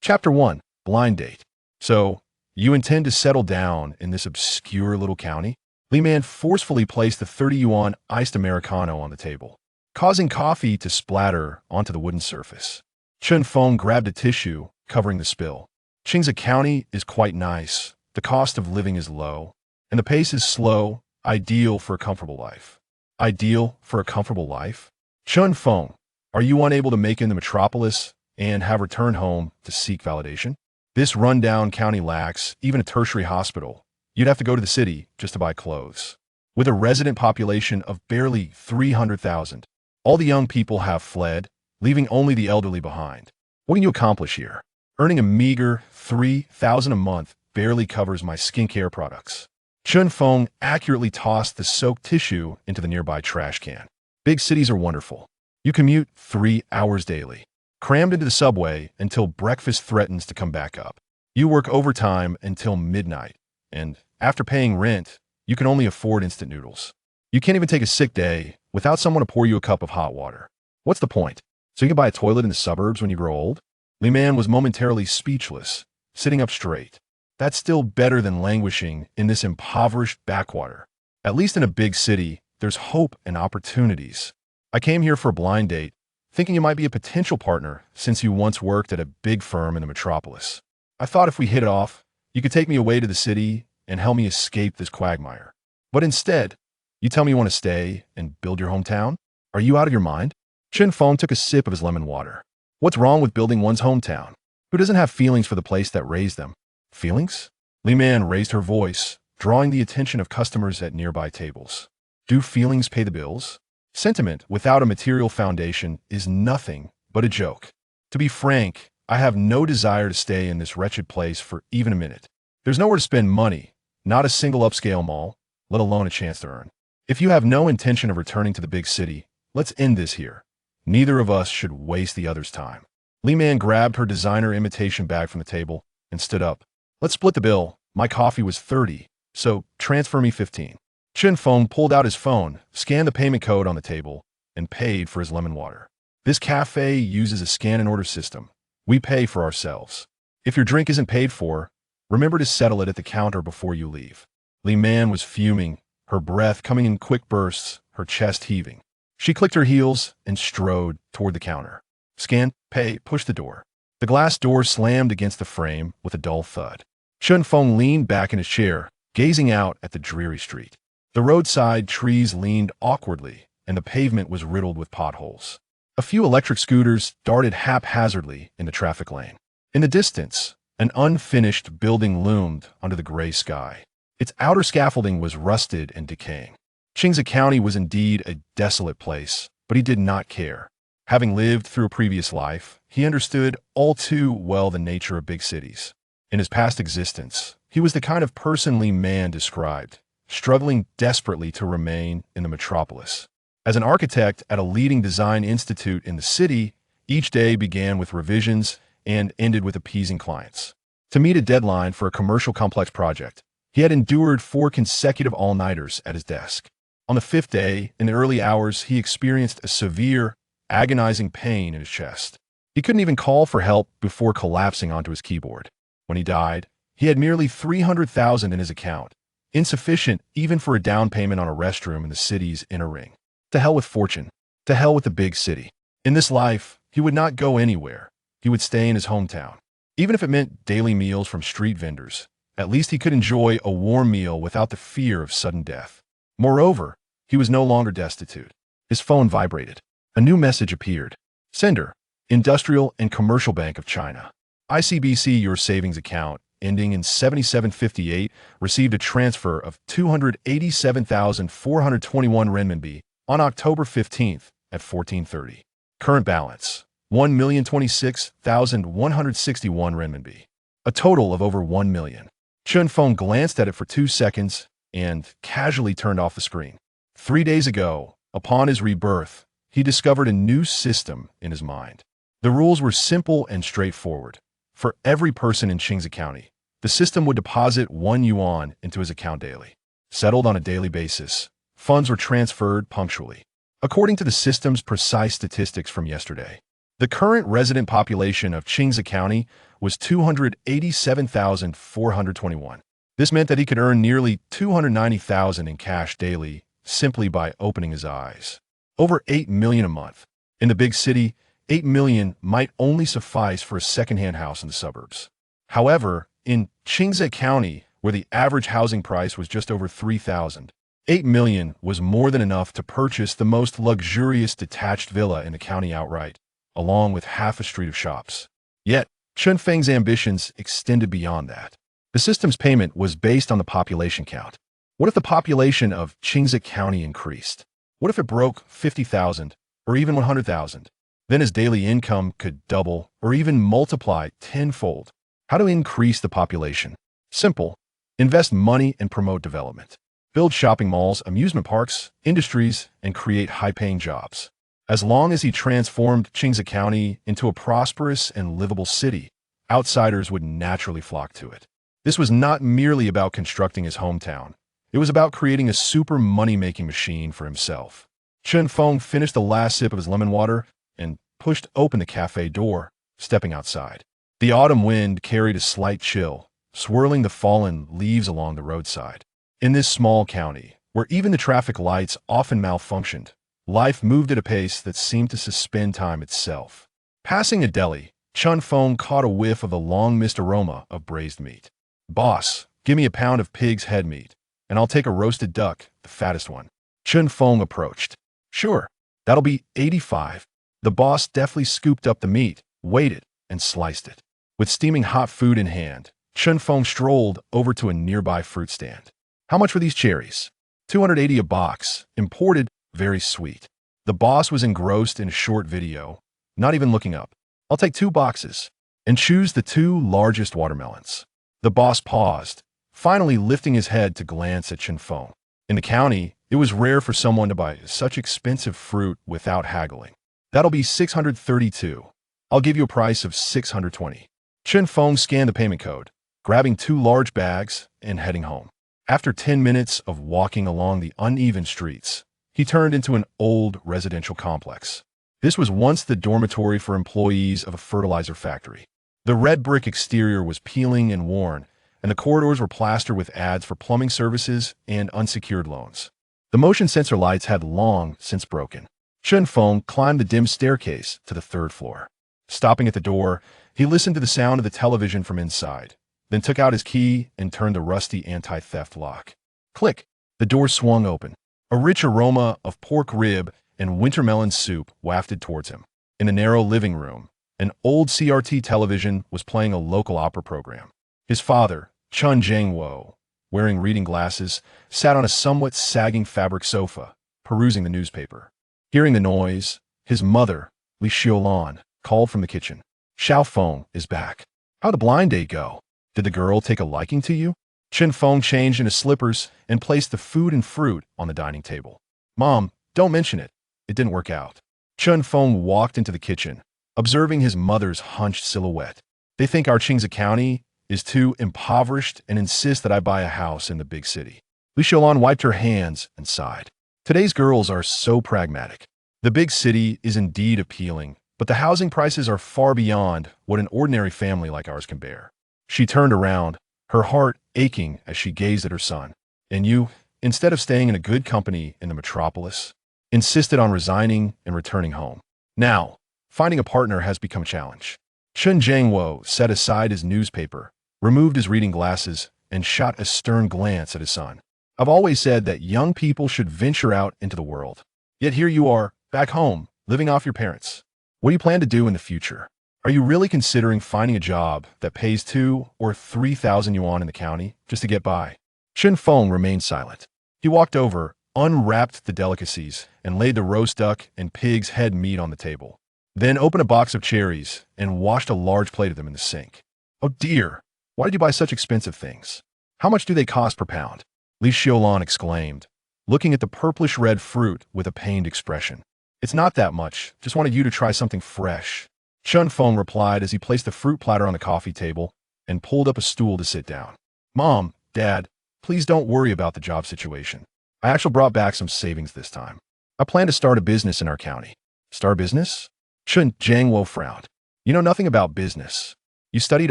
Chapter 1. Blind Date. So, you intend to settle down in this obscure little county? Li Man forcefully placed the 30 yuan iced Americano on the table, causing coffee to splatter onto the wooden surface. Chen Feng grabbed a tissue, covering the spill. Qingze County is quite nice, the cost of living is low, and the pace is slow, ideal for a comfortable life. Ideal for a comfortable life? Chen Feng, are you unable to make it in the metropolis and have returned home to seek validation? This rundown county lacks even a tertiary hospital. You'd have to go to the city just to buy clothes. With a resident population of barely 300,000, all the young people have fled, leaving only the elderly behind. What can you accomplish here? Earning a meager 3,000 a month barely covers my skincare products. Chen Feng accurately tossed the soaked tissue into the nearby trash can. Big cities are wonderful. You commute 3 hours daily, crammed into the subway until breakfast threatens to come back up. You work overtime until midnight, and after paying rent, you can only afford instant noodles. You can't even take a sick day without someone to pour you a cup of hot water. What's the point? So you can buy a toilet in the suburbs when you grow old? Li Man was momentarily speechless, sitting up straight. That's still better than languishing in this impoverished backwater. At least in a big city, there's hope and opportunities. I came here for a blind date, thinking you might be a potential partner since you once worked at a big firm in the metropolis. I thought if we hit it off, you could take me away to the city and help me escape this quagmire. But instead, you tell me you want to stay and build your hometown? Are you out of your mind? Chen Feng took a sip of his lemon water. What's wrong with building one's hometown? Who doesn't have feelings for the place that raised them? Feelings? Li Man raised her voice, drawing the attention of customers at nearby tables. Do feelings pay the bills? Sentiment without a material foundation is nothing but a joke. To be frank, I have no desire to stay in this wretched place for even a minute. There's nowhere to spend money, not a single upscale mall, let alone a chance to earn. If you have no intention of returning to the big city, let's end this here. Neither of us should waste the other's time. Li Man grabbed her designer imitation bag from the table and stood up. Let's split the bill. My coffee was 30, so transfer me 15. Chen Feng pulled out his phone, scanned the payment code on the table, and paid for his lemon water. This cafe uses a scan and order system. We pay for ourselves. If your drink isn't paid for, remember to settle it at the counter before you leave. Li Man was fuming, her breath coming in quick bursts, her chest heaving. She clicked her heels and strode toward the counter. Scan, pay, push the door. The glass door slammed against the frame with a dull thud. Chen Feng leaned back in his chair, gazing out at the dreary street. The roadside trees leaned awkwardly, and the pavement was riddled with potholes. A few electric scooters darted haphazardly in the traffic lane. In the distance, an unfinished building loomed under the gray sky. Its outer scaffolding was rusted and decaying. Qingze County was indeed a desolate place, but he did not care. Having lived through a previous life, he understood all too well the nature of big cities. In his past existence, he was the kind of person Li Man described, struggling desperately to remain in the metropolis. As an architect at a leading design institute in the city, each day began with revisions and ended with appeasing clients. To meet a deadline for a commercial complex project, he had endured 4 consecutive all-nighters at his desk. On the 5th day, in the early hours, he experienced a severe, agonizing pain in his chest. He couldn't even call for help before collapsing onto his keyboard. When he died, he had merely 300,000 in his account, insufficient even for a down payment on a restroom in the city's inner ring. To hell with fortune. To hell with the big city. In this life, he would not go anywhere. He would stay in his hometown. Even if it meant daily meals from street vendors, at least he could enjoy a warm meal without the fear of sudden death. Moreover, he was no longer destitute. His phone vibrated. A new message appeared. Sender, Industrial and Commercial Bank of China. ICBC, your savings account, ending in 7758, received a transfer of 287,421 renminbi on October 15th at 14:30. Current balance, 1,026,161 renminbi. A total of over 1 million. Chen Feng glanced at it for 2 seconds and casually turned off the screen. 3 days ago, upon his rebirth, he discovered a new system in his mind. The rules were simple and straightforward. For every person in Qingze County, the system would deposit 1 yuan into his account daily. Settled on a daily basis, funds were transferred punctually. According to the system's precise statistics from yesterday, The current resident population of Qingze County was 287,421. This meant that he could earn nearly 290,000 in cash daily simply by opening his eyes. Over 8 million a month. In the big city, 8 million might only suffice for a second-hand house in the suburbs. However, in Qingze County, where the average housing price was just over 3,000, 8 million was more than enough to purchase the most luxurious detached villa in the county outright, along with half a street of shops. Yet, Chen Feng's ambitions extended beyond that. The system's payment was based on the population count. What if the population of Qingze County increased? What if it broke 50,000 or even 100,000? Then his daily income could double or even multiply tenfold. How to increase the population? Simple. Invest money and promote development. Build shopping malls, amusement parks, industries, and create high-paying jobs. As long as he transformed Qingze County into a prosperous and livable city, outsiders would naturally flock to it. This was not merely about constructing his hometown. It was about creating a super money-making machine for himself. Chen Feng finished the last sip of his lemon water and pushed open the cafe door, stepping outside. The autumn wind carried a slight chill, swirling the fallen leaves along the roadside. In this small county, where even the traffic lights often malfunctioned, life moved at a pace that seemed to suspend time itself. Passing a deli, Chen Feng caught a whiff of the long-missed aroma of braised meat. "Boss, give me a pound of pig's head meat, and I'll take a roasted duck, the fattest one." Chen Feng approached. "Sure, that'll be 85. The boss deftly scooped up the meat, weighed it, and sliced it. With steaming hot food in hand, Chen Feng strolled over to a nearby fruit stand. "How much for these cherries?" 280 a box, imported, very sweet. The boss was engrossed in a short video, not even looking up. "I'll take 2 boxes, and choose the 2 largest watermelons." The boss paused, finally lifting his head to glance at Chen Feng. In the county, it was rare for someone to buy such expensive fruit without haggling. "That'll be 632. I'll give you a price of 620. Chen Feng scanned the payment code, grabbing 2 large bags and heading home. After 10 minutes of walking along the uneven streets, he turned into an old residential complex. This was once the dormitory for employees of a fertilizer factory. The red brick exterior was peeling and worn, and the corridors were plastered with ads for plumbing services and unsecured loans. The motion sensor lights had long since broken. Chen Feng climbed the dim staircase to the 3rd floor. Stopping at the door, he listened to the sound of the television from inside, then took out his key and turned the rusty anti-theft lock. Click! The door swung open. A rich aroma of pork rib and wintermelon soup wafted towards him. In the narrow living room, an old CRT television was playing a local opera program. His father, Chen Jiangwo, wearing reading glasses, sat on a somewhat sagging fabric sofa, perusing the newspaper. Hearing the noise, his mother, Li Xiaolan, called from the kitchen. "Xiao Feng is back. How'd the blind date go? Did the girl take a liking to you?" Chen Feng changed into slippers and placed the food and fruit on the dining table. "Mom, don't mention it. It didn't work out." Chen Feng walked into the kitchen, observing his mother's hunched silhouette. "They think our Qingze County is too impoverished and insist that I buy a house in the big city." Li Xiaolan wiped her hands and sighed. "Today's girls are so pragmatic. The big city is indeed appealing, but the housing prices are far beyond what an ordinary family like ours can bear." She turned around, her heart aching as she gazed at her son. "And you, instead of staying in a good company in the metropolis, insisted on resigning and returning home. Now, finding a partner has become a challenge." Chen Jiangwo set aside his newspaper, removed his reading glasses, and shot a stern glance at his son. "I've always said that young people should venture out into the world. Yet here you are, back home, living off your parents. What do you plan to do in the future? Are you really considering finding a job that pays 2 or 3,000 yuan in the county just to get by?" Chen Feng remained silent. He walked over, unwrapped the delicacies, and laid the roast duck and pig's head meat on the table. Then opened a box of cherries and washed a large plate of them in the sink. "Oh dear, why did you buy such expensive things? How much do they cost per pound?" Li Xiaolan exclaimed, looking at the purplish-red fruit with a pained expression. "It's not that much, just wanted you to try something fresh." Chen Feng replied as he placed the fruit platter on the coffee table and pulled up a stool to sit down. "Mom, Dad, please don't worry about the job situation. I actually brought back some savings this time. I plan to start a business in our county." "Start a business?" Chen Jiangwo frowned. You know nothing about business. You studied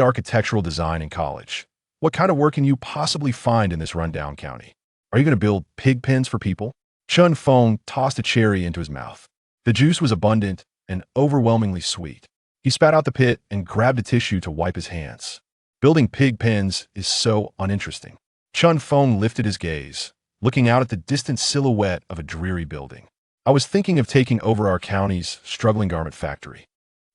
architectural design in college. What kind of work can you possibly find in this rundown county? Are you going to build pig pens for people? Chen Feng tossed a cherry into his mouth. The juice was abundant and overwhelmingly sweet. He spat out the pit and grabbed a tissue to wipe his hands. Building pig pens is so uninteresting. Chen Feng lifted his gaze, looking out at the distant silhouette of a dreary building. I was thinking of taking over our county's struggling garment factory.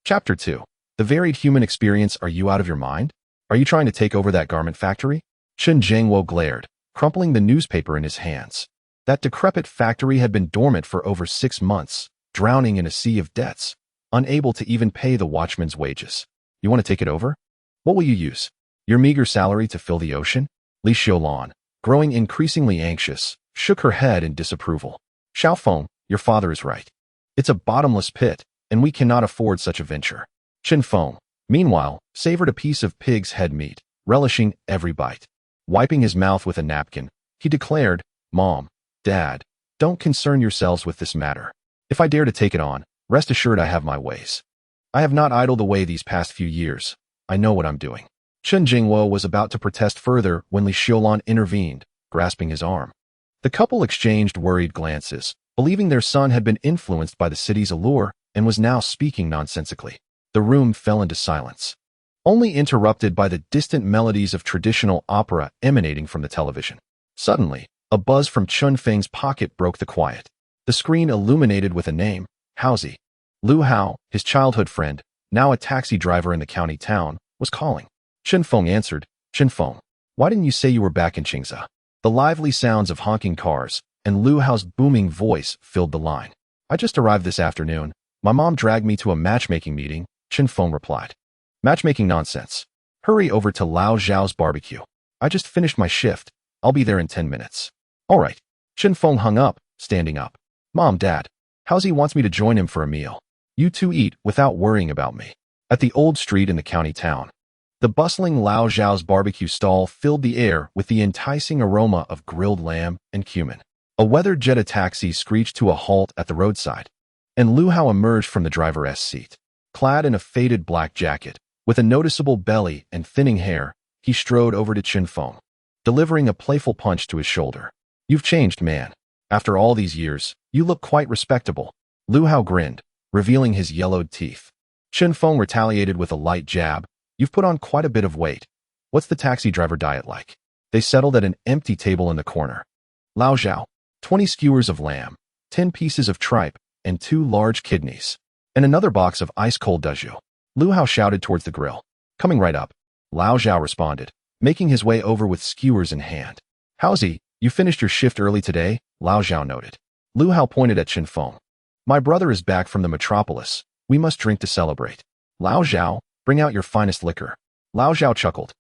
Chapter 2. The varied human experience. Are you out of your mind? Are you trying to take over that garment factory? Chen Jiangwo glared, crumpling the newspaper in his hands. That decrepit factory had been dormant for over 6 months, drowning in a sea of debts, unable to even pay the watchman's wages. You want to take it over? What will you use? Your meager salary to fill the ocean? Li Xiaolan, growing increasingly anxious, shook her head in disapproval. Xiaofeng, your father is right. It's a bottomless pit, and we cannot afford such a venture. Chen Feng, meanwhile, savored a piece of pig's head meat, relishing every bite. Wiping his mouth with a napkin, he declared, Mom, Dad, don't concern yourselves with this matter. If I dare to take it on, rest assured I have my ways. I have not idled away these past few years. I know what I'm doing. Chen Jingwo was about to protest further when Li Xiaolan intervened, grasping his arm. The couple exchanged worried glances, believing their son had been influenced by the city's allure and was now speaking nonsensically. The room fell into silence, only interrupted by the distant melodies of traditional opera emanating from the television. Suddenly, a buzz from Chen Feng's pocket broke the quiet. The screen illuminated with a name, Haozi. Lu Hao, his childhood friend, now a taxi driver in the county town, was calling. Chen Feng answered, Chen Feng, why didn't you say you were back in Qingze? The lively sounds of honking cars and Lu Hao's booming voice filled the line. I just arrived this afternoon. My mom dragged me to a matchmaking meeting, Chen Feng replied. Matchmaking nonsense. Hurry over to Lao Zhao's barbecue. I just finished my shift. I'll be there in 10 minutes. All right. Chen Feng hung up, standing up. Mom, Dad, Haozi wants me to join him for a meal. You two eat without worrying about me. At the old street in the county town, the bustling Lao Zhao's barbecue stall filled the air with the enticing aroma of grilled lamb and cumin. A weathered Jetta taxi screeched to a halt at the roadside, and Lu Hao emerged from the driver's seat. Clad in a faded black jacket, with a noticeable belly and thinning hair, he strode over to Chen Feng, delivering a playful punch to his shoulder. You've changed, man. After all these years, you look quite respectable. Lu Hao grinned, revealing his yellowed teeth. Chen Feng retaliated with a light jab. You've put on quite a bit of weight. What's the taxi driver diet like? They settled at an empty table in the corner. Lao Zhao, 20 skewers of lamb, 10 pieces of tripe, and 2 large kidneys, and another box of ice-cold daju. Lu Hao shouted towards the grill. Coming right up. Lao Zhao responded, making his way over with skewers in hand. Haozi, you finished your shift early today? Lao Zhao noted. Lu Hao pointed at Chen Feng. My brother is back from the metropolis. We must drink to celebrate. Lao Zhao, bring out your finest liquor. Lao Zhao chuckled.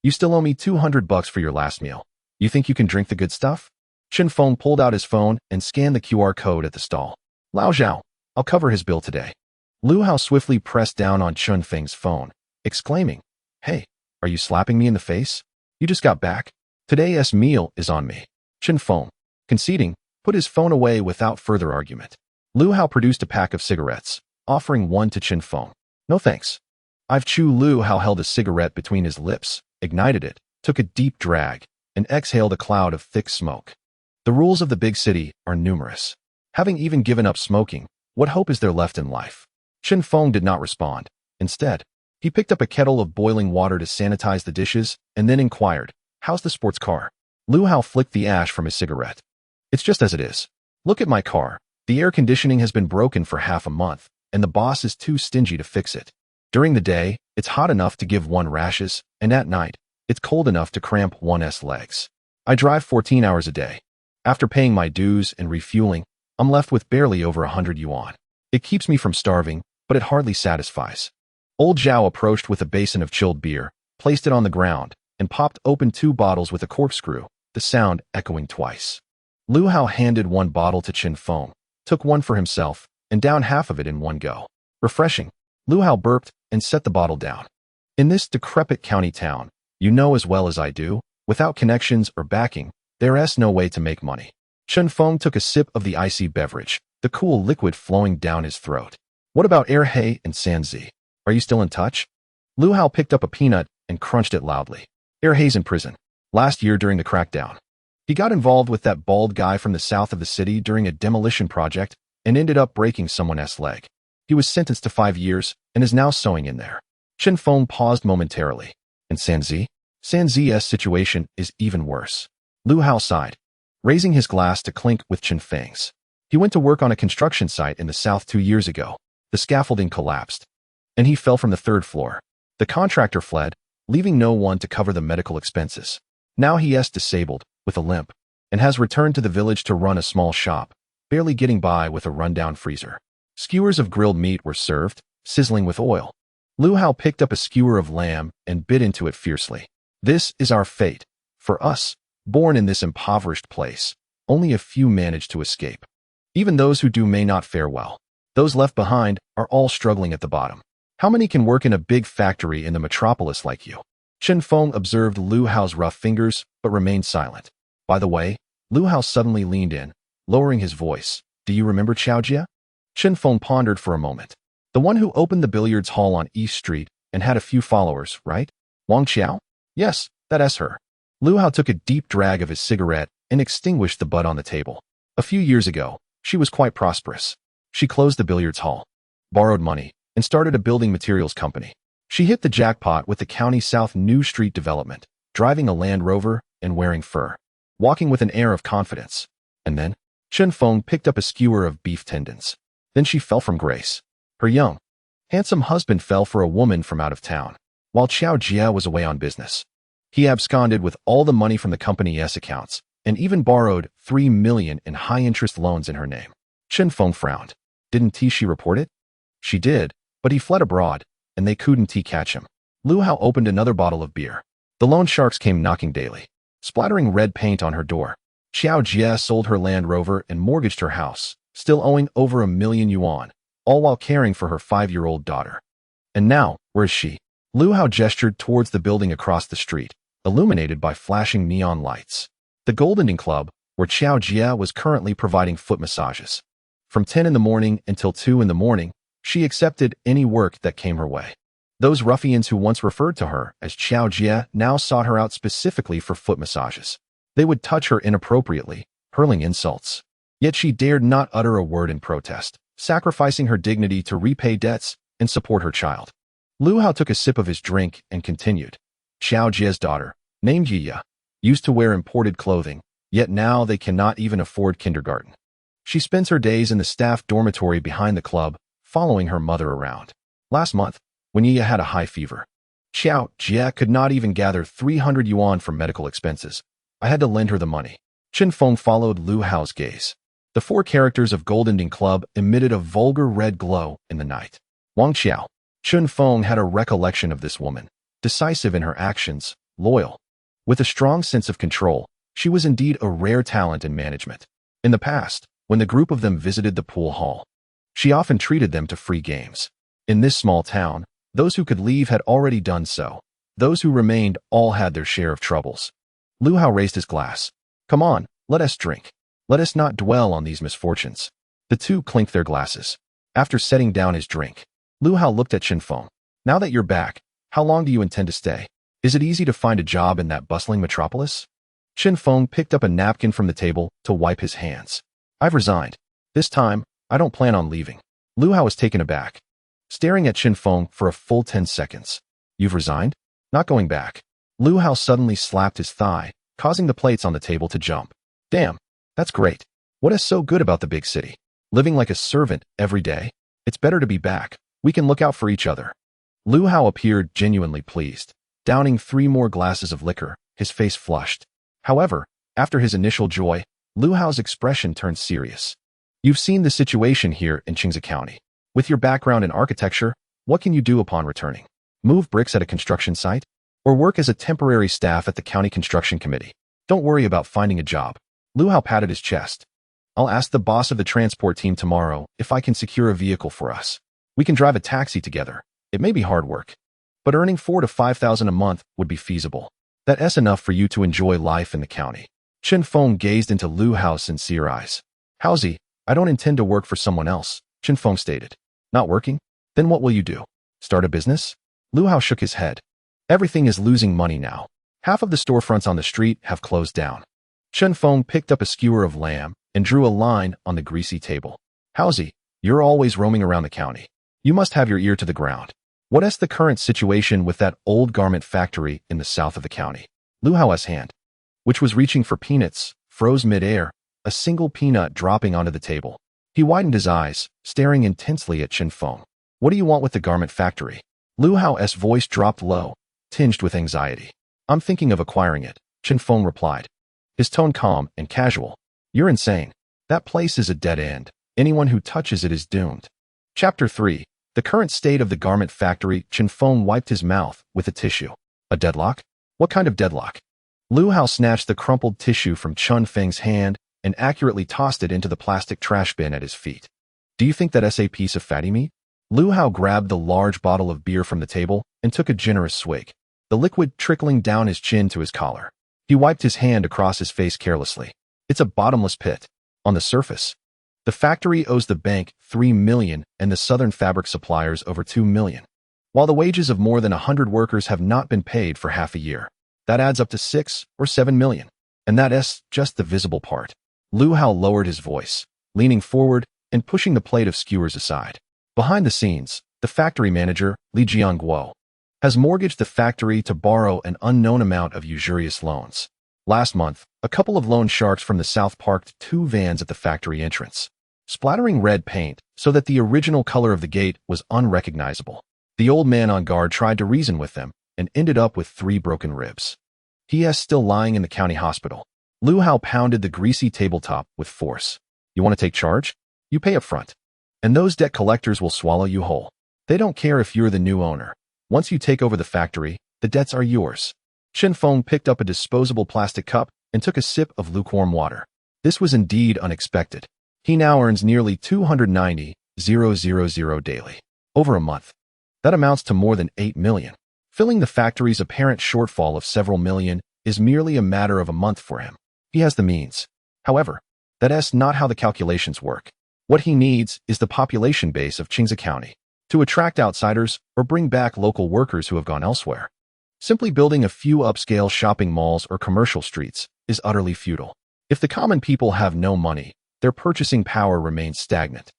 You still owe me $200 for your last meal. You think you can drink the good stuff? Chen Feng pulled out his phone and scanned the QR code at the stall. Lao Zhao, I'll cover his bill today. Lu Hao swiftly pressed down on Chen Feng's phone, exclaiming, Hey, are you slapping me in the face? You just got back? Today's meal is on me. Chen Feng, conceding, put his phone away without further argument. Lu Hao produced a pack of cigarettes, offering one to Chen Feng. No thanks. Lu Hao held a cigarette between his lips, ignited it, took a deep drag, and exhaled a cloud of thick smoke. The rules of the big city are numerous. Having even given up smoking, what hope is there left in life? Chen Feng did not respond. Instead, he picked up a kettle of boiling water to sanitize the dishes and then inquired, How's the sports car? Lu Hao flicked the ash from his cigarette. It's just as it is. Look at my car. The air conditioning has been broken for half a month, and the boss is too stingy to fix it. During the day, it's hot enough to give one rashes, and at night, it's cold enough to cramp one's legs. I drive 14 hours a day. After paying my dues and refueling, I'm left with barely over 100 yuan. It keeps me from starving, but it hardly satisfies. Old Zhao approached with a basin of chilled beer, placed it on the ground, and popped open 2 bottles with a corkscrew, the sound echoing twice. Lu Hao handed 1 bottle to Chen Feng, took one for himself, and downed half of it in one go. Refreshing. Lu Hao burped and set the bottle down. In this decrepit county town, you know as well as I do, without connections or backing, there's no way to make money. Chen Feng took a sip of the icy beverage, the cool liquid flowing down his throat. What about Erhe and Sanzi? Are you still in touch? Lu Hao picked up a peanut and crunched it loudly. Erhe's in prison. Last year during the crackdown. He got involved with that bald guy from the south of the city during a demolition project and ended up breaking someone's leg. He was sentenced to 5 years and is now sewing in there. Chen Feng paused momentarily. And Sanzi? Sanzi's situation is even worse. Lu Hao sighed, raising his glass to clink with Chen Feng's. He went to work on a construction site in the south 2 years ago. The scaffolding collapsed, and he fell from the 3rd floor. The contractor fled, leaving no one to cover the medical expenses. Now he is disabled, with a limp, and has returned to the village to run a small shop, barely getting by with a rundown freezer. Skewers of grilled meat were served, sizzling with oil. Lu Hao picked up a skewer of lamb and bit into it fiercely. This is our fate. For us, born in this impoverished place, only a few manage to escape. Even those who do may not fare well. Those left behind are all struggling at the bottom. How many can work in a big factory in the metropolis like you? Chen Feng observed Lu Hao's rough fingers, but remained silent. By the way, Lu Hao suddenly leaned in, lowering his voice. Do you remember Qiao? Chen Feng pondered for a moment. The one who opened the billiards hall on East Street and had a few followers, right? Wang Qiao? Yes, that's her. Lu Hao took a deep drag of his cigarette and extinguished the butt on the table. A few years ago, she was quite prosperous. She closed the billiards hall, borrowed money, and started a building materials company. She hit the jackpot with the County South New Street development, driving a Land Rover and wearing fur, walking with an air of confidence. And then, Chen Feng picked up a skewer of beef tendons. Then she fell from grace. Her young, handsome husband fell for a woman from out of town, while Qiao Jia was away on business. He absconded with all the money from the company's accounts and even borrowed 3 million in high-interest loans in her name. Chen Feng frowned. Didn't she report it? She did, but he fled abroad, and they couldn't catch him. Lu Hao opened another bottle of beer. The loan sharks came knocking daily, splattering red paint on her door. Qiao Jia sold her Land Rover and mortgaged her house, still owing over 1 million yuan, all while caring for her 5-year-old daughter. And now, where is she? Lu Hao gestured towards the building across the street, illuminated by flashing neon lights. The Golden Club, where Qiao Jia was currently providing foot massages. From 10 in the morning until 2 in the morning, she accepted any work that came her way. Those ruffians who once referred to her as Qiao Jia now sought her out specifically for foot massages. They would touch her inappropriately, hurling insults. Yet she dared not utter a word in protest, sacrificing her dignity to repay debts and support her child. Lu Hao took a sip of his drink and continued. Qiao Jia's daughter, named Yiya, used to wear imported clothing, yet now they cannot even afford kindergarten. She spends her days in the staff dormitory behind the club, following her mother around. Last month, when Yiya had a high fever, Qiao Jia could not even gather 300 yuan for medical expenses. I had to lend her the money. Chen Feng followed Lu Hao's gaze. The 4 characters of Golden Club emitted a vulgar red glow in the night. Wang Qiao. Chen Feng had a recollection of this woman, decisive in her actions, loyal. With a strong sense of control, she was indeed a rare talent in management. In the past, when the group of them visited the pool hall, she often treated them to free games. In this small town, those who could leave had already done so. Those who remained all had their share of troubles. Lu Hao raised his glass. Come on, let us drink. Let us not dwell on these misfortunes. The two clinked their glasses. After setting down his drink, Lu Hao looked at Chen Feng. Now that you're back, how long do you intend to stay? Is it easy to find a job in that bustling metropolis? Chen Feng picked up a napkin from the table to wipe his hands. I've resigned. This time, I don't plan on leaving. Lu Hao was taken aback, staring at Chen Feng for a full 10 seconds. You've resigned? Not going back. Lu Hao suddenly slapped his thigh, causing the plates on the table to jump. Damn, that's great. What is so good about the big city? Living like a servant every day? It's better to be back. We can look out for each other. Lu Hao appeared genuinely pleased, downing 3 more glasses of liquor, his face flushed. However, after his initial joy, Lu Hao's expression turned serious. You've seen the situation here in Qingze County. With your background in architecture, what can you do upon returning? Move bricks at a construction site? Or work as a temporary staff at the county construction committee? Don't worry about finding a job. Lu Hao patted his chest. I'll ask the boss of the transport team tomorrow if I can secure a vehicle for us. We can drive a taxi together. It may be hard work, but earning 4,000 to 5,000 a month would be feasible. That's enough for you to enjoy life in the county. Chen Feng gazed into Lu Hao's sincere eyes. Haozi, I don't intend to work for someone else, Chen Feng stated. Not working? Then what will you do? Start a business? Lu Hao shook his head. Everything is losing money now. Half of the storefronts on the street have closed down. Chen Feng picked up a skewer of lamb and drew a line on the greasy table. Howsy, you're always roaming around the county. You must have your ear to the ground. What is the current situation with that old garment factory in the south of the county? Lu Hao's hand, which was reaching for peanuts, froze mid-air, a single peanut dropping onto the table. He widened his eyes, staring intensely at Chen Feng. What do you want with the garment factory? Lu Hao's voice dropped low, tinged with anxiety. I'm thinking of acquiring it, Chen Feng replied, his tone calm and casual. You're insane. That place is a dead end. Anyone who touches it is doomed. Chapter 3. The current state of the garment factory. Chen Feng wiped his mouth with a tissue. A deadlock? What kind of deadlock? Lu Hao snatched the crumpled tissue from Chen Feng's hand and accurately tossed it into the plastic trash bin at his feet. Do you think that's a piece of fatty meat? Lu Hao grabbed the large bottle of beer from the table and took a generous swig, the liquid trickling down his chin to his collar. He wiped his hand across his face carelessly. It's a bottomless pit. On the surface, the factory owes the bank $3 million and the southern fabric suppliers over $2 million, while the wages of more than 100 workers have not been paid for half a year. That adds up to $6 or $7 million, and that's just the visible part. Lu Hao lowered his voice, leaning forward and pushing the plate of skewers aside. Behind the scenes, the factory manager, Li Jiangguo, has mortgaged the factory to borrow an unknown amount of usurious loans. Last month, a couple of loan sharks from the south parked 2 vans at the factory entrance, splattering red paint so that the original color of the gate was unrecognizable. The old man on guard tried to reason with them and ended up with 3 broken ribs. He is still lying in the county hospital. Lu Hao pounded the greasy tabletop with force. You want to take charge? You pay up front, and those debt collectors will swallow you whole. They don't care if you're the new owner. Once you take over the factory, the debts are yours. Chen Feng picked up a disposable plastic cup and took a sip of lukewarm water. This was indeed unexpected. He now earns nearly 290,000 daily. Over a month. That amounts to more than 8 million. Filling the factory's apparent shortfall of several million is merely a matter of a month for him. He has the means. However, that's not how the calculations work. What he needs is the population base of Qingze County to attract outsiders or bring back local workers who have gone elsewhere. Simply building a few upscale shopping malls or commercial streets is utterly futile. If the common people have no money, their purchasing power remains stagnant.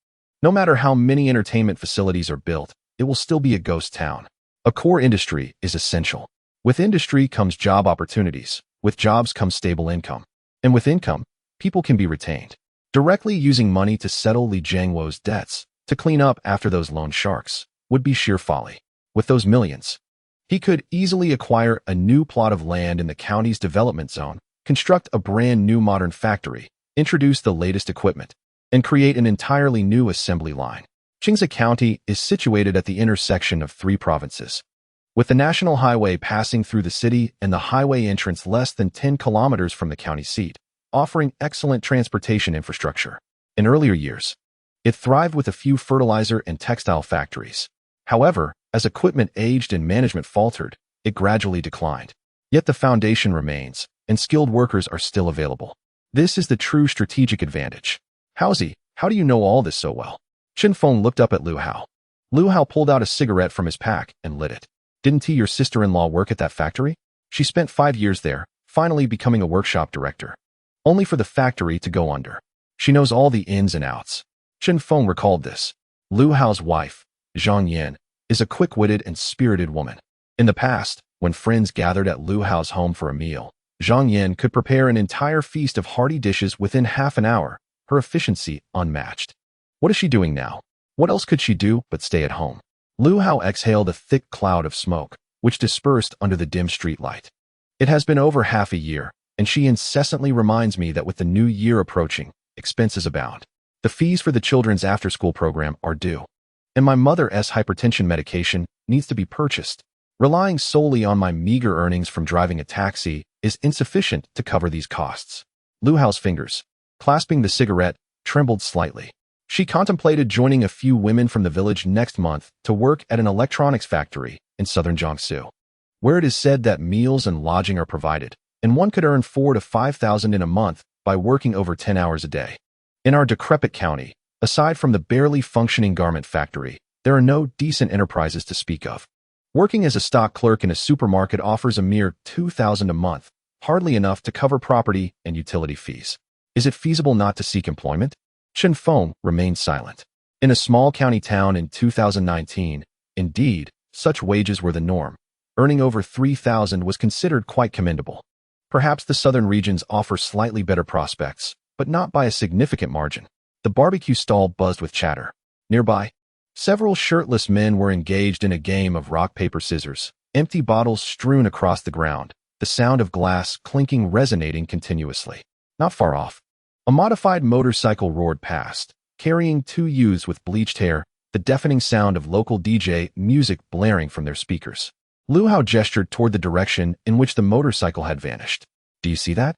No matter how many entertainment facilities are built, it will still be a ghost town. A core industry is essential. With industry comes job opportunities. With jobs comes stable income. And with income, people can be retained. Directly using money to settle Li Jiangguo's debts, to clean up after those loan sharks, would be sheer folly. With those millions, he could easily acquire a new plot of land in the county's development zone, construct a brand new modern factory, introduce the latest equipment, and create an entirely new assembly line. Qingze County is situated at the intersection of 3 provinces, with the national highway passing through the city and the highway entrance less than 10 kilometers from the county seat, offering excellent transportation infrastructure. In earlier years, it thrived with a few fertilizer and textile factories. However, as equipment aged and management faltered, it gradually declined. Yet the foundation remains, and skilled workers are still available. This is the true strategic advantage. Howsy, how do you know all this so well? Chen Feng looked up at Lu Hao. Lu Hao pulled out a cigarette from his pack and lit it. Didn't your sister-in-law work at that factory? She spent 5 years there, finally becoming a workshop director, only for the factory to go under. She knows all the ins and outs. Chen Feng recalled this. Lu Hao's wife, Zhang Yan, is a quick-witted and spirited woman. In the past, when friends gathered at Lu Hao's home for a meal, Zhang Yan could prepare an entire feast of hearty dishes within half an hour, her efficiency unmatched. What is she doing now? What else could she do but stay at home? Lu Hao exhaled a thick cloud of smoke, which dispersed under the dim streetlight. It has been over half a year, and she incessantly reminds me that with the new year approaching, expenses abound. The fees for the children's after-school program are due, and my mother's hypertension medication needs to be purchased. Relying solely on my meager earnings from driving a taxi is insufficient to cover these costs. Lu Hao's fingers, clasping the cigarette, trembled slightly. She contemplated joining a few women from the village next month to work at an electronics factory in southern Jiangsu, where it is said that meals and lodging are provided, and one could earn 4,000 to 5,000 in a month by working over 10 hours a day. In our decrepit county, aside from the barely functioning garment factory, there are no decent enterprises to speak of. Working as a stock clerk in a supermarket offers a mere $2,000 a month, hardly enough to cover property and utility fees. Is it feasible not to seek employment? Chen Feng remained silent. In a small county town in 2019, indeed, such wages were the norm. Earning over $3,000 was considered quite commendable. Perhaps the southern regions offer slightly better prospects, but not by a significant margin. The barbecue stall buzzed with chatter. Nearby, several shirtless men were engaged in a game of rock, paper, scissors, empty bottles strewn across the ground, the sound of glass clinking resonating continuously. Not far off, a modified motorcycle roared past, carrying two youths with bleached hair, the deafening sound of local DJ music blaring from their speakers. Lu Hao gestured toward the direction in which the motorcycle had vanished. Do you see that?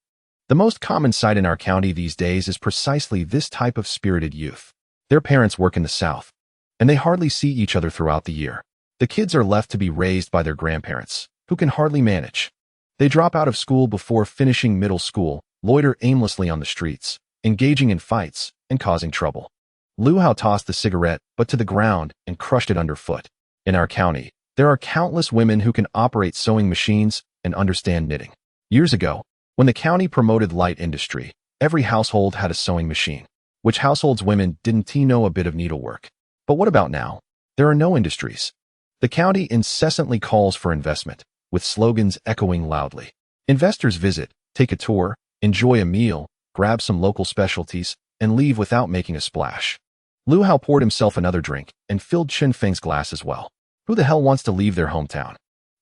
The most common sight in our county these days is precisely this type of spirited youth. Their parents work in the South, and they hardly see each other throughout the year. The kids are left to be raised by their grandparents, who can hardly manage. They drop out of school before finishing middle school, loiter aimlessly on the streets, engaging in fights and causing trouble. Lu Hao tossed the cigarette, but to the ground, and crushed it underfoot. In our county, there are countless women who can operate sewing machines and understand knitting. Years ago, when the county promoted light industry, every household had a sewing machine. Which household's women didn't know a bit of needlework? But what about now? There are no industries. The county incessantly calls for investment, with slogans echoing loudly. Investors visit, take a tour, enjoy a meal, grab some local specialties, and leave without making a splash. Lu Hao poured himself another drink and filled Chen Feng's glass as well. Who the hell wants to leave their hometown?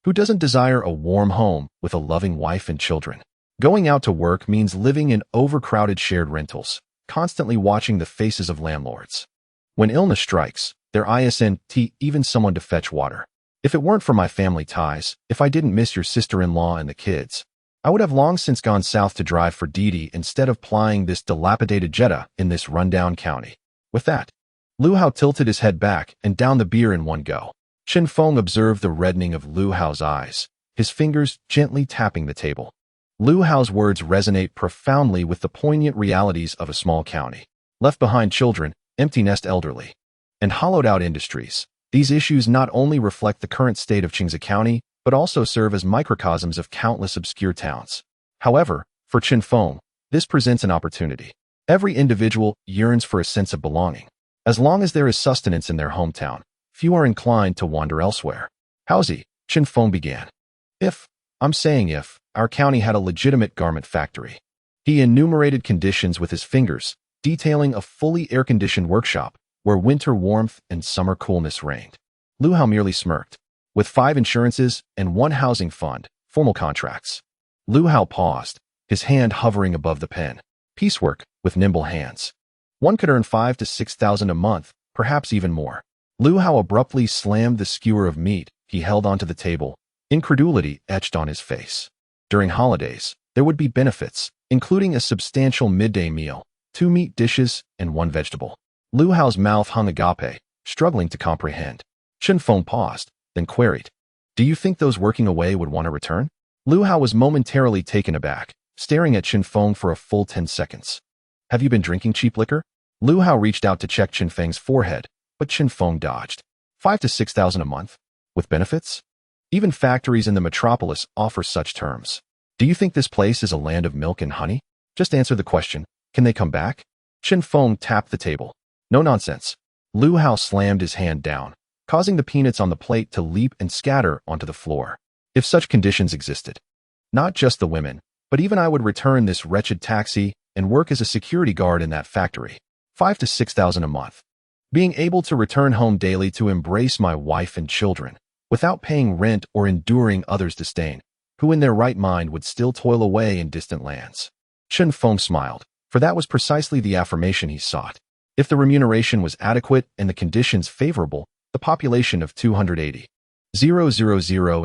Who doesn't desire a warm home with a loving wife and children? Going out to work means living in overcrowded shared rentals, constantly watching the faces of landlords. When illness strikes, their isn't even someone to fetch water. If it weren't for my family ties, if I didn't miss your sister-in-law and the kids, I would have long since gone south to drive for Didi instead of plying this dilapidated Jetta in this rundown county. With that, Lu Hao tilted his head back and downed the beer in one go. Chen Feng observed the reddening of Lu Hao's eyes, his fingers gently tapping the table. Lu Hao's words resonate profoundly with the poignant realities of a small county. Left behind children, empty nest elderly, and hollowed-out industries. These issues not only reflect the current state of Qingze County, but also serve as microcosms of countless obscure towns. However, for Chen Feng, this presents an opportunity. Every individual yearns for a sense of belonging. As long as there is sustenance in their hometown, few are inclined to wander elsewhere. Howsy, Chen Feng began. If our county had a legitimate garment factory. He enumerated conditions with his fingers, detailing a fully air-conditioned workshop where winter warmth and summer coolness reigned. Lu Hao merely smirked. With 5 insurances and 1 housing fund, formal contracts. Lu Hao paused, his hand hovering above the pen. Piecework with nimble hands. One could earn $5,000 to $6,000 a month, perhaps even more. Lu Hao abruptly slammed the skewer of meat he held onto the table, incredulity etched on his face. During holidays, there would be benefits, including a substantial midday meal, 2 meat dishes, and 1 vegetable. Lu Hao's mouth hung agape, struggling to comprehend. Chen Feng paused, then queried, "Do you think those working away would want to return?" Lu Hao was momentarily taken aback, staring at Chen Feng for a full 10 seconds. "Have you been drinking cheap liquor?" Lu Hao reached out to check Chen Feng's forehead, but Chen Feng dodged. $5,000 to $6,000 a month? With benefits? Even factories in the metropolis offer such terms. Do you think this place is a land of milk and honey? Just answer the question. Can they come back? Chen Feng tapped the table. No nonsense. Lu Hao slammed his hand down, causing the peanuts on the plate to leap and scatter onto the floor. If such conditions existed, not just the women, but even I would return this wretched taxi and work as a security guard in that factory. $5,000 to $6,000 a month. Being able to return home daily to embrace my wife and children, without paying rent or enduring others' disdain, who in their right mind would still toil away in distant lands. Chen Feng smiled, for that was precisely the affirmation he sought. If the remuneration was adequate and the conditions favorable, the population of 280,000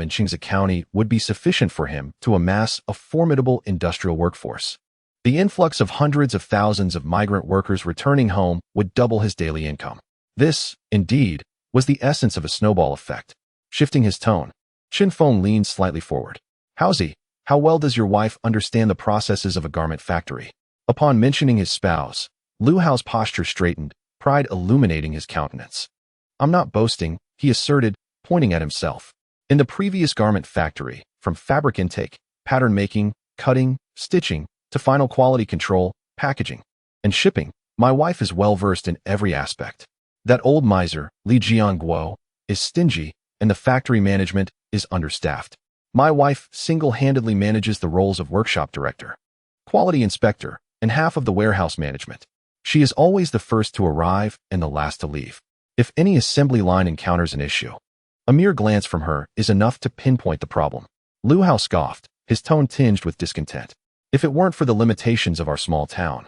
in Qingze County would be sufficient for him to amass a formidable industrial workforce. The influx of hundreds of thousands of migrant workers returning home would double his daily income. This, indeed, was the essence of a snowball effect. Shifting his tone, Chen Feng leaned slightly forward. Howsy, how well does your wife understand the processes of a garment factory? Upon mentioning his spouse, Lu Hao's posture straightened, pride illuminating his countenance. I'm not boasting, he asserted, pointing at himself. In the previous garment factory, from fabric intake, pattern making, cutting, stitching, to final quality control, packaging, and shipping, my wife is well versed in every aspect. That old miser, Li Jianguo, is stingy, and the factory management is understaffed. My wife single-handedly manages the roles of workshop director, quality inspector, and half of the warehouse management. She is always the first to arrive and the last to leave. If any assembly line encounters an issue, a mere glance from her is enough to pinpoint the problem. Lu Hao scoffed, his tone tinged with discontent. If it weren't for the limitations of our small town,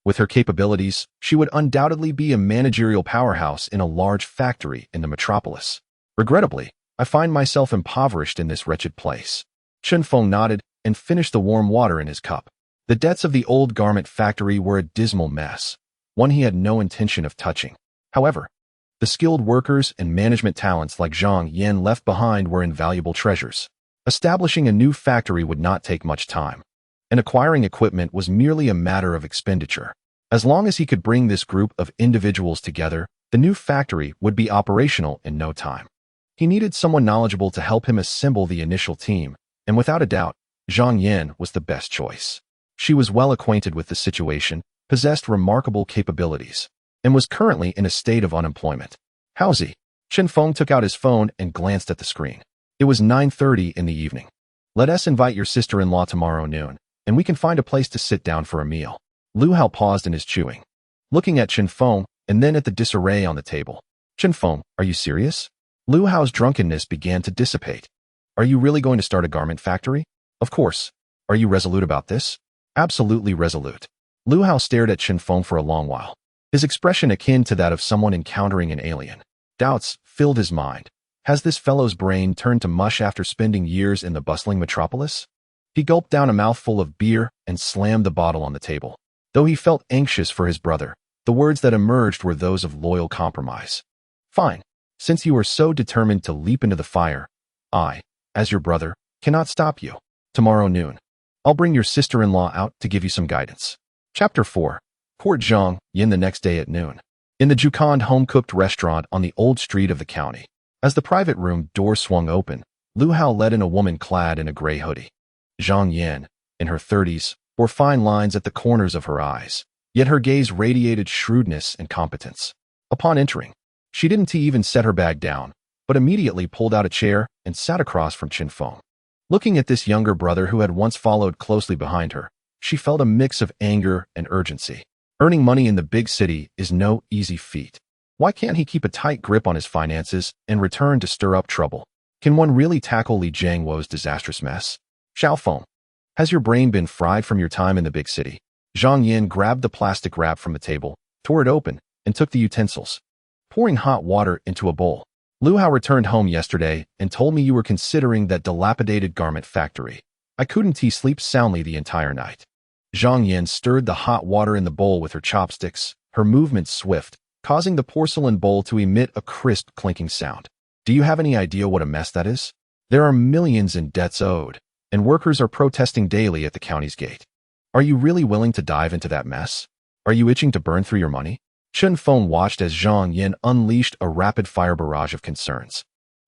with her capabilities, she would undoubtedly be a managerial powerhouse in a large factory in the metropolis. Regrettably, I find myself impoverished in this wretched place. Chen Feng nodded and finished the warm water in his cup. The debts of the old garment factory were a dismal mess, one he had no intention of touching. However, the skilled workers and management talents like Zhang Yan left behind were invaluable treasures. Establishing a new factory would not take much time, and acquiring equipment was merely a matter of expenditure. As long as he could bring this group of individuals together, the new factory would be operational in no time. He needed someone knowledgeable to help him assemble the initial team, and without a doubt, Zhang Yan was the best choice. She was well acquainted with the situation, possessed remarkable capabilities, and was currently in a state of unemployment. Howzy? Chen Feng took out his phone and glanced at the screen. It was 9:30 in the evening. Let us invite your sister-in-law tomorrow noon, and we can find a place to sit down for a meal. Lu Hao paused in his chewing, looking at Chen Feng and then at the disarray on the table. Chen Feng, are you serious? Lu Hao's drunkenness began to dissipate. Are you really going to start a garment factory? Of course. Are you resolute about this? Absolutely resolute. Lu Hao stared at Chen Feng for a long while, his expression akin to that of someone encountering an alien. Doubts filled his mind. Has this fellow's brain turned to mush after spending years in the bustling metropolis? He gulped down a mouthful of beer and slammed the bottle on the table. Though he felt anxious for his brother, the words that emerged were those of loyal compromise. Fine. Since you are so determined to leap into the fire, I, as your brother, cannot stop you. Tomorrow noon, I'll bring your sister-in-law out to give you some guidance. Chapter 4. Court Zhang Yin the next day at noon. In the Jucond home-cooked restaurant on the old street of the county. As the private room door swung open, Lu Hao led in a woman clad in a gray hoodie. Zhang Yin, in her 30s, bore fine lines at the corners of her eyes, yet her gaze radiated shrewdness and competence. Upon entering, she didn't even set her bag down, but immediately pulled out a chair and sat across from Chen Feng. Looking at this younger brother who had once followed closely behind her, she felt a mix of anger and urgency. Earning money in the big city is no easy feat. Why can't he keep a tight grip on his finances and return to stir up trouble? Can one really tackle Li Jianguo's disastrous mess? Xiao Feng, has your brain been fried from your time in the big city? Zhang Yin grabbed the plastic wrap from the table, tore it open, and took the utensils, pouring hot water into a bowl. Lu Hao returned home yesterday and told me you were considering that dilapidated garment factory. I couldn't sleep soundly the entire night. Zhang Yin stirred the hot water in the bowl with her chopsticks, her movements swift, causing the porcelain bowl to emit a crisp clinking sound. Do you have any idea what a mess that is? There are millions in debts owed, and workers are protesting daily at the county's gate. Are you really willing to dive into that mess? Are you itching to burn through your money? Chen Feng watched as Zhang Yin unleashed a rapid-fire barrage of concerns.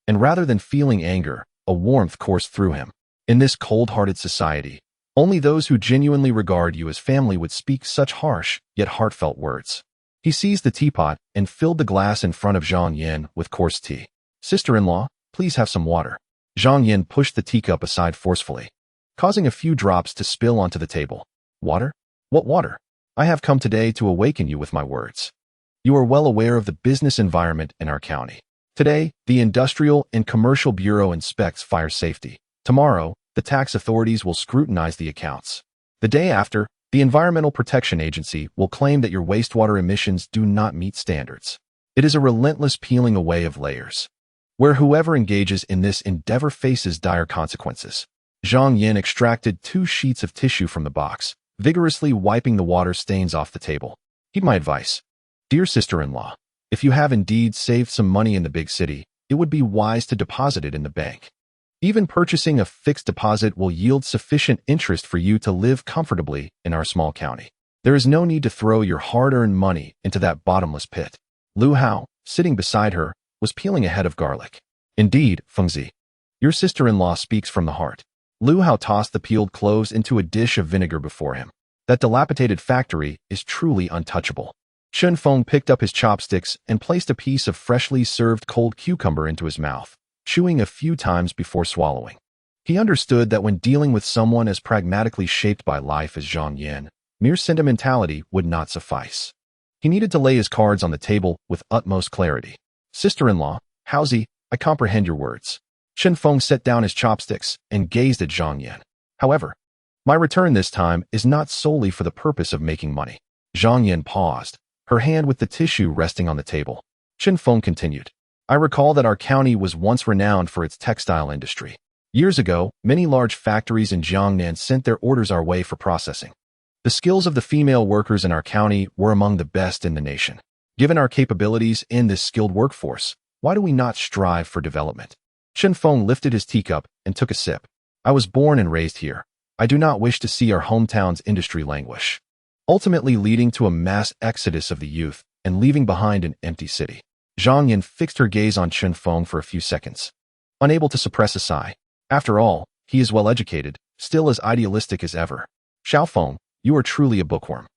And rather than feeling anger, a warmth coursed through him. In this cold-hearted society, only those who genuinely regard you as family would speak such harsh, yet heartfelt words. He seized the teapot and filled the glass in front of Zhang Yin with coarse tea. Sister-in-law, please have some water. Zhang Yin pushed the teacup aside forcefully, causing a few drops to spill onto the table. Water? What water? I have come today to awaken you with my words. You are well aware of the business environment in our county. Today, the Industrial and Commercial Bureau inspects fire safety. Tomorrow, the tax authorities will scrutinize the accounts. The day after, the Environmental Protection Agency will claim that your wastewater emissions do not meet standards. It is a relentless peeling away of layers, where whoever engages in this endeavor faces dire consequences. Zhang Yin extracted 2 sheets of tissue from the box, vigorously wiping the water stains off the table. Heed my advice. Dear sister-in-law, if you have indeed saved some money in the big city, it would be wise to deposit it in the bank. Even purchasing a fixed deposit will yield sufficient interest for you to live comfortably in our small county. There is no need to throw your hard-earned money into that bottomless pit. Lu Hao, sitting beside her, was peeling a head of garlic. Indeed, Fengzi, your sister-in-law speaks from the heart. Lu Hao tossed the peeled cloves into a dish of vinegar before him. That dilapidated factory is truly untouchable. Chen Feng picked up his chopsticks and placed a piece of freshly served cold cucumber into his mouth, chewing a few times before swallowing. He understood that when dealing with someone as pragmatically shaped by life as Zhang Yan, mere sentimentality would not suffice. He needed to lay his cards on the table with utmost clarity. Sister-in-law, Haozi, I comprehend your words. Chen Feng set down his chopsticks and gazed at Zhang Yan. However, my return this time is not solely for the purpose of making money. Zhang Yan paused, her hand with the tissue resting on the table. Chen Feng continued. I recall that our county was once renowned for its textile industry. Years ago, many large factories in Jiangnan sent their orders our way for processing. The skills of the female workers in our county were among the best in the nation. Given our capabilities in this skilled workforce, why do we not strive for development? Chen Feng lifted his teacup and took a sip. I was born and raised here. I do not wish to see our hometown's industry languish, ultimately leading to a mass exodus of the youth and leaving behind an empty city. Zhang Yan fixed her gaze on Chen Feng for a few seconds, unable to suppress a sigh. After all, he is well-educated, still as idealistic as ever. Xiao Feng, you are truly a bookworm.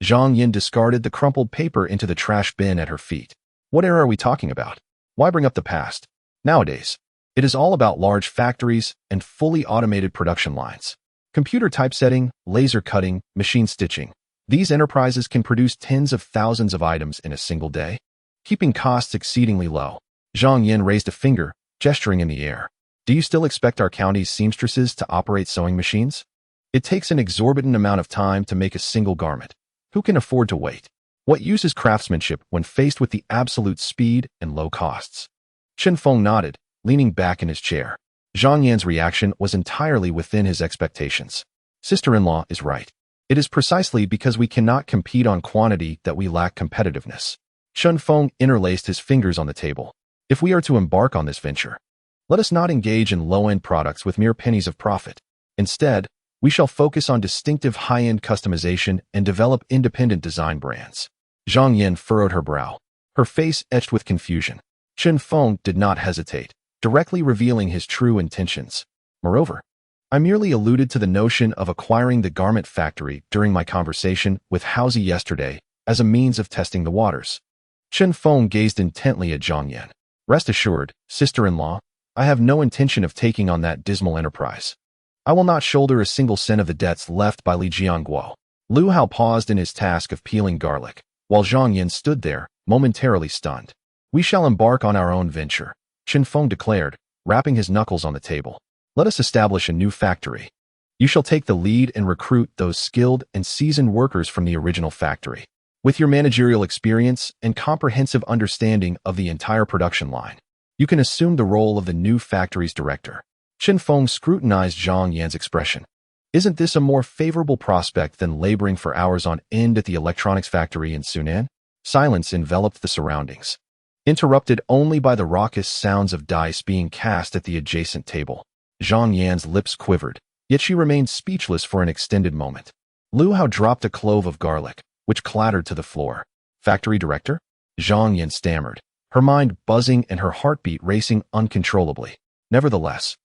Zhang Yan discarded the crumpled paper into the trash bin at her feet. What era are we talking about? Why bring up the past? Nowadays, it is all about large factories and fully automated production lines. Computer typesetting, laser cutting, machine stitching. These enterprises can produce tens of thousands of items in a single day, keeping costs exceedingly low. Zhang Yan raised a finger, gesturing in the air. Do you still expect our county's seamstresses to operate sewing machines? It takes an exorbitant amount of time to make a single garment. Who can afford to wait? What use is craftsmanship when faced with the absolute speed and low costs? Chen Feng nodded, leaning back in his chair. Zhang Yan's reaction was entirely within his expectations. Sister-in-law is right. It is precisely because we cannot compete on quantity that we lack competitiveness. Chen Feng interlaced his fingers on the table. If we are to embark on this venture, let us not engage in low-end products with mere pennies of profit. Instead, we shall focus on distinctive high-end customization and develop independent design brands. Zhang Yan furrowed her brow, her face etched with confusion. Chen Feng did not hesitate, directly revealing his true intentions. Moreover, I merely alluded to the notion of acquiring the garment factory during my conversation with Haozi yesterday as a means of testing the waters. Chen Feng gazed intently at Zhang Yan. Rest assured, sister-in-law, I have no intention of taking on that dismal enterprise. I will not shoulder a single cent of the debts left by Li Jiangguo. Lu Hao paused in his task of peeling garlic, while Zhang Yan stood there, momentarily stunned. We shall embark on our own venture, Chen Feng declared, rapping his knuckles on the table. Let us establish a new factory. You shall take the lead and recruit those skilled and seasoned workers from the original factory. With your managerial experience and comprehensive understanding of the entire production line, you can assume the role of the new factory's director. Chen Feng scrutinized Zhang Yan's expression. Isn't this a more favorable prospect than laboring for hours on end at the electronics factory in Sunan? Silence enveloped the surroundings, interrupted only by the raucous sounds of dice being cast at the adjacent table. Zhang Yan's lips quivered, yet she remained speechless for an extended moment. Lu Hao dropped a clove of garlic, which clattered to the floor. Factory director? Zhang Yan stammered, her mind buzzing and her heartbeat racing uncontrollably. Nevertheless,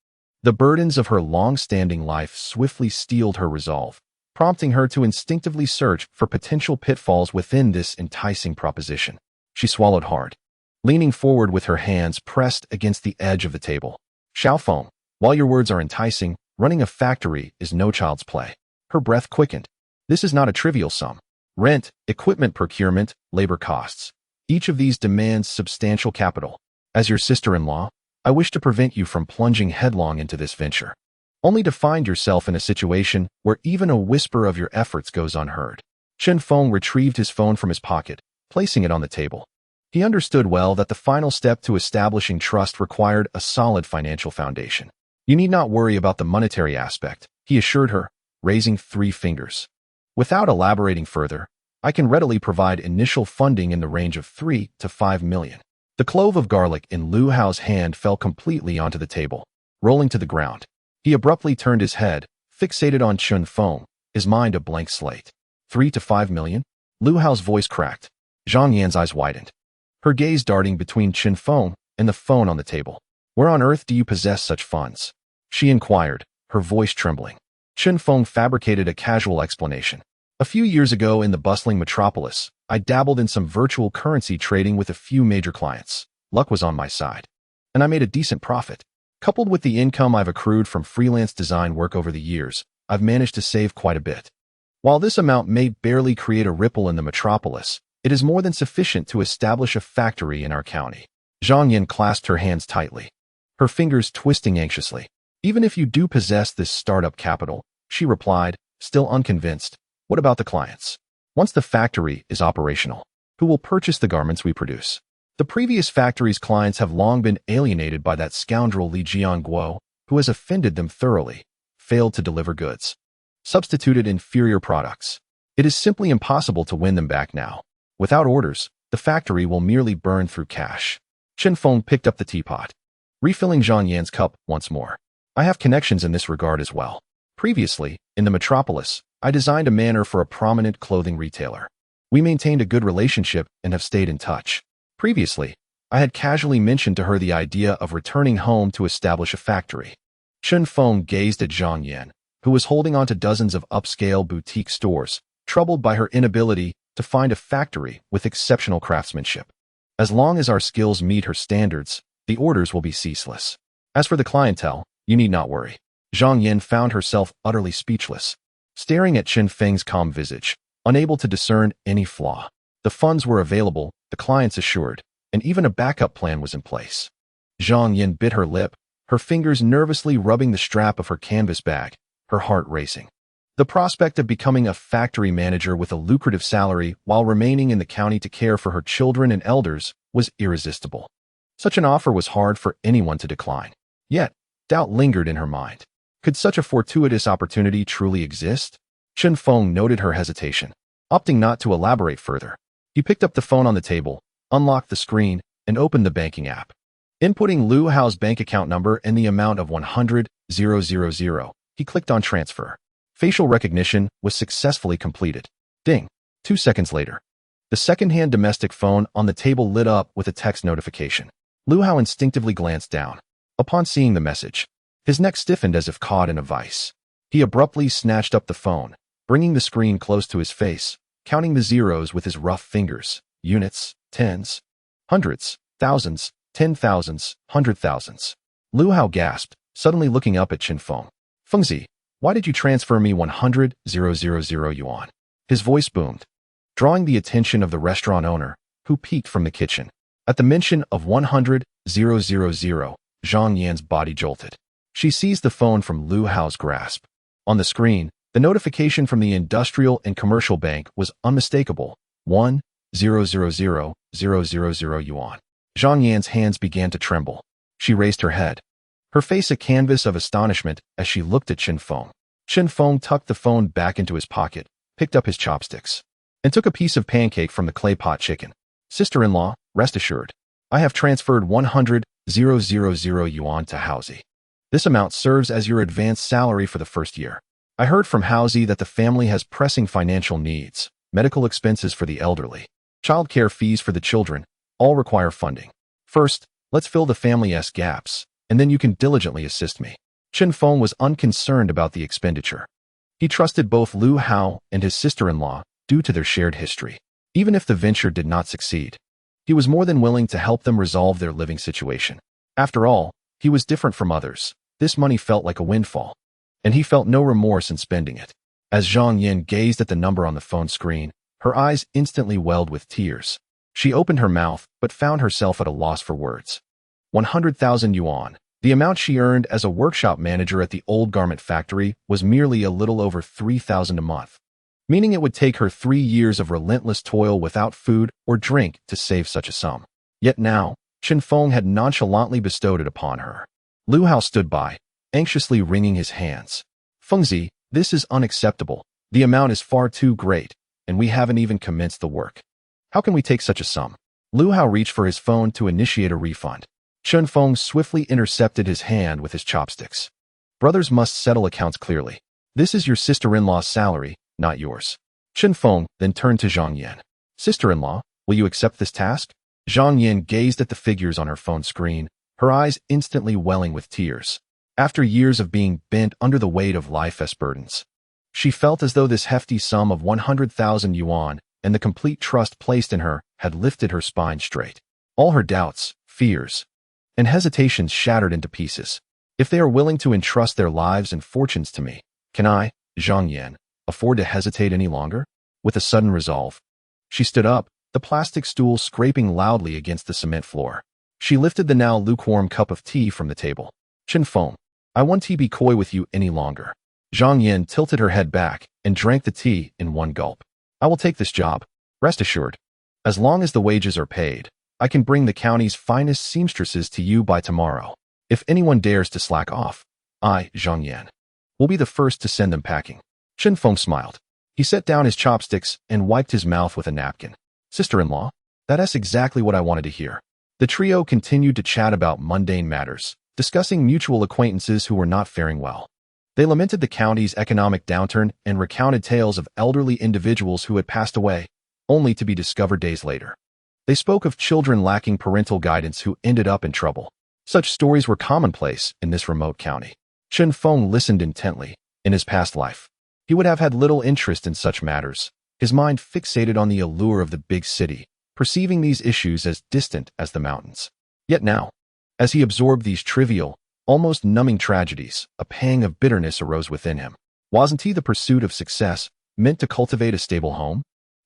the burdens of her long-standing life swiftly steeled her resolve, prompting her to instinctively search for potential pitfalls within this enticing proposition. She swallowed hard, leaning forward with her hands pressed against the edge of the table. Xiao Feng, while your words are enticing, running a factory is no child's play. Her breath quickened. This is not a trivial sum. Rent, equipment procurement, labor costs. Each of these demands substantial capital. As your sister-in-law, I wish to prevent you from plunging headlong into this venture, only to find yourself in a situation where even a whisper of your efforts goes unheard. Chen Feng retrieved his phone from his pocket, placing it on the table. He understood well that the final step to establishing trust required a solid financial foundation. You need not worry about the monetary aspect, he assured her, raising 3 fingers. Without elaborating further, I can readily provide initial funding in the range of 3 to 5 million. The clove of garlic in Lu Hao's hand fell completely onto the table, rolling to the ground. He abruptly turned his head, fixated on Chen Feng, his mind a blank slate. 3 to 5 million? Lu Hao's voice cracked. Zhang Yan's eyes widened, her gaze darting between Chen Feng and the phone on the table. "Where on earth do you possess such funds?" she inquired, her voice trembling. Chen Feng fabricated a casual explanation. "A few years ago in the bustling metropolis, I dabbled in some virtual currency trading with a few major clients. Luck was on my side, and I made a decent profit. Coupled with the income I've accrued from freelance design work over the years, I've managed to save quite a bit. While this amount may barely create a ripple in the metropolis, it is more than sufficient to establish a factory in our county." Zhang Yin clasped her hands tightly, her fingers twisting anxiously. "Even if you do possess this startup capital," she replied, still unconvinced, "what about the clients? Once the factory is operational, who will purchase the garments we produce? The previous factory's clients have long been alienated by that scoundrel Li Jianguo, who has offended them thoroughly, failed to deliver goods, substituted inferior products. It is simply impossible to win them back now. Without orders, the factory will merely burn through cash." Chen Feng picked up the teapot, refilling Zhang Yan's cup once more. "I have connections in this regard as well. Previously, in the metropolis, I designed a manor for a prominent clothing retailer. We maintained a good relationship and have stayed in touch. Previously, I had casually mentioned to her the idea of returning home to establish a factory." Chen Feng gazed at Zhang Yan, who was holding on to dozens of upscale boutique stores, troubled by her inability to find a factory with exceptional craftsmanship. "As long as our skills meet her standards, the orders will be ceaseless. As for the clientele, you need not worry." Zhang Yan found herself utterly speechless, staring at Chen Feng's calm visage, unable to discern any flaw. The funds were available, the clients assured, and even a backup plan was in place. Zhang Yan bit her lip, her fingers nervously rubbing the strap of her canvas bag, her heart racing. The prospect of becoming a factory manager with a lucrative salary while remaining in the county to care for her children and elders was irresistible. Such an offer was hard for anyone to decline. Yet, doubt lingered in her mind. Could such a fortuitous opportunity truly exist? Chen Feng noted her hesitation, opting not to elaborate further. He picked up the phone on the table, unlocked the screen, and opened the banking app. Inputting Lu Hao's bank account number and the amount of 100,000, he clicked on transfer. Facial recognition was successfully completed. Ding. 2 seconds later, the second-hand domestic phone on the table lit up with a text notification. Lu Hao instinctively glanced down. Upon seeing the message, his neck stiffened as if caught in a vice. He abruptly snatched up the phone, bringing the screen close to his face, counting the zeros with his rough fingers. Units, tens, hundreds, thousands, 10,000s, 100,000s. Lu Hao gasped, suddenly looking up at Chen Feng. "Fengzi, why did you transfer me 100,000 yuan?" His voice boomed, drawing the attention of the restaurant owner, who peeked from the kitchen. At the mention of 100,000, Zhang Yan's body jolted. She seized the phone from Lu Hao's grasp. On the screen, the notification from the Industrial and Commercial Bank was unmistakable. 100,000 yuan. Zhang Yan's hands began to tremble. She raised her head, her face a canvas of astonishment as she looked at Chen Feng. Chen Feng tucked the phone back into his pocket, picked up his chopsticks, and took a piece of pancake from the clay pot chicken. "Sister-in-law, rest assured, I have transferred 100,000 yuan to Haozi. This amount serves as your advance salary for the first year. I heard from Haozi that the family has pressing financial needs, medical expenses for the elderly, childcare fees for the children, all require funding. First, let's fill the family's gaps, and then you can diligently assist me." Chen Feng was unconcerned about the expenditure. He trusted both Lu Hao and his sister-in-law due to their shared history. Even if the venture did not succeed, he was more than willing to help them resolve their living situation. After all, he was different from others. This money felt like a windfall, and he felt no remorse in spending it. As Zhang Yin gazed at the number on the phone screen, her eyes instantly welled with tears. She opened her mouth, but found herself at a loss for words. 100,000 yuan. The amount she earned as a workshop manager at the old garment factory was merely a little over 3,000 a month, meaning it would take her 3 years of relentless toil without food or drink to save such a sum. Yet now, Chen Feng had nonchalantly bestowed it upon her. Lu Hao stood by, anxiously wringing his hands. "Fengzi, this is unacceptable. The amount is far too great, and we haven't even commenced the work. How can we take such a sum?" Lu Hao reached for his phone to initiate a refund. Chen Feng swiftly intercepted his hand with his chopsticks. "Brothers must settle accounts clearly. This is your sister-in-law's salary, not yours." Chen Feng then turned to Zhang Yan. "Sister-in-law, will you accept this task?" Zhang Yin gazed at the figures on her phone screen, her eyes instantly welling with tears. After years of being bent under the weight of life as burdens, she felt as though this hefty sum of 100,000 yuan and the complete trust placed in her had lifted her spine straight. All her doubts, fears, and hesitations shattered into pieces. If they are willing to entrust their lives and fortunes to me, can I, Zhang Yin, afford to hesitate any longer? With a sudden resolve, she stood up, the plastic stool scraping loudly against the cement floor. She lifted the now lukewarm cup of tea from the table. Chen Feng, I won't be coy with you any longer. Zhang Yin tilted her head back and drank the tea in one gulp. I will take this job. Rest assured. As long as the wages are paid, I can bring the county's finest seamstresses to you by tomorrow. If anyone dares to slack off, I, Zhang Yin, will be the first to send them packing. Chen Feng smiled. He set down his chopsticks and wiped his mouth with a napkin. Sister-in-law, that's exactly what I wanted to hear. The trio continued to chat about mundane matters, discussing mutual acquaintances who were not faring well. They lamented the county's economic downturn and recounted tales of elderly individuals who had passed away, only to be discovered days later. They spoke of children lacking parental guidance who ended up in trouble. Such stories were commonplace in this remote county. Chen Feng listened intently. In his past life, he would have had little interest in such matters, his mind fixated on the allure of the big city, perceiving these issues as distant as the mountains. Yet now, as he absorbed these trivial, almost numbing tragedies, a pang of bitterness arose within him. Wasn't he the pursuit of success meant to cultivate a stable home?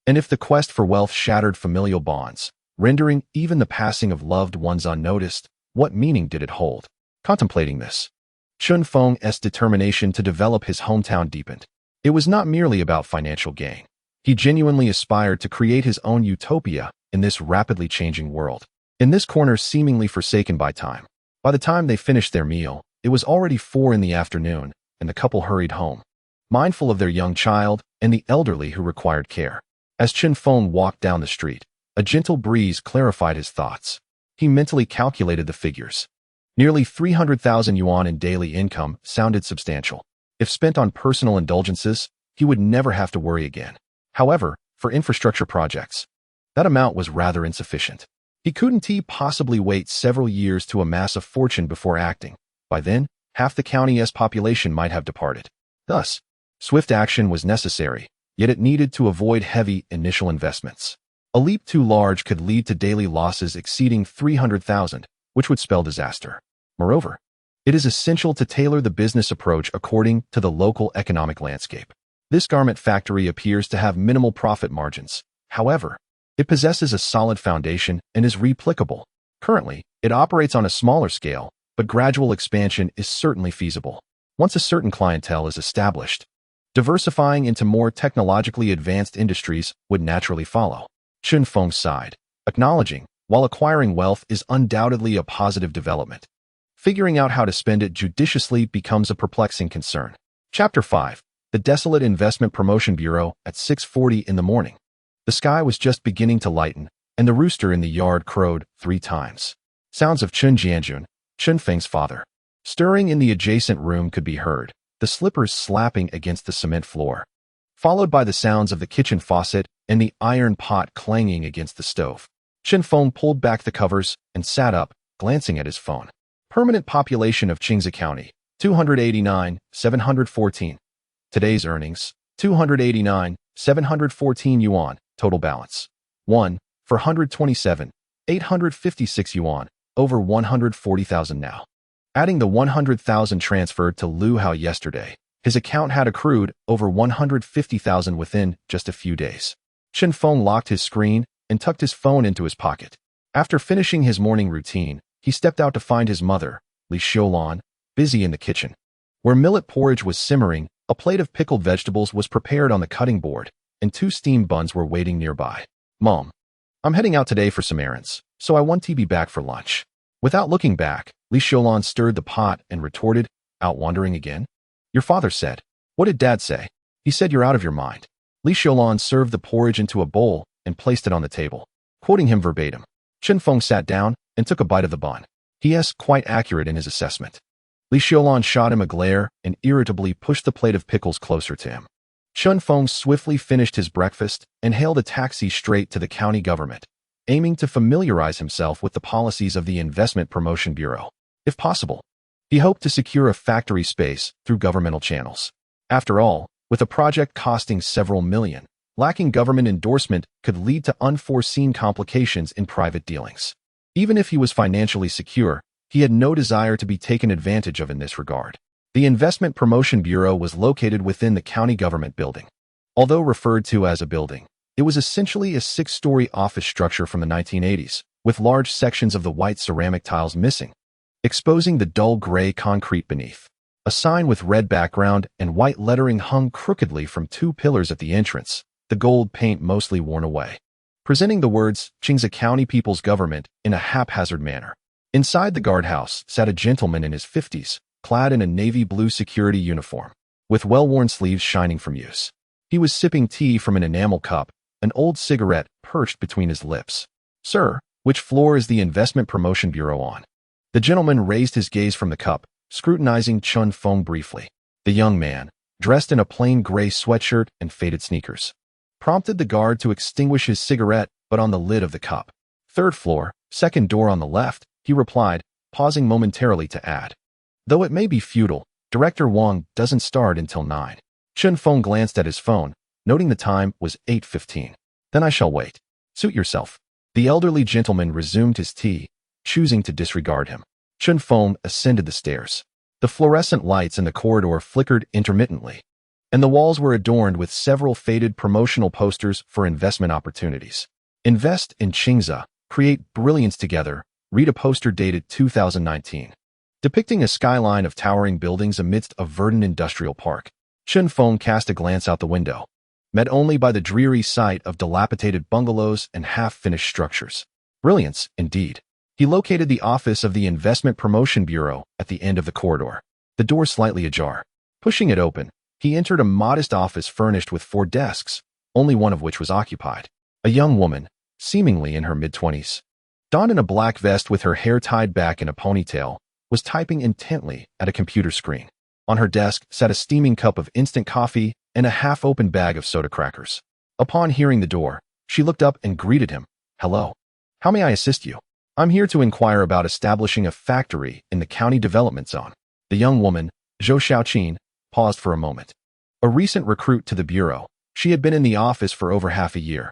And if the quest for wealth shattered familial bonds, rendering even the passing of loved ones unnoticed, what meaning did it hold? Contemplating this, Chen Feng's determination to develop his hometown deepened. It was not merely about financial gain. He genuinely aspired to create his own utopia in this rapidly changing world. In this corner seemingly forsaken by time. By the time they finished their meal, it was already 4 in the afternoon, and the couple hurried home, mindful of their young child and the elderly who required care. As Chen Feng walked down the street, a gentle breeze clarified his thoughts. He mentally calculated the figures. Nearly 300,000 yuan in daily income sounded substantial. If spent on personal indulgences, he would never have to worry again. However, for infrastructure projects, that amount was rather insufficient. He couldn't possibly wait several years to amass a fortune before acting. By then, half the county's population might have departed. Thus, swift action was necessary, yet it needed to avoid heavy initial investments. A leap too large could lead to daily losses exceeding 300,000, which would spell disaster. Moreover, it is essential to tailor the business approach according to the local economic landscape. This garment factory appears to have minimal profit margins. However, it possesses a solid foundation and is replicable. Currently, it operates on a smaller scale, but gradual expansion is certainly feasible. Once a certain clientele is established, diversifying into more technologically advanced industries would naturally follow. Chen Feng sighed, acknowledging, while acquiring wealth is undoubtedly a positive development, figuring out how to spend it judiciously becomes a perplexing concern. Chapter 5. The Desolate Investment Promotion Bureau at 6:40 in the morning. The sky was just beginning to lighten, and the rooster in the yard crowed 3 times. Sounds of Chen Jianjun, Chen Feng's father, stirring in the adjacent room could be heard, the slippers slapping against the cement floor, followed by the sounds of the kitchen faucet and the iron pot clanging against the stove. Chen Feng pulled back the covers and sat up, glancing at his phone. Permanent population of Qingze County, 289,714. Today's earnings, 289,714 yuan. Total balance, 1 for 127,856 yuan, over 140,000 now. Adding the 100,000 transferred to Lu Hao yesterday, his account had accrued over 150,000 within just a few days. Chen Feng locked his screen and tucked his phone into his pocket. After finishing his morning routine, he stepped out to find his mother, Li Xiulan, busy in the kitchen. Where millet porridge was simmering, a plate of pickled vegetables was prepared on the cutting board, and 2 steamed buns were waiting nearby. Mom, I'm heading out today for some errands, so I want to be back for lunch. Without looking back, Li Xiulan stirred the pot and retorted, out wandering again? Your father said. What did Dad say? He said you're out of your mind. Li Xiulan served the porridge into a bowl and placed it on the table. Quoting him verbatim, Chen Feng sat down and took a bite of the bun. He is quite accurate in his assessment. Li Xiulan shot him a glare and irritably pushed the plate of pickles closer to him. Chen Feng swiftly finished his breakfast and hailed a taxi straight to the county government. aiming to familiarize himself with the policies of the Investment Promotion Bureau. If possible, he hoped to secure a factory space through governmental channels. After all, with a project costing several million, lacking government endorsement could lead to unforeseen complications in private dealings. Even if he was financially secure, he had no desire to be taken advantage of in this regard. The Investment Promotion Bureau was located within the county government building. Although referred to as a building, it was essentially a 6-story office structure from the 1980s, with large sections of the white ceramic tiles missing, exposing the dull gray concrete beneath. A sign with red background and white lettering hung crookedly from 2 pillars at the entrance, the gold paint mostly worn away, presenting the words Qingze County People's Government in a haphazard manner. Inside the guardhouse sat a gentleman in his 50s, clad in a navy blue security uniform, with well-worn sleeves shining from use. He was sipping tea from an enamel cup, an old cigarette perched between his lips. "Sir, which floor is the Investment Promotion Bureau on?" The gentleman raised his gaze from the cup, scrutinizing Chen Feng briefly. The young man, dressed in a plain gray sweatshirt and faded sneakers, prompted the guard to extinguish his cigarette but on the lid of the cup. "Third floor, second door on the left," he replied, pausing momentarily to add, "Though it may be futile, Director Wang doesn't start until 9. Chen Feng glanced at his phone, noting the time was 8:15. "Then I shall wait. Suit yourself." The elderly gentleman resumed his tea, choosing to disregard him. Chen Feng ascended the stairs. The fluorescent lights in the corridor flickered intermittently, and the walls were adorned with several faded promotional posters for investment opportunities. "Invest in Qingze, create brilliance together," read a poster dated 2019, depicting a skyline of towering buildings amidst a verdant industrial park. Chen Feng cast a glance out the window, met only by the dreary sight of dilapidated bungalows and half-finished structures. Brilliance, indeed. He located the office of the Investment Promotion Bureau at the end of the corridor, the door slightly ajar. Pushing it open, he entered a modest office furnished with 4 desks, only one of which was occupied. A young woman, seemingly in her mid-20s, donned in a black vest with her hair tied back in a ponytail, was typing intently at a computer screen. On her desk sat a steaming cup of instant coffee and a half-open bag of soda crackers. Upon hearing the door, she looked up and greeted him. "Hello. How may I assist you?" "I'm here to inquire about establishing a factory in the county development zone." The young woman, Zhou Xiaoqin, paused for a moment. A recent recruit to the bureau, she had been in the office for over half a year,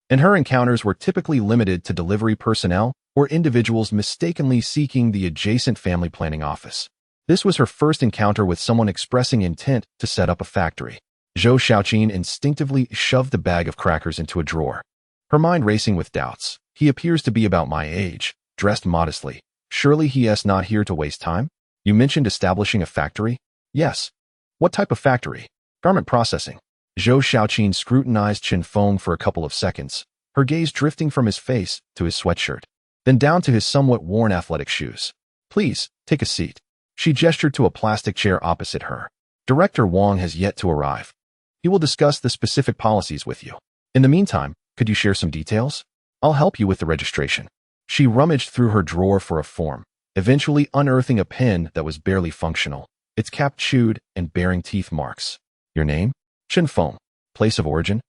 and her encounters were typically limited to delivery personnel or individuals mistakenly seeking the adjacent family planning office. This was her first encounter with someone expressing intent to set up a factory. Zhou Xiaoqin instinctively shoved the bag of crackers into a drawer, her mind racing with doubts. "He appears to be about my age, dressed modestly. Surely he is not here to waste time?" "You mentioned establishing a factory?" "Yes." "What type of factory?" "Garment processing." Zhou Xiaoqin scrutinized Chen Feng for a couple of seconds, her gaze drifting from his face to his sweatshirt, then down to his somewhat worn athletic shoes. "Please, take a seat." She gestured to a plastic chair opposite her. "Director Wang has yet to arrive. He will discuss the specific policies with you. In the meantime, could you share some details? I'll help you with the registration." She rummaged through her drawer for a form, eventually unearthing a pen that was barely functional, its cap chewed and bearing teeth marks. "Your name?" "Chen Feng." "Place of origin?"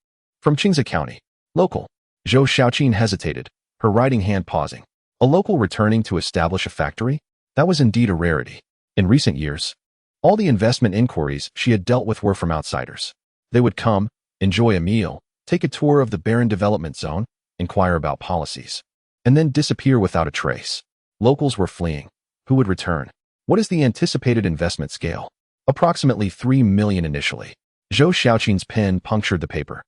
"From Qingze County." "Local?" Zhou Xiaoqin hesitated, her writing hand pausing. A local returning to establish a factory? That was indeed a rarity. In recent years, all the investment inquiries she had dealt with were from outsiders. They would come, enjoy a meal, take a tour of the barren development zone, inquire about policies, and then disappear without a trace. Locals were fleeing. Who would return? "What is the anticipated investment scale?" "Approximately 3 million initially." Zhou Xiaoqin's pen punctured the paper,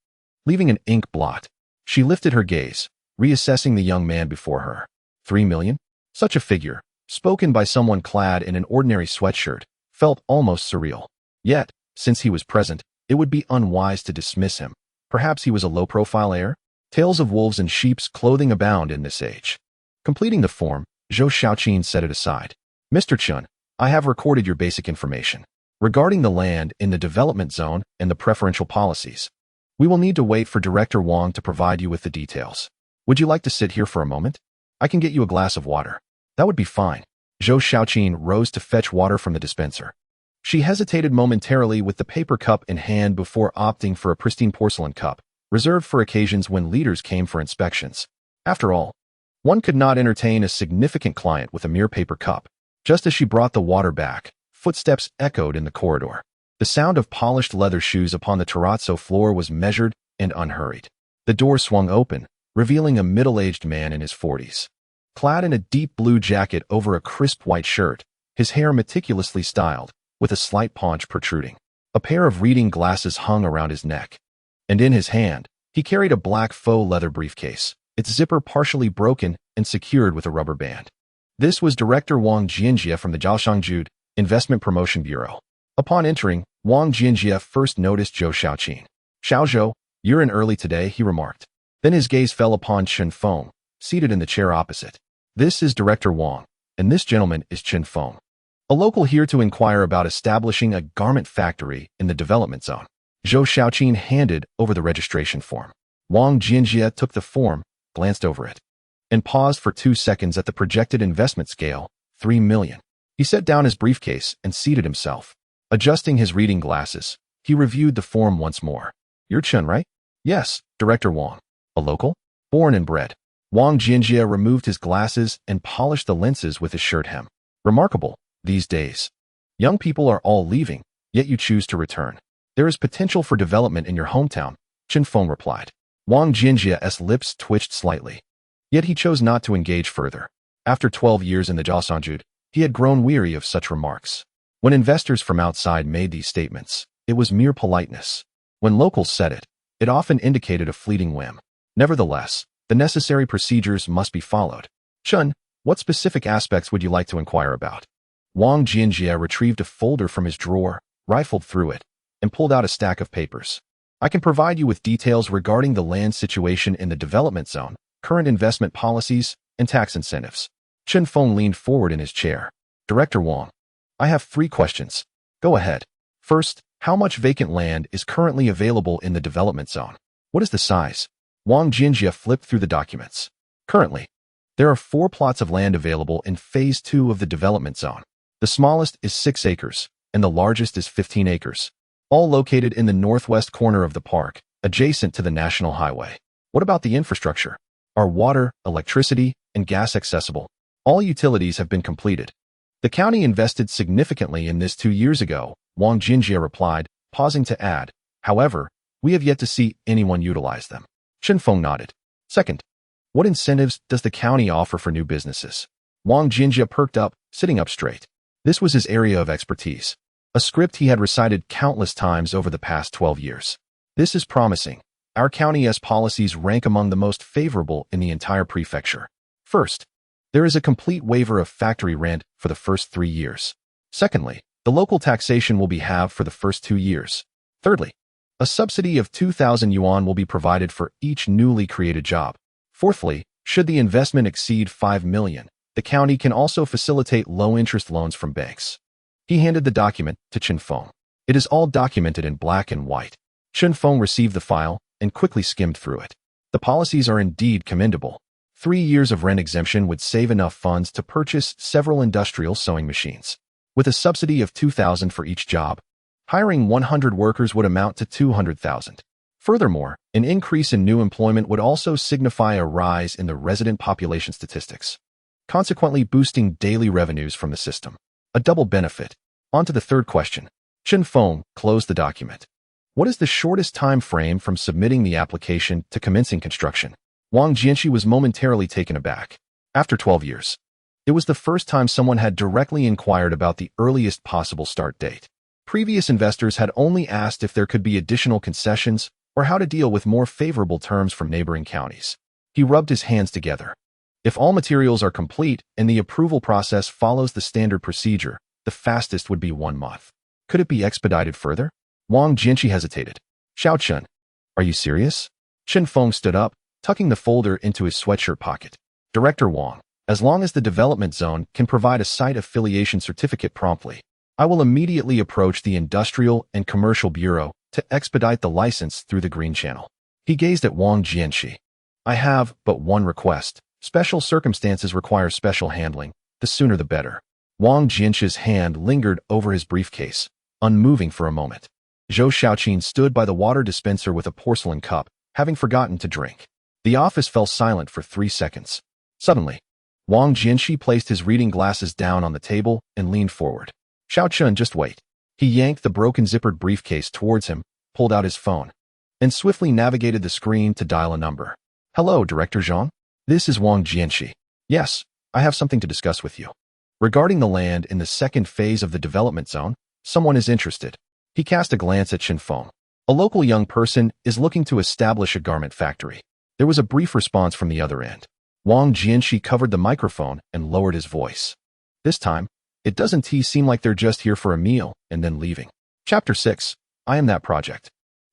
leaving an ink blot. She lifted her gaze, reassessing the young man before her. 3 million? Such a figure, spoken by someone clad in an ordinary sweatshirt, felt almost surreal. Yet, since he was present, it would be unwise to dismiss him. Perhaps he was a low-profile heir? Tales of wolves in sheep's clothing abound in this age. Completing the form, Zhou Xiaoqin set it aside. "Mr. Chen, I have recorded your basic information regarding the land in the development zone and the preferential policies. We will need to wait for Director Wang to provide you with the details. Would you like to sit here for a moment? I can get you a glass of water." "That would be fine." Zhou Xiaoqin rose to fetch water from the dispenser. She hesitated momentarily with the paper cup in hand before opting for a pristine porcelain cup, reserved for occasions when leaders came for inspections. After all, one could not entertain a significant client with a mere paper cup. Just as she brought the water back, footsteps echoed in the corridor. The sound of polished leather shoes upon the terrazzo floor was measured and unhurried. The door swung open, revealing a middle-aged man in his 40s. Clad in a deep blue jacket over a crisp white shirt, his hair meticulously styled, with a slight paunch protruding. A pair of reading glasses hung around his neck, and in his hand, he carried a black faux leather briefcase, its zipper partially broken and secured with a rubber band. This was Director Wang Jianjie from the Jiaoshangjud Investment Promotion Bureau. Upon entering, Wang Jianjie first noticed Zhou Xiaoqin. "Xiaozhou, you're in early today," he remarked. Then his gaze fell upon Chen Feng, seated in the chair opposite. "This is Director Wang, and this gentleman is Chen Feng, a local here to inquire about establishing a garment factory in the development zone." Zhou Xiaoqin handed over the registration form. Wang Jianjie took the form, glanced over it, and paused for 2 seconds at the projected investment scale, 3 million. He set down his briefcase and seated himself. Adjusting his reading glasses, he reviewed the form once more. "You're Chen, right?" "Yes, Director Wang." "A local?" "Born and bred." Wang Jianjie removed his glasses and polished the lenses with his shirt hem. "Remarkable, these days. Young people are all leaving, yet you choose to return. There is potential for development in your hometown," Chen Feng replied. Wang Jianjie's lips twitched slightly. Yet he chose not to engage further. After 12 years in the Jiaoshangjud, he had grown weary of such remarks. When investors from outside made these statements, it was mere politeness. When locals said it, it often indicated a fleeting whim. Nevertheless, the necessary procedures must be followed. "Chen, what specific aspects would you like to inquire about?" Wang Jianjie retrieved a folder from his drawer, rifled through it, and pulled out a stack of papers. "I can provide you with details regarding the land situation in the development zone, current investment policies, and tax incentives." Chen Feng leaned forward in his chair. "Director Wang, I have 3 questions. Go ahead. First, how much vacant land is currently available in the development zone? What is the size?" Wang Jianjie flipped through the documents. "Currently, there are 4 plots of land available in Phase 2 of the development zone. The smallest is 6 acres, and the largest is 15 acres, all located in the northwest corner of the park, adjacent to the national highway." "What about the infrastructure? Are water, electricity, and gas accessible?" "All utilities have been completed. The county invested significantly in this 2 years ago," Wang Jianjie replied, pausing to add, "However, we have yet to see anyone utilize them." Chen Feng nodded. "Second, what incentives does the county offer for new businesses?" Wang Jianjie perked up, sitting up straight. This was his area of expertise, a script he had recited countless times over the past 12 years. "This is promising. Our county's policies rank among the most favorable in the entire prefecture. First, there is a complete waiver of factory rent for the first 3 years. Secondly, the local taxation will be halved for the first 2 years. Thirdly, a subsidy of 2,000 yuan will be provided for each newly created job. Fourthly, should the investment exceed 5 million, the county can also facilitate low-interest loans from banks." He handed the document to Chen Feng. "It is all documented in black and white." Chen Feng received the file and quickly skimmed through it. The policies are indeed commendable. 3 years of rent exemption would save enough funds to purchase several industrial sewing machines. With a subsidy of 2,000 for each job, hiring 100 workers would amount to 200,000. Furthermore, an increase in new employment would also signify a rise in the resident population statistics, consequently boosting daily revenues from the system. A double benefit. On to the third question. Chen Feng closed the document. "What is the shortest time frame from submitting the application to commencing construction?" Wang Jianjie was momentarily taken aback. After 12 years, it was the first time someone had directly inquired about the earliest possible start date. Previous investors had only asked if there could be additional concessions or how to deal with more favorable terms from neighboring counties. He rubbed his hands together. If all materials are complete and the approval process follows the standard procedure, the fastest would be 1 month. Could it be expedited further? Wang Jianjie hesitated. "Xiao Chen, are you serious?" Chen Feng stood up, tucking the folder into his sweatshirt pocket. "Director Wang, as long as the development zone can provide a site affiliation certificate promptly, I will immediately approach the Industrial and Commercial Bureau to expedite the license through the Green Channel." He gazed at Wang Jianjie. "I have but one request. Special circumstances require special handling. The sooner the better." Wang Jianjie's hand lingered over his briefcase, unmoving for a moment. Zhou Xiaoqin stood by the water dispenser with a porcelain cup, having forgotten to drink. The office fell silent for 3 seconds. Suddenly, Wang Jianxi placed his reading glasses down on the table and leaned forward. Xiao Chun, just wait. He yanked the broken zippered briefcase towards him, pulled out his phone, and swiftly navigated the screen to dial a number. Hello, Director Zhang. This is Wang Jianxi. Yes, I have something to discuss with you. Regarding the land in the second phase of the development zone, someone is interested. He cast a glance at Chen Feng. A local young person is looking to establish a garment factory. There was a brief response from the other end. Wang Jianxi covered the microphone and lowered his voice. This time, it doesn't seem like they're just here for a meal and then leaving. Chapter 6. I am that project.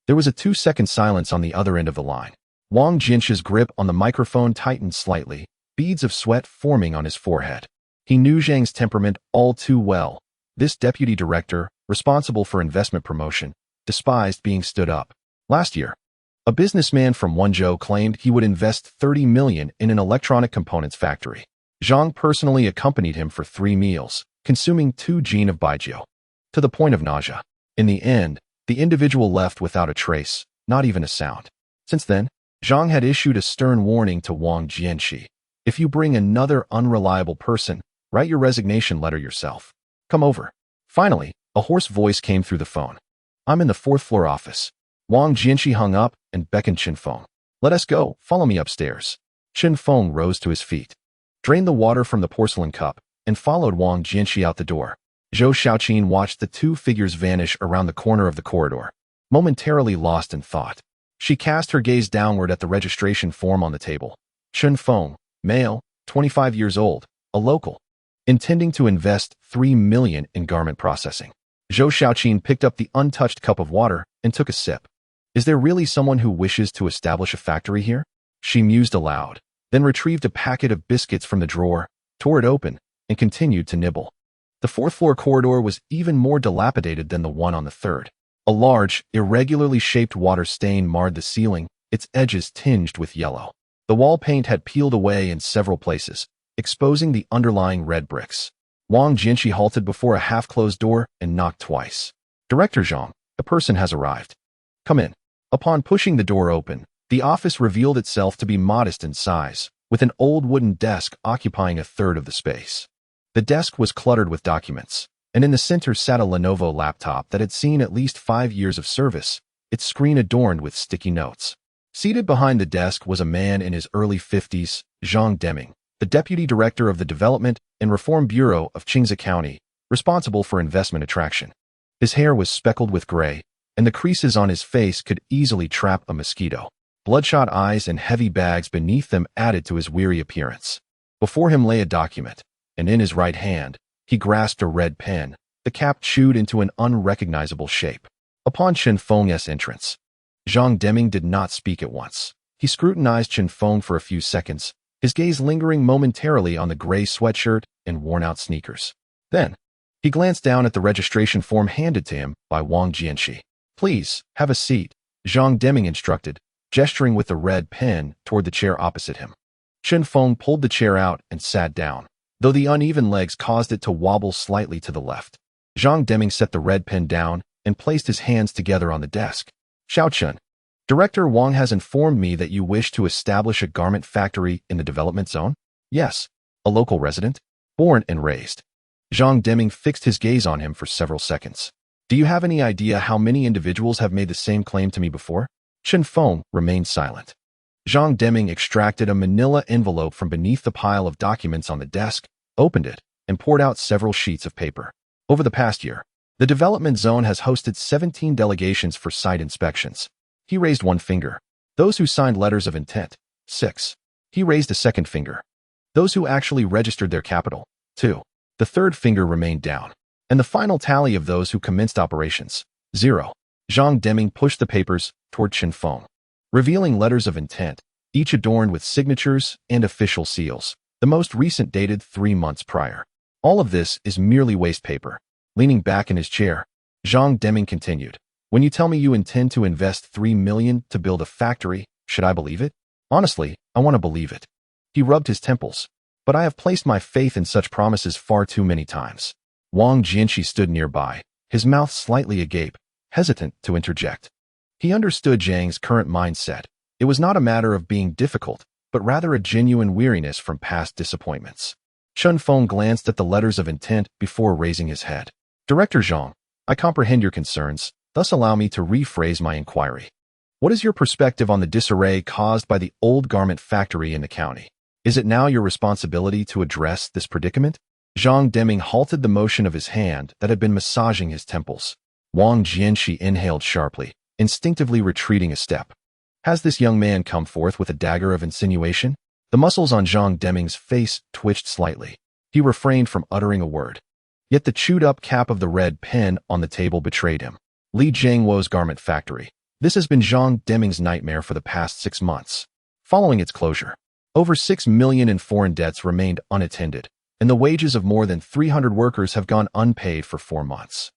There was a 2-second silence on the other end of the line. Wang Jianxi's grip on the microphone tightened slightly, beads of sweat forming on his forehead. He knew Zhang's temperament all too well. This deputy director, responsible for investment promotion, despised being stood up. Last year, a businessman from Wenzhou claimed he would invest 30 million in an electronic components factory. Zhang personally accompanied him for 3 meals, consuming 2 jin of baijiu, to the point of nausea. In the end, the individual left without a trace, not even a sound. Since then, Zhang had issued a stern warning to Wang Jianxi. If you bring another unreliable person, write your resignation letter yourself. Come over. Finally, a hoarse voice came through the phone. I'm in the 4th floor office. Wang Jianxi hung up and beckoned Chen Feng. Let us go. Follow me upstairs. Chen Feng rose to his feet, drained the water from the porcelain cup, and followed Wang Jianxi out the door. Zhou Xiaoqin watched the 2 figures vanish around the corner of the corridor, momentarily lost in thought. She cast her gaze downward at the registration form on the table. Chen Feng, male, 25 years old, a local, intending to invest 3 million in garment processing. Zhou Xiaoqin picked up the untouched cup of water and took a sip. Is there really someone who wishes to establish a factory here? She mused aloud, then retrieved a packet of biscuits from the drawer, tore it open, and continued to nibble. The 4th floor corridor was even more dilapidated than the one on the 3rd. A large, irregularly shaped water stain marred the ceiling, its edges tinged with yellow. The wall paint had peeled away in several places, exposing the underlying red bricks. Wang Jianxi halted before a half-closed door and knocked twice. Director Zhang, a person has arrived. Come in. Upon pushing the door open, the office revealed itself to be modest in size, with an old wooden desk occupying a third of the space. The desk was cluttered with documents, and in the center sat a Lenovo laptop that had seen at least 5 years of service, its screen adorned with sticky notes. Seated behind the desk was a man in his early 50s, Zhang Deming, the deputy director of the Development and Reform Bureau of Qingze County, responsible for investment attraction. His hair was speckled with gray, and the creases on his face could easily trap a mosquito. Bloodshot eyes and heavy bags beneath them added to his weary appearance. Before him lay a document, and in his right hand, he grasped a red pen, the cap chewed into an unrecognizable shape. Upon Chen Feng's entrance, Zhang Deming did not speak at once. He scrutinized Chen Feng for a few seconds, his gaze lingering momentarily on the gray sweatshirt and worn-out sneakers. Then, he glanced down at the registration form handed to him by Wang Jianxi. Please, have a seat, Zhang Deming instructed, gesturing with the red pen toward the chair opposite him. Chen Feng pulled the chair out and sat down, though the uneven legs caused it to wobble slightly to the left. Zhang Deming set the red pen down and placed his hands together on the desk. Xiao Chun, Director Wang has informed me that you wish to establish a garment factory in the development zone? Yes, a local resident, born and raised. Zhang Deming fixed his gaze on him for several seconds. Do you have any idea how many individuals have made the same claim to me before? Chen Feng remained silent. Zhang Deming extracted a manila envelope from beneath the pile of documents on the desk, opened it, and poured out several sheets of paper. Over the past year, the development zone has hosted 17 delegations for site inspections. He raised one finger. Those who signed letters of intent, 6. He raised a second finger. Those who actually registered their capital, 2. The third finger remained down. And the final tally of those who commenced operations, 0. Zhang Deming pushed the papers toward Chen Feng, revealing letters of intent, each adorned with signatures and official seals, the most recent dated 3 months prior. All of this is merely waste paper. Leaning back in his chair, Zhang Deming continued, when you tell me you intend to invest 3 million to build a factory, should I believe it? Honestly, I want to believe it. He rubbed his temples, but I have placed my faith in such promises far too many times. Wang Jianxi stood nearby, his mouth slightly agape, hesitant to interject. He understood Zhang's current mindset. It was not a matter of being difficult, but rather a genuine weariness from past disappointments. Chen Feng glanced at the letters of intent before raising his head. Director Zhang, I comprehend your concerns, thus allow me to rephrase my inquiry. What is your perspective on the disarray caused by the old garment factory in the county? Is it now your responsibility to address this predicament? Zhang Deming halted the motion of his hand that had been massaging his temples. Wang Jianxi inhaled sharply, instinctively retreating a step. Has this young man come forth with a dagger of insinuation? The muscles on Zhang Deming's face twitched slightly. He refrained from uttering a word. Yet the chewed-up cap of the red pen on the table betrayed him. Li Jiangwo's garment factory. This has been Zhang Deming's nightmare for the past 6 months. Following its closure, over 6 million in foreign debts remained unattended, and the wages of more than 300 workers have gone unpaid for 4 months.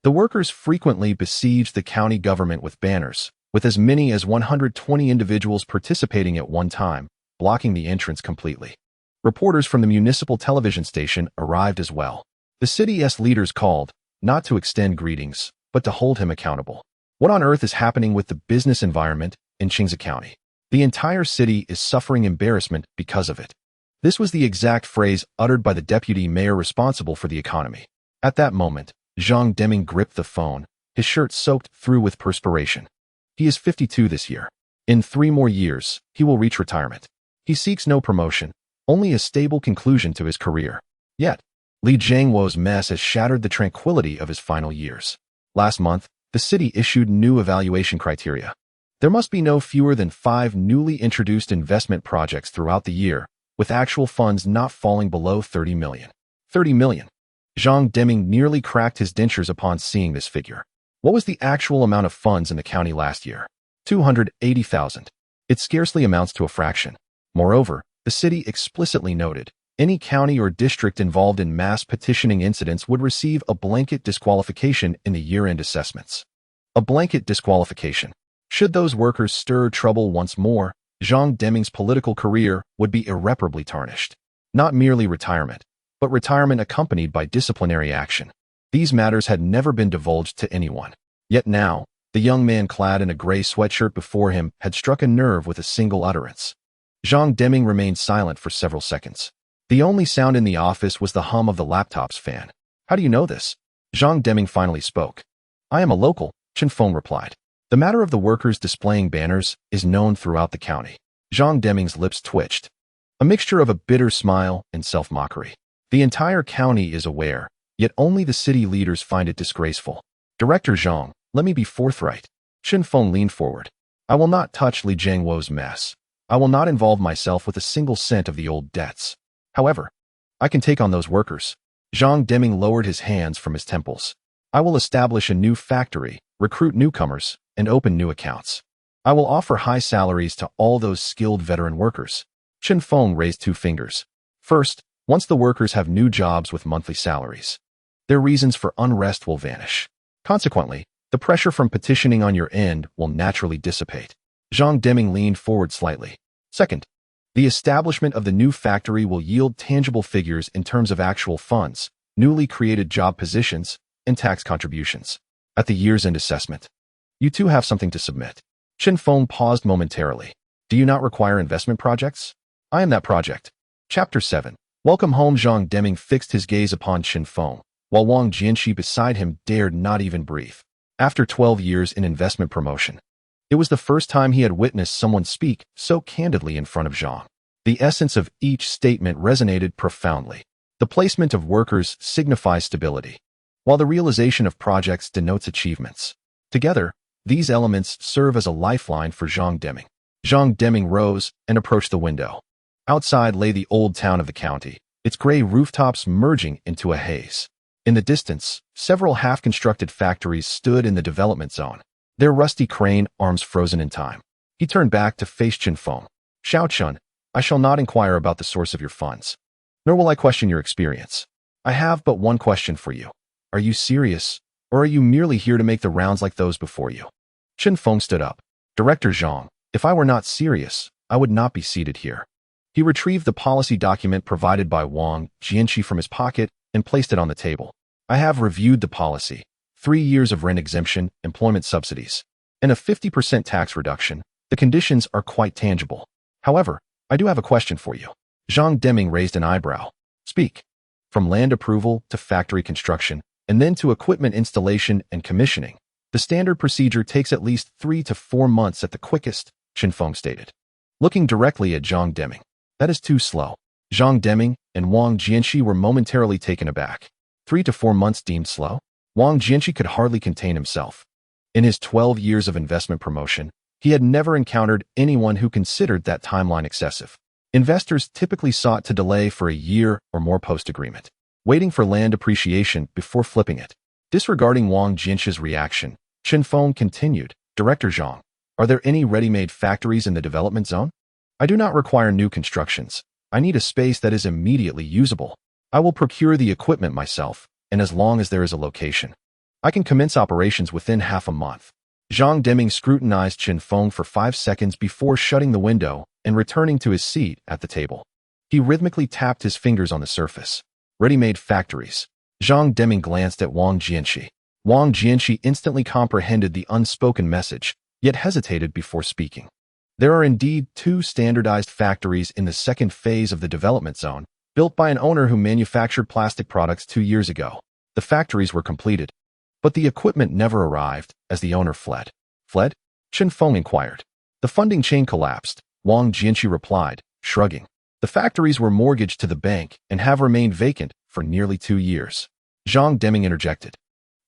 The workers frequently besieged the county government with banners, with as many as 120 individuals participating at one time, blocking the entrance completely. Reporters from the municipal television station arrived as well. The city's leaders called, not to extend greetings, but to hold him accountable. What on earth is happening with the business environment in Qingze County? The entire city is suffering embarrassment because of it. This was the exact phrase uttered by the deputy mayor responsible for the economy. At that moment, Zhang Deming gripped the phone, his shirt soaked through with perspiration. He is 52 this year. In 3 more years, he will reach retirement. He seeks no promotion, only a stable conclusion to his career. Yet, Li Jiangwo's mess has shattered the tranquility of his final years. Last month, the city issued new evaluation criteria. There must be no fewer than 5 newly introduced investment projects throughout the year, with actual funds not falling below 30 million. 30 million. Zhang Deming nearly cracked his dentures upon seeing this figure. What was the actual amount of funds in the county last year? 280,000. It scarcely amounts to a fraction. Moreover, the city explicitly noted, any county or district involved in mass petitioning incidents would receive a blanket disqualification in the year-end assessments. A blanket disqualification. Should those workers stir trouble once more, Zhang Deming's political career would be irreparably tarnished. Not merely retirement, but retirement accompanied by disciplinary action. These matters had never been divulged to anyone. Yet now, the young man clad in a gray sweatshirt before him had struck a nerve with a single utterance. Zhang Deming remained silent for several seconds. The only sound in the office was the hum of the laptop's fan. How do you know this? Zhang Deming finally spoke. I am a local, Chen Feng replied. The matter of the workers displaying banners is known throughout the county. Zhang Deming's lips twitched. A mixture of a bitter smile and self-mockery. The entire county is aware, yet only the city leaders find it disgraceful. Director Zhang, let me be forthright. Chen Feng leaned forward. I will not touch Li Jiangwo's mess. I will not involve myself with a single cent of the old debts. However, I can take on those workers. Zhang Deming lowered his hands from his temples. I will establish a new factory, recruit newcomers, and open new accounts. I will offer high salaries to all those skilled veteran workers. Chen Feng raised 2 fingers. First, once the workers have new jobs with monthly salaries, their reasons for unrest will vanish. Consequently, the pressure from petitioning on your end will naturally dissipate. Zhang Deming leaned forward slightly. Second, the establishment of the new factory will yield tangible figures in terms of actual funds, newly created job positions, and tax contributions. At the year's end assessment, you too have something to submit. Chen Feng paused momentarily. Do you not require investment projects? I am that project. Chapter 7. Welcome home. Zhang Deming fixed his gaze upon Chen Feng, while Wang Jianxi beside him dared not even breathe. After 12 years in investment promotion, it was the first time he had witnessed someone speak so candidly in front of Zhang. The essence of each statement resonated profoundly. The placement of workers signifies stability, while the realization of projects denotes achievements. Together, these elements serve as a lifeline for Zhang Deming. Zhang Deming rose and approached the window. Outside lay the old town of the county, its gray rooftops merging into a haze. In the distance, several half-constructed factories stood in the development zone, their rusty crane arms frozen in time. He turned back to face Chen Feng. Xiao Chun, I shall not inquire about the source of your funds, nor will I question your experience. I have but one question for you. Are you serious, or are you merely here to make the rounds like those before you? Chen Feng stood up. Director Zhang, if I were not serious, I would not be seated here. He retrieved the policy document provided by Wang Jianxi from his pocket and placed it on the table. I have reviewed the policy. 3 years of rent exemption, employment subsidies, and a 50% tax reduction, The conditions are quite tangible. However, I do have a question for you. Zhang Deming raised an eyebrow. Speak. From land approval to factory construction, and then to equipment installation and commissioning, the standard procedure takes at least 3 to 4 months at the quickest, Chen Feng stated. Looking directly at Zhang Deming. That is too slow. Zhang Deming and Wang Jianxi were momentarily taken aback. 3 to 4 months deemed slow? Wang Jianxi could hardly contain himself. In his 12 years of investment promotion, he had never encountered anyone who considered that timeline excessive. Investors typically sought to delay for a year or more post-agreement, waiting for land appreciation before flipping it. Disregarding Wang Jianxi's reaction, Chen Feng continued, Director Zhang, are there any ready-made factories in the development zone? I do not require new constructions. I need a space that is immediately usable. I will procure the equipment myself, and as long as there is a location, I can commence operations within half a month. Zhang Deming scrutinized Chen Feng for 5 seconds before shutting the window and returning to his seat at the table. He rhythmically tapped his fingers on the surface. Ready-made factories. Zhang Deming glanced at Wang Jianxi. Wang Jianxi instantly comprehended the unspoken message, yet hesitated before speaking. There are indeed 2 standardized factories in the second phase of the development zone, built by an owner who manufactured plastic products 2 years ago. The factories were completed, but the equipment never arrived as the owner fled. Fled? Chen Feng inquired. The funding chain collapsed, Wang Jianxi replied, shrugging. The factories were mortgaged to the bank and have remained vacant for nearly 2 years. Zhang Deming interjected.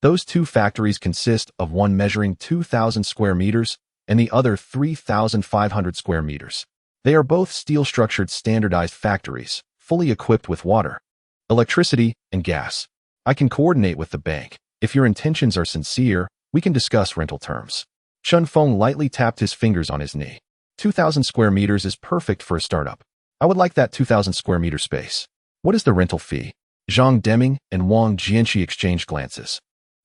Those 2 factories consist of one measuring 2,000 square meters and the other 3,500 square meters. They are both steel-structured standardized factories, fully equipped with water, electricity, and gas. I can coordinate with the bank. If your intentions are sincere, we can discuss rental terms. Chen Feng lightly tapped his fingers on his knee. 2,000 square meters is perfect for a startup. I would like that 2,000 square meter space. What is the rental fee? Zhang Deming and Wang Jianxi exchanged glances.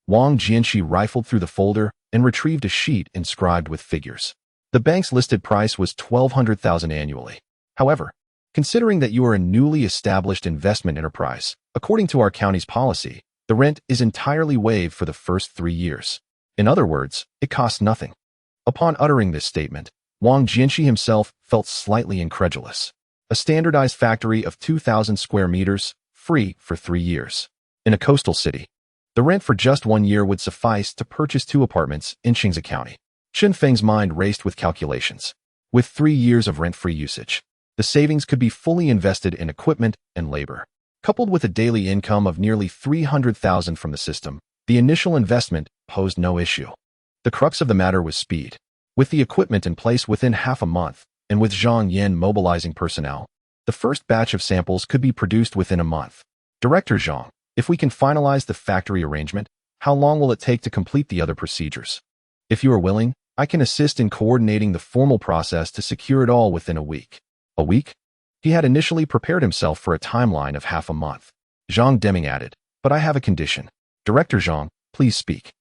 Wang Jianxi rifled through the folder and retrieved a sheet inscribed with figures. The bank's listed price was 1,200,000 annually. However, considering that you are a newly established investment enterprise, according to our county's policy, the rent is entirely waived for the first 3 years. In other words, it costs nothing. Upon uttering this statement, Wang Jianxi himself felt slightly incredulous. A standardized factory of 2,000 square meters, free for 3 years. In a coastal city, the rent for just 1 year would suffice to purchase 2 apartments in Qingze County. Chen Feng's mind raced with calculations. With 3 years of rent-free usage, the savings could be fully invested in equipment and labor. Coupled with a daily income of nearly 300,000 from the system, the initial investment posed no issue. The crux of the matter was speed. With the equipment in place within half a month, and with Zhang Yan mobilizing personnel, the first batch of samples could be produced within a month. Director Zhang, if we can finalize the factory arrangement, how long will it take to complete the other procedures? If you are willing, I can assist in coordinating the formal process to secure it all within a week. A week? He had initially prepared himself for a timeline of half a month. Zhang Deming added, but I have a condition. Director Zhang, please speak.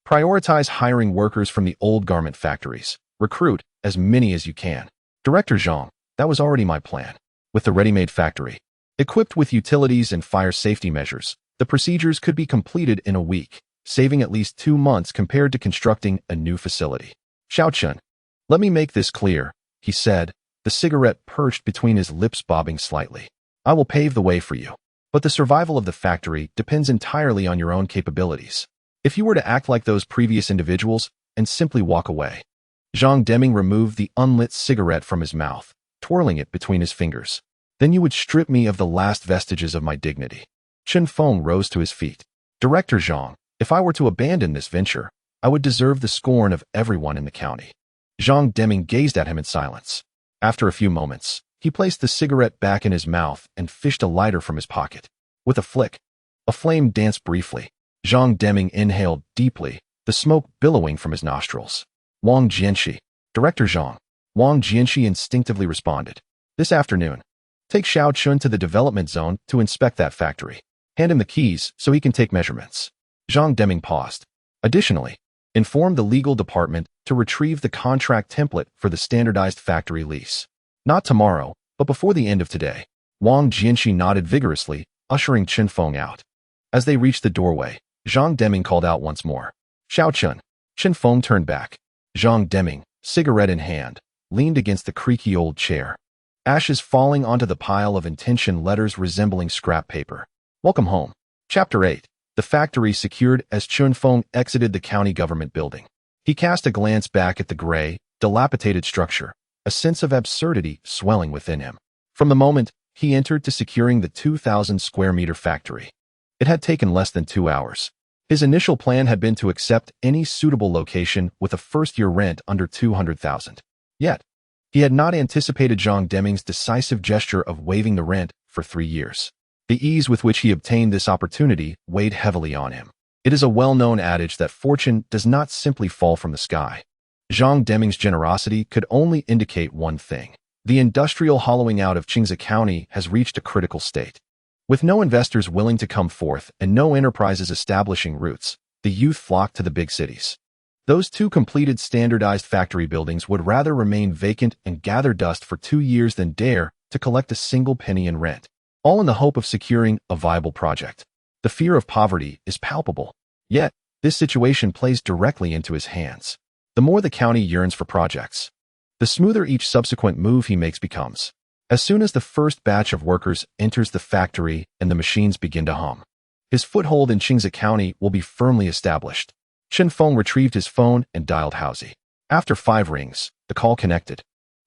Prioritize hiring workers from the old garment factories. Recruit as many as you can. Director Zhang, that was already my plan. With the ready-made factory, equipped with utilities and fire safety measures, the procedures could be completed in a week, saving at least 2 months compared to constructing a new facility. Xiao Chen, let me make this clear, he said, the cigarette perched between his lips bobbing slightly. I will pave the way for you. But the survival of the factory depends entirely on your own capabilities. If you were to act like those previous individuals and simply walk away. Zhang Deming removed the unlit cigarette from his mouth, twirling it between his fingers. Then you would strip me of the last vestiges of my dignity. Chen Feng rose to his feet. Director Zhang, if I were to abandon this venture, I would deserve the scorn of everyone in the county. Zhang Deming gazed at him in silence. After a few moments, he placed the cigarette back in his mouth and fished a lighter from his pocket. With a flick, a flame danced briefly. Zhang Deming inhaled deeply, the smoke billowing from his nostrils. Wang Jianxi, Director Zhang. Wang Jianxi instinctively responded. This afternoon, take Xiao Chun to the development zone to inspect that factory. Hand him the keys so he can take measurements. Zhang Deming paused. Additionally, inform the legal department to retrieve the contract template for the standardized factory lease. Not tomorrow, but before the end of today. Wang Jianxi nodded vigorously, ushering Chen Feng out. As they reached the doorway, Zhang Deming called out once more. Xiao Chun. Chen Feng turned back. Zhang Deming, cigarette in hand, leaned against the creaky old chair, ashes falling onto the pile of intention letters resembling scrap paper. Welcome home. Chapter 8. The factory secured as Chen Feng exited the county government building. He cast a glance back at the gray, dilapidated structure, a sense of absurdity swelling within him. From the moment he entered to securing the 2,000-square-meter factory, it had taken less than 2 hours. His initial plan had been to accept any suitable location with a first-year rent under $200,000. Yet, he had not anticipated Zhang Deming's decisive gesture of waiving the rent for 3 years. The ease with which he obtained this opportunity weighed heavily on him. It is a well-known adage that fortune does not simply fall from the sky. Zhang Deming's generosity could only indicate one thing. The industrial hollowing out of Qingze County has reached a critical state. With no investors willing to come forth and no enterprises establishing roots, the youth flocked to the big cities. Those 2 completed standardized factory buildings would rather remain vacant and gather dust for 2 years than dare to collect a single penny in rent, all in the hope of securing a viable project. The fear of poverty is palpable, yet this situation plays directly into his hands. The more the county yearns for projects, the smoother each subsequent move he makes becomes. As soon as the first batch of workers enters the factory and the machines begin to hum, his foothold in Qingze County will be firmly established. Chen Feng retrieved his phone and dialed Housie. After 5 rings, the call connected,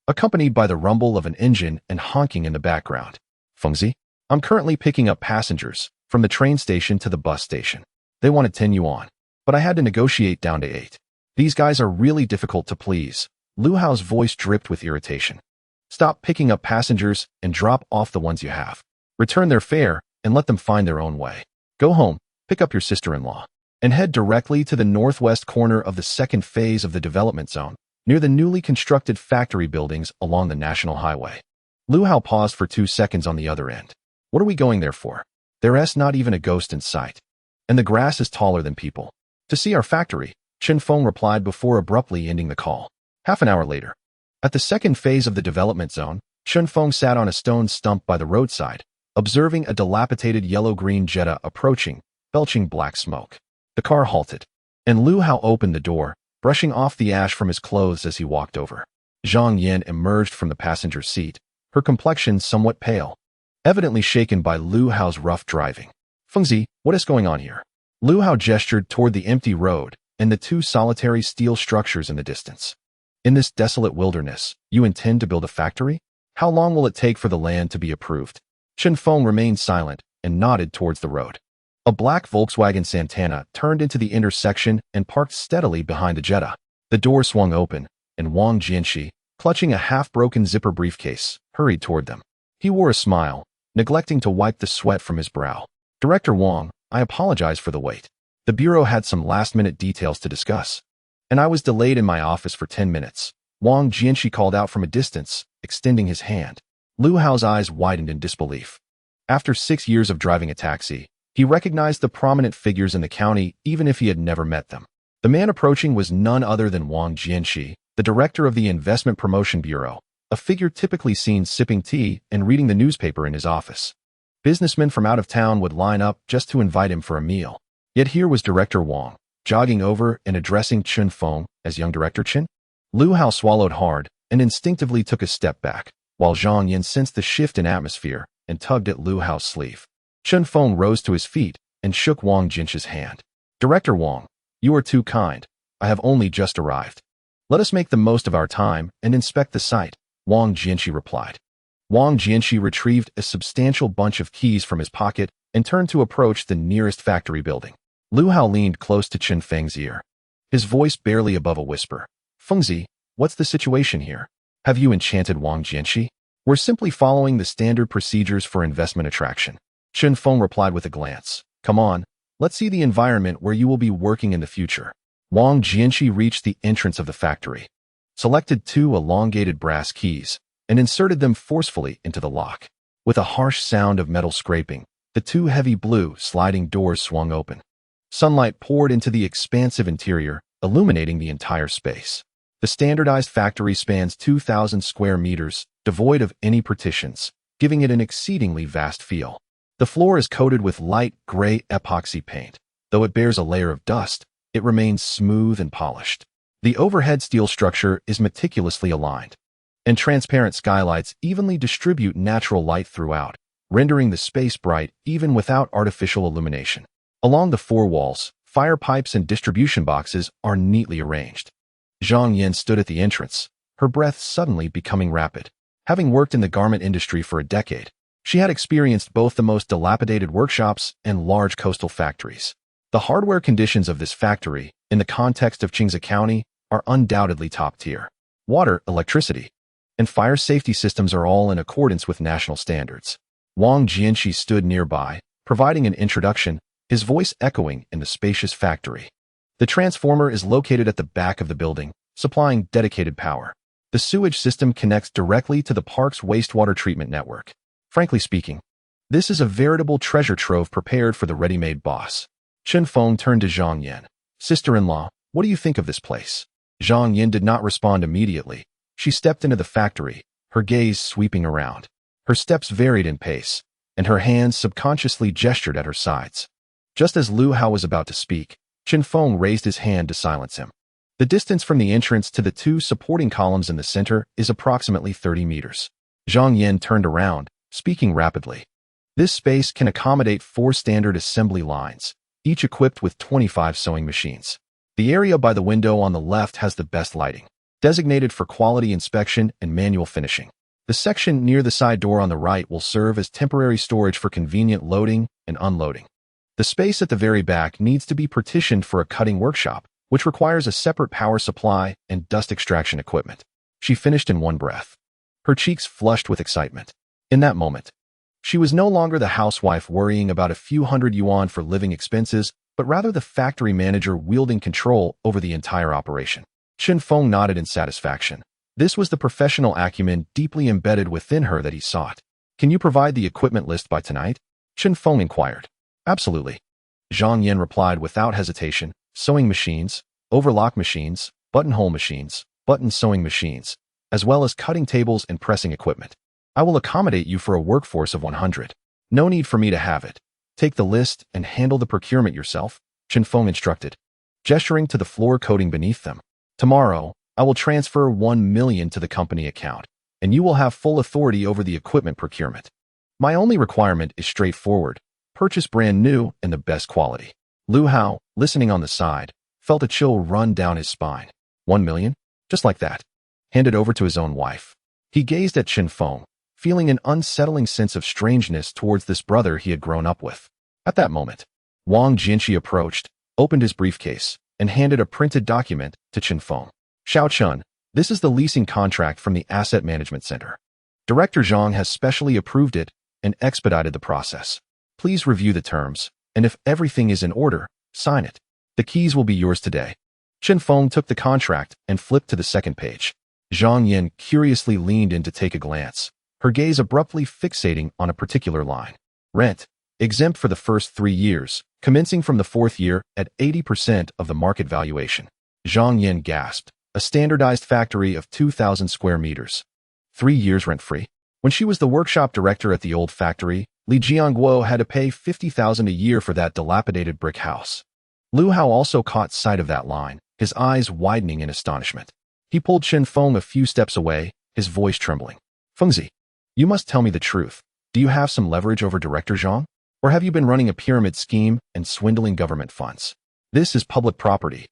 accompanied by the rumble of an engine and honking in the background. Fengzi, I'm currently picking up passengers from the train station to the bus station. They wanted 10 yuan, but I had to negotiate down to 8. These guys are really difficult to please. Lu Hao's voice dripped with irritation. Stop picking up passengers and drop off the ones you have. Return their fare and let them find their own way. Go home, pick up your sister-in-law, and head directly to the northwest corner of the second phase of the development zone, near the newly constructed factory buildings along the national highway. Lu Hao paused for 2 seconds on the other end. What are we going there for? There's not even a ghost in sight. And the grass is taller than people. To see our factory, Chen Feng replied before abruptly ending the call. Half an hour later, at the second phase of the development zone, Chen Feng sat on a stone stump by the roadside, observing a dilapidated yellow-green Jetta approaching, belching black smoke. The car halted, and Lu Hao opened the door, brushing off the ash from his clothes as he walked over. Zhang Yan emerged from the passenger seat, her complexion somewhat pale, evidently shaken by Lu Hao's rough driving. Fengzi, what is going on here? Lu Hao gestured toward the empty road and the 2 solitary steel structures in the distance. In this desolate wilderness, you intend to build a factory? How long will it take for the land to be approved? Chen Feng remained silent and nodded towards the road. A black Volkswagen Santana turned into the intersection and parked steadily behind the Jetta. The door swung open, and Wang Jianxi, clutching a half-broken zipper briefcase, hurried toward them. He wore a smile, neglecting to wipe the sweat from his brow. Director Wang, I apologize for the wait. The bureau had some last-minute details to discuss, and I was delayed in my office for 10 minutes. Wang Jianxi called out from a distance, extending his hand. Lu Hao's eyes widened in disbelief. After 6 years of driving a taxi, he recognized the prominent figures in the county even if he had never met them. The man approaching was none other than Wang Jianxi, the director of the Investment Promotion Bureau, a figure typically seen sipping tea and reading the newspaper in his office. Businessmen from out of town would line up just to invite him for a meal. Yet here was Director Wang, jogging over and addressing Chen Feng as young Director Chen. Lu Hao swallowed hard and instinctively took a step back, while Zhang Yan sensed the shift in atmosphere and tugged at Lu Hao's sleeve. Chen Feng rose to his feet and shook Wang Jianxi's hand. Director Wang, you are too kind. I have only just arrived. Let us make the most of our time and inspect the site, Wang Jianxi replied. Wang Jianxi retrieved a substantial bunch of keys from his pocket and turned to approach the nearest factory building. Lu Hao leaned close to Chen Feng's ear, his voice barely above a whisper. Fengzi, what's the situation here? Have you enchanted Wang Jianxi? We're simply following the standard procedures for investment attraction. Chen Feng replied with a glance. Come on, let's see the environment where you will be working in the future. Wang Jianxi reached the entrance of the factory, selected 2 elongated brass keys, and inserted them forcefully into the lock. With a harsh sound of metal scraping, the 2 heavy blue sliding doors swung open. Sunlight poured into the expansive interior, illuminating the entire space. The standardized factory spans 2,000 square meters, devoid of any partitions, giving it an exceedingly vast feel. The floor is coated with light gray epoxy paint. Though it bears a layer of dust, it remains smooth and polished. The overhead steel structure is meticulously aligned, and transparent skylights evenly distribute natural light throughout, rendering the space bright even without artificial illumination. Along the four walls, fire pipes and distribution boxes are neatly arranged. Zhang Yan stood at the entrance, her breath suddenly becoming rapid. Having worked in the garment industry for a decade, she had experienced both the most dilapidated workshops and large coastal factories. The hardware conditions of this factory, in the context of Qingze County, are undoubtedly top tier. Water, electricity, and fire safety systems are all in accordance with national standards. Wang Jianxi stood nearby, providing an introduction, his voice echoing in the spacious factory. The transformer is located at the back of the building, supplying dedicated power. The sewage system connects directly to the park's wastewater treatment network. Frankly speaking, this is a veritable treasure trove prepared for the ready-made boss. Chen Feng turned to Zhang Yan. Sister-in-law, what do you think of this place? Zhang Yan did not respond immediately. She stepped into the factory, her gaze sweeping around. Her steps varied in pace, and her hands subconsciously gestured at her sides. Just as Lu Hao was about to speak, Chen Feng raised his hand to silence him. The distance from the entrance to the two supporting columns in the center is approximately 30 meters. Zhang Yan turned around, speaking rapidly. This space can accommodate 4 standard assembly lines, each equipped with 25 sewing machines. The area by the window on the left has the best lighting, designated for quality inspection and manual finishing. The section near the side door on the right will serve as temporary storage for convenient loading and unloading. The space at the very back needs to be partitioned for a cutting workshop, which requires a separate power supply and dust extraction equipment. She finished in one breath. Her cheeks flushed with excitement. In that moment, she was no longer the housewife worrying about a few hundred yuan for living expenses, but rather the factory manager wielding control over the entire operation. Chen Feng nodded in satisfaction. This was the professional acumen deeply embedded within her that he sought. Can you provide the equipment list by tonight? Chen Feng inquired. Absolutely. Zhang Yan replied without hesitation. Sewing machines, overlock machines, buttonhole machines, button sewing machines, as well as cutting tables and pressing equipment. I will accommodate you for a workforce of 100. No need for me to have it. Take the list and handle the procurement yourself, Chen Feng instructed, gesturing to the floor coating beneath them. Tomorrow, I will transfer 1 million to the company account, and you will have full authority over the equipment procurement. My only requirement is straightforward. Purchase brand new and the best quality. Lu Hao, listening on the side, felt a chill run down his spine. 1 million? Just like that. Handed over to his own wife. He gazed at Chen Feng, feeling an unsettling sense of strangeness towards this brother he had grown up with. At that moment, Wang Jianxi approached, opened his briefcase, and handed a printed document to Chen Feng. Xiao Chun, this is the leasing contract from the Asset Management Center. Director Zhang has specially approved it and expedited the process. Please review the terms, and if everything is in order, sign it. The keys will be yours today. Chen Feng took the contract and flipped to the second page. Zhang Yan curiously leaned in to take a glance, her gaze abruptly fixating on a particular line. Rent, exempt for the first 3 years, commencing from the 4th year at 80% of the market valuation. Zhang Yan gasped. A standardized factory of 2,000 square meters. 3 years rent-free. When she was the workshop director at the old factory, Li Jiangguo had to pay 50,000 a year for that dilapidated brick house. Lu Hao also caught sight of that line, his eyes widening in astonishment. He pulled Chen Feng a few steps away, his voice trembling. Fengzi, you must tell me the truth. Do you have some leverage over Director Zhang? Or have you been running a pyramid scheme and swindling government funds? This is public property.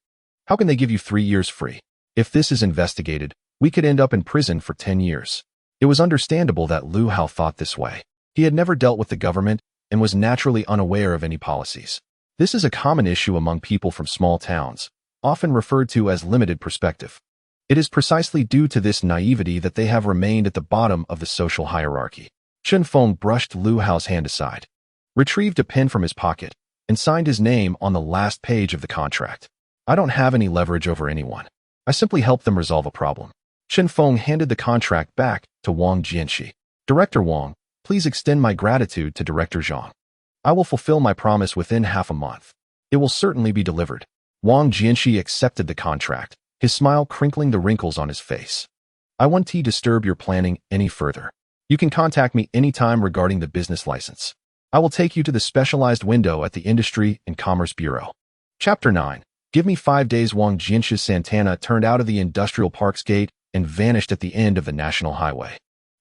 How can they give you 3 years free? If this is investigated, we could end up in prison for 10 years. It was understandable that Lu Hao thought this way. He had never dealt with the government and was naturally unaware of any policies. This is a common issue among people from small towns, often referred to as limited perspective. It is precisely due to this naivety that they have remained at the bottom of the social hierarchy. Chen Feng brushed Lu Hao's hand aside, retrieved a pen from his pocket, and signed his name on the last page of the contract. I don't have any leverage over anyone. I simply help them resolve a problem. Chen Feng handed the contract back to Wang Jianxi. Director Wang, please extend my gratitude to Director Zhang. I will fulfill my promise within half a month. It will certainly be delivered. Wang Jianxi accepted the contract, his smile crinkling the wrinkles on his face. I won't disturb your planning any further. You can contact me anytime regarding the business license. I will take you to the specialized window at the Industry and Commerce Bureau. Chapter 9. Give me 5 days. Wang Jianxi's Santana turned out of the industrial park's gate, and vanished at the end of the national highway.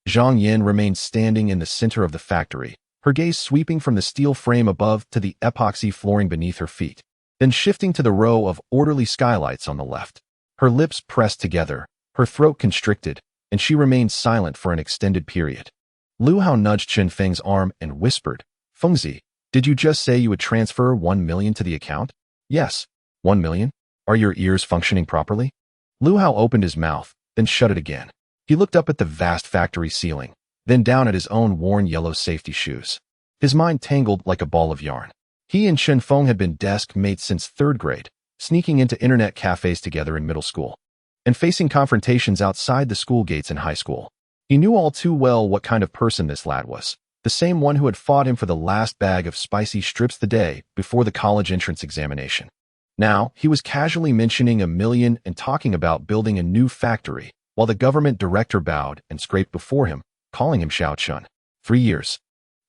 Zhang Yin remained standing in the center of the factory, her gaze sweeping from the steel frame above to the epoxy flooring beneath her feet, then shifting to the row of orderly skylights on the left. Her lips pressed together, her throat constricted, and she remained silent for an extended period. Lu Hao nudged Chen Feng's arm and whispered, "Fengzi, did you just say you would transfer 1 million to the account?" "Yes, 1 million? Are your ears functioning properly?" Lu Hao opened his mouth, then shut it again. He looked up at the vast factory ceiling, then down at his own worn yellow safety shoes. His mind tangled like a ball of yarn. He and Chen Feng had been desk mates since 3rd grade, sneaking into internet cafes together in middle school, and facing confrontations outside the school gates in high school. He knew all too well what kind of person this lad was, the same one who had fought him for the last bag of spicy strips the day before the college entrance examination. Now, he was casually mentioning 1 million and talking about building a new factory, while the government director bowed and scraped before him, calling him Xiao Chun. 3 years.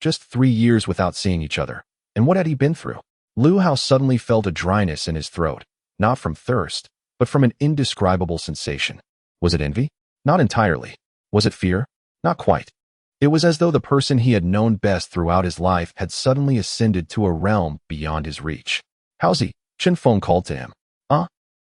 Just 3 years without seeing each other. And what had he been through? Lu Hao suddenly felt a dryness in his throat, not from thirst, but from an indescribable sensation. Was it envy? Not entirely. Was it fear? Not quite. It was as though the person he had known best throughout his life had suddenly ascended to a realm beyond his reach. "How's he?" Chen Feng called to him.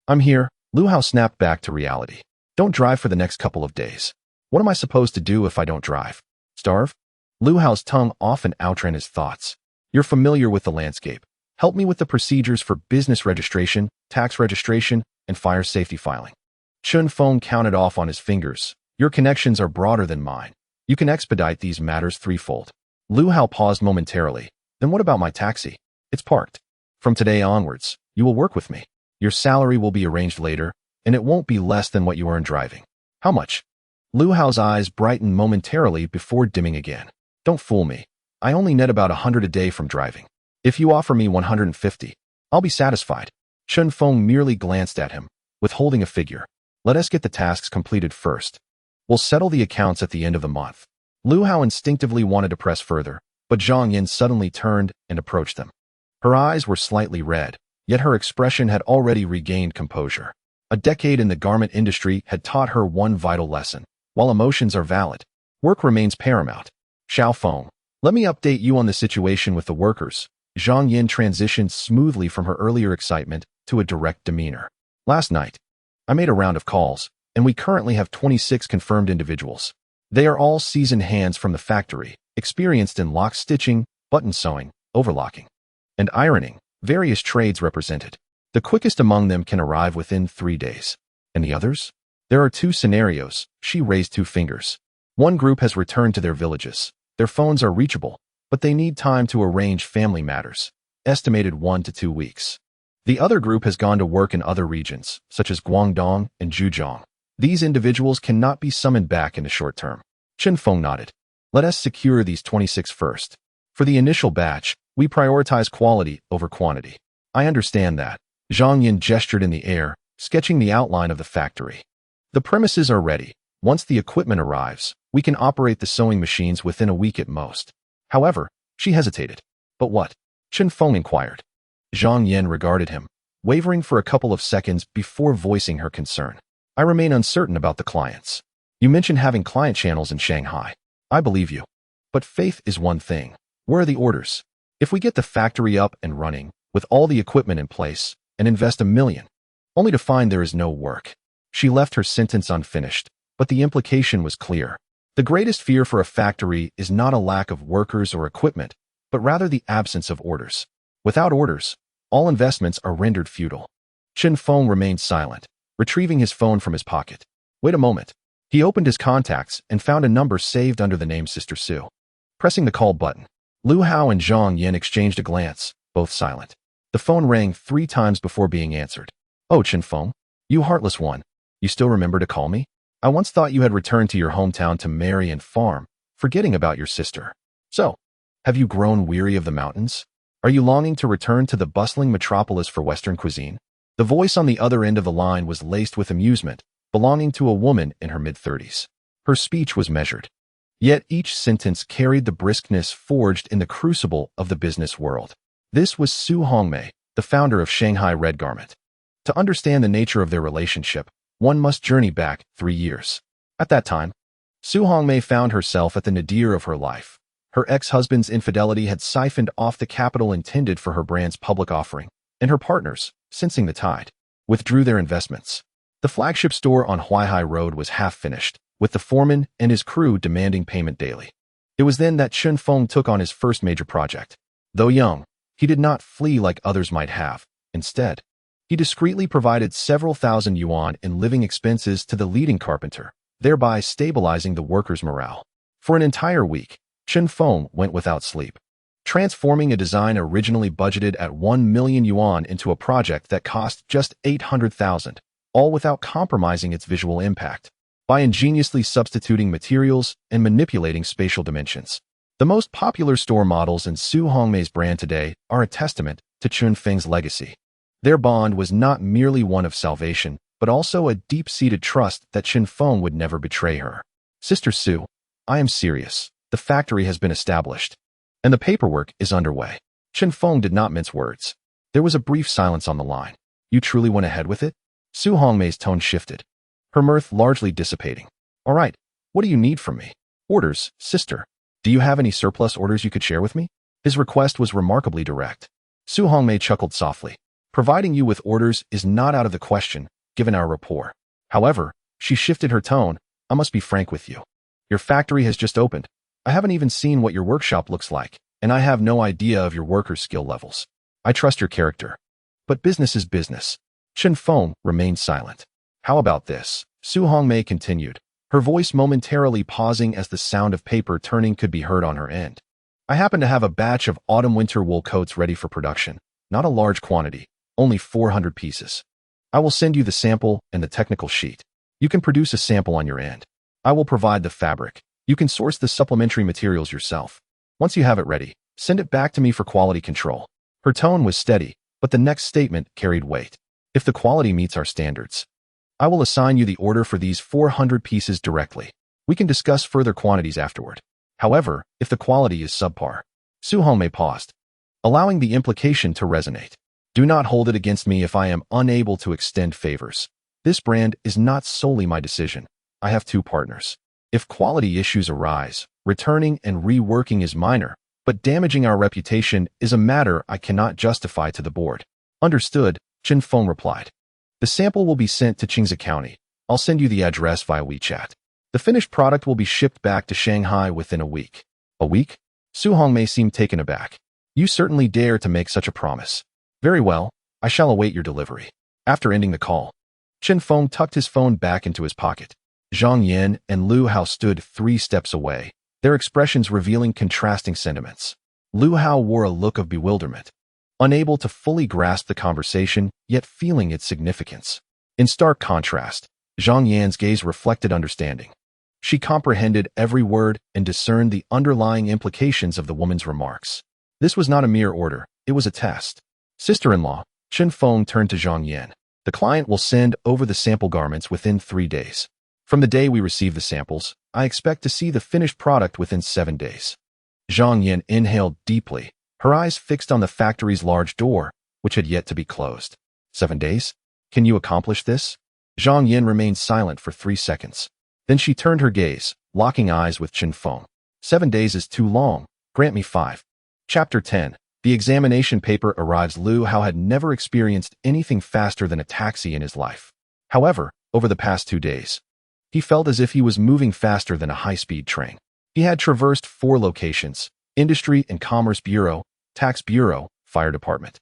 I'm here." Lu Hao snapped back to reality. "Don't drive for the next couple of days." "What am I supposed to do if I don't drive? Starve?" Lu Hao's tongue often outran his thoughts. "You're familiar with the landscape. Help me with the procedures for business registration, tax registration, and fire safety filing." Chen Feng counted off on his fingers. "Your connections are broader than mine. You can expedite these matters threefold." Lu Hao paused momentarily. "Then what about my taxi?" "It's parked. From today onwards, you will work with me. Your salary will be arranged later, and it won't be less than what you earn driving." "How much?" Lu Hao's eyes brightened momentarily before dimming again. "Don't fool me. I only net about 100 a day from driving. If you offer me 150, I'll be satisfied." Chen Feng merely glanced at him, withholding a figure. "Let us get the tasks completed first. We'll settle the accounts at the end of the month." Lu Hao instinctively wanted to press further, but Zhang Yin suddenly turned and approached them. Her eyes were slightly red, yet her expression had already regained composure. A decade in the garment industry had taught her one vital lesson. While emotions are valid, work remains paramount. "Xiao Feng, let me update you on the situation with the workers." Zhang Yin transitioned smoothly from her earlier excitement to a direct demeanor. "Last night, I made a round of calls, and we currently have 26 confirmed individuals. They are all seasoned hands from the factory, experienced in lock stitching, button sewing, overlocking, and ironing, various trades represented. The quickest among them can arrive within 3 days. And the others? There are 2 scenarios." She raised 2 fingers. "One group has returned to their villages. Their phones are reachable, but they need time to arrange family matters, estimated 1 to 2 weeks. The other group has gone to work in other regions, such as Guangdong and Zhejiang. These individuals cannot be summoned back in the short term." Chen Feng nodded. "Let us secure these 26 first. For the initial batch, we prioritize quality over quantity." "I understand that." Zhang Yin gestured in the air, sketching the outline of the factory. "The premises are ready. Once the equipment arrives, we can operate the sewing machines within a week at most." However, she hesitated. "But what?" Chen Feng inquired. Zhang Yin regarded him, wavering for a couple of seconds before voicing her concern. "I remain uncertain about the clients. You mentioned having client channels in Shanghai. I believe you. But faith is one thing. Where are the orders? If we get the factory up and running, with all the equipment in place, and invest 1 million, only to find there is no work." She left her sentence unfinished, but the implication was clear. The greatest fear for a factory is not a lack of workers or equipment, but rather the absence of orders. Without orders, all investments are rendered futile. Chen Feng remained silent, retrieving his phone from his pocket. "Wait a moment." He opened his contacts and found a number saved under the name Sister Sue. Pressing the call button, Lu Hao and Zhang Yin exchanged a glance, both silent. The phone rang 3 times before being answered. "Oh, Chen Feng, you heartless one. You still remember to call me? I once thought you had returned to your hometown to marry and farm, forgetting about your sister. So, have you grown weary of the mountains? Are you longing to return to the bustling metropolis for Western cuisine?" The voice on the other end of the line was laced with amusement, belonging to a woman in her mid-30s. Her speech was measured, yet each sentence carried the briskness forged in the crucible of the business world. This was Su Hongmei, the founder of Shanghai Red Garment. To understand the nature of their relationship, one must journey back 3 years. At that time, Su Hongmei found herself at the nadir of her life. Her ex-husband's infidelity had siphoned off the capital intended for her brand's public offering, and her partners, sensing the tide, withdrew their investments. The flagship store on Huaihai Road was half-finished, with the foreman and his crew demanding payment daily. It was then that Chen Feng took on his first major project. Though young, he did not flee like others might have. Instead, he discreetly provided several thousand yuan in living expenses to the leading carpenter, thereby stabilizing the workers' morale. For an entire week, Chen Feng went without sleep, transforming a design originally budgeted at 1 million yuan into a project that cost just 800,000, all without compromising its visual impact. By ingeniously substituting materials and manipulating spatial dimensions, the most popular store models in Su Hongmei's brand today are a testament to Chen Feng's legacy. Their bond was not merely one of salvation, but also a deep-seated trust that Chen Feng would never betray her. Sister Su, I am serious. The factory has been established, and the paperwork is underway. Chen Feng did not mince words. There was a brief silence on the line. You truly went ahead with it? Su Hongmei's tone shifted, her mirth largely dissipating. All right, what do you need from me? Orders, sister. Do you have any surplus orders you could share with me? His request was remarkably direct. Su Hongmei chuckled softly. Providing you with orders is not out of the question, given our rapport. However, she shifted her tone. I must be frank with you. Your factory has just opened. I haven't even seen what your workshop looks like, and I have no idea of your workers' skill levels. I trust your character. But business is business. Chen Feng remained silent. How about this? Su Hongmei continued, her voice momentarily pausing as the sound of paper turning could be heard on her end. I happen to have a batch of autumn-winter wool coats ready for production. Not a large quantity, only 400 pieces. I will send you the sample and the technical sheet. You can produce a sample on your end. I will provide the fabric. You can source the supplementary materials yourself. Once you have it ready, send it back to me for quality control. Her tone was steady, but the next statement carried weight. If the quality meets our standards, I will assign you the order for these 400 pieces directly. We can discuss further quantities afterward. However, if the quality is subpar, Su Hongmei paused, allowing the implication to resonate. Do not hold it against me if I am unable to extend favors. This brand is not solely my decision. I have 2 partners. If quality issues arise, returning and reworking is minor, but damaging our reputation is a matter I cannot justify to the board. Understood, Chen Feng replied. The sample will be sent to Qingze County. I'll send you the address via WeChat. The finished product will be shipped back to Shanghai within a week. A week? Su Hongmei seemed taken aback. You certainly dare to make such a promise. Very well, I shall await your delivery. After ending the call, Chen Feng tucked his phone back into his pocket. Zhang Yan and Lu Hao stood 3 steps away, their expressions revealing contrasting sentiments. Lu Hao wore a look of bewilderment, unable to fully grasp the conversation, yet feeling its significance. In stark contrast, Zhang Yan's gaze reflected understanding. She comprehended every word and discerned the underlying implications of the woman's remarks. This was not a mere order, it was a test. Sister-in-law, Chen Feng turned to Zhang Yan. The client will send over the sample garments within 3 days. From the day we receive the samples, I expect to see the finished product within 7 days. Zhang Yan inhaled deeply, her eyes fixed on the factory's large door, which had yet to be closed. 7 days? Can you accomplish this? Zhang Yan remained silent for 3 seconds. Then she turned her gaze, locking eyes with Chen Feng. 7 days is too long. Grant me 5. Chapter 10. The examination paper arrives. Lu Hao had never experienced anything faster than a taxi in his life. However, over the past 2 days, he felt as if he was moving faster than a high-speed train. He had traversed 4 locations: Industry and Commerce Bureau, Tax Bureau, Fire Department,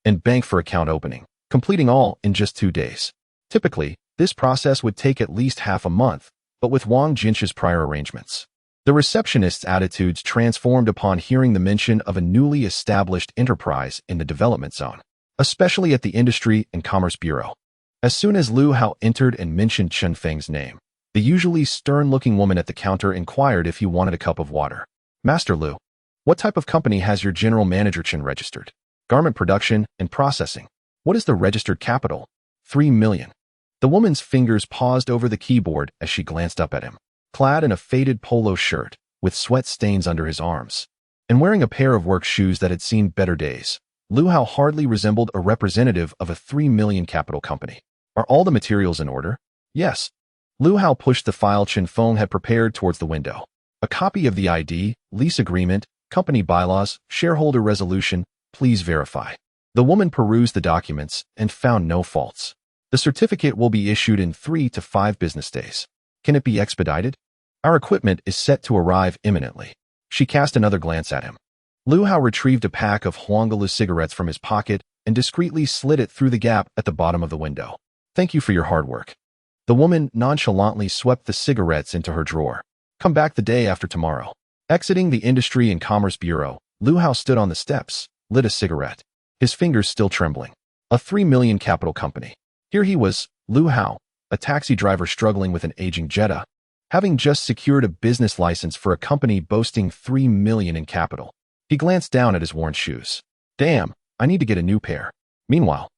and Bank for account opening, completing all in just 2 days. Typically, this process would take at least half a month, but with Wang Jinshi's prior arrangements, the receptionist's attitudes transformed upon hearing the mention of a newly established enterprise in the development zone, especially at the Industry and Commerce Bureau. As soon as Lu Hao entered and mentioned Chen Feng's name, the usually stern-looking woman at the counter inquired if he wanted a cup of water. Master Lu, what type of company has your general manager Chen registered? Garment production and processing. What is the registered capital? 3 million. The woman's fingers paused over the keyboard as she glanced up at him. Clad in a faded polo shirt, with sweat stains under his arms, and wearing a pair of work shoes that had seen better days, Lu Hao hardly resembled a representative of a 3 million capital company. Are all the materials in order? Yes. Lu Hao pushed the file Chen Feng had prepared towards the window. A copy of the ID, lease agreement, company bylaws, shareholder resolution, please verify. The woman perused the documents and found no faults. The certificate will be issued in 3 to 5 business days. Can it be expedited? Our equipment is set to arrive imminently. She cast another glance at him. Lu Hao retrieved a pack of Huangalu cigarettes from his pocket and discreetly slid it through the gap at the bottom of the window. Thank you for your hard work. The woman nonchalantly swept the cigarettes into her drawer. Come back the day after tomorrow. Exiting the Industry and Commerce Bureau, Lu Hao stood on the steps, lit a cigarette, his fingers still trembling. A 3 million capital company. Here he was, Lu Hao, a taxi driver struggling with an aging Jetta, having just secured a business license for a company boasting 3 million in capital. He glanced down at his worn shoes. Damn, I need to get a new pair. Meanwhile,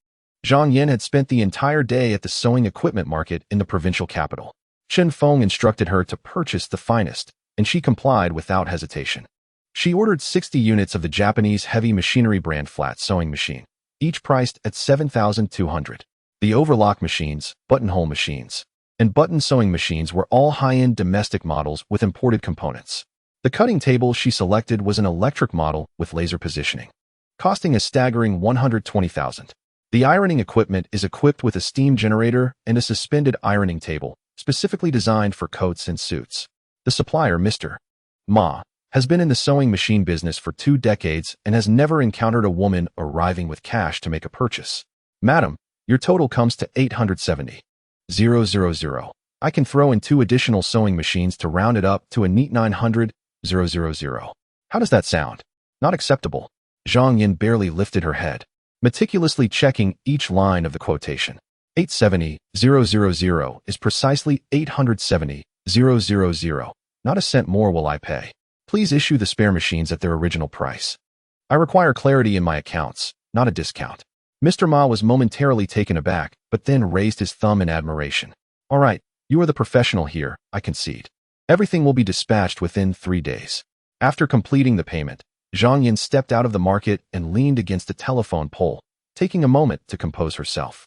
Zhang Yin had spent the entire day at the sewing equipment market in the provincial capital. Chen Feng instructed her to purchase the finest, and she complied without hesitation. She ordered 60 units of the Japanese heavy machinery brand flat sewing machine, each priced at 7,200. The overlock machines, buttonhole machines, and button sewing machines were all high-end domestic models with imported components. The cutting table she selected was an electric model with laser positioning, costing a staggering 120,000. The ironing equipment is equipped with a steam generator and a suspended ironing table, specifically designed for coats and suits. The supplier, Mr. Ma, has been in the sewing machine business for 2 decades and has never encountered a woman arriving with cash to make a purchase. Madam, your total comes to 870,000. I can throw in 2 additional sewing machines to round it up to a neat 900,000. How does that sound? Not acceptable. Zhang Yin barely lifted her head, meticulously checking each line of the quotation. 870,000 is precisely 870,000. Not a cent more will I pay. Please issue the spare machines at their original price. I require clarity in my accounts, not a discount. Mr. Ma was momentarily taken aback, but then raised his thumb in admiration. All right, you are the professional here, I concede. Everything will be dispatched within 3 days. After completing the payment, Zhang Yin stepped out of the market and leaned against a telephone pole, taking a moment to compose herself.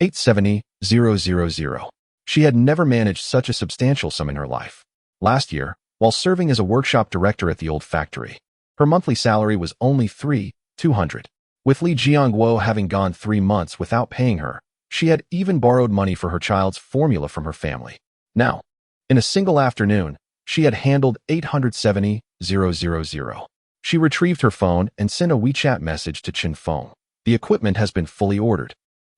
870,000. She had never managed such a substantial sum in her life. Last year, while serving as a workshop director at the old factory, her monthly salary was only 3,200. With Li Jiangguo having gone 3 months without paying her, she had even borrowed money for her child's formula from her family. Now, in a single afternoon, she had handled 870,000. She retrieved her phone and sent a WeChat message to Chen Feng. The equipment has been fully ordered.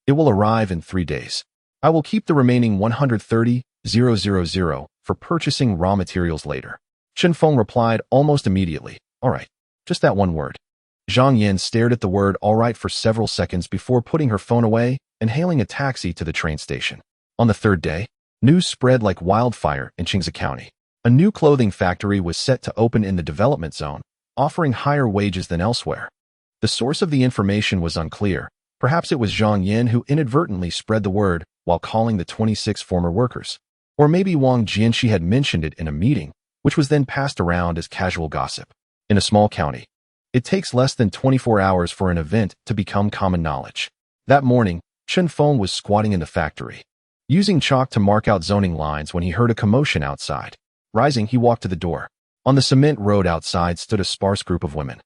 It will arrive in 3 days. I will keep the remaining 130,000 for purchasing raw materials later. Chen Feng replied almost immediately, all right, just that one word. Zhang Yin stared at the word all right for several seconds before putting her phone away and hailing a taxi to the train station. On the 3rd day, news spread like wildfire in Qingze County. A new clothing factory was set to open in the development zone, offering higher wages than elsewhere. The source of the information was unclear. Perhaps it was Zhang Yin who inadvertently spread the word while calling the 26 former workers. Or maybe Wang Jianxi had mentioned it in a meeting, which was then passed around as casual gossip. In a small county, it takes less than 24 hours for an event to become common knowledge. That morning, Chen Feng was squatting in the factory, using chalk to mark out zoning lines when he heard a commotion outside. Rising, he walked to the door. On the cement road outside stood a sparse group of women,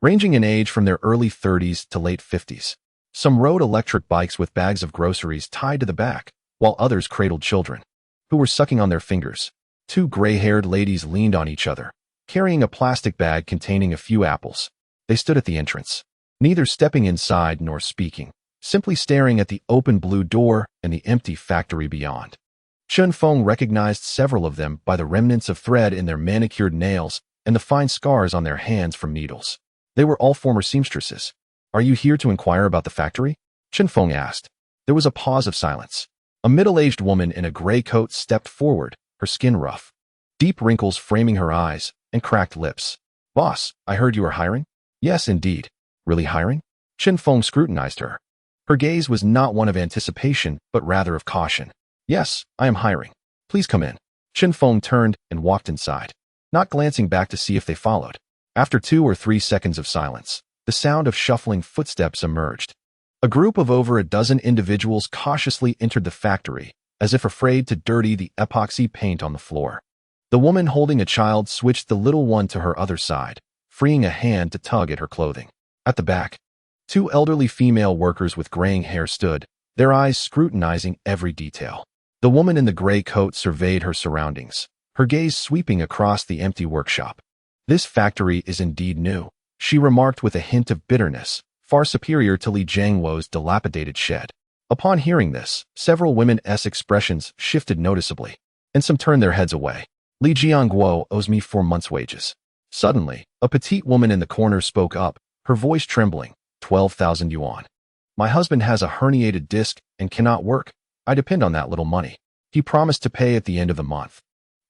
ranging in age from their early 30s to late 50s. Some rode electric bikes with bags of groceries tied to the back, while others cradled children, who were sucking on their fingers. 2 gray-haired ladies leaned on each other, carrying a plastic bag containing a few apples. They stood at the entrance, neither stepping inside nor speaking, simply staring at the open blue door and the empty factory beyond. Chen Feng recognized several of them by the remnants of thread in their manicured nails and the fine scars on their hands from needles. They were all former seamstresses. Are you here to inquire about the factory? Chen Feng asked. There was a pause of silence. A middle-aged woman in a gray coat stepped forward, her skin rough, deep wrinkles framing her eyes, and cracked lips. Boss, I heard you are hiring? Yes, indeed. Really hiring? Chen Feng scrutinized her. Her gaze was not one of anticipation, but rather of caution. Yes, I am hiring. Please come in. Chen Feng turned and walked inside, not glancing back to see if they followed. After 2 or 3 seconds of silence, the sound of shuffling footsteps emerged. A group of over a dozen individuals cautiously entered the factory, as if afraid to dirty the epoxy paint on the floor. The woman holding a child switched the little one to her other side, freeing a hand to tug at her clothing. At the back, two elderly female workers with graying hair stood, their eyes scrutinizing every detail. The woman in the gray coat surveyed her surroundings, her gaze sweeping across the empty workshop. This factory is indeed new, she remarked with a hint of bitterness, far superior to Li Jiangwo's dilapidated shed. Upon hearing this, several women's expressions shifted noticeably, and some turned their heads away. Li Jiangwo owes me 4 months' wages. Suddenly, a petite woman in the corner spoke up, her voice trembling. 12,000 yuan. My husband has a herniated disc and cannot work. I depend on that little money. He promised to pay at the end of the month.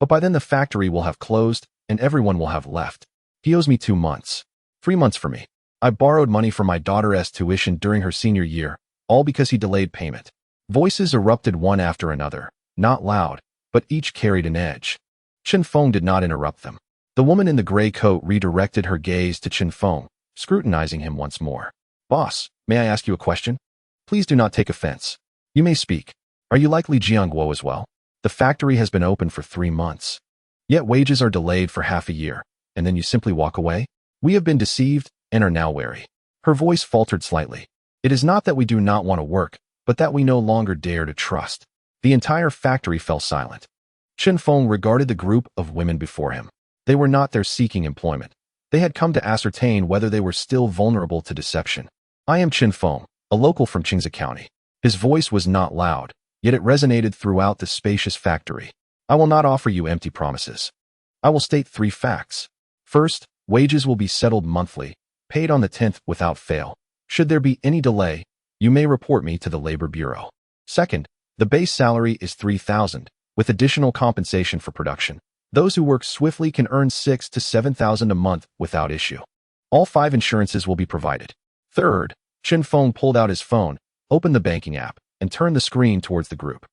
But by then the factory will have closed and everyone will have left. He owes me 2 months. 3 months for me. I borrowed money for my daughter's tuition during her senior year, all because he delayed payment. Voices erupted one after another, not loud, but each carried an edge. Chen Feng did not interrupt them. The woman in the gray coat redirected her gaze to Chen Feng, scrutinizing him once more. Boss, may I ask you a question? Please do not take offense. You may speak. Are you like Li Jiangwo as well? The factory has been open for 3 months. Yet wages are delayed for half a year, and then you simply walk away? We have been deceived and are now wary. Her voice faltered slightly. It is not that we do not want to work, but that we no longer dare to trust. The entire factory fell silent. Chen Feng regarded the group of women before him. They were not there seeking employment. They had come to ascertain whether they were still vulnerable to deception. I am Chen Feng, a local from Qingze County. His voice was not loud, yet it resonated throughout the spacious factory. I will not offer you empty promises. I will state 3 facts. First, wages will be settled monthly, paid on the 10th without fail. Should there be any delay, you may report me to the Labor Bureau. Second, the base salary is 3,000, with additional compensation for production. Those who work swiftly can earn 6,000 to 7,000 a month without issue. All 5 insurances will be provided. Third, Chen Feng pulled out his phone, opened the banking app, and turned the screen towards the group.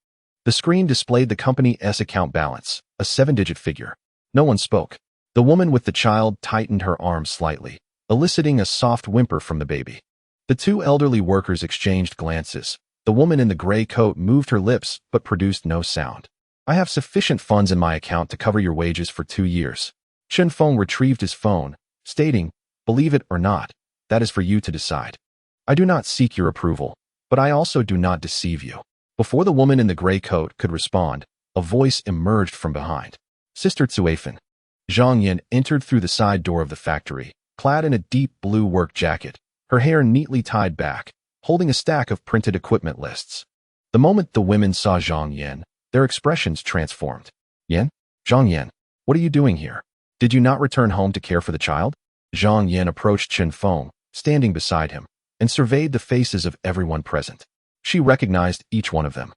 The screen displayed the company's account balance, a 7-digit figure. No one spoke. The woman with the child tightened her arms slightly, eliciting a soft whimper from the baby. The 2 elderly workers exchanged glances. The woman in the gray coat moved her lips but produced no sound. I have sufficient funds in my account to cover your wages for 2 years. Chen Feng retrieved his phone, stating, believe it or not, that is for you to decide. I do not seek your approval, but I also do not deceive you. Before the woman in the gray coat could respond, a voice emerged from behind. Sister Cuifen. Zhang Yan entered through the side door of the factory, clad in a deep blue work jacket, her hair neatly tied back, holding a stack of printed equipment lists. The moment the women saw Zhang Yan, their expressions transformed. Yan? Zhang Yan, what are you doing here? Did you not return home to care for the child? Zhang Yan approached Chen Feng, standing beside him, and surveyed the faces of everyone present. She recognized each one of them.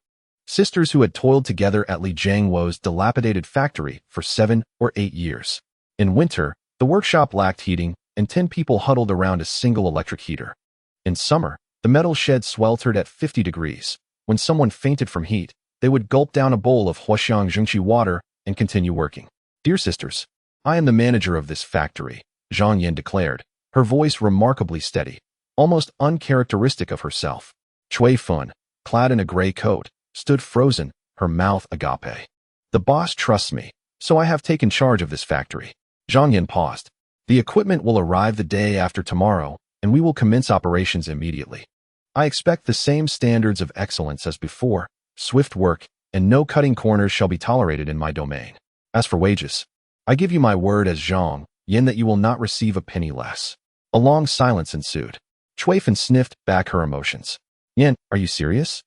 Sisters who had toiled together at Li Jiangwo's dilapidated factory for 7 or 8 years. In winter, the workshop lacked heating, and 10 people huddled around a single electric heater. In summer, the metal shed sweltered at 50 degrees. When someone fainted from heat, they would gulp down a bowl of Huaxiang Zhengqi water and continue working. Dear sisters, I am the manager of this factory, Zhang Yan declared, her voice remarkably steady, almost uncharacteristic of herself. Cui Fun, clad in a gray coat, stood frozen, her mouth agape. The boss trusts me, so I have taken charge of this factory. Zhang Yan paused. The equipment will arrive the day after tomorrow, and we will commence operations immediately. I expect the same standards of excellence as before, swift work, and no cutting corners shall be tolerated in my domain. As for wages, I give you my word as Zhang Yan that you will not receive a penny less. A long silence ensued. Cui Fen sniffed back her emotions. Yan, are you serious?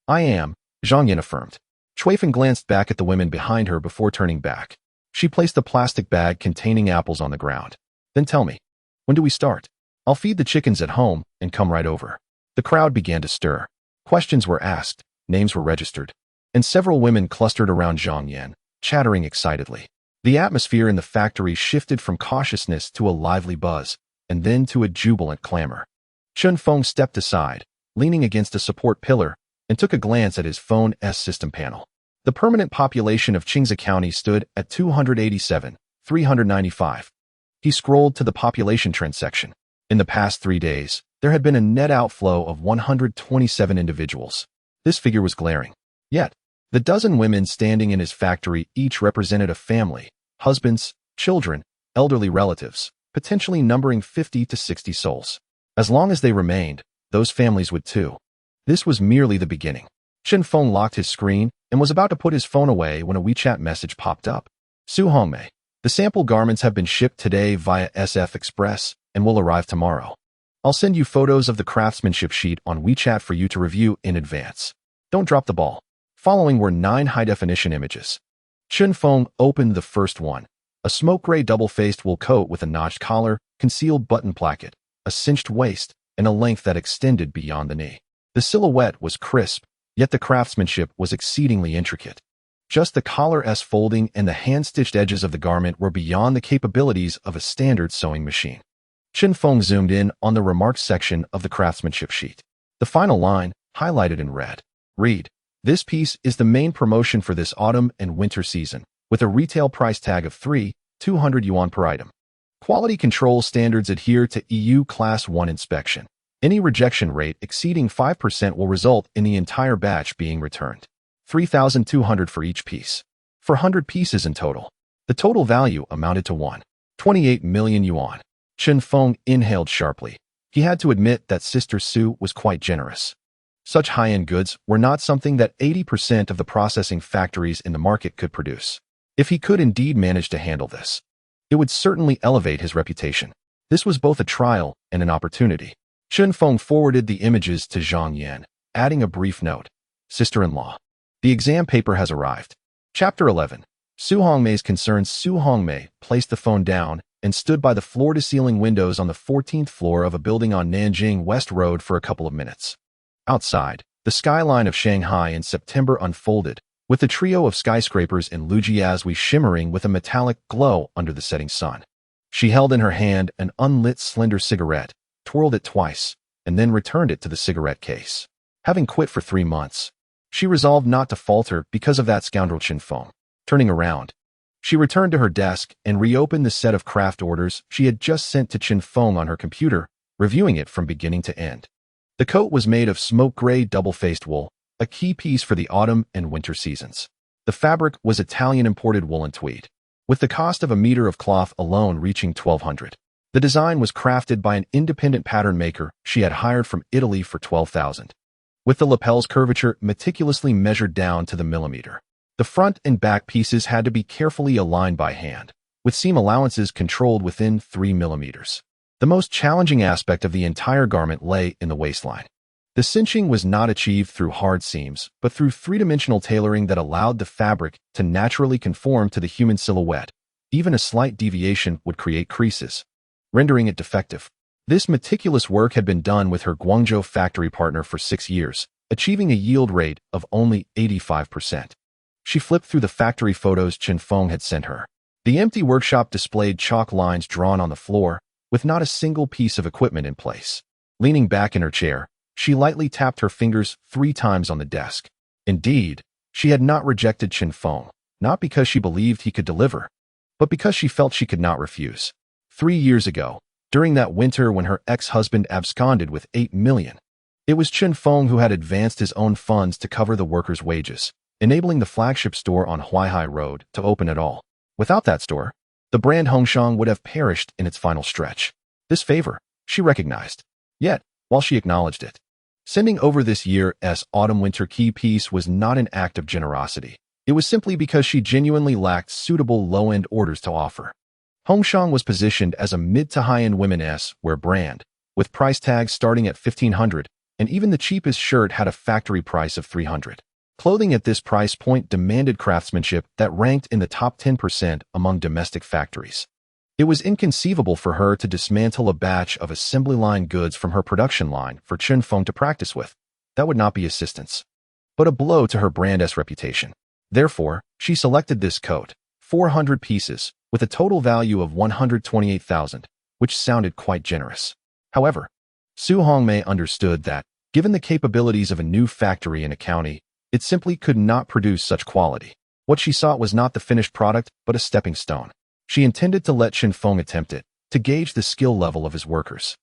I am, Zhang Yan affirmed. Cui Fen glanced back at the women behind her before turning back. She placed a plastic bag containing apples on the ground. Then tell me, when do we start? I'll feed the chickens at home and come right over. The crowd began to stir. Questions were asked, names were registered, and several women clustered around Zhang Yan, chattering excitedly. The atmosphere in the factory shifted from cautiousness to a lively buzz, and then to a jubilant clamor. Chen Feng stepped aside, leaning against a support pillar, and took a glance at his phone's system panel. The permanent population of Qingze County stood at 287,395. He scrolled to the population trend section. In the past 3 days, there had been a net outflow of 127 individuals. This figure was glaring. Yet, The dozen women standing in his factory each represented a family, husbands, children, elderly relatives, potentially numbering 50 to 60 souls. As long as they remained, those families would too. This was merely the beginning. Chen Feng locked his screen and was about to put his phone away when a WeChat message popped up. Su Hongmei, the sample garments have been shipped today via SF Express and will arrive tomorrow. I'll send you photos of the craftsmanship sheet on WeChat for you to review in advance. Don't drop the ball. Following were 9 high-definition images. Chen Feng opened the first one, a smoke-gray double-faced wool coat with a notched collar, concealed button placket, a cinched waist, and a length that extended beyond the knee. The silhouette was crisp, yet the craftsmanship was exceedingly intricate. Just the collar S folding and the hand-stitched edges of the garment were beyond the capabilities of a standard sewing machine. Chen Feng zoomed in on the remarks section of the craftsmanship sheet. The final line, highlighted in red, read, "This piece is the main promotion for this autumn and winter season, with a retail price tag of 200 yuan per item. Quality control standards adhere to EU Class 1 inspection. Any rejection rate exceeding 5% will result in the entire batch being returned. 3,200 for each piece. For 100 pieces in total. The total value amounted to 1.28 million yuan. Chen Feng inhaled sharply. He had to admit that Sister Su was quite generous. Such high-end goods were not something that 80% of the processing factories in the market could produce. If he could indeed manage to handle this, it would certainly elevate his reputation. This was both a trial and an opportunity. Chen Feng forwarded the images to Zhang Yan, adding a brief note. Sister-in-law. The exam paper has arrived. Chapter 11. Su Hongmei's concerns. Su Hongmei placed the phone down and stood by the floor-to-ceiling windows on the 14th floor of a building on Nanjing West Road for a couple of minutes. Outside, the skyline of Shanghai in September unfolded, with the trio of skyscrapers in Lujiazui shimmering with a metallic glow under the setting sun. She held in her hand an unlit slender cigarette, twirled it twice, and then returned it to the cigarette case. Having quit for 3 months, she resolved not to falter because of that scoundrel Chen Feng. Turning around, she returned to her desk and reopened the set of craft orders she had just sent to Chen Feng on her computer, reviewing it from beginning to end. The coat was made of smoke-gray double-faced wool, a key piece for the autumn and winter seasons. The fabric was Italian-imported woolen tweed, with the cost of a meter of cloth alone reaching 1,200. The design was crafted by an independent pattern maker she had hired from Italy for 12,000. With the lapel's curvature meticulously measured down to the millimeter. The front and back pieces had to be carefully aligned by hand, with seam allowances controlled within 3 millimeters. The most challenging aspect of the entire garment lay in the waistline. The cinching was not achieved through hard seams, but through three-dimensional tailoring that allowed the fabric to naturally conform to the human silhouette. Even a slight deviation would create creases, rendering it defective. This meticulous work had been done with her Guangzhou factory partner for 6 years, achieving a yield rate of only 85%. She flipped through the factory photos Chen Feng had sent her. The empty workshop displayed chalk lines drawn on the floor, with not a single piece of equipment in place. Leaning back in her chair, she lightly tapped her fingers 3 times on the desk. Indeed, she had not rejected Chen Feng, not because she believed he could deliver, but because she felt she could not refuse. 3 years ago, during that winter when her ex-husband absconded with 8 million, it was Chen Feng who had advanced his own funds to cover the workers' wages, enabling the flagship store on Huaihai Road to open at all. Without that store, the brand Hongshang would have perished in its final stretch. This favor, she recognized. Yet, while she acknowledged it, sending over this year's autumn-winter key piece was not an act of generosity. It was simply because she genuinely lacked suitable low-end orders to offer. Hongshang was positioned as a mid to high-end women's wear brand, with price tags starting at 1,500, and even the cheapest shirt had a factory price of 300. Clothing at this price point demanded craftsmanship that ranked in the top 10% among domestic factories. It was inconceivable for her to dismantle a batch of assembly line goods from her production line for Chen Feng to practice with. That would not be assistance, but a blow to her brand's reputation. Therefore, she selected this coat, 400 pieces, with a total value of 128,000, which sounded quite generous. However, Su Hongmei understood that, given the capabilities of a new factory in a county, it simply could not produce such quality. What she sought was not the finished product, but a stepping stone. She intended to let Chen Feng attempt it, to gauge the skill level of his workers.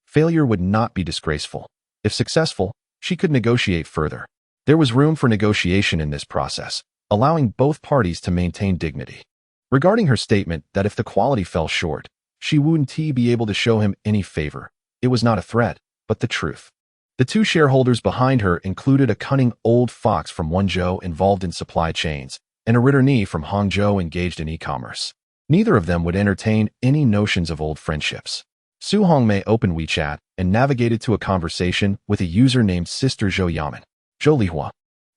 Failure would not be disgraceful. If successful, she could negotiate further. There was room for negotiation in this process, allowing both parties to maintain dignity. Regarding her statement that if the quality fell short, she wouldn't be able to show him any favor, it was not a threat, but the truth. The two shareholders behind her included a cunning old fox from Wenzhou involved in supply chains and a returnee from Hangzhou engaged in e-commerce. Neither of them would entertain any notions of old friendships. Su Hongmei opened WeChat and navigated to a conversation with a user named Sister Zhou Yamen, Zhou Lihua,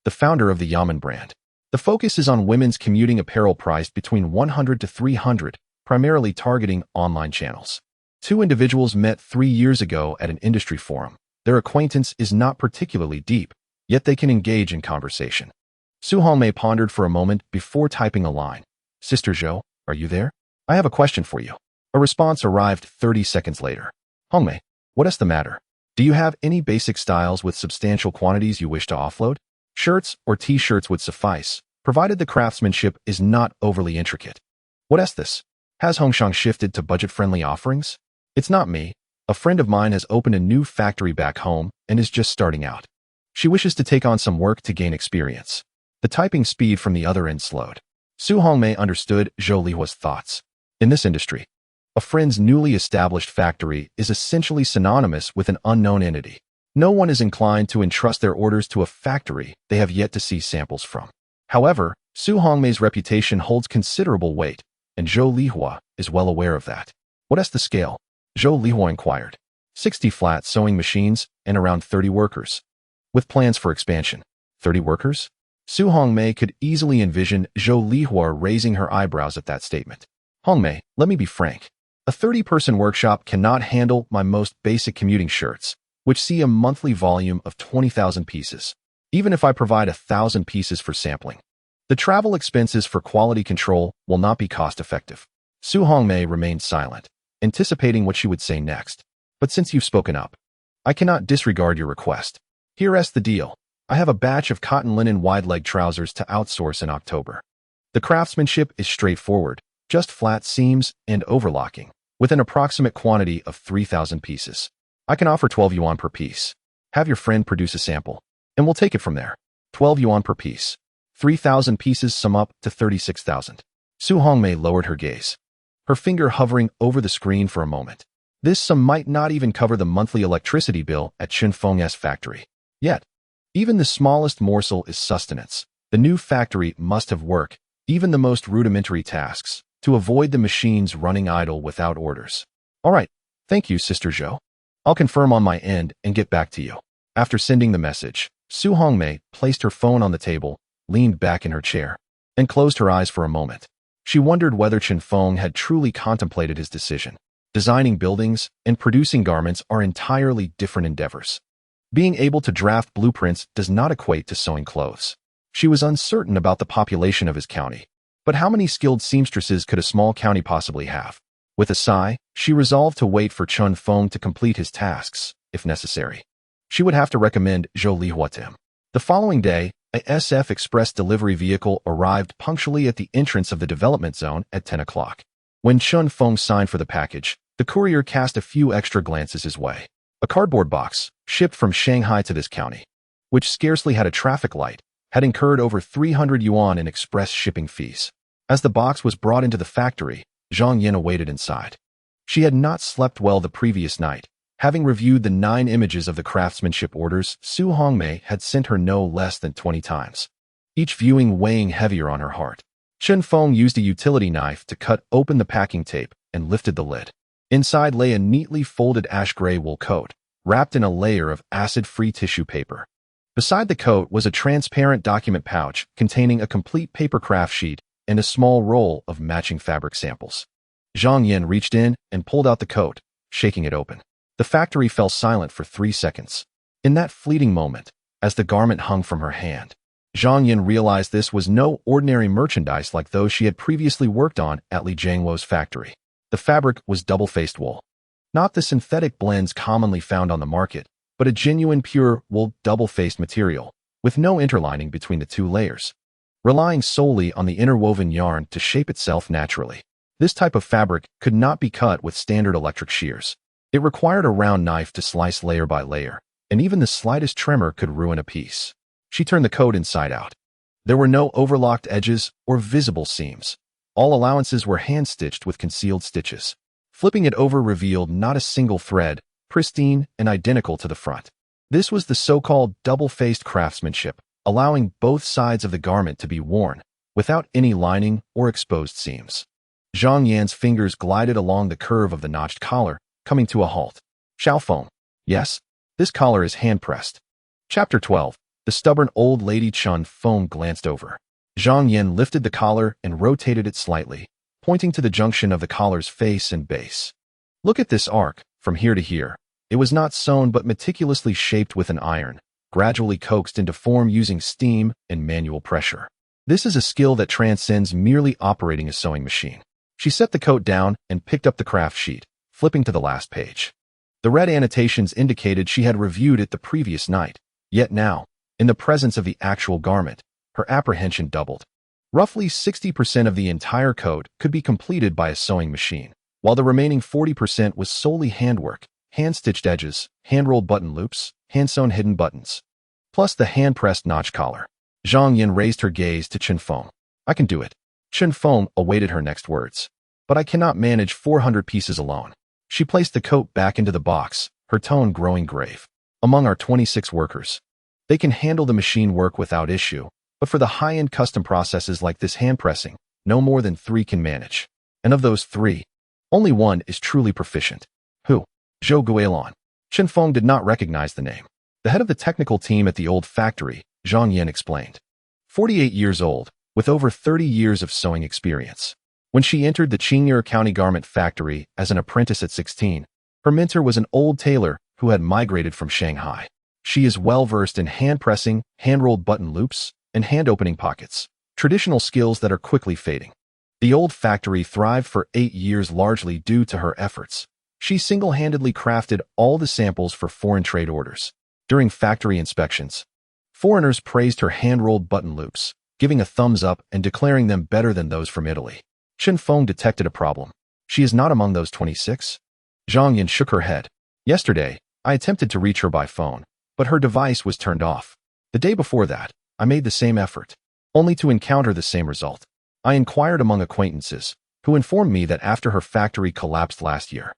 the founder of the Yamen brand. The focus is on women's commuting apparel priced between 100 to 300, primarily targeting online channels. Two individuals met 3 years ago at an industry forum. Their acquaintance is not particularly deep, yet they can engage in conversation. Su Hongmei pondered for a moment before typing a line. Sister Zhou, are you there? I have a question for you. A response arrived 30 seconds later. Hongmei, what is the matter? Do you have any basic styles with substantial quantities you wish to offload? Shirts or t-shirts would suffice, provided the craftsmanship is not overly intricate. What is this? Has Hongshang shifted to budget-friendly offerings? It's not me. A friend of mine has opened a new factory back home and is just starting out. She wishes to take on some work to gain experience. The typing speed from the other end slowed. Su Hongmei understood Zhou Lihua's thoughts. In this industry, a friend's newly established factory is essentially synonymous with an unknown entity. No one is inclined to entrust their orders to a factory they have yet to see samples from. However, Su Hongmei's reputation holds considerable weight, and Zhou Lihua is well aware of that. What is the scale? Zhou Lihua inquired. 60 flat sewing machines and around 30 workers. With plans for expansion. 30 workers? Su Hongmei could easily envision Zhou Lihua raising her eyebrows at that statement. Hongmei, let me be frank. A 30-person workshop cannot handle my most basic commuting shirts, which see a monthly volume of 20,000 pieces, even if I provide 1,000 pieces for sampling. The travel expenses for quality control will not be cost-effective. Su Hongmei remained silent, anticipating what she would say next. But since you've spoken up, I cannot disregard your request. Here's the deal. I have a batch of cotton linen wide-leg trousers to outsource in October. The craftsmanship is straightforward, just flat seams and overlocking, with an approximate quantity of 3,000 pieces. I can offer 12 yuan per piece. Have your friend produce a sample, and we'll take it from there. 12 yuan per piece. 3,000 pieces sum up to 36,000. Su Hongmei lowered her gaze, her finger hovering over the screen for a moment. This sum might not even cover the monthly electricity bill at Chen Feng's factory. Yet, even the smallest morsel is sustenance. The new factory must have work, even the most rudimentary tasks, to avoid the machines running idle without orders. All right, thank you, Sister Zhou. I'll confirm on my end and get back to you. After sending the message, Su Hongmei placed her phone on the table, leaned back in her chair, and closed her eyes for a moment. She wondered whether Chen Feng had truly contemplated his decision. Designing buildings and producing garments are entirely different endeavors. Being able to draft blueprints does not equate to sewing clothes. She was uncertain about the population of his county. But how many skilled seamstresses could a small county possibly have? With a sigh, she resolved to wait for Chen Feng to complete his tasks, if necessary. She would have to recommend Zhou Lihua to him. The following day, a SF Express delivery vehicle arrived punctually at the entrance of the development zone at 10 o'clock. When Chen Feng signed for the package, the courier cast a few extra glances his way. A cardboard box, shipped from Shanghai to this county, which scarcely had a traffic light, had incurred over 300 yuan in express shipping fees. As the box was brought into the factory, Zhang Yin awaited inside. She had not slept well the previous night. Having reviewed the 9 images of the craftsmanship orders, Su Hongmei had sent her no less than 20 times, each viewing weighing heavier on her heart. Chen Feng used a utility knife to cut open the packing tape and lifted the lid. Inside lay a neatly folded ash-gray wool coat, wrapped in a layer of acid-free tissue paper. Beside the coat was a transparent document pouch containing a complete paper craft sheet and a small roll of matching fabric samples. Zhang Yin reached in and pulled out the coat, shaking it open. The factory fell silent for 3 seconds. In that fleeting moment, as the garment hung from her hand, Zhang Yin realized this was no ordinary merchandise like those she had previously worked on at Li Jiangwo's factory. The fabric was double-faced wool. Not the synthetic blends commonly found on the market, but a genuine pure wool double-faced material, with no interlining between the 2 layers, relying solely on the interwoven yarn to shape itself naturally. This type of fabric could not be cut with standard electric shears. It required a round knife to slice layer by layer, and even the slightest tremor could ruin a piece. She turned the coat inside out. There were no overlocked edges or visible seams. All allowances were hand-stitched with concealed stitches. Flipping it over revealed not a single thread, pristine and identical to the front. This was the so-called double-faced craftsmanship, allowing both sides of the garment to be worn, without any lining or exposed seams. Zhang Yan's fingers glided along the curve of the notched collar, coming to a halt. Chen Feng. Yes, this collar is hand-pressed. Chapter 12. The stubborn old lady Chen Feng glanced over. Zhang Yan lifted the collar and rotated it slightly, pointing to the junction of the collar's face and base. Look at this arc, from here to here. It was not sewn but meticulously shaped with an iron, gradually coaxed into form using steam and manual pressure. This is a skill that transcends merely operating a sewing machine. She set the coat down and picked up the craft sheet, flipping to the last page. The red annotations indicated she had reviewed it the previous night, yet now, in the presence of the actual garment, her apprehension doubled. Roughly 60% of the entire coat could be completed by a sewing machine, while the remaining 40% was solely handwork, hand-stitched edges, hand-rolled button loops, hand-sewn hidden buttons, plus the hand-pressed notch collar. Zhang Yan raised her gaze to Chen Feng. I can do it. Chen Feng awaited her next words. But I cannot manage 400 pieces alone. She placed the coat back into the box, her tone growing grave. Among our 26 workers, they can handle the machine work without issue, but for the high-end custom processes like this hand-pressing, no more than 3 can manage. And of those 3, only 1 is truly proficient. Who? Zhou Guilin. Chen Feng did not recognize the name. The head of the technical team at the old factory, Zhang Yan explained. 48 years old, with over 30 years of sewing experience. When she entered the Qingze County garment factory as an apprentice at 16, her mentor was an old tailor who had migrated from Shanghai. She is well-versed in hand-pressing, hand-rolled button loops, and hand-opening pockets, traditional skills that are quickly fading. The old factory thrived for 8 years largely due to her efforts. She single-handedly crafted all the samples for foreign trade orders. During factory inspections, foreigners praised her hand-rolled button loops, giving a thumbs up and declaring them better than those from Italy. Chen Feng detected a problem. She is not among those 26? Zhang Yan shook her head. Yesterday, I attempted to reach her by phone, but her device was turned off. The day before that, I made the same effort, only to encounter the same result. I inquired among acquaintances, who informed me that after her factory collapsed last year,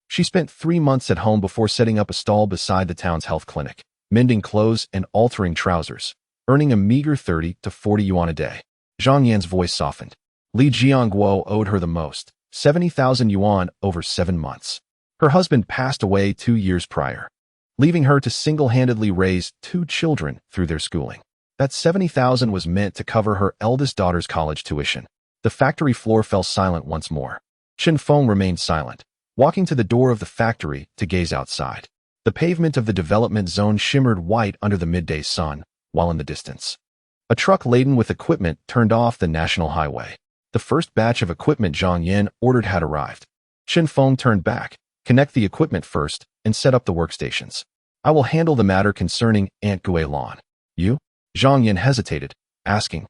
she spent 3 months at home before setting up a stall beside the town's health clinic, mending clothes and altering trousers, earning a meager 30 to 40 yuan a day. Zhang Yan's voice softened. Li Jiangguo owed her the most, 70,000 yuan over 7 months. Her husband passed away 2 years prior, leaving her to single-handedly raise 2 children through their schooling. That 70,000 was meant to cover her eldest daughter's college tuition. The factory floor fell silent once more. Chen Feng remained silent, walking to the door of the factory to gaze outside. The pavement of the development zone shimmered white under the midday sun, while in the distance, a truck laden with equipment turned off the national highway. The first batch of equipment Zhang Yan ordered had arrived. Chen Feng turned back, connect the equipment first, and set up the workstations. I will handle the matter concerning Aunt Guilin. You? Zhang Yan hesitated, asking,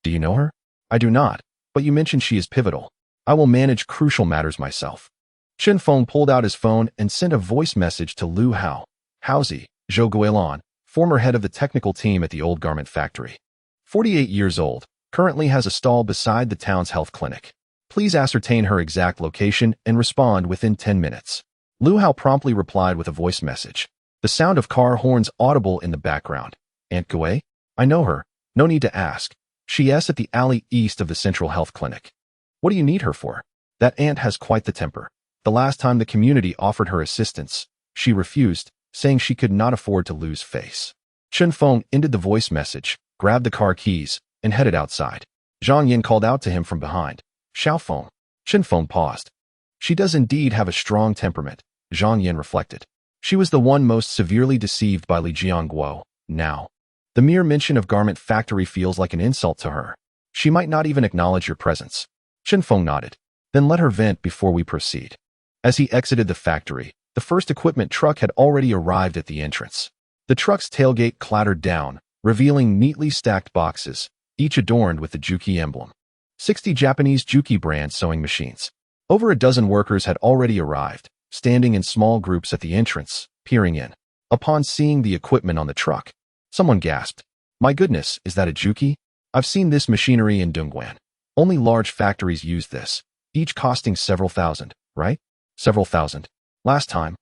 do you know her? I do not, but you mentioned she is pivotal. I will manage crucial matters myself. Chen Feng pulled out his phone and sent a voice message to Lu Hao. Haozi, Zhou Guilin, former head of the technical team at the old garment factory. 48 years old, currently has a stall beside the town's health clinic. Please ascertain her exact location and respond within 10 minutes. Lu Hao promptly replied with a voice message. The sound of car horns audible in the background. Aunt Gui? I know her. No need to ask. She is at the alley east of the central health clinic. What do you need her for? That aunt has quite the temper. The last time the community offered her assistance, she refused, saying she could not afford to lose face. Chen Feng ended the voice message, grabbed the car keys, and headed outside. Zhang Yan called out to him from behind. Xiao Feng. Chen Feng paused. She does indeed have a strong temperament, Zhang Yan reflected. She was the one most severely deceived by Li Jiangguo. Now, the mere mention of garment factory feels like an insult to her. She might not even acknowledge your presence. Chen Feng nodded. Then let her vent before we proceed. As he exited the factory, the first equipment truck had already arrived at the entrance. The truck's tailgate clattered down, revealing neatly stacked boxes, each adorned with the Juki emblem. 60 Japanese Juki brand sewing machines. Over a dozen workers had already arrived, standing in small groups at the entrance, peering in. Upon seeing the equipment on the truck, someone gasped. My goodness, is that a Juki? I've seen this machinery in Dongguan. Only large factories use this, each costing several thousand, right? Several thousand. Last time,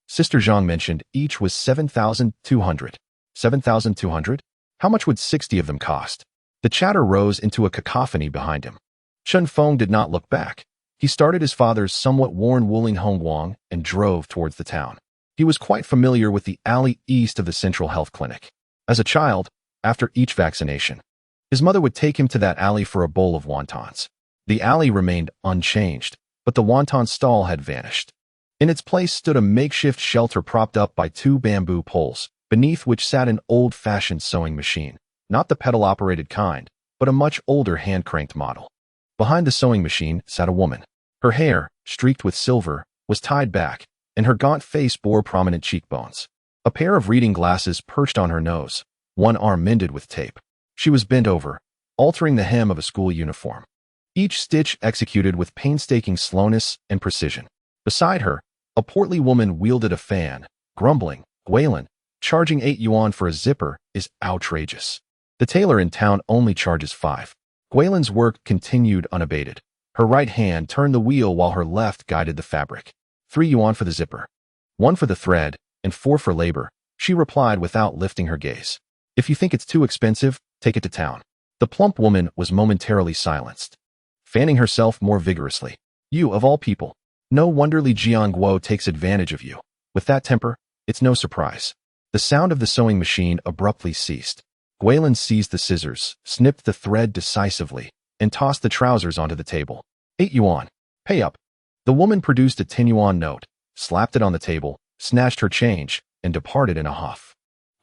Sister Zhang mentioned each was 7,200. 7,200? How much would 60 of them cost? The chatter rose into a cacophony behind him. Chen Feng did not look back. He started his father's somewhat worn Wuling Hongguang and drove towards the town. He was quite familiar with the alley east of the Central Health Clinic. As a child, after each vaccination, his mother would take him to that alley for a bowl of wontons. The alley remained unchanged, but the wonton stall had vanished. In its place stood a makeshift shelter propped up by two bamboo poles, beneath which sat an old-fashioned sewing machine, not the pedal-operated kind, but a much older hand-cranked model. Behind the sewing machine sat a woman. Her hair, streaked with silver, was tied back, and her gaunt face bore prominent cheekbones. A pair of reading glasses perched on her nose, one arm mended with tape. She was bent over, altering the hem of a school uniform. Each stitch executed with painstaking slowness and precision. Beside her, a portly woman wielded a fan, grumbling, "Guilin, charging 8 yuan for a zipper is outrageous. The tailor in town only charges 5. Guilin's work continued unabated. Her right hand turned the wheel while her left guided the fabric. 3 yuan for the zipper, 1 for the thread, and 4 for labor, she replied without lifting her gaze. If you think it's too expensive, take it to town. The plump woman was momentarily silenced, fanning herself more vigorously. You, of all people. No wonder Li Jianguo takes advantage of you. With that temper, it's no surprise. The sound of the sewing machine abruptly ceased. Guilin seized the scissors, snipped the thread decisively, and tossed the trousers onto the table. 8 yuan. Pay up. The woman produced a 10 yuan note, slapped it on the table, snatched her change, and departed in a huff.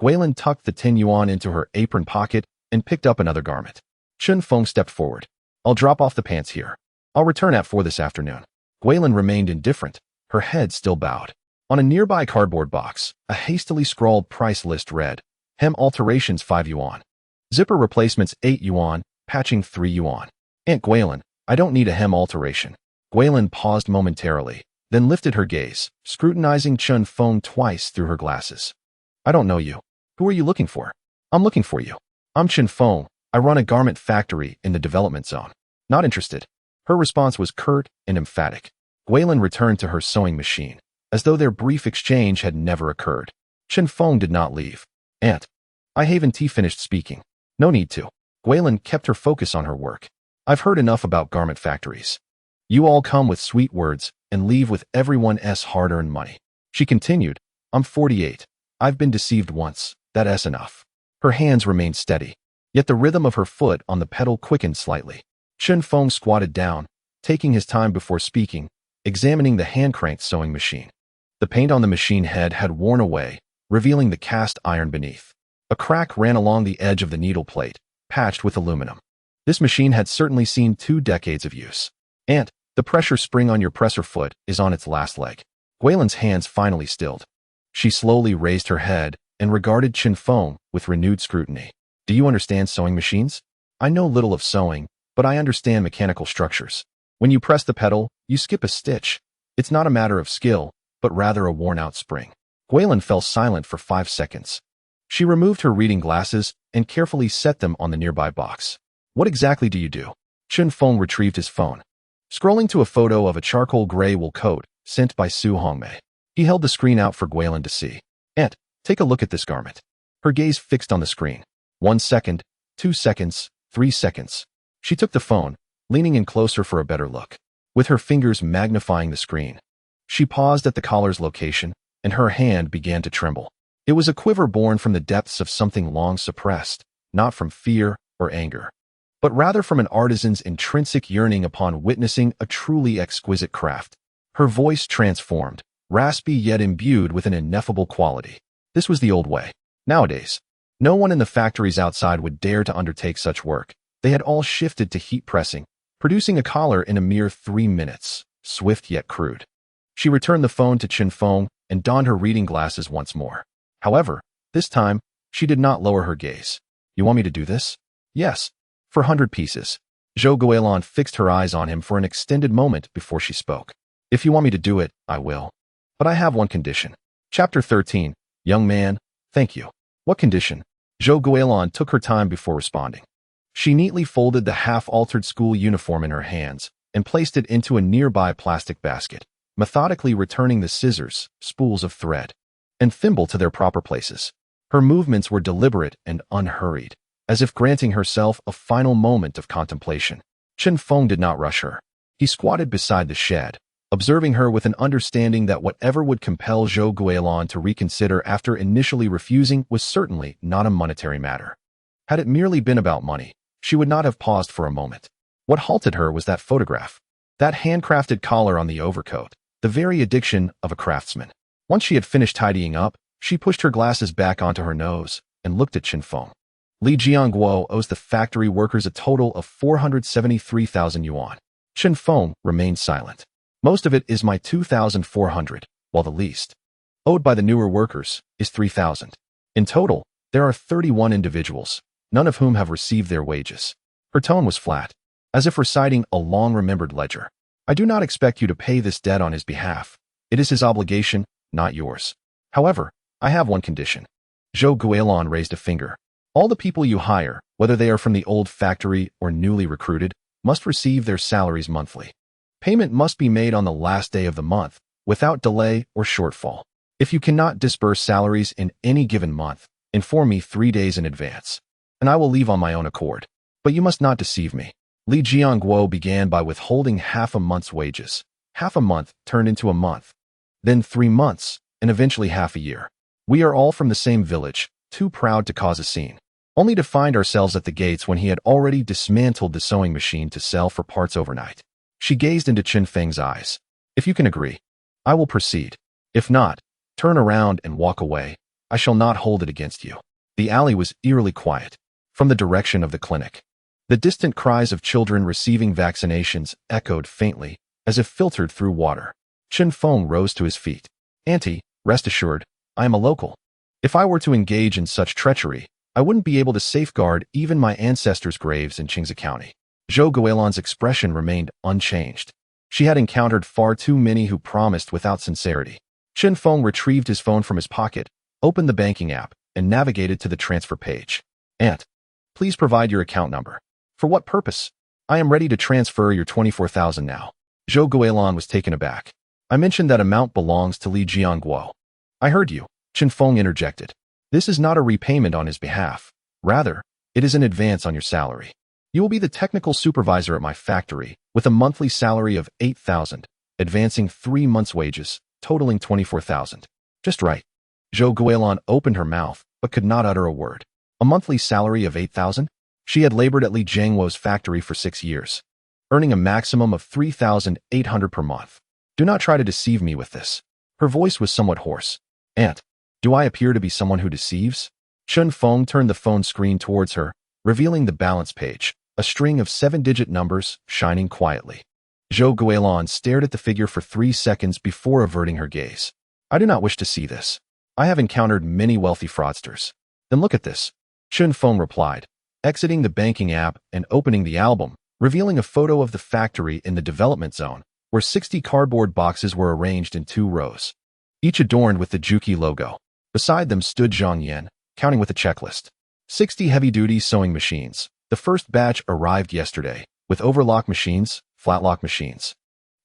Guilin tucked the 10 yuan into her apron pocket and picked up another garment. Chen Feng stepped forward. I'll drop off the pants here. I'll return at 4 this afternoon. Guilin remained indifferent, her head still bowed. On a nearby cardboard box, a hastily scrawled price list read, hem alterations 5 yuan. Zipper replacements 8 yuan, patching 3 yuan. Aunt Guilin, I don't need a hem alteration. Guilin paused momentarily, then lifted her gaze, scrutinizing Chen Feng twice through her glasses. I don't know you. Who are you looking for? I'm looking for you. I'm Chen Feng. I run a garment factory in the development zone. Not interested. Her response was curt and emphatic. Guilin returned to her sewing machine, as though their brief exchange had never occurred. Chen Feng did not leave. Aunt, I haven't finished speaking. No need to. Guilin kept her focus on her work. I've heard enough about garment factories. You all come with sweet words and leave with everyone's hard-earned money. She continued, I'm 48. I've been deceived once. That's enough. Her hands remained steady, yet the rhythm of her foot on the pedal quickened slightly. Chen Feng squatted down, taking his time before speaking, examining the hand-cranked sewing machine. The paint on the machine head had worn away, revealing the cast iron beneath. A crack ran along the edge of the needle plate, patched with aluminum. This machine had certainly seen 2 decades of use. Aunt, the pressure spring on your presser foot is on its last leg. Guilin's hands finally stilled. She slowly raised her head and regarded Chen Feng with renewed scrutiny. Do you understand sewing machines? I know little of sewing, but I understand mechanical structures. When you press the pedal, you skip a stitch. It's not a matter of skill, but rather a worn-out spring. Guilin fell silent for 5 seconds. She removed her reading glasses and carefully set them on the nearby box. What exactly do you do? Chen Feng retrieved his phone, scrolling to a photo of a charcoal gray wool coat sent by Su Hongmei. He held the screen out for Guilin to see. Aunt, take a look at this garment. Her gaze fixed on the screen. 1 second, 2 seconds, 3 seconds. She took the phone, leaning in closer for a better look. With her fingers magnifying the screen, she paused at the collar's location, and her hand began to tremble. It was a quiver born from the depths of something long suppressed, not from fear or anger, but rather from an artisan's intrinsic yearning upon witnessing a truly exquisite craft. Her voice transformed, raspy yet imbued with an ineffable quality. This was the old way. Nowadays, no one in the factories outside would dare to undertake such work. They had all shifted to heat pressing, producing a collar in a mere 3 minutes, swift yet crude. She returned the phone to Chen Feng and donned her reading glasses once more. However, this time, she did not lower her gaze. You want me to do this? Yes. For 100 pieces. Zhou Guilin fixed her eyes on him for an extended moment before she spoke. If you want me to do it, I will. But I have one condition. Chapter 13. Young man, thank you. What condition? Zhou Guilin took her time before responding. She neatly folded the half-altered school uniform in her hands and placed it into a nearby plastic basket, methodically returning the scissors, spools of thread, and thimble to their proper places. Her movements were deliberate and unhurried, as if granting herself a final moment of contemplation. Chen Feng did not rush her. He squatted beside the shed, observing her with an understanding that whatever would compel Zhou Guilin to reconsider after initially refusing was certainly not a monetary matter. Had it merely been about money, she would not have paused for a moment. What halted her was that photograph, that handcrafted collar on the overcoat, the very addiction of a craftsman. Once she had finished tidying up, she pushed her glasses back onto her nose and looked at Chen Feng. Li Jianguo owes the factory workers a total of 473,000 yuan. Chen Feng remained silent. Most of it is my 2,400, while the least, owed by the newer workers, is 3,000. In total, there are 31 individuals, none of whom have received their wages. Her tone was flat, as if reciting a long-remembered ledger. I do not expect you to pay this debt on his behalf. It is his obligation, not yours. However, I have one condition. Zhou Guilin raised a finger. All the people you hire, whether they are from the old factory or newly recruited, must receive their salaries monthly. Payment must be made on the last day of the month, without delay or shortfall. If you cannot disburse salaries in any given month, inform me 3 days in advance, and I will leave on my own accord. But you must not deceive me. Li Jianguo began by withholding half a month's wages. Half a month turned into a month, then 3 months, and eventually half a year. We are all from the same village, too proud to cause a scene, only to find ourselves at the gates when he had already dismantled the sewing machine to sell for parts overnight. She gazed into Chen Feng's eyes. If you can agree, I will proceed. If not, turn around and walk away. I shall not hold it against you. The alley was eerily quiet. From the direction of the clinic, the distant cries of children receiving vaccinations echoed faintly, as if filtered through water. Chen Feng rose to his feet. Auntie, rest assured, I am a local. If I were to engage in such treachery, I wouldn't be able to safeguard even my ancestors' graves in Qingze County. Zhou Guilin's expression remained unchanged. She had encountered far too many who promised without sincerity. Chen Feng retrieved his phone from his pocket, opened the banking app, and navigated to the transfer page. Aunt, please provide your account number. For what purpose? I am ready to transfer your 24,000 now. Zhou Guilin was taken aback. I mentioned that amount belongs to Li Jianguo. I heard you, Chen Feng interjected. This is not a repayment on his behalf. Rather, it is an advance on your salary. You will be the technical supervisor at my factory, with a monthly salary of 8,000, advancing 3 months' wages, totaling 24,000. Just right. Zhou Guilin opened her mouth, but could not utter a word. A monthly salary of 8,000? She had labored at Li Jianguo's factory for 6 years, earning a maximum of 3,800 per month. Do not try to deceive me with this. Her voice was somewhat hoarse. Aunt, do I appear to be someone who deceives? Chen Feng turned the phone screen towards her, revealing the balance page, a string of 7-digit numbers shining quietly. Zhou Guilin stared at the figure for 3 seconds before averting her gaze. I do not wish to see this. I have encountered many wealthy fraudsters. Then look at this. Chen Feng replied, exiting the banking app and opening the album, revealing a photo of the factory in the development zone, where 60 cardboard boxes were arranged in 2 rows, each adorned with the Juki logo. Beside them stood Zhang Yan, counting with a checklist. 60 heavy-duty sewing machines. The first batch arrived yesterday, with overlock machines, flatlock machines,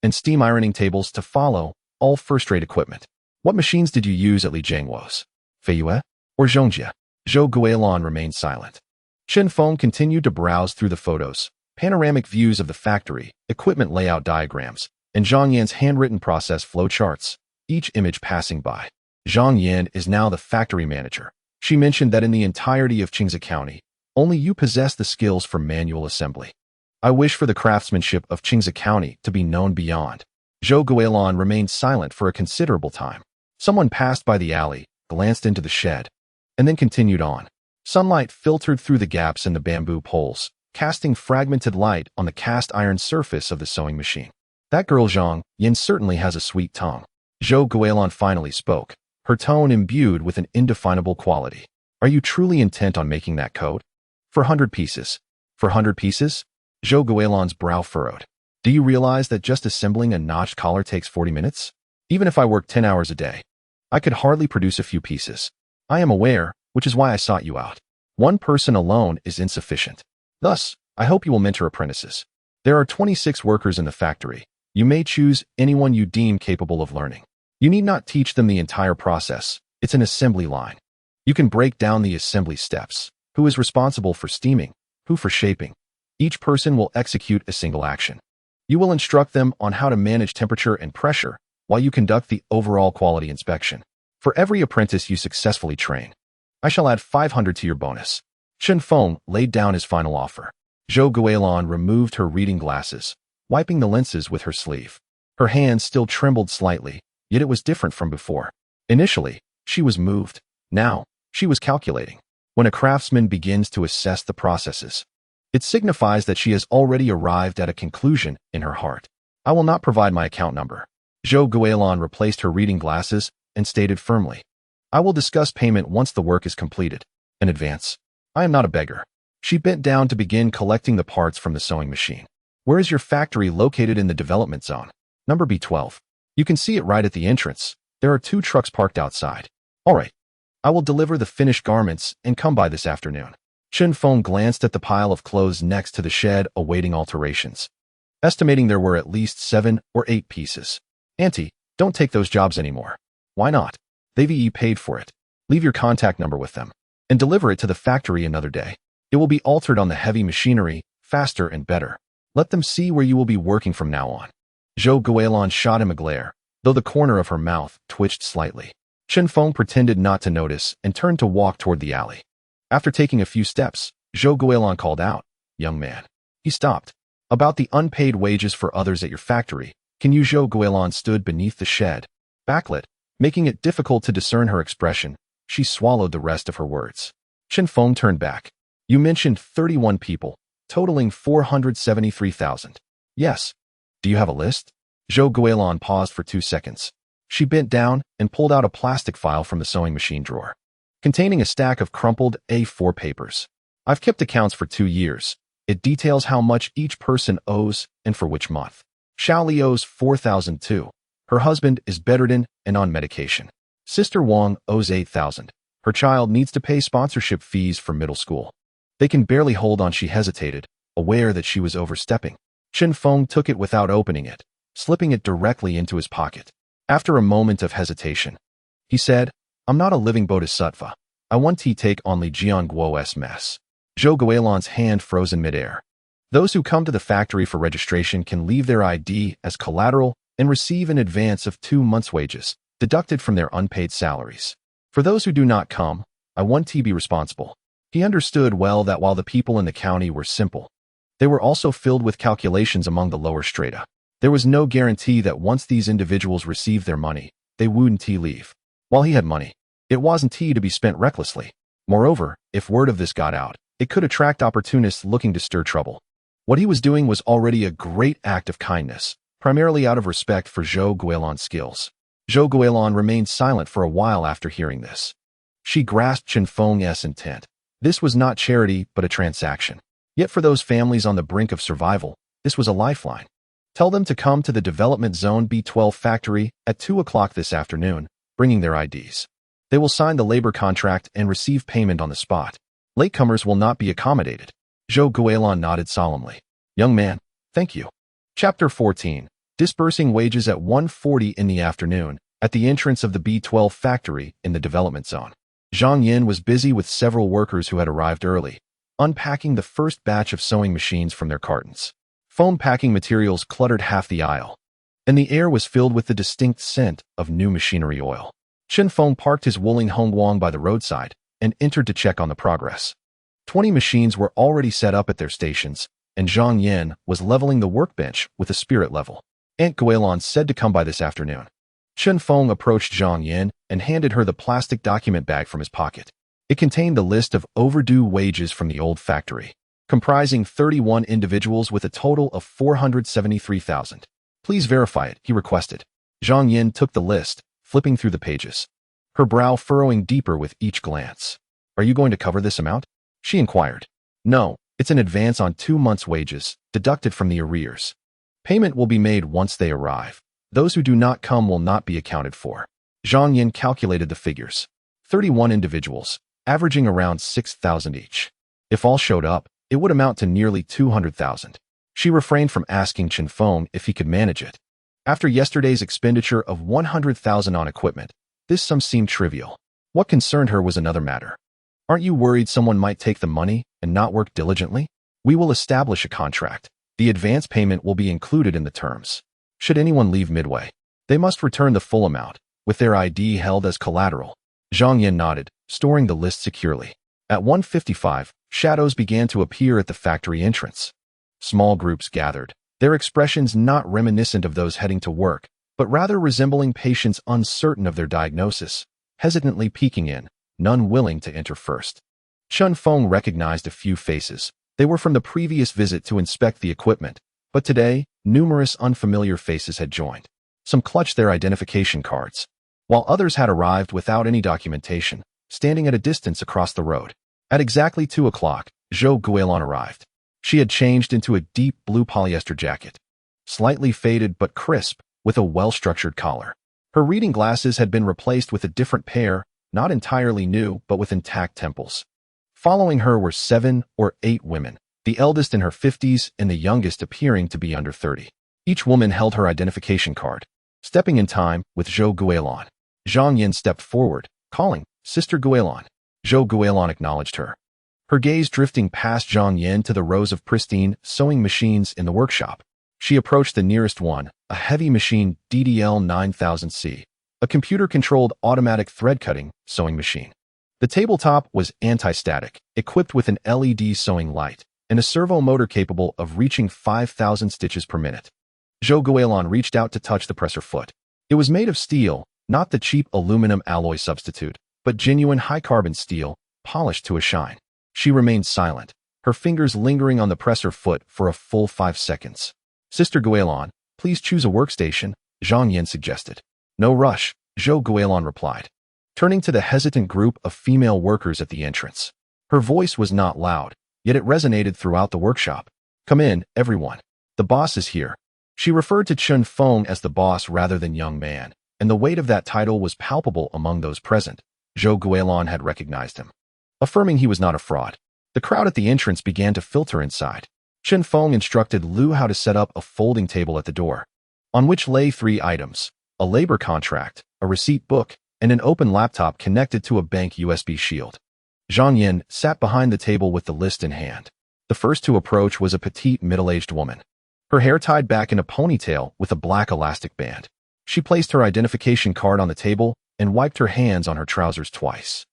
and steam ironing tables to follow, all first-rate equipment. What machines did you use at Li Jianguo's? Feiyue or Zhongjie? Zhou Guilin remained silent. Chen Feng continued to browse through the photos, panoramic views of the factory, equipment layout diagrams, and Zhang Yan's handwritten process flow charts, each image passing by. Zhang Yan is now the factory manager. She mentioned that in the entirety of Qingze County, only you possess the skills for manual assembly. I wish for the craftsmanship of Qingze County to be known beyond. Zhou Guilin remained silent for a considerable time. Someone passed by the alley, glanced into the shed, and then continued on. Sunlight filtered through the gaps in the bamboo poles, casting fragmented light on the cast iron surface of the sewing machine. That girl Zhang Yan certainly has a sweet tongue. Zhou Guilin finally spoke, her tone imbued with an indefinable quality. Are you truly intent on making that coat? For 100 pieces. For 100 pieces? Zhou Guilin's brow furrowed. Do you realize that just assembling a notched collar takes 40 minutes? Even if I worked 10 hours a day, I could hardly produce a few pieces. I am aware, which is why I sought you out. One person alone is insufficient. Thus, I hope you will mentor apprentices. There are 26 workers in the factory. You may choose anyone you deem capable of learning. You need not teach them the entire process. It's an assembly line. You can break down the assembly steps. Who is responsible for steaming? Who for shaping? Each person will execute a single action. You will instruct them on how to manage temperature and pressure while you conduct the overall quality inspection. For every apprentice you successfully train, I shall add 500 to your bonus. Chen Feng laid down his final offer. Zhou Guilin removed her reading glasses, wiping the lenses with her sleeve. Her hand still trembled slightly, yet it was different from before. Initially, she was moved. Now, she was calculating. When a craftsman begins to assess the processes, it signifies that she has already arrived at a conclusion in her heart. I will not provide my account number. Zhou Guilin replaced her reading glasses and stated firmly, I will discuss payment once the work is completed. In advance. I am not a beggar. She bent down to begin collecting the parts from the sewing machine. Where is your factory located in the development zone? Number B12. You can see it right at the entrance. There are 2 trucks parked outside. All right. I will deliver the finished garments and come by this afternoon. Chen Feng glanced at the pile of clothes next to the shed awaiting alterations, estimating there were at least 7 or 8 pieces. Auntie, don't take those jobs anymore. Why not? They've paid for it. Leave your contact number with them and deliver it to the factory another day. It will be altered on the heavy machinery, faster and better. Let them see where you will be working from now on. Zhou Guilin shot him a glare, though the corner of her mouth twitched slightly. Chen Feng pretended not to notice and turned to walk toward the alley. After taking a few steps, Zhou Guilin called out, Young man. He stopped. About the unpaid wages for others at your factory. Can you? Zhou Guilin stood beneath the shed, backlit, making it difficult to discern her expression. She swallowed the rest of her words. Chen Feng turned back. You mentioned 31 people, totaling 473,000. Yes. Do you have a list? Zhou Guilin paused for 2 seconds. She bent down and pulled out a plastic file from the sewing machine drawer, containing a stack of crumpled A4 papers. I've kept accounts for 2 years. It details how much each person owes and for which month. Xiaoli owes 4,002. Her husband is bedridden and on medication. Sister Wang owes 8,000. Her child needs to pay sponsorship fees for middle school. They can barely hold on. She hesitated, aware that she was overstepping. Chen Feng took it without opening it, slipping it directly into his pocket. After a moment of hesitation, he said, I'm not a living bodhisattva. I want to take on Li Jianguo's mess. Zhou Guilin's hand froze in midair. Those who come to the factory for registration can leave their ID as collateral and receive an advance of 2 months' wages, deducted from their unpaid salaries. For those who do not come, I want to be responsible. He understood well that while the people in the county were simple, they were also filled with calculations among the lower strata. There was no guarantee that once these individuals received their money, they wouldn't leave. While he had money, it wasn't to be spent recklessly. Moreover, if word of this got out, it could attract opportunists looking to stir trouble. What he was doing was already a great act of kindness, primarily out of respect for Zhou Guilin's skills. Zhou Guilin remained silent for a while after hearing this. She grasped Chen Feng's intent. This was not charity but a transaction. Yet for those families on the brink of survival, this was a lifeline. Tell them to come to the Development Zone B12 factory at 2 o'clock this afternoon, bringing their IDs. They will sign the labor contract and receive payment on the spot. Latecomers will not be accommodated. Zhou Guilin nodded solemnly. Young man, thank you. Chapter 14. Disbursing wages at 1:40 in the afternoon, at the entrance of the B12 factory in the development zone. Zhang Yin was busy with several workers who had arrived early, unpacking the first batch of sewing machines from their cartons. Foam packing materials cluttered half the aisle, and the air was filled with the distinct scent of new machinery oil. Chen Feng parked his Wuling Hongguang by the roadside and entered to check on the progress. 20 machines were already set up at their stations, and Zhang Yin was leveling the workbench with a spirit level. Aunt Guilin said to come by this afternoon. Chen Feng approached Zhang Yin and handed her the plastic document bag from his pocket. It contained a list of overdue wages from the old factory, comprising 31 individuals with a total of 473,000. Please verify it, he requested. Zhang Yin took the list, flipping through the pages, her brow furrowing deeper with each glance. Are you going to cover this amount? She inquired. No, it's an advance on 2 months' wages, deducted from the arrears. Payment will be made once they arrive. Those who do not come will not be accounted for. Zhang Yin calculated the figures. 31 individuals, averaging around 6,000 each. If all showed up, it would amount to nearly 200,000. She refrained from asking Chen Feng if he could manage it. After yesterday's expenditure of 100,000 on equipment, this sum seemed trivial. What concerned her was another matter. Aren't you worried someone might take the money and not work diligently? We will establish a contract. The advance payment will be included in the terms. Should anyone leave midway, they must return the full amount, with their ID held as collateral. Zhang Yin nodded, storing the list securely. At 1:55, shadows began to appear at the factory entrance. Small groups gathered, their expressions not reminiscent of those heading to work, but rather resembling patients uncertain of their diagnosis, hesitantly peeking in, none willing to enter first. Chen Feng recognized a few faces. They were from the previous visit to inspect the equipment, but today, numerous unfamiliar faces had joined. Some clutched their identification cards, while others had arrived without any documentation, standing at a distance across the road. At exactly 2 o'clock, Zhou Guilin arrived. She had changed into a deep blue polyester jacket, slightly faded but crisp, with a well-structured collar. Her reading glasses had been replaced with a different pair, not entirely new but with intact temples. Following her were 7 or 8 women, the eldest in her 50s and the youngest appearing to be under 30. Each woman held her identification card. Stepping in time with Zhou Guilin, Zhang Yin stepped forward, calling, "Sister Guilin." Zhou Guilin acknowledged her, her gaze drifting past Zhang Yin to the rows of pristine sewing machines in the workshop. She approached the nearest one, a heavy machine DDL 9000C, a computer-controlled automatic thread-cutting sewing machine. The tabletop was anti-static, equipped with an LED sewing light, and a servo motor capable of reaching 5,000 stitches per minute. Zhou Guilin reached out to touch the presser foot. It was made of steel, not the cheap aluminum alloy substitute, but genuine high-carbon steel, polished to a shine. She remained silent, her fingers lingering on the presser foot for a full 5 seconds. "Sister Guilin, please choose a workstation," Zhang Yin suggested. "No rush," Zhou Guilin replied, turning to the hesitant group of female workers at the entrance. Her voice was not loud, yet it resonated throughout the workshop. "Come in, everyone. The boss is here." She referred to Chen Feng as the boss rather than young man, and the weight of that title was palpable among those present. Zhou Guilin had recognized him, affirming he was not a fraud. The crowd at the entrance began to filter inside. Chen Feng instructed Liu how to set up a folding table at the door, on which lay 3 items: a labor contract, a receipt book, and an open laptop connected to a bank USB shield. Zhang Yin sat behind the table with the list in hand. The first to approach was a petite, middle-aged woman, her hair tied back in a ponytail with a black elastic band. She placed her identification card on the table and wiped her hands on her trousers twice.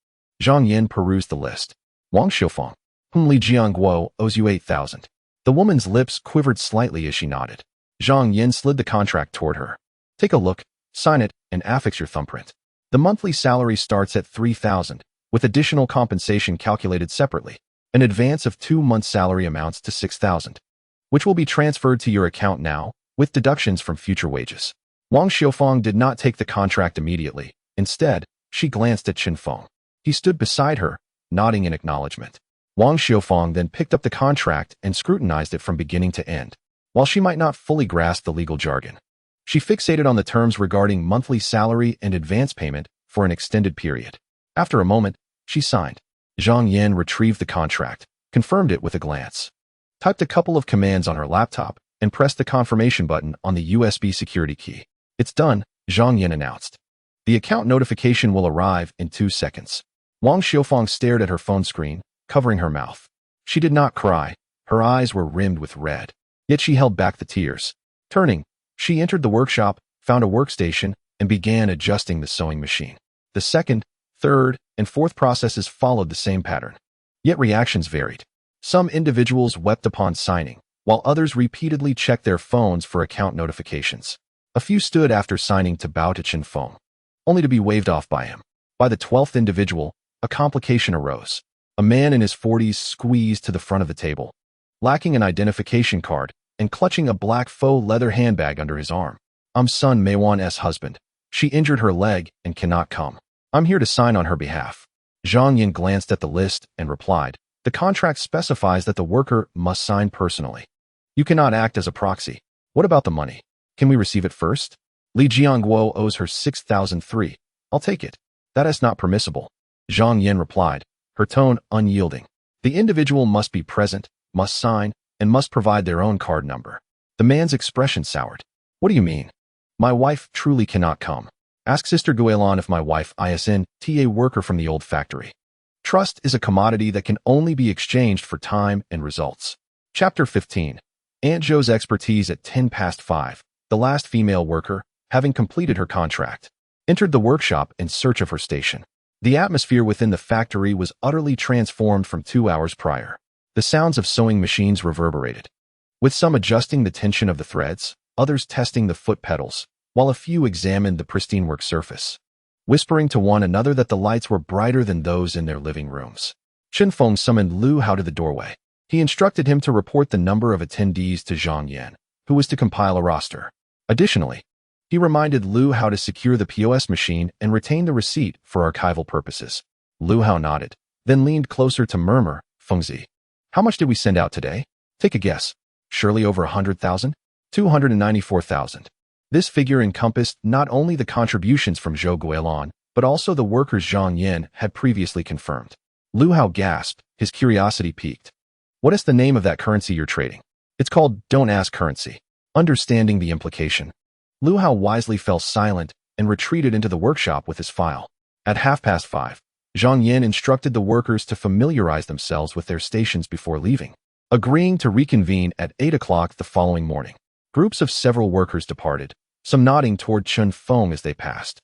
Zhang Yin perused the list. "Wang Xiufeng, whom Li Jiangguo owes you 8,000. The woman's lips quivered slightly as she nodded. Zhang Yin slid the contract toward her. "Take a look, sign it, and affix your thumbprint. The monthly salary starts at 3,000, with additional compensation calculated separately. An advance of 2 months' salary amounts to 6,000, which will be transferred to your account now, with deductions from future wages." Wang Xiufeng did not take the contract immediately. Instead, she glanced at Chen Feng. He stood beside her, nodding in acknowledgement. Wang Xiufeng then picked up the contract and scrutinized it from beginning to end. While she might not fully grasp the legal jargon, she fixated on the terms regarding monthly salary and advance payment for an extended period. After a moment, she signed. Zhang Yin retrieved the contract, confirmed it with a glance, typed a couple of commands on her laptop, and pressed the confirmation button on the USB security key. "It's done," Zhang Yin announced. "The account notification will arrive in 2 seconds." Wang Xiufeng stared at her phone screen, covering her mouth. She did not cry. Her eyes were rimmed with red, yet she held back the tears. Turning, she entered the workshop, found a workstation, and began adjusting the sewing machine. The second, third, and fourth processes followed the same pattern. Yet reactions varied. Some individuals wept upon signing, while others repeatedly checked their phones for account notifications. A few stood after signing to bow to Chen Feng, only to be waved off by him. By the 12th individual, a complication arose. A man in his 40s squeezed to the front of the table, lacking an identification card and clutching a black faux leather handbag under his arm. "I'm Sun Meiwan's husband. She injured her leg and cannot come. I'm here to sign on her behalf." Zhang Yin glanced at the list and replied, "The contract specifies that the worker must sign personally. You cannot act as a proxy. What about the money? Can we receive it first? Li Jiangguo owes her 6,003. I'll take it." "That is not permissible," Zhang Yin replied, her tone unyielding. The individual must be present, must sign, and must provide their own card number. The man's expression soured. What do you mean? My wife truly cannot come. Ask Sister Guilin if my wife isn't a worker from the old factory. Trust is a commodity that can only be exchanged for time and results. Chapter 15. Aunt Joe's expertise at 5:10. The last female worker, having completed her contract, entered the workshop in search of her station. The atmosphere within the factory was utterly transformed from 2 hours prior. The sounds of sewing machines reverberated, with some adjusting the tension of the threads, others testing the foot pedals, while a few examined the pristine work surface, whispering to one another that the lights were brighter than those in their living rooms. Chen Feng summoned Lu Hao to the doorway. He instructed him to report the number of attendees to Zhang Yan, who was to compile a roster. Additionally, he reminded Lu Hao to secure the POS machine and retain the receipt for archival purposes. Lu Hao nodded, then leaned closer to murmur, Fengzi. How much did we send out today? Take a guess. Surely over 100,000? 294,000. This figure encompassed not only the contributions from Zhou Guilin, but also the workers Zhang Yan had previously confirmed. Lu Hao gasped, his curiosity piqued. What is the name of that currency you're trading? It's called Don't Ask Currency. Understanding the implication, Lu Hao wisely fell silent and retreated into the workshop with his file. At 5:30, Zhang Yan instructed the workers to familiarize themselves with their stations before leaving, agreeing to reconvene at 8 o'clock the following morning. Groups of several workers departed, some nodding toward Chen Feng as they passed,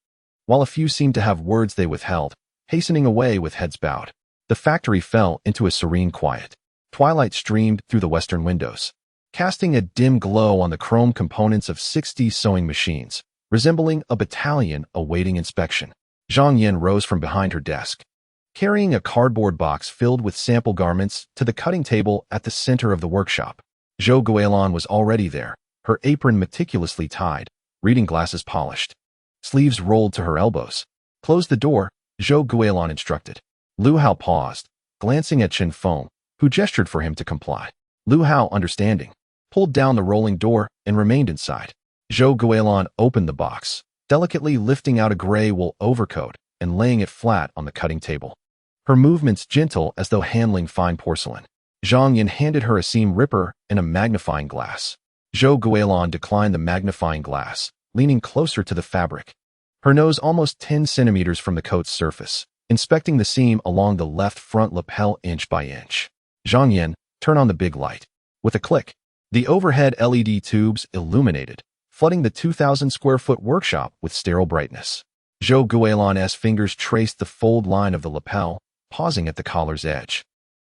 while a few seemed to have words they withheld, hastening away with heads bowed. The factory fell into a serene quiet. Twilight streamed through the western windows, casting a dim glow on the chrome components of 60 sewing machines, resembling a battalion awaiting inspection. Zhang Yan rose from behind her desk, carrying a cardboard box filled with sample garments to the cutting table at the center of the workshop. Zhou Guilin was already there, her apron meticulously tied, reading glasses polished, sleeves rolled to her elbows. Close the door, Zhou Guilin instructed. Lu Hao paused, glancing at Chen Feng, who gestured for him to comply. Lu Hao, understanding, pulled down the rolling door and remained inside. Zhou Guilin opened the box, delicately lifting out a gray wool overcoat and laying it flat on the cutting table, her movements gentle as though handling fine porcelain. Zhang Yan handed her a seam ripper and a magnifying glass. Zhou Guilin declined the magnifying glass, leaning closer to the fabric, her nose almost 10 centimeters from the coat's surface, inspecting the seam along the left front lapel inch by inch. Zhang Yan, turn on the big light. With a click, the overhead LED tubes illuminated, flooding the 2,000-square-foot workshop with sterile brightness. Zhou Guilin's fingers traced the fold line of the lapel, pausing at the collar's edge.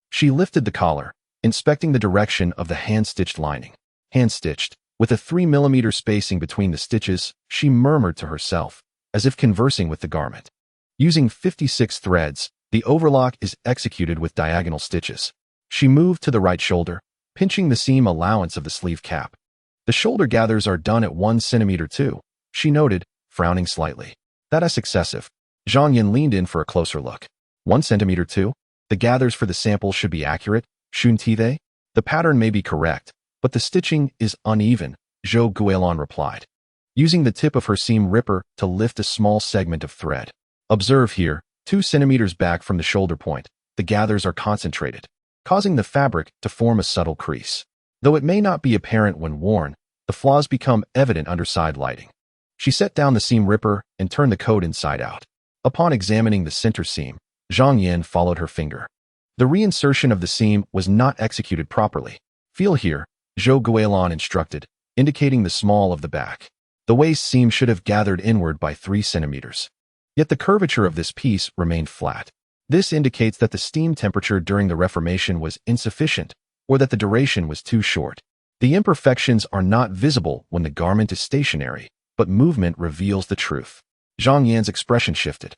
She lifted the collar, inspecting the direction of the hand-stitched lining. Hand-stitched, with a 3mm spacing between the stitches, she murmured to herself, as if conversing with the garment. Using 56 threads, the overlock is executed with diagonal stitches. She moved to the right shoulder, pinching the seam allowance of the sleeve cap. The shoulder gathers are done at 1 centimeter too, she noted, frowning slightly. That is excessive. Zhang Yan leaned in for a closer look. 1 centimeter too? The gathers for the sample should be accurate, shouldn't they? The pattern may be correct, but the stitching is uneven, Zhou Guilin replied, using the tip of her seam ripper to lift a small segment of thread. Observe here, 2 centimeters back from the shoulder point, the gathers are concentrated, causing the fabric to form a subtle crease. Though it may not be apparent when worn, the flaws become evident under side lighting. She set down the seam ripper and turned the coat inside out. Upon examining the center seam, Zhang Yan followed her finger. The reinsertion of the seam was not executed properly. Feel here, Zhou Guilin instructed, indicating the small of the back. The waist seam should have gathered inward by 3 centimeters. Yet the curvature of this piece remained flat. This indicates that the steam temperature during the reformation was insufficient, or that the duration was too short. The imperfections are not visible when the garment is stationary, but movement reveals the truth. Zhang Yan's expression shifted.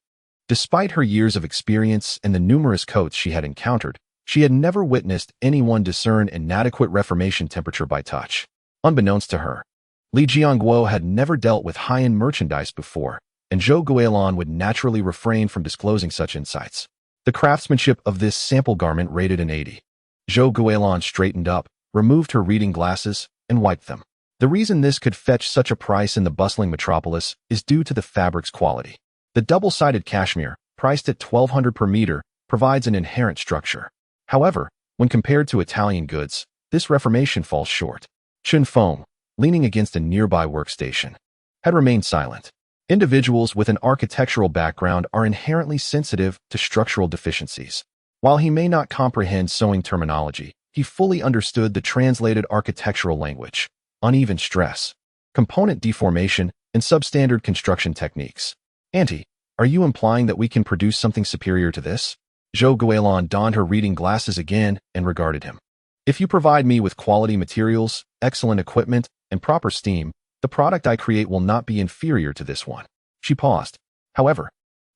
Despite her years of experience and the numerous coats she had encountered, she had never witnessed anyone discern inadequate reformation temperature by touch. Unbeknownst to her, Li Jiangguo had never dealt with high-end merchandise before, and Zhou Guilin would naturally refrain from disclosing such insights. The craftsmanship of this sample garment rated an 80. Zhou Guilin straightened up, removed her reading glasses, and wiped them. The reason this could fetch such a price in the bustling metropolis is due to the fabric's quality. The double-sided cashmere, priced at 1,200 per meter, provides an inherent structure. However, when compared to Italian goods, this reformation falls short. Chen Feng, leaning against a nearby workstation, had remained silent. Individuals with an architectural background are inherently sensitive to structural deficiencies. While he may not comprehend sewing terminology, he fully understood the translated architectural language, uneven stress, component deformation, and substandard construction techniques. Auntie, are you implying that we can produce something superior to this? Zhou Guilin donned her reading glasses again and regarded him. If you provide me with quality materials, excellent equipment, and proper steam, the product I create will not be inferior to this one. She paused. However,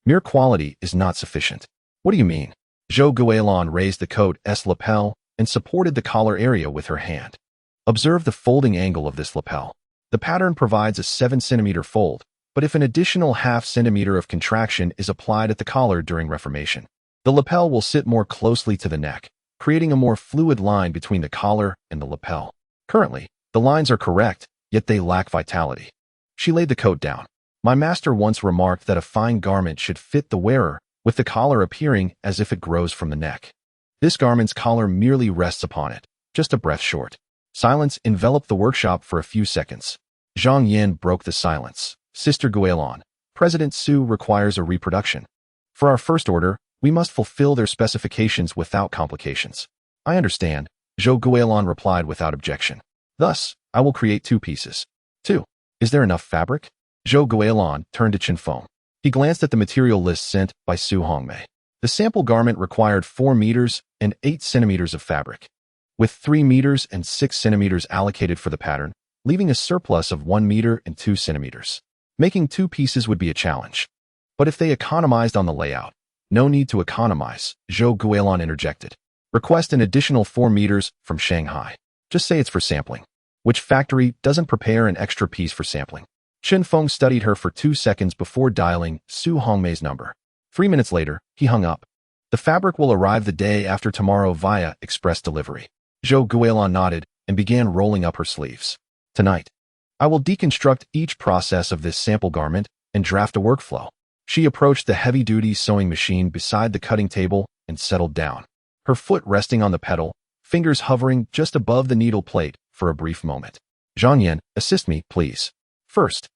mere quality is not sufficient. What do you mean? Zhou Guilin raised the coat's lapel and supported the collar area with her hand. Observe the folding angle of this lapel. The pattern provides a 7-centimeter fold, but if an additional ½ centimeter of contraction is applied at the collar during reformation, the lapel will sit more closely to the neck, creating a more fluid line between the collar and the lapel. Currently, the lines are correct, yet they lack vitality. She laid the coat down. My master once remarked that a fine garment should fit the wearer, with the collar appearing as if it grows from the neck. This garment's collar merely rests upon it, just a breath short. Silence enveloped the workshop for a few seconds. Zhang Yin broke the silence. Sister Guilin, President Su requires a reproduction. For our first order, we must fulfill their specifications without complications. I understand, Zhou Guilin replied without objection. Thus, I will create 2 pieces. 2. Is there enough fabric? Zhou Guilin turned to Chen Feng. He glanced at the material list sent by Su Hongmei. The sample garment required 4 meters and 8 centimeters of fabric, with 3 meters and 6 centimeters allocated for the pattern, leaving a surplus of 1 meter and 2 centimeters. Making 2 pieces would be a challenge. But if they economized on the layout, no need to economize, Zhou Guilin interjected. Request an additional 4 meters from Shanghai. Just say it's for sampling. Which factory doesn't prepare an extra piece for sampling? Chen Feng studied her for 2 seconds before dialing Su Hongmei's number. 3 minutes later, he hung up. The fabric will arrive the day after tomorrow via express delivery. Zhou Guilin nodded and began rolling up her sleeves. Tonight, I will deconstruct each process of this sample garment and draft a workflow. She approached the heavy-duty sewing machine beside the cutting table and settled down. Her foot resting on the pedal, fingers hovering just above the needle plate for a brief moment. Zhang Yin, assist me, please. First,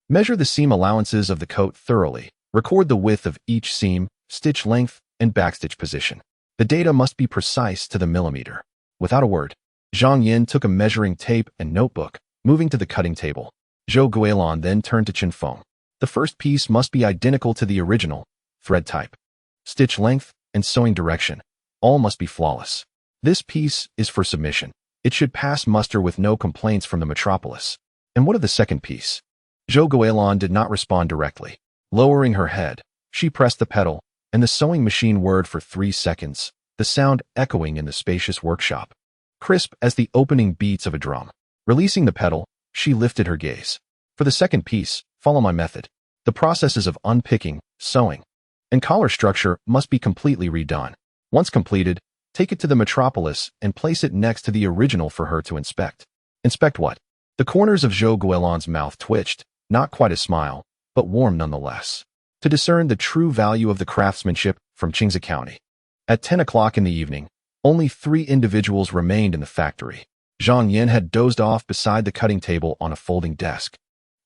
measure the seam allowances of the coat thoroughly. Record the width of each seam, stitch length, and backstitch position. The data must be precise to the millimeter. Without a word, Zhang Yin took a measuring tape and notebook, moving to the cutting table. Zhou Guilin then turned to Chen Feng. The first piece must be identical to the original, thread type, stitch length, and sewing direction. All must be flawless. This piece is for submission. It should pass muster with no complaints from the metropolis. And what of the second piece? Zhou Guilin did not respond directly. Lowering her head, she pressed the pedal, and the sewing machine whirred for 3 seconds, the sound echoing in the spacious workshop, crisp as the opening beats of a drum. Releasing the pedal, she lifted her gaze. For the second piece, follow my method. The processes of unpicking, sewing, and collar structure must be completely redone. Once completed, take it to the metropolis and place it next to the original for her to inspect. Inspect what? The corners of Zhou Guilin's mouth twitched, not quite a smile, but warm nonetheless, to discern the true value of the craftsmanship from Qingze County. At 10 o'clock in the evening, only 3 individuals remained in the factory. Zhang Yin had dozed off beside the cutting table on a folding desk.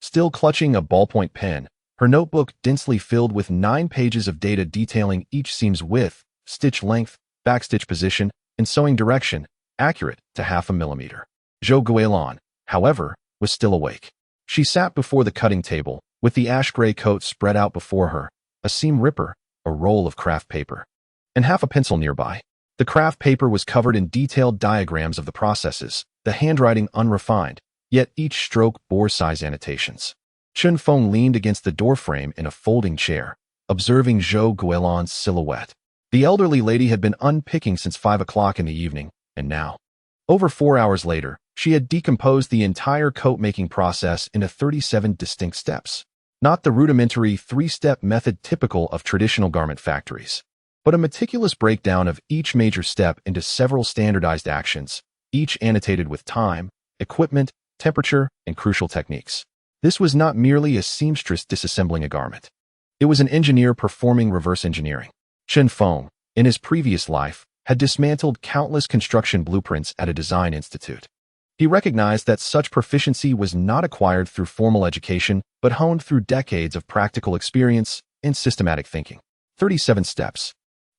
Still clutching a ballpoint pen, her notebook densely filled with 9 pages of data detailing each seam's width, stitch length, backstitch position, and sewing direction, accurate to ½ millimeter. Zhou Guilin, however, was still awake. She sat before the cutting table, with the ash-gray coat spread out before her, a seam ripper, a roll of craft paper, and half a pencil nearby. The craft paper was covered in detailed diagrams of the processes, the handwriting unrefined, yet each stroke bore size annotations. Chen Feng leaned against the doorframe in a folding chair, observing Zhou Guilin's silhouette. The elderly lady had been unpicking since 5 o'clock in the evening, and now, over 4 hours later, she had decomposed the entire coat-making process into 37 distinct steps. Not the rudimentary 3-step method typical of traditional garment factories, but a meticulous breakdown of each major step into several standardized actions, each annotated with time, equipment, temperature, and crucial techniques. This was not merely a seamstress disassembling a garment. It was an engineer performing reverse engineering. Chen Feng, in his previous life, had dismantled countless construction blueprints at a design institute. He recognized that such proficiency was not acquired through formal education, but honed through decades of practical experience and systematic thinking. 37 steps.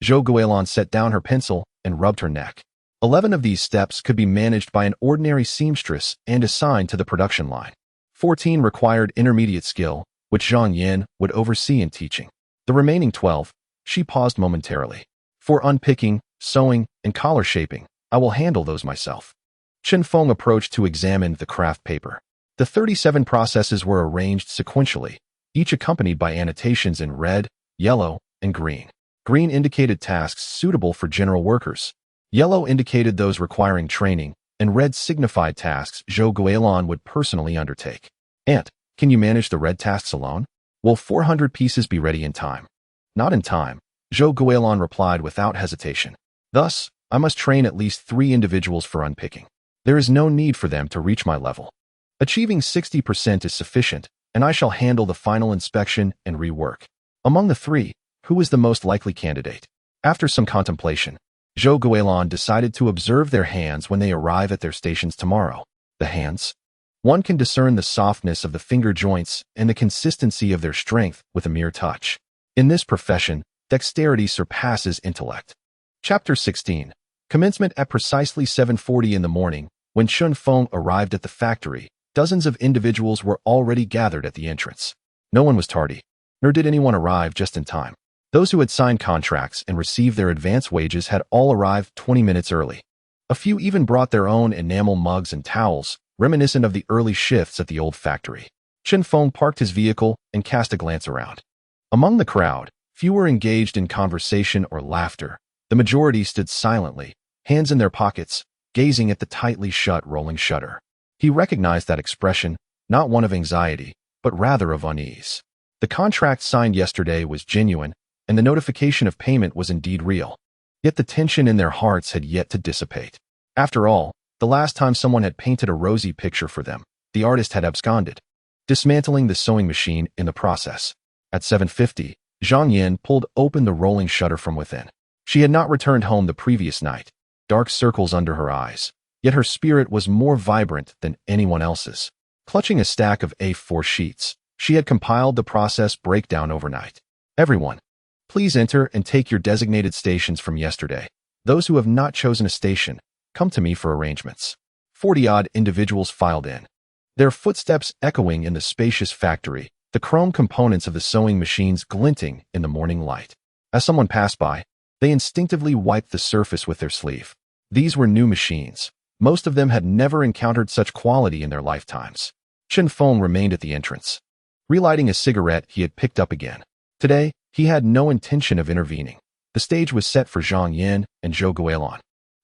Zhou Guilin set down her pencil and rubbed her neck. 11 of these steps could be managed by an ordinary seamstress and assigned to the production line. 14 required intermediate skill, which Zhang Yin would oversee in teaching. The remaining 12, she paused momentarily. For unpicking, sewing, and collar shaping, I will handle those myself. Chen Feng approached to examine the craft paper. The 37 processes were arranged sequentially, each accompanied by annotations in red, yellow, and green. Green indicated tasks suitable for general workers. Yellow indicated those requiring training, and red signified tasks Zhou Guilin would personally undertake. Aunt, can you manage the red tasks alone? Will 400 pieces be ready in time? Not in time, Zhou Guilin replied without hesitation. Thus, I must train at least 3 individuals for unpicking. There is no need for them to reach my level. Achieving 60% is sufficient, and I shall handle the final inspection and rework. Among the 3, who is the most likely candidate? After some contemplation, Zhou Guilin decided to observe their hands when they arrive at their stations tomorrow. The hands? One can discern the softness of the finger joints and the consistency of their strength with a mere touch. In this profession, dexterity surpasses intellect. Chapter 16. Commencement. At precisely 7:40 in the morning, when Chen Feng arrived at the factory, dozens of individuals were already gathered at the entrance. No one was tardy, nor did anyone arrive just in time. Those who had signed contracts and received their advance wages had all arrived 20 minutes early. A few even brought their own enamel mugs and towels, reminiscent of the early shifts at the old factory. Chen Feng parked his vehicle and cast a glance around. Among the crowd, few were engaged in conversation or laughter. The majority stood silently, hands in their pockets, gazing at the tightly shut rolling shutter. He recognized that expression, not one of anxiety, but rather of unease. The contract signed yesterday was genuine, and the notification of payment was indeed real. Yet the tension in their hearts had yet to dissipate. After all, the last time someone had painted a rosy picture for them, the artist had absconded, dismantling the sewing machine in the process. At 7:50, Zhang Yin pulled open the rolling shutter from within. She had not returned home the previous night, dark circles under her eyes, yet her spirit was more vibrant than anyone else's. Clutching a stack of A4 sheets, she had compiled the process breakdown overnight. Everyone, please enter and take your designated stations from yesterday. Those who have not chosen a station, come to me for arrangements. 40-odd individuals filed in, their footsteps echoing in the spacious factory, the chrome components of the sewing machines glinting in the morning light. As someone passed by, they instinctively wiped the surface with their sleeve. These were new machines. Most of them had never encountered such quality in their lifetimes. Chen Feng remained at the entrance, relighting a cigarette he had picked up again. Today, he had no intention of intervening. The stage was set for Zhang Yin and Zhou Guilin.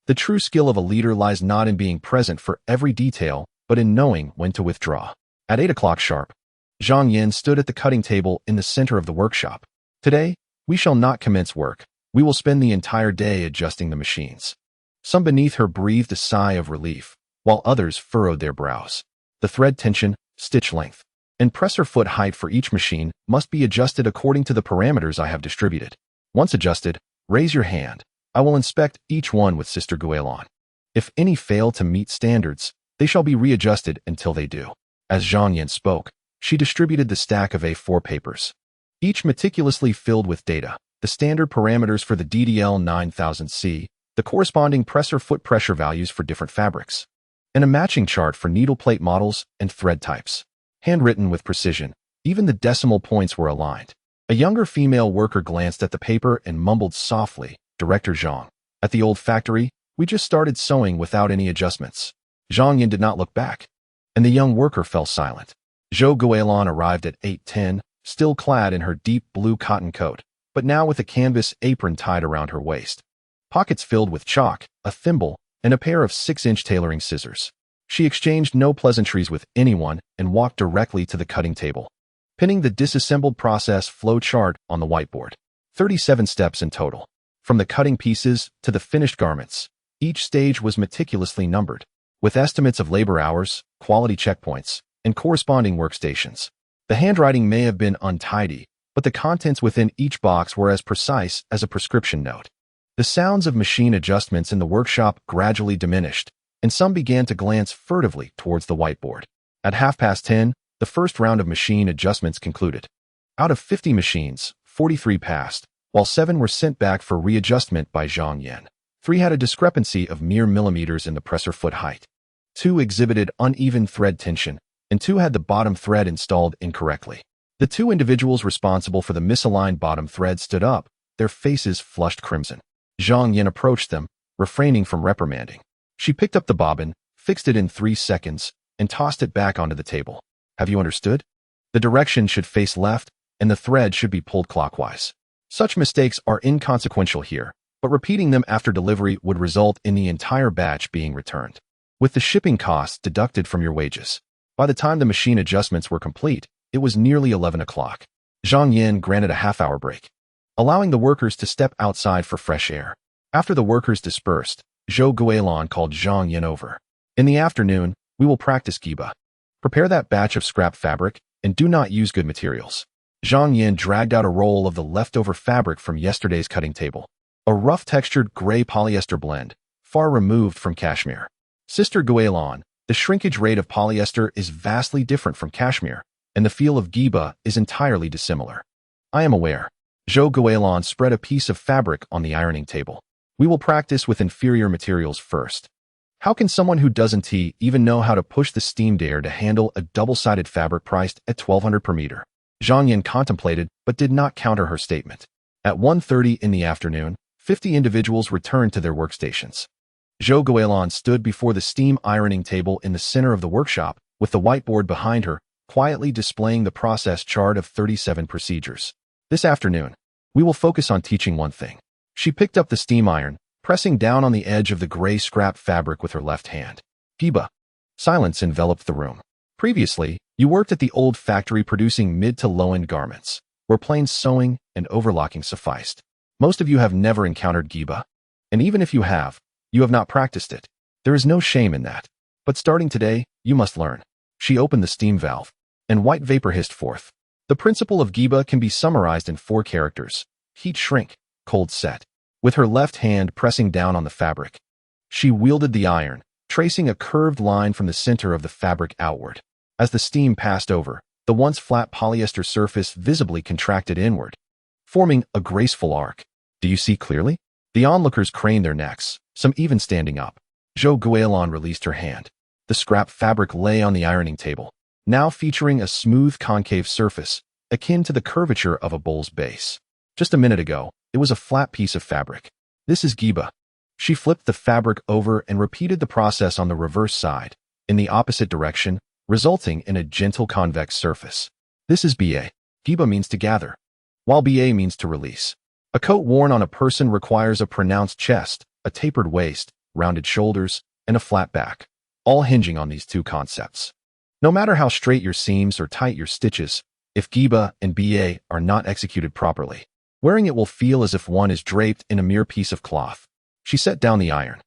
The true skill of a leader lies not in being present for every detail, but in knowing when to withdraw. At 8 o'clock sharp, Zhang Yin stood at the cutting table in the center of the workshop. Today, we shall not commence work. We will spend the entire day adjusting the machines. Some beneath her breathed a sigh of relief, while others furrowed their brows. The thread tension, stitch length, and presser foot height for each machine must be adjusted according to the parameters I have distributed. Once adjusted, raise your hand. I will inspect each one with Sister Guilin. If any fail to meet standards, they shall be readjusted until they do. As Zhang Yin spoke, she distributed the stack of A4 papers, each meticulously filled with data, the standard parameters for the DDL 9000C, the corresponding presser foot pressure values for different fabrics, and a matching chart for needle plate models and thread types. Handwritten with precision, even the decimal points were aligned. A younger female worker glanced at the paper and mumbled softly, "Director Zhang, at the old factory, we just started sewing without any adjustments." Zhang Yin did not look back, and the young worker fell silent. Zhou Guilin arrived at 8:10, still clad in her deep blue cotton coat, but now with a canvas apron tied around her waist, pockets filled with chalk, a thimble, and a pair of 6-inch tailoring scissors. She exchanged no pleasantries with anyone and walked directly to the cutting table, pinning the disassembled process flow chart on the whiteboard. 37 steps in total. From the cutting pieces to the finished garments, each stage was meticulously numbered, with estimates of labor hours, quality checkpoints, and corresponding workstations. The handwriting may have been untidy, but the contents within each box were as precise as a prescription note. The sounds of machine adjustments in the workshop gradually diminished, and some began to glance furtively towards the whiteboard. At 10:30, the first round of machine adjustments concluded. Out of 50 machines, 43 passed, while 7 were sent back for readjustment by Zhang Yan. 3 had a discrepancy of mere millimeters in the presser foot height. 2 exhibited uneven thread tension, and 2 had the bottom thread installed incorrectly. The 2 individuals responsible for the misaligned bottom thread stood up, their faces flushed crimson. Zhang Yan approached them, refraining from reprimanding. She picked up the bobbin, fixed it in 3 seconds, and tossed it back onto the table. Have you understood? The direction should face left, and the thread should be pulled clockwise. Such mistakes are inconsequential here, but repeating them after delivery would result in the entire batch being returned, with the shipping costs deducted from your wages. By the time the machine adjustments were complete, it was nearly 11 o'clock. Zhang Yan granted a half-hour break, allowing the workers to step outside for fresh air. After the workers dispersed, Zhou Guilin called Zhang Yan over. In the afternoon, we will practice Giba. Prepare that batch of scrap fabric, and do not use good materials. Zhang Yan dragged out a roll of the leftover fabric from yesterday's cutting table. A rough-textured gray polyester blend, far removed from cashmere. Sister Guilin, the shrinkage rate of polyester is vastly different from cashmere, and the feel of Giba is entirely dissimilar. I am aware. Zhou Guilin spread a piece of fabric on the ironing table. We will practice with inferior materials first. How can someone who doesn't even know how to push the steam dare to handle a double-sided fabric priced at $1,200 per meter? Zhang Yan contemplated but did not counter her statement. At 1:30 in the afternoon, 50 individuals returned to their workstations. Zhou Guilin stood before the steam ironing table in the center of the workshop, with the whiteboard behind her, quietly displaying the process chart of 37 procedures. This afternoon, we will focus on teaching one thing. She picked up the steam iron, pressing down on the edge of the gray scrap fabric with her left hand. Giba. Silence enveloped the room. Previously, you worked at the old factory producing mid to low-end garments, where plain sewing and overlocking sufficed. Most of you have never encountered Giba, and even if you have not practiced it. There is no shame in that. But starting today, you must learn. She opened the steam valve, and white vapor hissed forth. The principle of Giba can be summarized in 4 characters: heat shrink, cold set. With her left hand pressing down on the fabric, she wielded the iron, tracing a curved line from the center of the fabric outward. As the steam passed over, the once flat polyester surface visibly contracted inward, forming a graceful arc. Do you see clearly? The onlookers craned their necks, some even standing up. Zhou Guilin released her hand. The scrap fabric lay on the ironing table, now featuring a smooth concave surface, akin to the curvature of a bowl's base. Just a minute ago, it was a flat piece of fabric. This is Giba. She flipped the fabric over and repeated the process on the reverse side, in the opposite direction, resulting in a gentle convex surface. This is Ba. Giba means to gather, while Ba means to release. A coat worn on a person requires a pronounced chest, a tapered waist, rounded shoulders, and a flat back, all hinging on these 2 concepts. No matter how straight your seams or tight your stitches, if Giba and Ba are not executed properly, wearing it will feel as if one is draped in a mere piece of cloth. She set down the iron.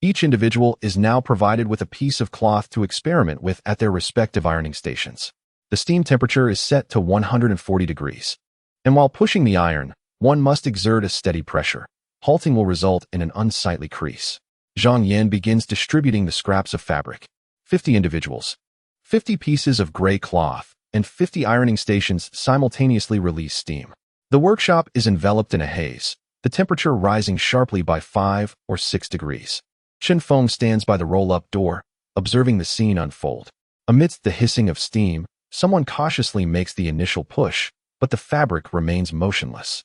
Each individual is now provided with a piece of cloth to experiment with at their respective ironing stations. The steam temperature is set to 140 degrees. And while pushing the iron, one must exert a steady pressure. Halting will result in an unsightly crease. Zhang Yan begins distributing the scraps of fabric. 50 individuals, 50 pieces of gray cloth, and 50 ironing stations simultaneously release steam. The workshop is enveloped in a haze, the temperature rising sharply by 5 or 6 degrees. Chen Feng stands by the roll-up door, observing the scene unfold. Amidst the hissing of steam, someone cautiously makes the initial push, but the fabric remains motionless.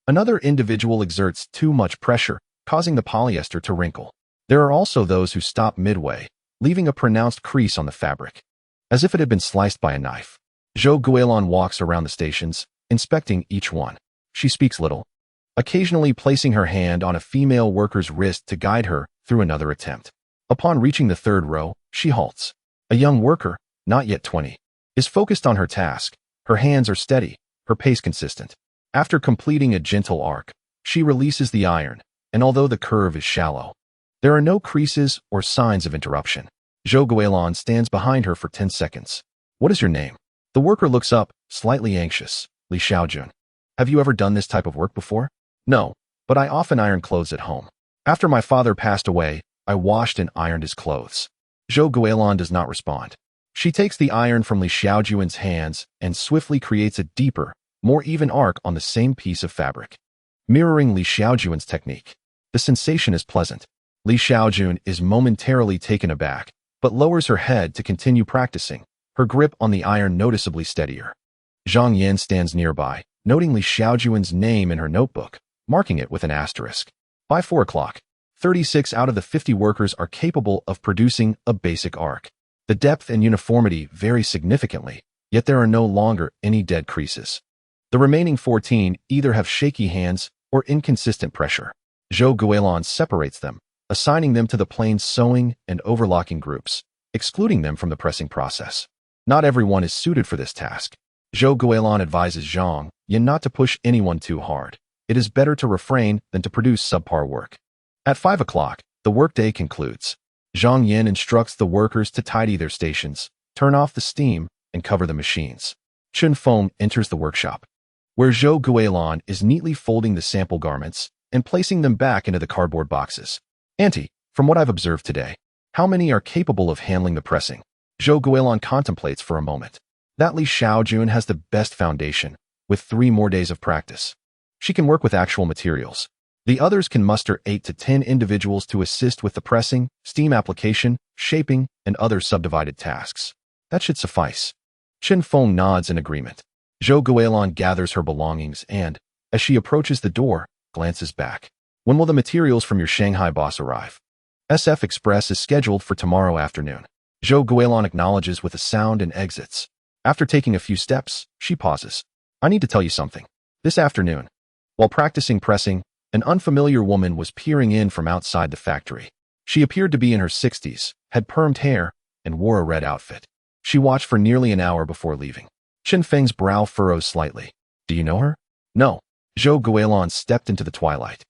Another individual exerts too much pressure, causing the polyester to wrinkle. There are also those who stop midway, leaving a pronounced crease on the fabric, as if it had been sliced by a knife. Zhou Guilin walks around the stations, inspecting each one. She speaks little, occasionally placing her hand on a female worker's wrist to guide her through another attempt. Upon reaching the 3rd row, she halts. A young worker, not yet 20, is focused on her task. Her hands are steady, her pace consistent. After completing a gentle arc, she releases the iron, and although the curve is shallow, there are no creases or signs of interruption. Zhou Guilin stands behind her for 10 seconds. What is your name? The worker looks up, slightly anxious. Li Xiaojun. Have you ever done this type of work before? No, but I often iron clothes at home. After my father passed away, I washed and ironed his clothes. Zhou Guilin does not respond. She takes the iron from Li Xiaojuan's hands and swiftly creates a deeper, more even arc on the same piece of fabric, mirroring Li Xiaojuan's technique. The sensation is pleasant. Li Xiaojun is momentarily taken aback, but lowers her head to continue practicing, her grip on the iron noticeably steadier. Zhang Yin stands nearby, noting Li Xiaojuan's name in her notebook, marking it with an asterisk. By 4 o'clock, 36 out of the 50 workers are capable of producing a basic arc. The depth and uniformity vary significantly, yet there are no longer any dead creases. The remaining 14 either have shaky hands or inconsistent pressure. Zhou Guilin separates them, assigning them to the plain sewing and overlocking groups, excluding them from the pressing process. Not everyone is suited for this task. Zhou Guilin advises Zhang Yin not to push anyone too hard. It is better to refrain than to produce subpar work. At 5 o'clock, the workday concludes. Zhang Yin instructs the workers to tidy their stations, turn off the steam, and cover the machines. Chen Feng enters the workshop, where Zhou Guilin is neatly folding the sample garments and placing them back into the cardboard boxes. Auntie, from what I've observed today, how many are capable of handling the pressing? Zhou Guilin contemplates for a moment. That Li Xiaojun has the best foundation, with 3 more days of practice. She can work with actual materials. The others can muster 8 to 10 individuals to assist with the pressing, steam application, shaping, and other subdivided tasks. That should suffice. Chen Feng nods in agreement. Zhou Guilin gathers her belongings and, as she approaches the door, glances back. When will the materials from your Shanghai boss arrive? SF Express is scheduled for tomorrow afternoon. Zhou Guilin acknowledges with a sound and exits. After taking a few steps, she pauses. I need to tell you something. This afternoon, while practicing pressing, an unfamiliar woman was peering in from outside the factory. She appeared to be in her 60s, had permed hair, and wore a red outfit. She watched for nearly an hour before leaving. Chen Feng's brow furrows slightly. Do you know her? No. Zhou Guilin stepped into the twilight.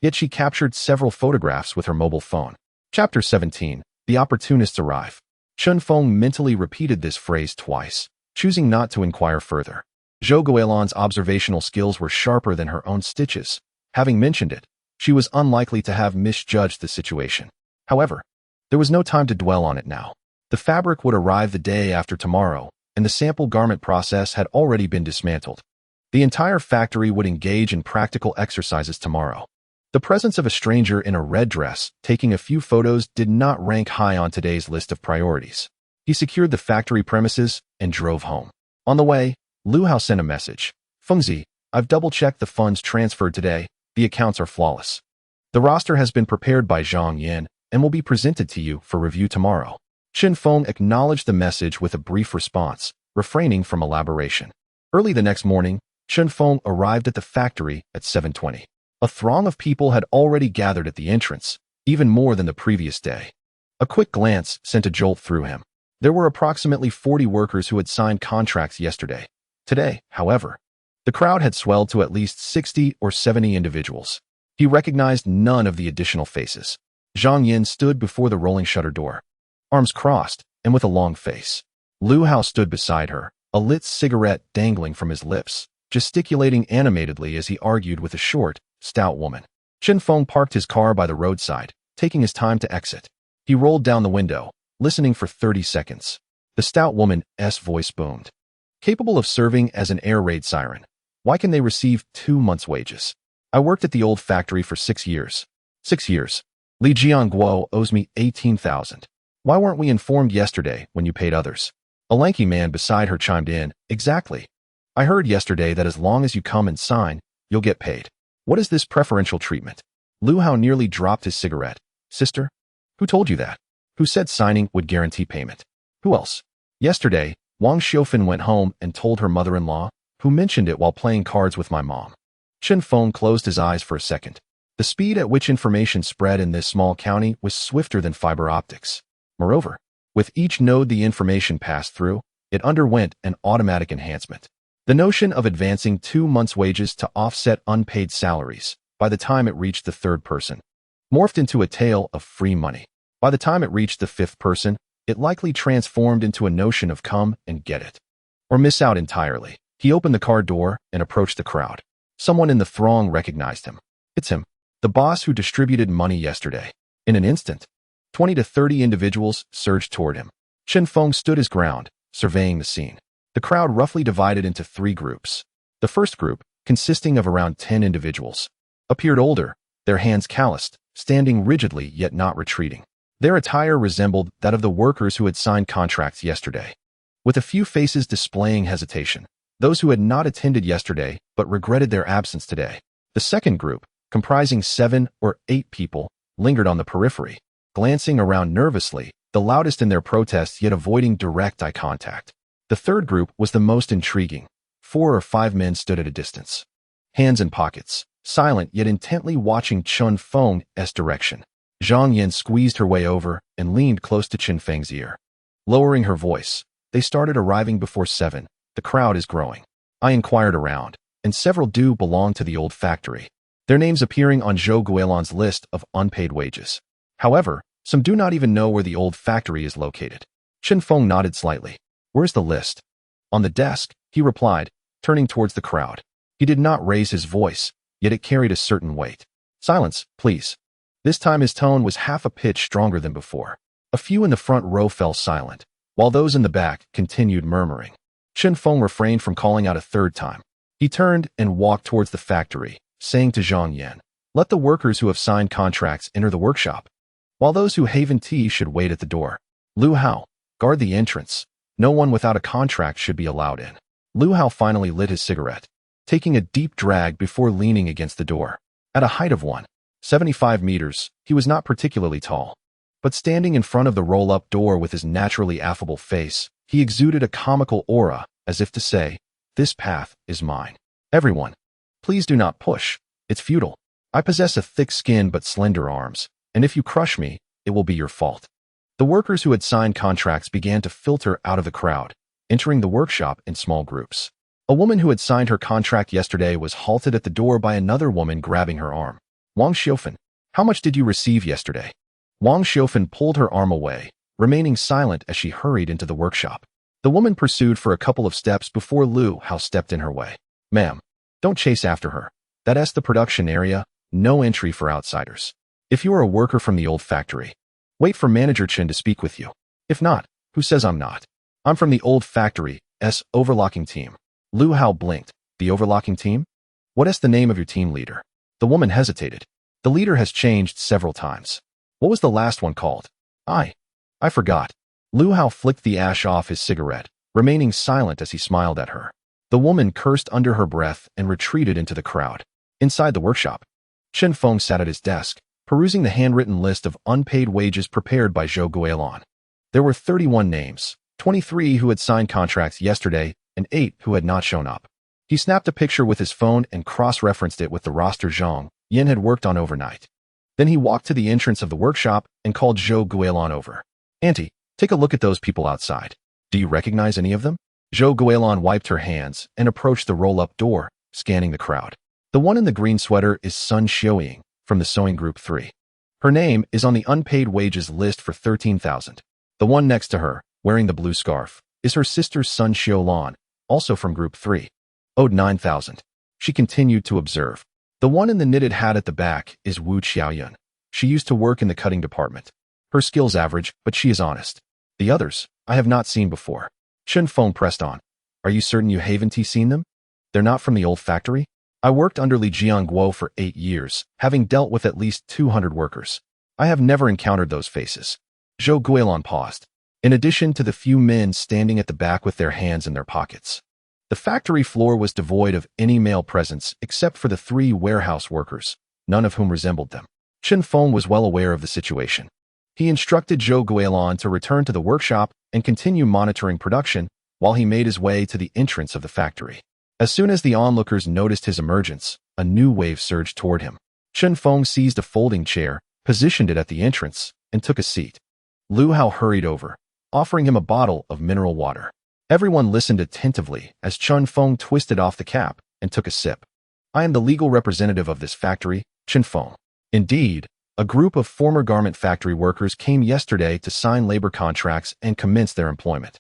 Yet she captured several photographs with her mobile phone. Chapter 17. The Opportunists Arrive. Chen Feng mentally repeated this phrase twice, choosing not to inquire further. Zhou Guilin's observational skills were sharper than her own stitches. Having mentioned it, she was unlikely to have misjudged the situation. However, there was no time to dwell on it now. The fabric would arrive the day after tomorrow, and the sample garment process had already been dismantled. The entire factory would engage in practical exercises tomorrow. The presence of a stranger in a red dress taking a few photos did not rank high on today's list of priorities. He secured the factory premises and drove home. On the way, Lu Hao sent a message. Fengzi, I've double-checked the funds transferred today. The accounts are flawless. The roster has been prepared by Zhang Yin and will be presented to you for review tomorrow. Chen Feng acknowledged the message with a brief response, refraining from elaboration. Early the next morning, Chen Feng arrived at the factory at 7:20. A throng of people had already gathered at the entrance, even more than the previous day. A quick glance sent a jolt through him. There were approximately 40 workers who had signed contracts yesterday. Today, however, the crowd had swelled to at least 60 or 70 individuals. He recognized none of the additional faces. Zhang Yin stood before the rolling shutter door, arms crossed and with a long face. Lu Hao stood beside her, a lit cigarette dangling from his lips, gesticulating animatedly as he argued with a short, stout woman. Chen Feng parked his car by the roadside, taking his time to exit. He rolled down the window, listening for 30 seconds. The stout woman's voice boomed. Capable of serving as an air raid siren, why can they receive 2 months' wages? I worked at the old factory for 6 years. 6 years. Li Jianguo owes me 18,000. Why weren't we informed yesterday when you paid others? A lanky man beside her chimed in. Exactly. I heard yesterday that as long as you come and sign, you'll get paid. What is this preferential treatment? Lu Hao nearly dropped his cigarette. Sister? Who told you that? Who said signing would guarantee payment? Who else? Yesterday, Wang Xiaofan went home and told her mother-in-law, who mentioned it while playing cards with my mom. Chen Feng closed his eyes for a second. The speed at which information spread in this small county was swifter than fiber optics. Moreover, with each node the information passed through, it underwent an automatic enhancement. The notion of advancing 2 months' wages to offset unpaid salaries, by the time it reached the third person, morphed into a tale of free money. By the time it reached the fifth person, it likely transformed into a notion of come and get it, or miss out entirely. He opened the car door and approached the crowd. Someone in the throng recognized him. It's him, the boss who distributed money yesterday. In an instant, 20 to 30 individuals surged toward him. Chen Feng stood his ground, surveying the scene. The crowd roughly divided into 3 groups. The first group, consisting of around 10 individuals, appeared older, their hands calloused, standing rigidly yet not retreating. Their attire resembled that of the workers who had signed contracts yesterday, with a few faces displaying hesitation, those who had not attended yesterday but regretted their absence today. The second group, comprising 7 or 8 people, lingered on the periphery, glancing around nervously, the loudest in their protests yet avoiding direct eye contact. The third group was the most intriguing. 4 or 5 men stood at a distance, hands in pockets, silent yet intently watching Chen Feng's direction. Zhang Yan squeezed her way over and leaned close to Chen Feng's ear. Lowering her voice, they started arriving before 7. The crowd is growing. I inquired around, and several do belong to the old factory, their names appearing on Zhou Guilan's list of unpaid wages. However, some do not even know where the old factory is located. Chen Feng nodded slightly. Where's the list? On the desk, he replied, turning towards the crowd. He did not raise his voice, yet it carried a certain weight. Silence, please. This time his tone was half a pitch stronger than before. A few in the front row fell silent, while those in the back continued murmuring. Chen Feng refrained from calling out a third time. He turned and walked towards the factory, saying to Zhang Yan, let the workers who have signed contracts enter the workshop, while those who have tea should wait at the door. Lu Hao, guard the entrance. No one without a contract should be allowed in. Lu Hao finally lit his cigarette, taking a deep drag before leaning against the door. At a height of 1.75 meters, he was not particularly tall, but standing in front of the roll-up door with his naturally affable face, he exuded a comical aura, as if to say, this path is mine. Everyone, please do not push. It's futile. I possess a thick skin but slender arms, and if you crush me, it will be your fault. The workers who had signed contracts began to filter out of the crowd, entering the workshop in small groups. A woman who had signed her contract yesterday was halted at the door by another woman grabbing her arm. Wang Xiufen, how much did you receive yesterday? Wang Xiufen pulled her arm away, remaining silent as she hurried into the workshop. The woman pursued for a couple of steps before Lu Hao stepped in her way. Ma'am, don't chase after her. That's the production area, no entry for outsiders. If you are a worker from the old factory, wait for Manager Chen to speak with you. If not, who says I'm not? I'm from the old factory's overlocking team. Lu Hao blinked. The overlocking team? What is the name of your team leader? The woman hesitated. The leader has changed several times. What was the last one called? I forgot. Lu Hao flicked the ash off his cigarette, remaining silent as he smiled at her. The woman cursed under her breath and retreated into the crowd. Inside the workshop, Chen Feng sat at his desk, perusing the handwritten list of unpaid wages prepared by Zhou Guilan. There were 31 names, 23 who had signed contracts yesterday, and 8 who had not shown up. He snapped a picture with his phone and cross-referenced it with the roster Zhang Yan had worked on overnight. Then he walked to the entrance of the workshop and called Zhou Guilan over. Auntie, take a look at those people outside. Do you recognize any of them? Zhou Guilan wiped her hands and approached the roll-up door, scanning the crowd. The one in the green sweater is Sun Xiuying, from the sewing group 3. Her name is on the unpaid wages list for 13,000. The one next to her, wearing the blue scarf, is her sister Sun Xiulan, also from group 3. Owed 9,000. She continued to observe. The one in the knitted hat at the back is Wu Qiaoyun. She used to work in the cutting department. Her skills average, but she is honest. The others, I have not seen before. Chen Feng pressed on. Are you certain you haven't seen them? They're not from the old factory? I worked under Li Jiangguo for 8 years, having dealt with at least 200 workers. I have never encountered those faces. Zhou Guilan paused. In addition to the few men standing at the back with their hands in their pockets, the factory floor was devoid of any male presence except for the 3 warehouse workers, none of whom resembled them. Chen Feng was well aware of the situation. He instructed Zhou Guilan to return to the workshop and continue monitoring production while he made his way to the entrance of the factory. As soon as the onlookers noticed his emergence, a new wave surged toward him. Chen Feng seized a folding chair, positioned it at the entrance, and took a seat. Lu Hao hurried over, offering him a bottle of mineral water. Everyone listened attentively as Chen Feng twisted off the cap and took a sip. I am the legal representative of this factory, Chen Feng. Indeed, a group of former garment factory workers came yesterday to sign labor contracts and commence their employment.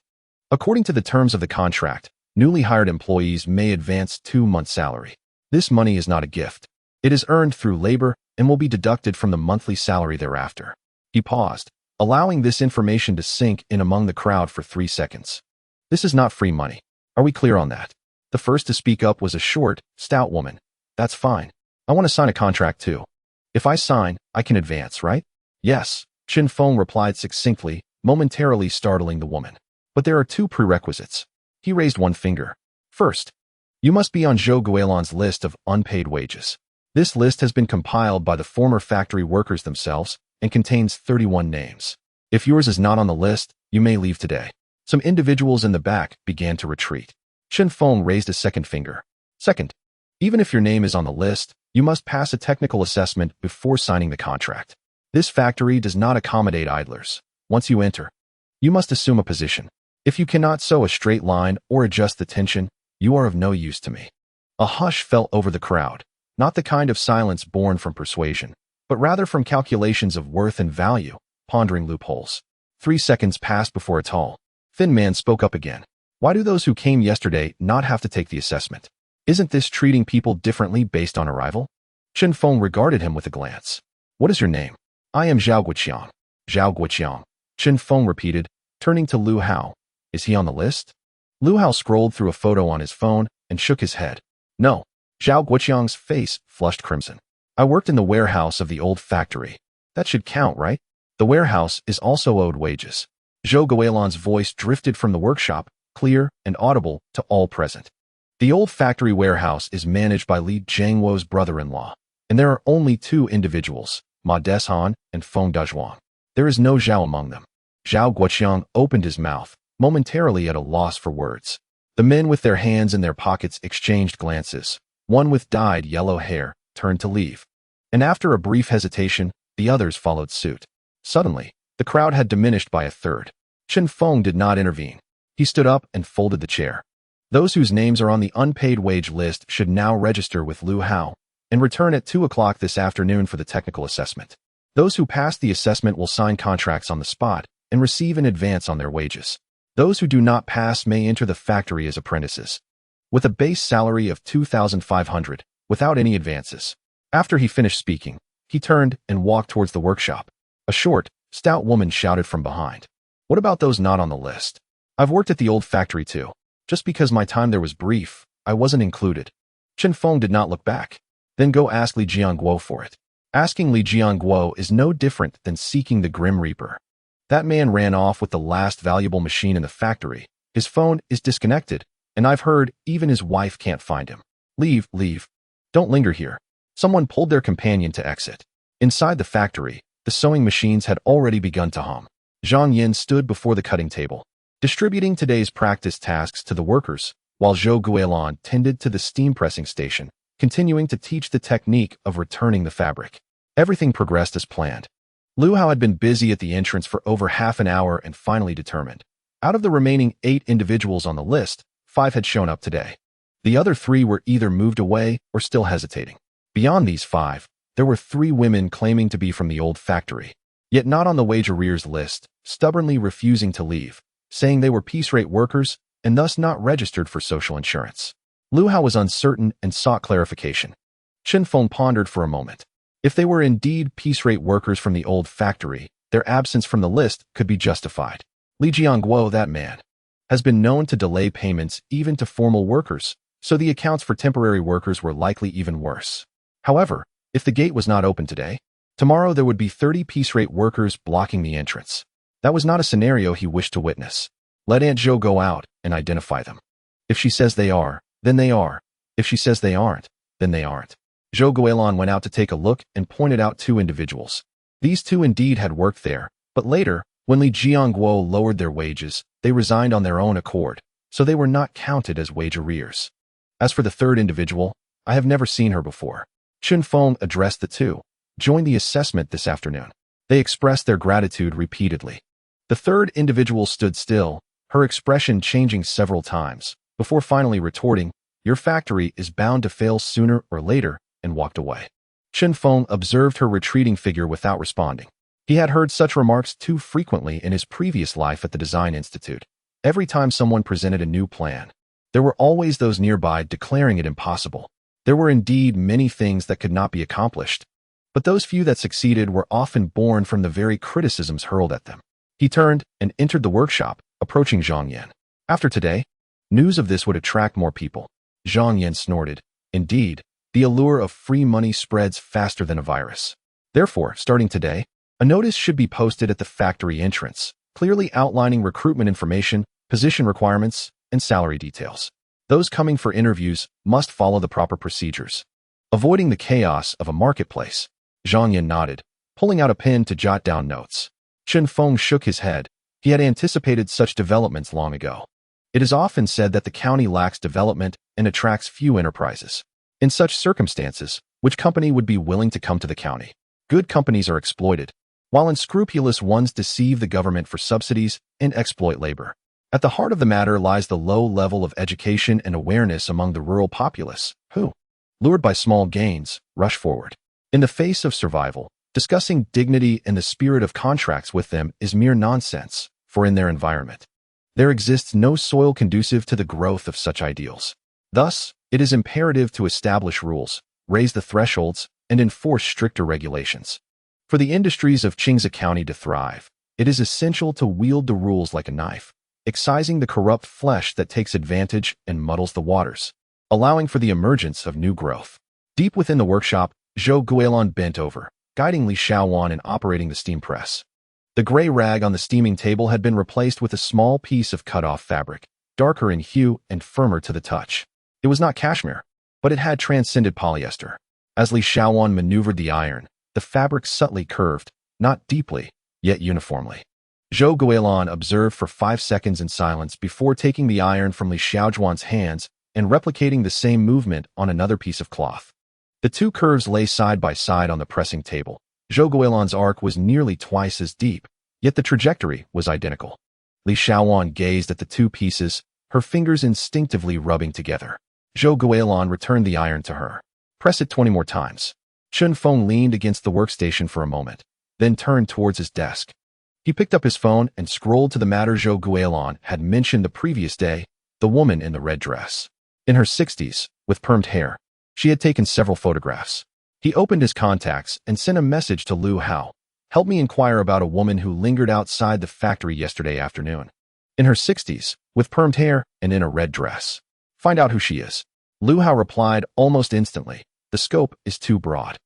According to the terms of the contract, newly hired employees may advance 2 months' salary. This money is not a gift. It is earned through labor and will be deducted from the monthly salary thereafter. He paused, allowing this information to sink in among the crowd for 3 seconds. This is not free money. Are we clear on that? The first to speak up was a short, stout woman. That's fine. I want to sign a contract too. If I sign, I can advance, right? Yes, Chen Feng replied succinctly, momentarily startling the woman. But there are 2 prerequisites. He raised one finger. First, you must be on Zhou Guilan's list of unpaid wages. This list has been compiled by the former factory workers themselves and contains 31 names. If yours is not on the list, you may leave today. Some individuals in the back began to retreat. Chen Feng raised a second finger. Second, even if your name is on the list, you must pass a technical assessment before signing the contract. This factory does not accommodate idlers. Once you enter, you must assume a position. If you cannot sew a straight line or adjust the tension, you are of no use to me. A hush fell over the crowd, not the kind of silence born from persuasion, but rather from calculations of worth and value, pondering loopholes. 3 seconds passed before a tall, thin man spoke up again. Why do those who came yesterday not have to take the assessment? Isn't this treating people differently based on arrival? Chen Feng regarded him with a glance. What is your name? I am Zhao Guoqiang. Zhao Guoqiang. Chen Feng repeated, turning to Lu Hao. Is he on the list? Lu Hao scrolled through a photo on his phone and shook his head. No. Zhao Guoqiang's face flushed crimson. I worked in the warehouse of the old factory. That should count, right? The warehouse is also owed wages. Zhou Guilan's voice drifted from the workshop, clear and audible to all present. The old factory warehouse is managed by Li Jiangwo's brother-in-law, and there are only 2 individuals, Ma Deshan and Feng Dazhuang. There is no Zhao among them. Zhao Guoqiang opened his mouth, momentarily at a loss for words. The men with their hands in their pockets exchanged glances. One with dyed yellow hair turned to leave. And after a brief hesitation, the others followed suit. Suddenly, the crowd had diminished by a third. Chen Feng did not intervene. He stood up and folded the chair. Those whose names are on the unpaid wage list should now register with Lu Hao and return at 2 o'clock this afternoon for the technical assessment. Those who pass the assessment will sign contracts on the spot and receive an advance on their wages. Those who do not pass may enter the factory as apprentices, with a base salary of 2,500, without any advances. After he finished speaking, he turned and walked towards the workshop. A short, stout woman shouted from behind. What about those not on the list? I've worked at the old factory too. Just because my time there was brief, I wasn't included. Chen Feng did not look back. Then go ask Li Jiangguo for it. Asking Li Jiangguo is no different than seeking the Grim Reaper. That man ran off with the last valuable machine in the factory. His phone is disconnected, and I've heard even his wife can't find him. Leave, leave. Don't linger here. Someone pulled their companion to exit. Inside the factory, the sewing machines had already begun to hum. Zhang Yin stood before the cutting table, distributing today's practice tasks to the workers, while Zhou Guilan tended to the steam pressing station, continuing to teach the technique of returning the fabric. Everything progressed as planned. Lu Hao had been busy at the entrance for over half an hour and finally determined. Out of the remaining 8 individuals on the list, 5 had shown up today. The other 3 were either moved away or still hesitating. Beyond these 5, there were 3 women claiming to be from the old factory, yet not on the wage arrears list, stubbornly refusing to leave, saying they were piece rate workers and thus not registered for social insurance. Lu Hao was uncertain and sought clarification. Chen Feng pondered for a moment. If they were indeed piece rate workers from the old factory, their absence from the list could be justified. Li Jiangguo, that man, has been known to delay payments even to formal workers, so the accounts for temporary workers were likely even worse. However, if the gate was not open today, tomorrow there would be 30 piece rate workers blocking the entrance. That was not a scenario he wished to witness. Let Aunt Zhou go out and identify them. If she says they are, then they are. If she says they aren't, then they aren't. Zhou Guilan went out to take a look and pointed out 2 individuals. These 2 indeed had worked there, but later, when Li Jiangguo lowered their wages, they resigned on their own accord, so they were not counted as wage arrears. As for the 3rd individual, I have never seen her before. Chen Feng addressed the 2. Joined the assessment this afternoon. They expressed their gratitude repeatedly. The 3rd individual stood still, her expression changing several times, before finally retorting, "Your factory is bound to fail sooner or later," and walked away. Chen Feng observed her retreating figure without responding. He had heard such remarks too frequently in his previous life at the Design Institute. Every time someone presented a new plan, there were always those nearby declaring it impossible. There were indeed many things that could not be accomplished, but those few that succeeded were often born from the very criticisms hurled at them. He turned and entered the workshop, approaching Zhang Yan. After today, news of this would attract more people. Zhang Yan snorted. Indeed, the allure of free money spreads faster than a virus. Therefore, starting today, a notice should be posted at the factory entrance, clearly outlining recruitment information, position requirements, and salary details. Those coming for interviews must follow the proper procedures. Avoiding the chaos of a marketplace, Zhang Yan nodded, pulling out a pen to jot down notes. Chen Feng shook his head. He had anticipated such developments long ago. It is often said that the county lacks development and attracts few enterprises. In such circumstances, which company would be willing to come to the county? Good companies are exploited, while unscrupulous ones deceive the government for subsidies and exploit labor. At the heart of the matter lies the low level of education and awareness among the rural populace, who, lured by small gains, rush forward. In the face of survival, discussing dignity and the spirit of contracts with them is mere nonsense, for in their environment, there exists no soil conducive to the growth of such ideals. Thus, it is imperative to establish rules, raise the thresholds, and enforce stricter regulations. For the industries of Qingze County to thrive, it is essential to wield the rules like a knife, excising the corrupt flesh that takes advantage and muddles the waters, allowing for the emergence of new growth. Deep within the workshop, Zhou Guilin bent over, guiding Li Xiaowan in operating the steam press. The gray rag on the steaming table had been replaced with a small piece of cut-off fabric, darker in hue and firmer to the touch. It was not cashmere, but it had transcended polyester. As Li Xiaowan maneuvered the iron, the fabric subtly curved, not deeply, yet uniformly. Zhou Guilin observed for 5 seconds in silence before taking the iron from Li Xiaojuan's hands and replicating the same movement on another piece of cloth. The two curves lay side by side on the pressing table. Zhou Guilin's arc was nearly twice as deep, yet the trajectory was identical. Li Xiaowan gazed at the two pieces, her fingers instinctively rubbing together. Zhou Guilin returned the iron to her. Press it 20 more times. Chen Feng leaned against the workstation for a moment, then turned towards his desk. He picked up his phone and scrolled to the matter Zhou Guilin had mentioned the previous day, the woman in the red dress. In her 60s, with permed hair, she had taken several photographs. He opened his contacts and sent a message to Lu Hao. Help me inquire about a woman who lingered outside the factory yesterday afternoon. In her 60s, with permed hair and in a red dress. Find out who she is. Lu Hao replied almost instantly. The scope is too broad.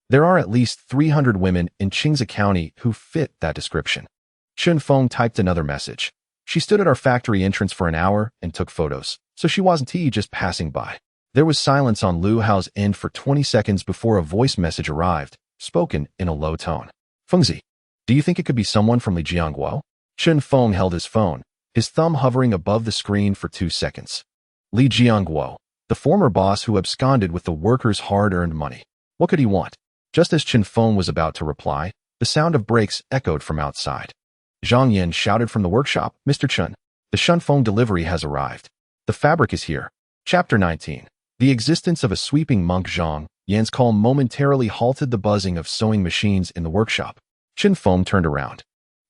There are at least 300 women in Qingze County who fit that description. Chen Feng typed another message. She stood at our factory entrance for an hour and took photos, so she wasn't just passing by. There was silence on Lu Hao's end for 20 seconds before a voice message arrived, spoken in a low tone. Fengzi, do you think it could be someone from Li Jiangguo? Chen Feng held his phone, his thumb hovering above the screen for 2 seconds. Li Jiangguo, the former boss who absconded with the workers' hard-earned money. What could he want? Just as Chen Feng was about to reply, the sound of brakes echoed from outside. Zhang Yan shouted from the workshop, Mr. Chen, the Chen Feng delivery has arrived. The fabric is here. Chapter 19. The existence of a sweeping monk Zhang Yan's call momentarily halted the buzzing of sewing machines in the workshop. Chen Feng turned around.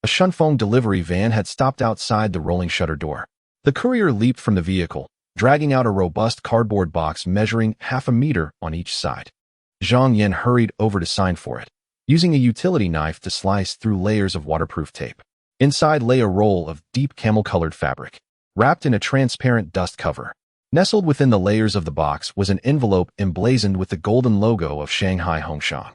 A Chen Feng delivery van had stopped outside the rolling shutter door. The courier leaped from the vehicle, dragging out a robust cardboard box measuring half a meter on each side. Zhang Yan hurried over to sign for it, using a utility knife to slice through layers of waterproof tape. Inside lay a roll of deep camel-colored fabric, wrapped in a transparent dust cover. Nestled within the layers of the box was an envelope emblazoned with the golden logo of Shanghai Hongshan.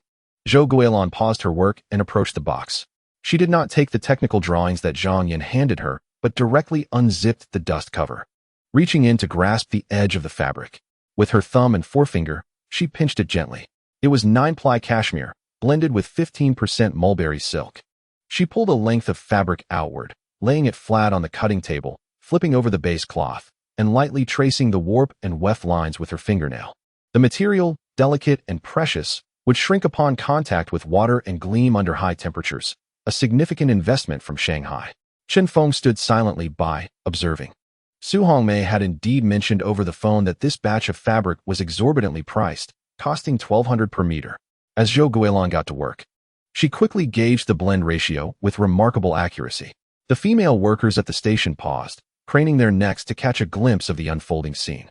Zhou Guilin paused her work and approached the box. She did not take the technical drawings that Zhang Yan handed her, but directly unzipped the dust cover. Reaching in to grasp the edge of the fabric, with her thumb and forefinger, she pinched it gently. It was 9-ply cashmere, blended with 15% mulberry silk. She pulled a length of fabric outward, laying it flat on the cutting table, flipping over the base cloth, and lightly tracing the warp and weft lines with her fingernail. The material, delicate and precious, would shrink upon contact with water and gleam under high temperatures, a significant investment from Shanghai. Chen Feng stood silently by, observing. Su Hongmei had indeed mentioned over the phone that this batch of fabric was exorbitantly priced, costing 1,200 per meter. As Zhou Guilin got to work, she quickly gauged the blend ratio with remarkable accuracy. The female workers at the station paused, craning their necks to catch a glimpse of the unfolding scene.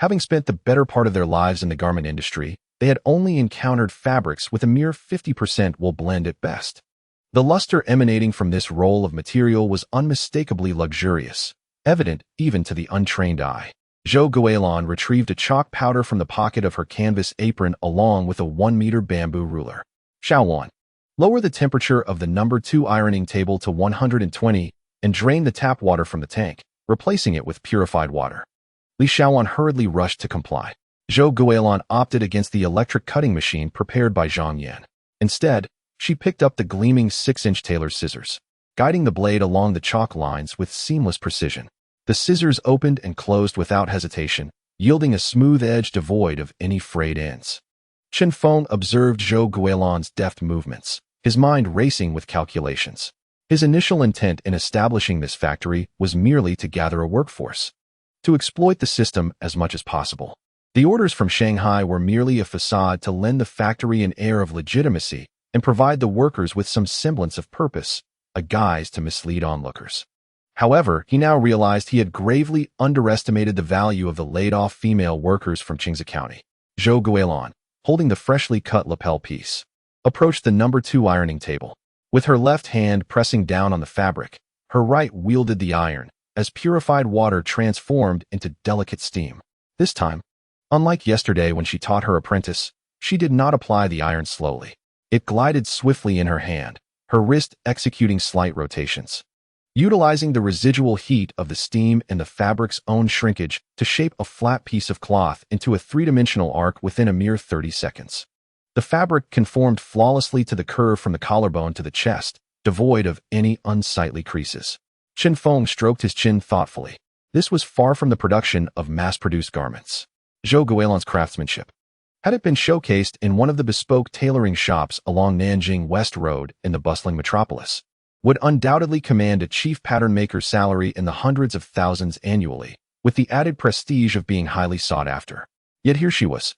Having spent the better part of their lives in the garment industry, they had only encountered fabrics with a mere 50% wool blend at best. The luster emanating from this roll of material was unmistakably luxurious, evident even to the untrained eye. Zhou Guilin retrieved a chalk powder from the pocket of her canvas apron along with a 1-meter bamboo ruler. Xiaolan, lower the temperature of the number 2 ironing table to 120 and drain the tap water from the tank, replacing it with purified water. Li Xiaolan hurriedly rushed to comply. Zhou Guilin opted against the electric cutting machine prepared by Zhang Yan. Instead, she picked up the gleaming 6-inch tailor's scissors, guiding the blade along the chalk lines with seamless precision. The scissors opened and closed without hesitation, yielding a smooth edge devoid of any frayed ends. Chen Feng observed Zhou Guilin's deft movements, his mind racing with calculations. His initial intent in establishing this factory was merely to gather a workforce, to exploit the system as much as possible. The orders from Shanghai were merely a facade to lend the factory an air of legitimacy and provide the workers with some semblance of purpose, a guise to mislead onlookers. However, he now realized he had gravely underestimated the value of the laid-off female workers from Qingze County. Zhou Guilin, holding the freshly cut lapel piece, approached the number 2 ironing table. With her left hand pressing down on the fabric, her right wielded the iron, as purified water transformed into delicate steam. This time, unlike yesterday when she taught her apprentice, she did not apply the iron slowly. It glided swiftly in her hand, her wrist executing slight rotations, utilizing the residual heat of the steam and the fabric's own shrinkage to shape a flat piece of cloth into a 3-dimensional arc within a mere 30 seconds. The fabric conformed flawlessly to the curve from the collarbone to the chest, devoid of any unsightly creases. Chen Feng stroked his chin thoughtfully. This was far from the production of mass-produced garments. Zhou Guilin's craftsmanship, had it been showcased in one of the bespoke tailoring shops along Nanjing West Road in the bustling metropolis, would undoubtedly command a chief pattern maker's salary in the hundreds of thousands annually, with the added prestige of being highly sought after. Yet here she was,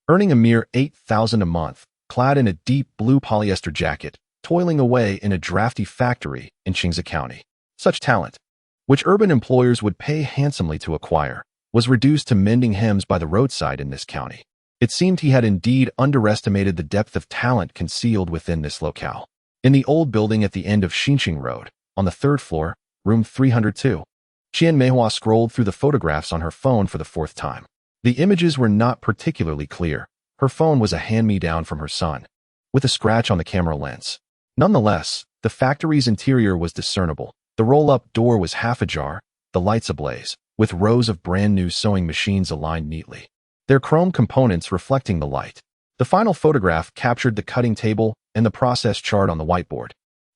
earning a mere 8,000 a month, clad in a deep blue polyester jacket, toiling away in a drafty factory in Qingze County. Such talent, which urban employers would pay handsomely to acquire, was reduced to mending hems by the roadside in this county. It seemed he had indeed underestimated the depth of talent concealed within this locale. In the old building at the end of Xinqing Road, on the 3rd floor, room 302, Qian Meihua scrolled through the photographs on her phone for the 4th time. The images were not particularly clear. Her phone was a hand-me-down from her son, with a scratch on the camera lens. Nonetheless, the factory's interior was discernible. The roll-up door was half ajar, the lights ablaze, with rows of brand-new sewing machines aligned neatly, their chrome components reflecting the light. The final photograph captured the cutting table and the process chart on the whiteboard,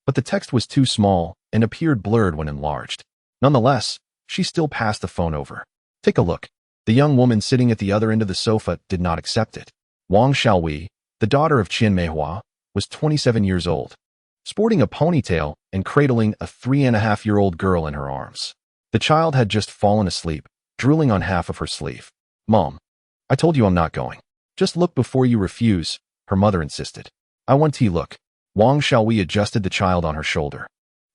but the text was too small and appeared blurred when enlarged. Nonetheless, she still passed the phone over. Take a look. The young woman sitting at the other end of the sofa did not accept it. Wang Xiaowei, the daughter of Qian Meihua, was 27 years old, sporting a ponytail and cradling a 3.5-year-old girl in her arms. The child had just fallen asleep, drooling on half of her sleeve. "Mom, I told you I'm not going. Just look before you refuse," her mother insisted. "I want to look." Wang Xiaowei adjusted the child on her shoulder,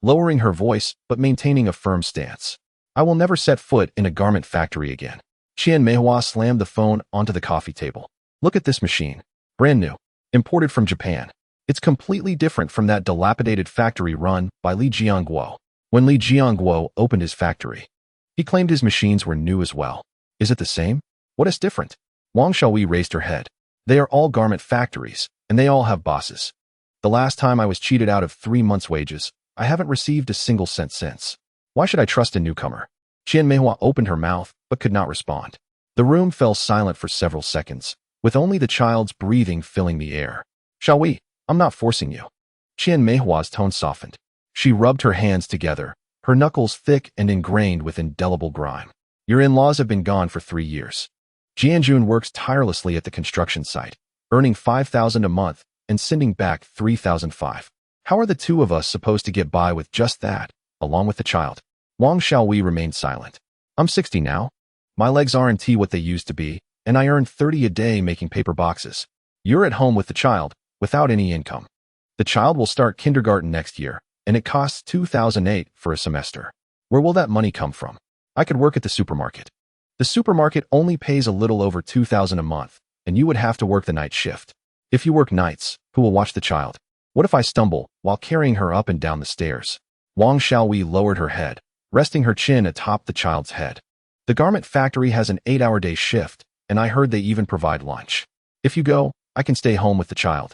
lowering her voice but maintaining a firm stance. "I will never set foot in a garment factory again." Qian Meihua slammed the phone onto the coffee table. "Look at this machine. Brand new. Imported from Japan. It's completely different from that dilapidated factory run by Li Jiangguo." When Li Jiangguo opened his factory, he claimed his machines were new as well. "Is it the same? What is different?" Wang Xiaowei raised her head. "They are all garment factories, and they all have bosses. The last time I was cheated out of 3 months' wages, I haven't received a single cent since. Why should I trust a newcomer?" Qian Meihua opened her mouth, but could not respond. The room fell silent for several seconds, with only the child's breathing filling the air. "Xiaowei, I'm not forcing you." Qian Meihua's tone softened. She rubbed her hands together, her knuckles thick and ingrained with indelible grime. "Your in-laws have been gone for 3 years. Jianjun works tirelessly at the construction site, earning 5,000 a month and sending back 3,005. How are the two of us supposed to get by with just that, along with the child?" Wang Xiaowei remained silent. "I'm 60 now. My legs aren't what they used to be, and I earn 30 a day making paper boxes. You're at home with the child, without any income. The child will start kindergarten next year, and it costs 2,008 for a semester. Where will that money come from? I could work at the supermarket." The supermarket only pays a little over 2,000 a month, and you would have to work the night shift. If you work nights, who will watch the child? What if I stumble while carrying her up and down the stairs? Wang Xiaowei lowered her head, resting her chin atop the child's head. The garment factory has an 8-hour day shift, and I heard they even provide lunch. If you go, I can stay home with the child.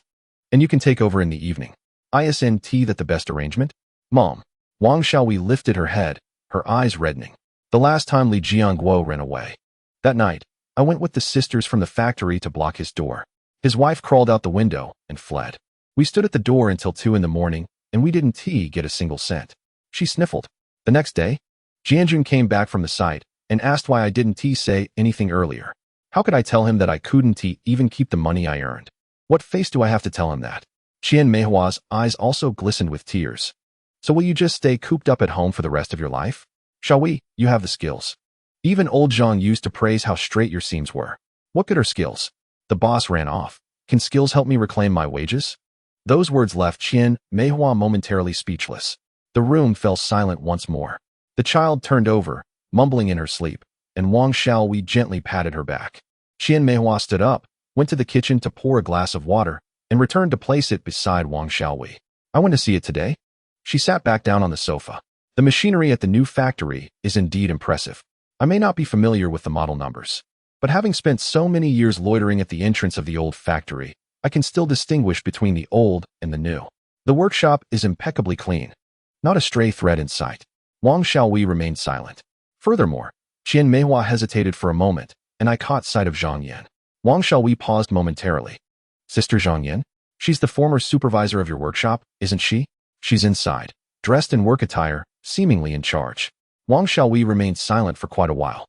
And you can take over in the evening. Isn't that the best arrangement? Mom. Wang Xiaowei lifted her head, her eyes reddening. The last time Li Jiangguo ran away. That night, I went with the sisters from the factory to block his door. His wife crawled out the window and fled. We stood at the door until 2 in the morning, and we didn't get a single cent. She sniffled. The next day, Jianjun came back from the site and asked why I didn't say anything earlier. How could I tell him that I couldn't even keep the money I earned? What face do I have to tell him that? Qian Meihua's eyes also glistened with tears. So will you just stay cooped up at home for the rest of your life? Xiaowei, you have the skills. Even old Zhang used to praise how straight your seams were. What good are skills? The boss ran off. Can skills help me reclaim my wages? Those words left Qian Meihua momentarily speechless. The room fell silent once more. The child turned over, mumbling in her sleep, and Wang Xiaowei gently patted her back. Qian Meihua stood up, went to the kitchen to pour a glass of water, and returned to place it beside Wang Xiaowei. I want to see it today. She sat back down on the sofa. The machinery at the new factory is indeed impressive. I may not be familiar with the model numbers, but having spent so many years loitering at the entrance of the old factory, I can still distinguish between the old and the new. The workshop is impeccably clean. Not a stray thread in sight. Wang Xiaowei remained silent. Furthermore, Qian Meihua hesitated for a moment, and I caught sight of Zhang Yan. Wang Xiaowei paused momentarily. Sister Zhang Yan? She's the former supervisor of your workshop, isn't she? She's inside, dressed in work attire, seemingly in charge. Wang Xiaowei remained silent for quite a while.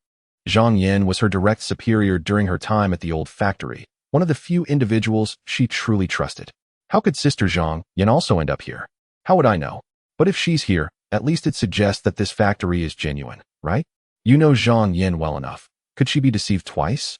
Zhang Yan was her direct superior during her time at the old factory, one of the few individuals she truly trusted. How could Sister Zhang Yan also end up here? How would I know? But if she's here, at least it suggests that this factory is genuine, right? You know Zhang Yan well enough. Could she be deceived twice?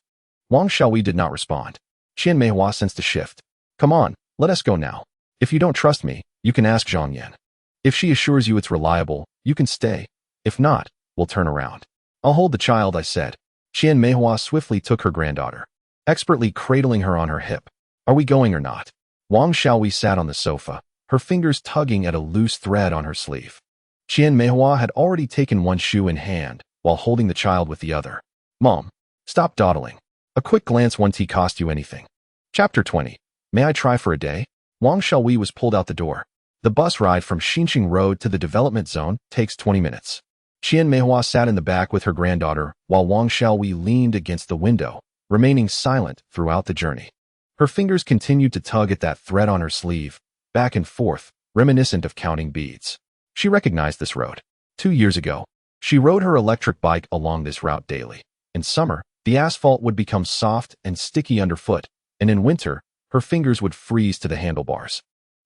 Wang Xiaowei did not respond. Qian Meihua sensed a shift. Come on, let us go now. If you don't trust me, you can ask Zhang Yan. If she assures you it's reliable, you can stay. If not, we'll turn around. I'll hold the child, I said. Qian Meihua swiftly took her granddaughter, expertly cradling her on her hip. Are we going or not? Wang Xiaowei sat on the sofa, her fingers tugging at a loose thread on her sleeve. Qian Meihua had already taken one shoe in hand, while holding the child with the other. Mom, stop dawdling. A quick glance won't cost you anything. Chapter 20. May I try for a day? Wang Xiaowei was pulled out the door. The bus ride from Xinqing Road to the development zone takes 20 minutes. Qian Meihua sat in the back with her granddaughter, while Wang Xiaowei leaned against the window, remaining silent throughout the journey. Her fingers continued to tug at that thread on her sleeve, back and forth, reminiscent of counting beads. She recognized this road. 2 years ago, she rode her electric bike along this route daily. In summer, the asphalt would become soft and sticky underfoot, and in winter, her fingers would freeze to the handlebars,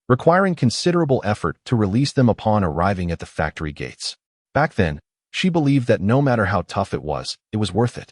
requiring considerable effort to release them upon arriving at the factory gates. Back then, she believed that no matter how tough it was worth it.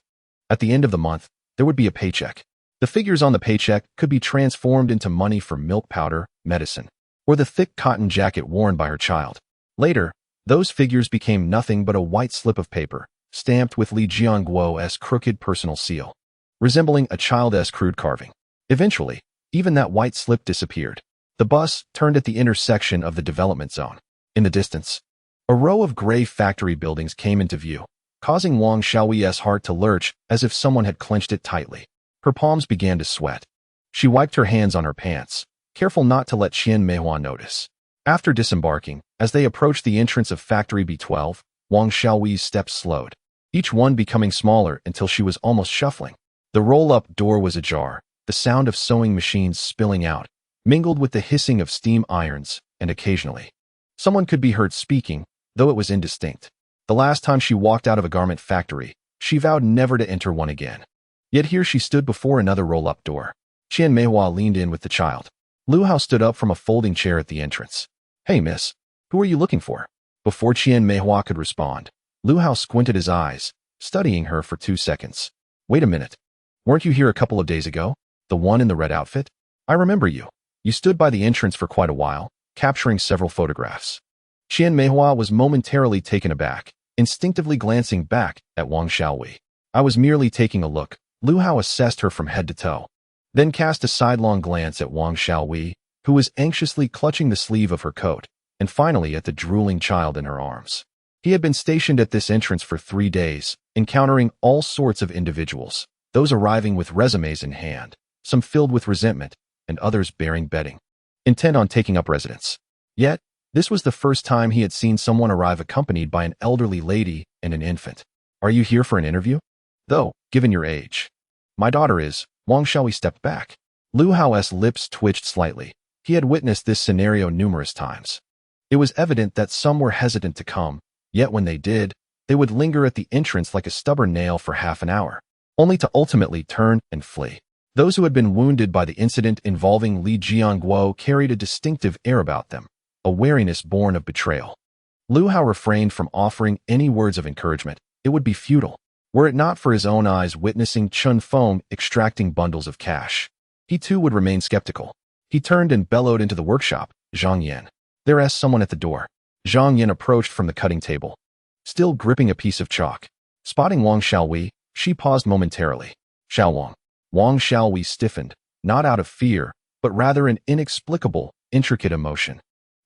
At the end of the month, there would be a paycheck. The figures on the paycheck could be transformed into money for milk powder, medicine, or the thick cotton jacket worn by her child. Later, those figures became nothing but a white slip of paper, stamped with Li Jiangguo's crooked personal seal, resembling a child's crude carving. Eventually, even that white slip disappeared. The bus turned at the intersection of the development zone. In the distance, a row of gray factory buildings came into view, causing Wang Xiaowei's heart to lurch as if someone had clenched it tightly. Her palms began to sweat. She wiped her hands on her pants, careful not to let Qian Meihua notice. After disembarking, as they approached the entrance of Factory B12, Wang Xiaowei's steps slowed, each one becoming smaller until she was almost shuffling. The roll-up door was ajar, the sound of sewing machines spilling out, mingled with the hissing of steam irons, and occasionally, someone could be heard speaking, though it was indistinct. The last time she walked out of a garment factory, she vowed never to enter one again. Yet here she stood before another roll-up door. Qian Meihua leaned in with the child. Lu Hao stood up from a folding chair at the entrance. Hey, miss, who are you looking for? Before Qian Meihua could respond, Lu Hao squinted his eyes, studying her for 2 seconds. Wait a minute. Weren't you here a couple of days ago? The one in the red outfit? I remember you. You stood by the entrance for quite a while, capturing several photographs. Qian Meihua was momentarily taken aback, instinctively glancing back at Wang Xiaowei. I was merely taking a look. Lu Hao assessed her from head to toe, then cast a sidelong glance at Wang Xiaowei, who was anxiously clutching the sleeve of her coat, and finally at the drooling child in her arms. He had been stationed at this entrance for 3 days, encountering all sorts of individuals, those arriving with resumes in hand, some filled with resentment, and others bearing bedding, intent on taking up residence. Yet, this was the first time he had seen someone arrive accompanied by an elderly lady and an infant. Are you here for an interview? Though, given your age. My daughter is. Wang Xiaowei stepped back. Lu Hao's lips twitched slightly. He had witnessed this scenario numerous times. It was evident that some were hesitant to come, yet when they did, they would linger at the entrance like a stubborn nail for half an hour, only to ultimately turn and flee. Those who had been wounded by the incident involving Li Jianguo carried a distinctive air about them, a wariness born of betrayal. Lu Hao refrained from offering any words of encouragement. It would be futile, were it not for his own eyes witnessing Chen Feng extracting bundles of cash. He too would remain skeptical. He turned and bellowed into the workshop. Zhang Yan. There's someone at the door. Zhang Yan approached from the cutting table, still gripping a piece of chalk. Spotting Wang Xiaowei, she paused momentarily. Xiao Wang. Wang Xiaowei stiffened, not out of fear, but rather an inexplicable, intricate emotion,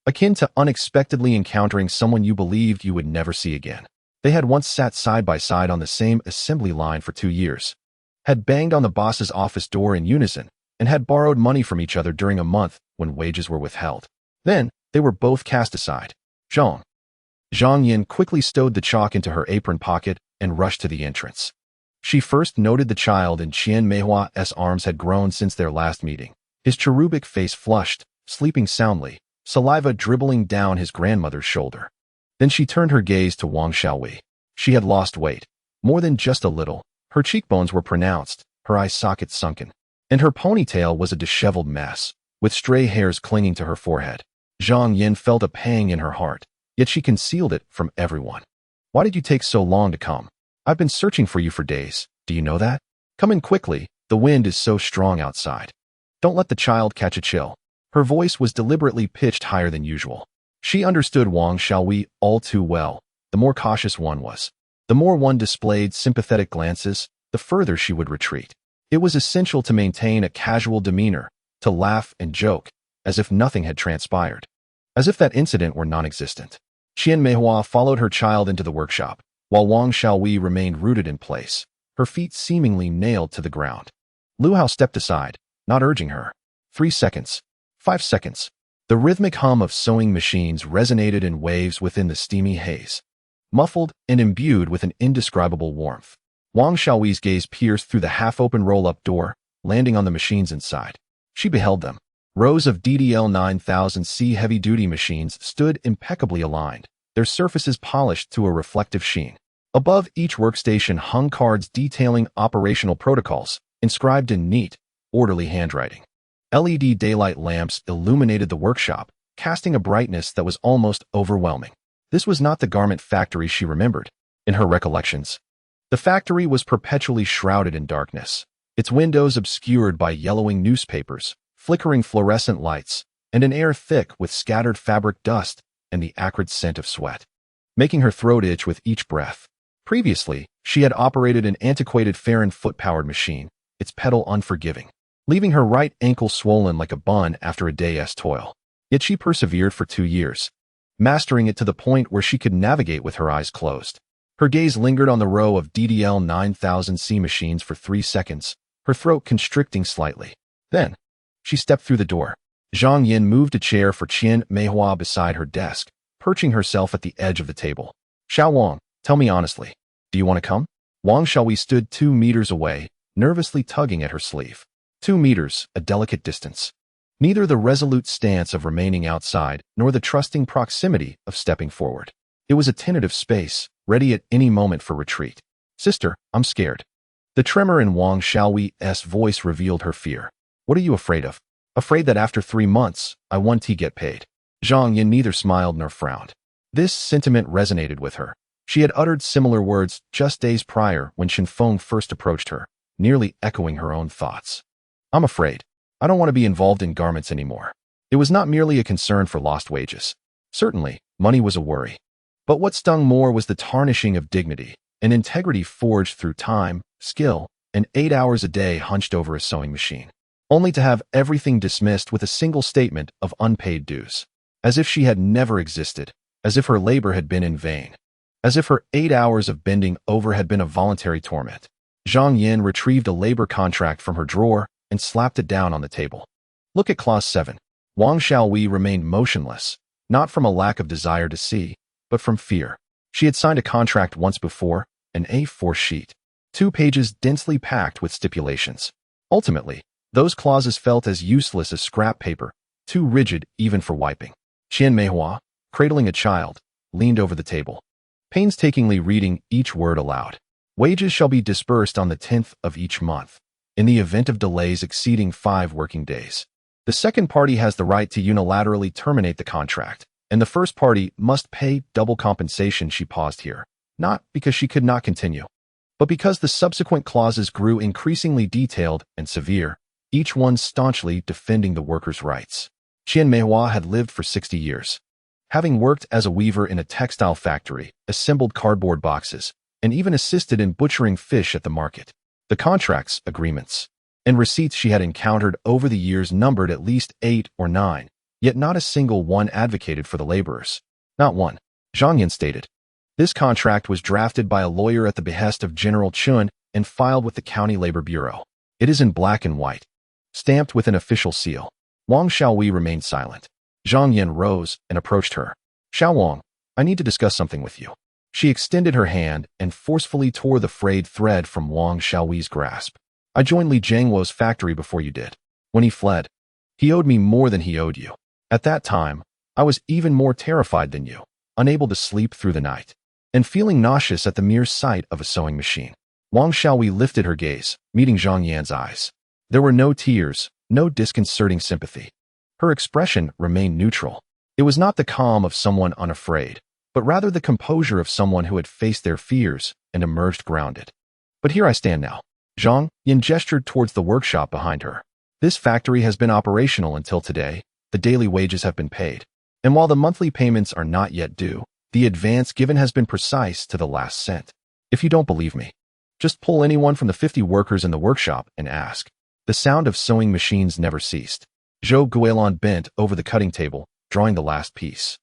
akin to unexpectedly encountering someone you believed you would never see again. They had once sat side by side on the same assembly line for 2 years, had banged on the boss's office door in unison, and had borrowed money from each other during a month when wages were withheld. Then, they were both cast aside. Zhang. Zhang Yin quickly stowed the chalk into her apron pocket and rushed to the entrance. She first noted the child in Qian Meihua's arms had grown since their last meeting. His cherubic face flushed, sleeping soundly, saliva dribbling down his grandmother's shoulder. Then she turned her gaze to Wang Xiaowei. She had lost weight, more than just a little. Her cheekbones were pronounced, her eye sockets sunken, and her ponytail was a disheveled mess, with stray hairs clinging to her forehead. Zhang Yin felt a pang in her heart, yet she concealed it from everyone. Why did you take so long to come? I've been searching for you for days. Do you know that? Come in quickly. The wind is so strong outside. Don't let the child catch a chill. Her voice was deliberately pitched higher than usual. She understood Wang Xiaowei all too well. The more cautious one was, the more one displayed sympathetic glances, the further she would retreat. It was essential to maintain a casual demeanor, to laugh and joke, as if nothing had transpired, as if that incident were non-existent. Qian Meihua followed her child into the workshop, while Wang Xiaowei remained rooted in place, her feet seemingly nailed to the ground. Lu Hao stepped aside, not urging her. 3 seconds. 5 seconds. The rhythmic hum of sewing machines resonated in waves within the steamy haze, muffled and imbued with an indescribable warmth. Wang Xiaowei's gaze pierced through the half-open roll-up door, landing on the machines inside. She beheld them. Rows of DDL 9000C heavy-duty machines stood impeccably aligned, their surfaces polished to a reflective sheen. Above each workstation hung cards detailing operational protocols, inscribed in neat, orderly handwriting. LED daylight lamps illuminated the workshop, casting a brightness that was almost overwhelming. This was not the garment factory she remembered. In her recollections, the factory was perpetually shrouded in darkness, its windows obscured by yellowing newspapers, flickering fluorescent lights, and an air thick with scattered fabric dust and the acrid scent of sweat, making her throat itch with each breath. Previously, she had operated an antiquated Farron foot-powered machine, its pedal unforgiving, leaving her right ankle swollen like a bun after a day's toil. Yet she persevered for 2 years, mastering it to the point where she could navigate with her eyes closed. Her gaze lingered on the row of DDL 9000C machines for 3 seconds, her throat constricting slightly. Then, she stepped through the door. Zhang Yin moved a chair for Qian Meihua beside her desk, perching herself at the edge of the table. Xiao Wang, tell me honestly, do you want to come? Wang Xiaowei stood 2 meters away, nervously tugging at her sleeve. 2 meters, a delicate distance. Neither the resolute stance of remaining outside, nor the trusting proximity of stepping forward. It was a tentative space, ready at any moment for retreat. Sister, I'm scared. The tremor in Wang Xiaowei's voice revealed her fear. What are you afraid of? Afraid that after 3 months, I won't get paid. Zhang Yin neither smiled nor frowned. This sentiment resonated with her. She had uttered similar words just days prior when Chen Feng first approached her, nearly echoing her own thoughts. I'm afraid. I don't want to be involved in garments anymore. It was not merely a concern for lost wages. Certainly, money was a worry. But what stung more was the tarnishing of dignity, an integrity forged through time, skill, and 8 hours a day hunched over a sewing machine, only to have everything dismissed with a single statement of unpaid dues. As if she had never existed, as if her labor had been in vain, as if her 8 hours of bending over had been a voluntary torment. Zhang Yin retrieved a labor contract from her drawer and slapped it down on the table. Look at Clause 7. Wang Xiaowei remained motionless, not from a lack of desire to see, but from fear. She had signed a contract once before, an A4 sheet, 2 pages densely packed with stipulations. Ultimately, those clauses felt as useless as scrap paper, too rigid even for wiping. Qian Meihua, cradling a child, leaned over the table, painstakingly reading each word aloud. Wages shall be disbursed on the 10th of each month, in the event of delays exceeding 5 working days. The second party has the right to unilaterally terminate the contract, and the first party must pay double compensation. She paused here, not because she could not continue, but because the subsequent clauses grew increasingly detailed and severe, each one staunchly defending the workers' rights. Qian Meihua had lived for 60 years. Having worked as a weaver in a textile factory, assembled cardboard boxes, and even assisted in butchering fish at the market. The contracts, agreements, and receipts she had encountered over the years numbered at least 8 or 9, yet not a single one advocated for the laborers. Not one. Zhang Yin stated. This contract was drafted by a lawyer at the behest of General Chun and filed with the County Labor Bureau. It is in black and white, stamped with an official seal. Wang Xiaowei remained silent. Zhang Yin rose and approached her. Xiao Wang, I need to discuss something with you. She extended her hand and forcefully tore the frayed thread from Wang Xiaowei's grasp. I joined Li Jiangwo's factory before you did. When he fled, he owed me more than he owed you. At that time, I was even more terrified than you, unable to sleep through the night, and feeling nauseous at the mere sight of a sewing machine. Wang Xiaowei lifted her gaze, meeting Zhang Yan's eyes. There were no tears, no disconcerting sympathy. Her expression remained neutral. It was not the calm of someone unafraid, but rather the composure of someone who had faced their fears and emerged grounded. But here I stand now. Zhang Yan gestured towards the workshop behind her. This factory has been operational until today. The daily wages have been paid. And while the monthly payments are not yet due, the advance given has been precise to the last cent. If you don't believe me, just pull anyone from the 50 workers in the workshop and ask. The sound of sewing machines never ceased. Zhou Guilin bent over the cutting table, drawing the last piece,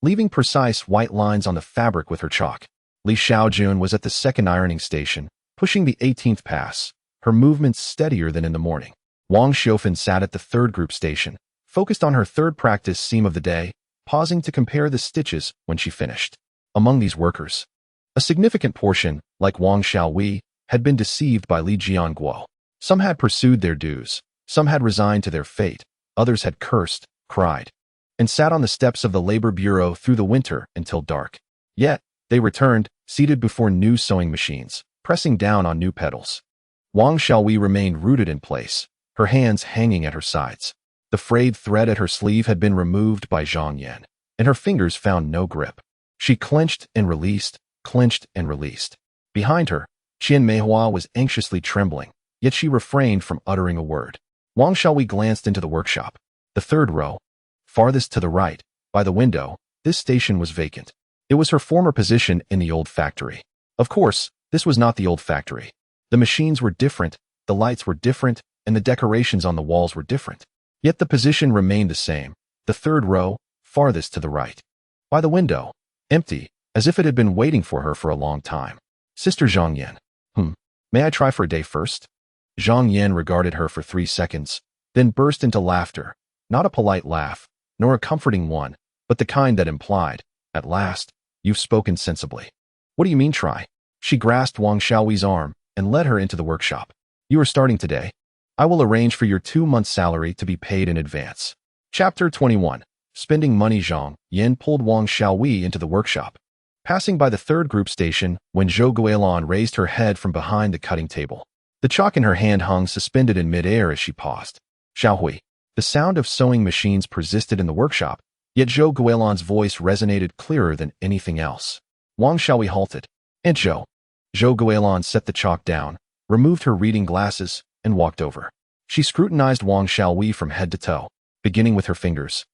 leaving precise white lines on the fabric with her chalk. Li Xiaojun was at the second ironing station, pushing the 18th pass, her movements steadier than in the morning. Wang Xiaofan sat at the third group station, focused on her third practice seam of the day, pausing to compare the stitches when she finished. Among these workers, a significant portion, like Wang Xiaowei, had been deceived by Li Jiangguo. Some had pursued their dues, some had resigned to their fate, others had cursed, cried, and sat on the steps of the Labor Bureau through the winter until dark. Yet, they returned, seated before new sewing machines, pressing down on new pedals. Wang Xiaowei remained rooted in place, her hands hanging at her sides. The frayed thread at her sleeve had been removed by Zhang Yan, and her fingers found no grip. She clenched and released, clenched and released. Behind her, Qian Meihua was anxiously trembling, yet she refrained from uttering a word. Wang Xiaowei glanced into the workshop. The third row, farthest to the right, by the window, this station was vacant. It was her former position in the old factory. Of course, this was not the old factory. The machines were different, the lights were different, and the decorations on the walls were different. Yet the position remained the same, the third row, farthest to the right. By the window, empty, as if it had been waiting for her for a long time. Sister Zhang Yan. May I try for a day first? Zhang Yan regarded her for 3 seconds, then burst into laughter, not a polite laugh, nor a comforting one, but the kind that implied, at last, you've spoken sensibly. What do you mean try? She grasped Wang Xiaowei's arm and led her into the workshop. You are starting today. I will arrange for your 2 months' salary to be paid in advance. Chapter 21. Spending money. Zhang Yan pulled Wang Xiaowei into the workshop, passing by the third group station when Zhou Guilin raised her head from behind the cutting table. The chalk in her hand hung suspended in midair as she paused. Xiaohui. The sound of sewing machines persisted in the workshop, yet Zhou Guilin's voice resonated clearer than anything else. Wang Xiaowei halted. And Zhou Guilin set the chalk down, removed her reading glasses, and walked over. She scrutinized Wang Xiaowei from head to toe, beginning with her fingers.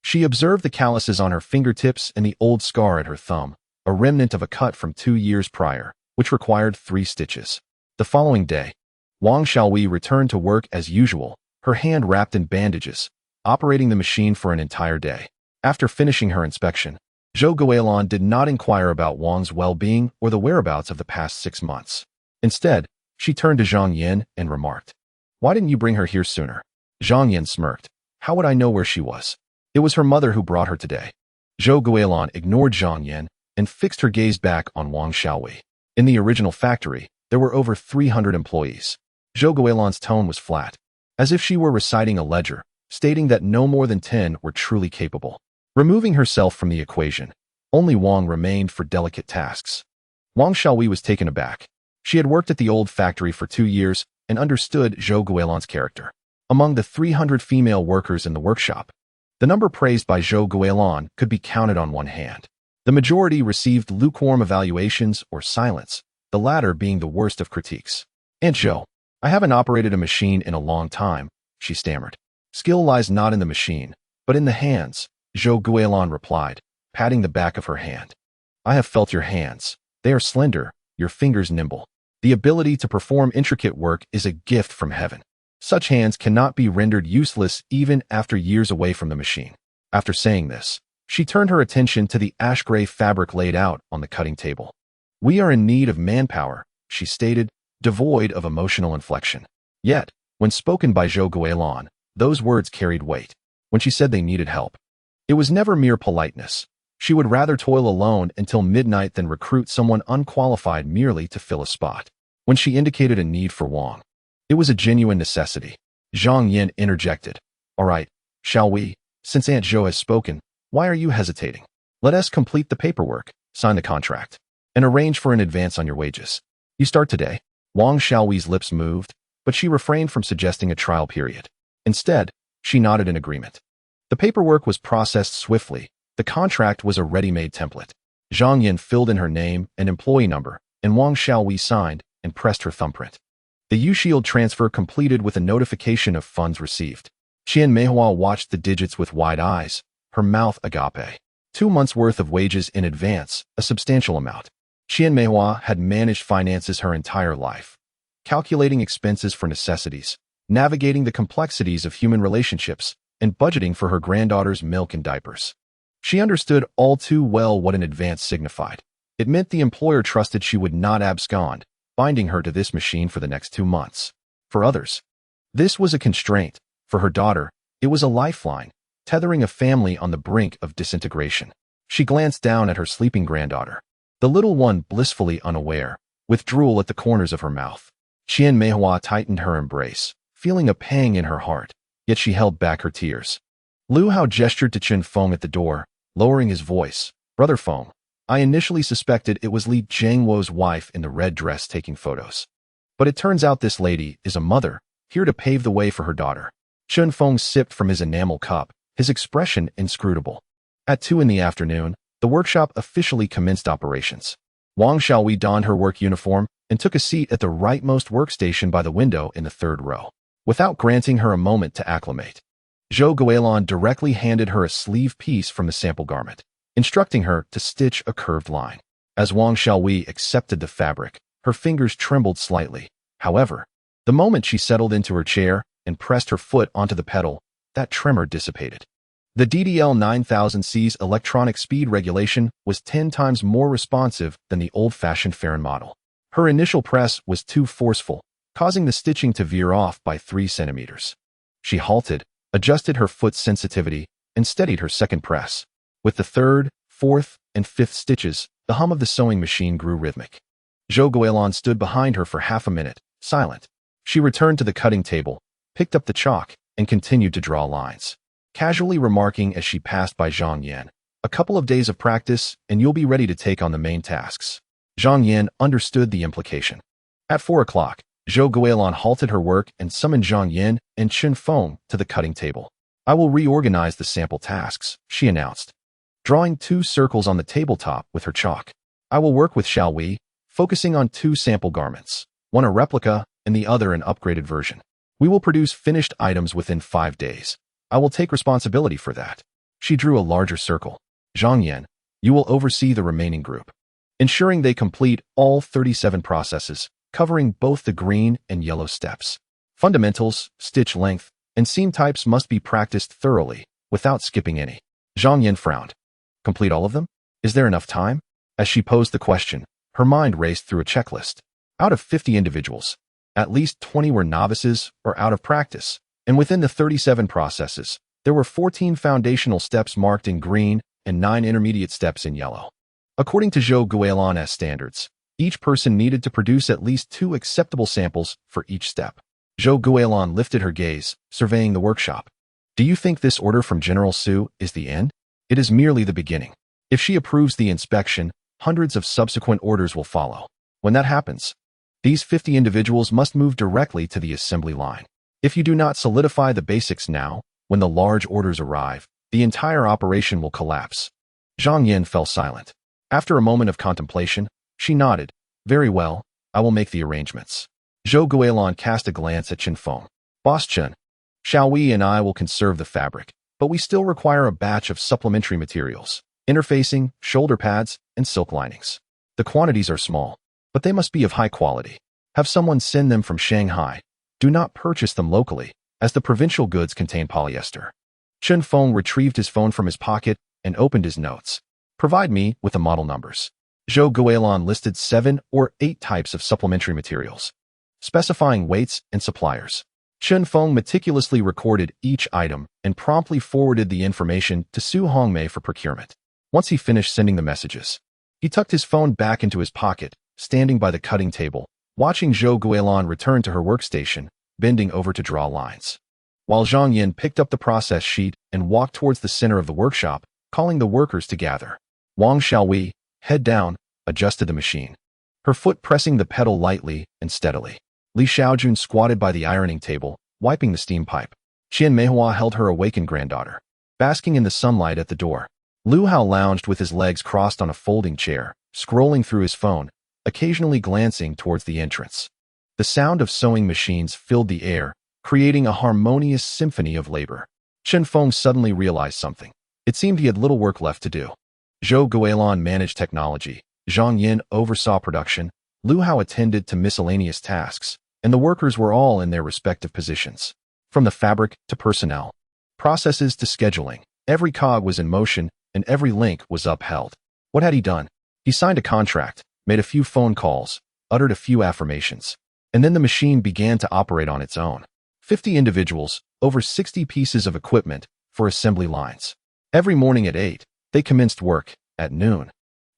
She observed the calluses on her fingertips and the old scar at her thumb, a remnant of a cut from 2 years prior, which required 3 stitches. The following day, Wang Xiaowei returned to work as usual, her hand wrapped in bandages, operating the machine for an entire day. After finishing her inspection, Zhou Guilin did not inquire about Wang's well-being or the whereabouts of the past 6 months. Instead, she turned to Zhang Yin and remarked, "Why didn't you bring her here sooner?" Zhang Yin smirked. "How would I know where she was? It was her mother who brought her today." Zhou Guilin ignored Zhang Yin and fixed her gaze back on Wang Xiaowei. In the original factory, there were over 300 employees. Zhou Guilin's tone was flat, as if she were reciting a ledger, stating that no more than 10 were truly capable. Removing herself from the equation, only Wang remained for delicate tasks. Wang Xiaowei was taken aback. She had worked at the old factory for 2 years and understood Zhou Guilin's character. Among the 300 female workers in the workshop, the number praised by Zhou Guilin could be counted on one hand. The majority received lukewarm evaluations or silence, the latter being the worst of critiques. "Aunt Zhou, I haven't operated a machine in a long time," she stammered. "Skill lies not in the machine, but in the hands," Zhou Guilin replied, patting the back of her hand. "I have felt your hands. They are slender, your fingers nimble. The ability to perform intricate work is a gift from heaven. Such hands cannot be rendered useless even after years away from the machine." After saying this, she turned her attention to the ash-gray fabric laid out on the cutting table. "We are in need of manpower," she stated, devoid of emotional inflection. Yet, when spoken by Zhou Guilin, those words carried weight. When she said they needed help, it was never mere politeness. She would rather toil alone until midnight than recruit someone unqualified merely to fill a spot. When she indicated a need for Wang, it was a genuine necessity. Zhang Yin interjected, "All right, shall we? Since Aunt Zhou has spoken, why are you hesitating? Let us complete the paperwork, sign the contract, and arrange for an advance on your wages. You start today." Wang Xiaowei's lips moved, but she refrained from suggesting a trial period. Instead, she nodded in agreement. The paperwork was processed swiftly. The contract was a ready-made template. Zhang Yin filled in her name and employee number, and Wang Xiaowei signed and pressed her thumbprint. The U-Shield transfer completed with a notification of funds received. Qian Meihua watched the digits with wide eyes, her mouth agape. 2 months' worth of wages in advance, a substantial amount. Qian Meihua had managed finances her entire life, calculating expenses for necessities, navigating the complexities of human relationships, and budgeting for her granddaughter's milk and diapers. She understood all too well what an advance signified. It meant the employer trusted she would not abscond, binding her to this machine for the next 2 months. For others, this was a constraint. For her daughter, it was a lifeline, tethering a family on the brink of disintegration. She glanced down at her sleeping granddaughter. The little one, blissfully unaware, with drool at the corners of her mouth. Qian Meihua tightened her embrace, feeling a pang in her heart, yet she held back her tears. Lu Hao gestured to Chen Feng at the door, lowering his voice. "Brother Feng, I initially suspected it was Li Jiangwo's wife in the red dress taking photos. But it turns out this lady is a mother, here to pave the way for her daughter." Chen Feng sipped from his enamel cup, his expression inscrutable. At 2 in the afternoon, the workshop officially commenced operations. Wang Xiaowei donned her work uniform and took a seat at the rightmost workstation by the window in the 3rd row. Without granting her a moment to acclimate, Zhou Guilin directly handed her a sleeve piece from the sample garment, instructing her to stitch a curved line. As Wang Xiaowei accepted the fabric, her fingers trembled slightly. However, the moment she settled into her chair and pressed her foot onto the pedal, that tremor dissipated. The DDL 9000C's electronic speed regulation was 10 times more responsive than the old-fashioned Farron model. Her initial press was too forceful, causing the stitching to veer off by 3 centimeters. She halted, adjusted her foot's sensitivity, and steadied her second press. With the 3rd, 4th, and 5th stitches, the hum of the sewing machine grew rhythmic. Zhou Guilin stood behind her for half a minute, silent. She returned to the cutting table, picked up the chalk, and continued to draw lines, casually remarking as she passed by Zhang Yin, "A couple of days of practice, and you'll be ready to take on the main tasks." Zhang Yin understood the implication. At 4 o'clock, Zhou Guilin halted her work and summoned Zhang Yin and Chen Feng to the cutting table. "I will reorganize the sample tasks," she announced, drawing 2 circles on the tabletop with her chalk. "I will work with Xiaowei, focusing on 2 sample garments, one a replica and the other an upgraded version. We will produce finished items within 5 days. I will take responsibility for that." She drew a larger circle. "Zhang Yin, you will oversee the remaining group." ensuring they complete all 37 processes, covering both the green and yellow steps. Fundamentals, stitch length, and seam types must be practiced thoroughly, without skipping any. Zhang Yin frowned. Complete all of them? Is there enough time? As she posed the question, her mind raced through a checklist. Out of 50 individuals, at least 20 were novices or out of practice, and within the 37 processes, there were 14 foundational steps marked in green and 9 intermediate steps in yellow. According to Zhou Guilan's standards, each person needed to produce at least 2 acceptable samples for each step. Zhou Guilan lifted her gaze, surveying the workshop. Do you think this order from General Su is the end? It is merely the beginning. If she approves the inspection, hundreds of subsequent orders will follow. When that happens, these 50 individuals must move directly to the assembly line. If you do not solidify the basics now, when the large orders arrive, the entire operation will collapse. Zhang Yin fell silent. After a moment of contemplation, she nodded. Very well, I will make the arrangements. Zhou Guilan cast a glance at Chen Feng. Boss Chen, Xiaowei and I will conserve the fabric, but we still require a batch of supplementary materials, interfacing, shoulder pads, and silk linings. The quantities are small, but they must be of high quality. Have someone send them from Shanghai. Do not purchase them locally, as the provincial goods contain polyester. Chen Feng retrieved his phone from his pocket and opened his notes. Provide me with the model numbers. Zhou Guilan listed 7 or 8 types of supplementary materials, specifying weights and suppliers. Chen Feng meticulously recorded each item and promptly forwarded the information to Su Hongmei for procurement. Once he finished sending the messages, he tucked his phone back into his pocket, standing by the cutting table, watching Zhou Guilan return to her workstation, bending over to draw lines. While Zhang Yin picked up the process sheet and walked towards the center of the workshop, calling the workers to gather. Wang Xiaowei, head down, adjusted the machine, her foot pressing the pedal lightly and steadily. Li Xiaojun squatted by the ironing table, wiping the steam pipe. Qian Meihua held her awakened granddaughter, basking in the sunlight at the door. Lu Hao lounged with his legs crossed on a folding chair, scrolling through his phone, occasionally glancing towards the entrance. The sound of sewing machines filled the air, creating a harmonious symphony of labor. Chen Feng suddenly realized something. It seemed he had little work left to do. Zhou Guilan managed technology, Zhang Yin oversaw production, Lu Hao attended to miscellaneous tasks, and the workers were all in their respective positions. From the fabric to personnel, processes to scheduling, every cog was in motion and every link was upheld. What had he done? He signed a contract, made a few phone calls, uttered a few affirmations, and then the machine began to operate on its own. 50 individuals, over 60 pieces of equipment for assembly lines. Every morning at 8, they commenced work. At noon,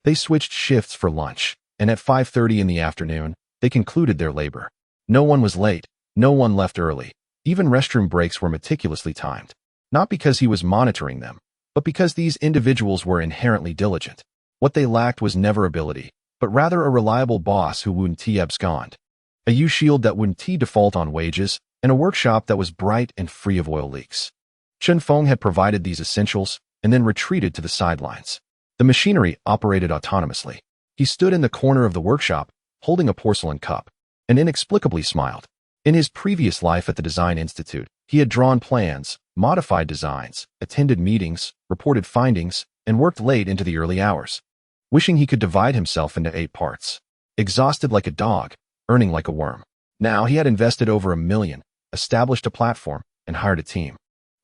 they switched shifts for lunch, and at 5:30 in the afternoon, they concluded their labor. No one was late, no one left early. Even restroom breaks were meticulously timed. Not because he was monitoring them, but because these individuals were inherently diligent. What they lacked was never ability, but rather a reliable boss who wouldn't abscond, a U-shield that wouldn't default on wages, and a workshop that was bright and free of oil leaks. Chen Feng had provided these essentials and then retreated to the sidelines. The machinery operated autonomously. He stood in the corner of the workshop, holding a porcelain cup, and inexplicably smiled. In his previous life at the Design Institute, he had drawn plans, modified designs, attended meetings, reported findings, and worked late into the early hours, wishing he could divide himself into 8 parts. Exhausted like a dog, earning like a worm. Now he had invested over $1 million, established a platform, and hired a team.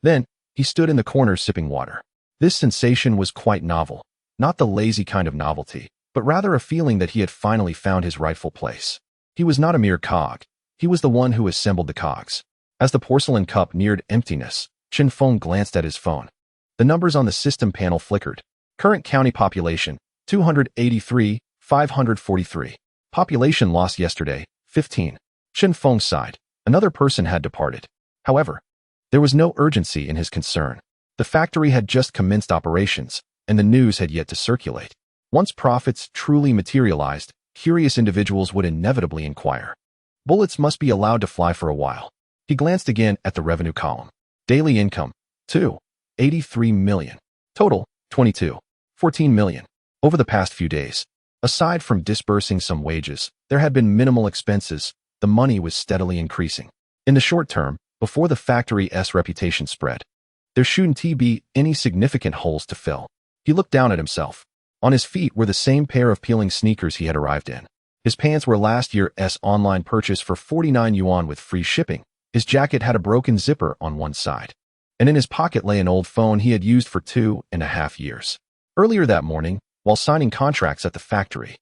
Then, he stood in the corner sipping water. This sensation was quite novel, not the lazy kind of novelty, but rather a feeling that he had finally found his rightful place. He was not a mere cog. He was the one who assembled the cogs. As the porcelain cup neared emptiness, Chen Feng glanced at his phone. The numbers on the system panel flickered. Current county population, 283,543. Population loss yesterday, 15. Chen Feng sighed. Another person had departed. However, there was no urgency in his concern. The factory had just commenced operations, and the news had yet to circulate. Once profits truly materialized, curious individuals would inevitably inquire. Bullets must be allowed to fly for a while. He glanced again at the revenue column. Daily income, 2.83 million. Total, 22.14 million. Over the past few days, aside from disbursing some wages, there had been minimal expenses. The money was steadily increasing. In the short term, before the factory's reputation spread, there shouldn't be any significant holes to fill. He looked down at himself. On his feet were the same pair of peeling sneakers he had arrived in. His pants were last year's online purchase for 49 yuan with free shipping. His jacket had a broken zipper on one side. And in his pocket lay an old phone he had used for 2.5 years. Earlier that morning, while signing contracts at the factory,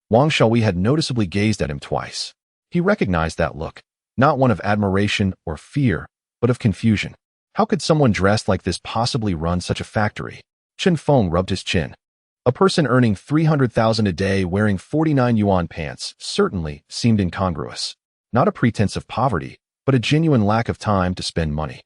Wang Xiaowei had noticeably gazed at him twice. He recognized that look, not one of admiration or fear, but of confusion. How could someone dressed like this possibly run such a factory? Chen Feng rubbed his chin. A person earning 300,000 a day wearing 49 yuan pants certainly seemed incongruous. Not a pretense of poverty, but a genuine lack of time to spend money.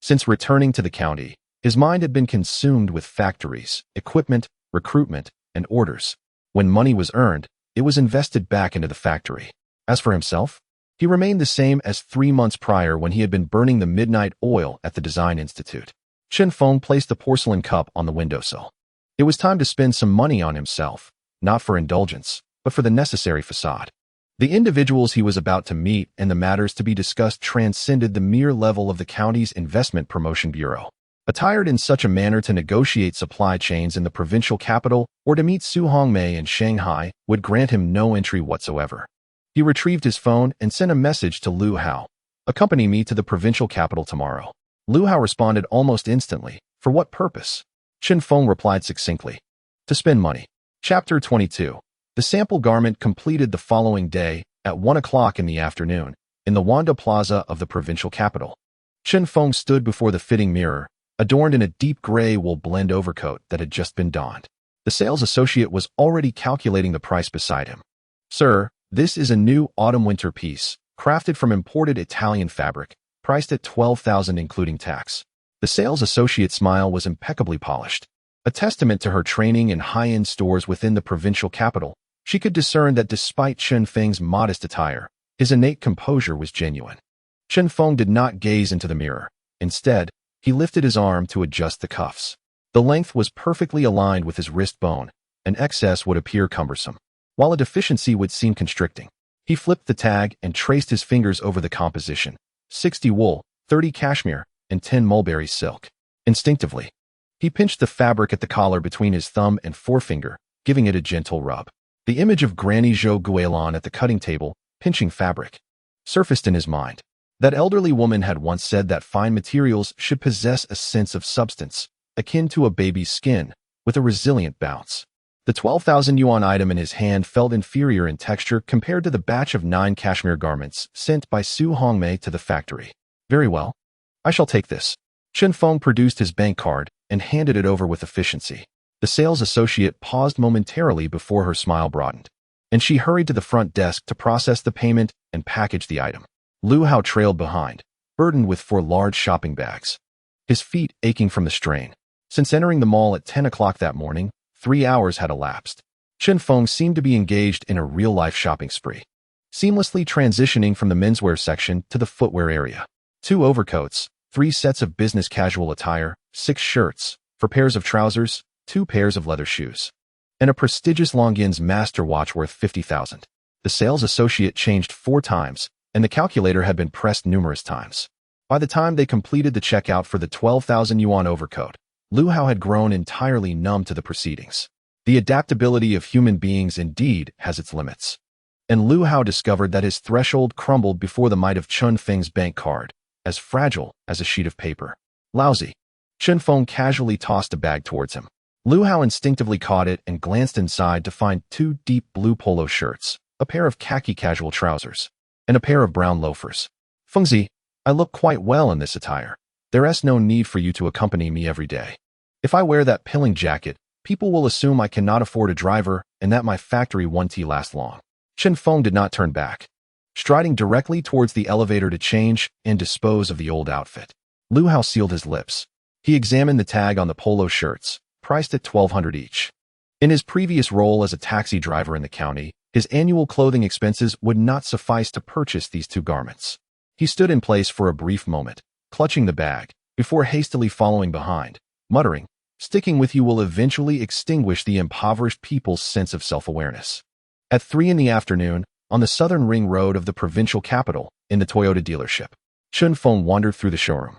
Since returning to the county, his mind had been consumed with factories, equipment, recruitment, and orders. When money was earned, it was invested back into the factory. As for himself, he remained the same as 3 months prior when he had been burning the midnight oil at the Design Institute. Chen Feng placed the porcelain cup on the windowsill. It was time to spend some money on himself, not for indulgence, but for the necessary facade. The individuals he was about to meet and the matters to be discussed transcended the mere level of the county's investment promotion bureau. Attired in such a manner to negotiate supply chains in the provincial capital or to meet Su Hongmei in Shanghai would grant him no entry whatsoever. He retrieved his phone and sent a message to Lu Hao. "Accompany me to the provincial capital tomorrow." Lu Hao responded almost instantly. "For what purpose?" Chen Feng replied succinctly. "To spend money." Chapter 22. The sample garment completed the following day at 1 o'clock in the afternoon in the Wanda Plaza of the provincial capital. Chen Feng stood before the fitting mirror, adorned in a deep gray wool blend overcoat that had just been donned. The sales associate was already calculating the price beside him. "Sir, this is a new autumn-winter piece, crafted from imported Italian fabric, priced at 12,000 including tax." The sales associate's smile was impeccably polished. A testament to her training in high-end stores within the provincial capital, she could discern that despite Chen Feng's modest attire, his innate composure was genuine. Chen Feng did not gaze into the mirror. Instead, he lifted his arm to adjust the cuffs. The length was perfectly aligned with his wrist bone. An excess would appear cumbersome, while a deficiency would seem constricting. He flipped the tag and traced his fingers over the composition. 60 wool, 30 cashmere, and 10 mulberry silk. Instinctively, he pinched the fabric at the collar between his thumb and forefinger, giving it a gentle rub. The image of Granny Zhou Guilin at the cutting table, pinching fabric, surfaced in his mind. That elderly woman had once said that fine materials should possess a sense of substance, akin to a baby's skin, with a resilient bounce. The 12,000 yuan item in his hand felt inferior in texture compared to the batch of 9 cashmere garments sent by Su Hongmei to the factory. "Very well. I shall take this." Chen Feng produced his bank card and handed it over with efficiency. The sales associate paused momentarily before her smile broadened, and she hurried to the front desk to process the payment and package the item. Lu Hao trailed behind, burdened with 4 large shopping bags, his feet aching from the strain. Since entering the mall at 10 o'clock that morning, 3 hours had elapsed. Chen Feng seemed to be engaged in a real-life shopping spree, seamlessly transitioning from the menswear section to the footwear area. 2 overcoats, 3 sets of business casual attire, 6 shirts, 4 pairs of trousers, 2 pairs of leather shoes, and a prestigious Longines master watch worth 50,000. The sales associate changed 4 times, and the calculator had been pressed numerous times. By the time they completed the checkout for the 12,000 yuan overcoat, Lu Hao had grown entirely numb to the proceedings. The adaptability of human beings indeed has its limits. And Lu Hao discovered that his threshold crumbled before the might of Chen Feng's bank card, as fragile as a sheet of paper. "Lousy." Chen Feng casually tossed a bag towards him. Lu Hao instinctively caught it and glanced inside to find 2 deep blue polo shirts, a pair of khaki casual trousers, and a pair of brown loafers. "Fengzi, I look quite well in this attire. There's no need for you to accompany me every day. If I wear that pilling jacket, people will assume I cannot afford a driver and that my factory won't last long." Chen Feng did not turn back, striding directly towards the elevator to change and dispose of the old outfit. Lu Hao sealed his lips. He examined the tag on the polo shirts, priced at 1,200 each. In his previous role as a taxi driver in the county, his annual clothing expenses would not suffice to purchase these 2 garments. He stood in place for a brief moment, clutching the bag, before hastily following behind, muttering, "Sticking with you will eventually extinguish the impoverished people's sense of self-awareness." At 3 in the afternoon, on the southern ring road of the provincial capital, in the Toyota dealership, Chen Feng wandered through the showroom,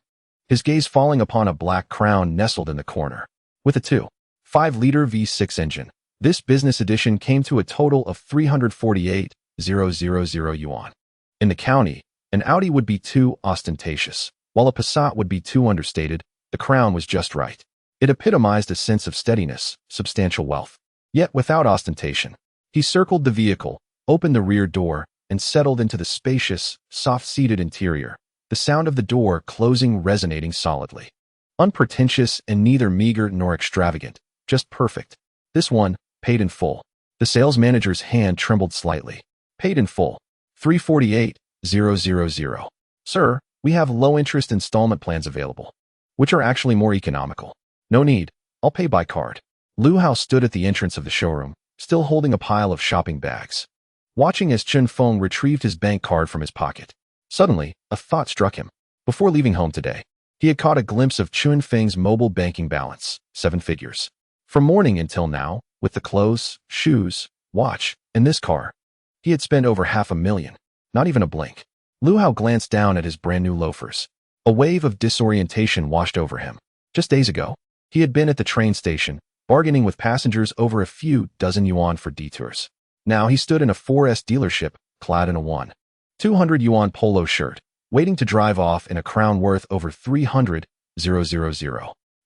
his gaze falling upon a black Crown nestled in the corner. With a 2.5-liter V6 engine, This business edition came to a total of 348,000 yuan. In the county, an Audi would be too ostentatious, while a Passat would be too understated. The crown was just right. It epitomized a sense of steadiness, substantial wealth, yet without ostentation. He circled the vehicle, opened the rear door, and settled into the spacious, soft-seated interior, the sound of the door closing resonating solidly. Unpretentious and neither meager nor extravagant, just perfect. This one, paid in full. The sales manager's hand trembled slightly. Paid in full. 348,000. Sir, we have low-interest installment plans available, which are actually more economical. No need. I'll pay by card. Lu Hao stood at the entrance of the showroom, still holding a pile of shopping bags, watching as Chen Feng retrieved his bank card from his pocket. Suddenly, a thought struck him. Before leaving home today, he had caught a glimpse of Chen Feng's mobile banking balance, 7 figures. From morning until now, with the clothes, shoes, watch, and this car, he had spent over 500,000. Not even a blink. Lu Hao glanced down at his brand-new loafers. A wave of disorientation washed over him. Just days ago, he had been at the train station, bargaining with passengers over a few dozen yuan for detours. Now he stood in a 4S dealership, clad in a 200 yuan polo shirt, waiting to drive off in a crown worth over 300,000.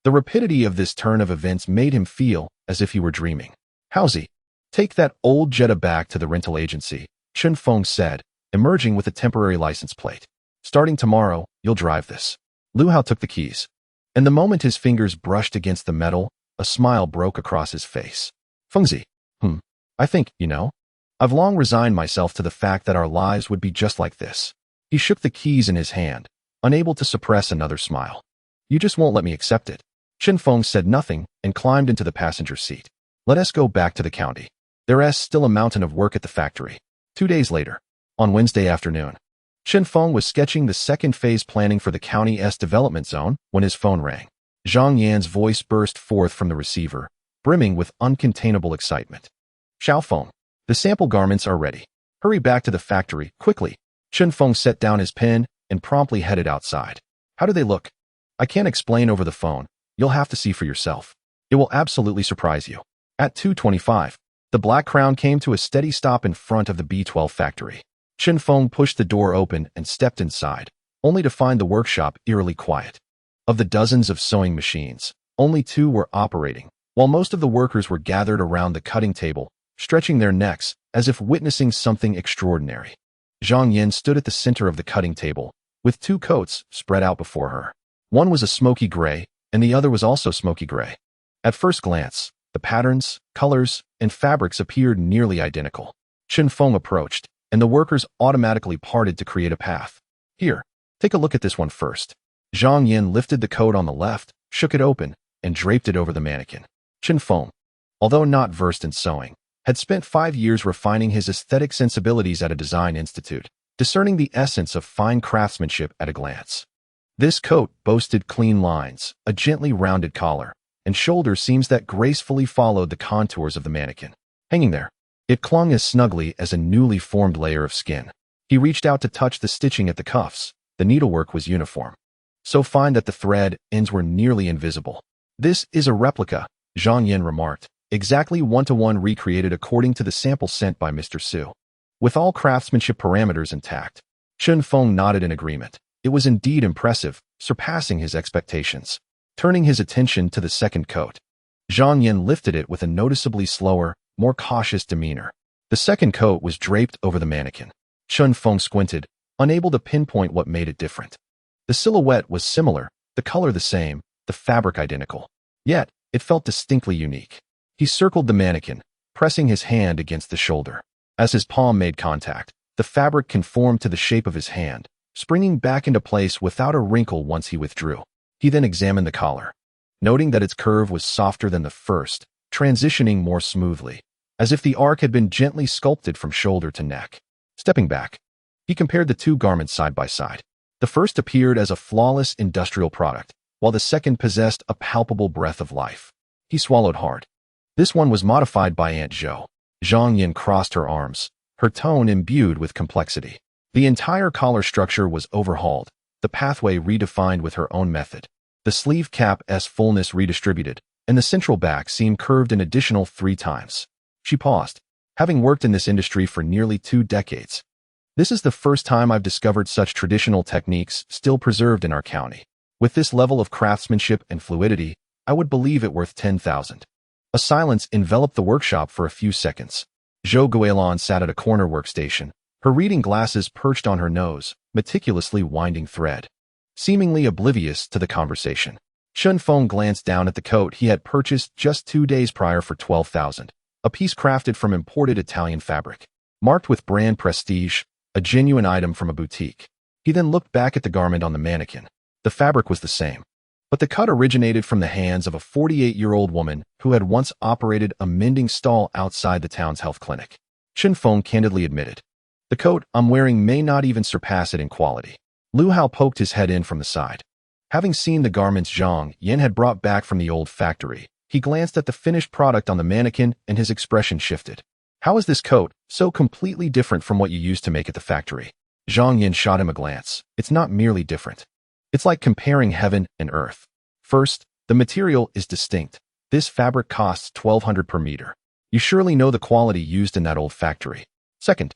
The rapidity of this turn of events made him feel as if he were dreaming. Howsy, take that old Jetta back to the rental agency, Chen Feng said, emerging with a temporary license plate. Starting tomorrow, you'll drive this. Lu Hao took the keys, and the moment his fingers brushed against the metal, a smile broke across his face. Fengzi, I think, I've long resigned myself to the fact that our lives would be just like this. He shook the keys in his hand, unable to suppress another smile. You just won't let me accept it. Chen Feng said nothing and climbed into the passenger seat. Let us go back to the county. There's still a mountain of work at the factory. 2 days later, on Wednesday afternoon, Chen Feng was sketching the second phase planning for the county's development zone when his phone rang. Zhang Yan's voice burst forth from the receiver, brimming with uncontainable excitement. Xiaofeng, the sample garments are ready. Hurry back to the factory, quickly. Chen Feng set down his pen and promptly headed outside. How do they look? I can't explain over the phone. You'll have to see for yourself. It will absolutely surprise you. At 2:25, the Black Crown came to a steady stop in front of the B12 factory. Chen Feng pushed the door open and stepped inside, only to find the workshop eerily quiet. Of the dozens of sewing machines, only 2 were operating, while most of the workers were gathered around the cutting table, stretching their necks as if witnessing something extraordinary. Zhang Yan stood at the center of the cutting table, with 2 coats spread out before her. One was a smoky gray, and the other was also smoky gray. At first glance, the patterns, colors, and fabrics appeared nearly identical. Chen Feng approached, and the workers automatically parted to create a path. Here, take a look at this one first. Zhang Yan lifted the coat on the left, shook it open, and draped it over the mannequin. Chen Feng, although not versed in sewing, had spent 5 years refining his aesthetic sensibilities at a design institute, discerning the essence of fine craftsmanship at a glance. This coat boasted clean lines, a gently rounded collar, and shoulder seams that gracefully followed the contours of the mannequin. Hanging there, it clung as snugly as a newly formed layer of skin. He reached out to touch the stitching at the cuffs. The needlework was uniform, so fine that the thread ends were nearly invisible. This is a replica, Zhang Yan remarked, exactly 1-to-1 recreated according to the sample sent by Mr. Su. With all craftsmanship parameters intact. Chen Feng nodded in agreement. It was indeed impressive, surpassing his expectations. Turning his attention to the second coat, Zhang Yan lifted it with a noticeably slower, more cautious demeanor. The second coat was draped over the mannequin. Chen Feng squinted, unable to pinpoint what made it different. The silhouette was similar, the color the same, the fabric identical. Yet, it felt distinctly unique. He circled the mannequin, pressing his hand against the shoulder. As his palm made contact, the fabric conformed to the shape of his hand, springing back into place without a wrinkle once he withdrew. He then examined the collar, noting that its curve was softer than the first, transitioning more smoothly, as if the arc had been gently sculpted from shoulder to neck. Stepping back, he compared the 2 garments side by side. The first appeared as a flawless industrial product, while the second possessed a palpable breath of life. He swallowed hard. This one was modified by Aunt Zhou. Zhang Yan crossed her arms, her tone imbued with complexity. The entire collar structure was overhauled, the pathway redefined with her own method. The sleeve cap's fullness redistributed, and the central back seam curved an additional 3 times. She paused, having worked in this industry for nearly 2 decades. This is the first time I've discovered such traditional techniques still preserved in our county. With this level of craftsmanship and fluidity, I would believe it worth 10,000. A silence enveloped the workshop for a few seconds. Zhou Guilin sat at a corner workstation, her reading glasses perched on her nose, meticulously winding thread. Seemingly oblivious to the conversation, Chen Feng glanced down at the coat he had purchased just 2 days prior for 12,000, a piece crafted from imported Italian fabric, marked with brand prestige, a genuine item from a boutique. He then looked back at the garment on the mannequin. The fabric was the same, but the cut originated from the hands of a 48-year-old woman who had once operated a mending stall outside the town's health clinic. Chen Feng candidly admitted, "The coat I'm wearing may not even surpass it in quality." Lu Hao poked his head in from the side. Having seen the garments Zhang Yan had brought back from the old factory, he glanced at the finished product on the mannequin and his expression shifted. "How is this coat so completely different from what you used to make at the factory?" Zhang Yan shot him a glance. "It's not merely different. It's like comparing heaven and earth. First, the material is distinct. This fabric costs 1,200 per meter. You surely know the quality used in that old factory. Second,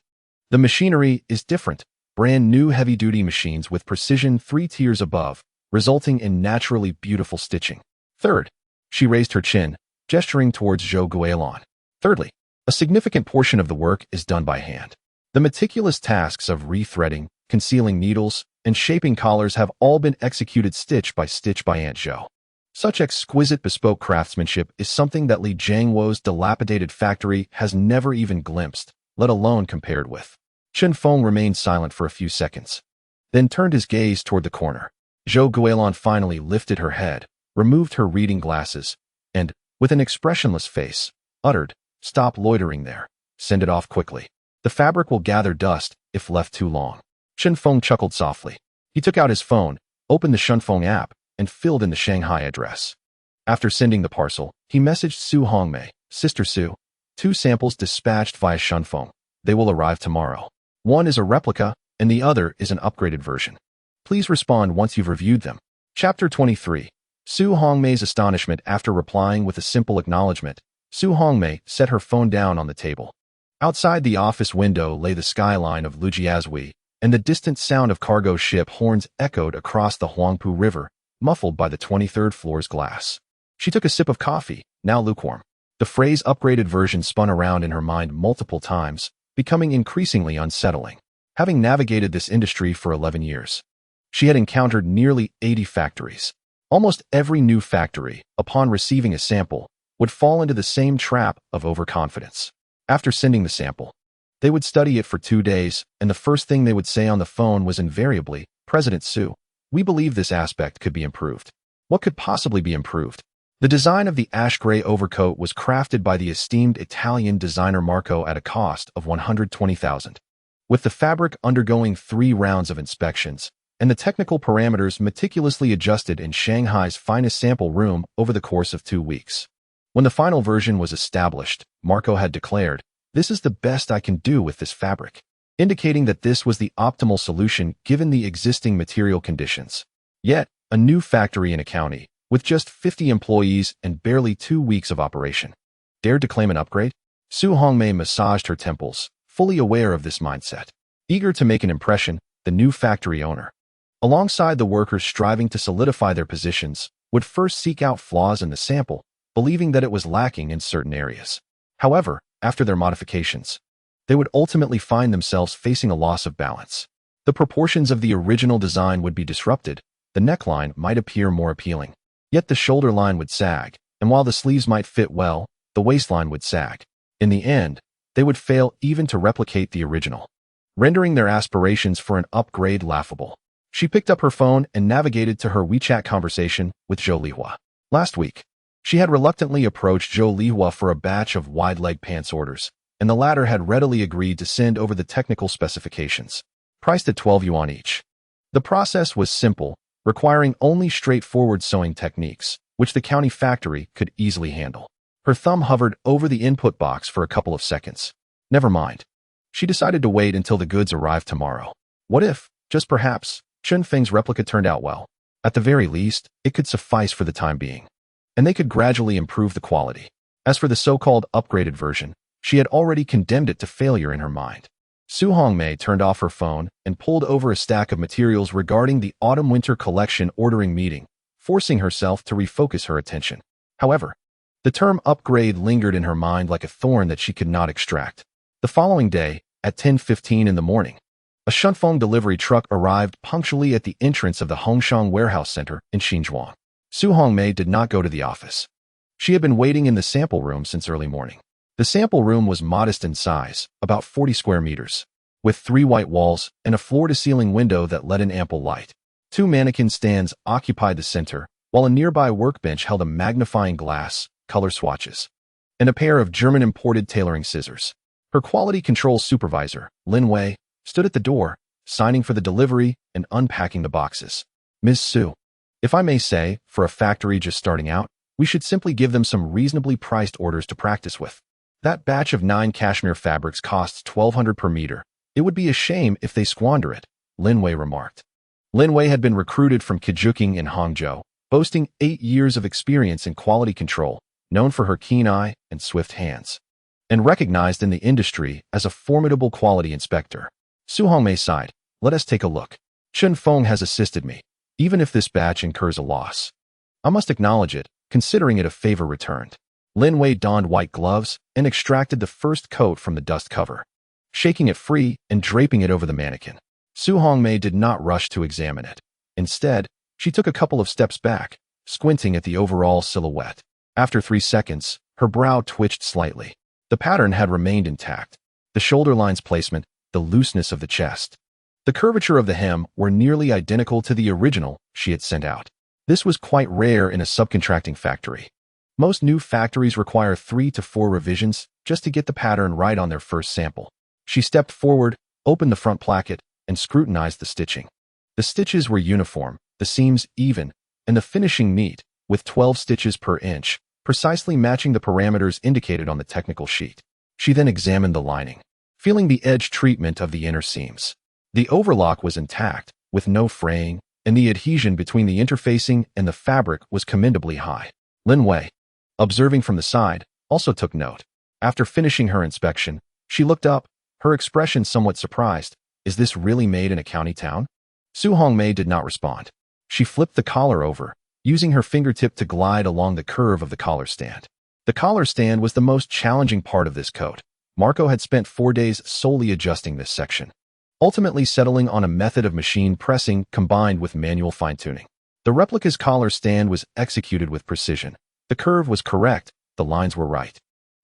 the machinery is different. Brand new heavy-duty machines with precision 3 tiers above, resulting in naturally beautiful stitching. Third," she raised her chin, gesturing towards Zhou Guilin. "Thirdly, a significant portion of the work is done by hand. The meticulous tasks of rethreading, concealing needles, and shaping collars have all been executed stitch by Aunt Zhou. Such exquisite bespoke craftsmanship is something that Li Jiangwo's dilapidated factory has never even glimpsed, let alone compared with." Chen Feng remained silent for a few seconds, then turned his gaze toward the corner. Zhou Guilin finally lifted her head, removed her reading glasses, and, with an expressionless face, uttered, "Stop loitering there. Send it off quickly. The fabric will gather dust if left too long." Chen Feng chuckled softly. He took out his phone, opened the Shunfeng app, and filled in the Shanghai address. After sending the parcel, he messaged Su Hongmei, "Sister Su, 2 samples dispatched via Shunfeng. They will arrive tomorrow. One is a replica, and the other is an upgraded version. Please respond once you've reviewed them." Chapter 23. Su Hongmei's astonishment after replying with a simple acknowledgement. Su Hongmei set her phone down on the table. Outside the office window lay the skyline of Lujiazui, and the distant sound of cargo ship horns echoed across the Huangpu River, muffled by the 23rd floor's glass. She took a sip of coffee, now lukewarm. The phrase upgraded version spun around in her mind multiple times, becoming increasingly unsettling. Having navigated this industry for 11 years, she had encountered nearly 80 factories. Almost every new factory, upon receiving a sample, would fall into the same trap of overconfidence. After sending the sample, they would study it for 2 days, and the first thing they would say on the phone was invariably, "President Su, we believe this aspect could be improved." What could possibly be improved? The design of the ash gray overcoat was crafted by the esteemed Italian designer Marco at a cost of 120,000. With the fabric undergoing 3 rounds of inspections, and the technical parameters meticulously adjusted in Shanghai's finest sample room over the course of 2 weeks. When the final version was established, Marco had declared, "This is the best I can do with this fabric," indicating that this was the optimal solution given the existing material conditions. Yet, a new factory in a county, with just 50 employees and barely 2 weeks of operation, dared to claim an upgrade? Su Hongmei massaged her temples, fully aware of this mindset. Eager to make an impression, the new factory owner, alongside the workers striving to solidify their positions, would first seek out flaws in the sample, believing that it was lacking in certain areas. However, after their modifications, they would ultimately find themselves facing a loss of balance. The proportions of the original design would be disrupted, the neckline might appear more appealing, yet the shoulder line would sag, and while the sleeves might fit well, the waistline would sag. In the end, they would fail even to replicate the original, rendering their aspirations for an upgrade laughable. She picked up her phone and navigated to her WeChat conversation with Zhou Lihua. Last week, she had reluctantly approached Zhou Lihua for a batch of wide-leg pants orders, and the latter had readily agreed to send over the technical specifications, priced at 12 yuan each. The process was simple, requiring only straightforward sewing techniques, which the county factory could easily handle. Her thumb hovered over the input box for a couple of seconds. Never mind. She decided to wait until the goods arrived tomorrow. What if, just perhaps, Chen Feng's replica turned out well? At the very least, it could suffice for the time being. and they could gradually improve the quality. As for the so-called upgraded version, she had already condemned it to failure in her mind. Su Hongmei turned off her phone and pulled over a stack of materials regarding the autumn-winter collection ordering meeting, forcing herself to refocus her attention. However, the term upgrade lingered in her mind like a thorn that she could not extract. The following day, at 10:15 in the morning, a Chen Feng delivery truck arrived punctually at the entrance of the Hongshang Warehouse Center in Xinzhuang. Su Hongmei did not go to the office. She had been waiting in the sample room since early morning. The sample room was modest in size, about 40 square meters, with 3 white walls and a floor-to-ceiling window that let in ample light. 2 mannequin stands occupied the center, while a nearby workbench held a magnifying glass, color swatches, and a pair of German-imported tailoring scissors. Her quality control supervisor, Lin Wei, stood at the door, signing for the delivery and unpacking the boxes. Ms. Su, if I may say, for a factory just starting out, we should simply give them some reasonably priced orders to practice with. That batch of 9 cashmere fabrics costs 1,200 per meter. It would be a shame if they squander it, Lin Wei remarked. Lin Wei had been recruited from Qingze in Hangzhou, boasting 8 years of experience in quality control, known for her keen eye and swift hands, and recognized in the industry as a formidable quality inspector. Su Hongmei sighed. Let us take a look. Chen Feng has assisted me, even if this batch incurs a loss. I must acknowledge it, considering it a favor returned. Lin Wei donned white gloves and extracted the first coat from the dust cover, shaking it free and draping it over the mannequin. Su Hongmei did not rush to examine it. Instead, she took a couple of steps back, squinting at the overall silhouette. After 3 seconds, her brow twitched slightly. The pattern had remained intact. The shoulder line's placement, the looseness of the chest, the curvature of the hem were nearly identical to the original she had sent out. This was quite rare in a subcontracting factory. Most new factories require 3 to 4 revisions just to get the pattern right on their first sample. She stepped forward, opened the front placket, and scrutinized the stitching. The stitches were uniform, the seams even, and the finishing neat, with 12 stitches per inch, precisely matching the parameters indicated on the technical sheet. She then examined the lining, feeling the edge treatment of the inner seams. The overlock was intact, with no fraying, and the adhesion between the interfacing and the fabric was commendably high. Lin Wei, observing from the side, also took note. After finishing her inspection, she looked up, her expression somewhat surprised. Is this really made in a county town? Su Hongmei did not respond. She flipped the collar over, using her fingertip to glide along the curve of the collar stand. The collar stand was the most challenging part of this coat. Marco had spent 4 days solely adjusting this section, ultimately settling on a method of machine pressing combined with manual fine-tuning. The replica's collar stand was executed with precision. The curve was correct, the lines were right,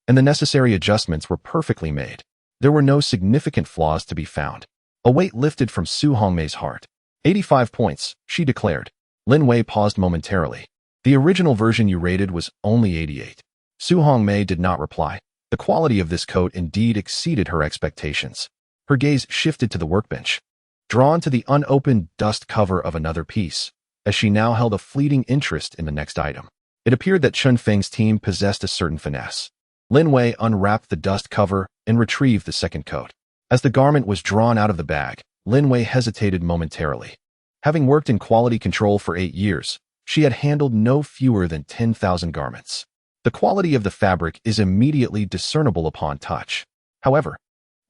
and the necessary adjustments were perfectly made. There were no significant flaws to be found. A weight lifted from Su Hongmei's heart. 85 points, she declared. Lin Wei paused momentarily. The original version you rated was only 88. Su Hongmei did not reply. The quality of this coat indeed exceeded her expectations. Her gaze shifted to the workbench, drawn to the unopened dust cover of another piece, as she now held a fleeting interest in the next item. It appeared that Chen Feng's team possessed a certain finesse. Lin Wei unwrapped the dust cover and retrieved the second coat. As the garment was drawn out of the bag, Lin Wei hesitated momentarily. Having worked in quality control for 8 years, she had handled no fewer than 10,000 garments. The quality of the fabric is immediately discernible upon touch. However,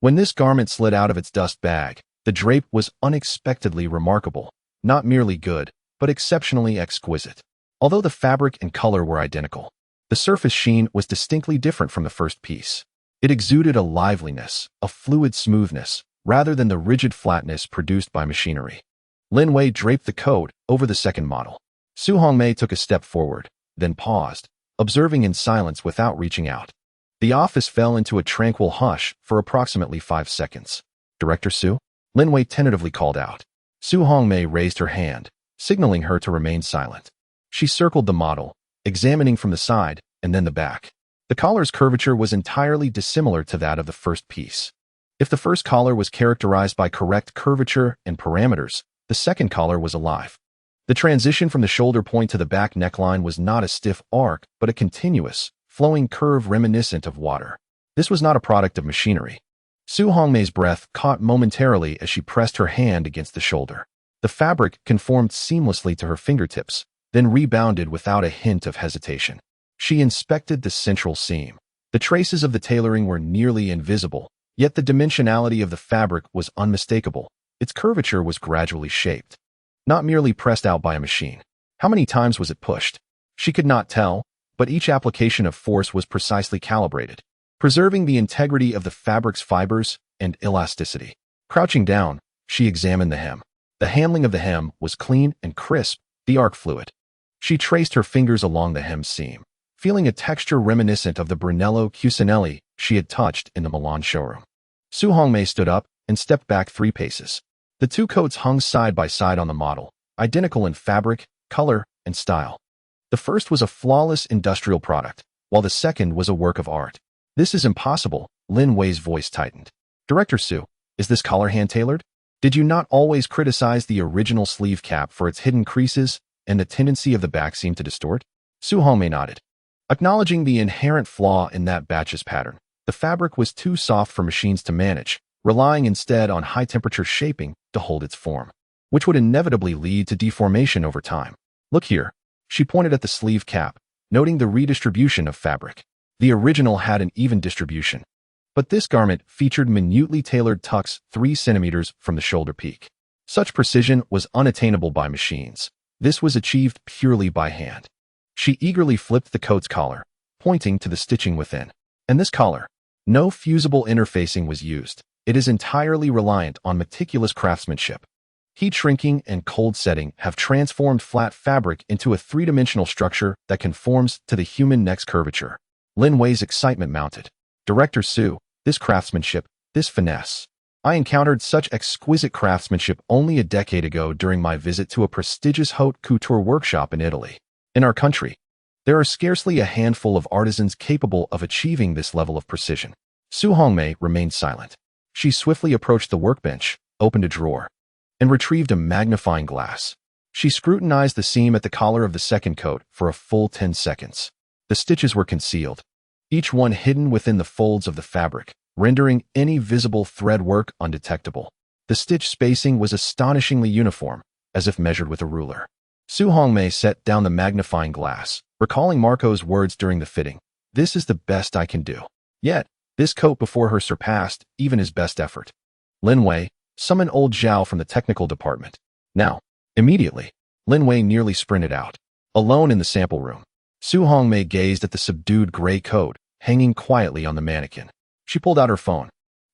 when this garment slid out of its dust bag, the drape was unexpectedly remarkable, not merely good, but exceptionally exquisite. Although the fabric and color were identical, the surface sheen was distinctly different from the first piece. It exuded a liveliness, a fluid smoothness, rather than the rigid flatness produced by machinery. Lin Wei draped the coat over the second model. Su Hongmei took a step forward, then paused, observing in silence without reaching out. The office fell into a tranquil hush for approximately 5 seconds. Director Su? Lin Wei tentatively called out. Su Hongmei raised her hand, signaling her to remain silent. She circled the model, examining from the side and then the back. The collar's curvature was entirely dissimilar to that of the first piece. If the first collar was characterized by correct curvature and parameters, the second collar was alive. The transition from the shoulder point to the back neckline was not a stiff arc, but a continuous, flowing curve reminiscent of water. This was not a product of machinery. Su Hongmei's breath caught momentarily as she pressed her hand against the shoulder. The fabric conformed seamlessly to her fingertips, then rebounded without a hint of hesitation. She inspected the central seam. The traces of the tailoring were nearly invisible, yet the dimensionality of the fabric was unmistakable. Its curvature was gradually shaped, not merely pressed out by a machine. How many times was it pushed? She could not tell, but each application of force was precisely calibrated, preserving the integrity of the fabric's fibers and elasticity. Crouching down, she examined the hem. The handling of the hem was clean and crisp, the arc fluid. She traced her fingers along the hem seam, feeling a texture reminiscent of the Brunello Cucinelli she had touched in the Milan showroom. Su Hongmei stood up and stepped back 3 paces. The 2 coats hung side by side on the model, identical in fabric, color, and style. The first was a flawless industrial product, while the second was a work of art. "This is impossible," Lin Wei's voice tightened. "Director Su, is this collar hand-tailored? Did you not always criticize the original sleeve cap for its hidden creases and the tendency of the back seam to distort?" Su Hongmei nodded, acknowledging the inherent flaw in that batch's pattern. The fabric was too soft for machines to manage, relying instead on high-temperature shaping to hold its form, which would inevitably lead to deformation over time. "Look here." She pointed at the sleeve cap, noting the redistribution of fabric. The original had an even distribution, but this garment featured minutely tailored tucks 3 centimeters from the shoulder peak. Such precision was unattainable by machines. This was achieved purely by hand. She eagerly flipped the coat's collar, pointing to the stitching within. "And this collar? No fusible interfacing was used. It is entirely reliant on meticulous craftsmanship. Heat shrinking and cold setting have transformed flat fabric into a 3-dimensional structure that conforms to the human neck's curvature." Lin Wei's excitement mounted. "Director Su, this craftsmanship, this finesse. I encountered such exquisite craftsmanship only a decade ago during my visit to a prestigious haute couture workshop in Italy. In our country, there are scarcely a handful of artisans capable of achieving this level of precision." Su Hongmei remained silent. She swiftly approached the workbench, opened a drawer, and retrieved a magnifying glass. She scrutinized the seam at the collar of the second coat for a full 10 seconds. The stitches were concealed, each one hidden within the folds of the fabric, rendering any visible thread work undetectable. The stitch spacing was astonishingly uniform, as if measured with a ruler. Su Hongmei set down the magnifying glass, recalling Marco's words during the fitting. "This is the best I can do." Yet, this coat before her surpassed even his best effort. "Lin Wei, summon old Zhao from the technical department. Now." Immediately, Lin Wei nearly sprinted out. Alone in the sample room, Su Hongmei gazed at the subdued gray coat hanging quietly on the mannequin. She pulled out her phone,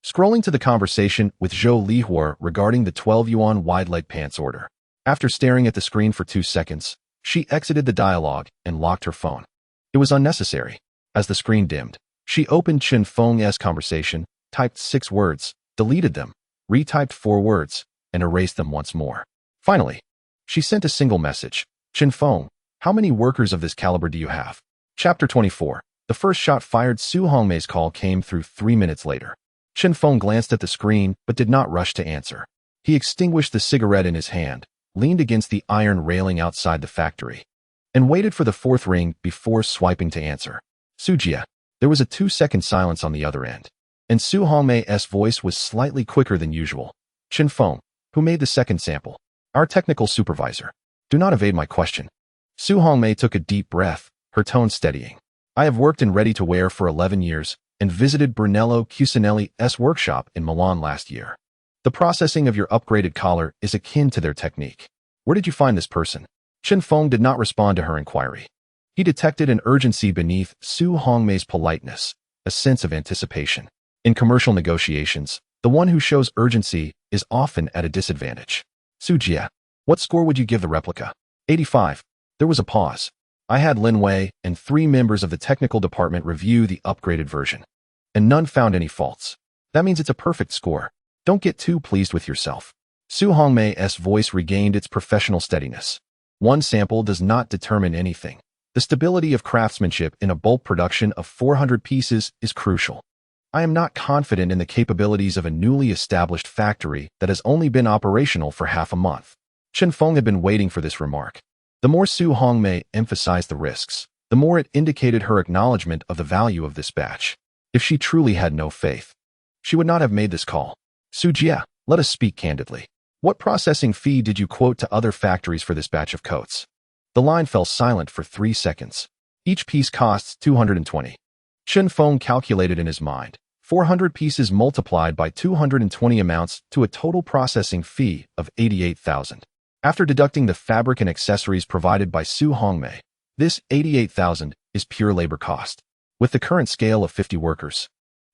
scrolling to the conversation with Zhou Lihuo regarding the 12 yuan wide leg pants order. After staring at the screen for 2 seconds, she exited the dialogue and locked her phone. It was unnecessary. As the screen dimmed, she opened Chen Feng's conversation, typed 6 words, deleted them, retyped 4 words, and erased them once more. Finally, she sent a single message. "Chen Feng, how many workers of this caliber do you have?" Chapter 24. The first shot fired. Su Hongmei's call came through 3 minutes later. Chen Feng glanced at the screen but did not rush to answer. He extinguished the cigarette in his hand, leaned against the iron railing outside the factory, and waited for the 4th ring before swiping to answer. "Sujia." There was a 2-second silence on the other end, and Su Hongmei's voice was slightly quicker than usual. "Chen Feng, who made the second sample?" "Our technical supervisor." "Do not evade my question." Su Hongmei took a deep breath, her tone steadying. "I have worked in ready-to-wear for 11 years and visited Brunello Cucinelli's workshop in Milan last year. The processing of your upgraded collar is akin to their technique. Where did you find this person?" Chen Feng did not respond to her inquiry. He detected an urgency beneath Su Hongmei's politeness, a sense of anticipation. In commercial negotiations, the one who shows urgency is often at a disadvantage. "Sujia, what score would you give the replica?" 85. There was a pause. "I had Lin Wei and 3 members of the technical department review the upgraded version, and none found any faults. That means it's a perfect score. Don't get too pleased with yourself." Su Hongmei's voice regained its professional steadiness. "One sample does not determine anything. The stability of craftsmanship in a bulk production of 400 pieces is crucial. I am not confident in the capabilities of a newly established factory that has only been operational for half a month." Chen Feng had been waiting for this remark. The more Su Hongmei emphasized the risks, the more it indicated her acknowledgement of the value of this batch. If she truly had no faith, she would not have made this call. "Sujia, let us speak candidly. What processing fee did you quote to other factories for this batch of coats?" The line fell silent for 3 seconds. Each piece costs 220. Chen Feng calculated in his mind. 400 pieces multiplied by 220 amounts to a total processing fee of 88,000. After deducting the fabric and accessories provided by Su Hongmei, this 88,000 is pure labor cost. With the current scale of 50 workers,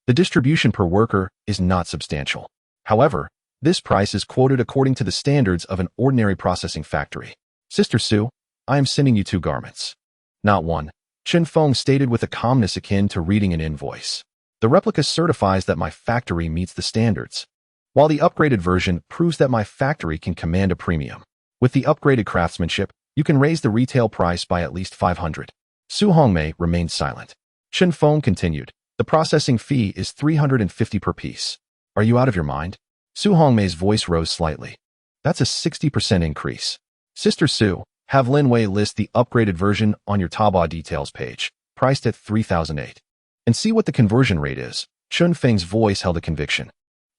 the distribution per worker is not substantial. However, this price is quoted according to the standards of an ordinary processing factory. Sister Su, I am sending you 2 garments. Not one, Chen Feng stated with a calmness akin to reading an invoice. The replica certifies that my factory meets the standards, while the upgraded version proves that my factory can command a premium. With the upgraded craftsmanship, you can raise the retail price by at least 500. Su Hongmei remained silent. Chen Feng continued, the processing fee is 350 per piece. Are you out of your mind? Su Hongmei's voice rose slightly. That's a 60% increase. Sister Su, have Lin Wei list the upgraded version on your Taobao details page, priced at 3,008. And see what the conversion rate is. Chen Feng's voice held a conviction.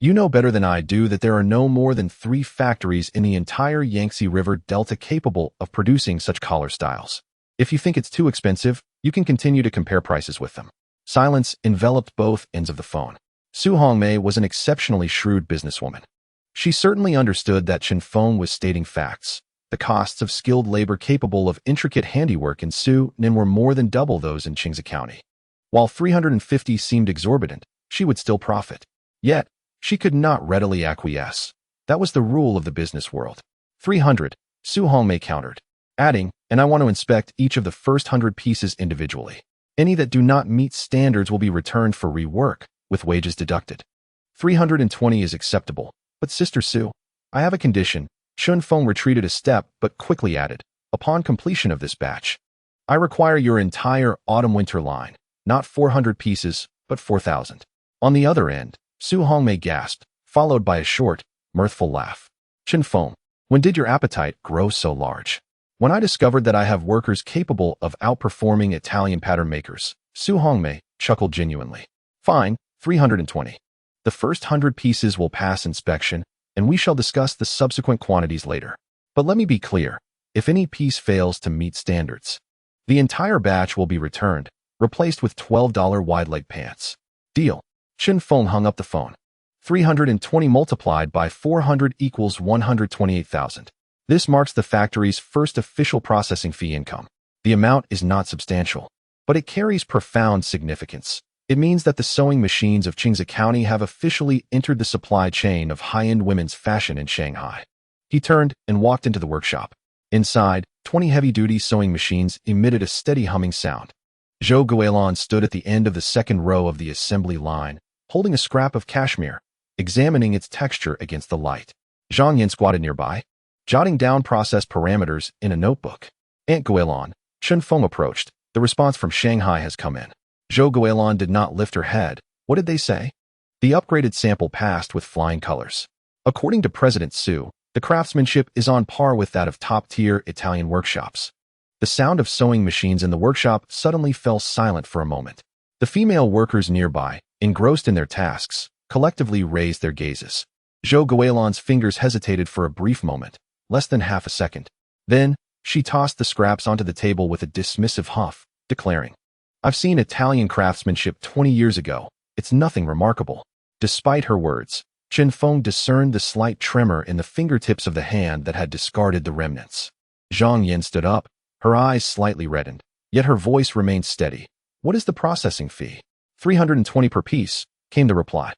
You know better than I do that there are no more than 3 factories in the entire Yangtze River Delta capable of producing such collar styles. If you think it's too expensive, you can continue to compare prices with them. Silence enveloped both ends of the phone. Su Hongmei was an exceptionally shrewd businesswoman. She certainly understood that Chen Feng was stating facts. The costs of skilled labor capable of intricate handiwork in Su Nin were more than double those in Qingze County. While 350 seemed exorbitant, she would still profit. Yet, she could not readily acquiesce. That was the rule of the business world. 300, Su Hongmei countered, adding, and I want to inspect each of the first 100 pieces individually. Any that do not meet standards will be returned for rework, with wages deducted. 320 is acceptable, but Sister Su, I have a condition. Chen Feng retreated a step but quickly added, upon completion of this batch, I require your entire autumn-winter line. Not 400 pieces, but 4,000. On the other end, Su Hongmei gasped, followed by a short, mirthful laugh. Chen Feng, when did your appetite grow so large? When I discovered that I have workers capable of outperforming Italian pattern makers, Su Hongmei chuckled genuinely. Fine, 320. The first 100 pieces will pass inspection, and we shall discuss the subsequent quantities later. But let me be clear, if any piece fails to meet standards, the entire batch will be returned, replaced with $12 wide-leg pants. Deal. Chen Feng hung up the phone. 320 multiplied by 400 equals 128,000. This marks the factory's first official processing fee income. The amount is not substantial, but it carries profound significance. It means that the sewing machines of Qingze County have officially entered the supply chain of high-end women's fashion in Shanghai. He turned and walked into the workshop. Inside, 20 heavy-duty sewing machines emitted a steady humming sound. Zhou Guilin stood at the end of the second row of the assembly line, holding a scrap of cashmere, examining its texture against the light. Zhang Yin squatted nearby, jotting down process parameters in a notebook. Aunt Guilin, Chen Feng approached. The response from Shanghai has come in. Zhou Guilin did not lift her head. What did they say? The upgraded sample passed with flying colors. According to President Su, the craftsmanship is on par with that of top-tier Italian workshops. The sound of sewing machines in the workshop suddenly fell silent for a moment. The female workers nearby, engrossed in their tasks, collectively raised their gazes. Zhou Guilin's fingers hesitated for a brief moment, less than half a second. Then, she tossed the scraps onto the table with a dismissive huff, declaring, I've seen Italian craftsmanship 20 years ago. It's nothing remarkable. Despite her words, Chen Feng discerned the slight tremor in the fingertips of the hand that had discarded the remnants. Zhang Yin stood up, her eyes slightly reddened, yet her voice remained steady. What is the processing fee? 320 per piece, came the reply.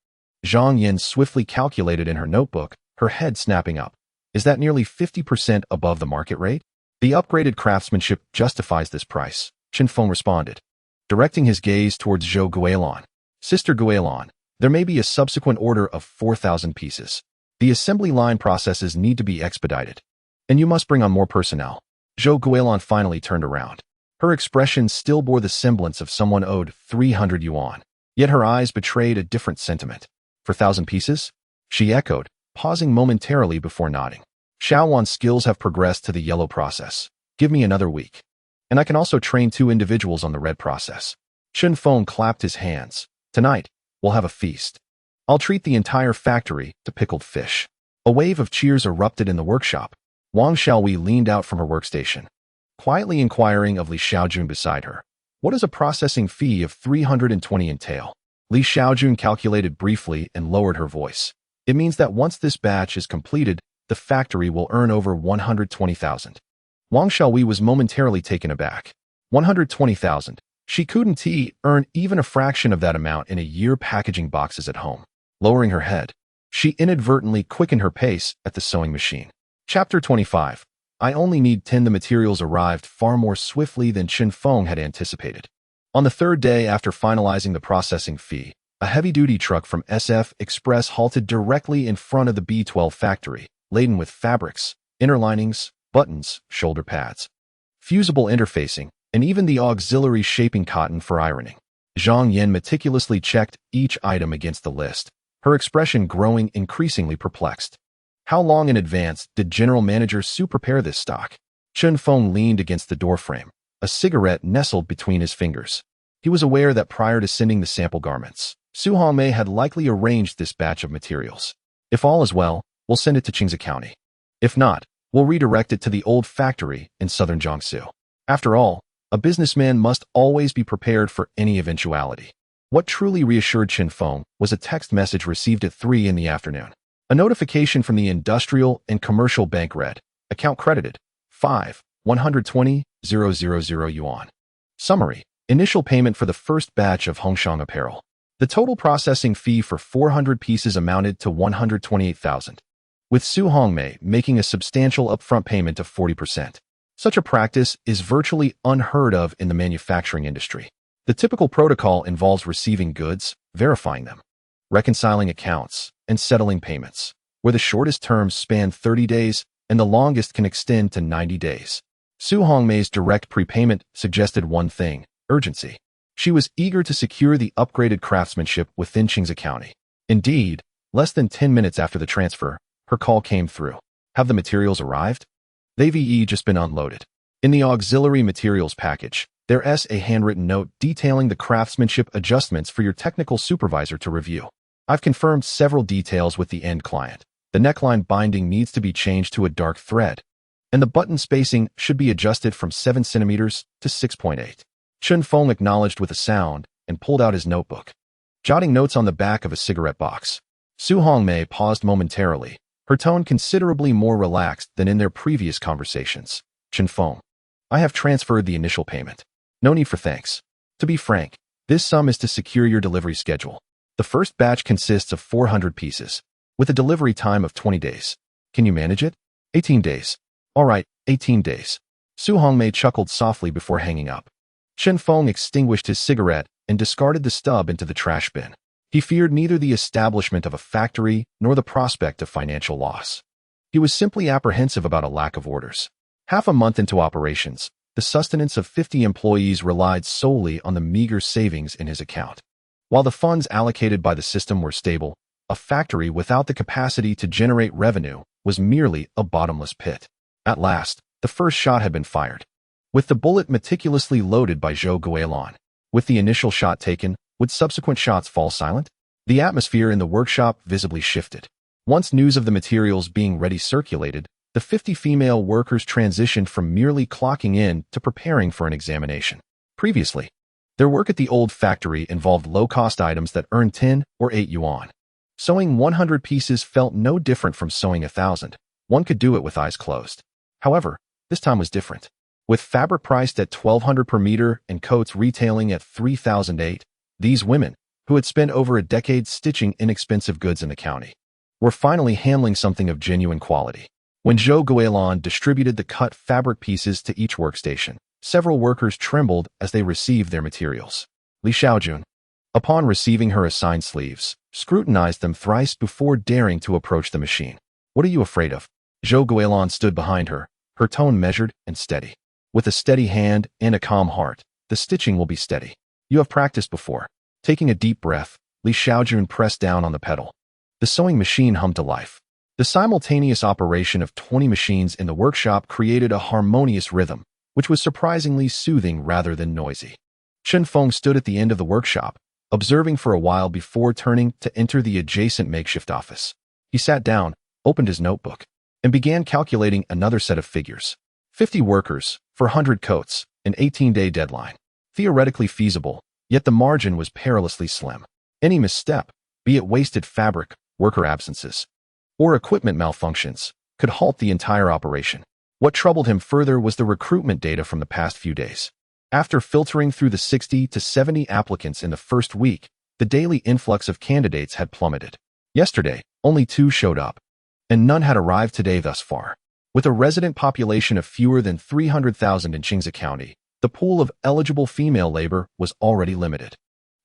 Zhang Yin swiftly calculated in her notebook, her head snapping up. Is that nearly 50% above the market rate? The upgraded craftsmanship justifies this price, Chen Feng responded, directing his gaze towards Zhou Guilin. Sister Guilin, there may be a subsequent order of 4,000 pieces. The assembly line processes need to be expedited, and you must bring on more personnel. Zhou Guilin finally turned around. Her expression still bore the semblance of someone owed 300 yuan, yet her eyes betrayed a different sentiment. 4,000 pieces? She echoed, pausing momentarily before nodding. Xiaowan's skills have progressed to the yellow process. Give me another week. And I can also train 2 individuals on the red process. Chen Feng clapped his hands. Tonight, we'll have a feast. I'll treat the entire factory to pickled fish. A wave of cheers erupted in the workshop. Wang Xiaowei leaned out from her workstation. quietly inquiring of Li Xiaojun beside her. What does a processing fee of 320 entail? Li Xiaojun calculated briefly and lowered her voice. It means that once this batch is completed, the factory will earn over 120,000. Wang Xiaowei was momentarily taken aback. 120,000. She couldn't earn even a fraction of that amount in a year packaging boxes at home. Lowering her head, she inadvertently quickened her pace at the sewing machine. Chapter 25. I only need 10. The materials arrived far more swiftly than Chen Feng had anticipated. On the third day after finalizing the processing fee, a heavy-duty truck from SF Express halted directly in front of the B12 factory, laden with fabrics, inner linings, buttons, shoulder pads, fusible interfacing, and even the auxiliary shaping cotton for ironing. Zhang Yan meticulously checked each item against the list, her expression growing increasingly perplexed. How long in advance did General Manager Su prepare this stock? Chen Feng leaned against the doorframe, a cigarette nestled between his fingers. He was aware that prior to sending the sample garments, Su Hongmei had likely arranged this batch of materials. If all is well, we'll send it to Qingze County. If not, we'll redirect it to the old factory in southern Jiangsu. After all, a businessman must always be prepared for any eventuality. What truly reassured Chen Feng was a text message received at 3 in the afternoon. A notification from the Industrial and Commercial Bank read, account credited, 120,000 yuan. Summary, initial payment for the first batch of Hongshang apparel. The total processing fee for 400 pieces amounted to 128,000, with Su Hongmei making a substantial upfront payment of 40%. Such a practice is virtually unheard of in the manufacturing industry. The typical protocol involves receiving goods, verifying them, reconciling accounts, and settling payments, where the shortest terms span 30 days and the longest can extend to 90 days. Su Hongmei's direct prepayment suggested one thing, urgency. She was eager to secure the upgraded craftsmanship within Qingze County. Indeed, less than 10 minutes after the transfer, her call came through. Have the materials arrived? They've just been unloaded. In the auxiliary materials package, there's a handwritten note detailing the craftsmanship adjustments for your technical supervisor to review. I've confirmed several details with the end client. The neckline binding needs to be changed to a dark thread, and the button spacing should be adjusted from 7 centimeters to 6.8. Chen Feng acknowledged with a sound and pulled out his notebook, jotting notes on the back of a cigarette box. Su Hongmei paused momentarily, her tone considerably more relaxed than in their previous conversations. Chen Feng, I have transferred the initial payment. No need for thanks. To be frank, this sum is to secure your delivery schedule. The first batch consists of 400 pieces, with a delivery time of 20 days. Can you manage it? 18 days. All right, 18 days. Su Hongmei chuckled softly before hanging up. Chen Feng extinguished his cigarette and discarded the stub into the trash bin. He feared neither the establishment of a factory nor the prospect of financial loss. He was simply apprehensive about a lack of orders. Half a month into operations, the sustenance of 50 employees relied solely on the meager savings in his account. While the funds allocated by the system were stable, a factory without the capacity to generate revenue was merely a bottomless pit. At last, the first shot had been fired. With the bullet meticulously loaded by Zhou Guilin, with the initial shot taken, would subsequent shots fall silent? The atmosphere in the workshop visibly shifted. Once news of the materials being ready circulated, the 50 female workers transitioned from merely clocking in to preparing for an examination. Previously, their work at the old factory involved low-cost items that earned 10 or 8 yuan. Sewing 100 pieces felt no different from sewing 1,000. One could do it with eyes closed. However, this time was different. With fabric priced at 1,200 per meter and coats retailing at 3,008, these women, who had spent over a decade stitching inexpensive goods in the county, were finally handling something of genuine quality. When Zhou Guilin distributed the cut fabric pieces to each workstation, several workers trembled as they received their materials. Li Xiaojun, upon receiving her assigned sleeves, scrutinized them thrice before daring to approach the machine. What are you afraid of? Zhou Guilin stood behind her, her tone measured and steady. With a steady hand and a calm heart, the stitching will be steady. You have practiced before. Taking a deep breath, Li Xiaojun pressed down on the pedal. The sewing machine hummed to life. The simultaneous operation of 20 machines in the workshop created a harmonious rhythm, which was surprisingly soothing rather than noisy. Chen Feng stood at the end of the workshop, observing for a while before turning to enter the adjacent makeshift office. He sat down, opened his notebook, and began calculating another set of figures. 50 workers for 100 coats, an 18-day deadline. Theoretically feasible, yet the margin was perilously slim. Any misstep, be it wasted fabric, worker absences, or equipment malfunctions, could halt the entire operation. What troubled him further was the recruitment data from the past few days. After filtering through the 60 to 70 applicants in the first week, the daily influx of candidates had plummeted. Yesterday, only 2 showed up, and none had arrived today thus far. With a resident population of fewer than 300,000 in Qingze County, the pool of eligible female labor was already limited.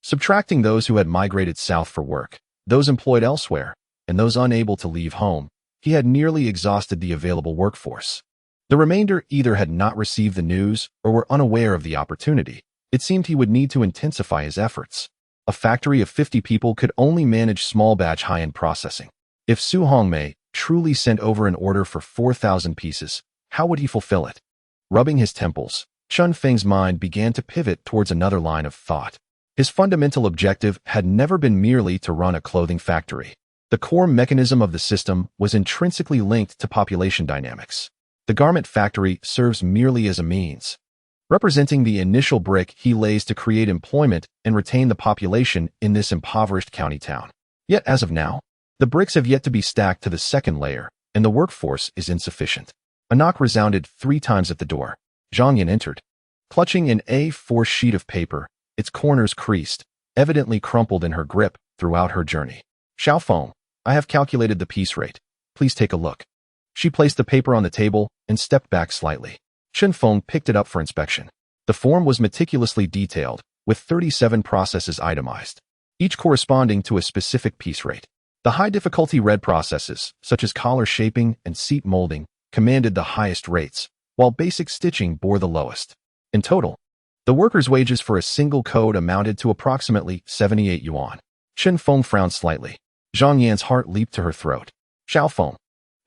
Subtracting those who had migrated south for work, those employed elsewhere, and those unable to leave home, he had nearly exhausted the available workforce. The remainder either had not received the news or were unaware of the opportunity. It seemed he would need to intensify his efforts. A factory of 50 people could only manage small batch high-end processing. If Su Hongmei truly sent over an order for 4,000 pieces, how would he fulfill it? Rubbing his temples, Chen Feng's mind began to pivot towards another line of thought. His fundamental objective had never been merely to run a clothing factory. The core mechanism of the system was intrinsically linked to population dynamics. The garment factory serves merely as a means, representing the initial brick he lays to create employment and retain the population in this impoverished county town. Yet as of now, the bricks have yet to be stacked to the second layer, and the workforce is insufficient. A knock resounded 3 times at the door. Zhang Yan entered, clutching an A4 sheet of paper, its corners creased, evidently crumpled in her grip throughout her journey. Xiao Feng, I have calculated the piece rate. Please take a look. She placed the paper on the table and stepped back slightly. Chen Feng picked it up for inspection. The form was meticulously detailed, with 37 processes itemized, each corresponding to a specific piece rate. The high-difficulty red processes, such as collar shaping and seat molding, commanded the highest rates, while basic stitching bore the lowest. In total, the workers' wages for a single coat amounted to approximately 78 yuan. Chen Feng frowned slightly. Zhang Yan's heart leaped to her throat. Xiao Feng,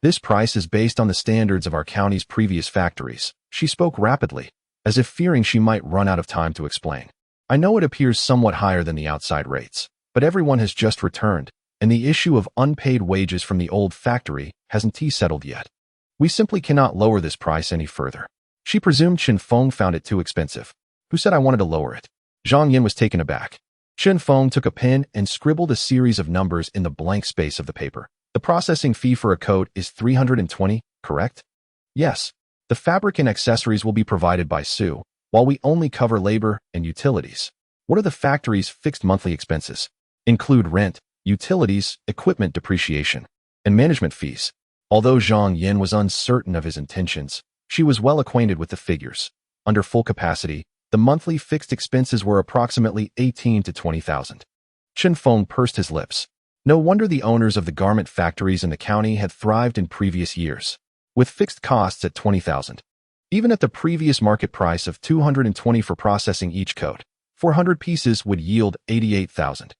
this price is based on the standards of our county's previous factories. She spoke rapidly, as if fearing she might run out of time to explain. I know it appears somewhat higher than the outside rates, but everyone has just returned, and the issue of unpaid wages from the old factory hasn't settled yet. We simply cannot lower this price any further. She presumed Chen Feng found it too expensive. Who said I wanted to lower it? Zhang Yan was taken aback. Chen Feng took a pen and scribbled a series of numbers in the blank space of the paper. The processing fee for a coat is 320, correct? Yes. The fabric and accessories will be provided by Su, while we only cover labor and utilities. What are the factory's fixed monthly expenses? Include rent, utilities, equipment depreciation, and management fees. Although Zhang Yan was uncertain of his intentions, she was well acquainted with the figures. Under full capacity, the monthly fixed expenses were approximately 18 to 20,000. Chen Feng pursed his lips. No wonder the owners of the garment factories in the county had thrived in previous years, with fixed costs at 20,000. Even at the previous market price of 220 for processing each coat, 400 pieces would yield 88,000.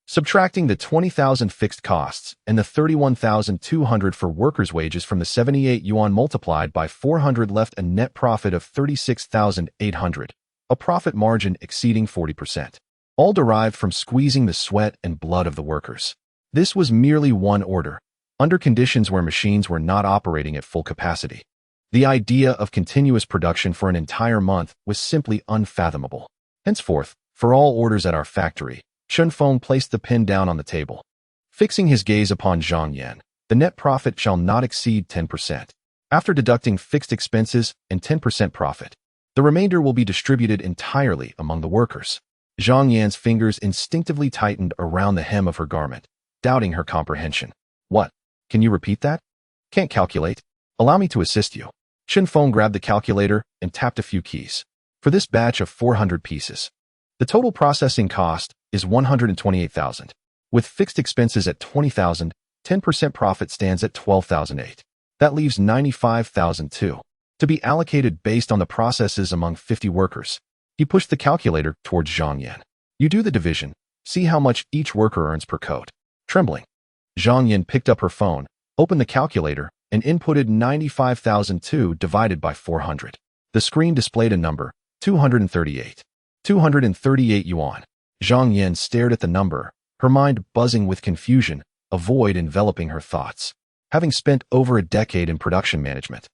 Subtracting the 20,000 fixed costs and the 31,200 for workers' wages from the 78 yuan multiplied by 400 left a net profit of 36,800, a profit margin exceeding 40%, all derived from squeezing the sweat and blood of the workers. This was merely one order, under conditions where machines were not operating at full capacity. The idea of continuous production for an entire month was simply unfathomable. Henceforth, for all orders at our factory, Chen Feng placed the pen down on the table. Fixing his gaze upon Zhang Yan, the net profit shall not exceed 10%. After deducting fixed expenses and 10% profit, the remainder will be distributed entirely among the workers. Zhang Yan's fingers instinctively tightened around the hem of her garment, doubting her comprehension. What? Can you repeat that? Can't calculate. Allow me to assist you. Chen Feng grabbed the calculator and tapped a few keys. For this batch of 400 pieces, the total processing cost is 128,000. With fixed expenses at 20,000, 10% profit stands at 12,008. That leaves 95,002 to be allocated based on the processes among 50 workers. He pushed the calculator towards Zhang Yan. You do the division. See how much each worker earns per coat. Trembling, Zhang Yan picked up her phone, opened the calculator, and inputted 95,002 divided by 400. The screen displayed a number, 238. 238 yuan. Zhang Yan stared at the number, her mind buzzing with confusion, a void enveloping her thoughts. Having spent over a decade in production management,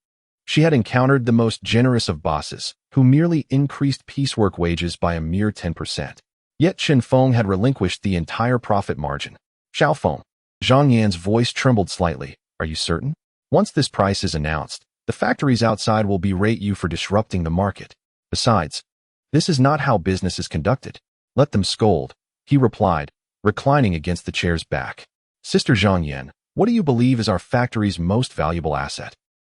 She had encountered the most generous of bosses, who merely increased piecework wages by a mere 10%. Yet Chen Feng had relinquished the entire profit margin. Xiao Feng. Zhang Yan's voice trembled slightly. Are you certain? Once this price is announced, the factories outside will berate you for disrupting the market. Besides, this is not how business is conducted. Let them scold, he replied, reclining against the chair's back. Sister Zhang Yan, what do you believe is our factory's most valuable asset?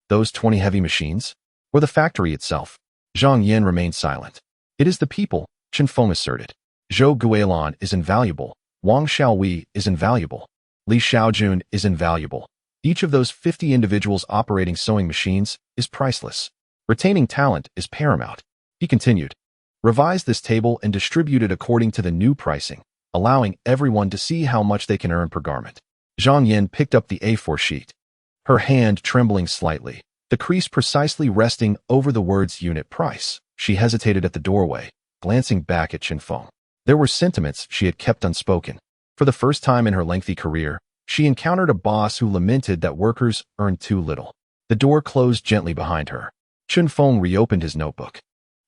Those 20 heavy machines? Or the factory itself? Zhang Yan remained silent. It is the people, Chen Feng asserted. Zhou Guilan is invaluable. Wang Xiaowei is invaluable. Li Xiaojun is invaluable. Each of those 50 individuals operating sewing machines is priceless. Retaining talent is paramount. He continued. Revise this table and distribute it according to the new pricing, allowing everyone to see how much they can earn per garment. Zhang Yan picked up the A4 sheet, her hand trembling slightly, the crease precisely resting over the words unit price. She hesitated at the doorway, glancing back at Chen Feng. There were sentiments she had kept unspoken. For the first time in her lengthy career, she encountered a boss who lamented that workers earned too little. The door closed gently behind her. Chen Feng reopened his notebook.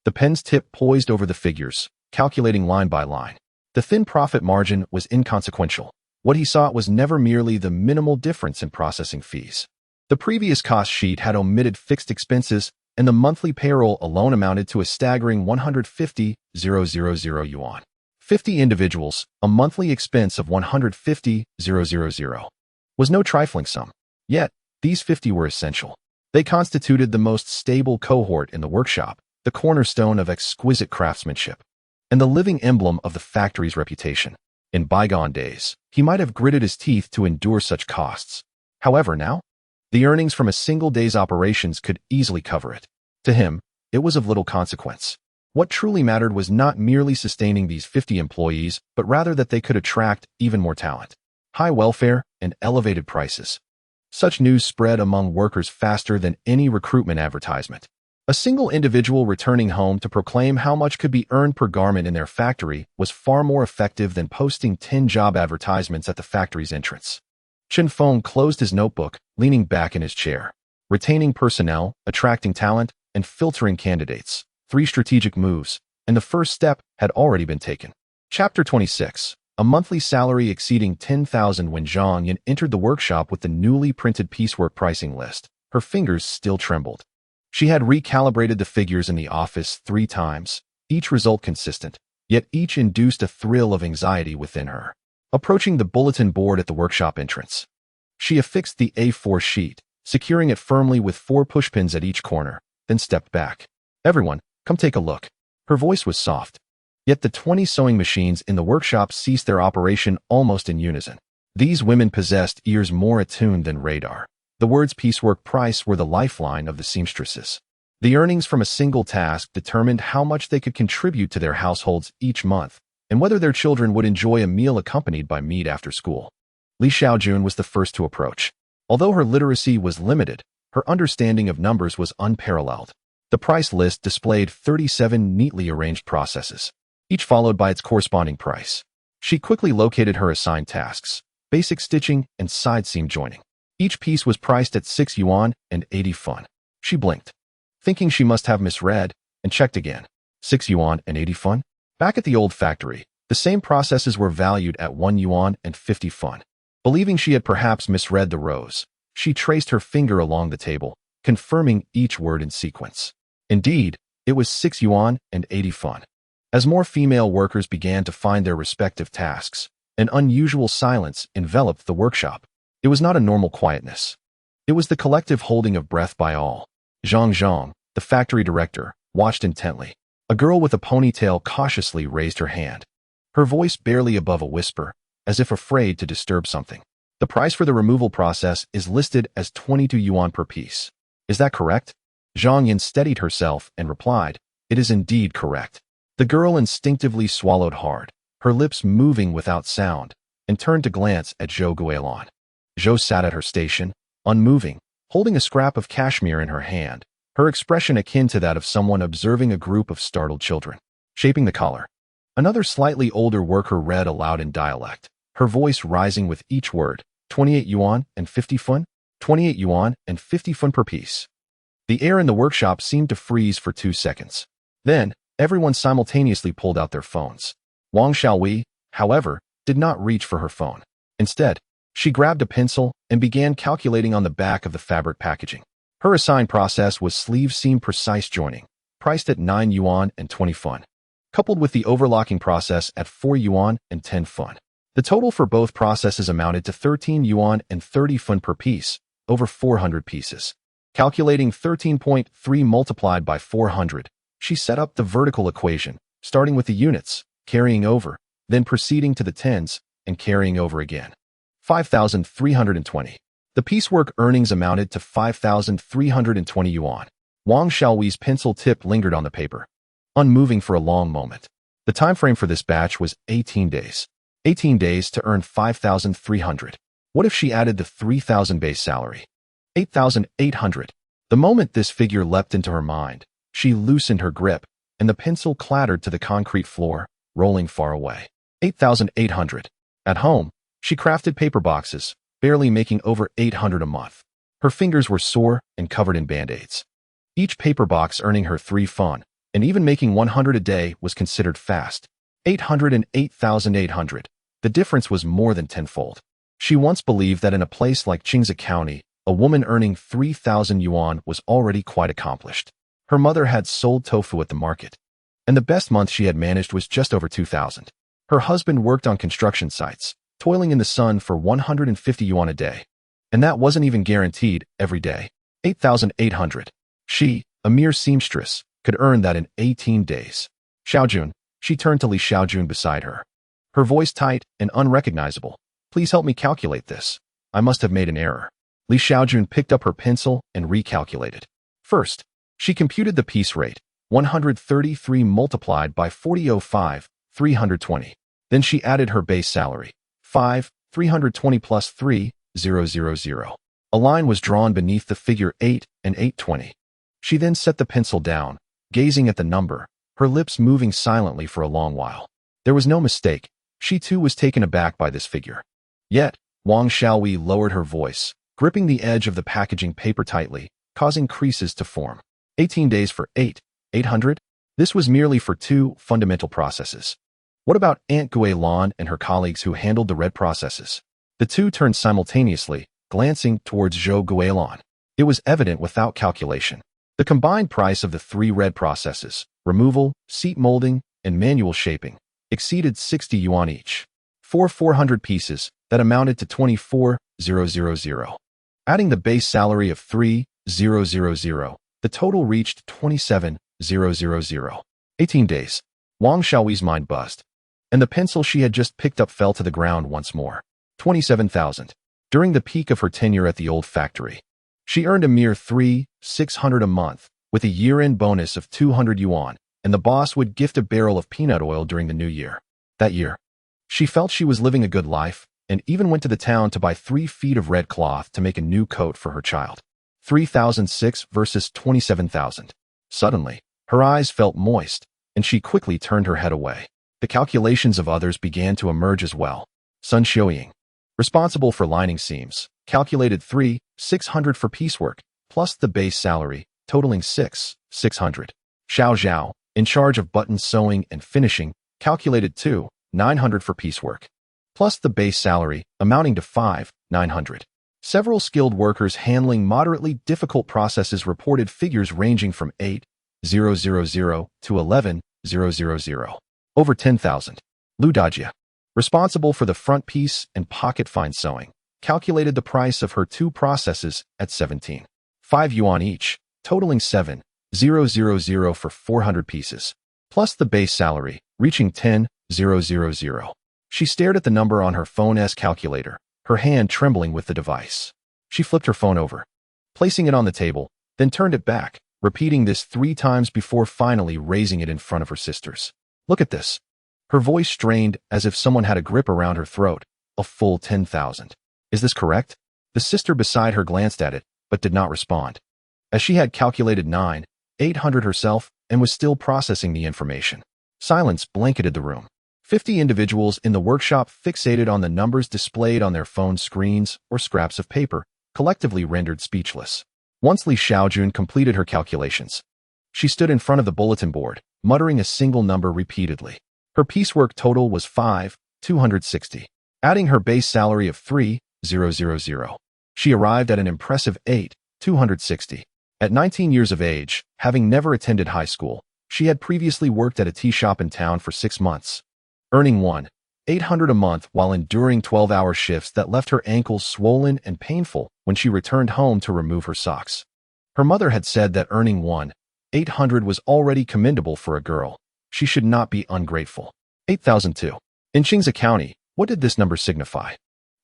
The pen's tip poised over the figures, calculating line by line. The thin profit margin was inconsequential. What he sought was never merely the minimal difference in processing fees. The previous cost sheet had omitted fixed expenses, and the monthly payroll alone amounted to a staggering 150,000 yuan. 50 individuals, a monthly expense of 150,000, was no trifling sum. Yet, these 50 were essential. They constituted the most stable cohort in the workshop, the cornerstone of exquisite craftsmanship, and the living emblem of the factory's reputation. In bygone days, he might have gritted his teeth to endure such costs. However, now, the earnings from a single day's operations could easily cover it. To him, it was of little consequence. What truly mattered was not merely sustaining these 50 employees, but rather that they could attract even more talent, high welfare, and elevated prices. Such news spread among workers faster than any recruitment advertisement. A single individual returning home to proclaim how much could be earned per garment in their factory was far more effective than posting 10 job advertisements at the factory's entrance. Chen Feng closed his notebook, leaning back in his chair. Retaining personnel, attracting talent, and filtering candidates. 3 strategic moves, and the first step had already been taken. Chapter 26. A monthly salary exceeding 10,000. When Zhang Yan entered the workshop with the newly printed piecework pricing list, her fingers still trembled. She had recalibrated the figures in the office 3 times, each result consistent, yet each induced a thrill of anxiety within her. Approaching the bulletin board at the workshop entrance, she affixed the A4 sheet, securing it firmly with 4 pushpins at each corner, then stepped back. Everyone, come take a look. Her voice was soft. Yet the 20 sewing machines in the workshop ceased their operation almost in unison. These women possessed ears more attuned than radar. The words piecework price were the lifeline of the seamstresses. The earnings from a single task determined how much they could contribute to their households each month, and whether their children would enjoy a meal accompanied by meat after school. Li Xiaojun was the first to approach. Although her literacy was limited, her understanding of numbers was unparalleled. The price list displayed 37 neatly arranged processes, each followed by its corresponding price. She quickly located her assigned tasks, basic stitching and side seam joining. Each piece was priced at 6 yuan and 80 fun. She blinked, thinking she must have misread, and checked again. 6 yuan and 80 fun? Back at the old factory, the same processes were valued at 1 yuan and 50 fun. Believing she had perhaps misread the rows, she traced her finger along the table, confirming each word in sequence. Indeed, it was 6 yuan and 80 fun. As more female workers began to find their respective tasks, an unusual silence enveloped the workshop. It was not a normal quietness. It was the collective holding of breath by all. Zhang, the factory director, watched intently. A girl with a ponytail cautiously raised her hand, her voice barely above a whisper, as if afraid to disturb something. The price for the removal process is listed as 22 yuan per piece. Is that correct? Zhang Yan steadied herself and replied, It is indeed correct. The girl instinctively swallowed hard, her lips moving without sound, and turned to glance at Zhou Guilan. Zhou sat at her station, unmoving, holding a scrap of cashmere in her hand, her expression akin to that of someone observing a group of startled children. Shaping the collar. Another slightly older worker read aloud in dialect, her voice rising with each word. 28 yuan and 50 fun? 28 yuan and 50 fun per piece. The air in the workshop seemed to freeze for 2 seconds. Then, everyone simultaneously pulled out their phones. Wang Xiaowei, however, did not reach for her phone. Instead, she grabbed a pencil and began calculating on the back of the fabric packaging. Her assigned process was sleeve seam precise joining, priced at 9 yuan and 20 fun, coupled with the overlocking process at 4 yuan and 10 fun. The total for both processes amounted to 13 yuan and 30 fun per piece, over 400 pieces. Calculating 13.3 multiplied by 400, she set up the vertical equation, starting with the units, carrying over, then proceeding to the tens, and carrying over again. 5,320. The piecework earnings amounted to 5,320 yuan. Wang Xiaowei's pencil tip lingered on the paper, unmoving for a long moment. The time frame for this batch was 18 days. 18 days to earn 5,300. What if she added the 3,000 base salary? 8,800. The moment this figure leapt into her mind, she loosened her grip, and the pencil clattered to the concrete floor, rolling far away. 8,800. At home, she crafted paper boxes, barely making over 800 a month. Her fingers were sore and covered in band-aids. Each paper box earning her 3 fun, and even making 100 a day was considered fast. 800 and 8,800. The difference was more than tenfold. She once believed that in a place like Qingze County, a woman earning 3,000 yuan was already quite accomplished. Her mother had sold tofu at the market, and the best month she had managed was just over 2,000. Her husband worked on construction sites, toiling in the sun for 150 yuan a day. And that wasn't even guaranteed every day. 8,800. She, a mere seamstress, could earn that in 18 days. Xiaojun, she turned to Li Xiaojun beside her. Her voice tight and unrecognizable. Please help me calculate this. I must have made an error. Li Xiaojun picked up her pencil and recalculated. First, she computed the piece rate, 133 multiplied by 40.05, 320. Then she added her base salary, 320 plus 3,000. A line was drawn beneath the figure 8 and 820. She then set the pencil down, gazing at the number, her lips moving silently for a long while. There was no mistake. She too was taken aback by this figure. Yet, Wang Xiaowei lowered her voice, gripping the edge of the packaging paper tightly, causing creases to form. 18 days for 800? This was merely for 2 fundamental processes. What about Aunt Guilan and her colleagues who handled the red processes? The two turned simultaneously, glancing towards Zhou Guilan. It was evident without calculation. The combined price of the 3 red processes, removal, seat molding, and manual shaping, exceeded 60 yuan each. For 400 pieces, that amounted to 24,000. Adding the base salary of 3,000, the total reached 27,000. 18 days. Wang Xiaowei's mind buzzed, and the pencil she had just picked up fell to the ground once more. 27,000. During the peak of her tenure at the old factory, she earned a mere 3,600 a month, with a year-end bonus of 200 yuan, and the boss would gift a barrel of peanut oil during the new year. That year, she felt she was living a good life, and even went to the town to buy 3 feet of red cloth to make a new coat for her child. 3,006 versus 27,000. Suddenly, her eyes felt moist, and she quickly turned her head away. The calculations of others began to emerge as well. Sun Xiuying, responsible for lining seams, calculated 3,600 for piecework, plus the base salary, totaling 6,600. Xiao Zhao, in charge of button sewing and finishing, calculated 2,900 for piecework, plus the base salary, amounting to 5,900. Several skilled workers handling moderately difficult processes reported figures ranging from 8,000 to 11,000. Over 10,000. Lu Dajia, responsible for the front piece and pocket fine sewing, calculated the price of her 2 processes at 17.5 yuan each, totaling 7,000 for 400 pieces, plus the base salary, reaching 10,000. She stared at the number on her phone's calculator, her hand trembling with the device. She flipped her phone over, placing it on the table, then turned it back, repeating this 3 times before finally raising it in front of her sisters. Look at this. Her voice strained as if someone had a grip around her throat. A full 10,000. Is this correct? The sister beside her glanced at it, but did not respond, as she had calculated 9,800 herself and was still processing the information. Silence blanketed the room. 50 individuals in the workshop fixated on the numbers displayed on their phone screens or scraps of paper, collectively rendered speechless. Once Li Xiaojun completed her calculations, she stood in front of the bulletin board, muttering a single number repeatedly. Her piecework total was 5,260. Adding her base salary of 3,000, she arrived at an impressive 8,260. At 19 years of age, having never attended high school, she had previously worked at a tea shop in town for 6 months, earning 1,800 a month while enduring 12-hour shifts that left her ankles swollen and painful when she returned home to remove her socks. Her mother had said that earning 1,800 was already commendable for a girl. She should not be ungrateful. 8,002. In Qingze County, what did this number signify?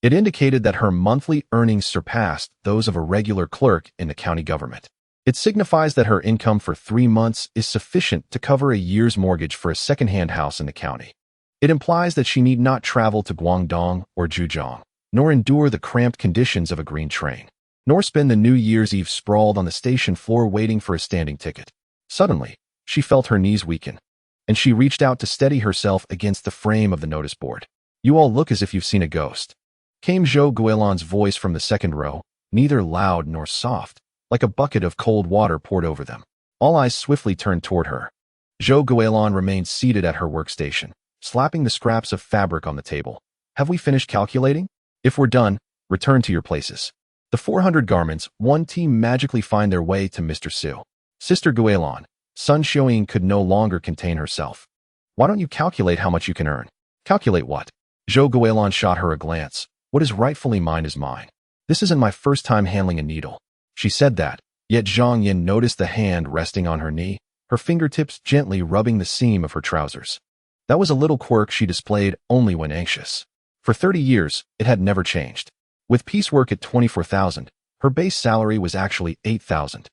It indicated that her monthly earnings surpassed those of a regular clerk in the county government. It signifies that her income for 3 months is sufficient to cover a year's mortgage for a second-hand house in the county. It implies that she need not travel to Guangdong or Zhejiang, nor endure the cramped conditions of a green train, nor spend the New Year's Eve sprawled on the station floor waiting for a standing ticket. Suddenly, she felt her knees weaken, and she reached out to steady herself against the frame of the notice board. "You all look as if you've seen a ghost," came Zhou Guilan's voice from the second row, neither loud nor soft, like a bucket of cold water poured over them. All eyes swiftly turned toward her. Zhou Guilan remained seated at her workstation, slapping the scraps of fabric on the table. "Have we finished calculating? If we're done, return to your places." The 400 garments, one team magically find their way to Mr. Su. Sister Guilan, Sun Xiuying could no longer contain herself. "Why don't you calculate how much you can earn?" "Calculate what?" Zhou Guilan shot her a glance. "What is rightfully mine is mine. This isn't my first time handling a needle." She said that, yet Zhang Yin noticed the hand resting on her knee, her fingertips gently rubbing the seam of her trousers. That was a little quirk she displayed only when anxious. For 30 years, it had never changed. With piecework at 24,000, her base salary was actually 8,000.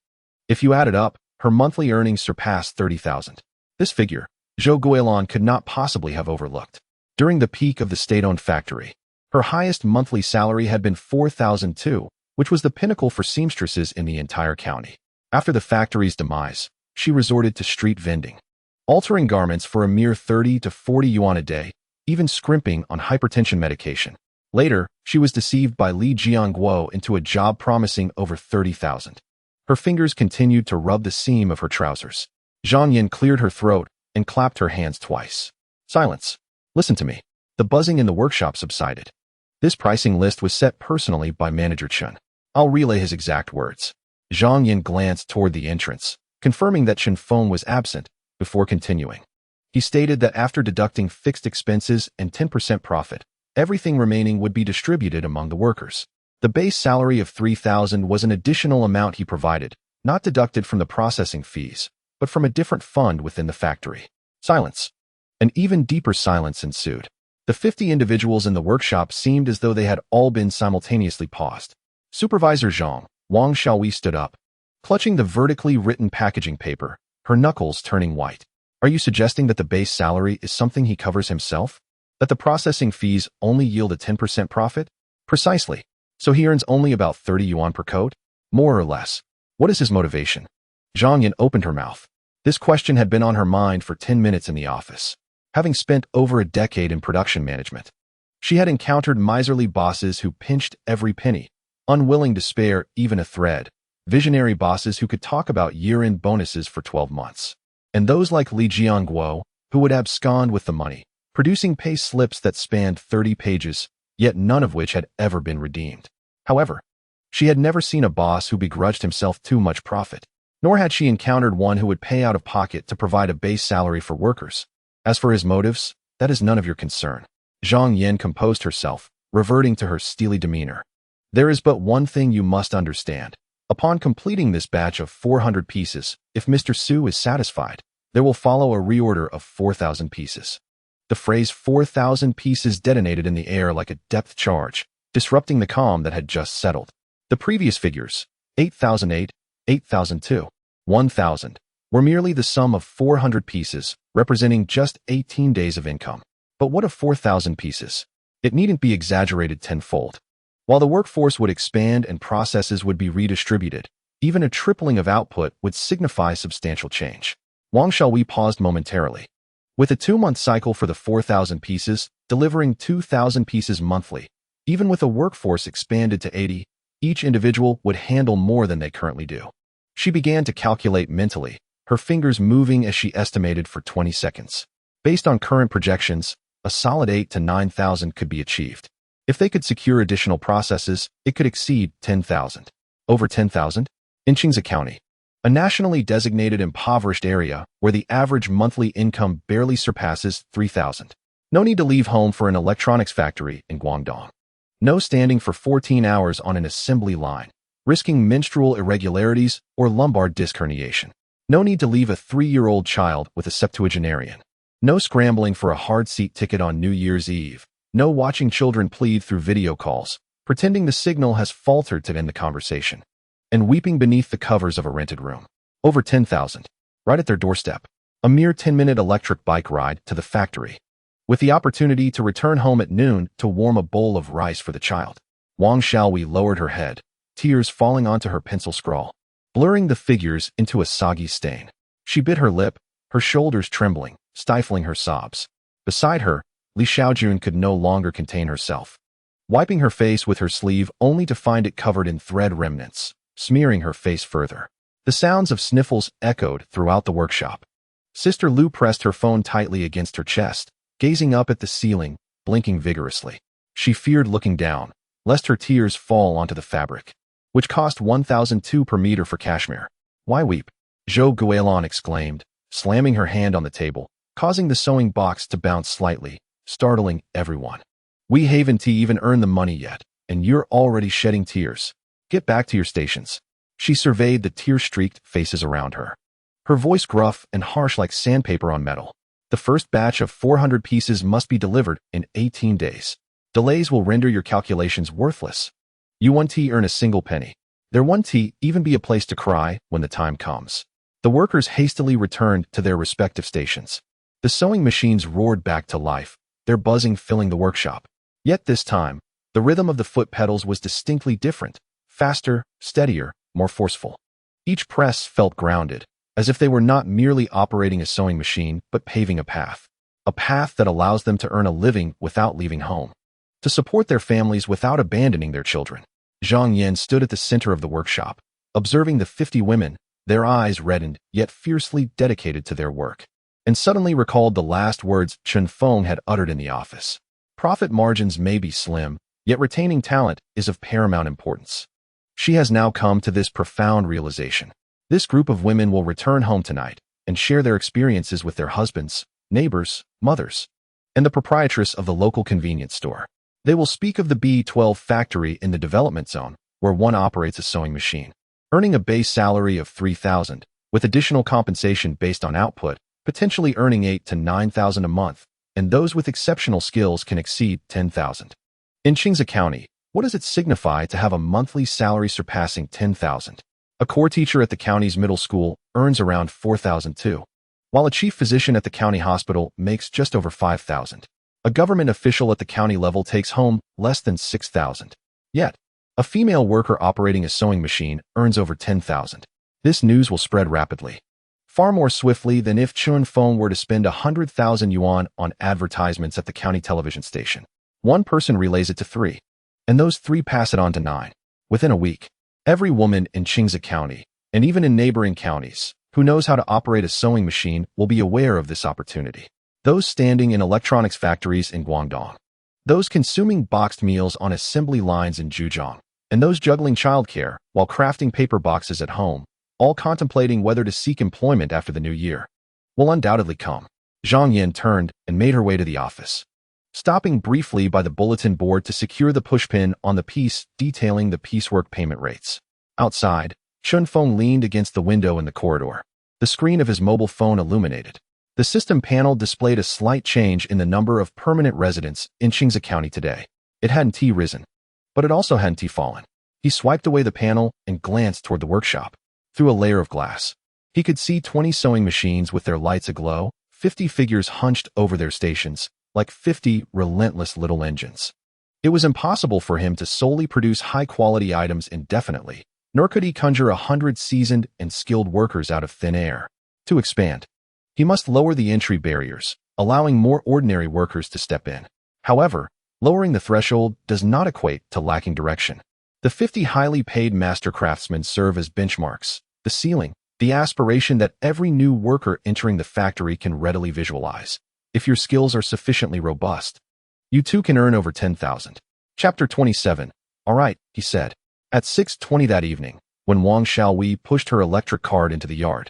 If you add it up, her monthly earnings surpassed 30,000. This figure, Zhou Guilan could not possibly have overlooked. During the peak of the state-owned factory, her highest monthly salary had been 4,002, which was the pinnacle for seamstresses in the entire county. After the factory's demise, she resorted to street vending, altering garments for a mere 30 to 40 yuan a day, even scrimping on hypertension medication. Later, she was deceived by Li Jiangguo into a job promising over 30,000. Her fingers continued to rub the seam of her trousers. Zhang Yin cleared her throat and clapped her hands twice. "Silence. Listen to me." The buzzing in the workshop subsided. This pricing list was set personally by Manager Chen. I'll relay his exact words. Zhang Yin glanced toward the entrance, confirming that Chen Feng was absent, before continuing. He stated that after deducting fixed expenses and 10% profit, everything remaining would be distributed among the workers. The base salary of 3,000 was an additional amount he provided, not deducted from the processing fees, but from a different fund within the factory. Silence. An even deeper silence ensued. The 50 individuals in the workshop seemed as though they had all been simultaneously paused. Supervisor Wang Xiaoyi stood up, clutching the vertically written packaging paper, her knuckles turning white. "Are you suggesting that the base salary is something he covers himself? That the processing fees only yield a 10% profit?" "Precisely. So he earns only about 30 yuan per coat? More or less. What is his motivation?" Zhang Yin opened her mouth. This question had been on her mind for 10 minutes in the office. Having spent over a decade in production management, she had encountered miserly bosses who pinched every penny, unwilling to spare even a thread, visionary bosses who could talk about year-end bonuses for 12 months, and those like Li Jiangguo, who would abscond with the money, producing pay slips that spanned 30 pages, yet none of which had ever been redeemed. However, she had never seen a boss who begrudged himself too much profit, nor had she encountered one who would pay out of pocket to provide a base salary for workers. As for his motives, that is none of your concern. Zhang Yin composed herself, reverting to her steely demeanor. "There is but one thing you must understand. Upon completing this batch of 400 pieces, if Mr. Su is satisfied, there will follow a reorder of 4,000 pieces." The phrase 4,000 pieces detonated in the air like a depth charge, disrupting the calm that had just settled. The previous figures, 8,008, 8,002, 1,000, were merely the sum of 400 pieces, representing just 18 days of income. But what of 4,000 pieces? It needn't be exaggerated tenfold. While the workforce would expand and processes would be redistributed, even a tripling of output would signify substantial change. Wang Xiaoyi paused momentarily. With a 2-month cycle for the 4,000 pieces, delivering 2,000 pieces monthly, even with a workforce expanded to 80, Each individual would handle more than they currently do. She began to calculate mentally, her fingers moving as she estimated for 20 seconds. Based on current projections, a solid 8 to 9,000 could be achieved. If they could secure additional processes, it could exceed 10,000. Over 10,000? In Qingze County, a nationally designated impoverished area where the average monthly income barely surpasses 3,000. No need to leave home for an electronics factory in Guangdong. No standing for 14 hours on an assembly line, risking menstrual irregularities or lumbar disc herniation. No need to leave a 3-year-old child with a septuagenarian. No scrambling for a hard seat ticket on New Year's Eve. No watching children plead through video calls, pretending the signal has faltered to end the conversation, and weeping beneath the covers of a rented room. Over 10,000. Right at their doorstep. A mere 10-minute electric bike ride to the factory, with the opportunity to return home at noon to warm a bowl of rice for the child. Wang Xiaowei lowered her head, tears falling onto her pencil scrawl, blurring the figures into a soggy stain. She bit her lip, her shoulders trembling, stifling her sobs. Beside her, Li Xiaojun could no longer contain herself, wiping her face with her sleeve only to find it covered in thread remnants, smearing her face further. The sounds of sniffles echoed throughout the workshop. Sister Lu pressed her phone tightly against her chest, gazing up at the ceiling, blinking vigorously. She feared looking down, lest her tears fall onto the fabric, which cost 1,002 per meter for cashmere. Why weep? Zhou Guilin exclaimed, slamming her hand on the table, causing the sewing box to bounce slightly, startling everyone. We haven't even earned the money yet, and you're already shedding tears. Get back to your stations. She surveyed the tear-streaked faces around her, her voice gruff and harsh like sandpaper on metal. The first batch of 400 pieces must be delivered in 18 days. Delays will render your calculations worthless. You won't earn a single penny. There won't even be a place to cry when the time comes. The workers hastily returned to their respective stations. The sewing machines roared back to life, their buzzing filling the workshop. Yet this time, the rhythm of the foot pedals was distinctly different, faster, steadier, more forceful. Each press felt grounded, as if they were not merely operating a sewing machine, but paving a path that allows them to earn a living without leaving home, to support their families without abandoning their children. Zhang Yan stood at the center of the workshop, observing the 50 women, their eyes reddened, yet fiercely dedicated to their work, and suddenly recalled the last words Chen Feng had uttered in the office. Profit margins may be slim, yet retaining talent is of paramount importance. She has now come to this profound realization. This group of women will return home tonight and share their experiences with their husbands, neighbors, mothers, and the proprietress of the local convenience store. They will speak of the B12 factory in the development zone, where one operates a sewing machine, earning a base salary of 3,000, with additional compensation based on output, potentially earning 8 to 9,000 a month, and those with exceptional skills can exceed 10,000. In Qingze County, what does it signify to have a monthly salary surpassing 10,000? A core teacher at the county's middle school earns around 4,002, while a chief physician at the county hospital makes just over 5,000. A government official at the county level takes home less than 6,000. Yet, a female worker operating a sewing machine earns over 10,000. This news will spread rapidly, far more swiftly than if Chen Feng were to spend 100,000 yuan on advertisements at the county television station. One person relays it to 3, and those 3 pass it on to 9. Within a week, every woman in Qingze County, and even in neighboring counties, who knows how to operate a sewing machine will be aware of this opportunity. Those standing in electronics factories in Guangdong, those consuming boxed meals on assembly lines in Zhejiang, and those juggling childcare while crafting paper boxes at home, all contemplating whether to seek employment after the new year, will undoubtedly come. Zhang Yan turned and made her way to the office, stopping briefly by the bulletin board to secure the pushpin on the piece detailing the piecework payment rates. Outside, Chen Feng leaned against the window in the corridor. The screen of his mobile phone illuminated. The system panel displayed a slight change in the number of permanent residents in Qingze County today. It hadn't risen, but it also hadn't fallen. He swiped away the panel and glanced toward the workshop. Through a layer of glass, he could see 20 sewing machines with their lights aglow, 50 figures hunched over their stations, like 50 relentless little engines. It was impossible for him to solely produce high-quality items indefinitely, nor could he conjure 100 seasoned and skilled workers out of thin air. To expand, he must lower the entry barriers, allowing more ordinary workers to step in. However, lowering the threshold does not equate to lacking direction. The 50 highly paid master craftsmen serve as benchmarks, the ceiling, the aspiration that every new worker entering the factory can readily visualize. If your skills are sufficiently robust, you too can earn over 10,000. Chapter 27. All right, he said. At 6:20 that evening, when Wang Xiaowei pushed her electric cart into the yard,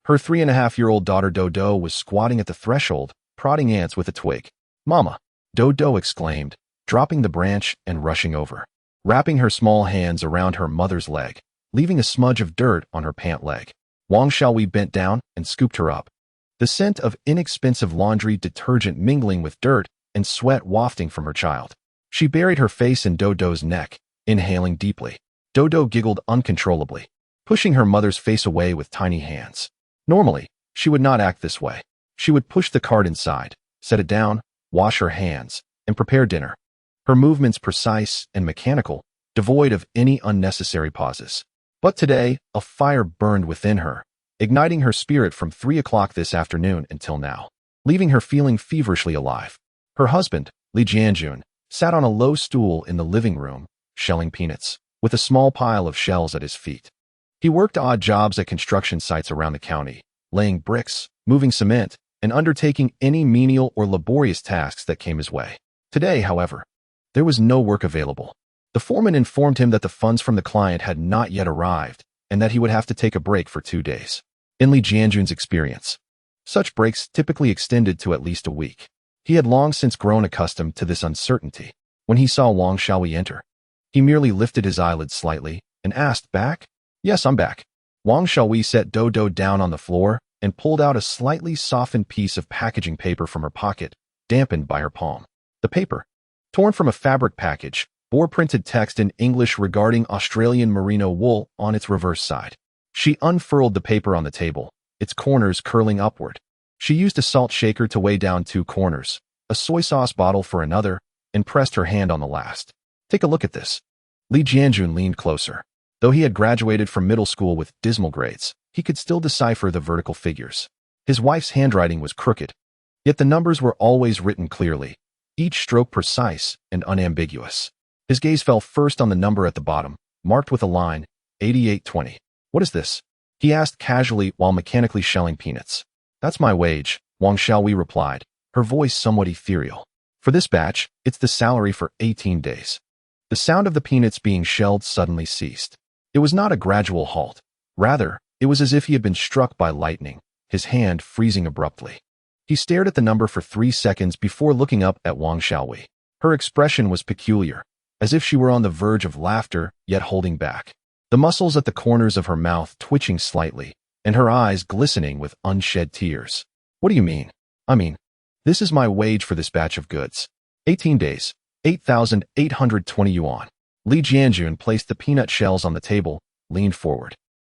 her 3.5-year-old daughter Dodo was squatting at the threshold, prodding ants with a twig. Mama, Dodo exclaimed, dropping the branch and rushing over, wrapping her small hands around her mother's leg, leaving a smudge of dirt on her pant leg. Wang Xiaowei bent down and scooped her up, the scent of inexpensive laundry detergent mingling with dirt and sweat wafting from her child. She buried her face in Dodo's neck, inhaling deeply. Dodo giggled uncontrollably, pushing her mother's face away with tiny hands. Normally, she would not act this way. She would push the cart inside, set it down, wash her hands, and prepare dinner. Her movements precise and mechanical, devoid of any unnecessary pauses. But today, a fire burned within her, igniting her spirit from 3 o'clock this afternoon until now, leaving her feeling feverishly alive. Her husband, Li Jianjun, sat on a low stool in the living room, shelling peanuts, with a small pile of shells at his feet. He worked odd jobs at construction sites around the county, laying bricks, moving cement, and undertaking any menial or laborious tasks that came his way. Today, however, there was no work available. The foreman informed him that the funds from the client had not yet arrived and that he would have to take a break for 2 days. In Li Jianjun's experience, such breaks typically extended to at least a week. He had long since grown accustomed to this uncertainty. When he saw Wang Xiaowei enter, he merely lifted his eyelids slightly and asked, "Back?" "Yes, I'm back." Wang Xiaowei set Dodo down on the floor and pulled out a slightly softened piece of packaging paper from her pocket, dampened by her palm. The paper, torn from a fabric package, bore printed text in English regarding Australian merino wool on its reverse side. She unfurled the paper on the table, its corners curling upward. She used a salt shaker to weigh down 2 corners, a soy sauce bottle for another, and pressed her hand on the last. "Take a look at this." Li Jianjun leaned closer. Though he had graduated from middle school with dismal grades, he could still decipher the vertical figures. His wife's handwriting was crooked, yet the numbers were always written clearly, each stroke precise and unambiguous. His gaze fell first on the number at the bottom, marked with a line, 8820. "What is this?" he asked casually while mechanically shelling peanuts. "That's my wage," Wang Xiaowei replied, her voice somewhat ethereal. "For this batch, it's the salary for 18 days. The sound of the peanuts being shelled suddenly ceased. It was not a gradual halt. Rather, it was as if he had been struck by lightning, his hand freezing abruptly. He stared at the number for 3 seconds before looking up at Wang Xiaowei. Her expression was peculiar, as if she were on the verge of laughter, yet holding back. The muscles at the corners of her mouth twitching slightly, and her eyes glistening with unshed tears. "What do you mean?" "I mean, this is my wage for this batch of goods. 18 days, 8,820 yuan. Li Jianjun placed the peanut shells on the table, leaned forward,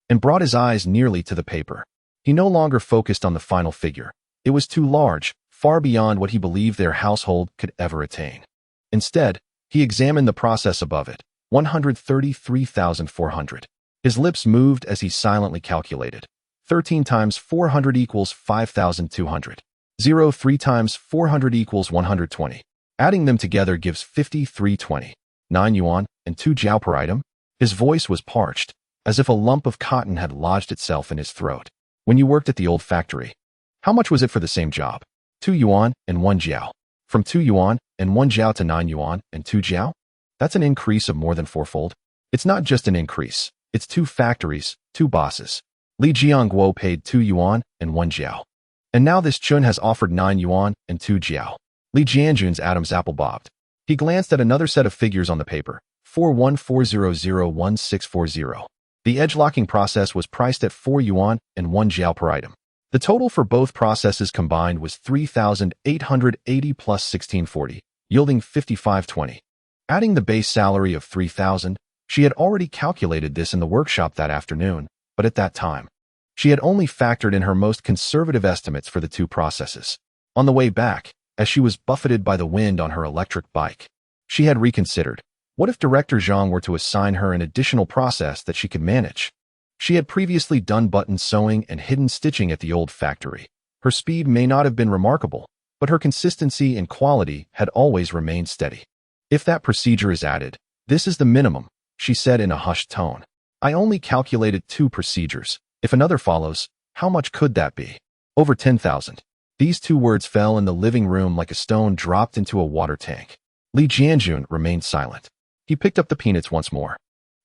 and brought his eyes nearly to the paper. He no longer focused on the final figure. It was too large, far beyond what he believed their household could ever attain. Instead, he examined the process above it, 133,400. His lips moved as he silently calculated. 13 times 400 equals 5,200. 3 times 400 equals 120. Adding them together gives 5,320. 9 yuan and 2 jiao per item. His voice was parched, as if a lump of cotton had lodged itself in his throat. "When you worked at the old factory, how much was it for the same job?" 2 yuan and 1 jiao. From 2 yuan and 1 jiao to 9 yuan and 2 jiao? That's an increase of more than 4-fold. It's not just an increase. It's 2 factories, 2 bosses. Li Jiangguo paid 2 yuan and 1 jiao. And now this Chun has offered 9 yuan and 2 jiao. Li Jianjun's Adam's apple bobbed. He glanced at another set of figures on the paper, 414001,640. The edge-locking process was priced at 4 yuan and 1 jiao per item. The total for both processes combined was 3,880 plus 1640, yielding 5,520. Adding the base salary of 3,000, she had already calculated this in the workshop that afternoon, but at that time, she had only factored in her most conservative estimates for the 2 processes. On the way back, as she was buffeted by the wind on her electric bike, she had reconsidered. What if Director Zhang were to assign her an additional process that she could manage? She had previously done button sewing and hidden stitching at the old factory. Her speed may not have been remarkable, but her consistency and quality had always remained steady. If that procedure is added, this is the minimum, she said in a hushed tone. I only calculated 2 procedures. If another follows, how much could that be? Over 10,000. These 2 words fell in the living room like a stone dropped into a water tank. Li Jianjun remained silent. He picked up the peanuts once more,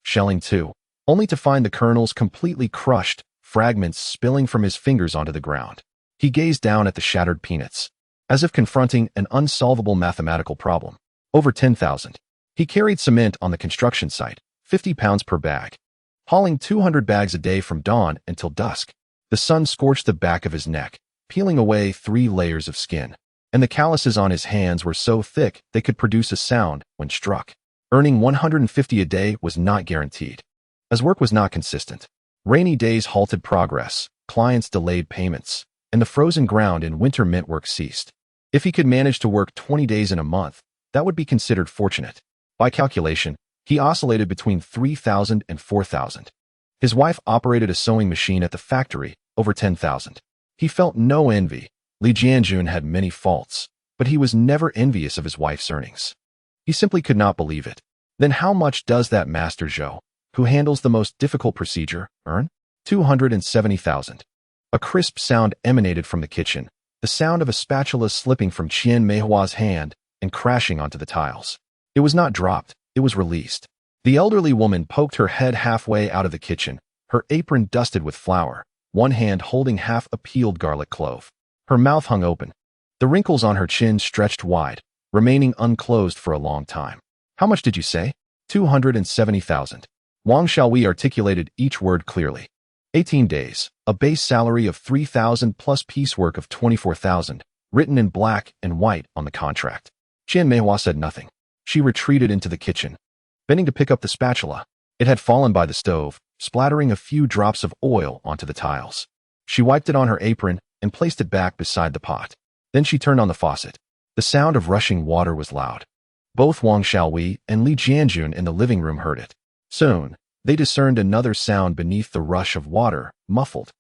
shelling 2, only to find the kernels completely crushed, fragments spilling from his fingers onto the ground. He gazed down at the shattered peanuts, as if confronting an unsolvable mathematical problem. Over 10,000. He carried cement on the construction site, 50 pounds per bag, hauling 200 bags a day from dawn until dusk. The sun scorched the back of his neck, peeling away 3 layers of skin, and the calluses on his hands were so thick they could produce a sound when struck. Earning 150 a day was not guaranteed, as work was not consistent. Rainy days halted progress, clients delayed payments, and the frozen ground in winter meant work ceased. If he could manage to work 20 days in a month, that would be considered fortunate. By calculation, he oscillated between 3,000 and 4,000. His wife operated a sewing machine at the factory, over 10,000. He felt no envy. Li Jianjun had many faults, but he was never envious of his wife's earnings. He simply could not believe it. Then how much does that Master Zhou, who handles the most difficult procedure, earn? 270,000. A crisp sound emanated from the kitchen, the sound of a spatula slipping from Qian Meihua's hand and crashing onto the tiles. It was not dropped, it was released. The elderly woman poked her head halfway out of the kitchen, her apron dusted with flour, one hand holding half a peeled garlic clove. Her mouth hung open. The wrinkles on her chin stretched wide, remaining unclosed for a long time. How much did you say? 270,000. Wang Xiaowei articulated each word clearly. 18 days, a base salary of 3,000 plus piecework of 24,000, written in black and white on the contract. Qian Meihua said nothing. She retreated into the kitchen, bending to pick up the spatula. It had fallen by the stove, splattering a few drops of oil onto the tiles. She wiped it on her apron and placed it back beside the pot. Then she turned on the faucet. The sound of rushing water was loud. Both Wang Xiaowei and Li Jianjun in the living room heard it. Soon, they discerned another sound beneath the rush of water, muffled,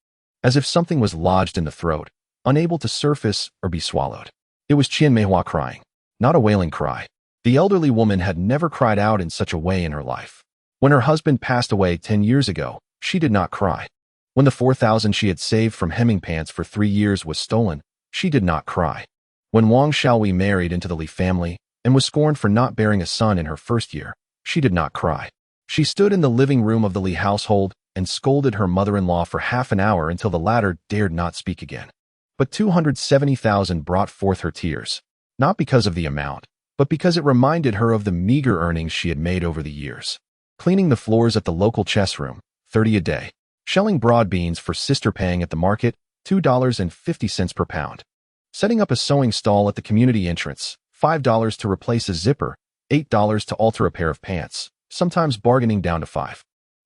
as if something was lodged in the throat, unable to surface or be swallowed. It was Qian Meihua crying, not a wailing cry. The elderly woman had never cried out in such a way in her life. When her husband passed away 10 years ago, she did not cry. When the 4,000 she had saved from hemming pants for 3 years was stolen, she did not cry. When Wang Xiaowei married into the Li family and was scorned for not bearing a son in her first year, she did not cry. She stood in the living room of the Li household and scolded her mother-in-law for half an hour until the latter dared not speak again. But 270,000 brought forth her tears, not because of the amount, but because it reminded her of the meager earnings she had made over the years. Cleaning the floors at the local chess room, 30 a day. Shelling broad beans for sister paying at the market, $2.50 per pound. Setting up a sewing stall at the community entrance, $5 to replace a zipper, $8 to alter a pair of pants, sometimes bargaining down to $5.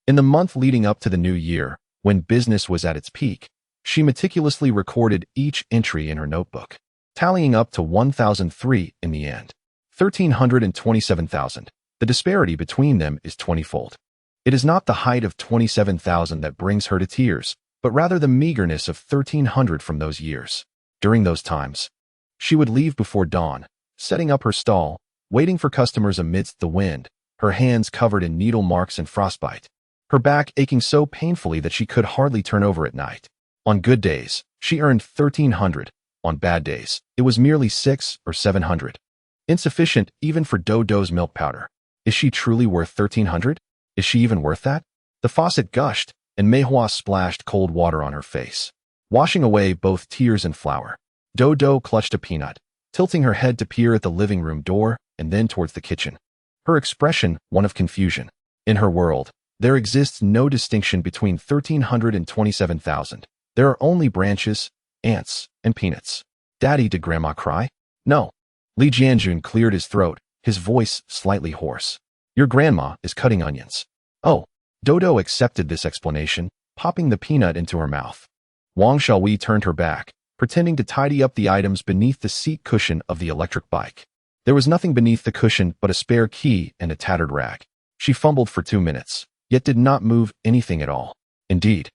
In the month leading up to the new year, when business was at its peak, she meticulously recorded each entry in her notebook, tallying up to 1,003 in the end. 1,327,000. The disparity between them is 20-fold. It is not the height of 27,000 that brings her to tears, but rather the meagerness of 1,300 from those years. During those times, she would leave before dawn, setting up her stall, waiting for customers amidst the wind, her hands covered in needle marks and frostbite, her back aching so painfully that she could hardly turn over at night. On good days, she earned 1,300. On bad days, it was merely 600 or 700. Insufficient even for Dodo's milk powder. Is she truly worth 1,300? Is she even worth that? The faucet gushed, and Meihua splashed cold water on her face, washing away both tears and flour. Dodo clutched a peanut, tilting her head to peer at the living room door and then towards the kitchen. Her expression, one of confusion. In her world, there exists no distinction between 1,300 and 27,000. There are only branches, ants, and peanuts. Daddy, did Grandma cry? No. Li Jianjun cleared his throat, his voice slightly hoarse. Your grandma is cutting onions. Oh. Dodo accepted this explanation, popping the peanut into her mouth. Wang Xiaowei turned her back, pretending to tidy up the items beneath the seat cushion of the electric bike. There was nothing beneath the cushion but a spare key and a tattered rag. She fumbled for 2 minutes, yet did not move anything at all. Indeed,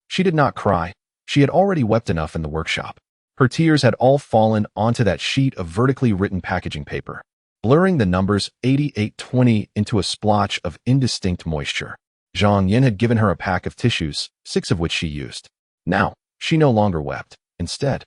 she did not cry. She had already wept enough in the workshop. Her tears had all fallen onto that sheet of vertically written packaging paper. blurring the numbers 8820 into a splotch of indistinct moisture. Zhang Yin had given her a pack of tissues, 6 of which she used. Now, she no longer wept. Instead,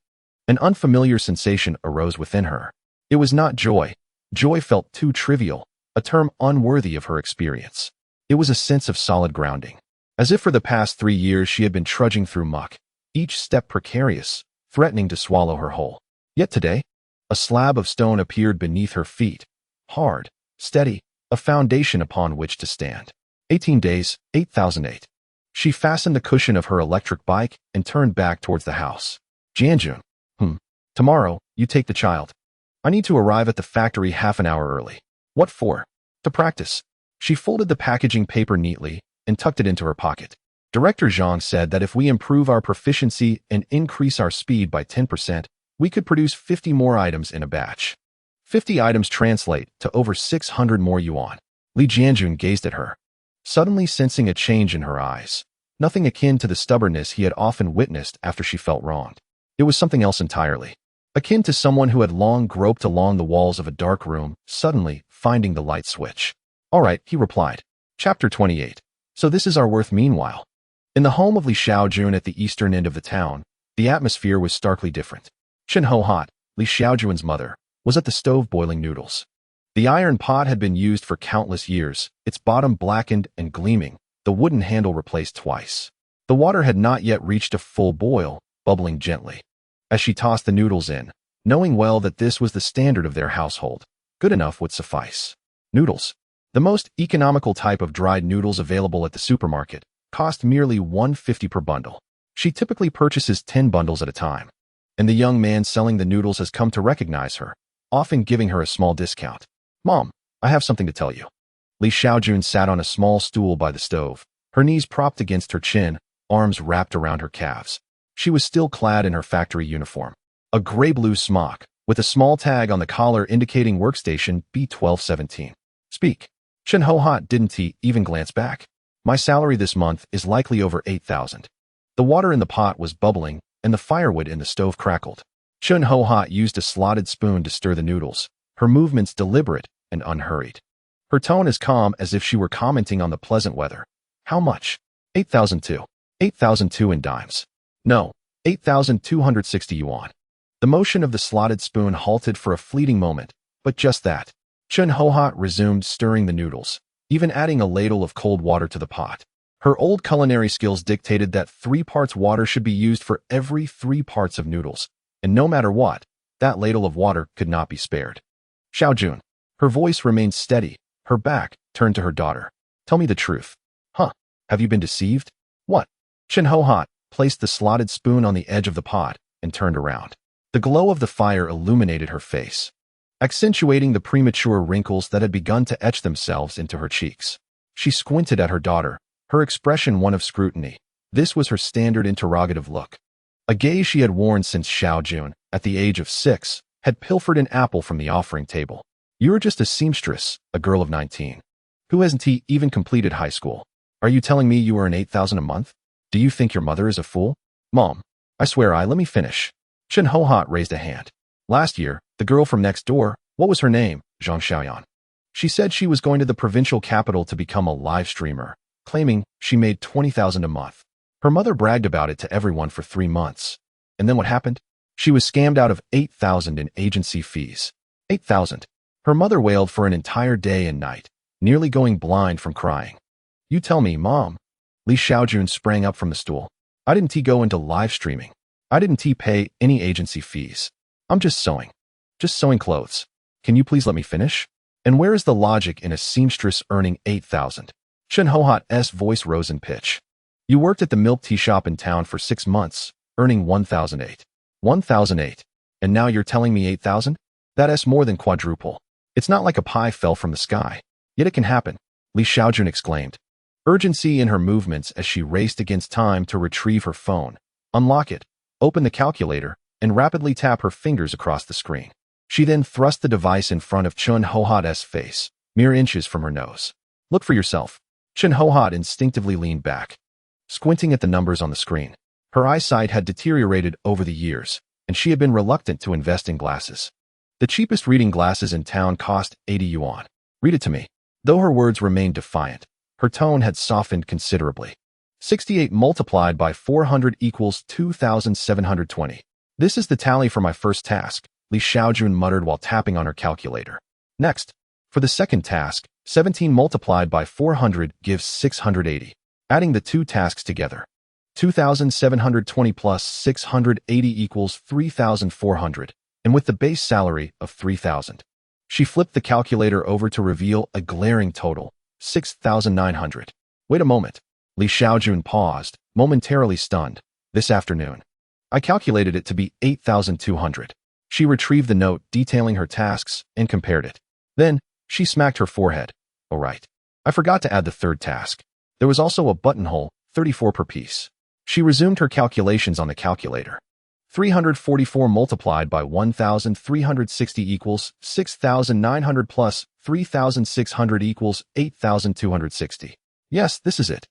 an unfamiliar sensation arose within her. It was not joy. Joy felt too trivial, a term unworthy of her experience. It was a sense of solid grounding. As if for the past 3 years she had been trudging through muck, each step precarious, threatening to swallow her whole. Yet today, a slab of stone appeared beneath her feet, hard, steady, a foundation upon which to stand. 18 days, 8008. She fastened the cushion of her electric bike and turned back towards the house. Jianjun. Tomorrow, you take the child. I need to arrive at the factory half an hour early. What for? To practice. She folded the packaging paper neatly and tucked it into her pocket. Director Zhang said that if we improve our proficiency and increase our speed by 10%, we could produce 50 more items in a batch. 50 items translate to over 600 more yuan. Li Jianjun gazed at her, suddenly sensing a change in her eyes. Nothing akin to the stubbornness he had often witnessed after she felt wronged. It was something else entirely. Akin to someone who had long groped along the walls of a dark room, suddenly finding the light switch. All right, he replied. Chapter 28. So this is our worth meanwhile. In the home of Li Xiaojun at the eastern end of the town, the atmosphere was starkly different. Chen Ho-hot, Li Xiaojun's mother, was at the stove boiling noodles. The iron pot had been used for countless years, its bottom blackened and gleaming, the wooden handle replaced twice. The water had not yet reached a full boil, bubbling gently. As she tossed the noodles in, knowing well that this was the standard of their household, good enough would suffice. Noodles, the most economical type of dried noodles available at the supermarket, cost merely $1.50 per bundle. She typically purchases 10 bundles at a time, and the young man selling the noodles has come to recognize her, often giving her a small discount. Mom, I have something to tell you. Li Xiaojun sat on a small stool by the stove, her knees propped against her chin, arms wrapped around her calves. She was still clad in her factory uniform, a gray-blue smock, with a small tag on the collar indicating workstation B1217. Speak. Chen Ho-hot didn't even glance back. My salary this month is likely over 8,000. The water in the pot was bubbling, and the firewood in the stove crackled. Chen Ho-hot used a slotted spoon to stir the noodles, her movements deliberate and unhurried. Her tone as calm as if she were commenting on the pleasant weather. How much? 8,002. 8,002 in dimes. No, 8,260 yuan. The motion of the slotted spoon halted for a fleeting moment, but just that. Chen Ho-hot resumed stirring the noodles, even adding a ladle of cold water to the pot. Her old culinary skills dictated that 3 parts water should be used for every 3 parts of noodles, and no matter what, that ladle of water could not be spared. Xiaojun. Her voice remained steady, her back turned to her daughter. Tell me the truth. Huh? Have you been deceived? What? Chen Ho-hot placed the slotted spoon on the edge of the pot and turned around. The glow of the fire illuminated her face, accentuating the premature wrinkles that had begun to etch themselves into her cheeks. She squinted at her daughter, her expression one of scrutiny. This was her standard interrogative look, a gaze she had worn since Xiaojun, at the age of 6, had pilfered an apple from the offering table. You're just a seamstress, a girl of 19. Who hasn't even completed high school? Are you telling me you earn 8,000 a month? Do you think your mother is a fool? Mom, I swear let me finish. Chen Ho-hot raised a hand. Last year, the girl from next door, what was her name? Zhang Xiaoyan. She said she was going to the provincial capital to become a live streamer, claiming she made 20,000 a month. Her mother bragged about it to everyone for 3 months. And then what happened? She was scammed out of 8,000 in agency fees. 8,000. Her mother wailed for an entire day and night, nearly going blind from crying. You tell me, Mom. Li Xiaojun sprang up from the stool. I didn't go into live streaming. I didn't pay any agency fees. I'm just sewing. Just sewing clothes. Can you please let me finish? And where is the logic in a seamstress earning 8,000? Chen Ho-hot's voice rose in pitch. You worked at the milk tea shop in town for 6 months, earning 1,008. 1,008. And now you're telling me 8,000? That's more than quadruple. It's not like a pie fell from the sky. Yet it can happen, Li Xiaojun exclaimed, urgency in her movements as she raced against time to retrieve her phone, unlock it, open the calculator, and rapidly tap her fingers across the screen. She then thrust the device in front of Chen Ho-hot's face, mere inches from her nose. Look for yourself. Chen Ho-hot instinctively leaned back, squinting at the numbers on the screen. Her eyesight had deteriorated over the years, and she had been reluctant to invest in glasses. The cheapest reading glasses in town cost 80 yuan. Read it to me. Though her words remained defiant, her tone had softened considerably. 68 multiplied by 400 equals 2,720. This is the tally for my first task, Li Xiaojun muttered while tapping on her calculator. Next, for the second task, 17 multiplied by 400 gives 680. Adding the two tasks together, 2,720 plus 680 equals 3,400, and with the base salary of 3,000. She flipped the calculator over to reveal a glaring total, 6,900. Wait a moment. Li Xiaojun paused, momentarily stunned. This afternoon. I calculated it to be 8,200. She retrieved the note detailing her tasks and compared it. Then, she smacked her forehead. Oh right. I forgot to add the third task. There was also a buttonhole, 34 per piece. She resumed her calculations on the calculator. 344 multiplied by 1,360 equals 6,900 plus 3,600 equals 8,260. Yes, this is it.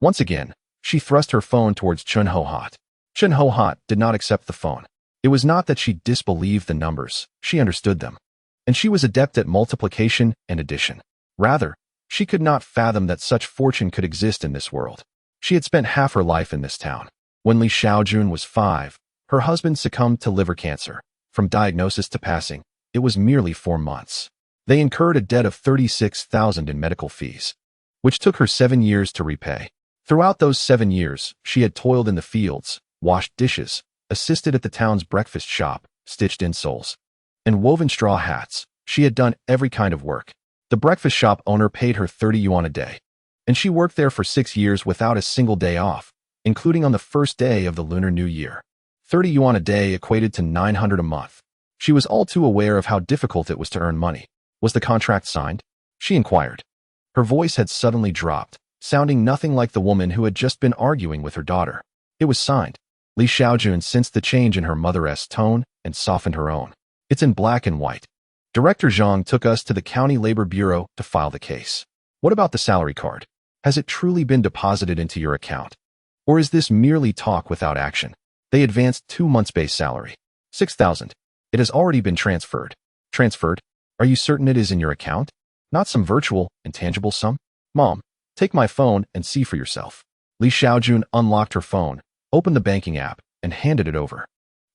Once again, she thrust her phone towards Chen Ho-hat. Chen Ho-hat did not accept the phone. It was not that she disbelieved the numbers, she understood them. And she was adept at multiplication and addition. Rather, she could not fathom that such fortune could exist in this world. She had spent half her life in this town. When Li Xiaojun was 5, her husband succumbed to liver cancer. From diagnosis to passing, it was merely 4 months. They incurred a debt of 36,000 in medical fees, which took her 7 years to repay. Throughout those 7 years, she had toiled in the fields, washed dishes, assisted at the town's breakfast shop, stitched insoles, and woven straw hats. She had done every kind of work. The breakfast shop owner paid her 30 yuan a day, and she worked there for 6 years without a single day off, including on the first day of the Lunar New Year. 30 yuan a day equated to 900 a month. She was all too aware of how difficult it was to earn money. Was the contract signed? She inquired. Her voice had suddenly dropped, sounding nothing like the woman who had just been arguing with her daughter. It was signed. Li Xiaojun sensed the change in her mother's tone and softened her own. It's in black and white. Director Zhang took us to the County Labor Bureau to file the case. What about the salary card? Has it truly been deposited into your account? Or is this merely talk without action? They advanced 2 months' base salary. 6,000. It has already been transferred. Transferred? Are you certain it is in your account? Not some virtual, intangible sum? Mom, take my phone and see for yourself. Li Xiaojun unlocked her phone, opened the banking app, and handed it over.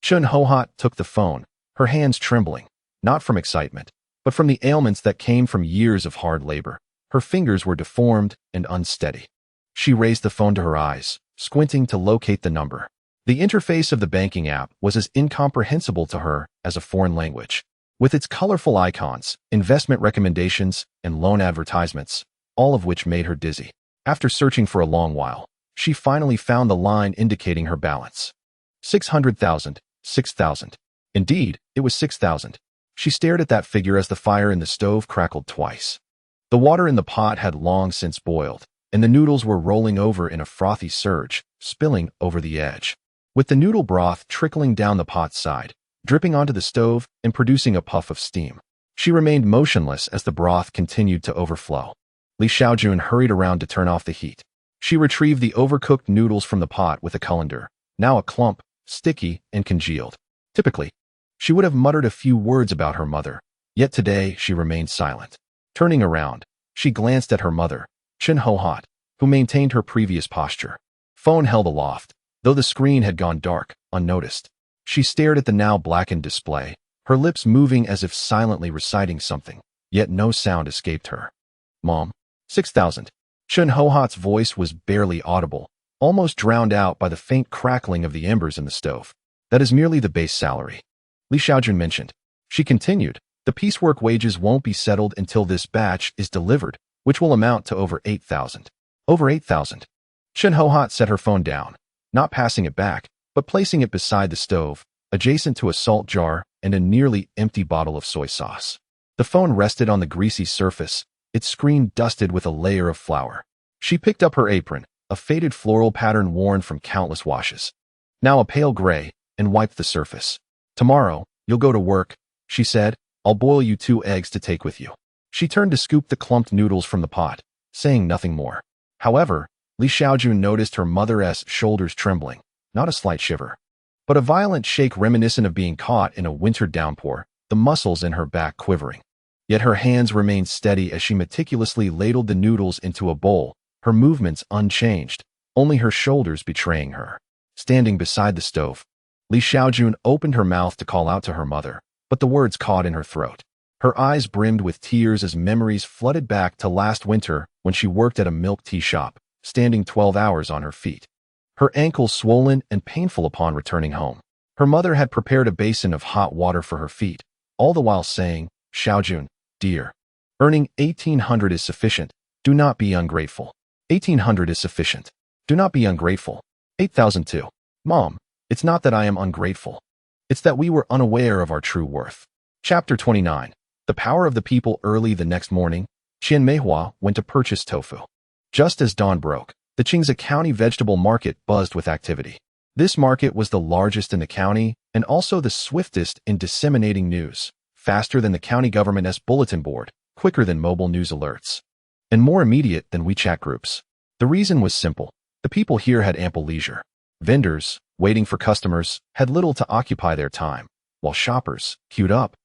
Chen Ho-hat took the phone, her hands trembling, not from excitement, but from the ailments that came from years of hard labor. Her fingers were deformed and unsteady. She raised the phone to her eyes, squinting to locate the number. The interface of the banking app was as incomprehensible to her as a foreign language. With its colorful icons, investment recommendations, and loan advertisements, all of which made her dizzy. After searching for a long while, she finally found the line indicating her balance. 600,000, 6,000. Indeed, it was 6,000. She stared at that figure as the fire in the stove crackled twice. The water in the pot had long since boiled, and the noodles were rolling over in a frothy surge, spilling over the edge. With the noodle broth trickling down the pot's side, dripping onto the stove and producing a puff of steam. She remained motionless as the broth continued to overflow. Li Xiaojun hurried around to turn off the heat. She retrieved the overcooked noodles from the pot with a colander, now a clump, sticky and congealed. Typically, she would have muttered a few words about her mother, yet today she remained silent. Turning around, she glanced at her mother, Chen Ho-hat, who maintained her previous posture. Phone held aloft, though the screen had gone dark, unnoticed. She stared at the now blackened display, her lips moving as if silently reciting something, yet no sound escaped her. Mom, 6,000. Chen Ho-hat's voice was barely audible, almost drowned out by the faint crackling of the embers in the stove. That is merely the base salary. Li Xiaojun mentioned. She continued, the piecework wages won't be settled until this batch is delivered, which will amount to over 8,000. Over 8,000. Chen Ho-hat set her phone down, not passing it back, but placing it beside the stove, adjacent to a salt jar and a nearly empty bottle of soy sauce. The phone rested on the greasy surface, its screen dusted with a layer of flour. She picked up her apron, a faded floral pattern worn from countless washes, now a pale gray, and wiped the surface. Tomorrow, you'll go to work, she said. I'll boil you 2 eggs to take with you. She turned to scoop the clumped noodles from the pot, saying nothing more. However, Li Xiaojun noticed her mother's shoulders trembling, not a slight shiver, but a violent shake reminiscent of being caught in a winter downpour. the muscles in her back quivering. Yet her hands remained steady as she meticulously ladled the noodles into a bowl, her movements unchanged, only her shoulders betraying her. Standing beside the stove, Li Xiaojun opened her mouth to call out to her mother, but the words caught in her throat. Her eyes brimmed with tears as memories flooded back to last winter when she worked at a milk tea shop, standing 12 hours on her feet. Her ankles swollen and painful upon returning home. Her mother had prepared a basin of hot water for her feet, all the while saying, "Xiaojun, dear, earning 1,800 is sufficient. Do not be ungrateful. 1,800 is sufficient. Do not be ungrateful. 8,002. Mom, it's not that I am ungrateful. It's that we were unaware of our true worth." Chapter 29. The power of the people. Early the next morning, Qian Meihua went to purchase tofu. Just as dawn broke, the Qingze County vegetable market buzzed with activity. This market was the largest in the county and also the swiftest in disseminating news, faster than the county government's bulletin board, quicker than mobile news alerts, and more immediate than WeChat groups. The reason was simple. The people here had ample leisure. Vendors, waiting for customers, had little to occupy their time, while shoppers, queued up,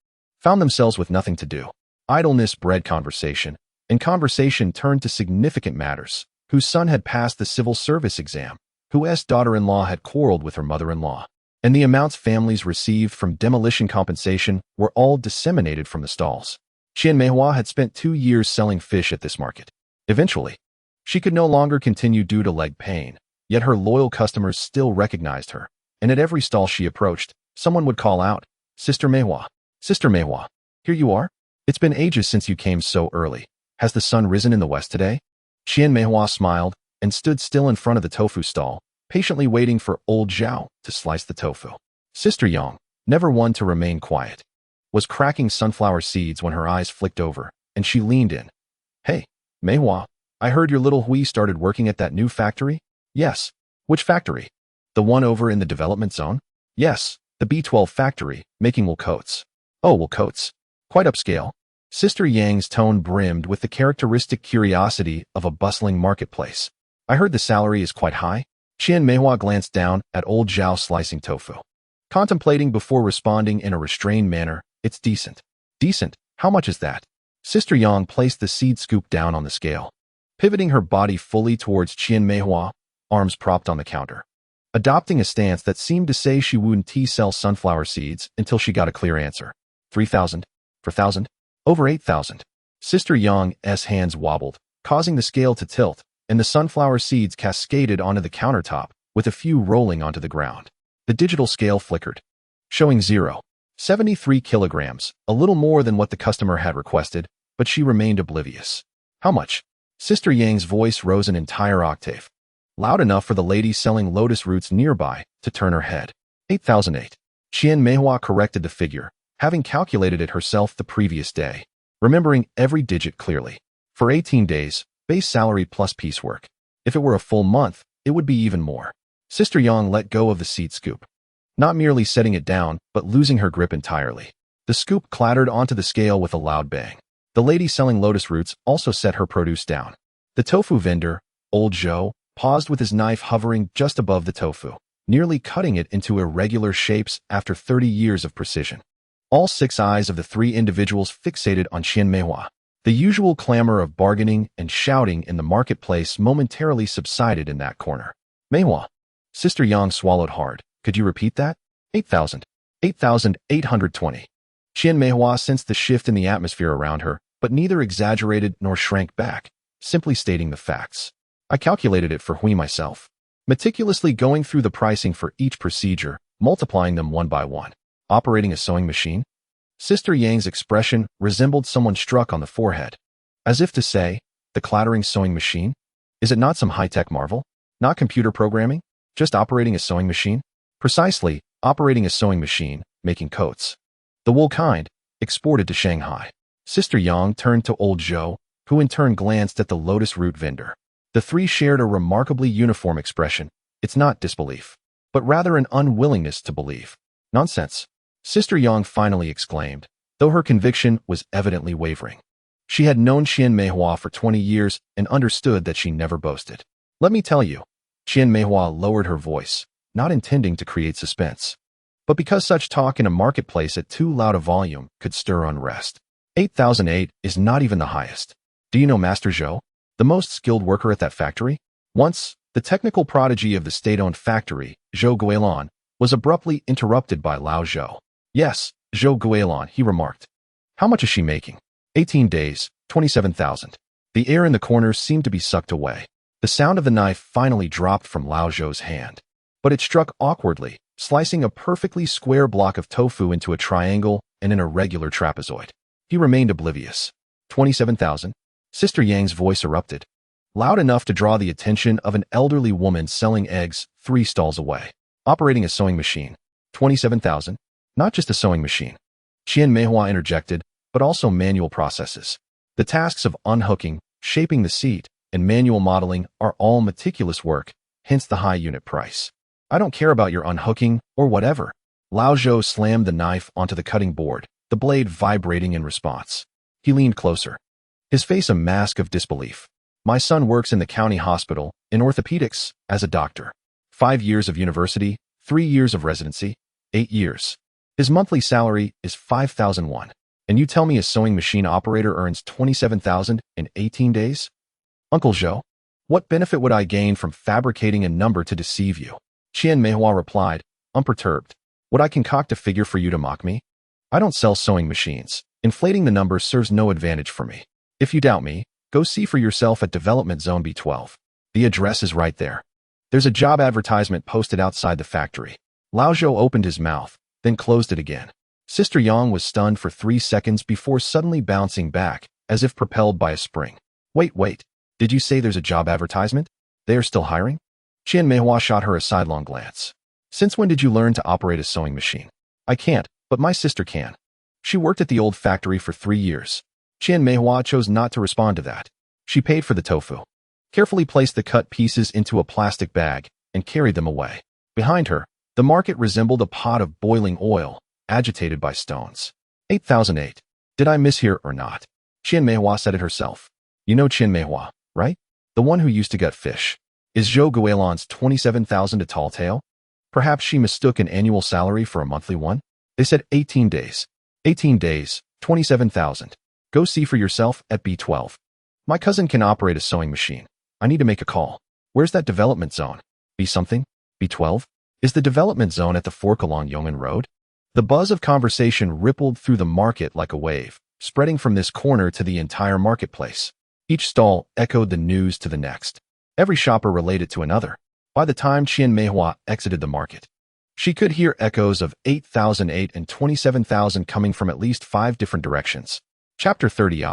found themselves with nothing to do. Idleness bred conversation, and conversation turned to significant matters: whose son had passed the civil service exam, whose daughter-in-law had quarreled with her mother-in-law, and the amounts families received from demolition compensation were all disseminated from the stalls. Qian Meihua had spent 2 years selling fish at this market. Eventually, she could no longer continue due to leg pain, yet her loyal customers still recognized her, and at every stall she approached, someone would call out, "Sister Meihua, Sister Meihua, here you are? It's been ages since you came so early. Has the sun risen in the west today?" Qian Meihua smiled and stood still in front of the tofu stall, patiently waiting for old Zhao to slice the tofu. Sister Yang, never one to remain quiet, was cracking sunflower seeds when her eyes flicked over, and she leaned in. "Hey, Meihua, I heard your little Hui started working at that new factory?" "Yes." "Which factory?" "The one over in the development zone?" "Yes, the B12 factory, making wool coats." "Oh, wool coats. Quite upscale." Sister Yang's tone brimmed with the characteristic curiosity of a bustling marketplace. "I heard the salary is quite high." Qian Meihua glanced down at old Zhao slicing tofu, contemplating before responding in a restrained manner, "It's decent." "Decent? How much is that?" Sister Yang placed the seed scoop down on the scale, pivoting her body fully towards Qian Meihua, arms propped on the counter, adopting a stance that seemed to say she wouldn't sell sunflower seeds until she got a clear answer. 3,000? 4,000? Over 8,000. Sister Yang's hands wobbled, causing the scale to tilt, and the sunflower seeds cascaded onto the countertop, with a few rolling onto the ground. The digital scale flickered, showing 0.73 kilograms, a little more than what the customer had requested, but she remained oblivious. "How much?" Sister Yang's voice rose an entire octave, loud enough for the lady selling lotus roots nearby to turn her head. 8,008. Qian Meihua corrected the figure, having calculated it herself the previous day, remembering every digit clearly. For 18 days, base salary plus piecework. If it were a full month, it would be even more. Sister Yang let go of the seed scoop, not merely setting it down, but losing her grip entirely. The scoop clattered onto the scale with a loud bang. The lady selling lotus roots also set her produce down. The tofu vendor, old Zhou, paused with his knife hovering just above the tofu, nearly cutting it into irregular shapes after 30 years of precision. All 6 eyes of the 3 individuals fixated on Qian Meihua. The usual clamor of bargaining and shouting in the marketplace momentarily subsided in that corner. "Meihua." Sister Yang swallowed hard. "Could you repeat that?" 8,000. 8,820. Qian Meihua sensed the shift in the atmosphere around her, but neither exaggerated nor shrank back, simply stating the facts. "I calculated it for Hui myself, meticulously going through the pricing for each procedure, multiplying them one by one. Operating a sewing machine?" Sister Yang's expression resembled someone struck on the forehead, as if to say, "The clattering sewing machine? Is it not some high-tech marvel? Not computer programming? Just operating a sewing machine?" "Precisely, operating a sewing machine, making coats. The wool kind, exported to Shanghai." Sister Yang turned to old Zhou, who in turn glanced at the lotus root vendor. The 3 shared a remarkably uniform expression. It's not disbelief, but rather an unwillingness to believe. "Nonsense," Sister Yang finally exclaimed, though her conviction was evidently wavering. She had known Qian Meihua for 20 years and understood that she never boasted. "Let me tell you." Qian Meihua lowered her voice, not intending to create suspense. but because such talk in a marketplace at too loud a volume could stir unrest. 8,008 is not even the highest. Do you know Master Zhou, the most skilled worker at that factory? Once, the technical prodigy of the state-owned factory, Zhou Guilan, was abruptly interrupted by Lao Zhou. Yes, Zhou Guilan, he remarked. How much is she making? 18 days, 27,000. The air in the corners seemed to be sucked away. The sound of the knife finally dropped from Lao Zhou's hand. But it struck awkwardly, slicing a perfectly square block of tofu into a triangle and an irregular trapezoid. He remained oblivious. 27,000? Sister Yang's voice erupted, loud enough to draw the attention of an elderly woman selling eggs 3 stalls away. Operating a sewing machine. 27,000? Not just a sewing machine. Qian Meihua interjected, but also manual processes. The tasks of unhooking, shaping the seat, and manual modeling are all meticulous work, hence the high unit price. I don't care about your unhooking or whatever. Lao Zhou slammed the knife onto the cutting board, the blade vibrating in response. He leaned closer, his face a mask of disbelief. My son works in the county hospital, in orthopedics, as a doctor. 5 years of university, 3 years of residency, 8 years. His monthly salary is 5,001. And you tell me a sewing machine operator earns 27,000 in 18 days? Uncle Zhou, what benefit would I gain from fabricating a number to deceive you? Qian Meihua replied, unperturbed. Would I concoct a figure for you to mock me? I don't sell sewing machines. Inflating the number serves no advantage for me. If you doubt me, go see for yourself at Development Zone B12. The address is right there. There's a job advertisement posted outside the factory. Lao Zhou opened his mouth, then closed it again. Sister Yang was stunned for 3 seconds before suddenly bouncing back, as if propelled by a spring. Wait. Did you say there's a job advertisement? They are still hiring? Qian Meihua shot her a sidelong glance. Since when did you learn to operate a sewing machine? I can't, but my sister can. She worked at the old factory for 3 years. Qian Meihua chose not to respond to that. She paid for the tofu, carefully placed the cut pieces into a plastic bag, and carried them away. Behind her, the market resembled a pot of boiling oil, agitated by stones. 8,008. Did I mishear or not? Qian Meihua said it herself. You know Qian Meihua, right? The one who used to gut fish. Is Zhou Guilan's 27,000 a tall tale? Perhaps she mistook an annual salary for a monthly one? They said 18 days. 18 days, 27,000. Go see for yourself at B12. My cousin can operate a sewing machine. I need to make a call. Where's that development zone? B something? B12? Is the development zone at the fork along Yong'an Road? The buzz of conversation rippled through the market like a wave, spreading from this corner to the entire marketplace. Each stall echoed the news to the next. Every shopper related to another. By the time Qian Meihua exited the market, she could hear echoes of 8,008 and 27,000 coming from at least 5 different directions. Chapter 30.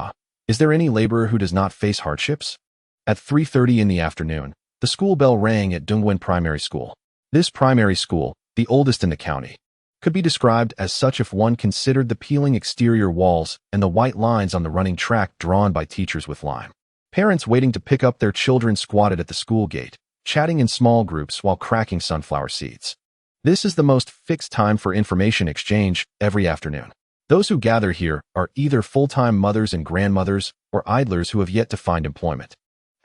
Is there any laborer who does not face hardships? At 3:30 in the afternoon, the school bell rang at Dongwen Primary School. This primary school, the oldest in the county, could be described as such if one considered the peeling exterior walls and the white lines on the running track drawn by teachers with lime. Parents waiting to pick up their children squatted at the school gate, chatting in small groups while cracking sunflower seeds. This is the most fixed time for information exchange every afternoon. Those who gather here are either full-time mothers and grandmothers or idlers who have yet to find employment.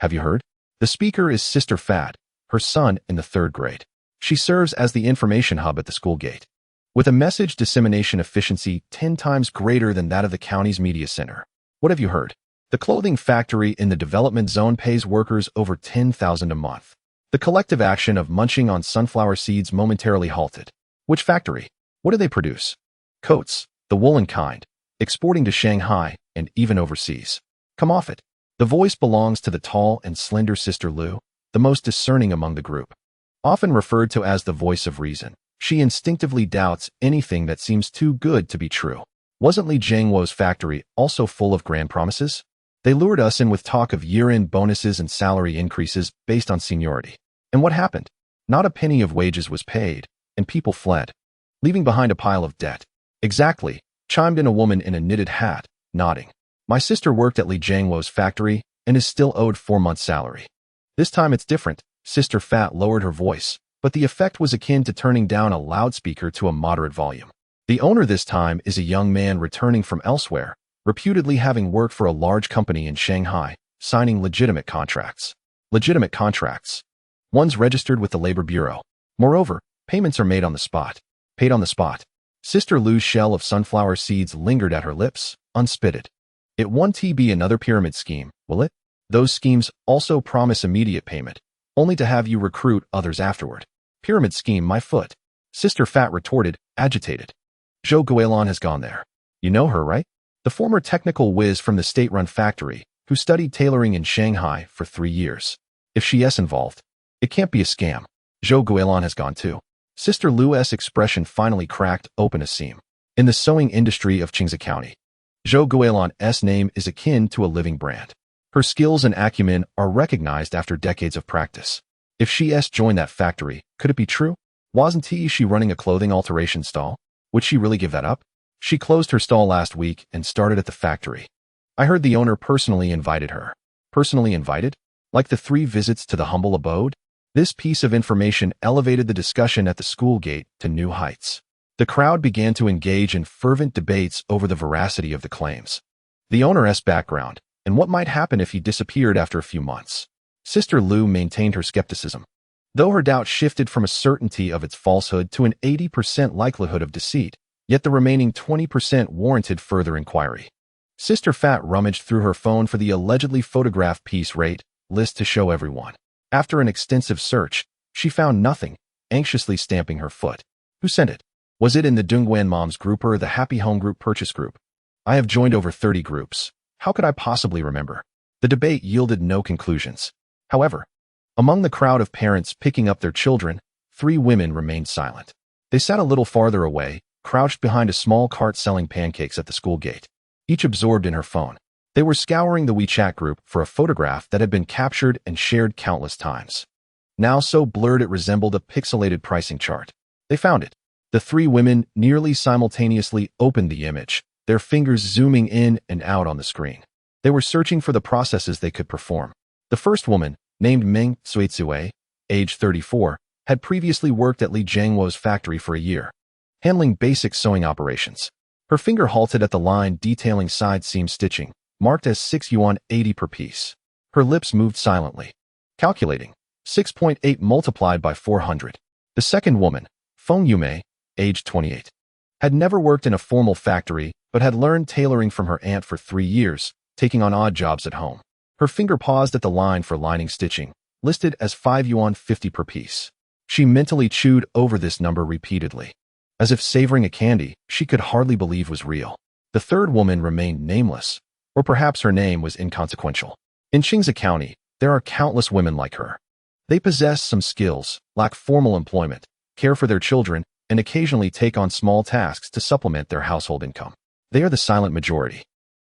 Have you heard? The speaker is Sister Fat, her son in the 3rd grade. She serves as the information hub at the school gate, with a message dissemination efficiency 10 times greater than that of the county's media center. What have you heard? The clothing factory in the development zone pays workers over 10,000 a month. The collective action of munching on sunflower seeds momentarily halted. Which factory? What do they produce? Coats, the woolen kind, exporting to Shanghai and even overseas. Come off it. The voice belongs to the tall and slender Sister Lu, the most discerning among the group. Often referred to as the voice of reason, she instinctively doubts anything that seems too good to be true. Wasn't Li Jiangwo's factory also full of grand promises? They lured us in with talk of year-end bonuses and salary increases based on seniority. And what happened? Not a penny of wages was paid, and people fled, leaving behind a pile of debt. Exactly, chimed in a woman in a knitted hat, nodding. My sister worked at Li Jiangwo's factory and is still owed 4 months' salary. This time it's different. Sister Fat lowered her voice, but the effect was akin to turning down a loudspeaker to a moderate volume. The owner this time is a young man returning from elsewhere, reputedly having worked for a large company in Shanghai, signing legitimate contracts. Legitimate contracts. One's registered with the Labor Bureau. Moreover, payments are made on the spot. Paid on the spot. Sister Lu's shell of sunflower seeds lingered at her lips, unspitted. It won't be another pyramid scheme, will it? Those schemes also promise immediate payment, only to have you recruit others afterward. Pyramid scheme, my foot. Sister Fat retorted, agitated. Zhou Guilin has gone there. You know her, right? The former technical whiz from the state-run factory, who studied tailoring in Shanghai for 3 years. If she's involved, it can't be a scam. Zhou Guilin has gone too. Sister Lu's expression finally cracked open a seam. In the sewing industry of Qingze County, Zhou Guilin's name is akin to a living brand. Her skills and acumen are recognized after decades of practice. If she's joined that factory, could it be true? Wasn't she running a clothing alteration stall? Would she really give that up? She closed her stall last week and started at the factory. I heard the owner personally invited her. Personally invited? Like the 3 visits to the humble abode? This piece of information elevated the discussion at the school gate to new heights. The crowd began to engage in fervent debates over the veracity of the claims, the owner's background, and what might happen if he disappeared after a few months. Sister Lu maintained her skepticism, though her doubt shifted from a certainty of its falsehood to an 80% likelihood of deceit, yet the remaining 20% warranted further inquiry. Sister Fat rummaged through her phone for the allegedly photographed piece rate list to show everyone. After an extensive search, she found nothing, anxiously stamping her foot. Who sent it? Was it in the Dongguan Moms group or the Happy Home Group purchase group? I have joined over 30 groups. How could I possibly remember? The debate yielded no conclusions. However, among the crowd of parents picking up their children, 3 women remained silent. They sat a little farther away, crouched behind a small cart selling pancakes at the school gate, each absorbed in her phone. They were scouring the WeChat group for a photograph that had been captured and shared countless times. Now so blurred it resembled a pixelated pricing chart. They found it. The 3 women nearly simultaneously opened the image, their fingers zooming in and out on the screen. They were searching for the processes they could perform. The first woman, named Meng Suizue, age 34, had previously worked at Li Jiangwo's factory for a year, handling basic sewing operations. Her finger halted at the line detailing side seam stitching, marked as 6 yuan 80 per piece. Her lips moved silently, calculating 6.8 multiplied by 400. The second woman, Feng Yume, aged 28, had never worked in a formal factory but had learned tailoring from her aunt for 3 years, taking on odd jobs at home. Her finger paused at the line for lining stitching, listed as 5 yuan 50 per piece. She mentally chewed over this number repeatedly, as if savoring a candy she could hardly believe was real. The third woman remained nameless, or perhaps her name was inconsequential. In Qingze County, there are countless women like her. They possess some skills, lack formal employment, care for their children, and occasionally take on small tasks to supplement their household income. They are the silent majority.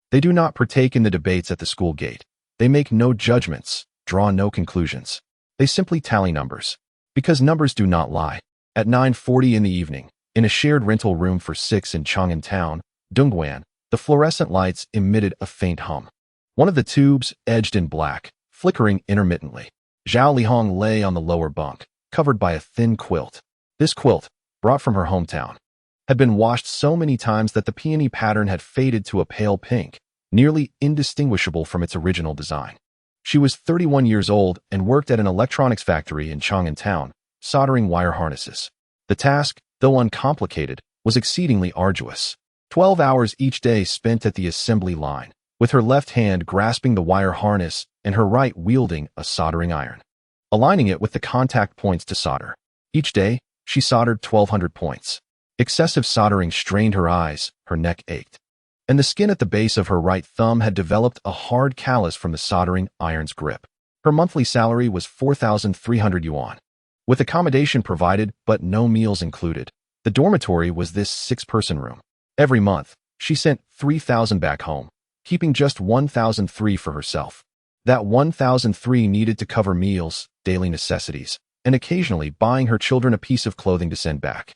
They do not partake in the debates at the school gate. They make no judgments, draw no conclusions. They simply tally numbers. Because numbers do not lie. At 9:40 in the evening, in a shared rental room for 6 in Chang'an Town, Dongguan, the fluorescent lights emitted a faint hum. One of the tubes, edged in black, flickering intermittently. Zhao Lihong lay on the lower bunk, covered by a thin quilt. This quilt, brought from her hometown, had been washed so many times that the peony pattern had faded to a pale pink, nearly indistinguishable from its original design. She was 31 years old and worked at an electronics factory in Chang'an Town, soldering wire harnesses. The task, though uncomplicated, was exceedingly arduous. 12 hours each day spent at the assembly line, with her left hand grasping the wire harness and her right wielding a soldering iron, aligning it with the contact points to solder. Each day, she soldered 1,200 points. Excessive soldering strained her eyes, her neck ached, and the skin at the base of her right thumb had developed a hard callus from the soldering iron's grip. Her monthly salary was 4,300 yuan, with accommodation provided but no meals included. The dormitory was this 6-person room. Every month, she sent 3,000 back home, keeping just 1,003 for herself. That 1,003 needed to cover meals, daily necessities, and occasionally buying her children a piece of clothing to send back.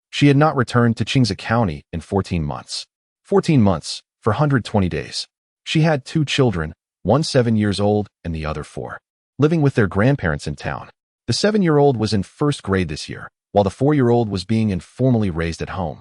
She had not returned to Qingze County in 14 months. 14 months, for 120 days. She had 2 children, one 7 years old and the other 4, living with their grandparents in town. The 7-year-old was in 1st grade this year, while the 4-year-old was being informally raised at home,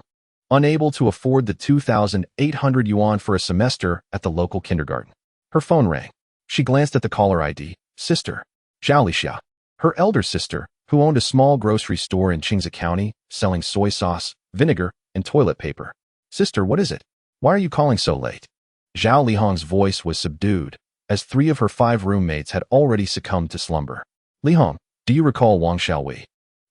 unable to afford the 2,800 yuan for a semester at the local kindergarten. Her phone rang. She glanced at the caller ID, Sister Zhao Lixia. Her elder sister, who owned a small grocery store in Qingze County, selling soy sauce, vinegar, and toilet paper. Sister, what is it? Why are you calling so late? Zhao Lihong's voice was subdued, as 3 of her 5 roommates had already succumbed to slumber. Lihong, do you recall Wang Xiaowei?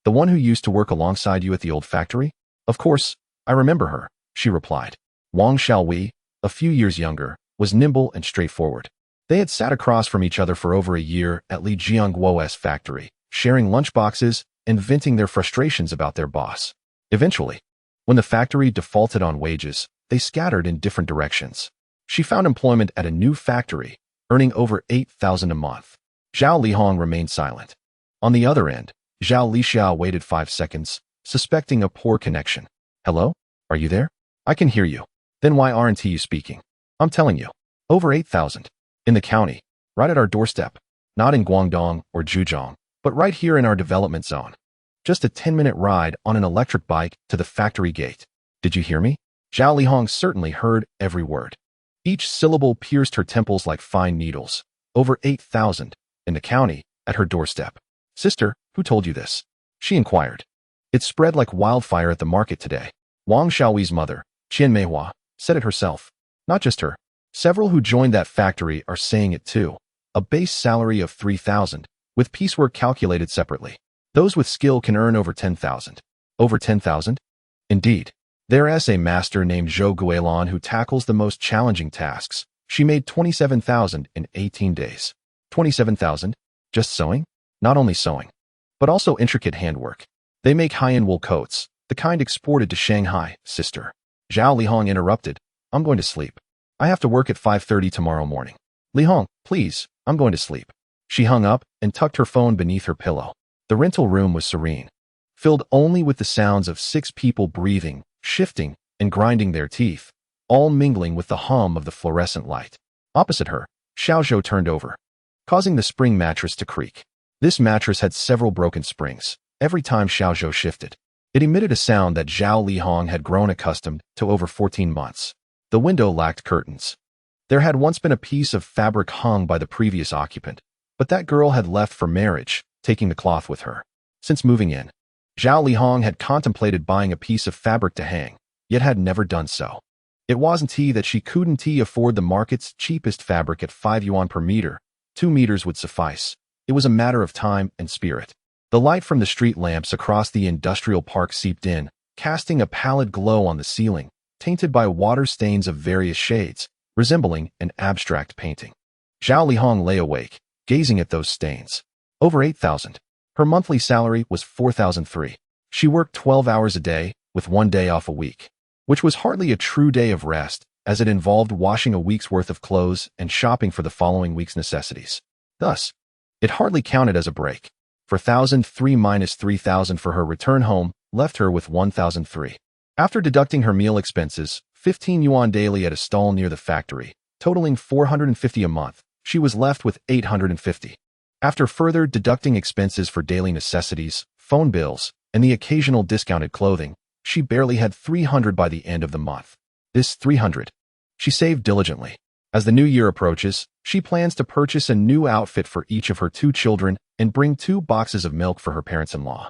The one who used to work alongside you at the old factory? Of course, I remember her, she replied. Wang Xiaowei, a few years younger, was nimble and straightforward. They had sat across from each other for over a year at Li Jiangguo's factory, sharing lunchboxes and venting their frustrations about their boss. Eventually, when the factory defaulted on wages, they scattered in different directions. She found employment at a new factory, earning over 8,000 a month. Zhao Lihong remained silent. On the other end, Zhao Lixia waited 5 seconds, suspecting a poor connection. Hello? Are you there? I can hear you. Then why aren't you speaking? I'm telling you. Over 8,000. In the county. Right at our doorstep. Not in Guangdong or Zhejiang, but right here in our development zone. Just a 10-minute ride on an electric bike to the factory gate. Did you hear me? Zhao Lihong certainly heard every word. Each syllable pierced her temples like fine needles. Over 8,000. In the county, at her doorstep. Sister, who told you this? She inquired. It spread like wildfire at the market today. Wang Xiaowei's mother, Qian Meihua, said it herself. Not just her. Several who joined that factory are saying it too. A base salary of 3,000, with piecework calculated separately. Those with skill can earn over 10,000. Over 10,000? Indeed. There's a master named Zhou Guilin who tackles the most challenging tasks. She made 27,000 in 18 days. 27,000? Just sewing? Not only sewing, but also intricate handwork. They make high-end wool coats, the kind exported to Shanghai, sister. Zhao Lihong interrupted. I'm going to sleep. I have to work at 5:30 tomorrow morning. Lihong, please, I'm going to sleep. She hung up and tucked her phone beneath her pillow. The rental room was serene, filled only with the sounds of 6 people breathing, shifting, and grinding their teeth, all mingling with the hum of the fluorescent light. Opposite her, Xiaozhou turned over, causing the spring mattress to creak. This mattress had several broken springs. Every time Xiaozhou shifted, it emitted a sound that Zhao Lihong had grown accustomed to over 14 months. The window lacked curtains. There had once been a piece of fabric hung by the previous occupant, but that girl had left for marriage, taking the cloth with her. Since moving in, Zhao Lihong had contemplated buying a piece of fabric to hang, yet had never done so. It wasn't that she couldn't afford the market's cheapest fabric at 5 yuan per meter. 2 meters would suffice. It was a matter of time and spirit. The light from the street lamps across the industrial park seeped in, casting a pallid glow on the ceiling, tainted by water stains of various shades, resembling an abstract painting. Zhao Lihong lay awake, gazing at those stains. Over 8,000. Her monthly salary was 4,003. She worked 12 hours a day, with 1 day off a week, which was hardly a true day of rest, as it involved washing a week's worth of clothes and shopping for the following week's necessities. Thus, it hardly counted as a break. 4,003 minus 3,000 for her return home left her with 1,003. After deducting her meal expenses, 15 yuan daily at a stall near the factory, totaling 450 a month, she was left with 850. After further deducting expenses for daily necessities, phone bills, and the occasional discounted clothing, she barely had 300 by the end of the month. This 300, she saved diligently. As the new year approaches, she plans to purchase a new outfit for each of her 2 children and bring 2 boxes of milk for her parents-in-law.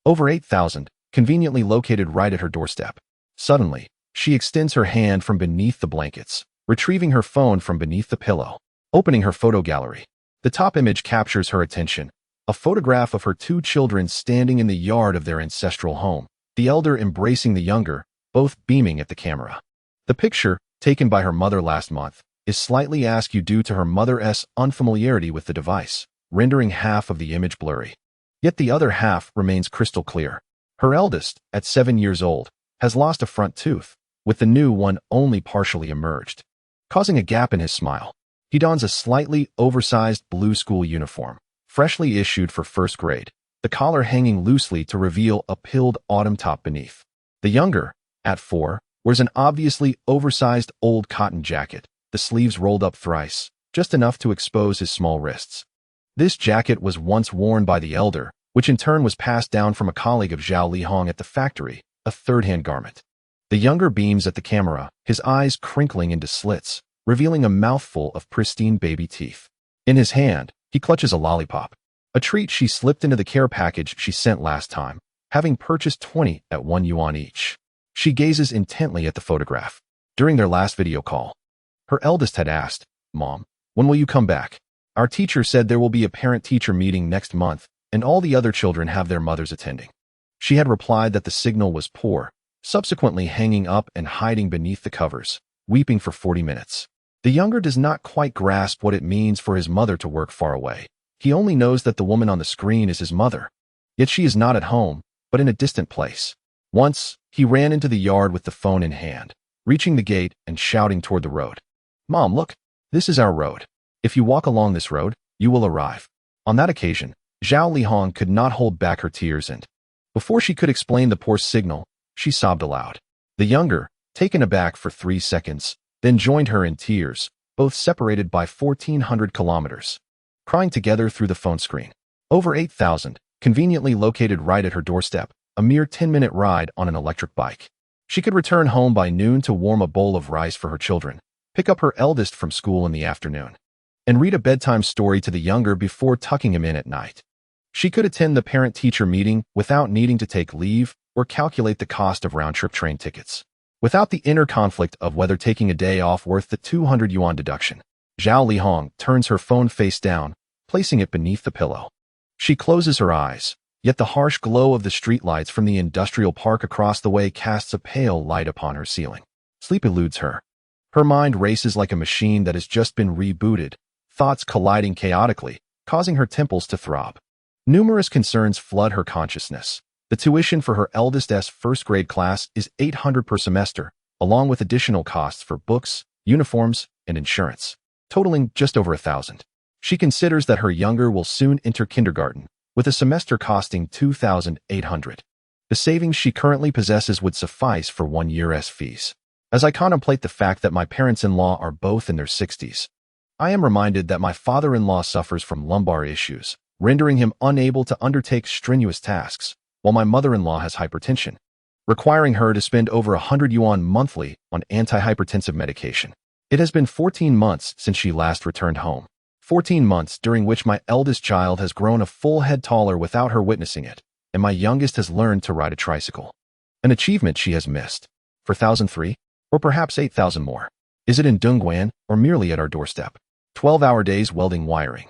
Over 8,000, conveniently located right at her doorstep. Suddenly, she extends her hand from beneath the blankets, retrieving her phone from beneath the pillow, opening her photo gallery. The top image captures her attention, a photograph of her 2 children standing in the yard of their ancestral home, the elder embracing the younger, both beaming at the camera. The picture, taken by her mother last month, is slightly askew due to her mother's unfamiliarity with the device, rendering half of the image blurry. Yet the other half remains crystal clear. Her eldest, at 7 years old, has lost a front tooth, with the new one only partially emerged, causing a gap in his smile. He dons a slightly oversized blue school uniform, freshly issued for 1st grade, the collar hanging loosely to reveal a pilled autumn top beneath. The younger, at 4, wears an obviously oversized old cotton jacket, the sleeves rolled up thrice, just enough to expose his small wrists. This jacket was once worn by the elder, which in turn was passed down from a colleague of Zhao Lihong at the factory, a third-hand garment. The younger beams at the camera, his eyes crinkling into slits, revealing a mouthful of pristine baby teeth. In his hand, he clutches a lollipop. A treat she slipped into the care package she sent last time, having purchased 20 at 1 yuan each. She gazes intently at the photograph. During their last video call, her eldest had asked, "Mom, when will you come back? Our teacher said there will be a parent-teacher meeting next month, and all the other children have their mothers attending." She had replied that the signal was poor, subsequently hanging up and hiding beneath the covers, weeping for 40 minutes. The younger does not quite grasp what it means for his mother to work far away. He only knows that the woman on the screen is his mother. Yet she is not at home, but in a distant place. Once, he ran into the yard with the phone in hand, reaching the gate and shouting toward the road. "Mom, look, this is our road. If you walk along this road, you will arrive." On that occasion, Zhao Lihong could not hold back her tears and, before she could explain the poor signal, she sobbed aloud. The younger, taken aback for 3 seconds, then joined her in tears, both separated by 1,400 kilometers, crying together through the phone screen. Over 8,000, conveniently located right at her doorstep, a mere 10-minute ride on an electric bike. She could return home by noon to warm a bowl of rice for her children, pick up her eldest from school in the afternoon, and read a bedtime story to the younger before tucking him in at night. She could attend the parent-teacher meeting without needing to take leave or calculate the cost of round-trip train tickets. Without the inner conflict of whether taking a day off worth the 200 yuan deduction, Zhao Lihong turns her phone face down, placing it beneath the pillow. She closes her eyes, yet the harsh glow of the streetlights from the industrial park across the way casts a pale light upon her ceiling. Sleep eludes her. Her mind races like a machine that has just been rebooted, thoughts colliding chaotically, causing her temples to throb. Numerous concerns flood her consciousness. The tuition for her eldest's first-grade class is 800 per semester, along with additional costs for books, uniforms, and insurance, totaling just over 1,000. She considers that her younger will soon enter kindergarten, with a semester costing 2,800. The savings she currently possesses would suffice for 1 year's fees. As I contemplate the fact that my parents-in-law are both in their 60s, I am reminded that my father-in-law suffers from lumbar issues, rendering him unable to undertake strenuous tasks, while my mother-in-law has hypertension, requiring her to spend over 100 yuan monthly on antihypertensive medication. It has been 14 months since she last returned home. 14 months during which my eldest child has grown a full head taller without her witnessing it, and my youngest has learned to ride a tricycle. An achievement she has missed. For 1,003, or perhaps 8,000 more. Is it in Dongguan, or merely at our doorstep? 12-hour days welding wiring,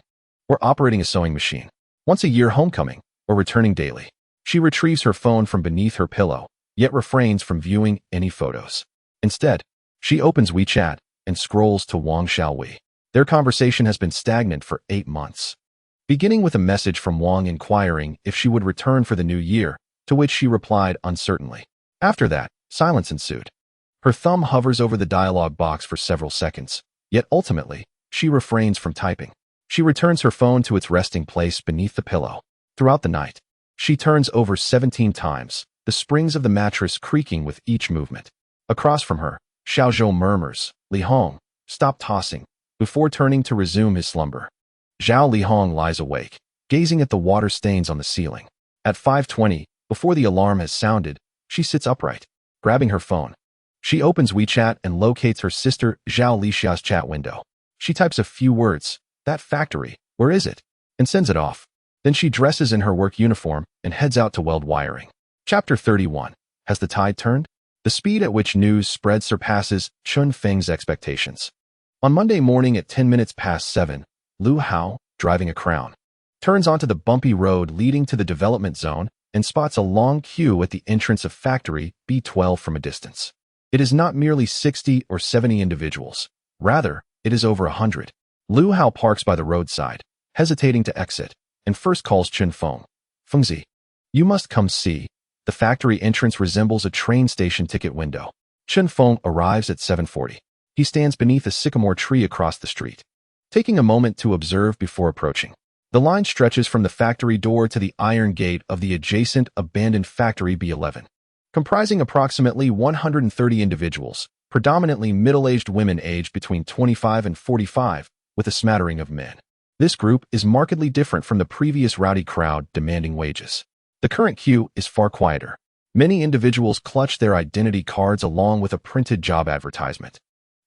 or operating a sewing machine. Once a year homecoming, or returning daily. She retrieves her phone from beneath her pillow, yet refrains from viewing any photos. Instead, she opens WeChat and scrolls to Wang Xiaowei. Their conversation has been stagnant for 8 months. Beginning with a message from Wang inquiring if she would return for the new year, to which she replied uncertainly. After that, silence ensued. Her thumb hovers over the dialog box for several seconds, yet ultimately, she refrains from typing. She returns her phone to its resting place beneath the pillow. Throughout the night, she turns over 17 times, the springs of the mattress creaking with each movement. Across from her, Xiaozhou murmurs, "Li Hong, stop tossing," before turning to resume his slumber. Zhao Lihong lies awake, gazing at the water stains on the ceiling. At 5:20, before the alarm has sounded, she sits upright, grabbing her phone. She opens WeChat and locates her sister Zhao Lixia's chat window. She types a few words, "That factory, where is it?" and sends it off. Then she dresses in her work uniform and heads out to weld wiring. Chapter 31. Has the tide turned? The speed at which news spread surpasses Chen Feng's expectations. On Monday morning at 10 minutes past 7, Lu Hao, driving a Crown, turns onto the bumpy road leading to the development zone and spots a long queue at the entrance of Factory B12 from a distance. It is not merely 60 or 70 individuals. Rather, it is over 100. Lu Hao parks by the roadside, hesitating to exit, and first calls Chen Feng. "Fengzi, you must come see." The factory entrance resembles a train station ticket window. Chen Feng arrives at 7:40. He stands beneath a sycamore tree across the street, taking a moment to observe before approaching. The line stretches from the factory door to the iron gate of the adjacent abandoned factory B11, comprising approximately 130 individuals, predominantly middle-aged women aged between 25 and 45, with a smattering of men. This group is markedly different from the previous rowdy crowd demanding wages. The current queue is far quieter. Many individuals clutch their identity cards along with a printed job advertisement.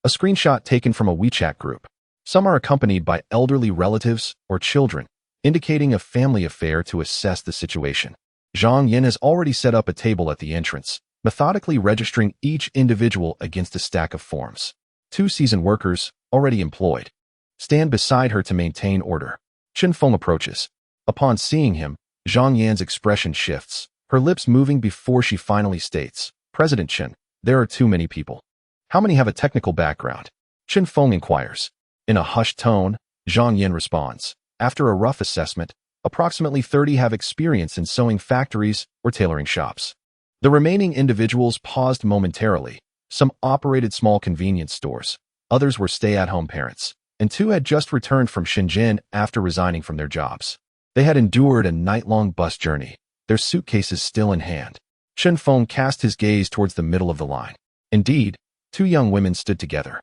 A screenshot taken from a WeChat group. Some are accompanied by elderly relatives or children, indicating a family affair to assess the situation. Zhang Yin has already set up a table at the entrance, methodically registering each individual against a stack of forms. 2 seasoned workers, already employed, stand beside her to maintain order. Chen Feng approaches. Upon seeing him, Zhang Yan's expression shifts, her lips moving before she finally states, "President Chen, there are too many people. How many have a technical background?" Chen Feng inquires. In a hushed tone, Zhang Yan responds, "After a rough assessment, approximately 30 have experience in sewing factories or tailoring shops." The remaining individuals paused momentarily. Some operated small convenience stores, others were stay-at-home parents, and 2 had just returned from Shenzhen after resigning from their jobs. They had endured a night-long bus journey, their suitcases still in hand. Chen Feng cast his gaze towards the middle of the line. Indeed, 2 young women stood together,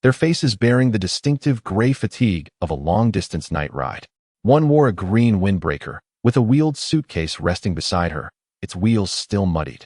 their faces bearing the distinctive gray fatigue of a long-distance night ride. One wore a green windbreaker, with a wheeled suitcase resting beside her, its wheels still muddied.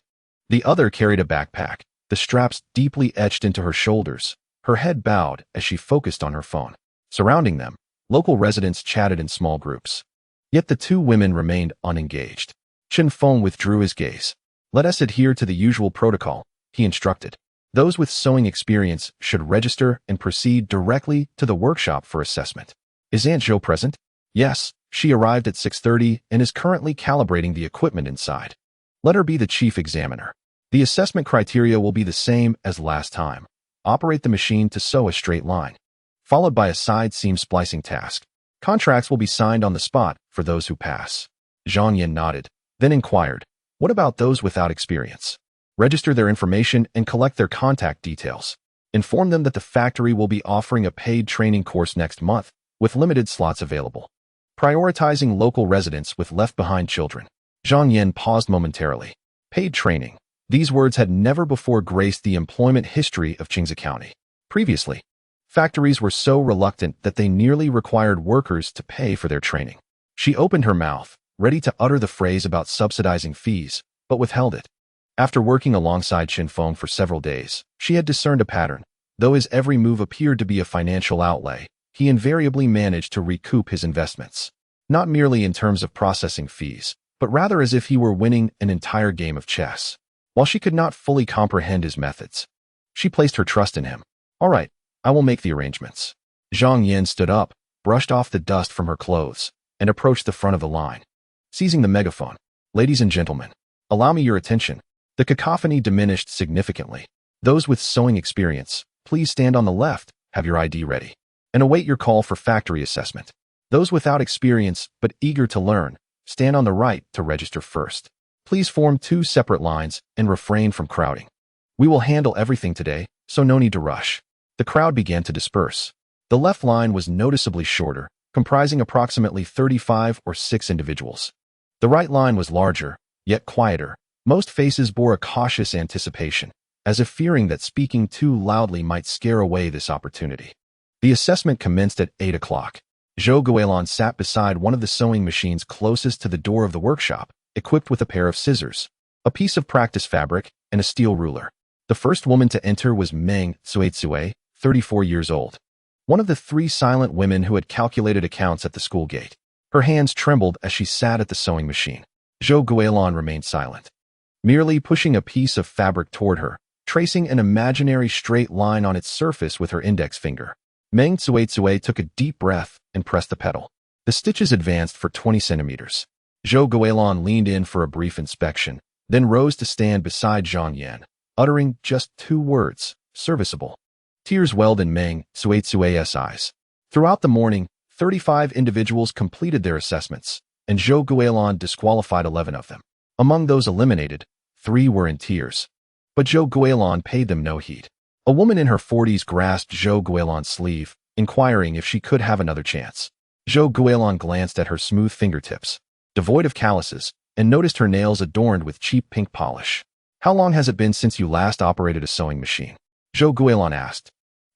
The other carried a backpack, the straps deeply etched into her shoulders, her head bowed as she focused on her phone. Surrounding them, local residents chatted in small groups. Yet the 2 women remained unengaged. Chen Feng withdrew his gaze. "Let us adhere to the usual protocol," he instructed. "Those with sewing experience should register and proceed directly to the workshop for assessment." "Is Aunt Zhou present?" "Yes, she arrived at 6:30 and is currently calibrating the equipment inside." "Let her be the chief examiner. The assessment criteria will be the same as last time. Operate the machine to sew a straight line, followed by a side seam splicing task. Contracts will be signed on the spot for those who pass." Zhang Yin nodded, then inquired, "What about those without experience?" "Register their information and collect their contact details. Inform them that the factory will be offering a paid training course next month, with limited slots available. Prioritizing local residents with left-behind children." Zhang Yin paused momentarily. Paid training. These words had never before graced the employment history of Qingze County. Previously, factories were so reluctant that they nearly required workers to pay for their training. She opened her mouth, ready to utter the phrase about subsidizing fees, but withheld it. After working alongside Chen Feng for several days, she had discerned a pattern. Though his every move appeared to be a financial outlay, he invariably managed to recoup his investments. Not merely in terms of processing fees, but rather as if he were winning an entire game of chess. While she could not fully comprehend his methods, she placed her trust in him. "All right, I will make the arrangements." Zhang Yin stood up, brushed off the dust from her clothes, and approached the front of the line. Seizing the megaphone, "Ladies and gentlemen, allow me your attention." The cacophony diminished significantly. "Those with sewing experience, please stand on the left, have your ID ready, and await your call for factory assessment. Those without experience but eager to learn, stand on the right to register first. Please form 2 separate lines and refrain from crowding. We will handle everything today, so no need to rush." The crowd began to disperse. The left line was noticeably shorter, comprising approximately 35 or 6 individuals. The right line was larger, yet quieter. Most faces bore a cautious anticipation, as if fearing that speaking too loudly might scare away this opportunity. The assessment commenced at 8 o'clock. Zhou Guilin sat beside one of the sewing machines closest to the door of the workshop, equipped with a pair of scissors, a piece of practice fabric, and a steel ruler. The first woman to enter was Meng Suizue, 34 years old, one of the 3 silent women who had calculated accounts at the school gate. Her hands trembled as she sat at the sewing machine. Zhou Guilin remained silent, merely pushing a piece of fabric toward her, tracing an imaginary straight line on its surface with her index finger. Meng Suizue took a deep breath and pressed the pedal. The stitches advanced for 20 centimeters. Zhou Guilin leaned in for a brief inspection, then rose to stand beside Zhang Yan, uttering just 2 words, "Serviceable." Tears welled in Meng Suizue's eyes. Throughout the morning, 35 individuals completed their assessments, and Zhou Guilin disqualified 11 of them. Among those eliminated, 3 were in tears. But Zhou Guilin paid them no heed. A woman in her 40s grasped Zhou Guilin's sleeve, inquiring if she could have another chance. Zhou Guilin glanced at her smooth fingertips, devoid of calluses, and noticed her nails adorned with cheap pink polish. "How long has it been since you last operated a sewing machine?" Zhou Guilin asked.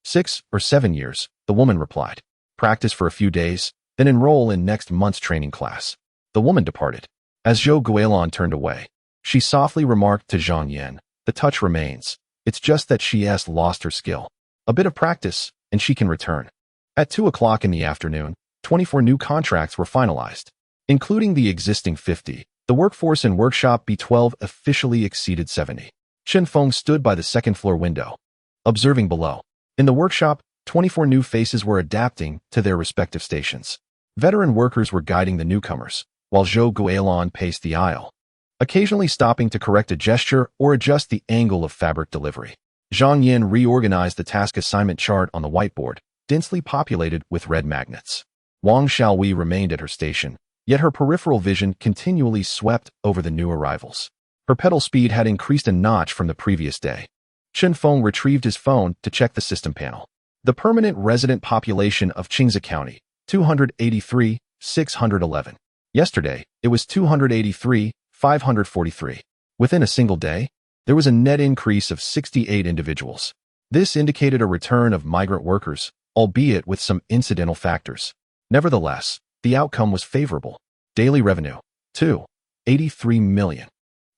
6 or 7 years, the woman replied. "Practice for a few days, then enroll in next month's training class." The woman departed. As Zhou Guilin turned away, she softly remarked to Zhang Yan, "The touch remains. It's just that she has lost her skill. A bit of practice, and she can return." At 2 o'clock in the afternoon, 24 new contracts were finalized. Including the existing 50, the workforce in Workshop B12 officially exceeded 70. Chen Feng stood by the second-floor window, observing below. In the workshop, 24 new faces were adapting to their respective stations. Veteran workers were guiding the newcomers, while Zhou Guilan paced the aisle, occasionally stopping to correct a gesture or adjust the angle of fabric delivery. Zhang Yin reorganized the task assignment chart on the whiteboard, densely populated with red magnets. Wang Xiaowei remained at her station, yet her peripheral vision continually swept over the new arrivals. Her pedal speed had increased a notch from the previous day. Chen Feng retrieved his phone to check the system panel. The permanent resident population of Qingze County, 283,611. Yesterday, it was 283,543. Within a single day, there was a net increase of 68 individuals. This indicated a return of migrant workers, albeit with some incidental factors. Nevertheless, the outcome was favorable. Daily revenue, 2.83 million.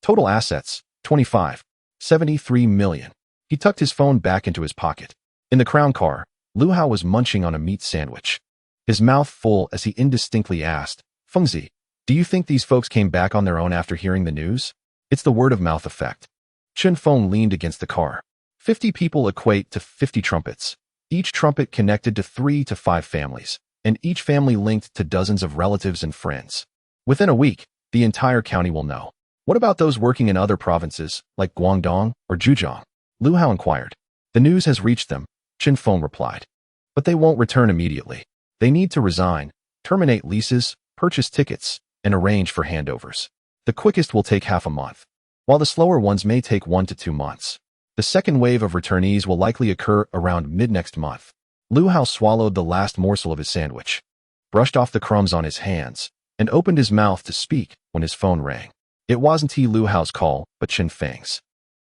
Total assets, 25.73 million. He tucked his phone back into his pocket. In the crown car, Lu Hao was munching on a meat sandwich, his mouth full as he indistinctly asked, "Fengzi, do you think these folks came back on their own after hearing the news?" It's the word-of-mouth effect. Chen Feng leaned against the car. 50 people equate to 50 trumpets, each trumpet connected to 3 to 5 families, and each family linked to dozens of relatives and friends. Within a week, the entire county will know. What about those working in other provinces, like Guangdong or Zhejiang? Lu Hao inquired. The news has reached them, Chen Feng replied. But they won't return immediately. They need to resign, terminate leases, purchase tickets, and arrange for handovers. The quickest will take half a month, while the slower ones may take 1 to 2 months. The second wave of returnees will likely occur around mid-next month. Lu Hao swallowed the last morsel of his sandwich, brushed off the crumbs on his hands, and opened his mouth to speak when his phone rang. It wasn't Lu Hao's call, but Chen Feng's.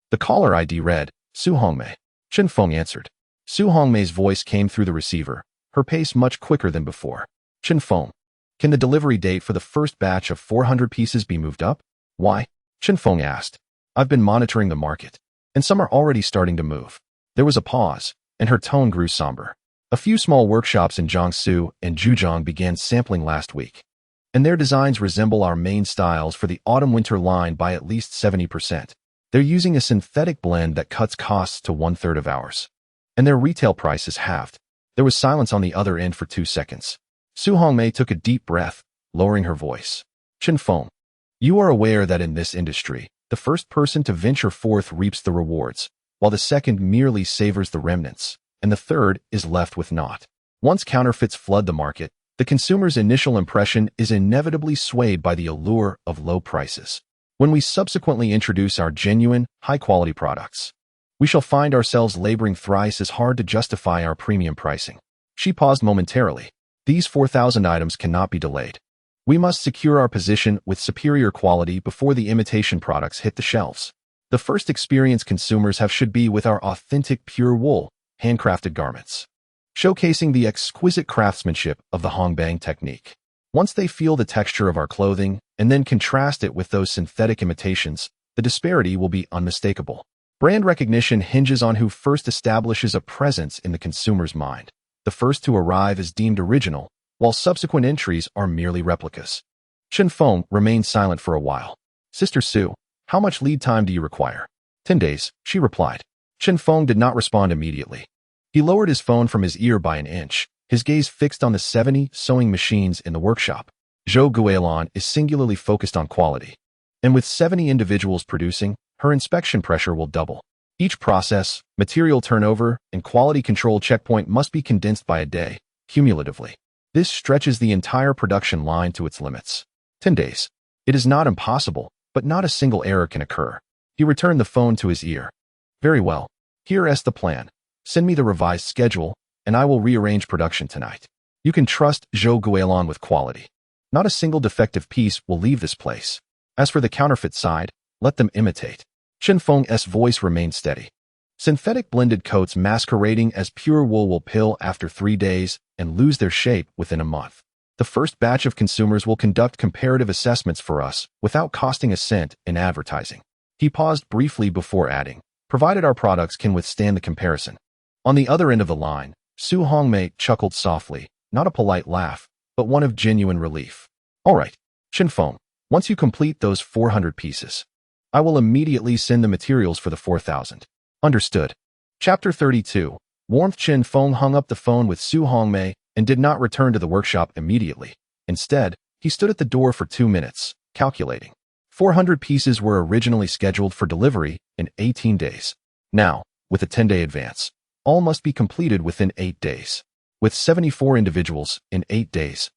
The caller ID read, Su Hongmei. Chen Feng answered. Su Hongmei's voice came through the receiver, her pace much quicker than before. Chen Feng, can the delivery date for the first batch of 400 pieces be moved up? Why? Chen Feng asked. I've been monitoring the market, and some are already starting to move. There was a pause, and her tone grew somber. A few small workshops in Jiangsu and Zhejiang began sampling last week, and their designs resemble our main styles for the autumn-winter line by at least 70%. They're using a synthetic blend that cuts costs to 1/3 of ours, and their retail price is halved. There was silence on the other end for 2 seconds. Su Hongmei took a deep breath, lowering her voice. Chen Feng, you are aware that in this industry, the first person to venture forth reaps the rewards, while the second merely savors the remnants, and the third is left with naught. Once counterfeits flood the market, the consumer's initial impression is inevitably swayed by the allure of low prices. When we subsequently introduce our genuine, high-quality products, we shall find ourselves laboring thrice as hard to justify our premium pricing. She paused momentarily. These 4,000 items cannot be delayed. We must secure our position with superior quality before the imitation products hit the shelves. The first experience consumers have should be with our authentic pure wool, handcrafted garments, showcasing the exquisite craftsmanship of the Hongbang technique. Once they feel the texture of our clothing and then contrast it with those synthetic imitations, the disparity will be unmistakable. Brand recognition hinges on who first establishes a presence in the consumer's mind. The first to arrive is deemed original, while subsequent entries are merely replicas. Chen Feng remained silent for a while. Sister Su, how much lead time do you require? 10 days, she replied. Chen Feng did not respond immediately. He lowered his phone from his ear by an inch, his gaze fixed on the 70 sewing machines in the workshop. Zhou Guilan is singularly focused on quality, and with 70 individuals producing, her inspection pressure will double. Each process, material turnover, and quality control checkpoint must be condensed by a day, cumulatively. This stretches the entire production line to its limits. 10 days. It is not impossible, but not a single error can occur. He returned the phone to his ear. Very well. Here is the plan. Send me the revised schedule, and I will rearrange production tonight. You can trust Zhou Guilan with quality. Not a single defective piece will leave this place. As for the counterfeit side, let them imitate. Chen Feng's voice remained steady. Synthetic blended coats masquerading as pure wool will pill after 3 days and lose their shape within a month. The first batch of consumers will conduct comparative assessments for us without costing a cent in advertising. He paused briefly before adding, provided our products can withstand the comparison. On the other end of the line, Su Hongmei chuckled softly, not a polite laugh, but one of genuine relief. All right, Chen Feng, once you complete those 400 pieces, I will immediately send the materials for the 4,000. Understood. Chapter 32. Warmth. Chen Feng hung up the phone with Su Hongmei and did not return to the workshop immediately. Instead, he stood at the door for 2 minutes, calculating. 400 pieces were originally scheduled for delivery in 18 days. Now, with a 10-day advance, all must be completed within 8 days. With 74 individuals in 8 days,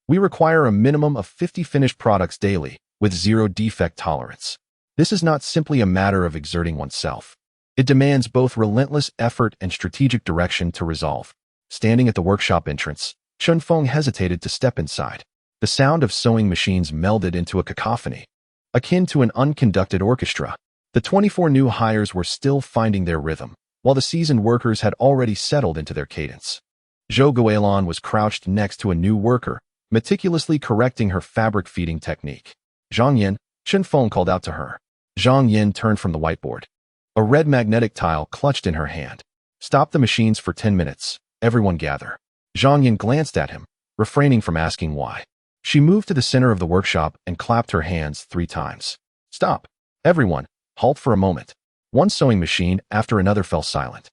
we require a minimum of 50 finished products daily, with zero defect tolerance. This is not simply a matter of exerting oneself. It demands both relentless effort and strategic direction to resolve. Standing at the workshop entrance, Chen Feng hesitated to step inside. The sound of sewing machines melded into a cacophony, akin to an unconducted orchestra. The 24 new hires were still finding their rhythm, while the seasoned workers had already settled into their cadence. Zhou Guilin was crouched next to a new worker, meticulously correcting her fabric feeding technique. Zhang Yin, Chen Feng called out to her. Zhang Yin turned from the whiteboard. A red magnetic tile clutched in her hand. Stop the machines for 10 minutes. Everyone gather. Zhang Yin glanced at him, refraining from asking why. She moved to the center of the workshop and clapped her hands 3 times. Stop. Everyone, halt for a moment. One sewing machine after another fell silent.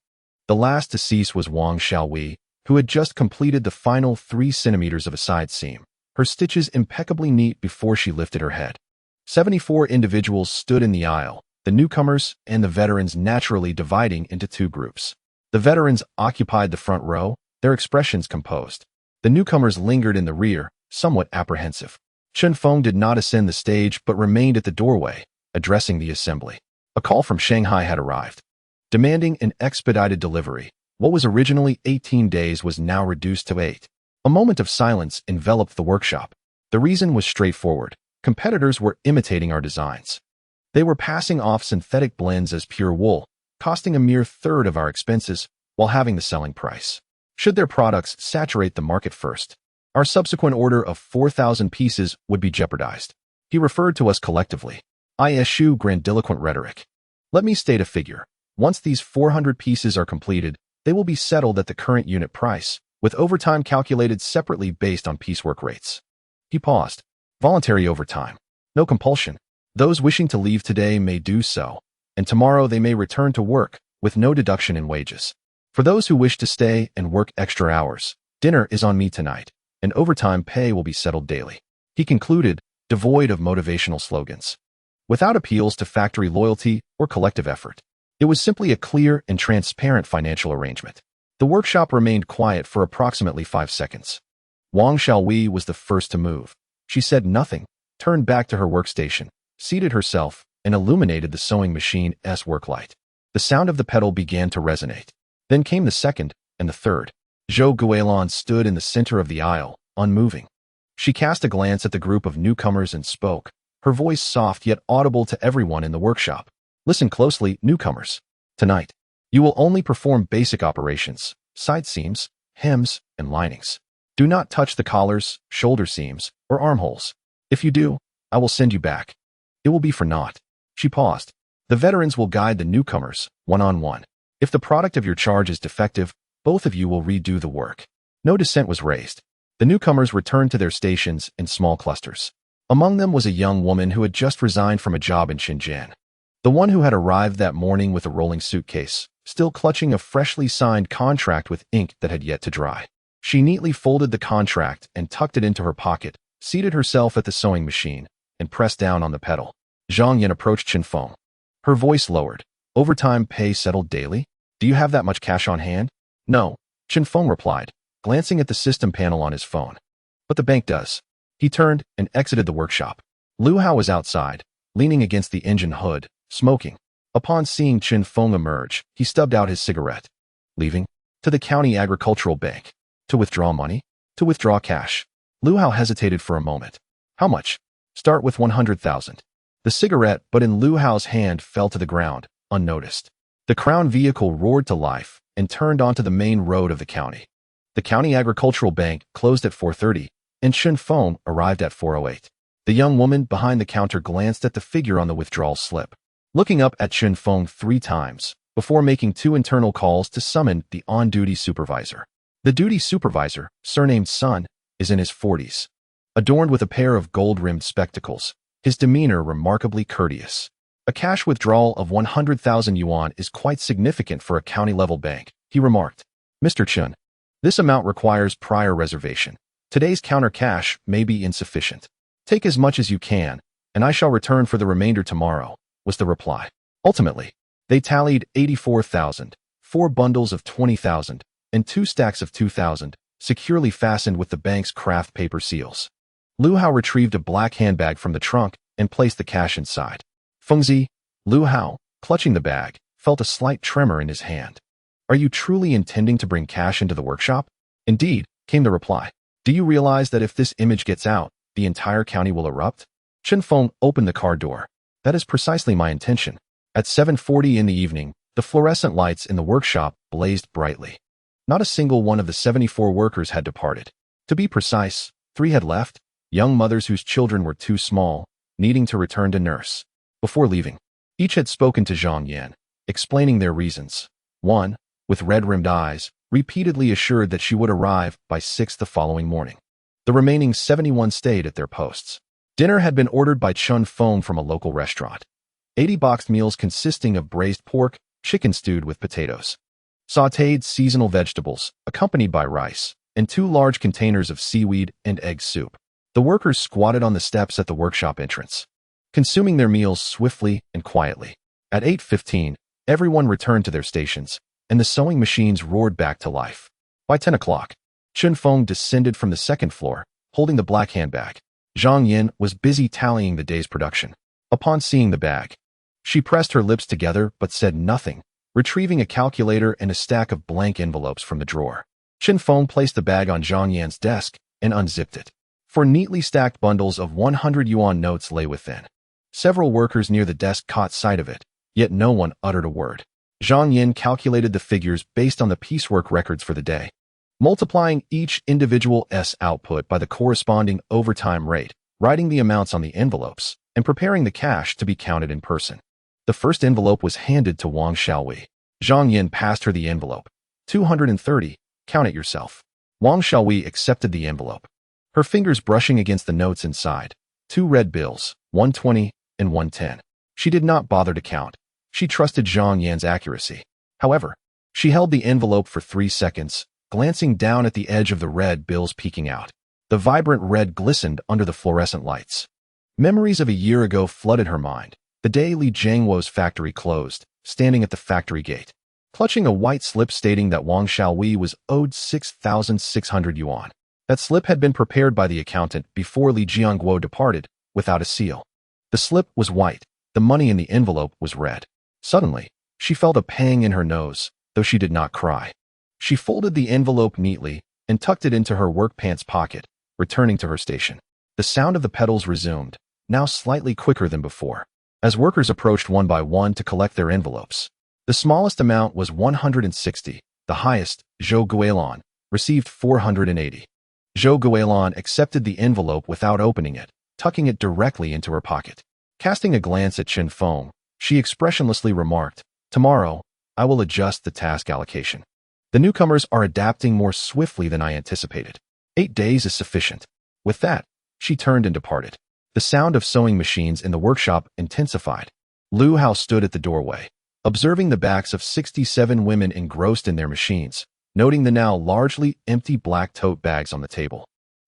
The last to cease was Wang Xiaowei, who had just completed the final 3 centimeters of a side seam, her stitches impeccably neat before she lifted her head. 74 individuals stood in the aisle, the newcomers and the veterans naturally dividing into 2 groups. The veterans occupied the front row, their expressions composed. The newcomers lingered in the rear, somewhat apprehensive. Chen Feng did not ascend the stage but remained at the doorway, addressing the assembly. A call from Shanghai had arrived, demanding an expedited delivery. What was originally 18 days was now reduced to 8. A moment of silence enveloped the workshop. The reason was straightforward. Competitors were imitating our designs. They were passing off synthetic blends as pure wool, costing a mere third of our expenses while having the selling price. Should their products saturate the market first, our subsequent order of 4,000 pieces would be jeopardized. He referred to us collectively. I eschew grandiloquent rhetoric. Let me state a figure. Once these 400 pieces are completed, they will be settled at the current unit price, with overtime calculated separately based on piecework rates. He paused. Voluntary overtime. No compulsion. Those wishing to leave today may do so, and tomorrow they may return to work, with no deduction in wages. For those who wish to stay and work extra hours, dinner is on me tonight, and overtime pay will be settled daily. He concluded, devoid of motivational slogans. Without appeals to factory loyalty or collective effort. It was simply a clear and transparent financial arrangement. The workshop remained quiet for approximately 5 seconds. Wang Xiaowei was the first to move. She said nothing, turned back to her workstation, seated herself, and illuminated the sewing machine's work light. The sound of the pedal began to resonate. Then came the second and the third. Zhou Guilin stood in the center of the aisle, unmoving. She cast a glance at the group of newcomers and spoke, her voice soft yet audible to everyone in the workshop. Listen closely, newcomers. Tonight, you will only perform basic operations, side seams, hems, and linings. Do not touch the collars, shoulder seams, or armholes. If you do, I will send you back. It will be for naught. She paused. The veterans will guide the newcomers, one-on-one. If the product of your charge is defective, both of you will redo the work. No dissent was raised. The newcomers returned to their stations in small clusters. Among them was a young woman who had just resigned from a job in Shenzhen. The one who had arrived that morning with a rolling suitcase, still clutching a freshly signed contract with ink that had yet to dry. She neatly folded the contract and tucked it into her pocket, seated herself at the sewing machine, and pressed down on the pedal. Zhang Yin approached Chen Feng. Her voice lowered. Overtime pay settled daily? Do you have that much cash on hand? No, Chen Feng replied, glancing at the system panel on his phone. But the bank does. He turned and exited the workshop. Lu Hao was outside, leaning against the engine hood, smoking. Upon seeing Chen Feng emerge, he stubbed out his cigarette. Leaving? To the county agricultural bank. To withdraw money? To withdraw cash. Lu Hao hesitated for a moment. How much? Start with 100,000. The cigarette, but in Lu Hao's hand, fell to the ground, unnoticed. The crown vehicle roared to life and turned onto the main road of the county. The county agricultural bank closed at 4:30, and Chen Feng arrived at 4:08. The young woman behind the counter glanced at the figure on the withdrawal slip, looking up at Chen Feng 3 times, before making 2 internal calls to summon the on-duty supervisor. The duty supervisor, surnamed Sun, is in his 40s. Adorned with a pair of gold-rimmed spectacles, his demeanor remarkably courteous. A cash withdrawal of 100,000 yuan is quite significant for a county-level bank, he remarked. Mr. Chen, this amount requires prior reservation. Today's counter cash may be insufficient. Take as much as you can, and I shall return for the remainder tomorrow, was the reply. Ultimately, they tallied 84,000, 4 bundles of 20,000, and 2 stacks of 2,000, securely fastened with the bank's craft paper seals. Lu Hao retrieved a black handbag from the trunk and placed the cash inside. Fengzi, Lu Hao, clutching the bag, felt a slight tremor in his hand. Are you truly intending to bring cash into the workshop? Indeed, came the reply. Do you realize that if this image gets out, the entire county will erupt? Chen Feng opened the car door. That is precisely my intention. At 7:40 in the evening, the fluorescent lights in the workshop blazed brightly. Not a single one of the 74 workers had departed. To be precise, 3 had left, young mothers whose children were too small, needing to return to nurse. Before leaving, each had spoken to Zhang Yan, explaining their reasons. One, with red-rimmed eyes, repeatedly assured that she would arrive by 6 the following morning. The remaining 71 stayed at their posts. Dinner had been ordered by Chen Feng from a local restaurant. 80 boxed meals consisting of braised pork, chicken stewed with potatoes, sautéed seasonal vegetables, accompanied by rice, and 2 large containers of seaweed and egg soup. The workers squatted on the steps at the workshop entrance, consuming their meals swiftly and quietly. At 8:15, everyone returned to their stations, and the sewing machines roared back to life. By 10 o'clock, Chen Feng descended from the second floor, holding the black handbag. Zhang Yan was busy tallying the day's production. Upon seeing the bag, she pressed her lips together but said nothing, retrieving a calculator and a stack of blank envelopes from the drawer. Chen Feng placed the bag on Zhang Yan's desk and unzipped it. 4 neatly stacked bundles of 100 yuan notes lay within. Several workers near the desk caught sight of it, yet no one uttered a word. Zhang Yan calculated the figures based on the piecework records for the day, multiplying each individual output by the corresponding overtime rate, writing the amounts on the envelopes, and preparing the cash to be counted in person. The first envelope was handed to Wang Xiaowei. Zhang Yan passed her the envelope. 230, count it yourself. Wang Xiaowei accepted the envelope, her fingers brushing against the notes inside. 2 red bills, 120 and 110. She did not bother to count. She trusted Zhang Yan's accuracy. However, she held the envelope for 3 seconds, glancing down at the edge of the red bills peeking out. The vibrant red glistened under the fluorescent lights. Memories of a year ago flooded her mind. The day Li Jiangwo's factory closed, standing at the factory gate, clutching a white slip stating that Wang Xiaowei was owed 6,600 yuan. That slip had been prepared by the accountant before Li Jiangwo departed, without a seal. The slip was white. The money in the envelope was red. Suddenly, she felt a pang in her nose, though she did not cry. She folded the envelope neatly and tucked it into her work pants pocket, returning to her station. The sound of the pedals resumed, now slightly quicker than before, as workers approached one by one to collect their envelopes. The smallest amount was 160. The highest, Zhou Guilin, received 480. Zhou Guilin accepted the envelope without opening it, tucking it directly into her pocket. Casting a glance at Chen Feng, she expressionlessly remarked, "Tomorrow, I will adjust the task allocation. The newcomers are adapting more swiftly than I anticipated. 8 days is sufficient." With that, she turned and departed. The sound of sewing machines in the workshop intensified. Lu Hao stood at the doorway, observing the backs of 67 women engrossed in their machines, noting the now largely empty black tote bags on the table,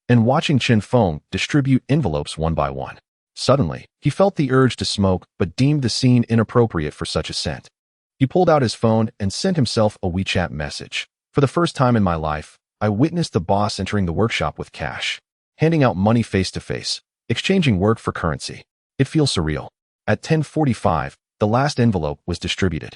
and watching Chen Feng distribute envelopes one by one. Suddenly, he felt the urge to smoke but deemed the scene inappropriate for such a scent. He pulled out his phone and sent himself a WeChat message. "For the first time in my life, I witnessed the boss entering the workshop with cash, handing out money face-to-face, exchanging work for currency. It feels surreal." At 10:45, the last envelope was distributed.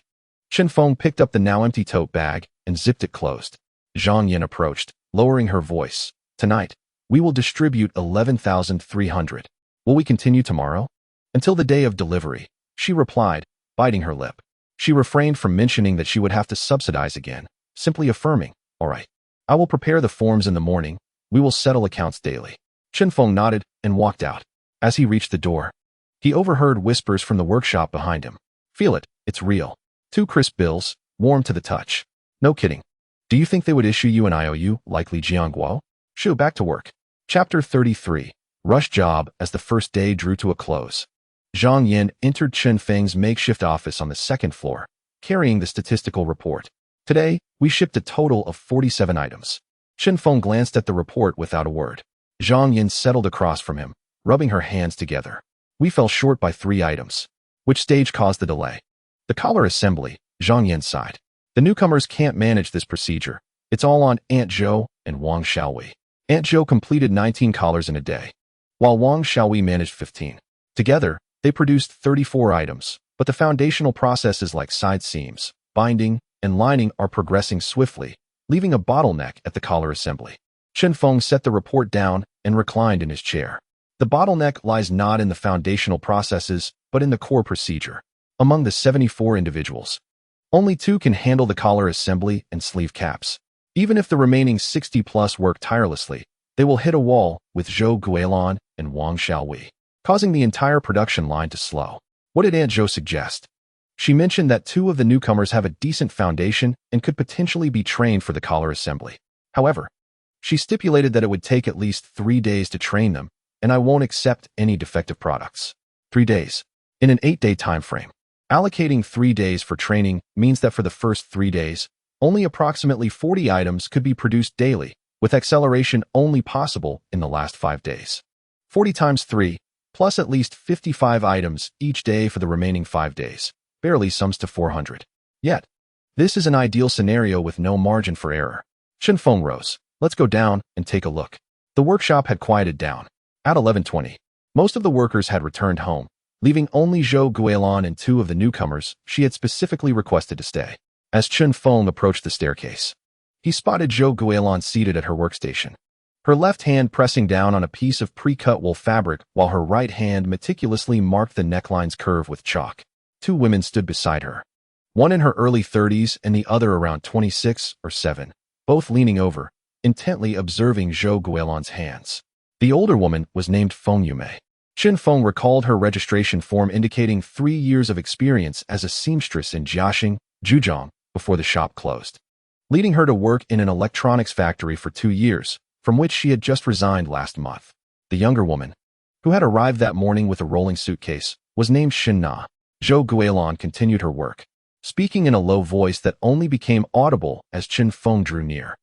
Chen Feng picked up the now empty tote bag and zipped it closed. Zhang Yan approached, lowering her voice. "Tonight, we will distribute 11,300. Will we continue tomorrow?" "Until the day of delivery," she replied, biting her lip. She refrained from mentioning that she would have to subsidize again, simply affirming, "All right. I will prepare the forms in the morning. We will settle accounts daily." Chen Feng nodded and walked out. As he reached the door, he overheard whispers from the workshop behind him. "Feel it, it's real. 2 crisp bills, warm to the touch. No kidding. Do you think they would issue you an IOU like Li Jiangguo?" "Shoo, back to work." Chapter 33. Rush Job. As the first day drew to a close, Zhang Yin entered Chen Feng's makeshift office on the second floor, carrying the statistical report. Today, we shipped a total of 47 items. Chen Feng glanced at the report without a word. Zhang Yin settled across from him, rubbing her hands together. We fell short by 3 items. Which stage caused the delay? The collar assembly, Zhang Yin sighed. The newcomers can't manage this procedure. It's all on Aunt Zhou and Wang Xiaowei. Aunt Zhou completed 19 collars in a day, while Wang Xiaowei managed 15. Together, they produced 34 items, but the foundational processes like side seams, binding, and lining are progressing swiftly, leaving a bottleneck at the collar assembly. Chen Feng set the report down and reclined in his chair. The bottleneck lies not in the foundational processes, but in the core procedure. Among the 74 individuals, only 2 can handle the collar assembly and sleeve caps. Even if the remaining 60+ work tirelessly, they will hit a wall with Zhou Guilin and Wang Xiaowei, causing the entire production line to slow. What did Aunt Zhou suggest? She mentioned that 2 of the newcomers have a decent foundation and could potentially be trained for the collar assembly. However, she stipulated that it would take at least 3 days to train them, and I won't accept any defective products. 3 days. In an 8-day time frame. Allocating 3 days for training means that for the first 3 days, only approximately 40 items could be produced daily, with acceleration only possible in the last 5 days. 40 times 3, plus at least 55 items each day for the remaining 5 days, barely sums to 400. Yet, this is an ideal scenario with no margin for error. Chen Feng rose. Let's go down and take a look. The workshop had quieted down. At 11:20, most of the workers had returned home, leaving only Zhou Guilin and 2 of the newcomers she had specifically requested to stay. As Chen Feng approached the staircase, he spotted Zhou Guilin seated at her workstation, her left hand pressing down on a piece of pre-cut wool fabric while her right hand meticulously marked the neckline's curve with chalk. 2 women stood beside her, one in her early 30s and the other around 26 or 7, both leaning over, intently observing Zhou Guilin's hands. The older woman was named Feng Yumei. Chen Feng recalled her registration form indicating 3 years of experience as a seamstress in Jiaxing, Zhejiang, before the shop closed, leading her to work in an electronics factory for 2 years, from which she had just resigned last month. The younger woman, who had arrived that morning with a rolling suitcase, was named Shin Na. Zhou Guilin continued her work, speaking in a low voice that only became audible as Chen Feng drew near.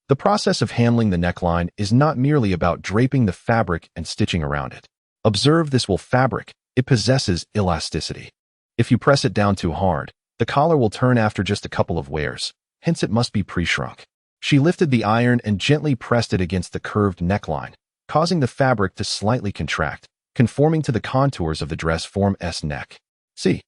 The process of handling the neckline is not merely about draping the fabric and stitching around it. Observe this wool fabric. It possesses elasticity. If you press it down too hard, the collar will turn after just a couple of wears, hence it must be pre-shrunk. She lifted the iron and gently pressed it against the curved neckline, causing the fabric to slightly contract, conforming to the contours of the dress form S neck. See,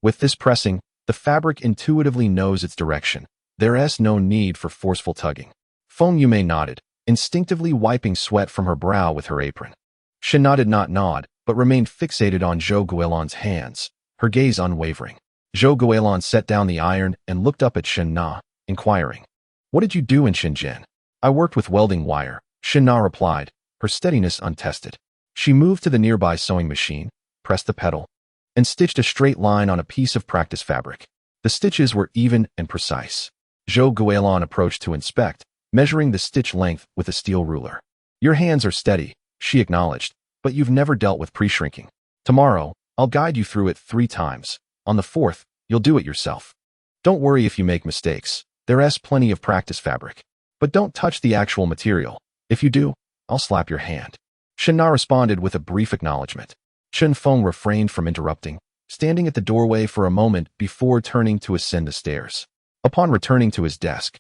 with this pressing, the fabric intuitively knows its direction. There is no need for forceful tugging. Feng Yumei nodded, instinctively wiping sweat from her brow with her apron. Shin Na did not nod, but remained fixated on Zhou Guilin's hands, her gaze unwavering. Zhou Guilin set down the iron and looked up at Shin Na, inquiring, "What did you do in Shenzhen?" "I worked with welding wire," Shin Na replied, her steadiness untested. She moved to the nearby sewing machine, pressed the pedal, and stitched a straight line on a piece of practice fabric. The stitches were even and precise. Zhou Guilin approached to inspect, measuring the stitch length with a steel ruler. "Your hands are steady," she acknowledged, "but you've never dealt with pre-shrinking. Tomorrow, I'll guide you through it 3 times. On the 4th, you'll do it yourself. Don't worry if you make mistakes. There's plenty of practice fabric. But don't touch the actual material. If you do, I'll slap your hand." Shin Na responded with a brief acknowledgement. Chen Feng refrained from interrupting, standing at the doorway for a moment before turning to ascend the stairs. Upon returning to his desk,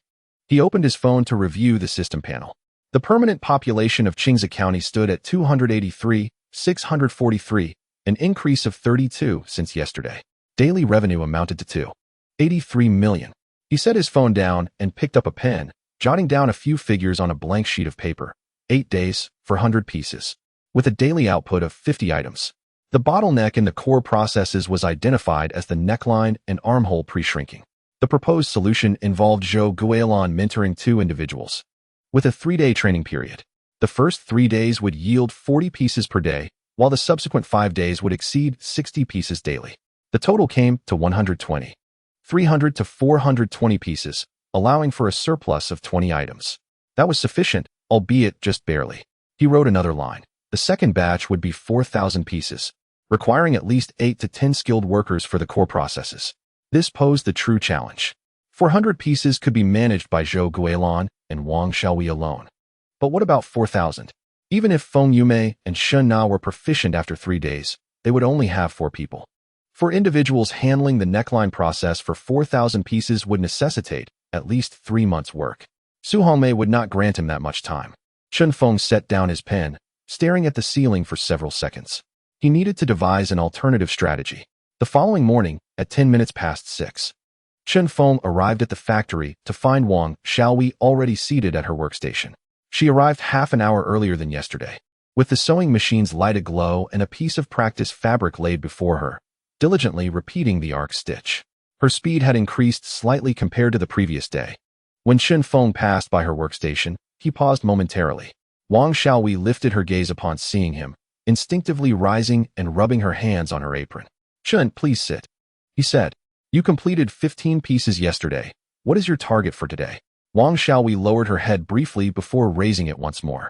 he opened his phone to review the system panel. The permanent population of Qingze County stood at 283,643, an increase of 32 since yesterday. Daily revenue amounted to 283 million. He set his phone down and picked up a pen, jotting down a few figures on a blank sheet of paper. 8 days for 100 pieces, with a daily output of 50 items. The bottleneck in the core processes was identified as the neckline and armhole pre-shrinking. The proposed solution involved Zhou Guilin mentoring 2 individuals, with a 3-day training period. The first 3 days would yield 40 pieces per day, while the subsequent 5 days would exceed 60 pieces daily. The total came to 120. 300 to 420 pieces, allowing for a surplus of 20 items. That was sufficient, albeit just barely. He wrote another line. The second batch would be 4,000 pieces, requiring at least 8 to 10 skilled workers for the core processes. This posed the true challenge. 400 pieces could be managed by Zhou Guilan and Wang Xiaowei alone. But what about 4,000? Even if Feng Yume and Shen Na were proficient after 3 days, they would only have 4 people. For individuals handling the neckline process for 4,000 pieces would necessitate at least 3 months' work. Su Hongmei would not grant him that much time. Chen Feng set down his pen, staring at the ceiling for several seconds. He needed to devise an alternative strategy. The following morning, at 10 minutes past 6, Chen Feng arrived at the factory to find Wang Xiaowei already seated at her workstation. She arrived half an hour earlier than yesterday, with the sewing machine's light aglow and a piece of practice fabric laid before her, diligently repeating the arc stitch. Her speed had increased slightly compared to the previous day. When Chen Feng passed by her workstation, he paused momentarily. Wang Xiaowei lifted her gaze upon seeing him, instinctively rising and rubbing her hands on her apron. "Chen, please sit," he said. "You completed 15 pieces yesterday. What is your target for today?" Wang Xiaowei lowered her head briefly before raising it once more.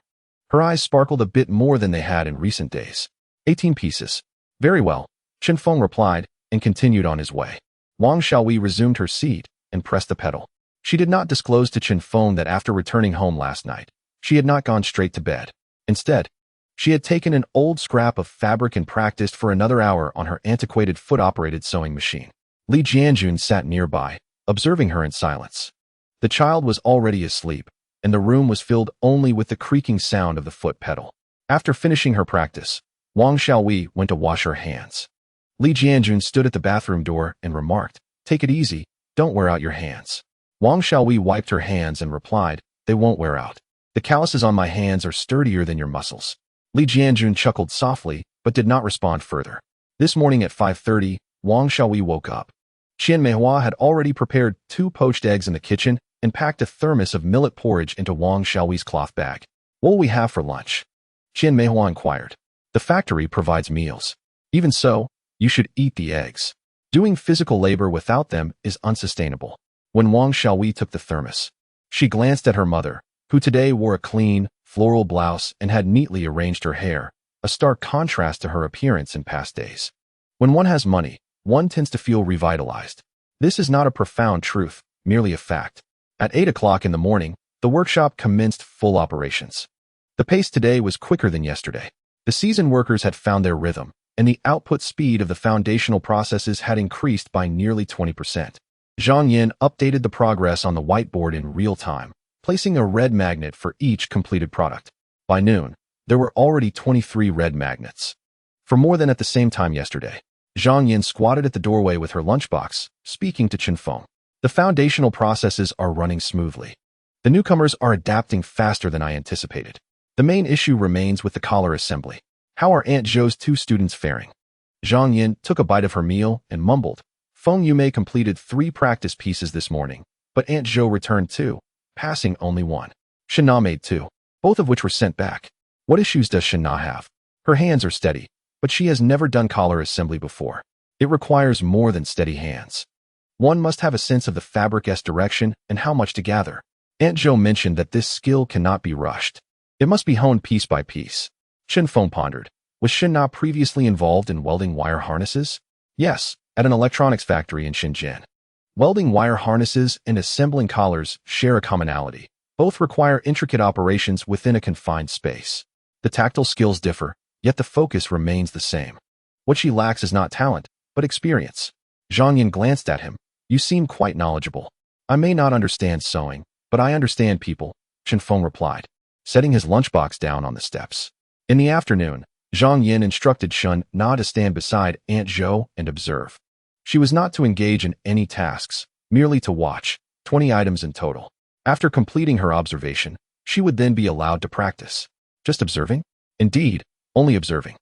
Her eyes sparkled a bit more than they had in recent days. 18 pieces. "Very well," Chen Feng replied, and continued on his way. Wang Xiaowei resumed her seat and pressed the pedal. She did not disclose to Chen Feng that after returning home last night, she had not gone straight to bed. Instead, she had taken an old scrap of fabric and practiced for another hour on her antiquated foot-operated sewing machine. Li Jianjun sat nearby, observing her in silence. The child was already asleep, and the room was filled only with the creaking sound of the foot pedal. After finishing her practice, Wang Xiaowei went to wash her hands. Li Jianjun stood at the bathroom door and remarked, "Take it easy, don't wear out your hands." Wang Xiaowei wiped her hands and replied, "They won't wear out. The calluses on my hands are sturdier than your muscles." Li Jianjun chuckled softly, but did not respond further. This morning at 5:30, Wang Xiaowei woke up. Qian Meihua had already prepared 2 poached eggs in the kitchen and packed a thermos of millet porridge into Wang Xiaowei's cloth bag. "What will we have for lunch?" Qian Meihua inquired. "The factory provides meals. Even so, you should eat the eggs. Doing physical labor without them is unsustainable." When Wang Xiaowei took the thermos, she glanced at her mother, who today wore a clean, floral blouse and had neatly arranged her hair, a stark contrast to her appearance in past days. When one has money, one tends to feel revitalized. This is not a profound truth, merely a fact. At 8 o'clock in the morning, the workshop commenced full operations. The pace today was quicker than yesterday. The seasoned workers had found their rhythm, and the output speed of the foundational processes had increased by nearly 20%. Zhang Yin updated the progress on the whiteboard in real time, placing a red magnet for each completed product. By noon, there were already 23 red magnets. For more than at the same time yesterday, Zhang Yin squatted at the doorway with her lunchbox, speaking to Chen Feng. "The foundational processes are running smoothly. The newcomers are adapting faster than I anticipated. The main issue remains with the collar assembly. How are Aunt Zhou's 2 students faring?" Zhang Yin took a bite of her meal and mumbled, "Feng Yume completed 3 practice pieces this morning, but Aunt Zhou returned 2, passing only 1. Shen Na made 2, both of which were sent back. What issues does Shen Na have? Her hands are steady, but she has never done collar assembly before. It requires more than steady hands. One must have a sense of the fabric's direction and how much to gather. Aunt Zhou mentioned that this skill cannot be rushed. It must be honed piece by piece." Chen Feng pondered. Was Shen Na previously involved in welding wire harnesses? Yes, at an electronics factory in Shenzhen. Welding wire harnesses and assembling collars share a commonality. Both require intricate operations within a confined space. The tactile skills differ, yet the focus remains the same. What she lacks is not talent, but experience. Zhang Yin glanced at him. "You seem quite knowledgeable." "I may not understand sewing, but I understand people," Chen Feng replied, setting his lunchbox down on the steps. In the afternoon, Zhang Yin instructed Shen Na to stand beside Aunt Zhou and observe. She was not to engage in any tasks, merely to watch, 20 items in total. After completing her observation, she would then be allowed to practice. Just observing? Indeed, only observing.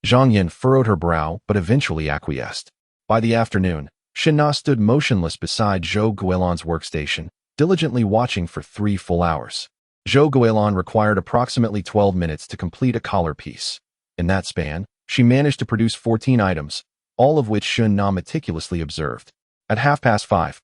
Zhang Yin furrowed her brow but eventually acquiesced. By the afternoon, Shen Na stood motionless beside Zhou Guilan's workstation, diligently watching for 3 full hours. Zhou Guilan required approximately 12 minutes to complete a collar piece. In that span, she managed to produce 14 items, all of which Shen Na meticulously observed. At 5:30,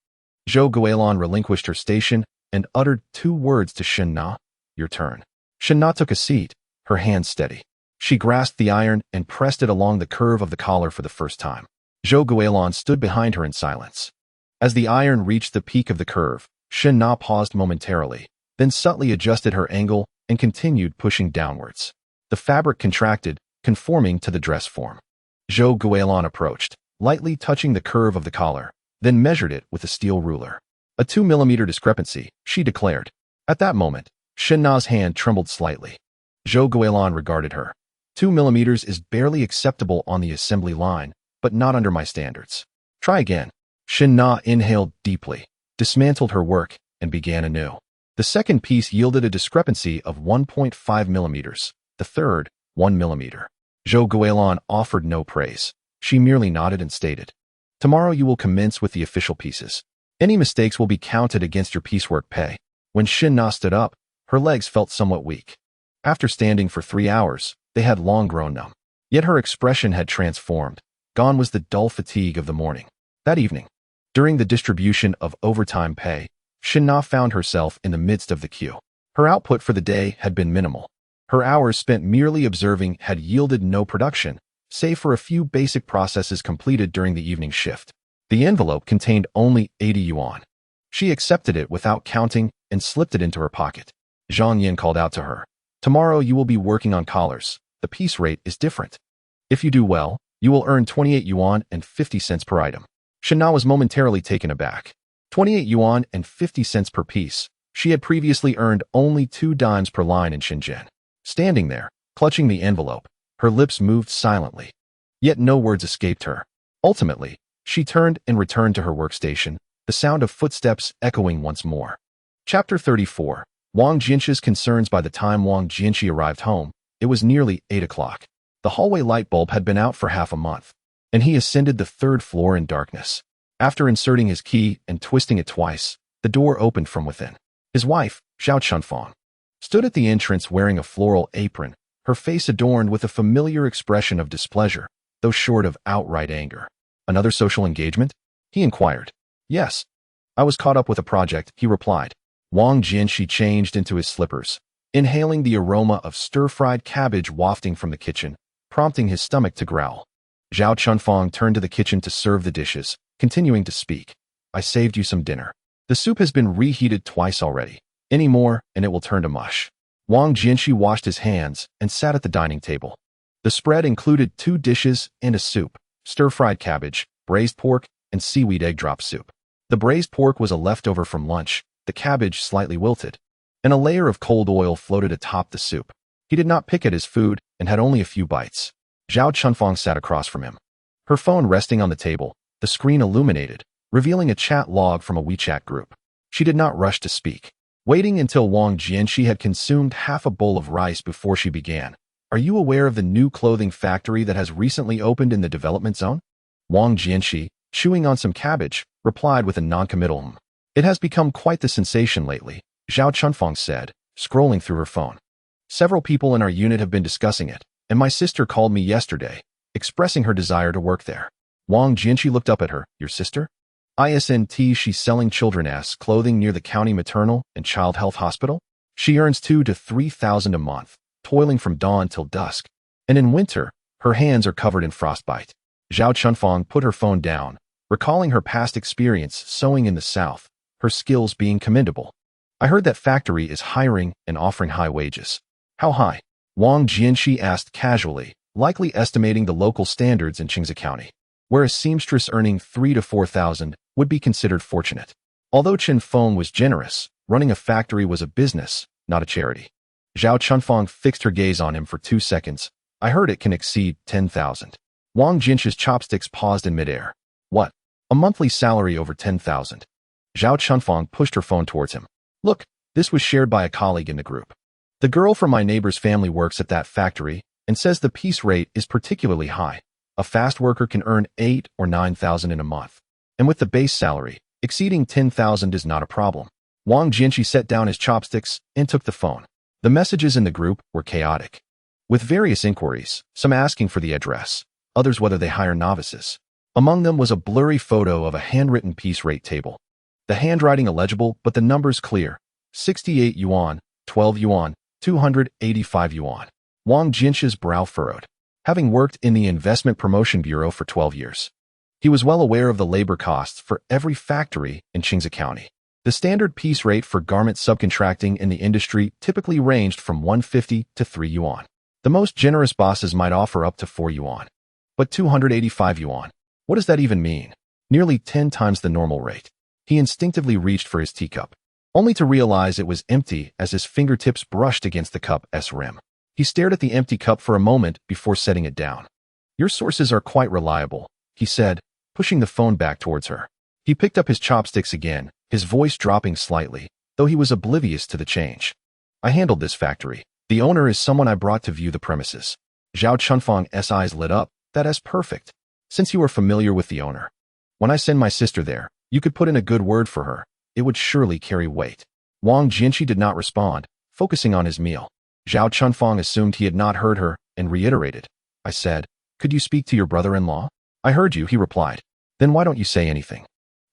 Zhou Guilan relinquished her station and uttered 2 words to Shen Na, "Your turn." Shen Na took a seat, her hand steady. She grasped the iron and pressed it along the curve of the collar for the first time. Zhou Guilin stood behind her in silence. As the iron reached the peak of the curve, Chen Na paused momentarily, then subtly adjusted her angle and continued pushing downwards. The fabric contracted, conforming to the dress form. Zhou Guilin approached, lightly touching the curve of the collar, then measured it with a steel ruler. A 2 mm discrepancy, she declared. At that moment, Chen Na's hand trembled slightly. Zhou Guilin regarded her. 2 mm is barely acceptable on the assembly line, but not under my standards. Try again. Chen Na inhaled deeply, dismantled her work, and began anew. The second piece yielded a discrepancy of 1.5 mm, the third, 1 mm. Zhou Guilin offered no praise. She merely nodded and stated, "Tomorrow you will commence with the official pieces. Any mistakes will be counted against your piecework pay." When Chen Na stood up, her legs felt somewhat weak. After standing for 3 hours, they had long grown numb. Yet her expression had transformed. Gone was the dull fatigue of the morning. That evening, during the distribution of overtime pay, Chen Na found herself in the midst of the queue. Her output for the day had been minimal. Her hours spent merely observing had yielded no production, save for a few basic processes completed during the evening shift. The envelope contained only 80 yuan. She accepted it without counting and slipped it into her pocket. Zhang Yin called out to her, "Tomorrow you will be working on collars. The piece rate is different. If you do well, you will earn 28 yuan and 50 cents per item." Chen Na was momentarily taken aback. 28 yuan and 50 cents per piece. She had previously earned only 2 dimes per line in Shenzhen. Standing there, clutching the envelope, her lips moved silently. Yet no words escaped her. Ultimately, she turned and returned to her workstation, the sound of footsteps echoing once more. Chapter 34. Wang Jianxi's concerns. By the time Wang Jianxi arrived home, it was nearly 8 o'clock. The hallway light bulb had been out for half a month, and he ascended the 3rd floor in darkness. After inserting his key and twisting it twice, the door opened from within. His wife, Chen Feng, stood at the entrance wearing a floral apron, her face adorned with a familiar expression of displeasure, though short of outright anger. "Another social engagement?" he inquired. "Yes. I was caught up with a project," he replied. Wang Jianxi changed into his slippers, inhaling the aroma of stir-fried cabbage wafting from the kitchen, prompting his stomach to growl. Chen Feng turned to the kitchen to serve the dishes, continuing to speak. "I saved you some dinner. The soup has been reheated twice already. Any more, and it will turn to mush." Wang Jianxi washed his hands and sat at the dining table. The spread included 2 dishes and a soup: stir-fried cabbage, braised pork, and seaweed egg drop soup. The braised pork was a leftover from lunch, the cabbage slightly wilted, and a layer of cold oil floated atop the soup. He did not pick at his food and had only a few bites. Chen Feng sat across from him, her phone resting on the table, the screen illuminated, revealing a chat log from a WeChat group. She did not rush to speak, waiting until Wang Jianxi had consumed half a bowl of rice before she began. "Are you aware of the new clothing factory that has recently opened in the development zone?" Wang Jianxi, chewing on some cabbage, replied with a non-committal "It has become quite the sensation lately," Chen Feng said, scrolling through her phone. "Several people in our unit have been discussing it, and my sister called me yesterday, expressing her desire to work there." Wang Jianxi looked up at her. "Your sister?" "Isn't she's selling children's clothing near the county maternal and child health hospital? She earns 2,000 to 3,000 a month, toiling from dawn till dusk. And in winter, her hands are covered in frostbite." Chen Feng put her phone down, recalling her past experience sewing in the south, her skills being commendable. "I heard that factory is hiring and offering high wages." "How high?" Wang Jianxi asked casually, likely estimating the local standards in Qingze County, where a seamstress earning 3,000 to 4,000 would be considered fortunate. Although Chen Feng was generous, running a factory was a business, not a charity. Chen Feng fixed her gaze on him for 2 seconds. "I heard it can exceed 10,000. Wang Jianxi's chopsticks paused in midair. "What? A monthly salary over 10,000? Chen Feng pushed her phone towards him. "Look, this was shared by a colleague in the group. The girl from my neighbor's family works at that factory and says the piece rate is particularly high. A fast worker can earn 8,000 or 9,000 in a month. And with the base salary, exceeding 10,000 is not a problem." Wang Jianxi set down his chopsticks and took the phone. The messages in the group were chaotic, with various inquiries, some asking for the address, others whether they hire novices. Among them was a blurry photo of a handwritten piece rate table. The handwriting illegible, but the numbers clear: 68 yuan, 12 yuan, 285 yuan. Wang Jinshi's brow furrowed. Having worked in the Investment Promotion Bureau for 12 years, he was well aware of the labor costs for every factory in Qingze County. The standard piece rate for garment subcontracting in the industry typically ranged from 150 to 3 yuan. The most generous bosses might offer up to 4 yuan. But 285 yuan, what does that even mean? Nearly 10 times the normal rate. He instinctively reached for his teacup, only to realize it was empty as his fingertips brushed against the cup's rim. He stared at the empty cup for a moment before setting it down. "Your sources are quite reliable," he said, pushing the phone back towards her. He picked up his chopsticks again, his voice dropping slightly, though he was oblivious to the change. "I handled this factory. The owner is someone I brought to view the premises." Chen Feng's eyes lit up. "That is perfect. Since you are familiar with the owner, when I send my sister there, you could put in a good word for her. It would surely carry weight." Wang Jinshi did not respond, focusing on his meal. Chen Feng assumed he had not heard her and reiterated. "I said, could you speak to your brother-in-law?" "I heard you," he replied. "Then why don't you say anything?"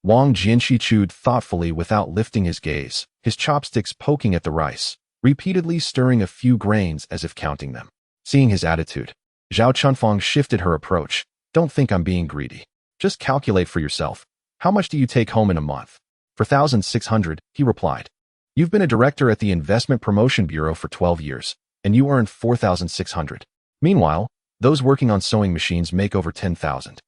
Wang Jinshi chewed thoughtfully without lifting his gaze, his chopsticks poking at the rice, repeatedly stirring a few grains as if counting them. Seeing his attitude, Chen Feng shifted her approach. "Don't think I'm being greedy. Just calculate for yourself. How much do you take home in a month?" "4,600, he replied. "You've been a director at the Investment Promotion Bureau for 12 years, and you earn 4,600. Meanwhile, those working on sewing machines make over 10,000.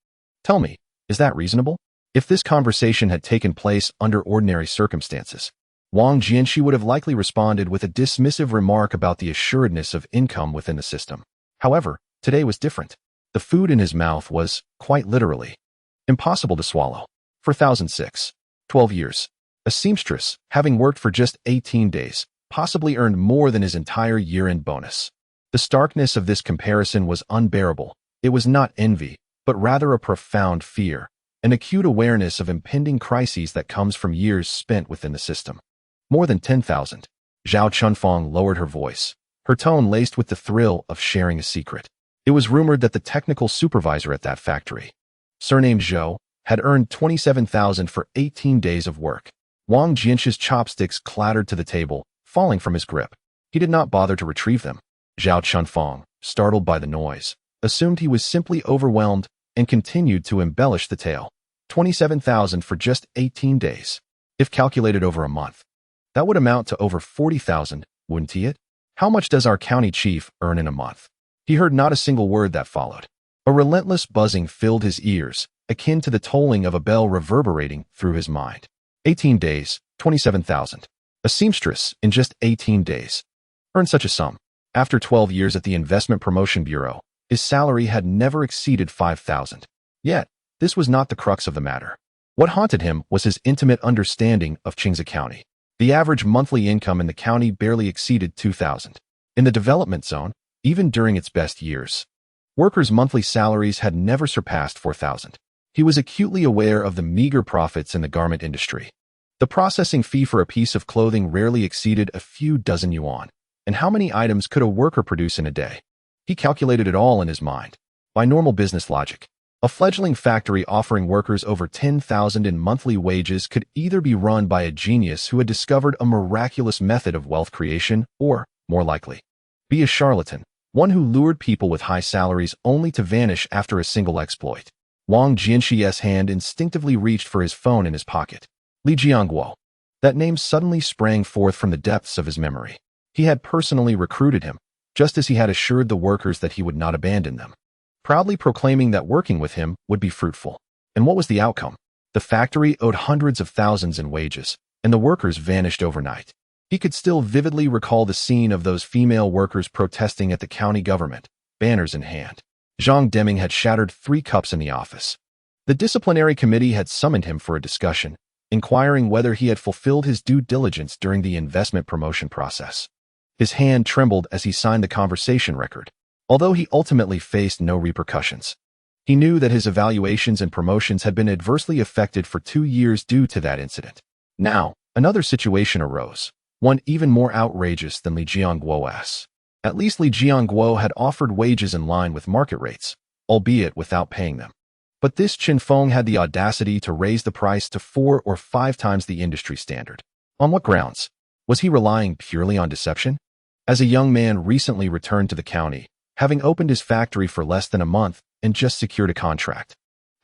Tell me, is that reasonable?" If this conversation had taken place under ordinary circumstances, Wang Jinshi would have likely responded with a dismissive remark about the assuredness of income within the system. However, today was different. The food in his mouth was, quite literally, impossible to swallow. 4,006. 12 years. A seamstress, having worked for just 18 days, possibly earned more than his entire year-end bonus. The starkness of this comparison was unbearable. It was not envy, but rather a profound fear, an acute awareness of impending crises that comes from years spent within the system. More than 10,000. Chen Feng lowered her voice, her tone laced with the thrill of sharing a secret. It was rumored that the technical supervisor at that factory, surnamed Zhou, had earned 27,000 for 18 days of work. Wang Jinshi's chopsticks clattered to the table, falling from his grip. He did not bother to retrieve them. Chen Feng, startled by the noise, assumed he was simply overwhelmed and continued to embellish the tale. 27,000 for just 18 days. If calculated over a month, that would amount to over 40,000, wouldn't it? How much does our county chief earn in a month? He heard not a single word that followed. A relentless buzzing filled his ears, akin to the tolling of a bell reverberating through his mind. 18 days, 27,000. A seamstress in just 18 days earned such a sum. After 12 years at the Investment Promotion Bureau, his salary had never exceeded 5,000. Yet, this was not the crux of the matter. What haunted him was his intimate understanding of Qingze County. The average monthly income in the county barely exceeded 2,000. In the development zone, even during its best years, workers' monthly salaries had never surpassed 4,000. He was acutely aware of the meager profits in the garment industry. The processing fee for a piece of clothing rarely exceeded a few dozen yuan. And how many items could a worker produce in a day? He calculated it all in his mind. By normal business logic, a fledgling factory offering workers over 10,000 in monthly wages could either be run by a genius who had discovered a miraculous method of wealth creation or, more likely, be a charlatan, one who lured people with high salaries only to vanish after a single exploit. Wang Jinshi's hand instinctively reached for his phone in his pocket. Li Jiangguo. That name suddenly sprang forth from the depths of his memory. He had personally recruited him, just as he had assured the workers that he would not abandon them, proudly proclaiming that working with him would be fruitful. And what was the outcome? The factory owed hundreds of thousands in wages, and the workers vanished overnight. He could still vividly recall the scene of those female workers protesting at the county government, banners in hand. Zhang Deming had shattered 3 cups in the office. The disciplinary committee had summoned him for a discussion, inquiring whether he had fulfilled his due diligence during the investment promotion process. His hand trembled as he signed the conversation record, although he ultimately faced no repercussions. He knew that his evaluations and promotions had been adversely affected for 2 years due to that incident. Now, another situation arose, one even more outrageous than Li Jiangguo's. At least Li Jiangguo had offered wages in line with market rates, albeit without paying them. But this Chen Feng had the audacity to raise the price to 4 or 5 times the industry standard. On what grounds? Was he relying purely on deception? as a young man recently returned to the county, having opened his factory for less than a month and just secured a contract.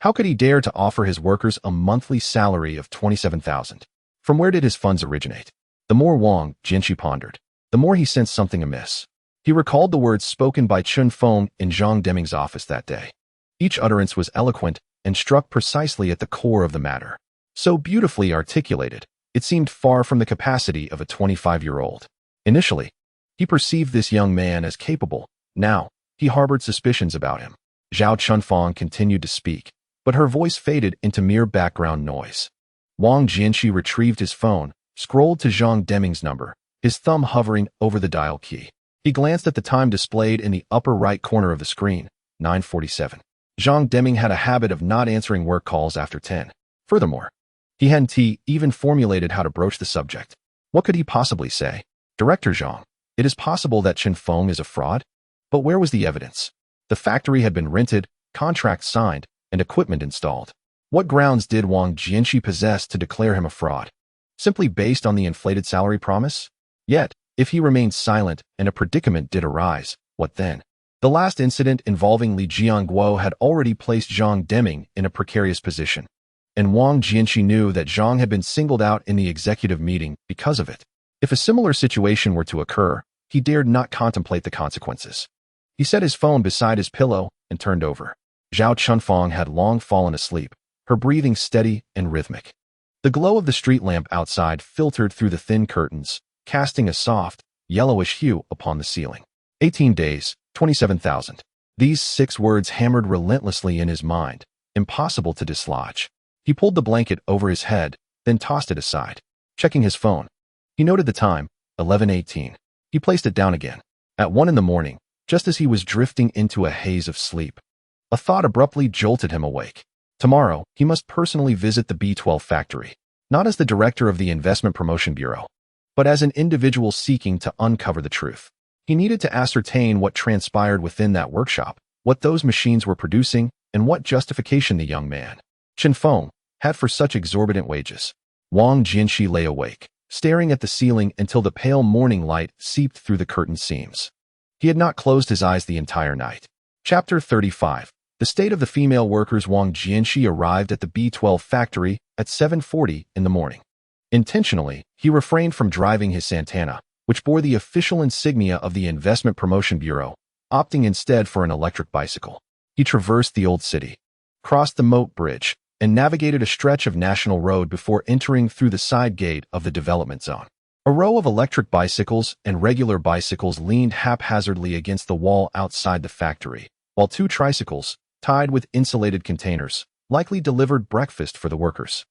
How could he dare to offer his workers a monthly salary of $27,000? From where did his funds originate? The more Wang Jianqi pondered, the more he sensed something amiss. He recalled the words spoken by Chen Feng in Zhang Deming's office that day. Each utterance was eloquent and struck precisely at the core of the matter. So beautifully articulated, it seemed far from the capacity of a 25-year-old. Initially, he perceived this young man as capable. Now, he harbored suspicions about him. Zhao Chunfang continued to speak, but her voice faded into mere background noise. Wang Jianqi retrieved his phone, scrolled to Zhang Deming's number, his thumb hovering over the dial key. He glanced at the time displayed in the upper right corner of the screen, 9:47. Zhang Deming had a habit of not answering work calls after 10. Furthermore, he hadn't even formulated how to broach the subject. What could he possibly say? Director Zhang, it is possible that Chen Feng is a fraud? But where was the evidence? The factory had been rented, contracts signed, and equipment installed. What grounds did Wang Jianqi possess to declare him a fraud? Simply based on the inflated salary promise? Yet, if he remained silent and a predicament did arise, what then? The last incident involving Li Jianguo had already placed Zhang Deming in a precarious position, and Wang Jianqi knew that Zhang had been singled out in the executive meeting because of it. If a similar situation were to occur, he dared not contemplate the consequences. He set his phone beside his pillow and turned over. Zhao Chunfang had long fallen asleep, her breathing steady and rhythmic. The glow of the street lamp outside filtered through the thin curtains, casting a soft, yellowish hue upon the ceiling. 18 days, 27,000. These 6 words hammered relentlessly in his mind, impossible to dislodge. He pulled the blanket over his head, then tossed it aside. Checking his phone, he noted the time, 11:18. He placed it down again. At 1 in the morning, just as he was drifting into a haze of sleep, a thought abruptly jolted him awake. Tomorrow, he must personally visit the B12 factory, not as the director of the Investment Promotion Bureau, but as an individual seeking to uncover the truth. He needed to ascertain what transpired within that workshop, what those machines were producing, and what justification the young man, Chen Feng, had for such exorbitant wages. Wang Jianqi lay awake, staring at the ceiling until the pale morning light seeped through the curtain seams. He had not closed his eyes the entire night. Chapter 35. The state of the female workers. Wang Jianqi arrived at the B12 factory at 7:40 in the morning. Intentionally, he refrained from driving his Santana, which bore the official insignia of the Investment Promotion Bureau, opting instead for an electric bicycle. He traversed the old city, crossed the moat bridge, and navigated a stretch of national road before entering through the side gate of the development zone. A row of electric bicycles and regular bicycles leaned haphazardly against the wall outside the factory, while 2 tricycles, tied with insulated containers, likely delivered breakfast for the workers.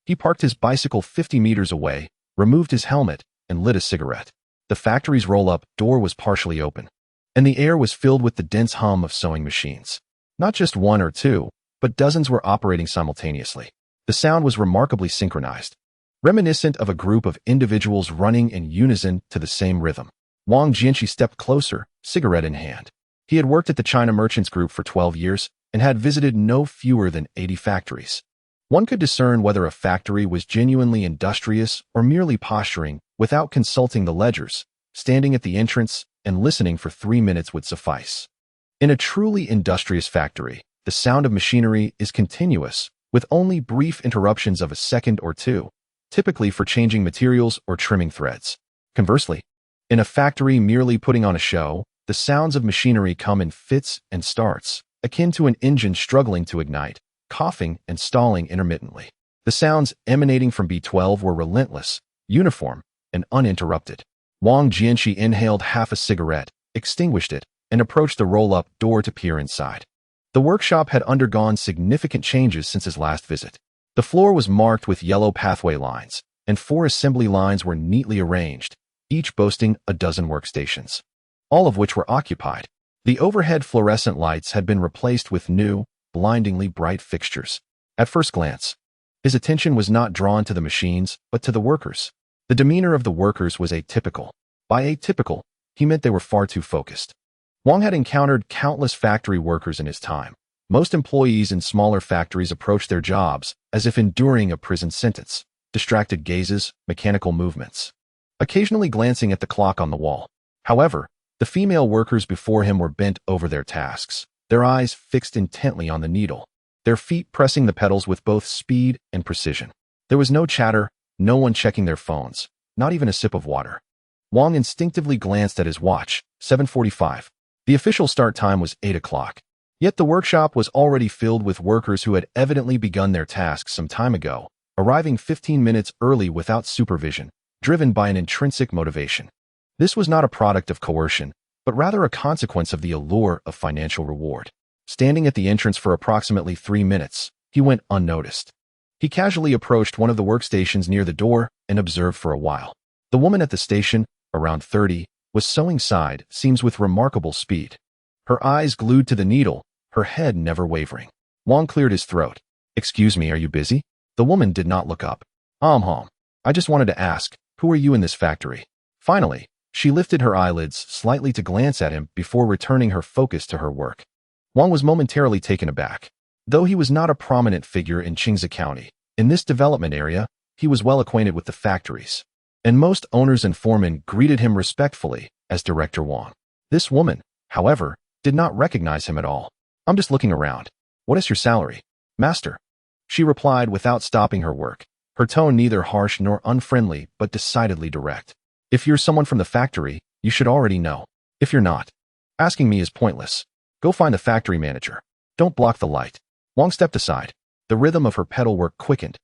He parked his bicycle 50 meters away, removed his helmet, and lit a cigarette. The factory's roll-up door was partially open, and the air was filled with the dense hum of sewing machines. Not just 1 or 2, but dozens were operating simultaneously. The sound was remarkably synchronized, reminiscent of a group of individuals running in unison to the same rhythm. Wang Jianqi stepped closer, cigarette in hand. He had worked at the China Merchants Group for 12 years and had visited no fewer than 80 factories. One could discern whether a factory was genuinely industrious or merely posturing without consulting the ledgers. Standing at the entrance and listening for 3 minutes would suffice. In a truly industrious factory, the sound of machinery is continuous, with only brief interruptions of a second or 2, typically for changing materials or trimming threads. Conversely, in a factory merely putting on a show, the sounds of machinery come in fits and starts, akin to an engine struggling to ignite, coughing and stalling intermittently. The sounds emanating from B12 were relentless, uniform, and uninterrupted. Wang Jianqi inhaled half a cigarette, extinguished it, and approached the roll-up door to peer inside. The workshop had undergone significant changes since his last visit. The floor was marked with yellow pathway lines, and 4 assembly lines were neatly arranged, each boasting a dozen workstations, all of which were occupied. The overhead fluorescent lights had been replaced with new, blindingly bright fixtures. At first glance, his attention was not drawn to the machines, but to the workers. The demeanor of the workers was atypical. By atypical, he meant they were far too focused. Wang had encountered countless factory workers in his time. Most employees in smaller factories approached their jobs as if enduring a prison sentence, distracted gazes, mechanical movements, occasionally glancing at the clock on the wall. However, the female workers before him were bent over their tasks, their eyes fixed intently on the needle, their feet pressing the pedals with both speed and precision. There was no chatter, no one checking their phones, not even a sip of water. Wang instinctively glanced at his watch, 7:45. The official start time was 8 o'clock. Yet the workshop was already filled with workers who had evidently begun their tasks some time ago, arriving 15 minutes early without supervision, driven by an intrinsic motivation. This was not a product of coercion, but rather a consequence of the allure of financial reward. Standing at the entrance for approximately 3 minutes, he went unnoticed. He casually approached one of the workstations near the door and observed for a while. The woman at the station, around 30, was sewing side seams with remarkable speed. Her eyes glued to the needle, her head never wavering. Wang cleared his throat. "Excuse me, are you busy?" The woman did not look up. I just wanted to ask, who are you in this factory?" Finally, she lifted her eyelids slightly to glance at him before returning her focus to her work. Wang was momentarily taken aback. Though he was not a prominent figure in Qingze County, in this development area, he was well acquainted with the factories, and most owners and foremen greeted him respectfully as Director Wang. This woman, however, did not recognize him at all. "I'm just looking around. What is your salary?" "Master," she replied without stopping her work, her tone neither harsh nor unfriendly but decidedly direct. "If you're someone from the factory, you should already know. If you're not, asking me is pointless. Go find the factory manager. Don't block the light." Wang stepped aside. The rhythm of her pedal work quickened.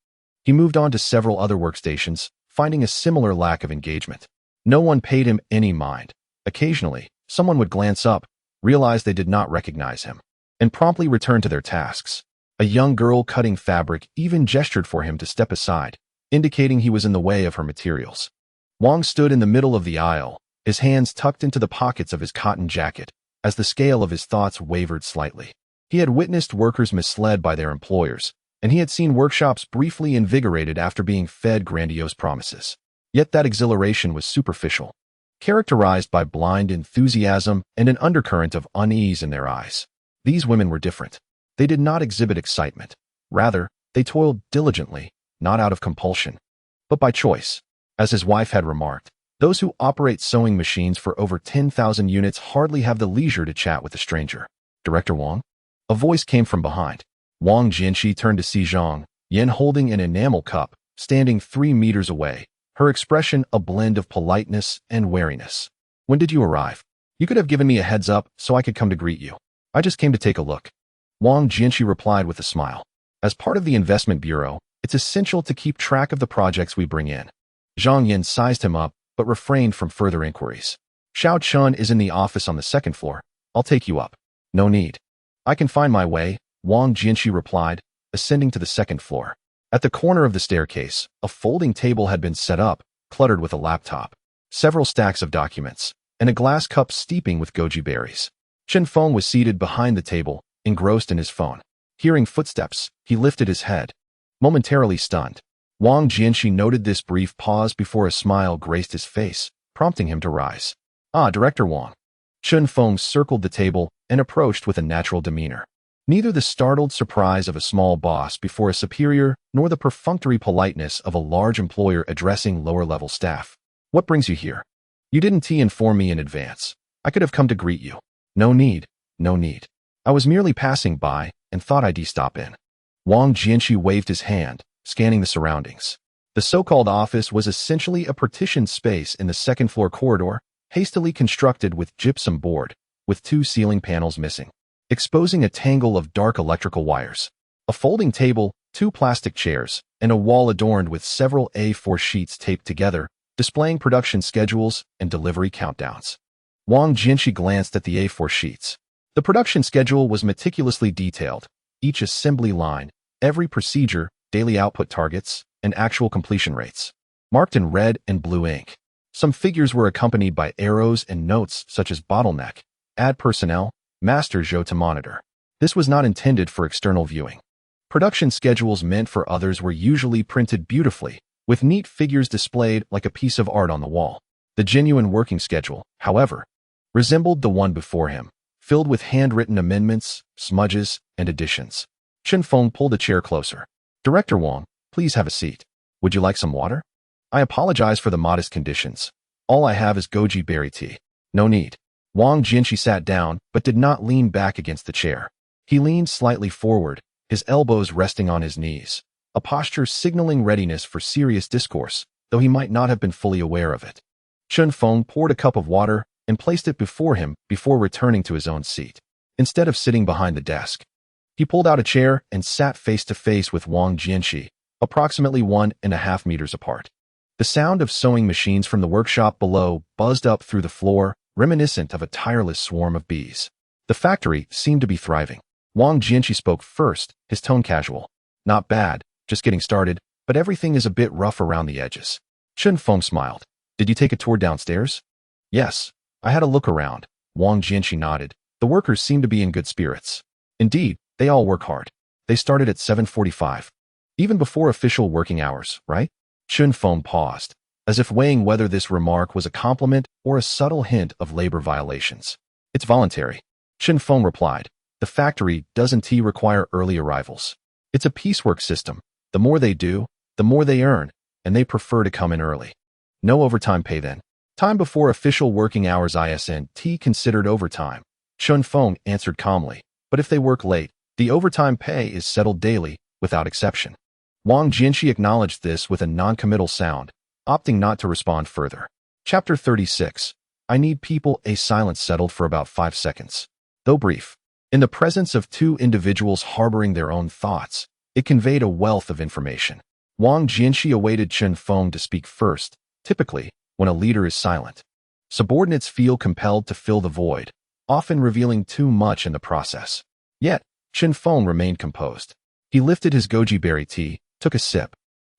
He moved on to several other workstations, finding a similar lack of engagement. No one paid him any mind. Occasionally, someone would glance up, realize they did not recognize him, and promptly return to their tasks. A young girl cutting fabric even gestured for him to step aside, indicating he was in the way of her materials. Wang stood in the middle of the aisle, his hands tucked into the pockets of his cotton jacket, as the scale of his thoughts wavered slightly. He had witnessed workers misled by their employers, and he had seen workshops briefly invigorated after being fed grandiose promises. Yet that exhilaration was superficial, characterized by blind enthusiasm and an undercurrent of unease in their eyes. These women were different. They did not exhibit excitement. Rather, they toiled diligently, not out of compulsion, but by choice. As his wife had remarked, those who operate sewing machines for over 10,000 units hardly have the leisure to chat with a stranger. "Director Wang?" A voice came from behind. Wang Jianqi turned to see Zhang Yan holding an enamel cup, standing 3 meters away, her expression a blend of politeness and wariness. "When did you arrive? You could have given me a heads up so I could come to greet you. I just came to take a look." Wang Jianqi replied with a smile. "As part of the investment bureau, it's essential to keep track of the projects we bring in." Zhang Yan sized him up, but refrained from further inquiries. "Xiao Chun is in the office on the 2nd floor. I'll take you up." "No need. I can find my way," Wang Jianqi replied, ascending to the 2nd floor. At the corner of the staircase, a folding table had been set up, cluttered with a laptop, several stacks of documents, and a glass cup steeping with goji berries. Chen Feng was seated behind the table, engrossed in his phone. Hearing footsteps, he lifted his head, momentarily stunned. Wang Jianqi noted this brief pause before a smile graced his face, prompting him to rise. "Ah, Director Wang." Chen Feng circled the table and approached with a natural demeanor. Neither the startled surprise of a small boss before a superior nor the perfunctory politeness of a large employer addressing lower-level staff. "What brings you here?" "You didn't inform me in advance. I could have come to greet you." "No need, no need. I was merely passing by and thought I'd stop in." Wang Jianqi waved his hand, scanning the surroundings. The so-called office was essentially a partitioned space in the 2nd floor corridor, hastily constructed with gypsum board, with 2 ceiling panels missing, exposing a tangle of dark electrical wires. A folding table, 2 plastic chairs, and a wall adorned with several A4 sheets taped together, displaying production schedules and delivery countdowns. Wang Jianqi glanced at the A4 sheets. The production schedule was meticulously detailed, each assembly line, every procedure, daily output targets, and actual completion rates, marked in red and blue ink. Some figures were accompanied by arrows and notes such as bottleneck, add personnel, master Zhou to monitor. This was not intended for external viewing. Production schedules meant for others were usually printed beautifully, with neat figures displayed like a piece of art on the wall. The genuine working schedule, however, resembled the one before him, filled with handwritten amendments, smudges, and additions. Chen Feng pulled a chair closer. "Director Wang, please have a seat. Would you like some water?" "I apologize for the modest conditions. All I have is goji berry tea." No need. Wang Jianqi sat down, but did not lean back against the chair. He leaned slightly forward, his elbows resting on his knees, a posture signaling readiness for serious discourse, though he might not have been fully aware of it. Chen Feng poured a cup of water and placed it before him before returning to his own seat. Instead of sitting behind the desk, he pulled out a chair and sat face-to-face with Wang Jianqi, approximately 1.5 meters apart. The sound of sewing machines from the workshop below buzzed up through the floor, reminiscent of a tireless swarm of bees. The factory seemed to be thriving. Wang Jianqi spoke first, his tone casual. Not bad, just getting started, but everything is a bit rough around the edges. Chen Feng smiled. Did you take a tour downstairs? Yes, I had a look around. Wang Jianqi nodded. The workers seem to be in good spirits. Indeed, they all work hard. They started at 7:45. Even before official working hours, right? Chen Feng paused, as if weighing whether this remark was a compliment or a subtle hint of labor violations. It's voluntary. Chen Feng replied. The factory doesn't require early arrivals. It's a piecework system. The more they do, the more they earn, and they prefer to come in early. No overtime pay then. Time before official working hours isn't considered overtime. Chen Feng answered calmly. But if they work late, the overtime pay is settled daily, without exception. Wang Jianqi acknowledged this with a non-committal sound, opting not to respond further. Chapter 36. I need people. A silence settled for about 5 seconds. Though brief, in the presence of two individuals harboring their own thoughts, it conveyed a wealth of information. Wang Jianqi awaited Chen Feng to speak first. Typically, when a leader is silent, subordinates feel compelled to fill the void, often revealing too much in the process. Yet, Chen Feng remained composed. He lifted his goji berry tea, took a sip,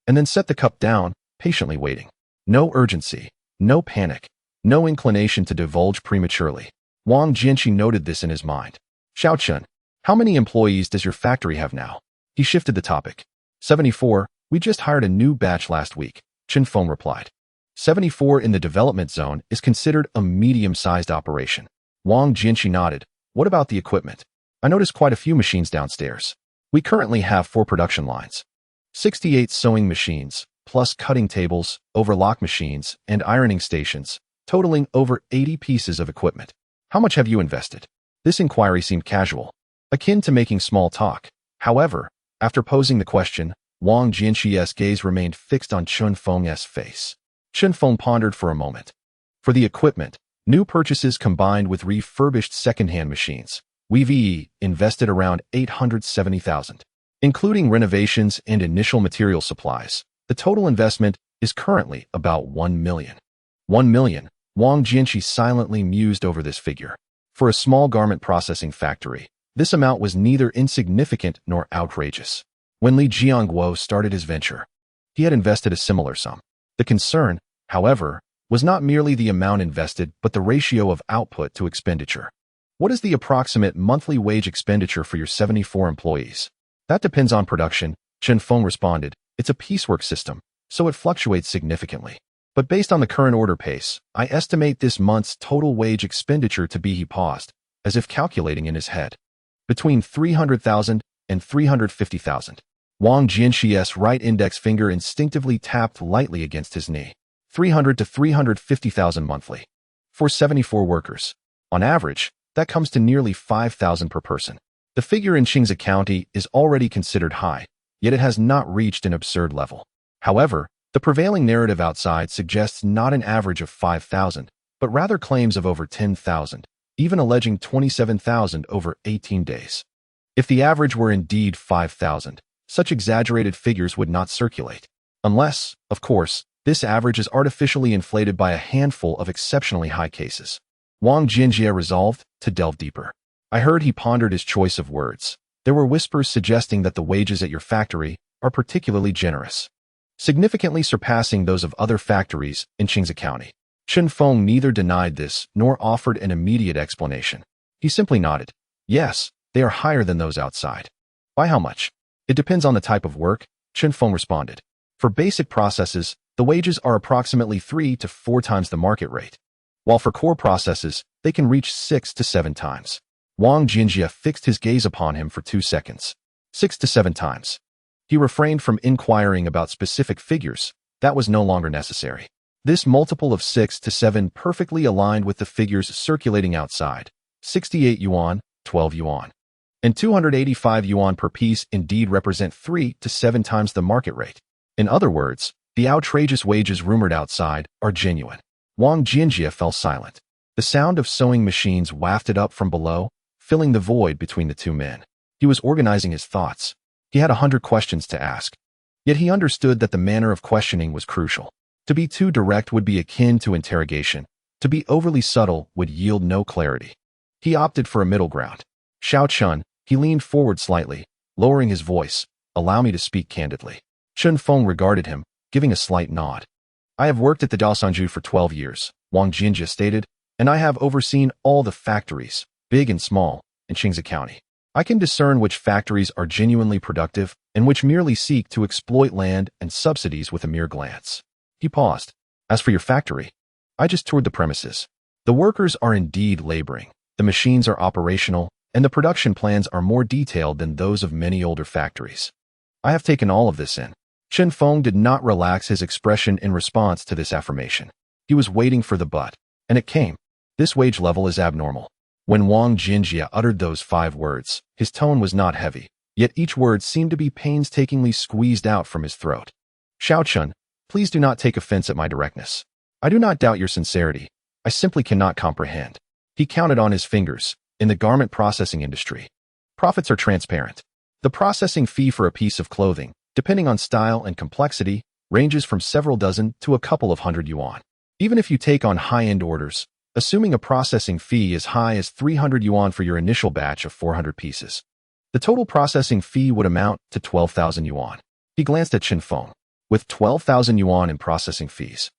and then set the cup down, patiently waiting. No urgency, no panic, no inclination to divulge prematurely. Wang Jianqi noted this in his mind. Xiao Chen, how many employees does your factory have now? He shifted the topic. 74, we just hired a new batch last week, Chen Feng replied. 74 in the development zone is considered a medium-sized operation. Wang Jianqi nodded. What about the equipment? I noticed quite a few machines downstairs. We currently have 4 production lines. 68 sewing machines, plus cutting tables, overlock machines, and ironing stations, totaling over 80 pieces of equipment. How much have you invested? This inquiry seemed casual, akin to making small talk. However, after posing the question, Wang Jianqi's gaze remained fixed on Chen Feng's face. Chen Feng pondered for a moment. For the equipment, new purchases combined with refurbished second-hand machines, we've invested around 870,000. Including renovations and initial material supplies, the total investment is currently about 1 million. 1 million, Wang Jianqi silently mused over this figure. For a small garment processing factory, this amount was neither insignificant nor outrageous. When Li Jiangguo started his venture, he had invested a similar sum. The concern, however, was not merely the amount invested but the ratio of output to expenditure. What is the approximate monthly wage expenditure for your 74 employees? That depends on production, Chen Feng responded. It's a piecework system, so it fluctuates significantly. But based on the current order pace, I estimate this month's total wage expenditure to be, he paused, as if calculating in his head, between 300,000 and 350,000. Wang Jianqi's right index finger instinctively tapped lightly against his knee. 300 to 350,000 monthly. For 74 workers. On average, that comes to nearly 5,000 per person. The figure in Qingze County is already considered high, yet it has not reached an absurd level. However, the prevailing narrative outside suggests not an average of 5,000, but rather claims of over 10,000, even alleging 27,000 over 18 days. If the average were indeed 5,000, such exaggerated figures would not circulate. Unless, of course, this average is artificially inflated by a handful of exceptionally high cases. Wang Jianqi resolved to delve deeper. I heard he pondered his choice of words. There were whispers suggesting that the wages at your factory are particularly generous, significantly surpassing those of other factories in Qingze County. Chen Feng neither denied this nor offered an immediate explanation. He simply nodded. Yes, they are higher than those outside. By how much? It depends on the type of work, Chen Feng responded. For basic processes, the wages are approximately 3 to 4 times the market rate, while for core processes, they can reach 6 to 7 times. Wang Jianqi fixed his gaze upon him for 2 seconds. 6 to 7 times. He refrained from inquiring about specific figures. That was no longer necessary. This multiple of 6 to 7 perfectly aligned with the figures circulating outside. 68 yuan, 12 yuan, and 285 yuan per piece indeed represent 3 to 7 times the market rate. In other words, the outrageous wages rumored outside are genuine. Wang Jinjie fell silent. The sound of sewing machines wafted up from below, filling the void between the two men. He was organizing his thoughts. He had 100 questions to ask. Yet he understood that the manner of questioning was crucial. To be too direct would be akin to interrogation. To be overly subtle would yield no clarity. He opted for a middle ground. Xiao Chun, he leaned forward slightly, lowering his voice. Allow me to speak candidly. Chen Feng regarded him, giving a slight nod. I have worked at the Daosanju for 12 years, Wang Jinjie stated, and I have overseen all the factories, big and small, in Qingze County. I can discern which factories are genuinely productive and which merely seek to exploit land and subsidies with a mere glance. He paused. As for your factory, I just toured the premises. The workers are indeed laboring, the machines are operational, and the production plans are more detailed than those of many older factories. I have taken all of this in. Chen Feng did not relax his expression in response to this affirmation. He was waiting for the but, and it came. This wage level is abnormal. When Wang Jinjie uttered those 5 words, his tone was not heavy, yet each word seemed to be painstakingly squeezed out from his throat. Xiao Chun, please do not take offense at my directness. I do not doubt your sincerity. I simply cannot comprehend. He counted on his fingers. In the garment processing industry, profits are transparent. The processing fee for a piece of clothing, depending on style and complexity, ranges from several dozen to a couple of hundred yuan. Even if you take on high-end orders, assuming a processing fee as high as 300 yuan for your initial batch of 400 pieces, the total processing fee would amount to 12,000 yuan. He glanced at Chen Feng. With 12,000 yuan in processing fees,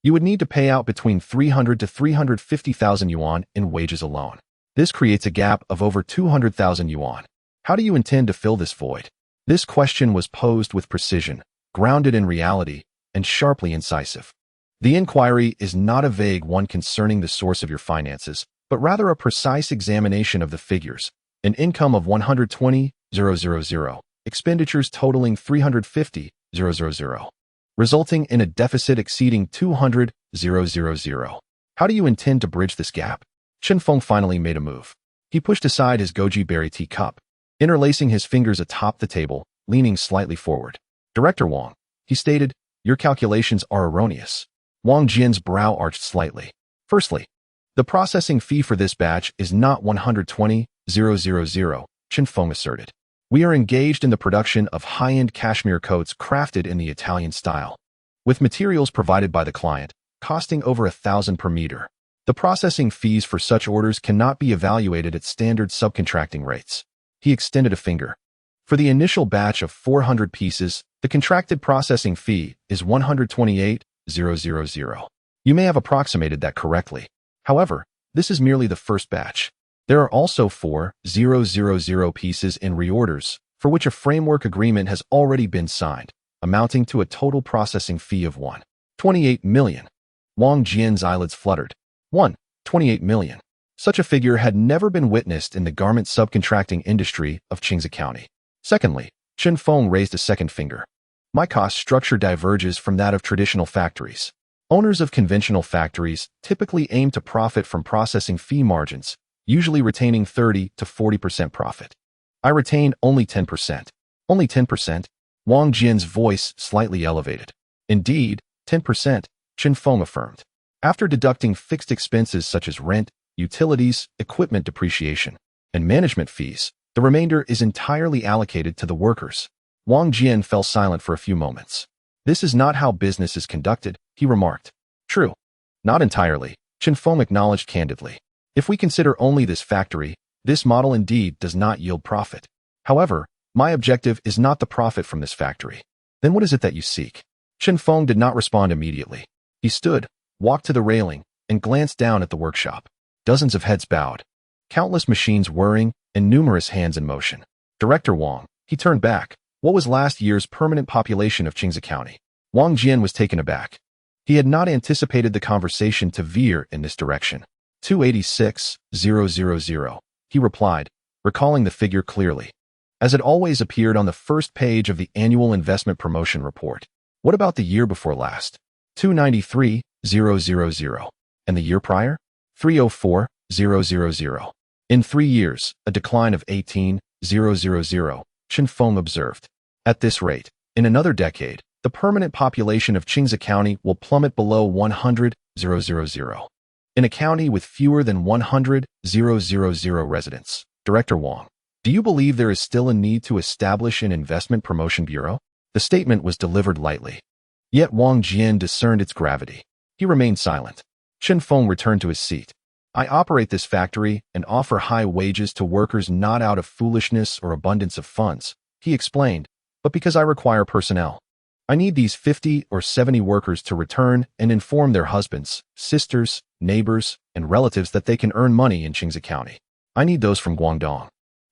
you would need to pay out between 300 to 350,000 yuan in wages alone. This creates a gap of over 200,000 yuan. How do you intend to fill this void? This question was posed with precision, grounded in reality, and sharply incisive. The inquiry is not a vague one concerning the source of your finances, but rather a precise examination of the figures. An income of 120,000, expenditures totaling 350,000, resulting in a deficit exceeding 200,000. How do you intend to bridge this gap? Chen Feng finally made a move. He pushed aside his goji berry tea cup, interlacing his fingers atop the table, leaning slightly forward. Director Wang, he stated, your calculations are erroneous. Wang Jin's brow arched slightly. Firstly, the processing fee for this batch is not 120,000, Chen Feng asserted. We are engaged in the production of high-end cashmere coats crafted in the Italian style, with materials provided by the client, costing over 1,000 per meter. The processing fees for such orders cannot be evaluated at standard subcontracting rates. He extended a finger. For the initial batch of 400 pieces, the contracted processing fee is 128,000. You may have approximated that correctly. However, this is merely the first batch. There are also 4,000 pieces in reorders, for which a framework agreement has already been signed, amounting to a total processing fee of 1.28 million. Wang Jin's eyelids fluttered. 1.28 million. Such a figure had never been witnessed in the garment subcontracting industry of Qingze County. Secondly, Chen Feng raised a second finger. My cost structure diverges from that of traditional factories. Owners of conventional factories typically aim to profit from processing fee margins, usually retaining 30 to 40% profit. I retain only 10%. Only 10%? Wang Jin's voice slightly elevated. Indeed, 10%, Chen Feng affirmed. After deducting fixed expenses such as rent, utilities, equipment depreciation, and management fees, the remainder is entirely allocated to the workers. Wang Jin fell silent for a few moments. This is not how business is conducted, he remarked. True. Not entirely, Chen Feng acknowledged candidly. If we consider only this factory, this model indeed does not yield profit. However, my objective is not the profit from this factory. Then what is it that you seek? Chen Feng did not respond immediately. He stood, walked to the railing, and glanced down at the workshop. Dozens of heads bowed, countless machines whirring, and numerous hands in motion. Director Wang, he turned back. What was last year's permanent population of Qingze County? Wang Jin was taken aback. He had not anticipated the conversation to veer in this direction. 286,000, he replied, recalling the figure clearly, as it always appeared on the first page of the annual investment promotion report. What about the year before last? 293,000. And the year prior? 304,000. In 3 years, a decline of 18,000, Chen Feng observed. At this rate, in another decade, the permanent population of Qingze County will plummet below 100,000. In a county with fewer than 100,000 residents. Director Wang, do you believe there is still a need to establish an investment promotion bureau? The statement was delivered lightly. Yet Wang Jian discerned its gravity. He remained silent. Chen Feng returned to his seat. I operate this factory and offer high wages to workers not out of foolishness or abundance of funds, he explained, but because I require personnel. I need these 50 or 70 workers to return and inform their husbands, sisters, neighbors, and relatives that they can earn money in Qingze County. I need those from Guangdong,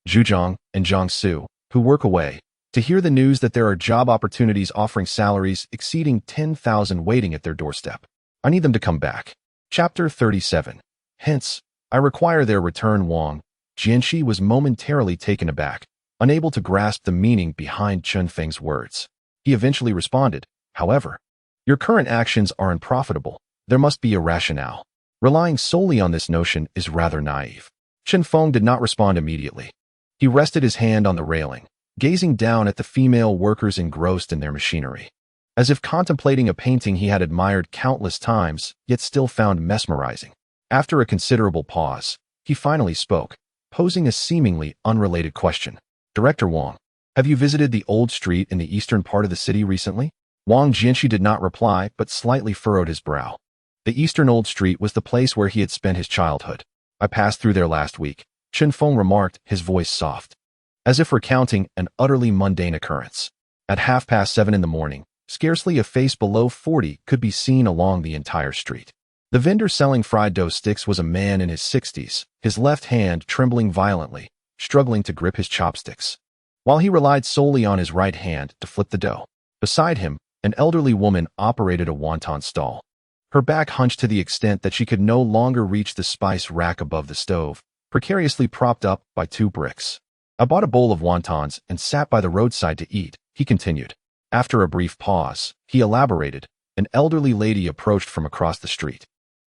Zhejiang, and Jiangsu, who work away, to hear the news that there are job opportunities offering salaries exceeding 10,000 waiting at their doorstep. I need them to come back. Chapter 37. Hence, I require their return. Wang Jianxi was momentarily taken aback, unable to grasp the meaning behind Chen Feng's words. He eventually responded, however, your current actions are unprofitable. There must be a rationale. Relying solely on this notion is rather naive. Chen Feng did not respond immediately. He rested his hand on the railing, gazing down at the female workers engrossed in their machinery, as if contemplating a painting he had admired countless times, yet still found mesmerizing. After a considerable pause, he finally spoke, posing a seemingly unrelated question. Director Wang, have you visited the old street in the eastern part of the city recently? Wang Jianxi did not reply, but slightly furrowed his brow. The eastern old street was the place where he had spent his childhood. I passed through there last week, Chen Feng remarked, his voice soft, as if recounting an utterly mundane occurrence. At 7:30 in the morning, scarcely a face below 40 could be seen along the entire street. The vendor selling fried dough sticks was a man in his 60s, his left hand trembling violently, struggling to grip his chopsticks, while he relied solely on his right hand to flip the dough. Beside him, an elderly woman operated a wonton stall, her back hunched to the extent that she could no longer reach the spice rack above the stove, precariously propped up by 2 bricks. I bought a bowl of wontons and sat by the roadside to eat, he continued. After a brief pause, he elaborated, an elderly lady approached from across the street,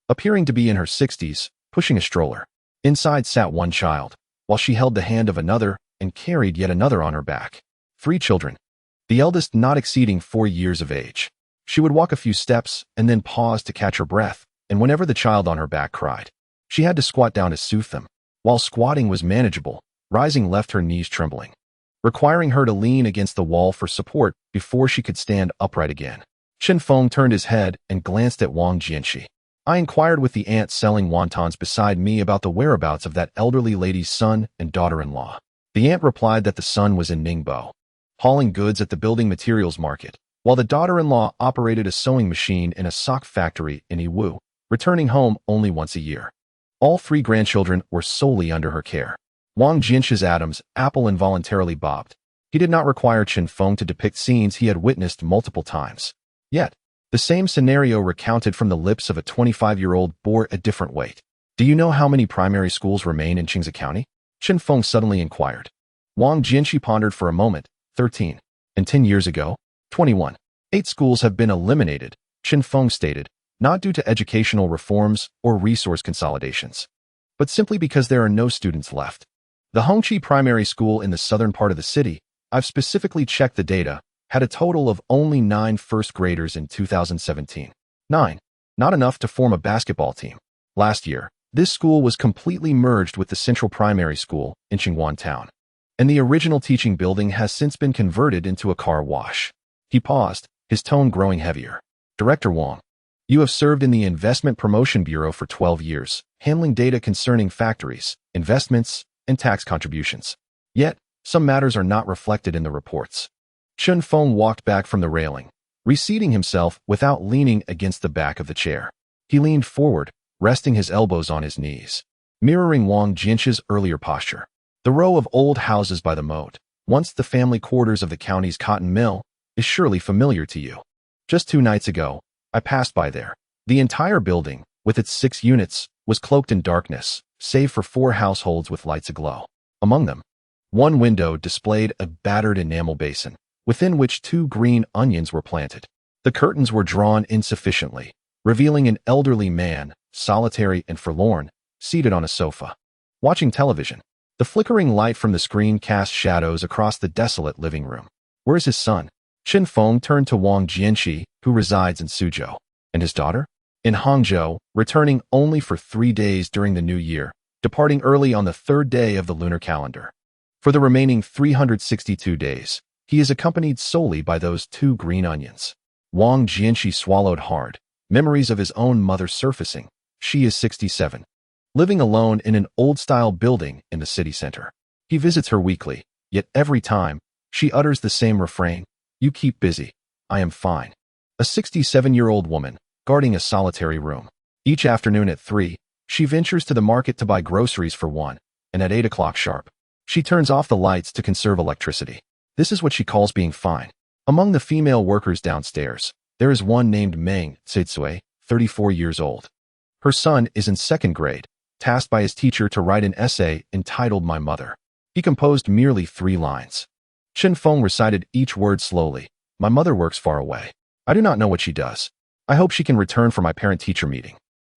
appearing to be in her 60s, pushing a stroller. Inside sat one child, while she held the hand of another and carried yet another on her back. 3 children, the eldest not exceeding 4 years of age. She would walk a few steps and then pause to catch her breath, and whenever the child on her back cried, she had to squat down to soothe them. While squatting was manageable, rising left her knees trembling, requiring her to lean against the wall for support before she could stand upright again. Chen Feng turned his head and glanced at Wang Jianxi. I inquired with the aunt selling wontons beside me about the whereabouts of that elderly lady's son and daughter-in-law. The aunt replied that the son was in Ningbo, hauling goods at the building materials market, while the daughter-in-law operated a sewing machine in a sock factory in Yiwu, returning home only once a year. All 3 grandchildren were solely under her care. Wang Jianxi's Adam's apple involuntarily bobbed. He did not require Chen Feng to depict scenes he had witnessed multiple times. Yet, the same scenario recounted from the lips of a 25-year-old bore a different weight. Do you know how many primary schools remain in Qingze County? Chen Feng suddenly inquired. Wang Jianxi pondered for a moment. 13. And 10 years ago? 21. 8 schools have been eliminated, Chen Feng stated, not due to educational reforms or resource consolidations, but simply because there are no students left. The Hongqi Primary School in the southern part of the city, I've specifically checked the data, had a total of only 9 first graders in 2017. 9. Not enough to form a basketball team. Last year, this school was completely merged with the Central Primary School in Qingwan Town, and the original teaching building has since been converted into a car wash. He paused, his tone growing heavier. Director Wang, you have served in the Investment Promotion Bureau for 12 years, handling data concerning factories, investments, and tax contributions. Yet, some matters are not reflected in the reports. Chen Feng walked back from the railing, reseating himself without leaning against the back of the chair. He leaned forward, resting his elbows on his knees, mirroring Wang Jianxi's earlier posture. The row of old houses by the moat, once the family quarters of the county's cotton mill, is surely familiar to you. Just 2 nights ago, I passed by there. The entire building, with its 6 units, was cloaked in darkness, save for 4 households with lights aglow. Among them, one window displayed a battered enamel basin, within which 2 green onions were planted. The curtains were drawn insufficiently, revealing an elderly man, solitary and forlorn, seated on a sofa, watching television. The flickering light from the screen cast shadows across the desolate living room. Where is his son? Chen Feng turned to Wang Jianqi, who resides in Suzhou. And his daughter? In Hangzhou, returning only for 3 days during the new year, departing early on the 3rd day of the lunar calendar. For the remaining 362 days, he is accompanied solely by those 2 green onions. Wang Jianqi swallowed hard, memories of his own mother surfacing. She is 67. Living alone in an old-style building in the city center. He visits her weekly, yet every time, she utters the same refrain, "You keep busy. I am fine." A 67-year-old woman, guarding a solitary room. Each afternoon at 3, she ventures to the market to buy groceries for 1, and at 8 o'clock sharp, she turns off the lights to conserve electricity. This is what she calls being fine. Among the female workers downstairs, there is one named Meng Tsitsui, 34 years old. Her son is in 2nd grade, tasked by his teacher to write an essay entitled My Mother. He composed merely 3 lines. Chen Feng recited each word slowly. My mother works far away. I do not know what she does. I hope she can return for my parent-teacher meeting.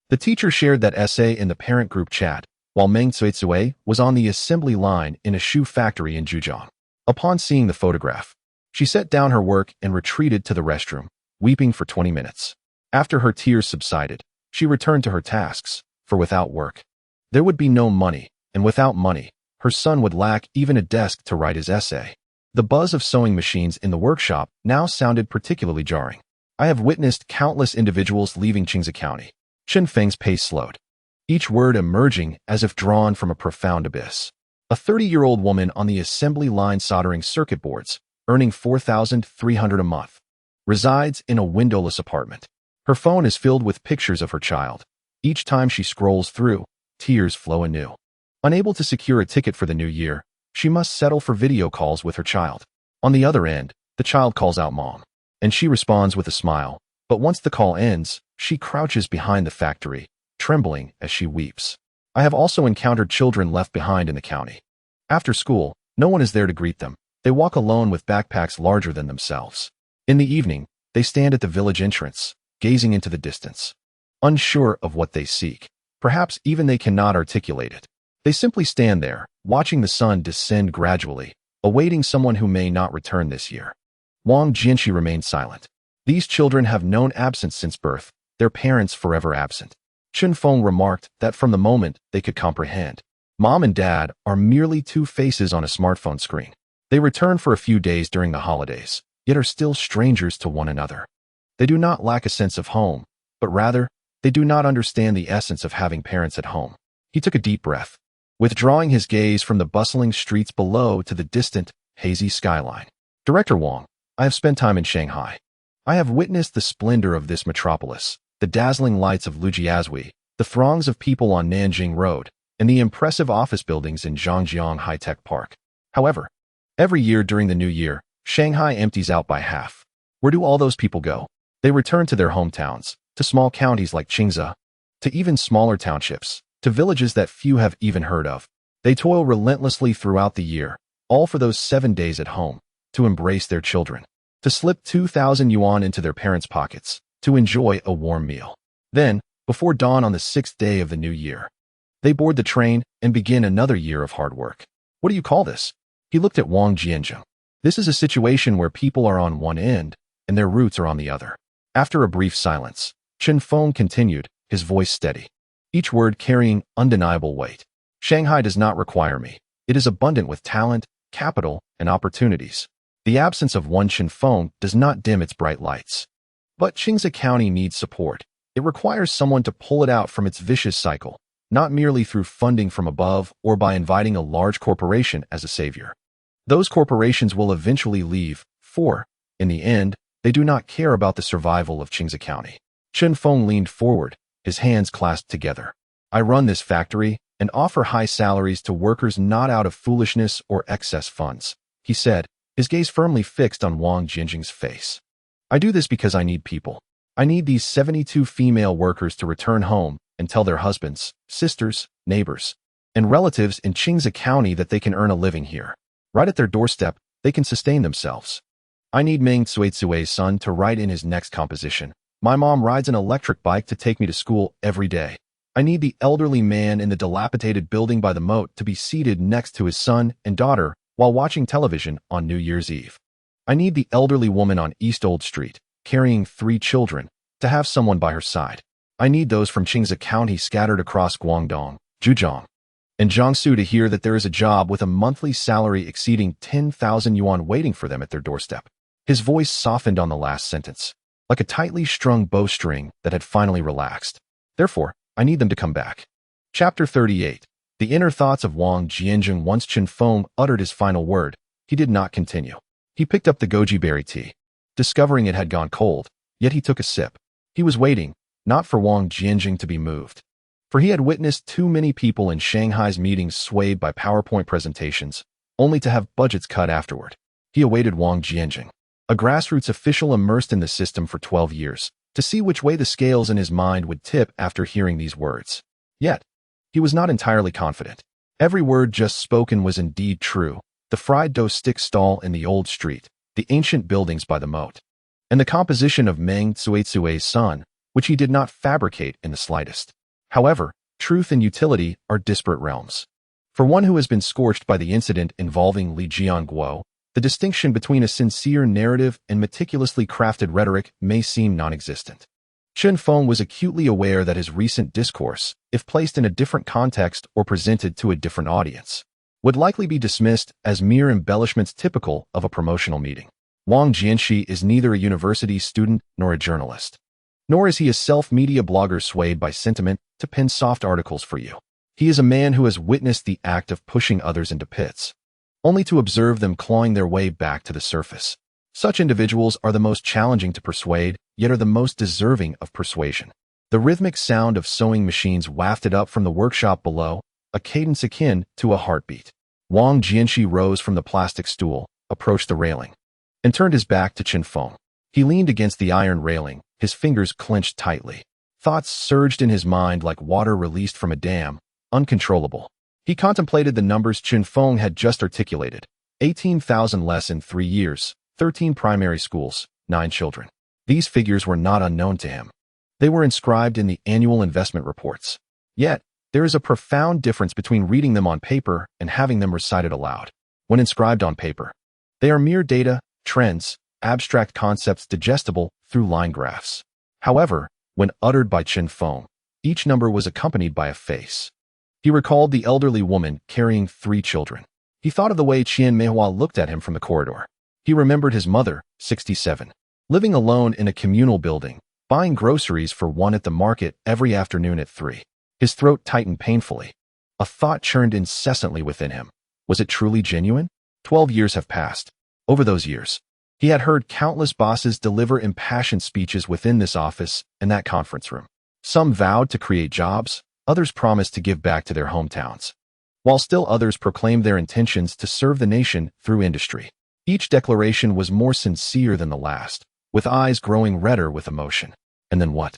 The teacher shared that essay in the parent group chat, while Meng Tsitsui was on the assembly line in a shoe factory in Zhujiang. Upon seeing the photograph, she set down her work and retreated to the restroom, weeping for 20 minutes. After her tears subsided, she returned to her tasks, for without work, there would be no money, and without money, her son would lack even a desk to write his essay. The buzz of sewing machines in the workshop now sounded particularly jarring. I have witnessed countless individuals leaving Qingze County. Chen Feng's pace slowed, each word emerging as if drawn from a profound abyss. A 30-year-old woman on the assembly line soldering circuit boards, earning $4,300 a month, resides in a windowless apartment. Her phone is filled with pictures of her child. Each time she scrolls through, tears flow anew. Unable to secure a ticket for the new year, she must settle for video calls with her child. On the other end, the child calls out Mom, and she responds with a smile. But once the call ends, she crouches behind the factory, trembling as she weeps. I have also encountered children left behind in the county. After school, no one is there to greet them. They walk alone with backpacks larger than themselves. In the evening, they stand at the village entrance, gazing into the distance, unsure of what they seek. Perhaps even they cannot articulate it. They simply stand there, watching the sun descend gradually, awaiting someone who may not return this year. Wang Jianqi remained silent. These children have known absence since birth, their parents forever absent. Chen Feng remarked that from the moment they could comprehend, Mom and Dad are merely 2 faces on a smartphone screen. They return for a few days during the holidays, yet are still strangers to one another. They do not lack a sense of home, but rather, they do not understand the essence of having parents at home. He took a deep breath, withdrawing his gaze from the bustling streets below to the distant, hazy skyline. Director Wang, I have spent time in Shanghai. I have witnessed the splendor of this metropolis, the dazzling lights of Lujiazui, the throngs of people on Nanjing Road, and the impressive office buildings in Zhangjiang High-Tech Park. However, every year during the new year, Shanghai empties out by half. Where do all those people go? They return to their hometowns, to small counties like Qingze, to even smaller townships, to villages that few have even heard of. They toil relentlessly throughout the year, all for those 7 days at home, to embrace their children, to slip 2,000 yuan into their parents' pockets, to enjoy a warm meal. Then, before dawn on the 6th day of the new year, they board the train and begin another year of hard work. What do you call this? He looked at Wang Jianzheng. This is a situation where people are on one end and their roots are on the other. After a brief silence, Chen Feng continued, his voice steady, each word carrying undeniable weight. Shanghai does not require me. It is abundant with talent, capital, and opportunities. The absence of one Chen Feng does not dim its bright lights. But Qingze County needs support. It requires someone to pull it out from its vicious cycle, not merely through funding from above or by inviting a large corporation as a savior. Those corporations will eventually leave, for, in the end, they do not care about the survival of Qingze County. Chen Feng leaned forward, his hands clasped together. I run this factory and offer high salaries to workers not out of foolishness or excess funds, he said, his gaze firmly fixed on Wang Jianjing's face. I do this because I need people. I need these 72 female workers to return home and tell their husbands, sisters, neighbors, and relatives in Qingze County that they can earn a living here. Right at their doorstep, they can sustain themselves. I need Meng Tsuetsue's son to write in his next composition, My mom rides an electric bike to take me to school every day. I need the elderly man in the dilapidated building by the moat to be seated next to his son and daughter while watching television on New Year's Eve. I need the elderly woman on East Old Street, carrying 3 children, to have someone by her side. I need those from Qingze County scattered across Guangdong, Zhejiang, and Jiangsu to hear that there is a job with a monthly salary exceeding 10,000 yuan waiting for them at their doorstep. His voice softened on the last sentence, like a tightly strung bowstring that had finally relaxed. Therefore, I need them to come back. Chapter 38. The inner thoughts of Wang Jianjing. Once Chen Feng uttered his final word, he did not continue. He picked up the goji berry tea, discovering it had gone cold, yet he took a sip. He was waiting, not for Wang Jianjing to be moved, for he had witnessed too many people in Shanghai's meetings swayed by PowerPoint presentations, only to have budgets cut afterward. He awaited Wang Jianjing, a grassroots official immersed in the system for 12 years, to see which way the scales in his mind would tip after hearing these words. Yet, he was not entirely confident. Every word just spoken was indeed true. The fried dough stick stall in the old street, the ancient buildings by the moat, and the composition of Meng Tsuetsue's son, which he did not fabricate in the slightest. However, truth and utility are disparate realms. For one who has been scorched by the incident involving Li Jianguo, the distinction between a sincere narrative and meticulously crafted rhetoric may seem non-existent. Chen Feng was acutely aware that his recent discourse, if placed in a different context or presented to a different audience, would likely be dismissed as mere embellishments typical of a promotional meeting. Wang Jianxi is neither a university student nor a journalist, nor is he a self-media blogger swayed by sentiment to pen soft articles for you. He is a man who has witnessed the act of pushing others into pits, only to observe them clawing their way back to the surface. Such individuals are the most challenging to persuade, yet are the most deserving of persuasion. The rhythmic sound of sewing machines wafted up from the workshop below, a cadence akin to a heartbeat. Wang Jianxi rose from the plastic stool, approached the railing, and turned his back to Chen Feng. He leaned against the iron railing, his fingers clenched tightly. Thoughts surged in his mind like water released from a dam, uncontrollable. He contemplated the numbers Chen Feng had just articulated. 18,000 less in 3 years, 13 primary schools, 9 children. These figures were not unknown to him. They were inscribed in the annual investment reports. Yet, there is a profound difference between reading them on paper and having them recited aloud. When inscribed on paper, they are mere data, trends, abstract concepts digestible through line graphs. However, when uttered by Chen Feng, each number was accompanied by a face. He recalled the elderly woman carrying 3 children. He thought of the way Qian Meihua looked at him from the corridor. He remembered his mother, 67, living alone in a communal building, buying groceries for one at the market every afternoon at 3. His throat tightened painfully. A thought churned incessantly within him. Was it truly genuine? 12 years have passed. Over those years, he had heard countless bosses deliver impassioned speeches within this office and that conference room. Some vowed to create jobs, others promised to give back to their hometowns, while still others proclaimed their intentions to serve the nation through industry. Each declaration was more sincere than the last, with eyes growing redder with emotion. And then what?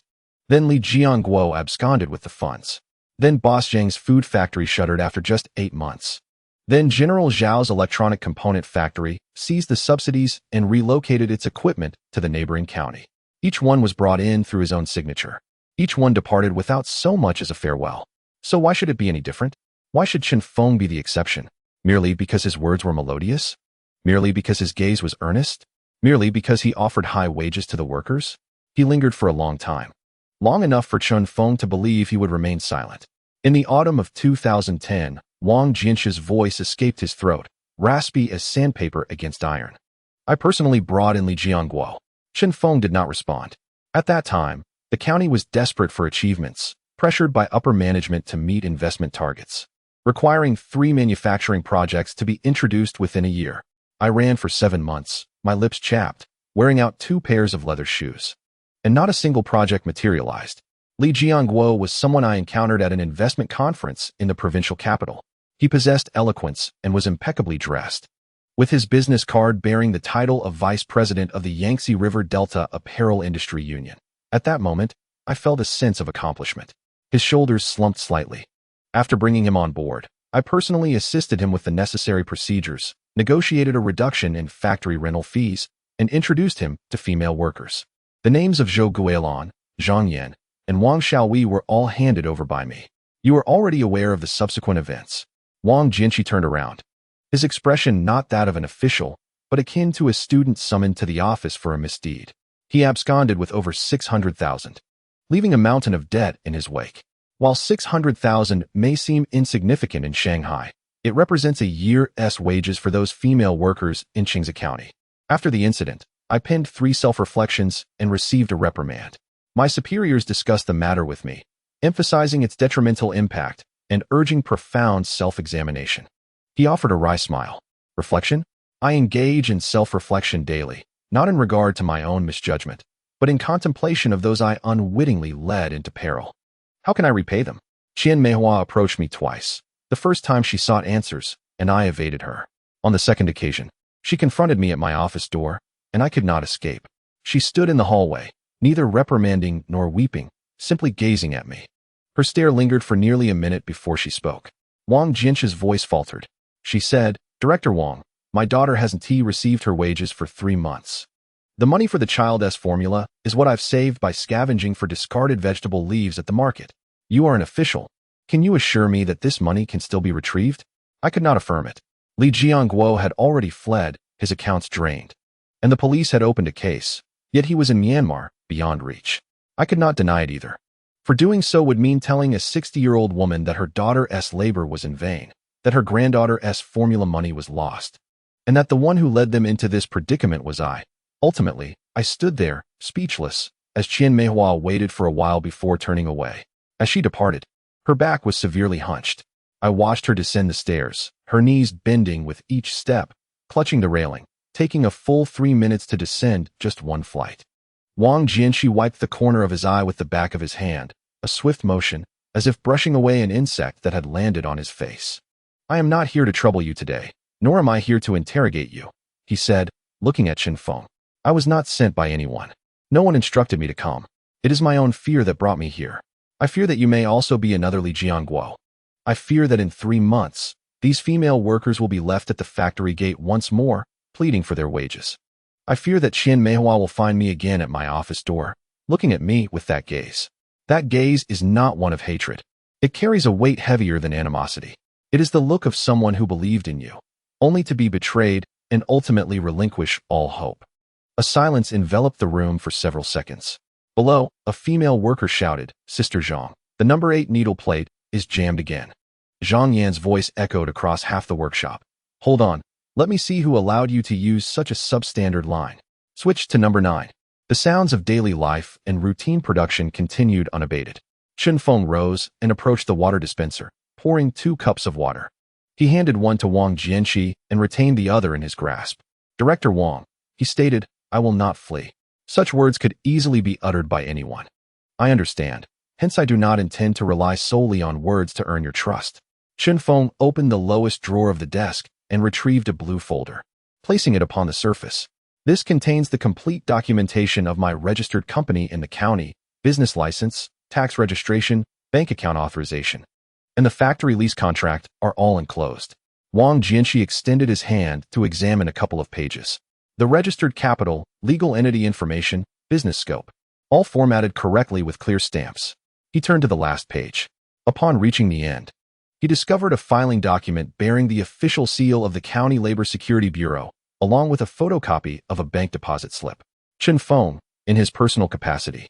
Then Li Jianguo absconded with the funds. Then Boss Zhang's food factory shuttered after just 8 months. Then General Zhao's electronic component factory seized the subsidies and relocated its equipment to the neighboring county. Each one was brought in through his own signature. Each one departed without so much as a farewell. So why should it be any different? Why should Chen Feng be the exception? Merely because his words were melodious? Merely because his gaze was earnest? Merely because he offered high wages to the workers? He lingered for a long time. Long enough for Chen Feng to believe he would remain silent. In the autumn of 2010, Wang Jianxi's voice escaped his throat, raspy as sandpaper against iron. I personally brought in Li Jianguo. Chen Feng did not respond. At that time, the county was desperate for achievements, pressured by upper management to meet investment targets, requiring 3 manufacturing projects to be introduced within a year. I ran for 7 months, my lips chapped, wearing out 2 pairs of leather shoes. And not a single project materialized. Li Jianguo was someone I encountered at an investment conference in the provincial capital. He possessed eloquence and was impeccably dressed, with his business card bearing the title of Vice President of the Yangtze River Delta Apparel Industry Union. At that moment, I felt a sense of accomplishment. His shoulders slumped slightly. After bringing him on board, I personally assisted him with the necessary procedures, negotiated a reduction in factory rental fees, and introduced him to female workers. The names of Zhou Guilin, Zhang Yan, and Wang Xiaowei were all handed over by me. You are already aware of the subsequent events. Wang Jianqi turned around. His expression not that of an official, but akin to a student summoned to the office for a misdeed. He absconded with over 600,000, leaving a mountain of debt in his wake. While 600,000 may seem insignificant in Shanghai, it represents a year's wages for those female workers in Qingze County. After the incident, I penned 3 self-reflections and received a reprimand. My superiors discussed the matter with me, emphasizing its detrimental impact and urging profound self-examination. He offered a wry smile. Reflection? I engage in self-reflection daily, not in regard to my own misjudgment, but in contemplation of those I unwittingly led into peril. How can I repay them? Qian Meihua approached me twice. The first time she sought answers, and I evaded her. On the second occasion, she confronted me at my office door, and I could not escape. She stood in the hallway, neither reprimanding nor weeping, simply gazing at me. Her stare lingered for nearly a minute before she spoke. Wang Jianqi's voice faltered. She said, "Director Wang, my daughter hasn't received her wages for 3 months. The money for the child's formula is what I've saved by scavenging for discarded vegetable leaves at the market. You are an official. Can you assure me that this money can still be retrieved?" I could not affirm it. Li Jiangguo had already fled, his accounts drained, and the police had opened a case, yet he was in Myanmar, beyond reach. I could not deny it either. For doing so would mean telling a 60-year-old woman that her daughter's labor was in vain, that her granddaughter's formula money was lost, and that the one who led them into this predicament was I. Ultimately, I stood there, speechless, as Qian Meihua waited for a while before turning away. As she departed, her back was severely hunched. I watched her descend the stairs, her knees bending with each step, clutching the railing, taking a full 3 minutes to descend just 1 flight. Wang Jianqi wiped the corner of his eye with the back of his hand, a swift motion, as if brushing away an insect that had landed on his face. "I am not here to trouble you today, nor am I here to interrogate you," he said, looking at Chen Feng. "I was not sent by anyone. No one instructed me to come. It is my own fear that brought me here. I fear that you may also be another Li Jiangguo. I fear that in 3 months, these female workers will be left at the factory gate once more, pleading for their wages. I fear that Qian Meihua will find me again at my office door, looking at me with that gaze. That gaze is not one of hatred. It carries a weight heavier than animosity. It is the look of someone who believed in you, only to be betrayed and ultimately relinquish all hope." A silence enveloped the room for several seconds. Below, a female worker shouted, "Sister Zhang, the number 8 needle plate is jammed again." Zhang Yan's voice echoed across half the workshop. "Hold on. Let me see who allowed you to use such a substandard line. Switch to number 9. The sounds of daily life and routine production continued unabated. Chen Feng rose and approached the water dispenser, pouring 2 cups of water. He handed one to Wang Jianqi and retained the other in his grasp. "Director Wang," he stated, "I will not flee." Such words could easily be uttered by anyone. "I understand. Hence I do not intend to rely solely on words to earn your trust." Chen Feng opened the lowest drawer of the desk and retrieved a blue folder, placing it upon the surface. "This contains the complete documentation of my registered company in the county, business license, tax registration, bank account authorization, and the factory lease contract are all enclosed." Wang Jianqi extended his hand to examine a couple of pages. The registered capital, legal entity information, business scope, all formatted correctly with clear stamps. He turned to the last page. Upon reaching the end, he discovered a filing document bearing the official seal of the County Labor Security Bureau, along with a photocopy of a bank deposit slip. Chen Feng, in his personal capacity,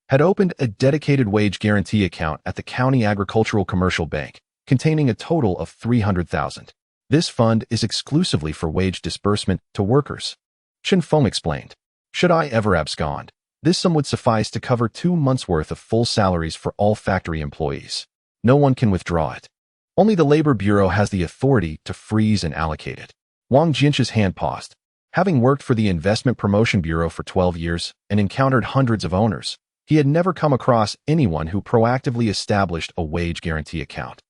had opened a dedicated wage guarantee account at the County Agricultural Commercial Bank, containing a total of 300,000. This fund is exclusively for wage disbursement to workers. Chen Feng explained, "Should I ever abscond, this sum would suffice to cover 2 months' worth of full salaries for all factory employees. No one can withdraw it. Only the Labor Bureau has the authority to freeze and allocate it." Wang Jianqi's hand paused. Having worked for the Investment Promotion Bureau for 12 years and encountered hundreds of owners, he had never come across anyone who proactively established a wage guarantee account.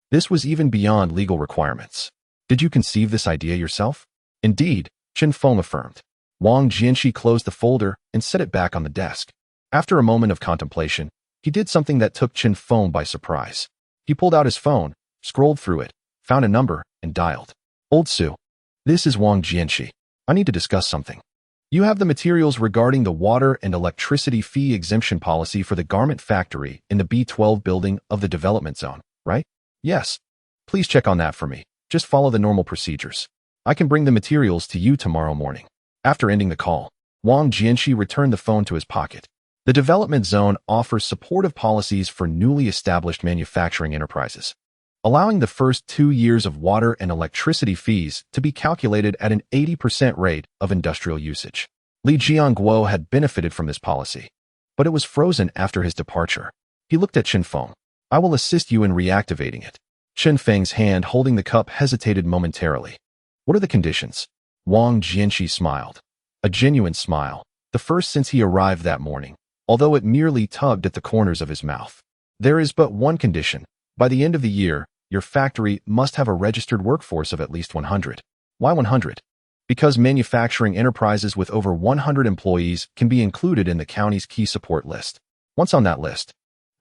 This was even beyond legal requirements. "Did you conceive this idea yourself?" "Indeed," Chen Feng affirmed. Wang Jianqi closed the folder and set it back on the desk. After a moment of contemplation, he did something that took Chen Feng by surprise. He pulled out his phone, scrolled through it, found a number, and dialed. "Old Sue. This is Wang Jianqi. I need to discuss something." You have the materials regarding the water and electricity fee exemption policy for the garment factory in the B12 building of the development zone, right? Yes. Please check on that for me. Just follow the normal procedures. I can bring the materials to you tomorrow morning. After ending the call, Wang Jianxi returned the phone to his pocket. The development zone offers supportive policies for newly established manufacturing enterprises, allowing the first 2 years of water and electricity fees to be calculated at an 80% rate of industrial usage. Li Jianguo had benefited from this policy, but it was frozen after his departure. He looked at Chen Feng. I will assist you in reactivating it. Chen Feng's hand holding the cup hesitated momentarily. What are the conditions? Wang Jianxi smiled. A genuine smile, the first since he arrived that morning, although it merely tugged at the corners of his mouth. There is but one condition. By the end of the year, your factory must have a registered workforce of at least 100. Why 100? Because manufacturing enterprises with over 100 employees can be included in the county's key support list. Once on that list,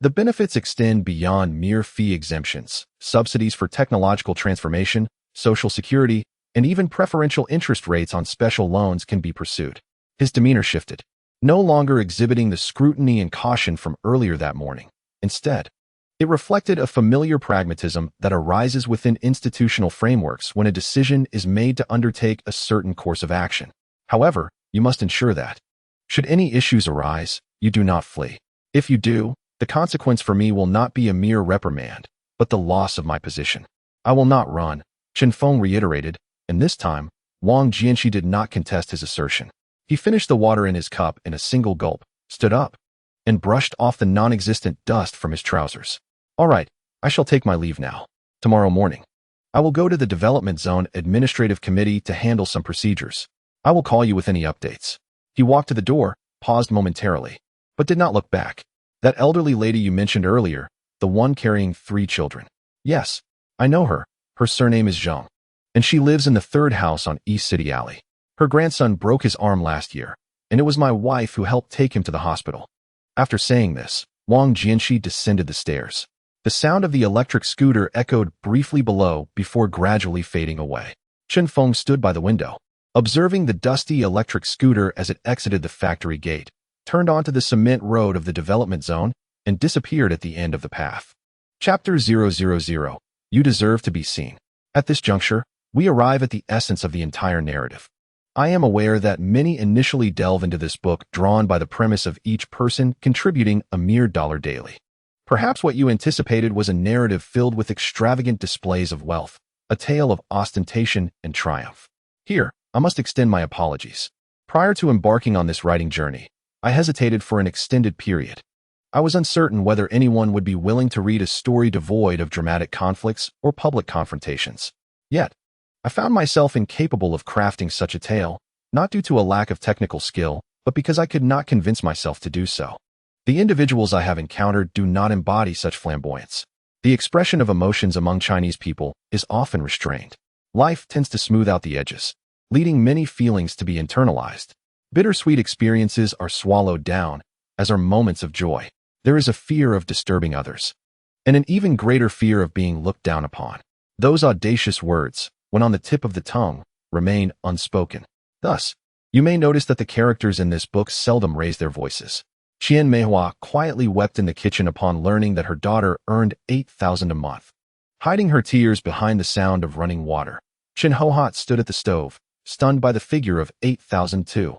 the benefits extend beyond mere fee exemptions. Subsidies for technological transformation, social security, and even preferential interest rates on special loans can be pursued. His demeanor shifted, no longer exhibiting the scrutiny and caution from earlier that morning. Instead, it reflected a familiar pragmatism that arises within institutional frameworks when a decision is made to undertake a certain course of action. However, you must ensure that, should any issues arise, you do not flee. If you do, the consequence for me will not be a mere reprimand, but the loss of my position. I will not run, Chen Feng reiterated, and this time, Wang Jianxi did not contest his assertion. He finished the water in his cup in a single gulp, stood up, and brushed off the non-existent dust from his trousers. All right, I shall take my leave now. Tomorrow morning, I will go to the Development Zone Administrative Committee to handle some procedures. I will call you with any updates. He walked to the door, paused momentarily, but did not look back. That elderly lady you mentioned earlier, the one carrying 3 children. Yes, I know her. Her surname is Zhang, and she lives in the 3rd house on East City Alley. Her grandson broke his arm last year, and it was my wife who helped take him to the hospital. After saying this, Wang Jianxi descended the stairs. The sound of the electric scooter echoed briefly below before gradually fading away. Chen Feng stood by the window, observing the dusty electric scooter as it exited the factory gate, turned onto the cement road of the development zone, and disappeared at the end of the path. Chapter 000. You deserve to be seen. At this juncture, we arrive at the essence of the entire narrative. I am aware that many initially delve into this book drawn by the premise of each person contributing a mere $1 daily. Perhaps what you anticipated was a narrative filled with extravagant displays of wealth, a tale of ostentation and triumph. Here, I must extend my apologies. Prior to embarking on this writing journey, I hesitated for an extended period. I was uncertain whether anyone would be willing to read a story devoid of dramatic conflicts or public confrontations. Yet, I found myself incapable of crafting such a tale, not due to a lack of technical skill, but because I could not convince myself to do so. The individuals I have encountered do not embody such flamboyance. The expression of emotions among Chinese people is often restrained. Life tends to smooth out the edges, leading many feelings to be internalized. Bittersweet experiences are swallowed down, as are moments of joy. There is a fear of disturbing others, and an even greater fear of being looked down upon. Those audacious words, when on the tip of the tongue, remain unspoken. Thus, you may notice that the characters in this book seldom raise their voices. Qian Meihua quietly wept in the kitchen upon learning that her daughter earned 8,000 a month. Hiding her tears behind the sound of running water, Chen Hohat stood at the stove, stunned by the figure of 8,000 too.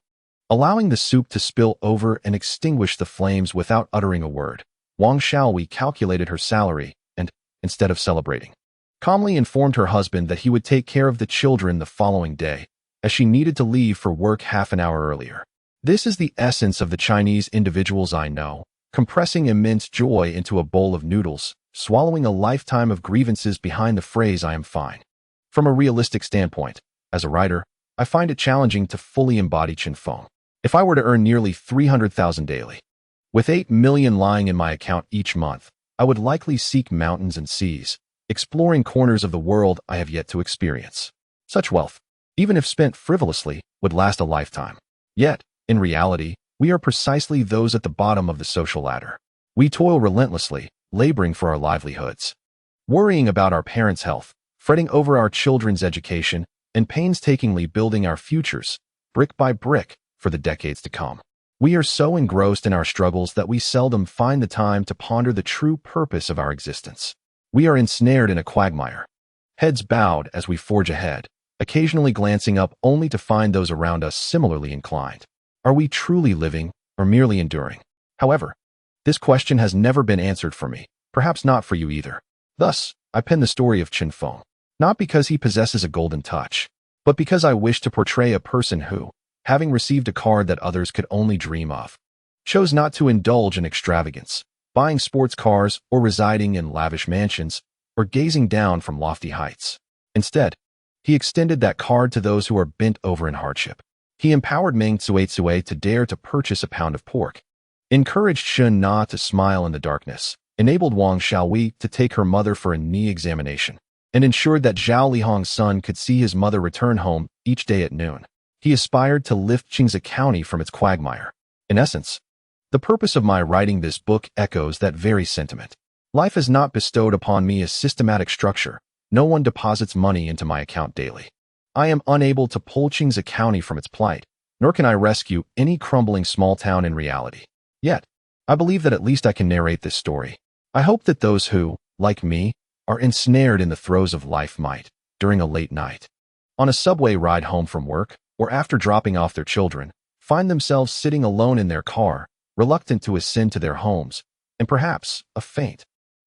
Allowing the soup to spill over and extinguish the flames without uttering a word, Wang Xiaowei calculated her salary and, instead of celebrating, calmly informed her husband that he would take care of the children the following day, as she needed to leave for work half an hour earlier. This is the essence of the Chinese individuals I know, compressing immense joy into a bowl of noodles, swallowing a lifetime of grievances behind the phrase "I am fine." From a realistic standpoint, as a writer, I find it challenging to fully embody Chen Feng. If I were to earn nearly 300,000 daily, with 8 million lying in my account each month, I would likely seek mountains and seas, exploring corners of the world I have yet to experience. Such wealth, even if spent frivolously, would last a lifetime. Yet, in reality, we are precisely those at the bottom of the social ladder. We toil relentlessly, laboring for our livelihoods, worrying about our parents' health, fretting over our children's education, and painstakingly building our futures, brick by brick, for the decades to come. We are so engrossed in our struggles that we seldom find the time to ponder the true purpose of our existence. We are ensnared in a quagmire, heads bowed as we forge ahead, occasionally glancing up only to find those around us similarly inclined. Are we truly living or merely enduring? However, this question has never been answered for me, perhaps not for you either. Thus, I pen the story of Chen Feng, not because he possesses a golden touch, but because I wish to portray a person who, having received a card that others could only dream of, chose not to indulge in extravagance, buying sports cars or residing in lavish mansions or gazing down from lofty heights. Instead, he extended that card to those who are bent over in hardship. He empowered Meng Tsuetsue to dare to purchase a pound of pork, encouraged Shun Na to smile in the darkness, enabled Wang Xiaowei to take her mother for a knee examination, and ensured that Zhao Lihong's son could see his mother return home each day at noon. He aspired to lift Qingze County from its quagmire. In essence, the purpose of my writing this book echoes that very sentiment. Life has not bestowed upon me a systematic structure. No one deposits money into my account daily. I am unable to pull Qingze County from its plight, nor can I rescue any crumbling small town in reality. Yet, I believe that at least I can narrate this story. I hope that those who, like me, are ensnared in the throes of life might, during a late night, on a subway ride home from work, or after dropping off their children, find themselves sitting alone in their car, reluctant to ascend to their homes, and perhaps a faint,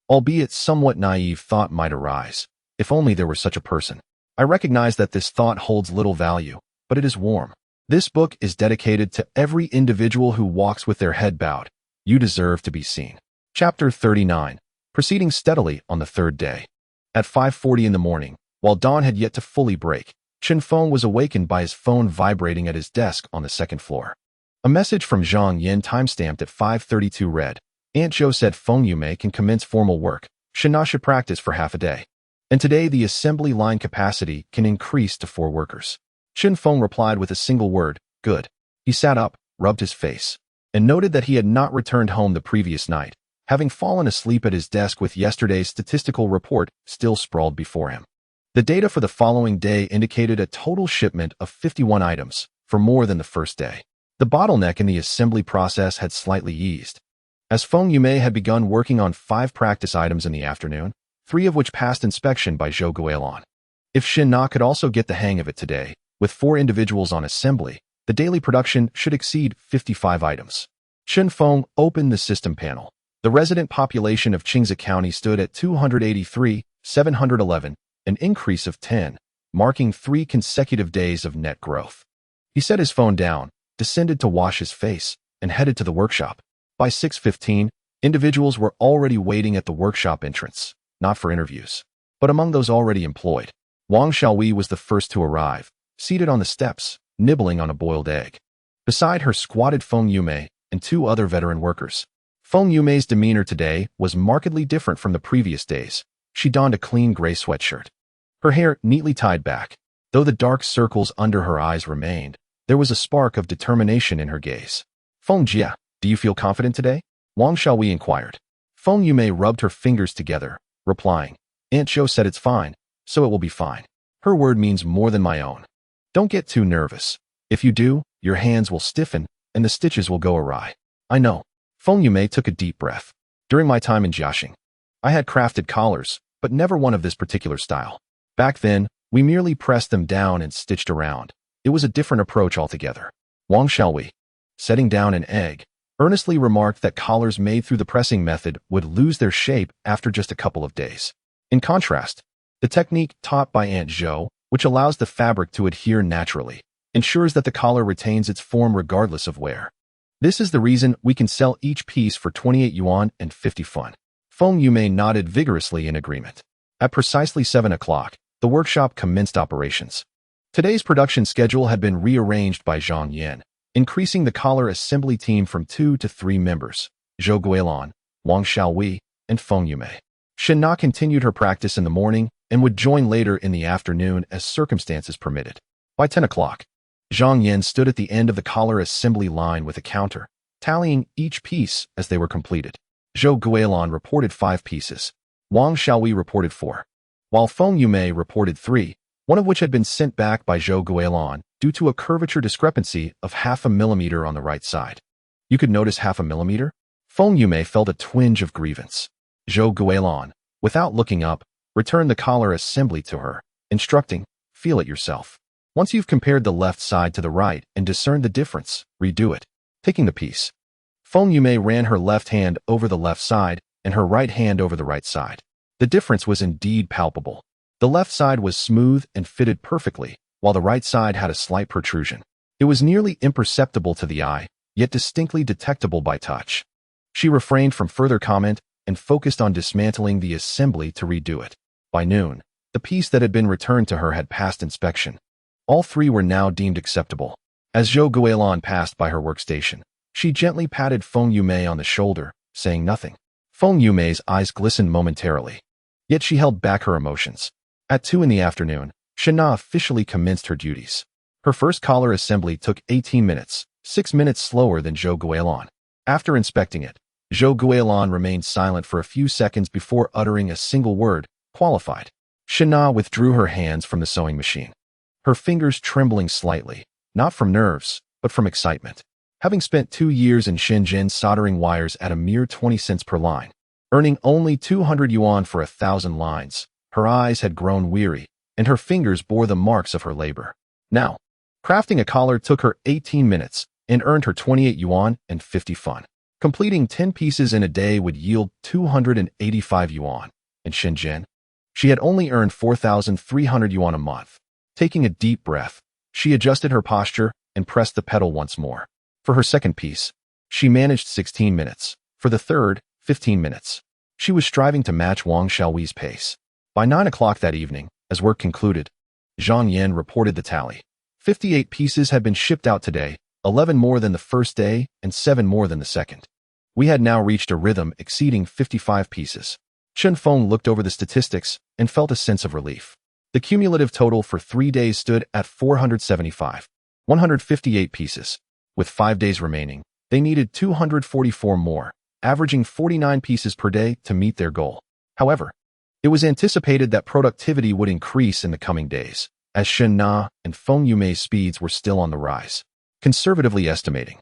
albeit somewhat naive thought might arise. If only there were such a person. I recognize that this thought holds little value, but it is warm. This book is dedicated to every individual who walks with their head bowed. You deserve to be seen. Chapter 39. Proceeding steadily on the third day. At 5:40 in the morning, while dawn had yet to fully break, Chen Feng was awakened by his phone vibrating at his desk on the second floor. A message from Zhang Yin timestamped at 5:32 read, Aunt Zhou said Feng Yume can commence formal work. Shina should practice for half a day. And today the assembly line capacity can increase to 4 workers. Chen Feng replied with a single word, good. He sat up, rubbed his face, and noted that he had not returned home the previous night, having fallen asleep at his desk with yesterday's statistical report still sprawled before him. The data for the following day indicated a total shipment of 51 items, for more than the first day. The bottleneck in the assembly process had slightly eased, as Feng Yume had begun working on 5 practice items in the afternoon, 3 of which passed inspection by Zhou Guilin. If Shin Na could also get the hang of it today, with 4 individuals on assembly, the daily production should exceed 55 items. Chen Feng opened the system panel. The resident population of Qingze County stood at 283,711, an increase of 10, marking 3 consecutive days of net growth. He set his phone down, descended to wash his face, and headed to the workshop. By 6:15, individuals were already waiting at the workshop entrance, not for interviews, but among those already employed. Wang Xiaowei was the first to arrive, seated on the steps, nibbling on a boiled egg. Beside her squatted Feng Yume and 2 other veteran workers. Feng Yume's demeanor today was markedly different from the previous days. She donned a clean gray sweatshirt, her hair neatly tied back. Though the dark circles under her eyes remained, there was a spark of determination in her gaze. Feng Jia, do you feel confident today? Wang Xiaowei inquired. Feng Yume rubbed her fingers together, replying, Aunt Zhou said it's fine, so it will be fine. Her word means more than my own. Don't get too nervous. If you do, your hands will stiffen and the stitches will go awry. I know. Feng Yume took a deep breath. During my time in Jiaxing, I had crafted collars, but never one of this particular style. Back then, we merely pressed them down and stitched around. It was a different approach altogether. Wang Xiaowei, setting down an egg, earnestly remarked that collars made through the pressing method would lose their shape after just a couple of days. In contrast, the technique taught by Aunt Zhou, which allows the fabric to adhere naturally, ensures that the collar retains its form regardless of wear. This is the reason we can sell each piece for 28 yuan and 50 fun. Feng Yume nodded vigorously in agreement. At precisely 7 o'clock, the workshop commenced operations. Today's production schedule had been rearranged by Zhang Yin, increasing the collar assembly team from 2 to 3 members, Zhou Guilin, Wang Xiaowei, and Feng Yume. Shen Na continued her practice in the morning and would join later in the afternoon as circumstances permitted. By 10 o'clock, Zhang Yin stood at the end of the collar assembly line with a counter, tallying each piece as they were completed. Zhou Guilin reported 5 pieces. Wang Xiaowei reported 4. While Feng Yume reported 3, one of which had been sent back by Zhou Guilin, due to a curvature discrepancy of half a millimeter on the right side. You could notice half a millimeter? Feng Yume felt a twinge of grievance. Zhou Guilin, without looking up, returned the collar assembly to her, instructing, feel it yourself. Once you've compared the left side to the right and discerned the difference, redo it. Taking the piece, Feng Yume ran her left hand over the left side and her right hand over the right side. The difference was indeed palpable. The left side was smooth and fitted perfectly, while the right side had a slight protrusion. It was nearly imperceptible to the eye, yet distinctly detectable by touch. She refrained from further comment and focused on dismantling the assembly to redo it. By noon, the piece that had been returned to her had passed inspection. All three were now deemed acceptable. As Zhou Guilin passed by her workstation, she gently patted Feng Yume on the shoulder, saying nothing. Feng Yume's eyes glistened momentarily, yet she held back her emotions. At 2 in the afternoon, Chen Na officially commenced her duties. Her first collar assembly took 18 minutes, 6 minutes slower than Zhou Guilin. After inspecting it, Zhou Guilin remained silent for a few seconds before uttering a single word, qualified. Chen Na withdrew her hands from the sewing machine, her fingers trembling slightly, not from nerves, but from excitement. Having spent 2 years in Shenzhen soldering wires at a mere 20 cents per line, earning only 200 yuan for 1,000 lines, her eyes had grown weary, and her fingers bore the marks of her labor. Now, crafting a collar took her 18 minutes and earned her 28 yuan and 50 fun. Completing 10 pieces in a day would yield 285 yuan. In Shenzhen, she had only earned 4,300 yuan a month. Taking a deep breath, she adjusted her posture and pressed the pedal once more. For her second piece, she managed 16 minutes. For the third, 15 minutes. She was striving to match Wang Xiaoyi's pace. By 9 o'clock that evening, as work concluded, Zhang Yan reported the tally. 58 pieces had been shipped out today, 11 more than the first day and 7 more than the second. We had now reached a rhythm exceeding 55 pieces. Chen Feng looked over the statistics and felt a sense of relief. The cumulative total for 3 days stood at 475. 158 pieces. With 5 days remaining, they needed 244 more, averaging 49 pieces per day to meet their goal. However, it was anticipated that productivity would increase in the coming days, as Chen Na and Feng Yume's speeds were still on the rise. Conservatively estimating,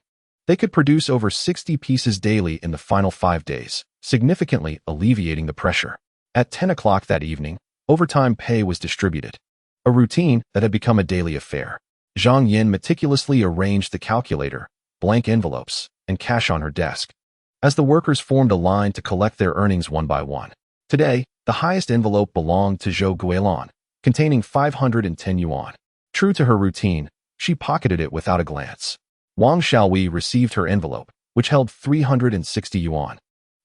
they could produce over 60 pieces daily in the final 5 days, significantly alleviating the pressure. At 10 o'clock that evening, overtime pay was distributed, a routine that had become a daily affair. Zhang Yin meticulously arranged the calculator, blank envelopes, and cash on her desk, as the workers formed a line to collect their earnings one by one. Today, the highest envelope belonged to Zhou Guilin, containing 510 yuan. True to her routine, she pocketed it without a glance. Wang Xiaoyi received her envelope, which held 360 yuan,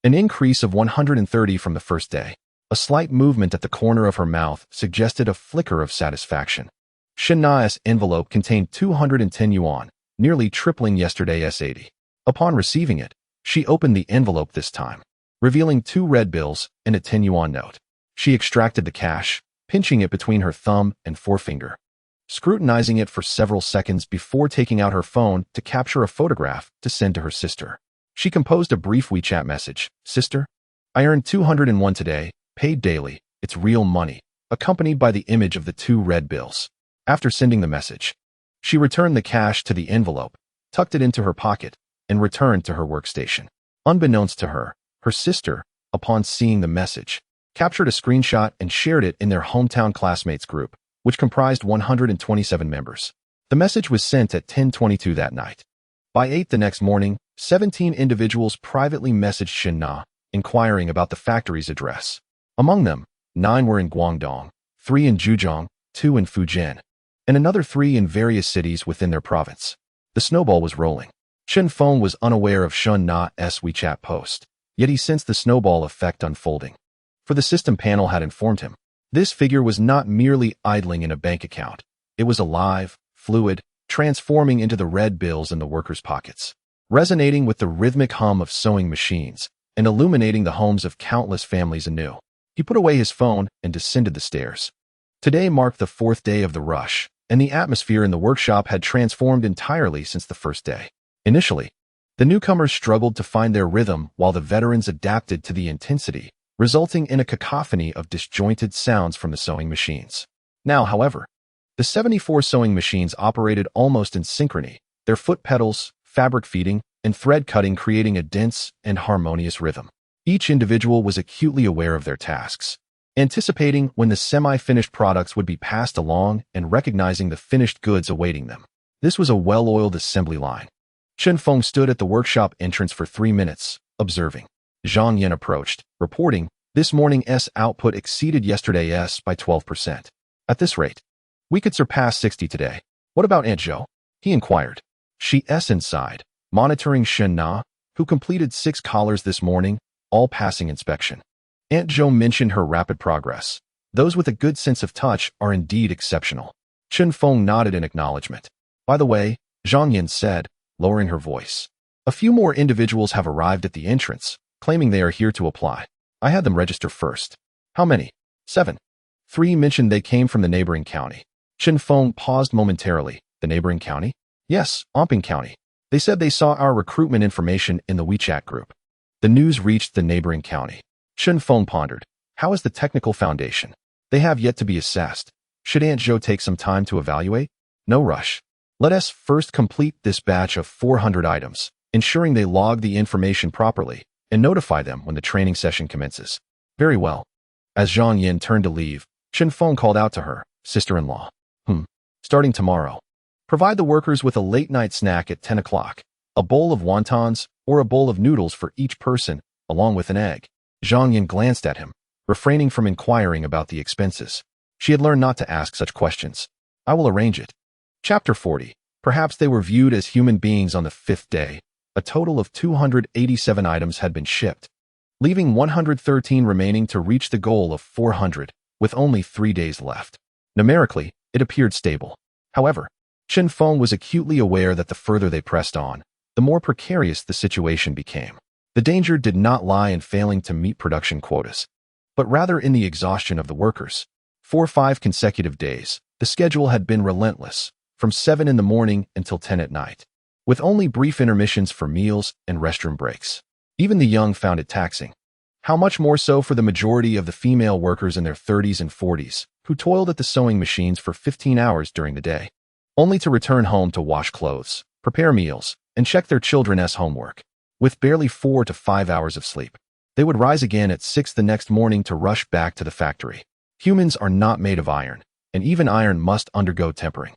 an increase of 130 from the first day. A slight movement at the corner of her mouth suggested a flicker of satisfaction. Chen Na's envelope contained 210 yuan, nearly tripling yesterday's 80. Upon receiving it, she opened the envelope this time, revealing 2 red bills and a 10 yuan note. She extracted the cash, pinching it between her thumb and forefinger, scrutinizing it for several seconds before taking out her phone to capture a photograph to send to her sister. She composed a brief WeChat message. Sister, I earned 201 today, paid daily, it's real money, accompanied by the image of the 2 red bills. After sending the message, she returned the cash to the envelope, tucked it into her pocket, and returned to her workstation. Unbeknownst to her, her sister, upon seeing the message, captured a screenshot and shared it in their hometown classmates group, which comprised 127 members. The message was sent at 10:22 that night. By 8 the next morning, 17 individuals privately messaged Chen Na, inquiring about the factory's address. Among them, 9 were in Guangdong, 3 in Zhejiang, 2 in Fujian, and another 3 in various cities within their province. The snowball was rolling. Chen Feng was unaware of Chen Na's WeChat post, yet he sensed the snowball effect unfolding. For the system panel had informed him, this figure was not merely idling in a bank account. It was alive, fluid, transforming into the red bills in the workers' pockets, resonating with the rhythmic hum of sewing machines, and illuminating the homes of countless families anew. He put away his phone and descended the stairs. Today marked the 4th day of the rush, and the atmosphere in the workshop had transformed entirely since the first day. Initially, the newcomers struggled to find their rhythm while the veterans adapted to the intensity, resulting in a cacophony of disjointed sounds from the sewing machines. Now, however, the The 74 sewing machines operated almost in synchrony, their foot pedals, fabric feeding, and thread cutting creating a dense and harmonious rhythm. Each individual was acutely aware of their tasks, anticipating when the semi-finished products would be passed along and recognizing the finished goods awaiting them. This was a well-oiled assembly line. Chen Feng stood at the workshop entrance for 3 minutes, observing. Zhang Yan approached, reporting, "This morning's output exceeded yesterday's by 12%. At this rate, we could surpass 60 today. What about Aunt Zhou?" he inquired. She sighed, monitoring Shen Na, who completed 6 collars this morning, all passing inspection. Aunt Zhou mentioned her rapid progress. Those with a good sense of touch are indeed exceptional. Chen Feng nodded in acknowledgement. By the way, Zhang Yan said, lowering her voice, "A few more individuals have arrived at the entrance, claiming they are here to apply. I had them register first." "How many?" 7. 3 mentioned they came from the neighboring county. Chen Feng paused momentarily. "The neighboring county?" "Yes, Omping County. They said they saw our recruitment information in the WeChat group." The news reached the neighboring county. Chen Feng pondered. How is the technical foundation? They have yet to be assessed. Should Aunt Zhou take some time to evaluate? No rush. Let us first complete this batch of 400 items, ensuring they log the information properly, and notify them when the training session commences. Very well. As Zhang Yan turned to leave, Chen Feng called out to her, sister-in-law. Starting tomorrow, provide the workers with a late-night snack at 10 o'clock, a bowl of wontons or a bowl of noodles for each person, along with an egg. Zhang Yan glanced at him, refraining from inquiring about the expenses. She had learned not to ask such questions. "I will arrange it." Chapter 40. Perhaps they were viewed as human beings on the 5th day. A total of 287 items had been shipped, leaving 113 remaining to reach the goal of 400, with only 3 days left. Numerically, it appeared stable. However, Chen Feng was acutely aware that the further they pressed on, the more precarious the situation became. The danger did not lie in failing to meet production quotas, but rather in the exhaustion of the workers. For 5 consecutive days, the schedule had been relentless, from 7 in the morning until 10 at night, with only brief intermissions for meals and restroom breaks. Even the young found it taxing. How much more so for the majority of the female workers in their 30s and 40s, who toiled at the sewing machines for 15 hours during the day, only to return home to wash clothes, prepare meals, and check their children's homework. With barely 4 to 5 hours of sleep, they would rise again at 6 the next morning to rush back to the factory. Humans are not made of iron, and even iron must undergo tempering.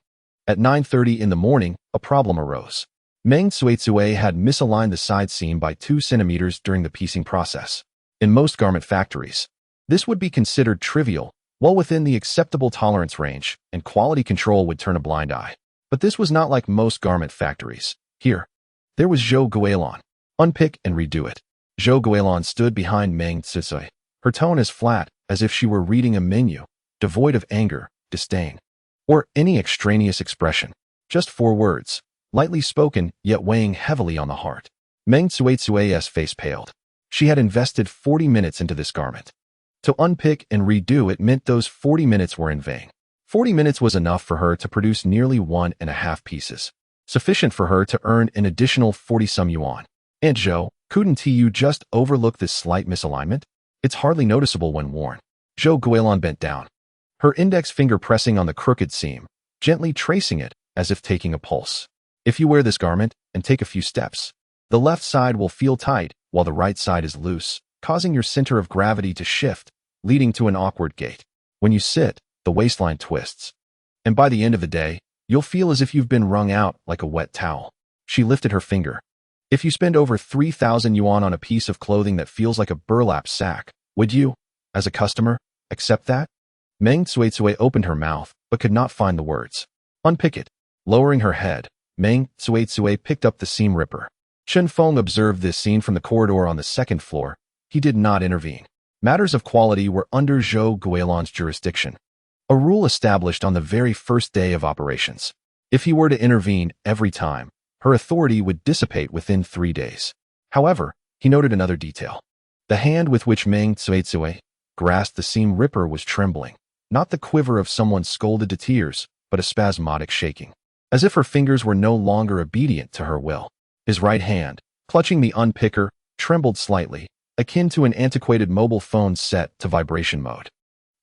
At 9:30 in the morning, a problem arose. Meng Suizue had misaligned the side seam by 2 centimeters during the piecing process. In most garment factories, this would be considered trivial, well within the acceptable tolerance range, and quality control would turn a blind eye. But this was not like most garment factories. Here, there was Zhou Guilin. Unpick and redo it. Zhou Guilin stood behind Meng Suizue. Her tone as flat as if she were reading a menu, devoid of anger, disdain, or any extraneous expression. Just 4 words, lightly spoken yet weighing heavily on the heart. Meng Suizue's face paled. She had invested 40 minutes into this garment. To unpick and redo it meant those 40 minutes were in vain. 40 minutes was enough for her to produce nearly 1.5 pieces, sufficient for her to earn an additional 40-some yuan. Aunt Zhou, couldn't you just overlook this slight misalignment? It's hardly noticeable when worn. Zhou Guilin bent down, her index finger pressing on the crooked seam, gently tracing it as if taking a pulse. If you wear this garment and take a few steps, the left side will feel tight while the right side is loose, causing your center of gravity to shift, leading to an awkward gait. When you sit, the waistline twists, and by the end of the day, you'll feel as if you've been wrung out like a wet towel. She lifted her finger. If you spend over 3,000 yuan on a piece of clothing that feels like a burlap sack, would you, as a customer, accept that? Meng Suizue opened her mouth, but could not find the words. Unpick it. Lowering her head, Meng Suizue picked up the seam ripper. Chen Feng observed this scene from the corridor on the 2nd floor. He did not intervene. Matters of quality were under Zhou Guilin's jurisdiction, a rule established on the very first day of operations. If he were to intervene every time, her authority would dissipate within 3 days. However, he noted another detail. The hand with which Meng Suizue grasped the seam ripper was trembling, not the quiver of someone scolded to tears, but a spasmodic shaking, as if her fingers were no longer obedient to her will. His right hand, clutching the unpicker, trembled slightly, akin to an antiquated mobile phone set to vibration mode.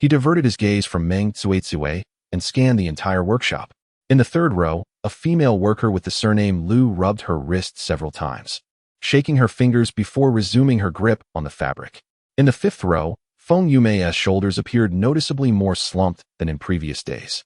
He diverted his gaze from Meng Suizue and scanned the entire workshop. In the third row, a female worker with the surname Liu rubbed her wrist several times, shaking her fingers before resuming her grip on the fabric. In the fifth row, Feng Yume's shoulders appeared noticeably more slumped than in previous days.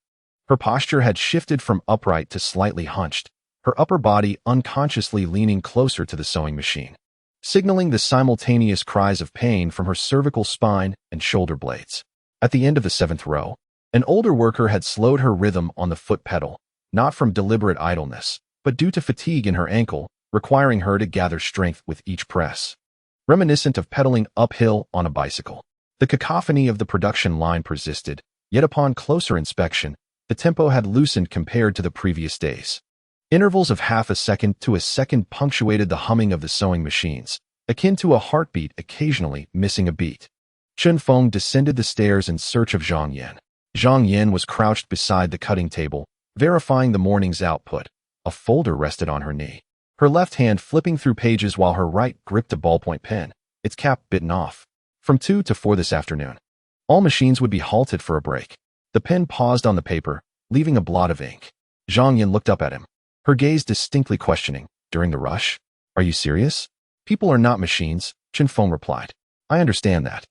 Her posture had shifted from upright to slightly hunched, her upper body unconsciously leaning closer to the sewing machine, signaling the simultaneous cries of pain from her cervical spine and shoulder blades. At the end of the seventh row, an older worker had slowed her rhythm on the foot pedal, not from deliberate idleness, but due to fatigue in her ankle, requiring her to gather strength with each press. Reminiscent of pedaling uphill on a bicycle. The cacophony of the production line persisted, yet upon closer inspection, the tempo had loosened compared to the previous days. Intervals of half a second to a second punctuated the humming of the sewing machines, akin to a heartbeat occasionally missing a beat. Chen Feng descended the stairs in search of Zhang Yan. Zhang Yan was crouched beside the cutting table, verifying the morning's output. A folder rested on her knee, her left hand flipping through pages while her right gripped a ballpoint pen, its cap bitten off. From 2 to 4 this afternoon, all machines would be halted for a break. The pen paused on the paper, leaving a blot of ink. Zhang Yan looked up at him, her gaze distinctly questioning. During the rush? Are you serious? People are not machines, Chen Feng replied. I understand that.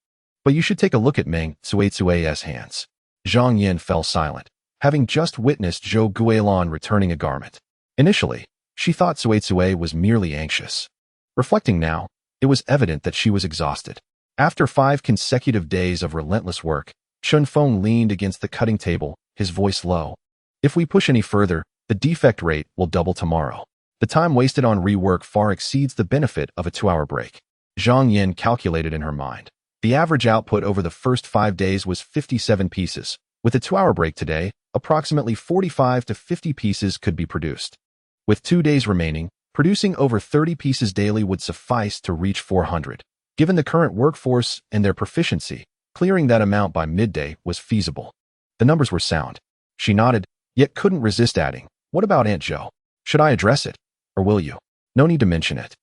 But you should take a look at Meng Suetsue's hands. Zhang Yan fell silent, having just witnessed Zhou Guilan returning a garment. Initially, she thought Suetsue was merely anxious. Reflecting now, it was evident that she was exhausted. After 5 consecutive days of relentless work, Chen Feng leaned against the cutting table, his voice low. If we push any further, the defect rate will double tomorrow. The time wasted on rework far exceeds the benefit of a 2-hour break. Zhang Yan calculated in her mind. The average output over the first 5 days was 57 pieces. With a 2-hour break today, approximately 45 to 50 pieces could be produced. With 2 days remaining, producing over 30 pieces daily would suffice to reach 400. Given the current workforce and their proficiency, clearing that amount by midday was feasible. The numbers were sound. She nodded, yet couldn't resist adding, what about Aunt Zhou? Should I address it? Or will you? No need to mention it.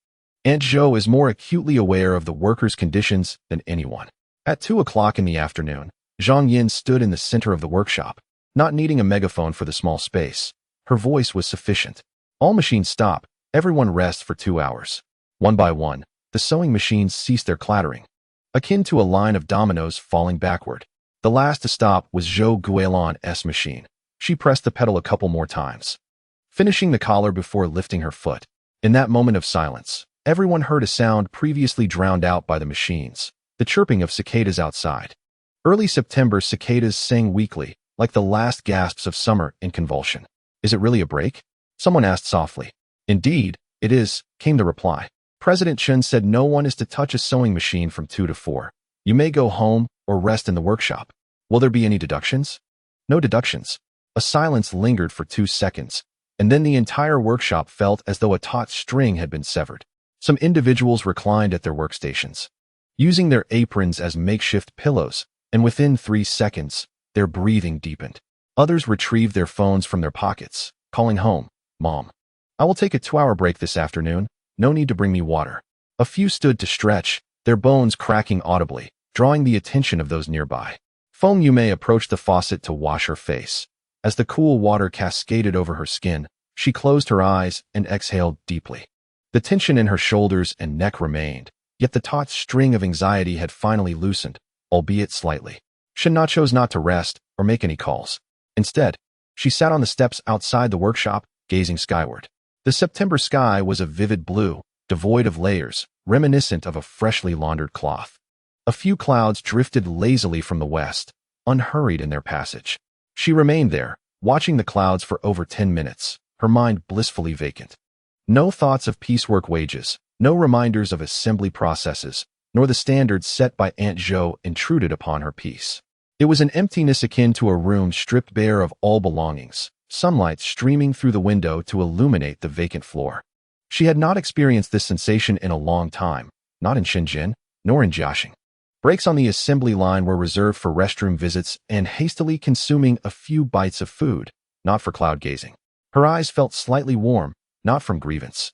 Aunt Zhou is more acutely aware of the workers' conditions than anyone. At 2 o'clock in the afternoon, Zhang Yan stood in the center of the workshop, not needing a megaphone for the small space. Her voice was sufficient. All machines stop, everyone rests for 2 hours. One by one, the sewing machines ceased their clattering, akin to a line of dominoes falling backward. The last to stop was Zhou Guilan's machine. She pressed the pedal a couple more times, finishing the collar before lifting her foot. In that moment of silence, everyone heard a sound previously drowned out by the machines, the chirping of cicadas outside. Early September cicadas sang weakly, like the last gasps of summer in convulsion. Is it really a break? Someone asked softly. Indeed, it is, came the reply. President Chen said no one is to touch a sewing machine from 2 to 4. You may go home or rest in the workshop. Will there be any deductions? No deductions. A silence lingered for 2 seconds, and then the entire workshop felt as though a taut string had been severed. Some individuals reclined at their workstations, using their aprons as makeshift pillows, and within 3 seconds, their breathing deepened. Others retrieved their phones from their pockets, calling home, Mom. I will take a 2-hour break this afternoon. No need to bring me water. A few stood to stretch, their bones cracking audibly, drawing the attention of those nearby. Feng Yume approached the faucet to wash her face. As the cool water cascaded over her skin, she closed her eyes and exhaled deeply. The tension in her shoulders and neck remained, yet the taut string of anxiety had finally loosened, albeit slightly. Shinna chose not to rest or make any calls. Instead, she sat on the steps outside the workshop, gazing skyward. The September sky was a vivid blue, devoid of layers, reminiscent of a freshly laundered cloth. A few clouds drifted lazily from the west, unhurried in their passage. She remained there, watching the clouds for over 10 minutes, her mind blissfully vacant. No thoughts of piecework wages, no reminders of assembly processes, nor the standards set by Aunt Zhou intruded upon her peace. It was an emptiness akin to a room stripped bare of all belongings, sunlight streaming through the window to illuminate the vacant floor. She had not experienced this sensation in a long time, not in Shenzhen, nor in Jiaxing. Breaks on the assembly line were reserved for restroom visits and hastily consuming a few bites of food, not for cloud gazing. Her eyes felt slightly warm, not from grievance,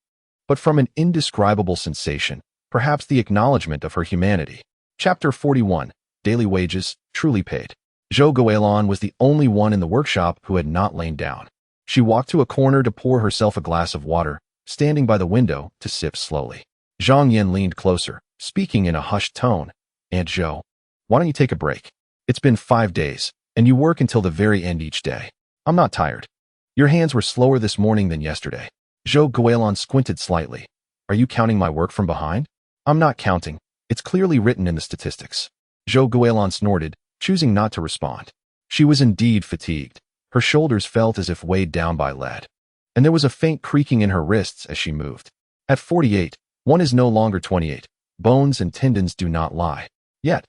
but from an indescribable sensation, perhaps the acknowledgement of her humanity. Chapter 41. Daily Wages, Truly Paid. Zhou Guilin was the only one in the workshop who had not lain down. She walked to a corner to pour herself a glass of water, standing by the window to sip slowly. Zhang Yin leaned closer, speaking in a hushed tone. Aunt Zhou, why don't you take a break? It's been 5 days, and you work until the very end each day. I'm not tired. Your hands were slower this morning than yesterday. Zhou Guilin squinted slightly. Are you counting my work from behind? I'm not counting. It's clearly written in the statistics. Zhou Guilin snorted, choosing not to respond. She was indeed fatigued. Her shoulders felt as if weighed down by lead, and there was a faint creaking in her wrists as she moved. At 48, one is no longer 28. Bones and tendons do not lie. Yet,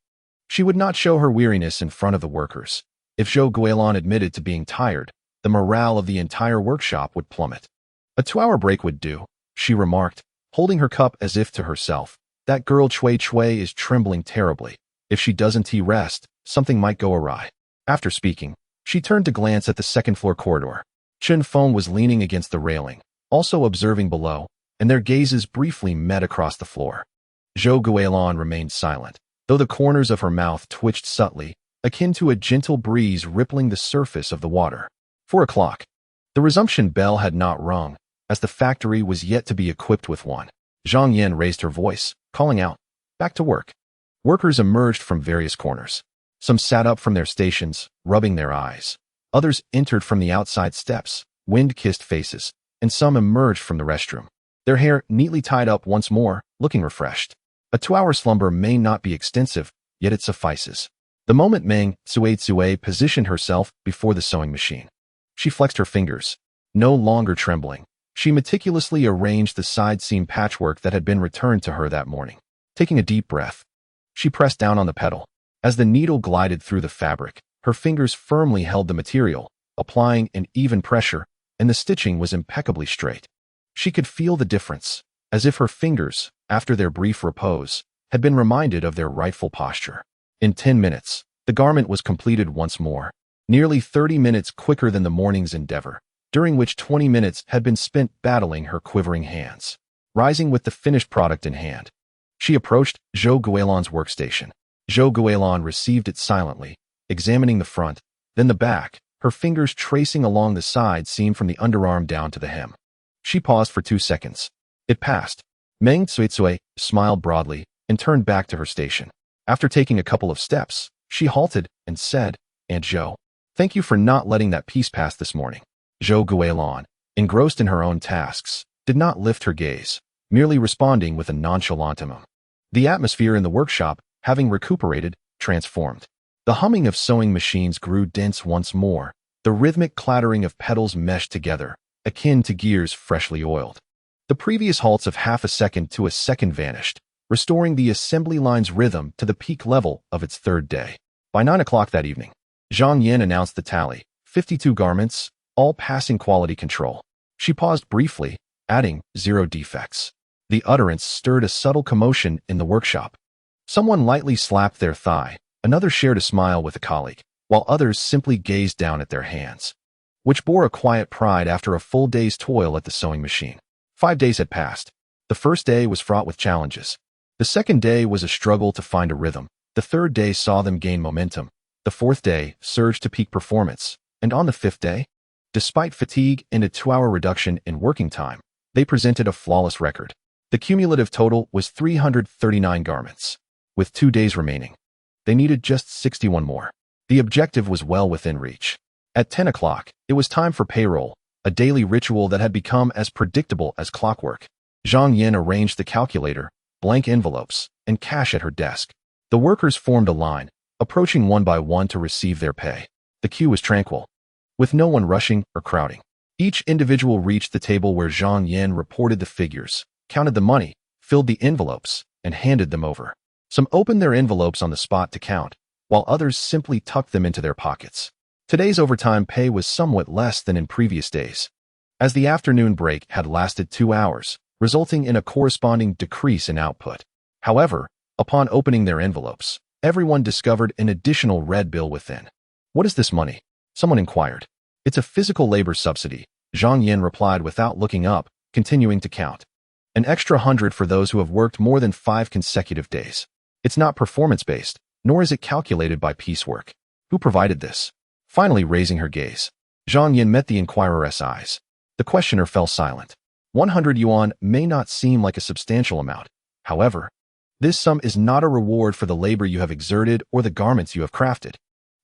she would not show her weariness in front of the workers. If Zhou Guilin admitted to being tired, the morale of the entire workshop would plummet. A 2-hour break would do, she remarked, holding her cup as if to herself. That girl Cui Cui is trembling terribly. If she doesn't rest, something might go awry. After speaking, she turned to glance at the second-floor corridor. Chen Feng was leaning against the railing, also observing below, and their gazes briefly met across the floor. Zhou Guilin remained silent, though the corners of her mouth twitched subtly, akin to a gentle breeze rippling the surface of the water. 4 o'clock. The resumption bell had not rung, as the factory was yet to be equipped with one. Zhang Yin raised her voice, calling out, "Back to work." Workers emerged from various corners. Some sat up from their stations, rubbing their eyes. Others entered from the outside steps, wind-kissed faces, and some emerged from the restroom, their hair neatly tied up once more, looking refreshed. A 2-hour slumber may not be extensive, yet it suffices. The moment Meng Tsui positioned herself before the sewing machine, she flexed her fingers. No longer trembling, she meticulously arranged the side seam patchwork that had been returned to her that morning. Taking a deep breath, she pressed down on the pedal. As the needle glided through the fabric, her fingers firmly held the material, applying an even pressure, and the stitching was impeccably straight. She could feel the difference, as if her fingers, after their brief repose, had been reminded of their rightful posture. In 10 minutes, the garment was completed once more, nearly 30 minutes quicker than the morning's endeavor, during which 20 minutes had been spent battling her quivering hands. Rising with the finished product in hand, she approached Zhou Guilin's workstation. Zhou Guilin received it silently, examining the front, then the back, her fingers tracing along the side seam from the underarm down to the hem. She paused for 2 seconds. It passed. Meng Tsui smiled broadly and turned back to her station. After taking a couple of steps, she halted and said, "Aunt Zhou, thank you for not letting that piece pass this morning." Zhou Guilin, engrossed in her own tasks, did not lift her gaze, merely responding with a nonchalantum. The atmosphere in the workshop, having recuperated, transformed. The humming of sewing machines grew dense once more, the rhythmic clattering of pedals meshed together, akin to gears freshly oiled. The previous halts of half a second to a second vanished, restoring the assembly line's rhythm to the peak level of its 3rd day. By 9 o'clock that evening, Zhang Yin announced the tally: 52 garments, all passing quality control. She paused briefly, adding, 0 defects. The utterance stirred a subtle commotion in the workshop. Someone lightly slapped their thigh, another shared a smile with a colleague, while others simply gazed down at their hands, which bore a quiet pride after a full day's toil at the sewing machine. 5 days had passed. The first day was fraught with challenges. The second day was a struggle to find a rhythm. The third day saw them gain momentum. The fourth day surged to peak performance. And on the fifth day, despite fatigue and a 2-hour reduction in working time, they presented a flawless record. The cumulative total was 339 garments. With 2 days remaining, they needed just 61 more. The objective was well within reach. At 10 o'clock, it was time for payroll, a daily ritual that had become as predictable as clockwork. Zhang Yin arranged the calculator, blank envelopes, and cash at her desk. The workers formed a line, approaching one by one to receive their pay. The queue was tranquil, with no one rushing or crowding. Each individual reached the table where Zhang Yin reported the figures, counted the money, filled the envelopes, and handed them over. Some opened their envelopes on the spot to count, while others simply tucked them into their pockets. Today's overtime pay was somewhat less than in previous days, as the afternoon break had lasted 2 hours, resulting in a corresponding decrease in output. However, upon opening their envelopes, everyone discovered an additional red bill within. "What is this money?" someone inquired. "It's a physical labor subsidy," Zhang Yin replied without looking up, continuing to count. "An extra 100 for those who have worked more than 5 consecutive days. It's not performance-based, nor is it calculated by piecework. Who provided this? Finally raising her gaze, Zhang Yin met the inquirer's eyes. The questioner fell silent. 100 yuan may not seem like a substantial amount. However, this sum is not a reward for the labor you have exerted or the garments you have crafted.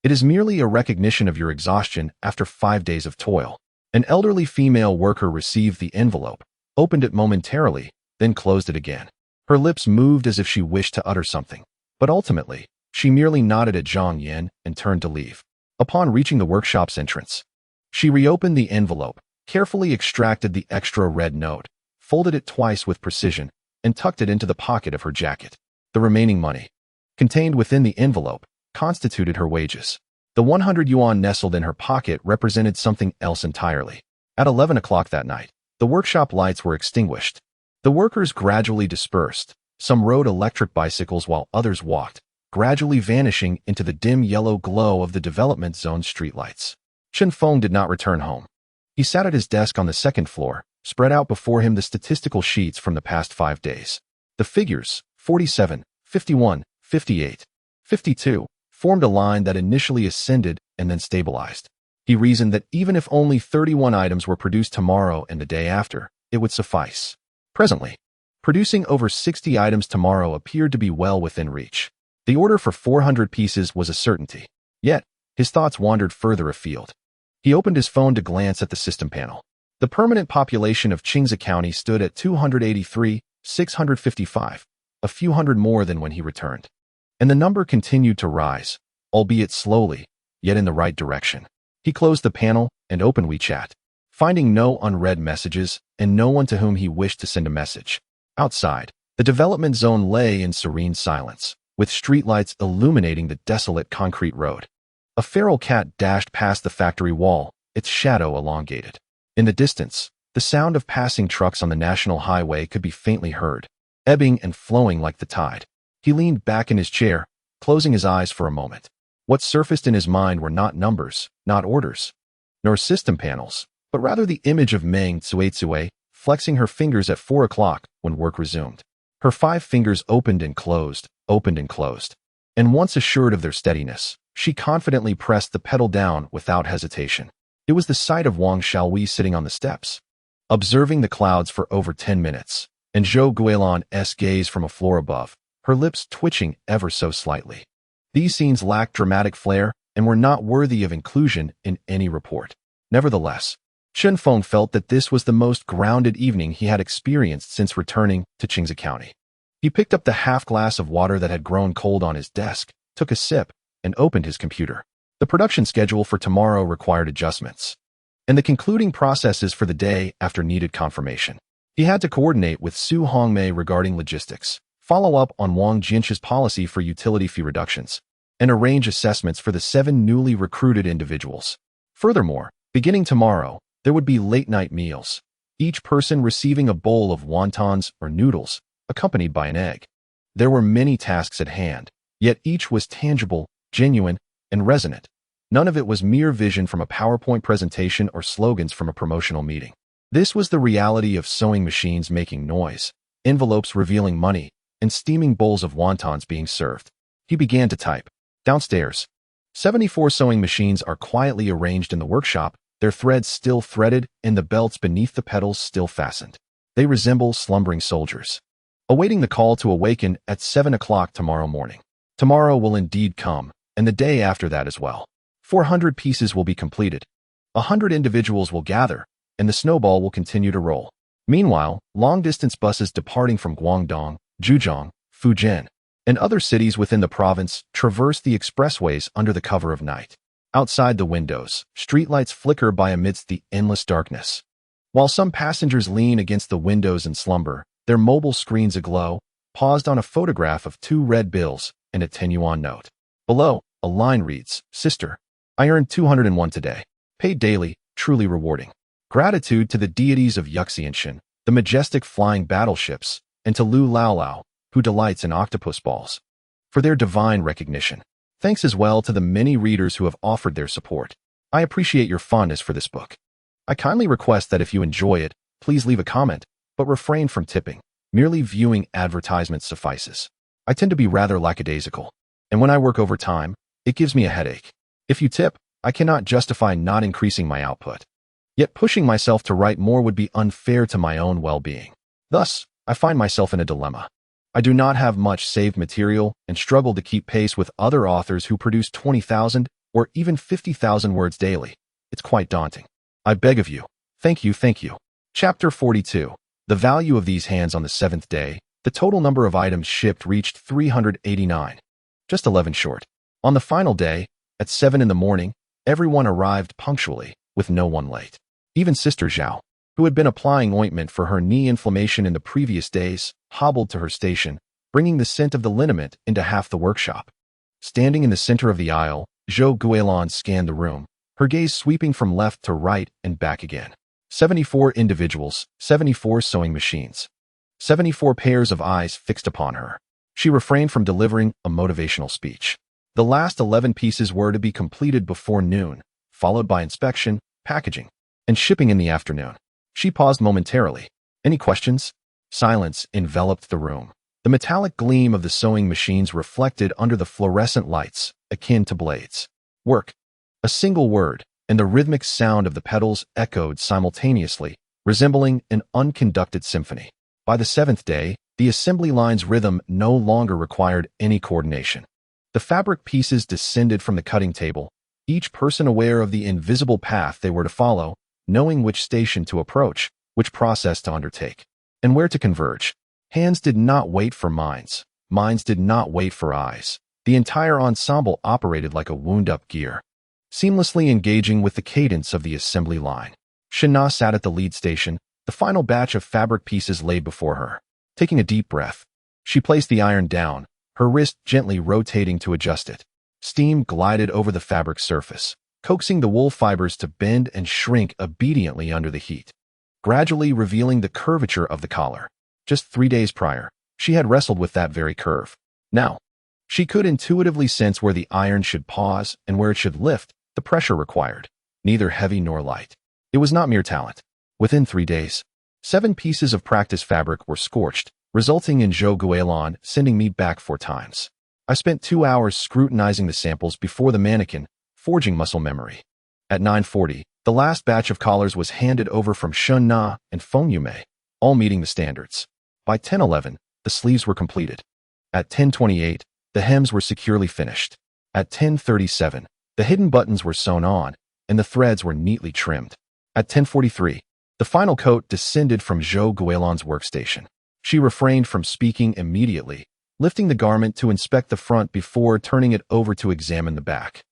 It is merely a recognition of your exhaustion after 5 days of toil. An elderly female worker received the envelope, opened it momentarily, then closed it again. Her lips moved as if she wished to utter something, but ultimately, she merely nodded at Zhang Yin and turned to leave. Upon reaching the workshop's entrance, she reopened the envelope, carefully extracted the extra red note, folded it twice with precision, and tucked it into the pocket of her jacket. The remaining money, contained within the envelope, constituted her wages. The 100 yuan nestled in her pocket represented something else entirely. At 11 o'clock that night, the workshop lights were extinguished. The workers gradually dispersed. Some rode electric bicycles while others walked, gradually vanishing into the dim yellow glow of the development zone's streetlights. Chen Feng did not return home. He sat at his desk on the second floor, spread out before him the statistical sheets from the past 5 days. The figures, 47, 51, 58, 52, formed a line that initially ascended and then stabilized. He reasoned that even if only 31 items were produced tomorrow and the day after, it would suffice. Presently, producing over 60 items tomorrow appeared to be well within reach. The order for 400 pieces was a certainty. Yet, his thoughts wandered further afield. He opened his phone to glance at the system panel. The permanent population of Qingze County stood at 283,655, a few hundred more than when he returned. And the number continued to rise, albeit slowly, yet in the right direction. He closed the panel and opened WeChat, finding no unread messages and no one to whom he wished to send a message. Outside, the development zone lay in serene silence, with streetlights illuminating the desolate concrete road. A feral cat dashed past the factory wall, its shadow elongated. In the distance, the sound of passing trucks on the national highway could be faintly heard, ebbing and flowing like the tide. He leaned back in his chair, closing his eyes for a moment. What surfaced in his mind were not numbers, not orders, nor system panels, but rather the image of Meng Tsuetsue flexing her fingers at 4 o'clock when work resumed. Her 5 fingers opened and closed, and once assured of their steadiness, she confidently pressed the pedal down without hesitation. It was the sight of Wang Xiaowei sitting on the steps, observing the clouds for over 10 minutes, and Zhou Guilan's gaze from a floor above, her lips twitching ever so slightly. These scenes lacked dramatic flair and were not worthy of inclusion in any report. Nevertheless, Chen Feng felt that this was the most grounded evening he had experienced since returning to Qingze County. He picked up the half glass of water that had grown cold on his desk, took a sip, and opened his computer. The production schedule for tomorrow required adjustments, and the concluding processes for the day after needed confirmation. He had to coordinate with Su Hongmei regarding logistics, follow up on Wang Jian's policy for utility fee reductions, and arrange assessments for the 7 newly recruited individuals. Furthermore, beginning tomorrow, there would be late-night meals, each person receiving a bowl of wontons or noodles, accompanied by an egg. There were many tasks at hand, yet each was tangible, genuine, and resonant. None of it was mere vision from a PowerPoint presentation or slogans from a promotional meeting. This was the reality of sewing machines making noise, envelopes revealing money, and steaming bowls of wontons being served. He began to type. Downstairs, 74 sewing machines are quietly arranged in the workshop, their threads still threaded and the belts beneath the pedals still fastened. They resemble slumbering soldiers, awaiting the call to awaken at 7 o'clock tomorrow morning. Tomorrow will indeed come, and the day after that as well. 400 pieces will be completed. 100 individuals will gather, and the snowball will continue to roll. Meanwhile, long-distance buses departing from Guangdong, Zhejiang, Fujian, and other cities within the province traverse the expressways under the cover of night. Outside the windows, streetlights flicker by amidst the endless darkness. While some passengers lean against the windows and slumber, their mobile screens aglow, paused on a photograph of 2 red bills and a 10 yuan note. Below, a line reads, "Sister, I earned 201 today. Paid daily, truly rewarding. Gratitude to the deities of Yuxianshan, the majestic flying battleships, and to Lu Laolao, who delights in octopus balls, for their divine recognition. Thanks as well to the many readers who have offered their support. I appreciate your fondness for this book. I kindly request that if you enjoy it, please leave a comment, but refrain from tipping. Merely viewing advertisements suffices. I tend to be rather lackadaisical, and when I work overtime, it gives me a headache. If you tip, I cannot justify not increasing my output. Yet pushing myself to write more would be unfair to my own well-being. Thus, I find myself in a dilemma. I do not have much saved material and struggle to keep pace with other authors who produce 20,000 or even 50,000 words daily. It's quite daunting. I beg of you. Thank you, thank you. Chapter 42. The value of these hands on the 7th day. The total number of items shipped reached 389. Just 11 short. On the final day, at 7 in the morning, everyone arrived punctually, with no one late. Even Sister Zhao, who had been applying ointment for her knee inflammation in the previous days, hobbled to her station, bringing the scent of the liniment into half the workshop. Standing in the center of the aisle, Zhou Guilin scanned the room, her gaze sweeping from left to right and back again. 74 individuals, 74 sewing machines. 74 pairs of eyes fixed upon her. She refrained from delivering a motivational speech. The last 11 pieces were to be completed before noon, followed by inspection, packaging, and shipping in the afternoon. She paused momentarily. Any questions? Silence enveloped the room. The metallic gleam of the sewing machines reflected under the fluorescent lights, akin to blades. Work. A single word, and the rhythmic sound of the pedals echoed simultaneously, resembling an unconducted symphony. By the 7th day, the assembly line's rhythm no longer required any coordination. The fabric pieces descended from the cutting table, each person aware of the invisible path they were to follow, knowing which station to approach, which process to undertake, and where to converge. Hands did not wait for minds. Minds did not wait for eyes. The entire ensemble operated like a wound-up gear, seamlessly engaging with the cadence of the assembly line. Shina sat at the lead station, the final batch of fabric pieces laid before her. Taking a deep breath, she placed the iron down, her wrist gently rotating to adjust it. Steam glided over the fabric surface, coaxing the wool fibers to bend and shrink obediently under the heat, gradually revealing the curvature of the collar. Just 3 days prior, she had wrestled with that very curve. Now, she could intuitively sense where the iron should pause and where it should lift, the pressure required, neither heavy nor light. It was not mere talent. Within 3 days, 7 pieces of practice fabric were scorched, resulting in Zhou Guilin sending me back 4 times. I spent 2 hours scrutinizing the samples before the mannequin, forging muscle memory. At 9:40, the last batch of collars was handed over from Shun Na and Feng Yume, all meeting the standards. By 10:11, the sleeves were completed. At 10:28, the hems were securely finished. At 10:37, the hidden buttons were sewn on, and the threads were neatly trimmed. At 10:43, the final coat descended from Zhou Guilin's workstation. She refrained from speaking immediately, lifting the garment to inspect the front before turning it over to examine the back.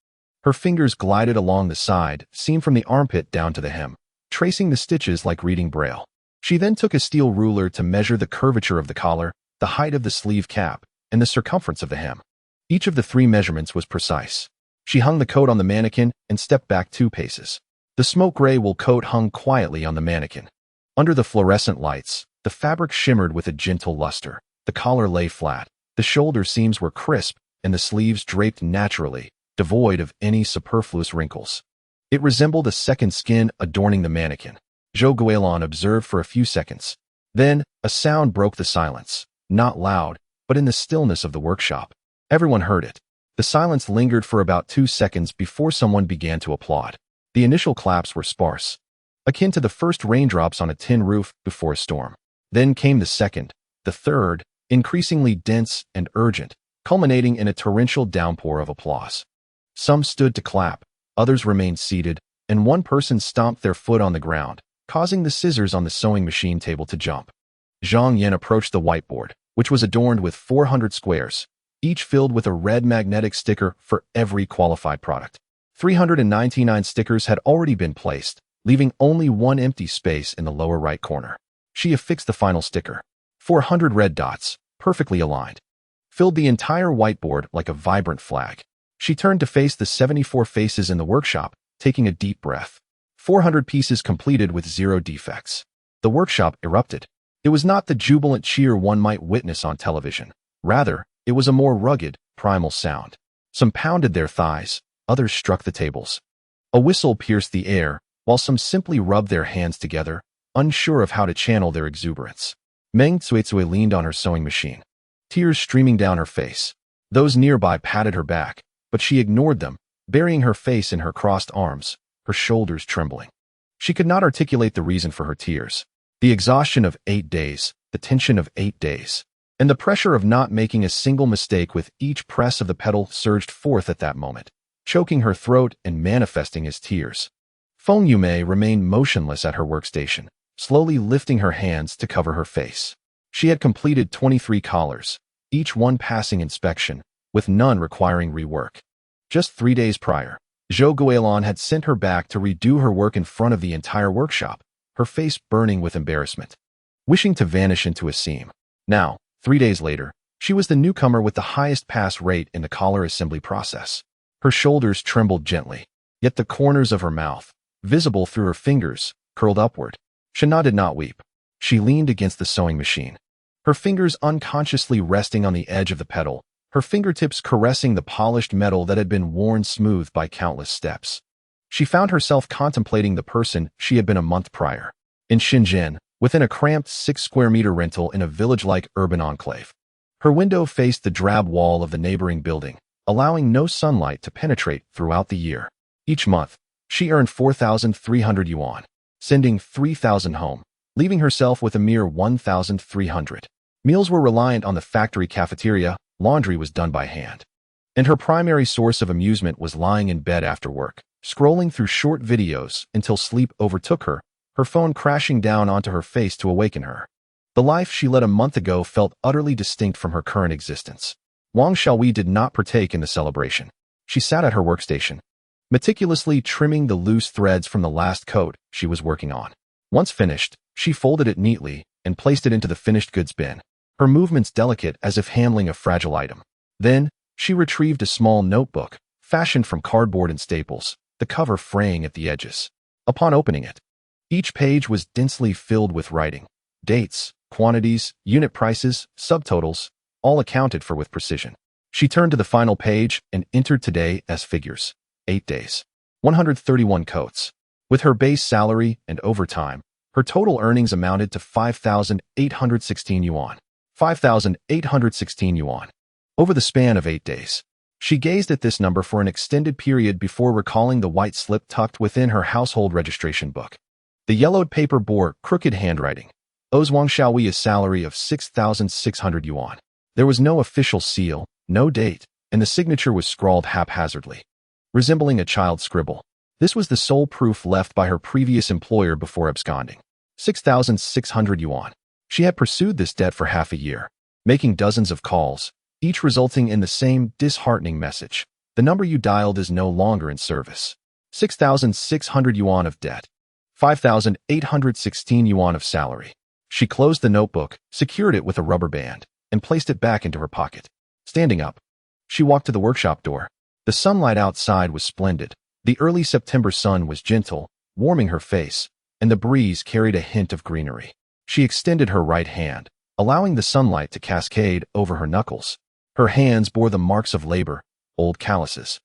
Her fingers glided along the side, seam from the armpit down to the hem, tracing the stitches like reading braille. She then took a steel ruler to measure the curvature of the collar, the height of the sleeve cap, and the circumference of the hem. Each of the 3 measurements was precise. She hung the coat on the mannequin and stepped back 2 paces. The smoke gray wool coat hung quietly on the mannequin. Under the fluorescent lights, the fabric shimmered with a gentle luster. The collar lay flat, the shoulder seams were crisp, and the sleeves draped naturally, devoid of any superfluous wrinkles. It resembled a second skin adorning the mannequin. Zhou Guilin observed for a few seconds. Then, a sound broke the silence, not loud, but in the stillness of the workshop. Everyone heard it. The silence lingered for about 2 seconds before someone began to applaud. The initial claps were sparse, akin to the first raindrops on a tin roof before a storm. Then came the second, the third, increasingly dense and urgent, culminating in a torrential downpour of applause. Some stood to clap, others remained seated, and one person stomped their foot on the ground, causing the scissors on the sewing machine table to jump. Zhang Yan approached the whiteboard, which was adorned with 400 squares, each filled with a red magnetic sticker for every qualified product. 399 stickers had already been placed, leaving only 1 empty space in the lower right corner. She affixed the final sticker. 400 red dots, perfectly aligned, filled the entire whiteboard like a vibrant flag. She turned to face the 74 faces in the workshop, taking a deep breath. 400 pieces completed with 0 defects. The workshop erupted. It was not the jubilant cheer one might witness on television. Rather, it was a more rugged, primal sound. Some pounded their thighs, others struck the tables. A whistle pierced the air, while some simply rubbed their hands together, unsure of how to channel their exuberance. Meng Cuizui leaned on her sewing machine, tears streaming down her face. Those nearby patted her back, but she ignored them, burying her face in her crossed arms, her shoulders trembling. She could not articulate the reason for her tears. The exhaustion of 8 days, the tension of 8 days, and the pressure of not making a single mistake with each press of the pedal surged forth at that moment, choking her throat and manifesting as tears. Feng Yume remained motionless at her workstation, slowly lifting her hands to cover her face. She had completed 23 collars, each one passing inspection, with none requiring rework. Just 3 days prior, Zhou Guilin had sent her back to redo her work in front of the entire workshop, her face burning with embarrassment, wishing to vanish into a seam. Now, 3 days later, she was the newcomer with the highest pass rate in the collar assembly process. Her shoulders trembled gently, yet the corners of her mouth, visible through her fingers, curled upward. Shana did not weep. She leaned against the sewing machine, her fingers unconsciously resting on the edge of the pedal, her fingertips caressing the polished metal that had been worn smooth by countless steps. She found herself contemplating the person she had been a month prior, in Shenzhen, within a cramped 6-square-meter rental in a village-like urban enclave. Her window faced the drab wall of the neighboring building, allowing no sunlight to penetrate throughout the year. Each month, she earned 4,300 yuan, sending 3,000 home, leaving herself with a mere 1,300. Meals were reliant on the factory cafeteria, laundry was done by hand. And her primary source of amusement was lying in bed after work, scrolling through short videos until sleep overtook her, her phone crashing down onto her face to awaken her. The life she led a month ago felt utterly distinct from her current existence. Wang Xiaoyi did not partake in the celebration. She sat at her workstation, meticulously trimming the loose threads from the last coat she was working on. Once finished, she folded it neatly and placed it into the finished goods bin, her movements delicate as if handling a fragile item. Then, she retrieved a small notebook, fashioned from cardboard and staples, the cover fraying at the edges. Upon opening it, each page was densely filled with writing. Dates, quantities, unit prices, subtotals, all accounted for with precision. She turned to the final page and entered today as figures. 8 days. 131 coats. With her base salary and overtime, her total earnings amounted to 5,816 yuan. 5,816 yuan. Over the span of 8 days. She gazed at this number for an extended period before recalling the white slip tucked within her household registration book. The yellowed paper bore crooked handwriting. Owes Wang Xiaoyi a salary of 6,600 yuan. There was no official seal, no date, and the signature was scrawled haphazardly, resembling a child's scribble. This was the sole proof left by her previous employer before absconding. 6,600 yuan. She had pursued this debt for half a year, making dozens of calls, each resulting in the same disheartening message. The number you dialed is no longer in service. 6,600 yuan of debt. 5,816 yuan of salary. She closed the notebook, secured it with a rubber band, and placed it back into her pocket. Standing up, she walked to the workshop door. The sunlight outside was splendid. The early September sun was gentle, warming her face, and the breeze carried a hint of greenery. She extended her right hand, allowing the sunlight to cascade over her knuckles. Her hands bore the marks of labor, old calluses.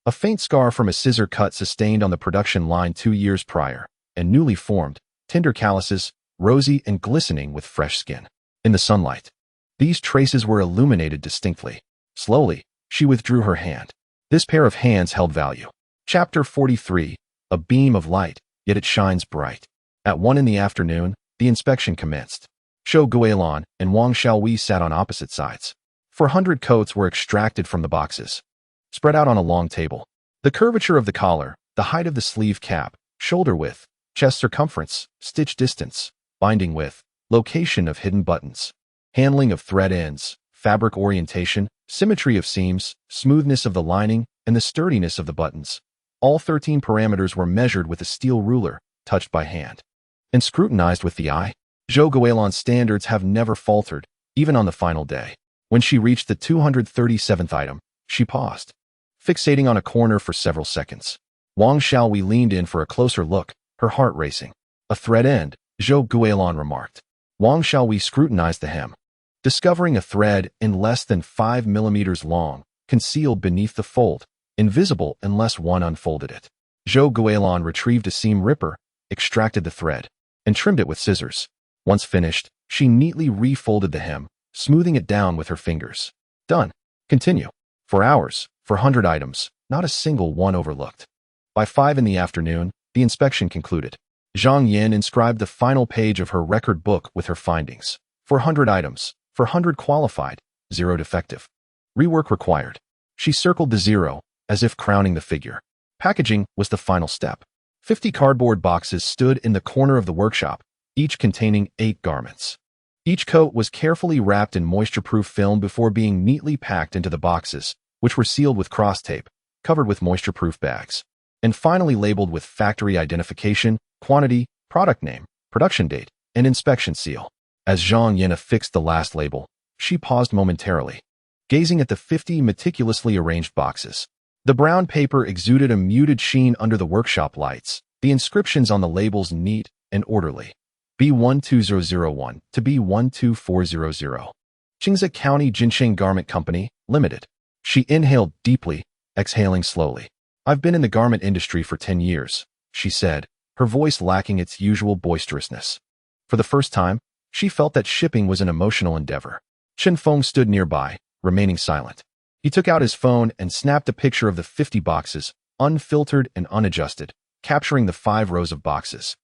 A faint scar from a scissor cut sustained on the production line 2 years prior, and newly formed, tender calluses, rosy and glistening with fresh skin. In the sunlight, these traces were illuminated distinctly. Slowly, she withdrew her hand. This pair of hands held value. Chapter 43. A beam of light, yet it shines bright. At 1 in the afternoon, the inspection commenced. Zhou Guilin and Wang Xiaoyi sat on opposite sides. 400 coats were extracted from the boxes, spread out on a long table. The curvature of the collar, the height of the sleeve cap, shoulder width, chest circumference, stitch distance, binding width, location of hidden buttons, handling of thread ends, fabric orientation, symmetry of seams, smoothness of the lining, and the sturdiness of the buttons. All 13 parameters were measured with a steel ruler, touched by hand, and scrutinized with the eye. Zhou Guilin's standards have never faltered, even on the final day. When she reached the 237th item, she paused, fixating on a corner for several seconds. Wang Xiaoyi leaned in for a closer look, her heart racing. A thread end, Zhou Guilin remarked. Wang Xiaoyi scrutinized the hem, discovering a thread in less than 5 millimeters long, concealed beneath the fold, invisible unless one unfolded it. Zhou Guilin retrieved a seam ripper, extracted the thread, and trimmed it with scissors. Once finished, she neatly refolded the hem, smoothing it down with her fingers. Done. Continue. For hours, for 100 items, not a single one overlooked. By 5 in the afternoon, the inspection concluded. Zhang Yin inscribed the final page of her record book with her findings. 400 items, 400 qualified, 0 defective. Rework required. She circled the 0, as if crowning the figure. Packaging was the final step. 50 cardboard boxes stood in the corner of the workshop, each containing 8 garments. Each coat was carefully wrapped in moisture-proof film before being neatly packed into the boxes, which were sealed with cross-tape, covered with moisture-proof bags, and finally labeled with factory identification, quantity, product name, production date, and inspection seal. As Zhang Yin affixed the last label, she paused momentarily, gazing at the 50 meticulously arranged boxes. The brown paper exuded a muted sheen under the workshop lights, the inscriptions on the labels neat and orderly. B12001 to B12400. Qingze County Jinsheng Garment Company, Limited. She inhaled deeply, exhaling slowly. I've been in the garment industry for 10 years, she said, her voice lacking its usual boisterousness. For the first time, she felt that shipping was an emotional endeavor. Chen Feng stood nearby, remaining silent. He took out his phone and snapped a picture of the 50 boxes, unfiltered and unadjusted, capturing the 5 rows of boxes.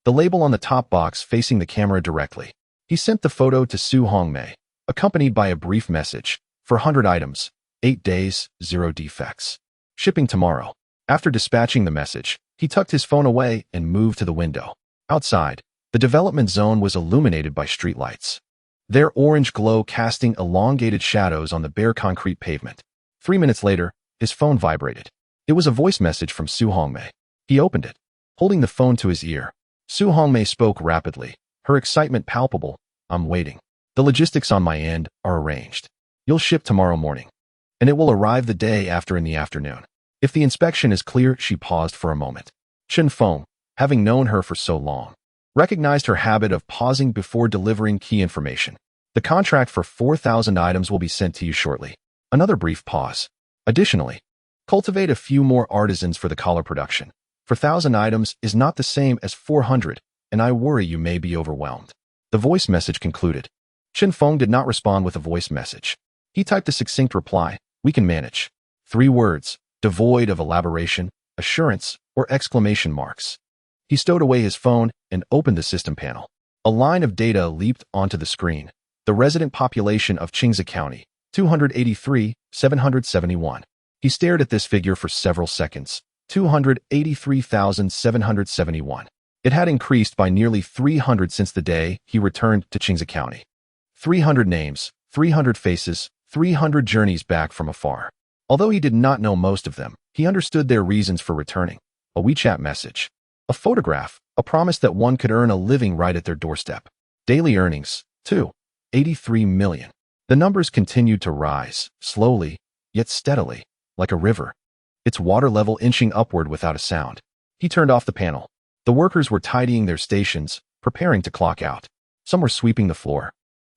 The label on the top box facing the camera directly. He sent the photo to Su Hongmei, accompanied by a brief message. 400 items, 8 days, 0 defects. Shipping tomorrow. After dispatching the message, he tucked his phone away and moved to the window. Outside, the development zone was illuminated by streetlights, their orange glow casting elongated shadows on the bare concrete pavement. 3 minutes later, his phone vibrated. It was a voice message from Su Hongmei. He opened it, holding the phone to his ear. Su Hongmei spoke rapidly, her excitement palpable. I'm waiting. The logistics on my end are arranged. You'll ship tomorrow morning, and it will arrive the day after in the afternoon. If the inspection is clear, she paused for a moment. Chen Feng, having known her for so long, recognized her habit of pausing before delivering key information. The contract for 4,000 items will be sent to you shortly. Another brief pause. Additionally, cultivate a few more artisans for the collar production. 4,000 items is not the same as 400, and I worry you may be overwhelmed. The voice message concluded. Chen Feng did not respond with a voice message. He typed a succinct reply. We can manage. 3 words, devoid of elaboration, assurance, or exclamation marks. He stowed away his phone and opened the system panel. A line of data leaped onto the screen. The resident population of Qingze County, 283,771. He stared at this figure for several seconds. 283,771. It had increased by nearly 300 since the day he returned to Qingze County. 300 names, 300 faces, 300 journeys back from afar. Although he did not know most of them, he understood their reasons for returning. A WeChat message, a photograph, a promise that one could earn a living right at their doorstep. Daily earnings, 83 million. The numbers continued to rise, slowly, yet steadily, like a river, its water level inching upward without a sound. He turned off the panel. The workers were tidying their stations, preparing to clock out. Some were sweeping the floor,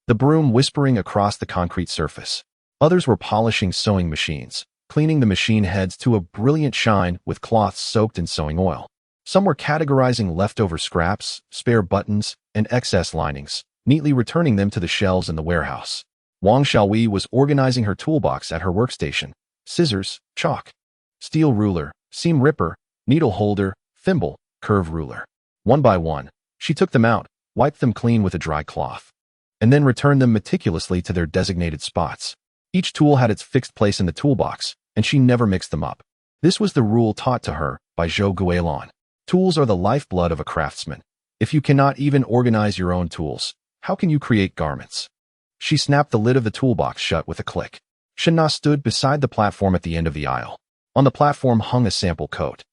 the broom whispering across the concrete surface. Others were polishing sewing machines, cleaning the machine heads to a brilliant shine with cloths soaked in sewing oil. Some were categorizing leftover scraps, spare buttons, and excess linings, neatly returning them to the shelves in the warehouse. Wang Xiaowei was organizing her toolbox at her workstation. Scissors, chalk, steel ruler, seam ripper, needle holder, thimble, curve ruler. One by one, she took them out, wiped them clean with a dry cloth, and then returned them meticulously to their designated spots. Each tool had its fixed place in the toolbox, and she never mixed them up. This was the rule taught to her by Zhou Guilin. Tools are the lifeblood of a craftsman. If you cannot even organize your own tools, how can you create garments? She snapped the lid of the toolbox shut with a click. Shen Na stood beside the platform at the end of the aisle. On the platform hung a sample coat,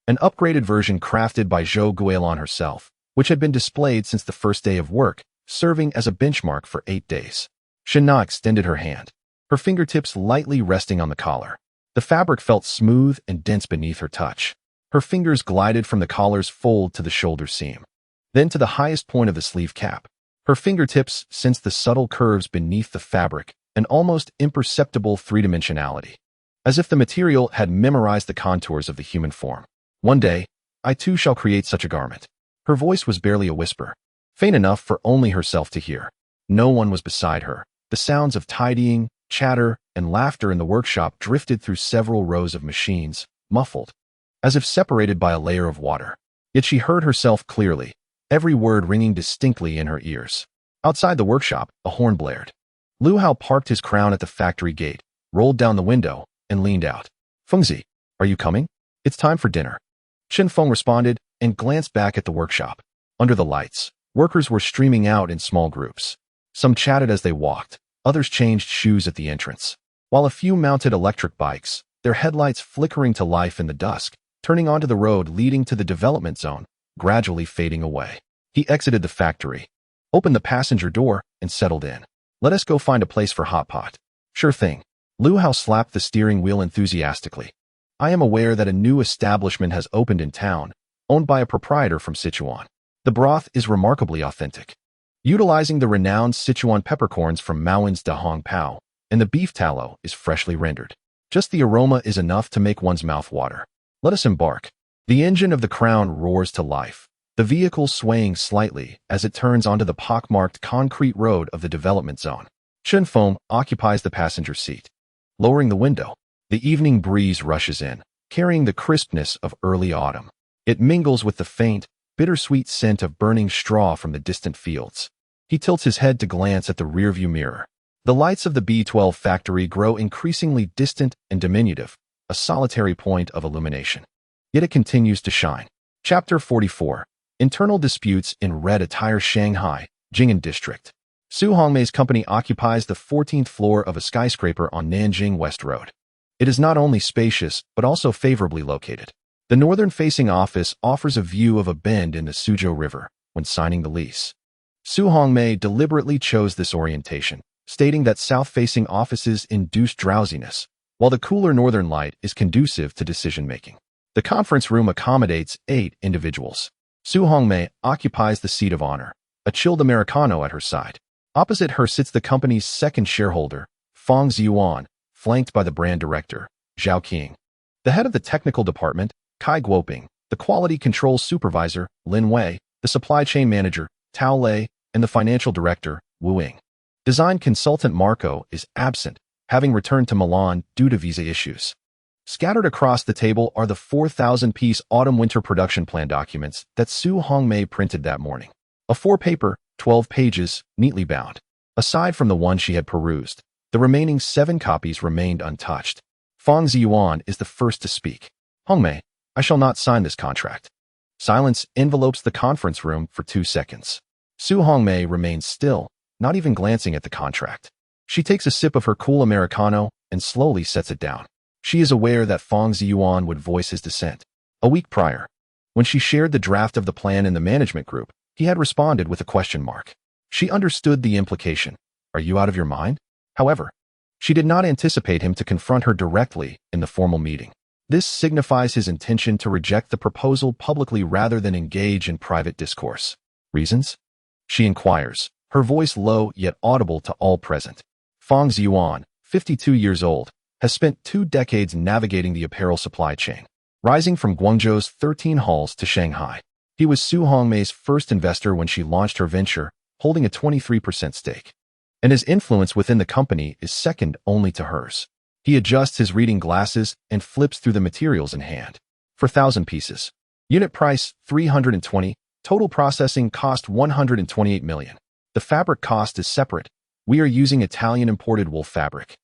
an upgraded version crafted by Zhou Guilin herself, which had been displayed since the first day of work, serving as a benchmark for 8 days. Shen Na extended her hand, her fingertips lightly resting on the collar. The fabric felt smooth and dense beneath her touch. Her fingers glided from the collar's fold to the shoulder seam, then to the highest point of the sleeve cap. Her fingertips sensed the subtle curves beneath the fabric, an almost imperceptible three-dimensionality, as if the material had memorized the contours of the human form. One day, I too shall create such a garment. Her voice was barely a whisper, faint enough for only herself to hear. No one was beside her. The sounds of tidying, chatter, and laughter in the workshop drifted through several rows of machines, muffled, as if separated by a layer of water. Yet she heard herself clearly, every word ringing distinctly in her ears. Outside the workshop, a horn blared. Lu Hao parked his crown at the factory gate, rolled down the window, and leaned out. "Fengzi, are you coming? It's time for dinner." Chen Feng responded and glanced back at the workshop. Under the lights, workers were streaming out in small groups. Some chatted as they walked, others changed shoes at the entrance, while a few mounted electric bikes, their headlights flickering to life in the dusk, turning onto the road leading to the development zone, gradually fading away. He exited the factory, opened the passenger door, and settled in. "Let us go find a place for hot pot." "Sure thing." Lu Hao slapped the steering wheel enthusiastically. "I am aware that a new establishment has opened in town, owned by a proprietor from Sichuan. The broth is remarkably authentic, utilizing the renowned Sichuan peppercorns from Maoin's Dahong Pao, and the beef tallow is freshly rendered. Just the aroma is enough to make one's mouth water. Let us embark." The engine of the Crown roars to life, the vehicle swaying slightly as it turns onto the pockmarked concrete road of the development zone. Chen Feng occupies the passenger seat. Lowering the window, the evening breeze rushes in, carrying the crispness of early autumn. It mingles with the faint, bittersweet scent of burning straw from the distant fields. He tilts his head to glance at the rearview mirror. The lights of the B12 factory grow increasingly distant and diminutive, a solitary point of illumination. Yet it continues to shine. Chapter 44. Internal Disputes in Red Attire Shanghai, Jing'an District. Su Hongmei's company occupies the 14th floor of a skyscraper on Nanjing West Road. It is not only spacious, but also favorably located. The northern-facing office offers a view of a bend in the Suzhou River when signing the lease. Su Hongmei deliberately chose this orientation, stating that south-facing offices induce drowsiness, while the cooler northern light is conducive to decision-making. The conference room accommodates 8 individuals. Su Hongmei occupies the seat of honor, a chilled Americano at her side. Opposite her sits the company's second shareholder, Feng Ziyuan, flanked by the brand director, Zhao Qing. The head of the technical department, Kai Guoping, the quality control supervisor, Lin Wei, the supply chain manager, Tao Lei, and the financial director, Wu Ying. Design consultant Marco is absent, having returned to Milan due to visa issues. Scattered across the table are the 4,000-piece autumn-winter production plan documents that Su Hongmei printed that morning. A 4-paper, 12 pages, neatly bound. Aside from the one she had perused, the remaining 7 copies remained untouched. Feng Ziyuan is the first to speak. "Hongmei, I shall not sign this contract." Silence envelopes the conference room for 2 seconds. Su Hongmei remains still, not even glancing at the contract. She takes a sip of her cool Americano and slowly sets it down. She is aware that Feng Ziyuan would voice his dissent. A week prior, when she shared the draft of the plan in the management group, he had responded with a question mark. She understood the implication. Are you out of your mind? However, she did not anticipate him to confront her directly in the formal meeting. This signifies his intention to reject the proposal publicly rather than engage in private discourse. Reasons? She inquires, her voice low yet audible to all present. Feng Ziyuan, 52 years old, has spent 2 decades navigating the apparel supply chain, rising from Guangzhou's 13 halls to Shanghai. He was Su Hongmei's first investor when she launched her venture, holding a 23% stake. And his influence within the company is second only to hers. He adjusts his reading glasses and flips through the materials in hand. For 1,000 pieces. Unit price, 320. Total processing cost 128 million. The fabric cost is separate. We are using Italian imported wool fabric.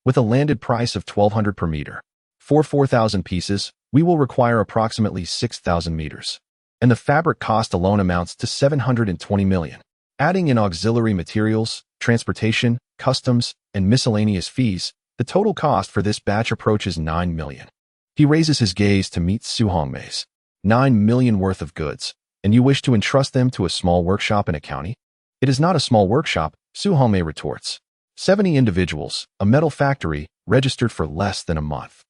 With a landed price of 1,200 per meter. For 4,000 pieces, we will require approximately 6,000 meters. And the fabric cost alone amounts to 720 million. Adding in auxiliary materials, transportation, customs, and miscellaneous fees, the total cost for this batch approaches 9 million. He raises his gaze to meet Su Hongmei's. 9 million worth of goods, and you wish to entrust them to a small workshop in a county? It is not a small workshop, Su Hongmei retorts. 70 individuals, a metal factory, registered for less than a month.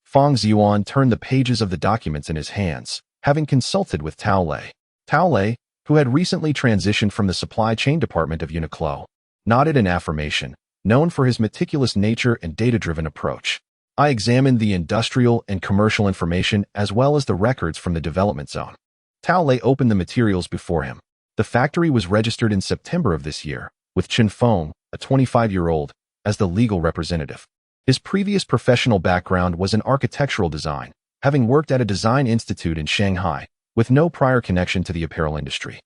Feng Ziyuan turned the pages of the documents in his hands, having consulted with Tao Lei. Tao Lei, who had recently transitioned from the supply chain department of Uniqlo, nodded in affirmation, known for his meticulous nature and data-driven approach. I examined the industrial and commercial information as well as the records from the development zone. Tao Lei opened the materials before him. The factory was registered in September of this year, with Chen Feng, a 25-year-old, as the legal representative. His previous professional background was in architectural design, having worked at a design institute in Shanghai, with no prior connection to the apparel industry.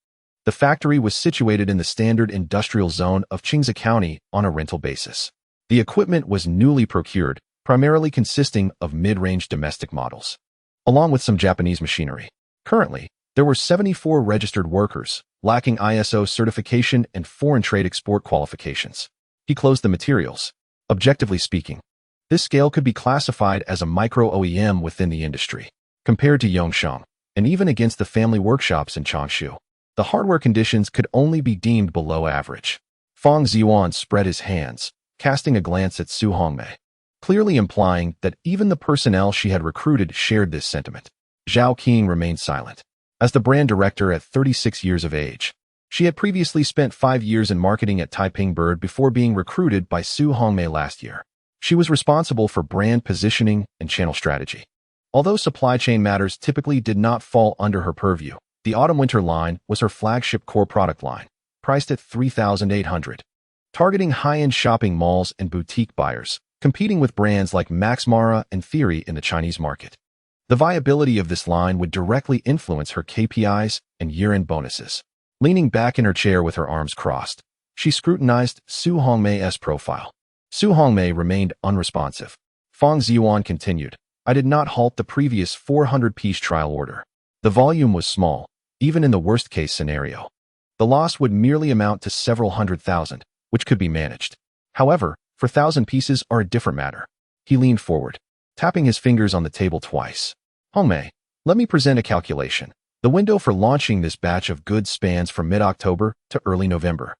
The factory was situated in the standard industrial zone of Qingze County on a rental basis. The equipment was newly procured, primarily consisting of mid-range domestic models, along with some Japanese machinery. Currently, there were 74 registered workers, lacking ISO certification and foreign trade export qualifications. He closed the materials. Objectively speaking, this scale could be classified as a micro-OEM within the industry. Compared to Yongsheng, and even against the family workshops in Changshu, the hardware conditions could only be deemed below average. Feng Ziyuan spread his hands, casting a glance at Su Hongmei, clearly implying that even the personnel she had recruited shared this sentiment. Zhao Qing remained silent. As the brand director at 36 years of age, she had previously spent 5 years in marketing at Taiping Bird before being recruited by Su Hongmei last year. She was responsible for brand positioning and channel strategy. Although supply chain matters typically did not fall under her purview, the autumn-winter line was her flagship core product line, priced at $3,800, targeting high-end shopping malls and boutique buyers, competing with brands like Max Mara and Theory in the Chinese market. The viability of this line would directly influence her KPIs and year-end bonuses. Leaning back in her chair with her arms crossed, she scrutinized Su Hongmei's profile. Su Hongmei remained unresponsive. Feng Ziyuan continued, "I did not halt the previous 400-piece trial order. The volume was small, even in the worst-case scenario. The loss would merely amount to several hundred thousand, which could be managed. However, 4,000 pieces are a different matter." He leaned forward, tapping his fingers on the table twice. "Hongmei, let me present a calculation. The window for launching this batch of goods spans from mid-October to early November.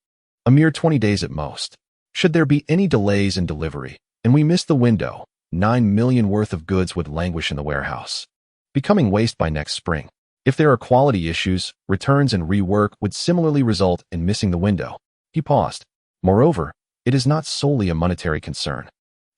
A mere 20 days at most. Should there be any delays in delivery, and we miss the window, 9 million worth of goods would languish in the warehouse, becoming waste by next spring. If there are quality issues, returns and rework would similarly result in missing the window." He paused. "Moreover, it is not solely a monetary concern.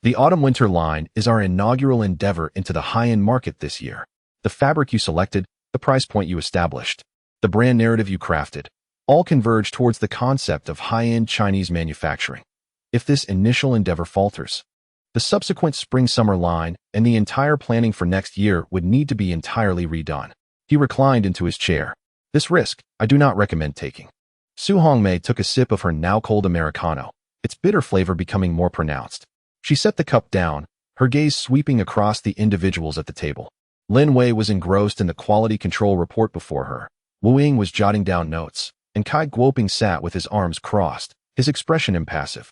The autumn-winter line is our inaugural endeavor into the high-end market this year. The fabric you selected, the price point you established, the brand narrative you crafted, all converge towards the concept of high-end Chinese manufacturing. If this initial endeavor falters, the subsequent spring-summer line and the entire planning for next year would need to be entirely redone." He reclined into his chair. "This risk, I do not recommend taking." Su Hongmei took a sip of her now-cold Americano, its bitter flavor becoming more pronounced. She set the cup down, her gaze sweeping across the individuals at the table. Lin Wei was engrossed in the quality control report before her. Wu Ying was jotting down notes, and Kai Guoping sat with his arms crossed, his expression impassive.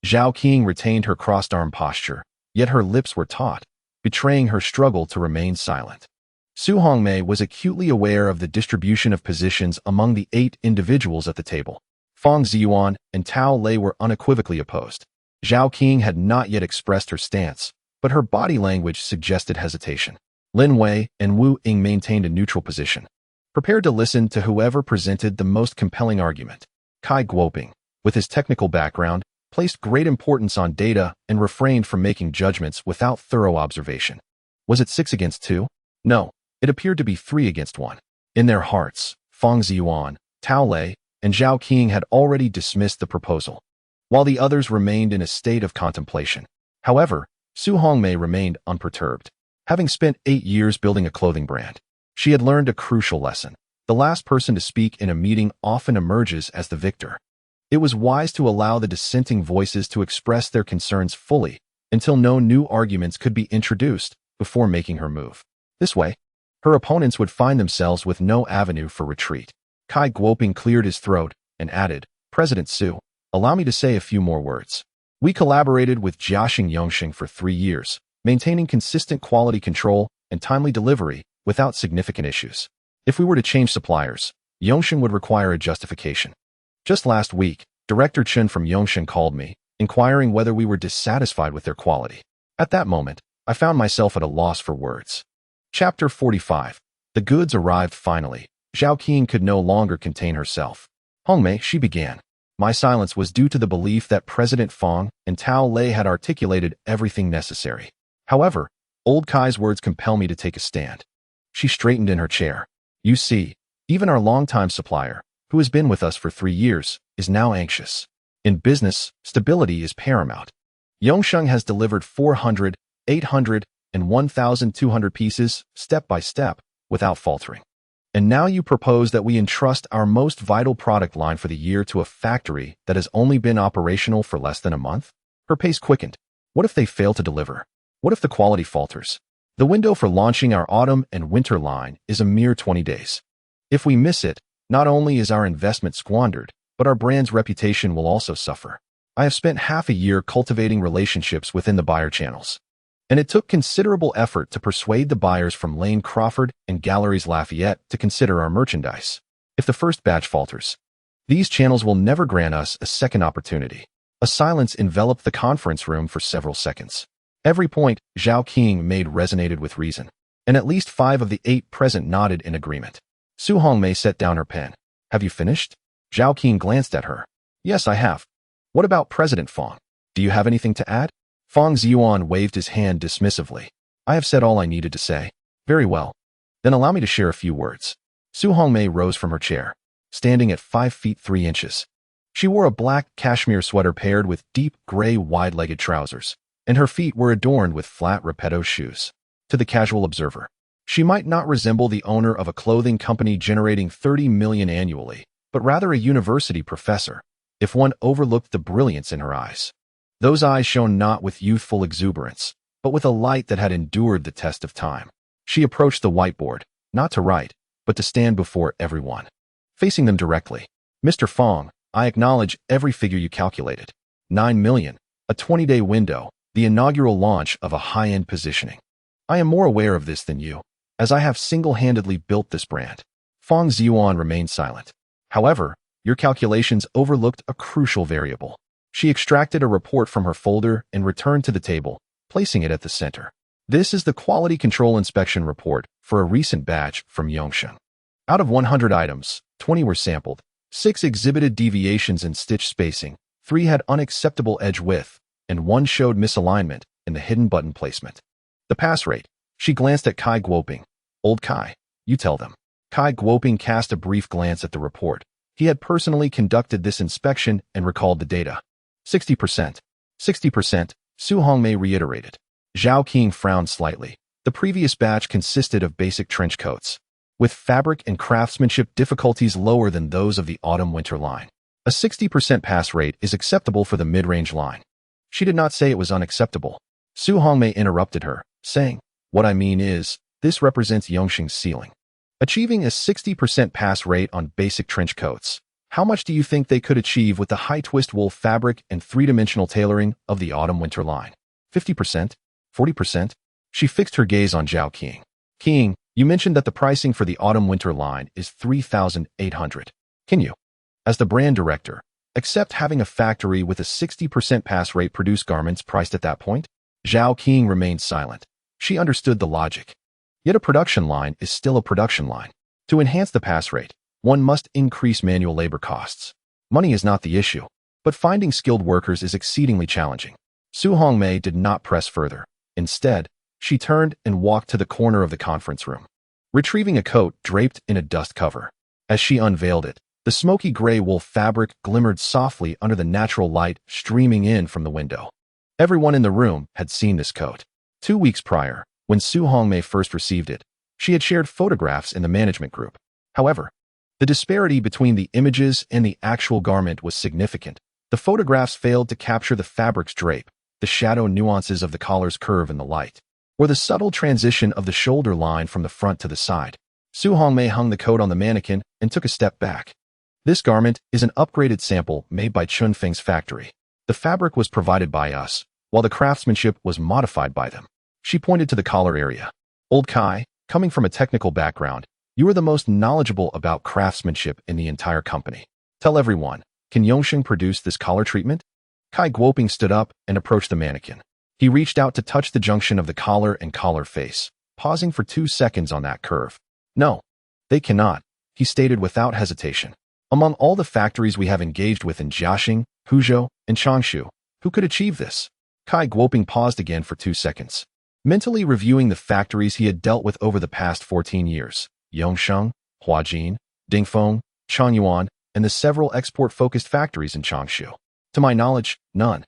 Zhao Qing retained her crossed-arm posture, yet her lips were taut, betraying her struggle to remain silent. Su Hongmei was acutely aware of the distribution of positions among the 8 individuals at the table. Feng Ziyuan and Tao Lei were unequivocally opposed. Zhao Qing had not yet expressed her stance, but her body language suggested hesitation. Lin Wei and Wu Ying maintained a neutral position, prepared to listen to whoever presented the most compelling argument. Kai Guoping, with his technical background, placed great importance on data and refrained from making judgments without thorough observation. Was it 6 against 2? No, it appeared to be 3 against 1. In their hearts, Feng Ziyuan, Tao Lei, and Zhao Qing had already dismissed the proposal, while the others remained in a state of contemplation. However, Su Hongmei remained unperturbed. Having spent 8 years building a clothing brand, she had learned a crucial lesson. The last person to speak in a meeting often emerges as the victor. It was wise to allow the dissenting voices to express their concerns fully until no new arguments could be introduced before making her move. This way, her opponents would find themselves with no avenue for retreat. Kai Guoping cleared his throat and added, "President Su, allow me to say a few more words. We collaborated with Jiaxing Yongsheng for 3 years, maintaining consistent quality control and timely delivery without significant issues. If we were to change suppliers, Yongsheng would require a justification. Just last week, Director Chen from Yongsheng called me, inquiring whether we were dissatisfied with their quality. At that moment, I found myself at a loss for words." Chapter 45. The goods arrived finally. Zhao Qing could no longer contain herself. "Hongmei," she began. "My silence was due to the belief that President Feng and Tao Lei had articulated everything necessary. However, old Kai's words compel me to take a stand." She straightened in her chair. "You see, even our longtime supplier, who has been with us for 3 years, is now anxious. In business, stability is paramount. Yongsheng has delivered 400, 800, and 1,200 pieces, step by step, without faltering. And now you propose that we entrust our most vital product line for the year to a factory that has only been operational for less than a month? Her pace quickened. What if they fail to deliver? What if the quality falters? The window for launching our autumn and winter line is a mere 20 days. If we miss it, not only is our investment squandered, but our brand's reputation will also suffer. I have spent half a year cultivating relationships within the buyer channels, and it took considerable effort to persuade the buyers from Lane Crawford and Galleries Lafayette to consider our merchandise. If the first batch falters, these channels will never grant us a second opportunity. A silence enveloped the conference room for several seconds. Every point Zhao King made resonated with reason, and at least 5 of the 8 present nodded in agreement. Su Hongmei set down her pen. Have you finished? Zhao King glanced at her. Yes, I have. What about President Feng? Do you have anything to add? Feng Ziyuan waved his hand dismissively. I have said all I needed to say. Very well. Then allow me to share a few words. Su Hongmei rose from her chair, standing at 5 feet 3 inches. She wore a black cashmere sweater paired with deep gray wide-legged trousers, and her feet were adorned with flat Repetto shoes. To the casual observer, she might not resemble the owner of a clothing company generating 30 million annually, but rather a university professor, if one overlooked the brilliance in her eyes. Those eyes shone not with youthful exuberance, but with a light that had endured the test of time. She approached the whiteboard, not to write, but to stand before everyone, facing them directly. Mr. Feng, I acknowledge every figure you calculated. 9 million, a 20-day window, the inaugural launch of a high-end positioning. I am more aware of this than you, as I have single-handedly built this brand. Feng Ziyuan remained silent. However, your calculations overlooked a crucial variable. She extracted a report from her folder and returned to the table, placing it at the center. This is the Quality Control Inspection Report for a recent batch from Yongsheng. Out of 100 items, 20 were sampled, 6 exhibited deviations in stitch spacing, 3 had unacceptable edge width, and 1 showed misalignment in the hidden button placement. The pass rate. She glanced at Kai Guoping. Old Kai, you tell them. Kai Guoping cast a brief glance at the report. He had personally conducted this inspection and recalled the data. 60%. 60%, Su Hongmei reiterated. Zhao King frowned slightly. The previous batch consisted of basic trench coats, with fabric and craftsmanship difficulties lower than those of the autumn-winter line. A 60% pass rate is acceptable for the mid-range line. She did not say it was unacceptable. Su Hongmei interrupted her, saying, what I mean is, this represents Yongsheng's ceiling. Achieving a 60% pass rate on basic trench coats. How much do you think they could achieve with the high-twist wool fabric and 3-dimensional tailoring of the autumn-winter line? 50%? 40%? She fixed her gaze on Zhao King. King, you mentioned that the pricing for the autumn-winter line is 3,800. Can you, as the brand director, accept having a factory with a 60% pass rate produce garments priced at that point? Zhao King remained silent. She understood the logic. Yet a production line is still a production line. To enhance the pass rate, one must increase manual labor costs. Money is not the issue, but finding skilled workers is exceedingly challenging. Su Hongmei did not press further. Instead, she turned and walked to the corner of the conference room, retrieving a coat draped in a dust cover. As she unveiled it, the smoky gray wool fabric glimmered softly under the natural light streaming in from the window. Everyone in the room had seen this coat. 2 weeks prior, when Su Hongmei first received it, she had shared photographs in the management group. However, the disparity between the images and the actual garment was significant. The photographs failed to capture the fabric's drape, the shadow nuances of the collar's curve in the light, or the subtle transition of the shoulder line from the front to the side. Su Hongmei hung the coat on the mannequin and took a step back. This garment is an upgraded sample made by Chen Feng's factory. The fabric was provided by us, while the craftsmanship was modified by them. She pointed to the collar area. Old Kai, coming from a technical background, you are the most knowledgeable about craftsmanship in the entire company. Tell everyone, can Yongsheng produce this collar treatment? Kai Guoping stood up and approached the mannequin. He reached out to touch the junction of the collar and collar face, pausing for 2 seconds on that curve. No, they cannot, he stated without hesitation. Among all the factories we have engaged with in Jiaxing, Huzhou, and Changshu, who could achieve this? Kai Guoping paused again for 2 seconds, mentally reviewing the factories he had dealt with over the past 14 years. Yongsheng, Huajin, Dingfeng, Changyuan, and the several export-focused factories in Changshu. To my knowledge, none.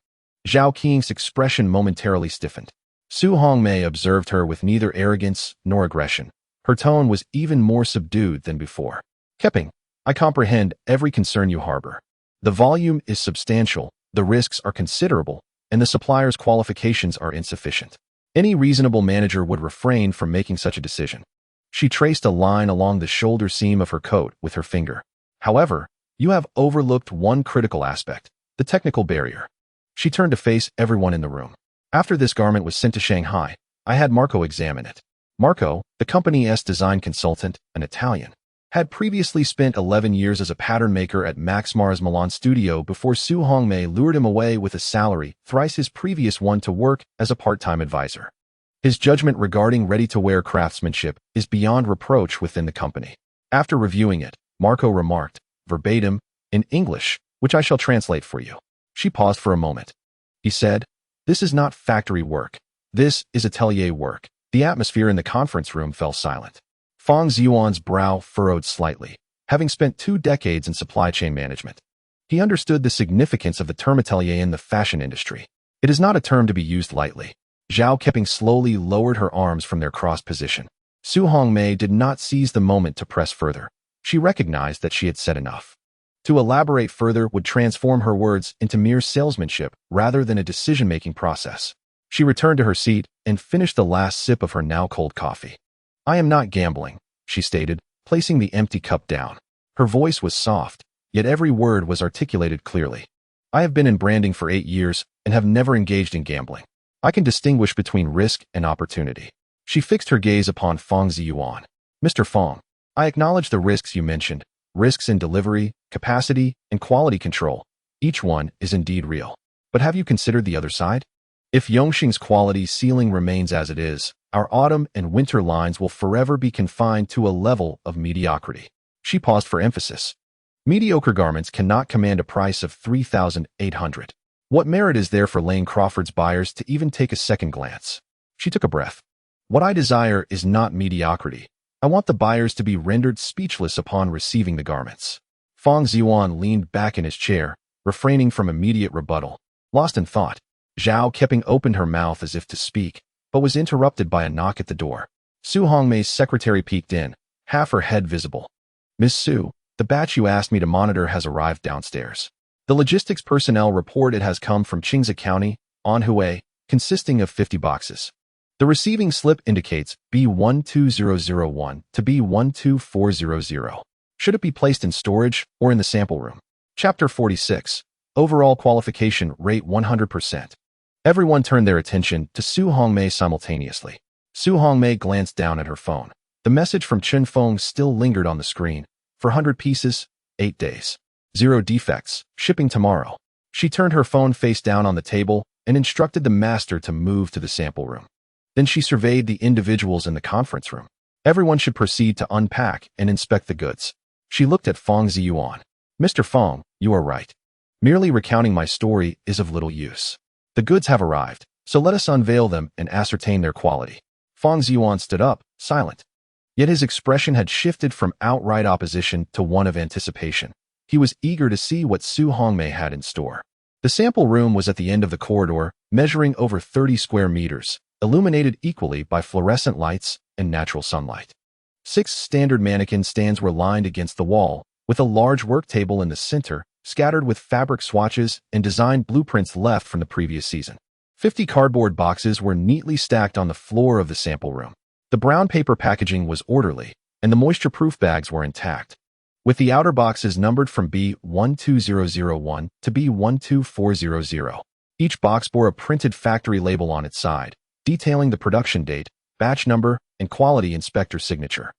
Zhao Qing's expression momentarily stiffened. Su Hongmei observed her with neither arrogance nor aggression. Her tone was even more subdued than before. Keping, I comprehend every concern you harbor. The volume is substantial, the risks are considerable, and the supplier's qualifications are insufficient. Any reasonable manager would refrain from making such a decision. She traced a line along the shoulder seam of her coat with her finger. However, you have overlooked one critical aspect, the technical barrier. She turned to face everyone in the room. After this garment was sent to Shanghai, I had Marco examine it. Marco, the company's design consultant, an Italian, had previously spent 11 years as a pattern maker at Max Mar's Milan studio before Su Hongmei lured him away with a salary thrice his previous one to work as a part-time advisor. His judgment regarding ready-to-wear craftsmanship is beyond reproach within the company. After reviewing it, Marco remarked, verbatim, in English, which I shall translate for you. She paused for a moment. He said, "This is not factory work. This is atelier work." The atmosphere in the conference room fell silent. Feng Ziyuan's brow furrowed slightly, having spent 2 decades in supply chain management. He understood the significance of the term atelier in the fashion industry. It is not a term to be used lightly. Zhao Keping slowly lowered her arms from their crossed position. Su Hongmei did not seize the moment to press further. She recognized that she had said enough. To elaborate further would transform her words into mere salesmanship rather than a decision-making process. She returned to her seat and finished the last sip of her now cold coffee. "I am not gambling," she stated, placing the empty cup down. Her voice was soft, yet every word was articulated clearly. "I have been in branding for 8 years and have never engaged in gambling. I can distinguish between risk and opportunity." She fixed her gaze upon Feng Ziyuan. "Mr. Feng, I acknowledge the risks you mentioned, risks in delivery, capacity, and quality control. Each one is indeed real. But have you considered the other side? If Yongxing's quality ceiling remains as it is, our autumn and winter lines will forever be confined to a level of mediocrity." She paused for emphasis. "Mediocre garments cannot command a price of 3,800. What merit is there for Lane Crawford's buyers to even take a second glance?" She took a breath. "What I desire is not mediocrity. I want the buyers to be rendered speechless upon receiving the garments." Feng Ziyuan leaned back in his chair, refraining from immediate rebuttal. Lost in thought, Zhao Keping opened her mouth as if to speak, but was interrupted by a knock at the door. Su Hongmei's secretary peeked in, half her head visible. "Miss Su, the batch you asked me to monitor has arrived downstairs. The logistics personnel report it has come from Qingze County, Anhui, consisting of 50 boxes. The receiving slip indicates B12001 to B12400. Should it be placed in storage or in the sample room?" Chapter 46. Overall qualification rate 100%. Everyone turned their attention to Su Hongmei simultaneously. Su Hongmei glanced down at her phone. The message from Chen Feng still lingered on the screen. "For 100 pieces, 8 days. 0 defects, shipping tomorrow." She turned her phone face down on the table and instructed the master to move to the sample room. Then she surveyed the individuals in the conference room. Everyone should proceed to unpack and inspect the goods. She looked at Feng Ziyuan. "Mr. Feng, you are right. Merely recounting my story is of little use. The goods have arrived, so let us unveil them and ascertain their quality." Feng Ziyuan stood up, silent. Yet his expression had shifted from outright opposition to one of anticipation. He was eager to see what Su Hongmei had in store. The sample room was at the end of the corridor, measuring over 30 square meters, illuminated equally by fluorescent lights and natural sunlight. 6 standard mannequin stands were lined against the wall, with a large work table in the center, scattered with fabric swatches and design blueprints left from the previous season. 50 cardboard boxes were neatly stacked on the floor of the sample room. The brown paper packaging was orderly, and the moisture-proof bags were intact. With the outer boxes numbered from B12001 to B12400. Each box bore a printed factory label on its side, detailing the production date, batch number, and quality inspector signature.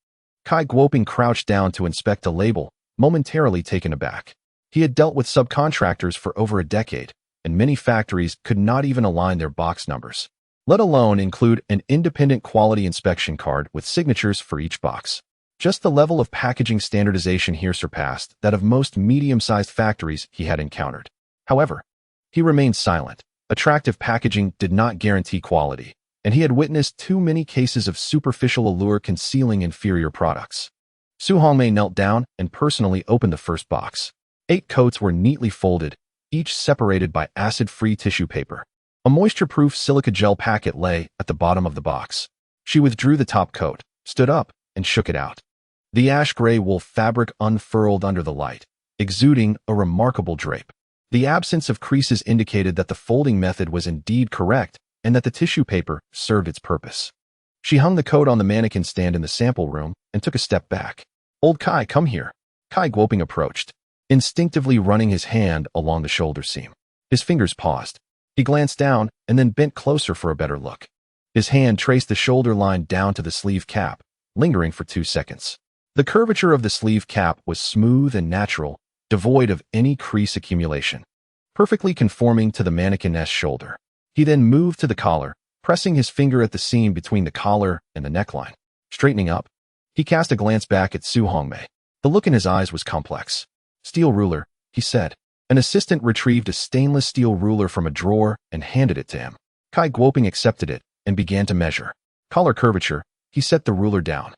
Kai Guoping crouched down to inspect the label, momentarily taken aback. He had dealt with subcontractors for over a decade, and many factories could not even align their box numbers, let alone include an independent quality inspection card with signatures for each box. Just the level of packaging standardization here surpassed that of most medium-sized factories he had encountered. However, he remained silent. Attractive packaging did not guarantee quality, and he had witnessed too many cases of superficial allure concealing inferior products. Su Hongmei knelt down and personally opened the first box. 8 coats were neatly folded, each separated by acid-free tissue paper. A moisture-proof silica gel packet lay at the bottom of the box. She withdrew the top coat, stood up, and shook it out. The ash-gray wool fabric unfurled under the light, exuding a remarkable drape. The absence of creases indicated that the folding method was indeed correct and that the tissue paper served its purpose. She hung the coat on the mannequin stand in the sample room and took a step back. "Old Kai, come here." Kai Guoping approached, instinctively running his hand along the shoulder seam. His fingers paused. He glanced down and then bent closer for a better look. His hand traced the shoulder line down to the sleeve cap, lingering for 2 seconds. The curvature of the sleeve cap was smooth and natural, devoid of any crease accumulation, perfectly conforming to the mannequin's shoulder. He then moved to the collar, pressing his finger at the seam between the collar and the neckline. Straightening up, he cast a glance back at Su Hongmei. The look in his eyes was complex. "Steel ruler," he said. An assistant retrieved a stainless steel ruler from a drawer and handed it to him. Kai Guoping accepted it and began to measure. Collar curvature, he set the ruler down.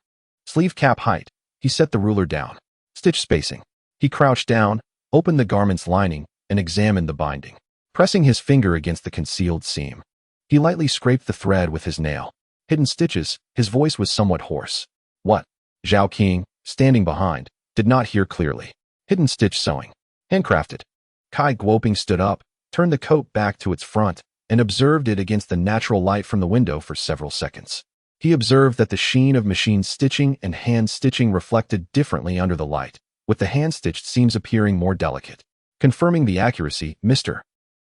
Sleeve cap height, he set the ruler down. Stitch spacing. He crouched down, opened the garment's lining, and examined the binding. Pressing his finger against the concealed seam, he lightly scraped the thread with his nail. Hidden stitches, his voice was somewhat hoarse. "What?" Zhao Qing, standing behind, did not hear clearly. "Hidden stitch sewing. Handcrafted." Kai Guoping stood up, turned the coat back to its front, and observed it against the natural light from the window for several seconds. He observed that the sheen of machine stitching and hand stitching reflected differently under the light, with the hand-stitched seams appearing more delicate. Confirming the accuracy, Mr.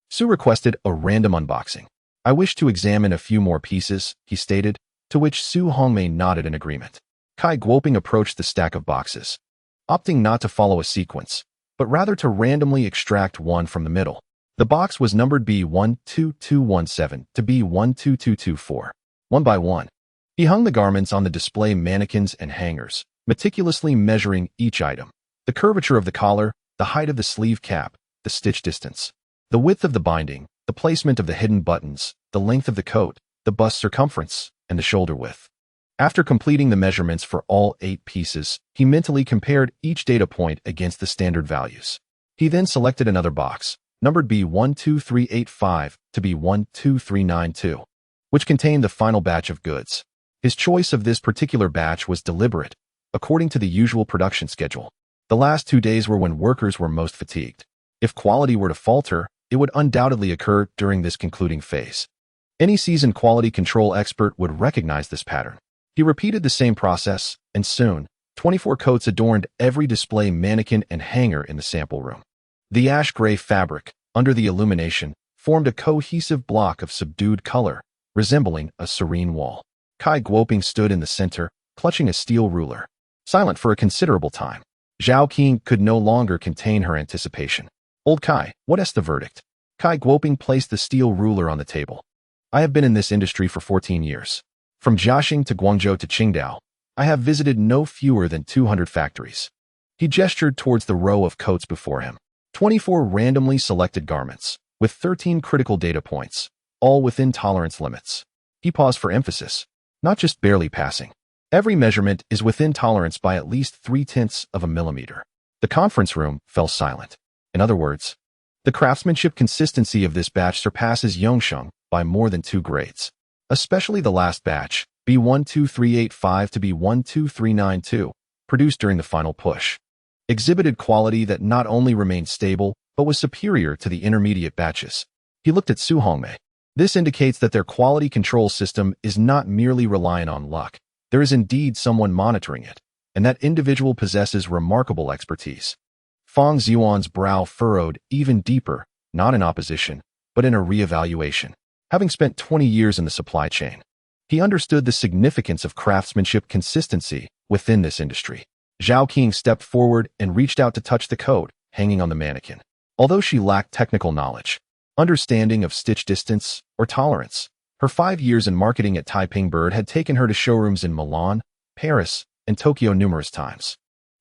Su requested a random unboxing. "I wish to examine a few more pieces," he stated, to which Su Hongmei nodded in agreement. Kai Guoping approached the stack of boxes, opting not to follow a sequence, but rather to randomly extract one from the middle. The box was numbered B12217 to B12224. One by one, he hung the garments on the display mannequins and hangers, meticulously measuring each item. The curvature of the collar, the height of the sleeve cap, the stitch distance, the width of the binding, the placement of the hidden buttons, the length of the coat, the bust circumference, and the shoulder width. After completing the measurements for all 8 pieces, he mentally compared each data point against the standard values. He then selected another box, numbered B12385 to B12392, which contained the final batch of goods. His choice of this particular batch was deliberate, according to the usual production schedule. The last 2 days were when workers were most fatigued. If quality were to falter, it would undoubtedly occur during this concluding phase. Any seasoned quality control expert would recognize this pattern. He repeated the same process, and soon, 24 coats adorned every display mannequin and hanger in the sample room. The ash-gray fabric, under the illumination, formed a cohesive block of subdued color, resembling a serene wall. Kai Guoping stood in the center, clutching a steel ruler. Silent for a considerable time, Zhao Qing could no longer contain her anticipation. "Old Kai, what is the verdict?" Kai Guoping placed the steel ruler on the table. "I have been in this industry for 14 years. From Jiaxing to Guangzhou to Qingdao, I have visited no fewer than 200 factories." He gestured towards the row of coats before him. 24 randomly selected garments, with 13 critical data points, all within tolerance limits. He paused for emphasis, not just barely passing. Every measurement is within tolerance by at least 0.3 of a millimeter. The conference room fell silent. In other words, the craftsmanship consistency of this batch surpasses Yongsheng by more than 2 grades. Especially the last batch, B12385 to B12392, produced during the final push, exhibited quality that not only remained stable, but was superior to the intermediate batches. He looked at Su Hongmei. This indicates that their quality control system is not merely reliant on luck. There is indeed someone monitoring it, and that individual possesses remarkable expertise. Fang Ziyuan's brow furrowed even deeper, not in opposition, but in a reevaluation. Having spent 20 years in the supply chain, he understood the significance of craftsmanship consistency within this industry. Zhao Qing stepped forward and reached out to touch the coat hanging on the mannequin. Although she lacked technical knowledge, understanding of stitch distance, or tolerance, her 5 years in marketing at Taiping Bird had taken her to showrooms in Milan, Paris, and Tokyo numerous times.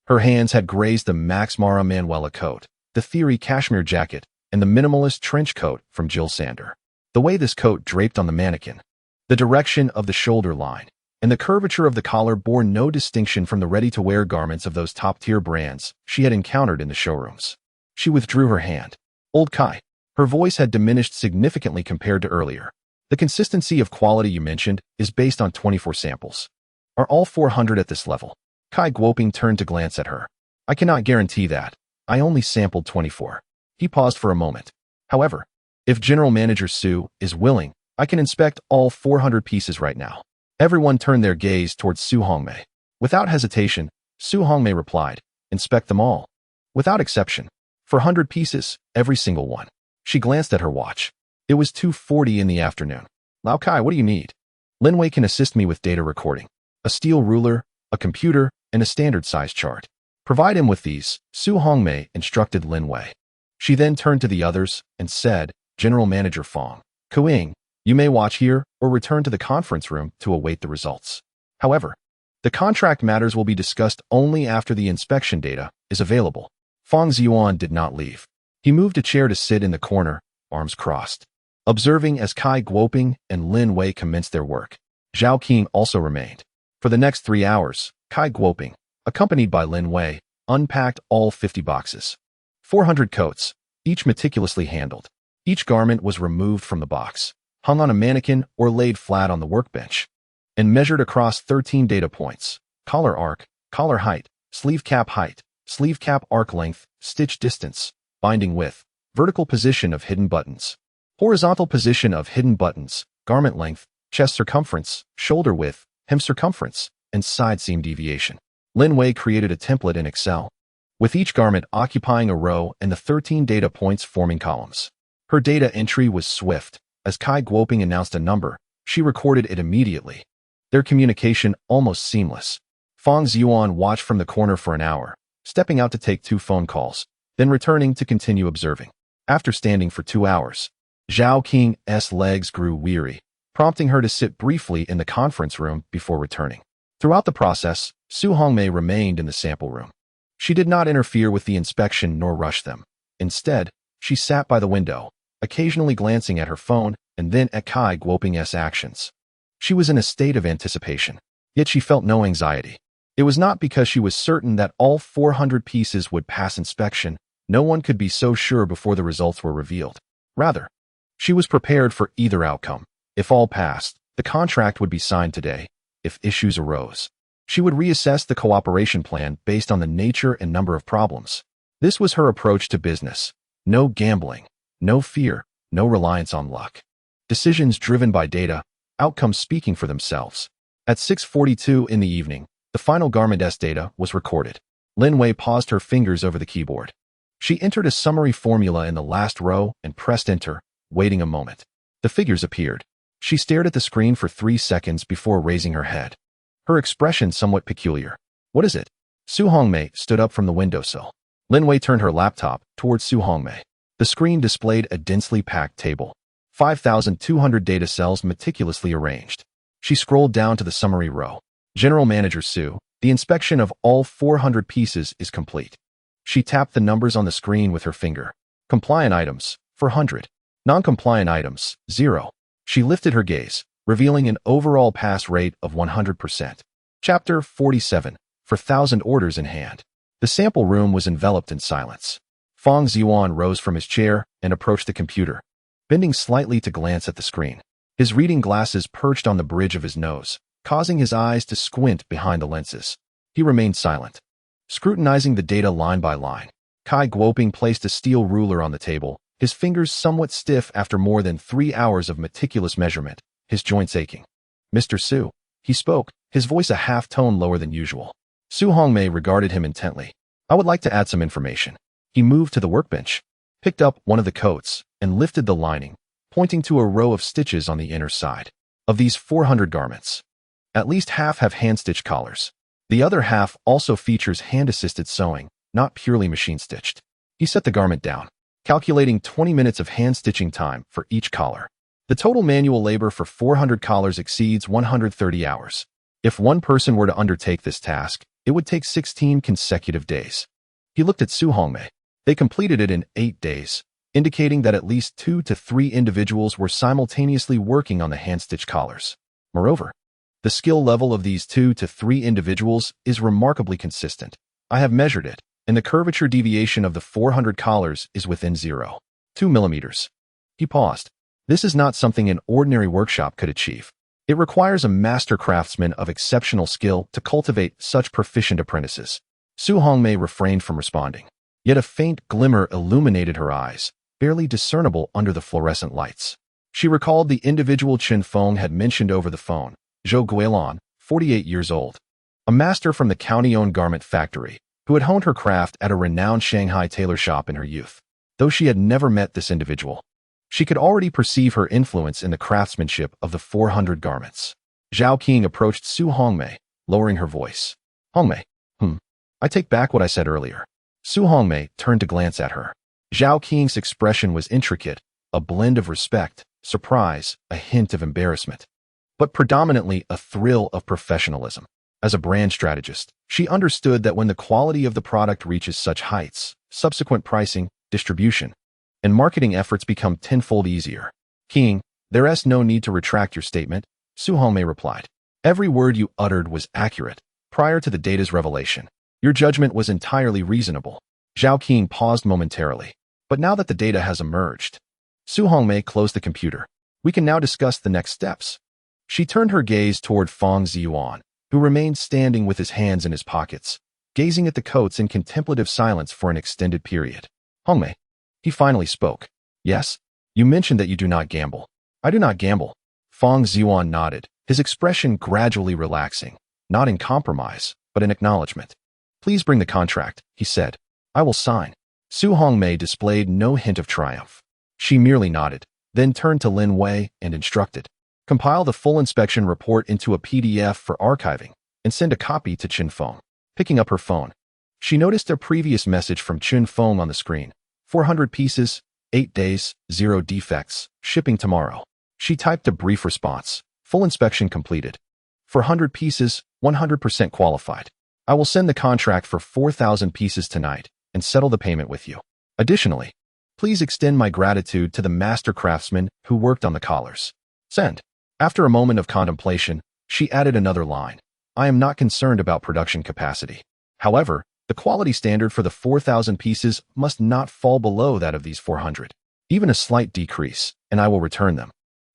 Her hands had grazed the Max Mara Manuela coat, the Theory cashmere jacket, and the minimalist trench coat from Jill Sander. The way this coat draped on the mannequin, the direction of the shoulder line, and the curvature of the collar bore no distinction from the ready-to-wear garments of those top-tier brands she had encountered in the showrooms. She withdrew her hand. Old Kai. Her voice had diminished significantly compared to earlier. The consistency of quality you mentioned is based on 24 samples. Are all 400 at this level? Kai Guoping turned to glance at her. I cannot guarantee that. I only sampled 24. He paused for a moment. However, if General Manager Su is willing, I can inspect all 400 pieces right now. Everyone turned their gaze towards Su Hongmei. Without hesitation, Su Hongmei replied, inspect them all. Without exception. For 100 pieces, every single one. She glanced at her watch. It was 2:40 in the afternoon. Lao Kai, what do you need? Lin Wei can assist me with data recording. A steel ruler, a computer, and a standard size chart. Provide him with these, Su Hongmei instructed Lin Wei. She then turned to the others and said, General Manager Feng, Kuing, you may watch here or return to the conference room to await the results. However, the contract matters will be discussed only after the inspection data is available. Feng Ziyuan did not leave. He moved a chair to sit in the corner, arms crossed. Observing as Kai Guoping and Lin Wei commenced their work, Zhao Qing also remained. For the next 3 hours, Kai Guoping, accompanied by Lin Wei, unpacked all 50 boxes. 400 coats, each meticulously handled. Each garment was removed from the box, hung on a mannequin or laid flat on the workbench, and measured across 13 data points: collar arc, collar height, sleeve cap arc length, stitch distance, binding width, vertical position of hidden buttons, horizontal position of hidden buttons, garment length, chest circumference, shoulder width, hem circumference, and side seam deviation. Lin Wei created a template in Excel, with each garment occupying a row and the 13 data points forming columns. Her data entry was swift. As Kai Guoping announced a number, she recorded it immediately. Their communication almost seamless. Feng Ziyuan watched from the corner for an hour, stepping out to take 2 phone calls, then returning to continue observing. After standing for 2 hours, Zhao Qing's legs grew weary, prompting her to sit briefly in the conference room before returning. Throughout the process, Su Hongmei remained in the sample room. She did not interfere with the inspection nor rush them. Instead, she sat by the window, occasionally glancing at her phone and then at Kai Guoping's actions. She was in a state of anticipation, yet she felt no anxiety. It was not because she was certain that all 400 pieces would pass inspection. No one could be so sure before the results were revealed. Rather, she was prepared for either outcome. If all passed, the contract would be signed today. If issues arose, she would reassess the cooperation plan based on the nature and number of problems. This was her approach to business. No gambling, no fear, no reliance on luck. Decisions driven by data, outcomes speaking for themselves. At 6:42 in the evening, the final garment's data was recorded. Lin Wei paused her fingers over the keyboard. She entered a summary formula in the last row and pressed enter, waiting a moment. The figures appeared. She stared at the screen for 3 seconds before raising her head, her expression somewhat peculiar. What is it? Su Hongmei stood up from the windowsill. Lin Wei turned her laptop towards Su Hongmei. The screen displayed a densely packed table, 5,200 data cells meticulously arranged. She scrolled down to the summary row. General Manager Su, the inspection of all 400 pieces is complete. She tapped the numbers on the screen with her finger. Compliant items, 400. Non-compliant items, 0. She lifted her gaze, revealing an overall pass rate of 100%. Chapter 47, for 1,000 orders in hand. The sample room was enveloped in silence. Feng Ziyuan rose from his chair and approached the computer, bending slightly to glance at the screen. His reading glasses perched on the bridge of his nose, causing his eyes to squint behind the lenses. He remained silent, scrutinizing the data line by line. Kai Guoping placed a steel ruler on the table, his fingers somewhat stiff after more than 3 hours of meticulous measurement, his joints aching. Mr. Su, he spoke, his voice a half-tone lower than usual. Su Hongmei regarded him intently. I would like to add some information. He moved to the workbench, picked up one of the coats, and lifted the lining, pointing to a row of stitches on the inner side. Of these 400 garments, at least half have hand-stitched collars. The other half also features hand-assisted sewing, not purely machine-stitched. He set the garment down, calculating 20 minutes of hand-stitching time for each collar. The total manual labor for 400 collars exceeds 130 hours. If one person were to undertake this task, it would take 16 consecutive days. He looked at Su Hongmei. They completed it in 8 days, indicating that at least 2 to 3 individuals were simultaneously working on the hand-stitched collars. Moreover, the skill level of these 2 to 3 individuals is remarkably consistent. I have measured it, and the curvature deviation of the 400 collars is within 0. 2 millimeters. He paused. This is not something an ordinary workshop could achieve. It requires a master craftsman of exceptional skill to cultivate such proficient apprentices. Su Hongmei refrained from responding. Yet a faint glimmer illuminated her eyes, barely discernible under the fluorescent lights. She recalled the individual Chen Feng had mentioned over the phone, Zhou Guilin, 48 years old. A master from the county-owned garment factory, who had honed her craft at a renowned Shanghai tailor shop in her youth. Though she had never met this individual, she could already perceive her influence in the craftsmanship of the 400 garments. Zhao Qing approached Su Hongmei, lowering her voice. Hongmei, I take back what I said earlier. Su Hongmei turned to glance at her. Zhao Qing's expression was intricate, a blend of respect, surprise, a hint of embarrassment, but predominantly a thrill of professionalism. As a brand strategist, she understood that when the quality of the product reaches such heights, subsequent pricing, distribution, and marketing efforts become tenfold easier. Qing, there's no need to retract your statement, Su Hongmei replied. Every word you uttered was accurate. Prior to the data's revelation, your judgment was entirely reasonable. Zhao Qing paused momentarily. But now that the data has emerged, Su Hongmei closed the computer. We can now discuss the next steps. She turned her gaze toward Feng Ziyuan, who remained standing with his hands in his pockets, gazing at the coats in contemplative silence for an extended period. Hongmei, he finally spoke. Yes, you mentioned that you do not gamble. I do not gamble. Feng Ziyuan nodded, his expression gradually relaxing, not in compromise, but in acknowledgement. Please bring the contract, he said. I will sign. Su Hongmei displayed no hint of triumph. She merely nodded, then turned to Lin Wei and instructed. Compile the full inspection report into a PDF for archiving and send a copy to Chen Feng. Picking up her phone, she noticed a previous message from Chen Feng on the screen. 400 pieces, 8 days, 0 defects, shipping tomorrow. She typed a brief response. Full inspection completed. 400 pieces, 100% qualified. I will send the contract for 4,000 pieces tonight and settle the payment with you. Additionally, please extend my gratitude to the master craftsman who worked on the collars. Send. After a moment of contemplation, she added another line. I am not concerned about production capacity. However, the quality standard for the 4,000 pieces must not fall below that of these 400. Even a slight decrease, and I will return them.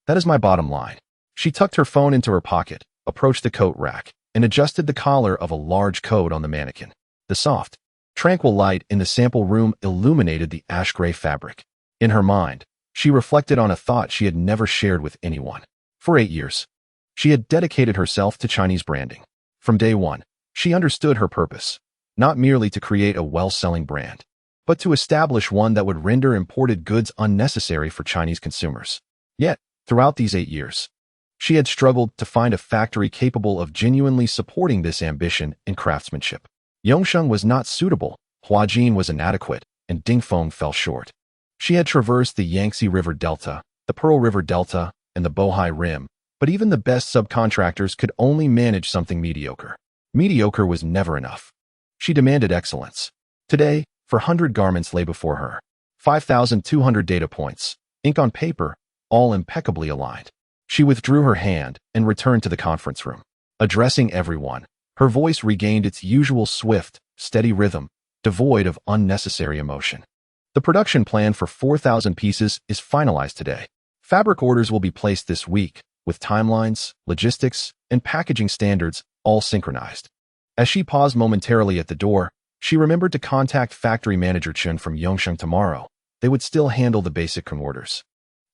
That is my bottom line. She tucked her phone into her pocket, approached the coat rack, and adjusted the collar of a large coat on the mannequin. The soft, tranquil light in the sample room illuminated the ash-gray fabric. In her mind, she reflected on a thought she had never shared with anyone. For 8 years, she had dedicated herself to Chinese branding. From day one, she understood her purpose, not merely to create a well-selling brand, but to establish one that would render imported goods unnecessary for Chinese consumers. Yet, throughout these 8 years, she had struggled to find a factory capable of genuinely supporting this ambition and craftsmanship. Yongsheng was not suitable, Huajin was inadequate, and Dingfeng fell short. She had traversed the Yangtze River Delta, the Pearl River Delta, and the Bohai Rim, but even the best subcontractors could only manage something mediocre. Mediocre was never enough. She demanded excellence. Today, 400 garments lay before her. 5,200 data points, ink on paper, all impeccably aligned. She withdrew her hand and returned to the conference room. Addressing everyone, her voice regained its usual swift, steady rhythm, devoid of unnecessary emotion. The production plan for 4,000 pieces is finalized today. Fabric orders will be placed this week, with timelines, logistics, and packaging standards all synchronized. As she paused momentarily at the door, she remembered to contact factory manager Chen from Yongsheng tomorrow. They would still handle the basic orders,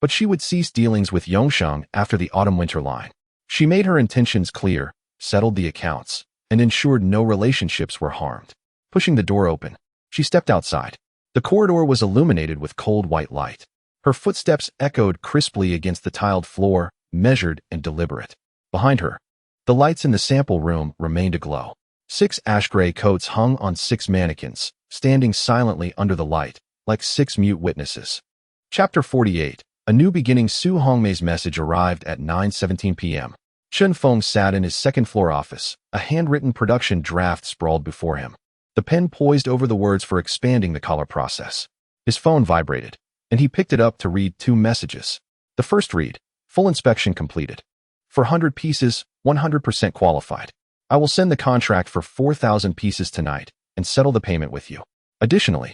but she would cease dealings with Yongsheng after the autumn-winter line. She made her intentions clear, settled the accounts, and ensured no relationships were harmed. Pushing the door open, she stepped outside. The corridor was illuminated with cold white light. Her footsteps echoed crisply against the tiled floor, measured and deliberate. Behind her, the lights in the sample room remained aglow. 6 ash-gray coats hung on 6 mannequins, standing silently under the light, like 6 mute witnesses. Chapter 48. A new beginning. Su Hongmei's message arrived at 9:17 p.m. Chen Feng sat in his second-floor office, a handwritten production draft sprawled before him. The pen poised over the words for expanding the collar process. His phone vibrated, and he picked it up to read 2 messages. The first read, full inspection completed. 400 pieces, 100% qualified. I will send the contract for 4,000 pieces tonight and settle the payment with you. Additionally,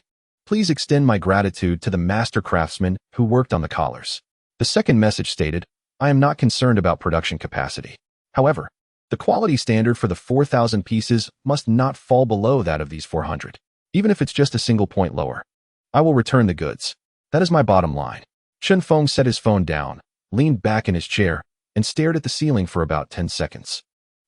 Please extend my gratitude to the master craftsmen who worked on the collars. The second message stated, I am not concerned about production capacity. However, the quality standard for the 4,000 pieces must not fall below that of these 400, even if it's just a single point lower. I will return the goods. That is my bottom line. Chen Feng set his phone down, leaned back in his chair, and stared at the ceiling for about 10 seconds.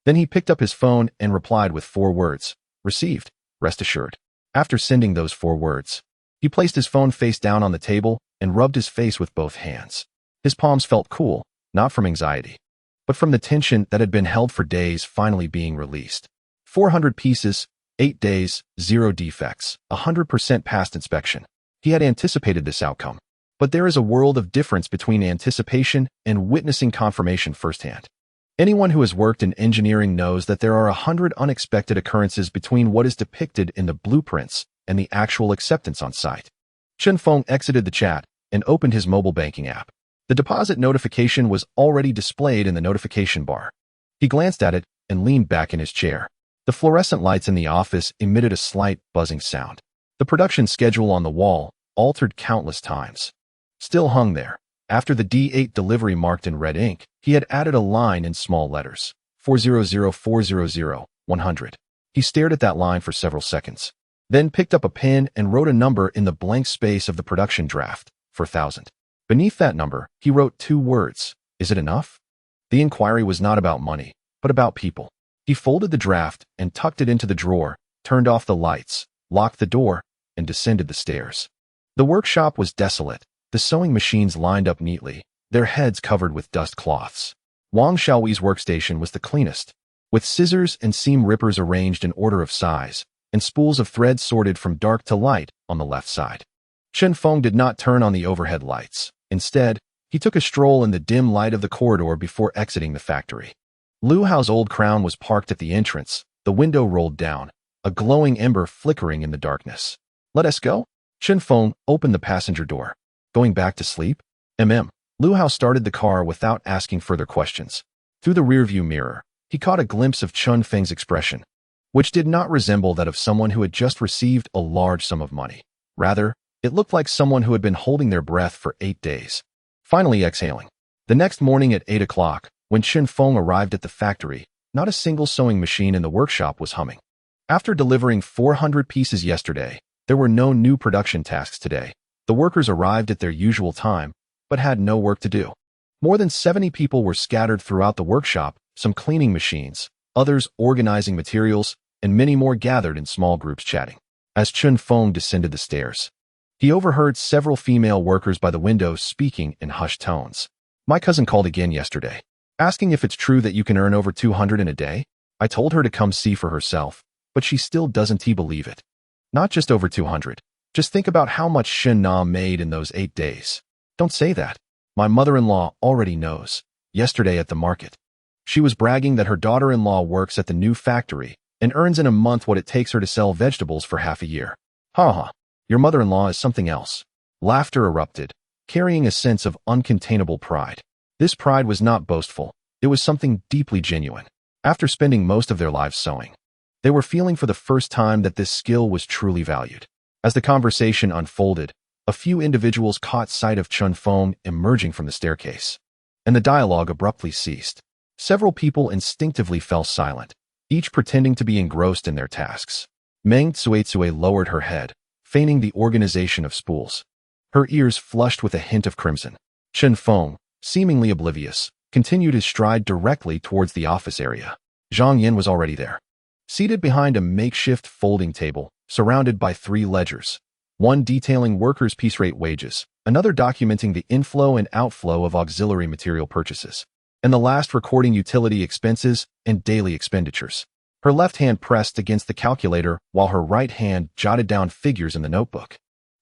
Then he picked up his phone and replied with 4 words. Received, rest assured. After sending those 4 words, he placed his phone face down on the table and rubbed his face with both hands. His palms felt cool, not from anxiety, but from the tension that had been held for days finally being released. 400 pieces, 8 days, 0 defects, 100% passed inspection. He had anticipated this outcome, but there is a world of difference between anticipation and witnessing confirmation firsthand. Anyone who has worked in engineering knows that there are 100 unexpected occurrences between what is depicted in the blueprints and the actual acceptance on site. Chen Feng exited the chat and opened his mobile banking app. The deposit notification was already displayed in the notification bar. He glanced at it and leaned back in his chair. The fluorescent lights in the office emitted a slight buzzing sound. The production schedule on the wall, altered countless times, still hung there. After the D8 delivery marked in red ink, he had added a line in small letters, 400-400-100. He stared at that line for several seconds, then picked up a pen and wrote a number in the blank space of the production draft, 4,000. Beneath that number, he wrote 2 words. Is it enough? The inquiry was not about money, but about people. He folded the draft and tucked it into the drawer, turned off the lights, locked the door, and descended the stairs. The workshop was desolate. The sewing machines lined up neatly, their heads covered with dust cloths. Wang Xiaoyi's workstation was the cleanest, with scissors and seam rippers arranged in order of size, and spools of thread sorted from dark to light on the left side. Chen Feng did not turn on the overhead lights. Instead, he took a stroll in the dim light of the corridor before exiting the factory. Lu Hao's old crown was parked at the entrance, the window rolled down, a glowing ember flickering in the darkness. Let us go? Chen Feng opened the passenger door. Going back to sleep? Lu Hao started the car without asking further questions. Through the rearview mirror, he caught a glimpse of Chen Feng's expression, which did not resemble that of someone who had just received a large sum of money. Rather, it looked like someone who had been holding their breath for 8 days, finally exhaling. The next morning at 8 o'clock, when Chen Feng arrived at the factory, not a single sewing machine in the workshop was humming. After delivering 400 pieces yesterday, there were no new production tasks today. The workers arrived at their usual time, but had no work to do. More than 70 people were scattered throughout the workshop, some cleaning machines, others organizing materials, and many more gathered in small groups chatting. As Chen Feng descended the stairs, he overheard several female workers by the window speaking in hushed tones. My cousin called again yesterday, asking if it's true that you can earn over 200 in a day. I told her to come see for herself, but she still doesn't believe it. Not just over 200. Just think about how much Shen Na made in those 8 days. Don't say that. My mother-in-law already knows. Yesterday at the market, she was bragging that her daughter-in-law works at the new factory and earns in a month what it takes her to sell vegetables for half a year. Ha ha. Your mother-in-law is something else. Laughter erupted, carrying a sense of uncontainable pride. This pride was not boastful. It was something deeply genuine. After spending most of their lives sewing, they were feeling for the first time that this skill was truly valued. As the conversation unfolded, a few individuals caught sight of Chen Feng emerging from the staircase, and the dialogue abruptly ceased. Several people instinctively fell silent, each pretending to be engrossed in their tasks. Meng Tsuetsue lowered her head, feigning the organization of spools. Her ears flushed with a hint of crimson. Chen Feng, seemingly oblivious, continued his stride directly towards the office area. Zhang Yin was already there, seated behind a makeshift folding table, surrounded by 3 ledgers, one detailing workers' piece rate wages, another documenting the inflow and outflow of auxiliary material purchases, and the last recording utility expenses and daily expenditures. Her left hand pressed against the calculator while her right hand jotted down figures in the notebook.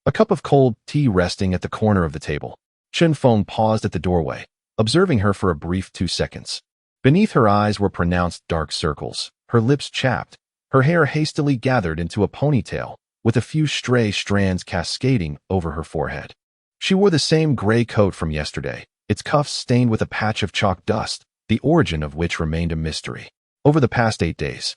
A cup of cold tea resting at the corner of the table. Chen Feng paused at the doorway, observing her for a brief 2 seconds. Beneath her eyes were pronounced dark circles, her lips chapped, her hair hastily gathered into a ponytail, with a few stray strands cascading over her forehead. She wore the same gray coat from yesterday, its cuffs stained with a patch of chalk dust, the origin of which remained a mystery. Over the past 8 days,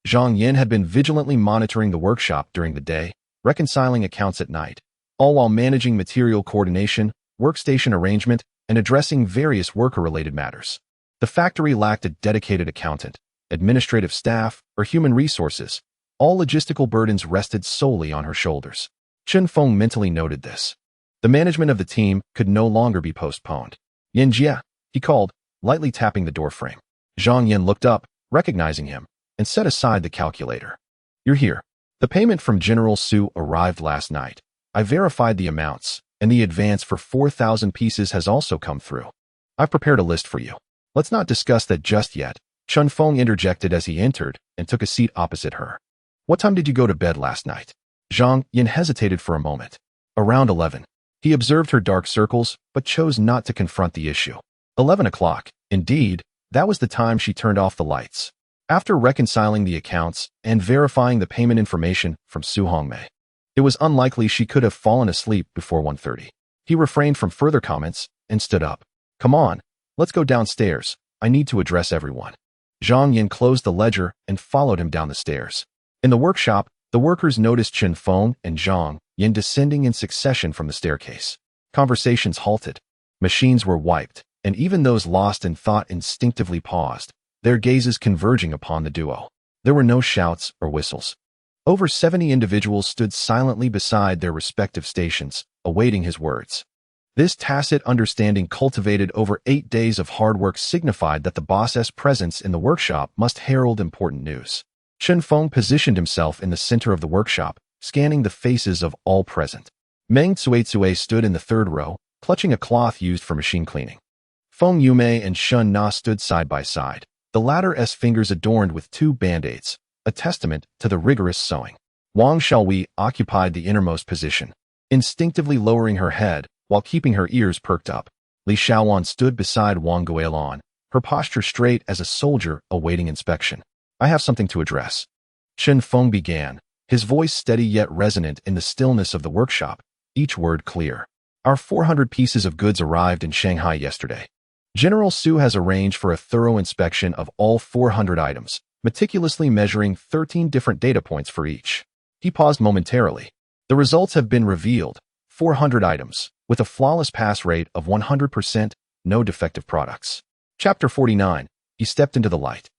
Zhang Yin had been vigilantly monitoring the workshop during the day, reconciling accounts at night, all while managing material coordination, workstation arrangement, and addressing various worker-related matters. The factory lacked a dedicated accountant, administrative staff, or human resources. All logistical burdens rested solely on her shoulders. Chen Feng mentally noted this. The management of the team could no longer be postponed. "Yin Jia," he called, lightly tapping the doorframe. Zhang Yin looked up, recognizing him, and set aside the calculator. "You're here. The payment from General Su arrived last night. I verified the amounts, and the advance for 4,000 pieces has also come through. I've prepared a list for you. Let's not discuss that just yet," Chen Feng interjected as he entered and took a seat opposite her. "What time did you go to bed last night?" Zhang Yin hesitated for a moment. "Around 11. He observed her dark circles, but chose not to confront the issue. 11 o'clock. Indeed, that was the time she turned off the lights. After reconciling the accounts and verifying the payment information from Su Hongmei, it was unlikely she could have fallen asleep before 1:30. He refrained from further comments and stood up. "Come on, let's go downstairs. I need to address everyone." Zhang Yin closed the ledger and followed him down the stairs. In the workshop, the workers noticed Chen Feng and Zhang Yin descending in succession from the staircase. Conversations halted. Machines were wiped, and even those lost in thought instinctively paused, their gazes converging upon the duo. There were no shouts or whistles. Over 70 individuals stood silently beside their respective stations, awaiting his words. This tacit understanding, cultivated over 8 days of hard work, signified that the boss's presence in the workshop must herald important news. Chen Feng positioned himself in the center of the workshop, scanning the faces of all present. Meng Cuizue stood in the third row, clutching a cloth used for machine cleaning. Feng Yumei and Shun Na stood side by side, the latter's fingers adorned with 2 band-aids, a testament to the rigorous sewing. Wang Xiaowei occupied the innermost position, instinctively lowering her head while keeping her ears perked up. Li Xiaowan stood beside Wang Guilan, her posture straight as a soldier awaiting inspection. "I have something to address," Chen Feng began, his voice steady yet resonant in the stillness of the workshop, each word clear. "Our 400 pieces of goods arrived in Shanghai yesterday. General Su has arranged for a thorough inspection of all 400 items, meticulously measuring 13 different data points for each." He paused momentarily. "The results have been revealed. 400 items, with a flawless pass rate of 100%, no defective products." Chapter 49. He stepped into the light.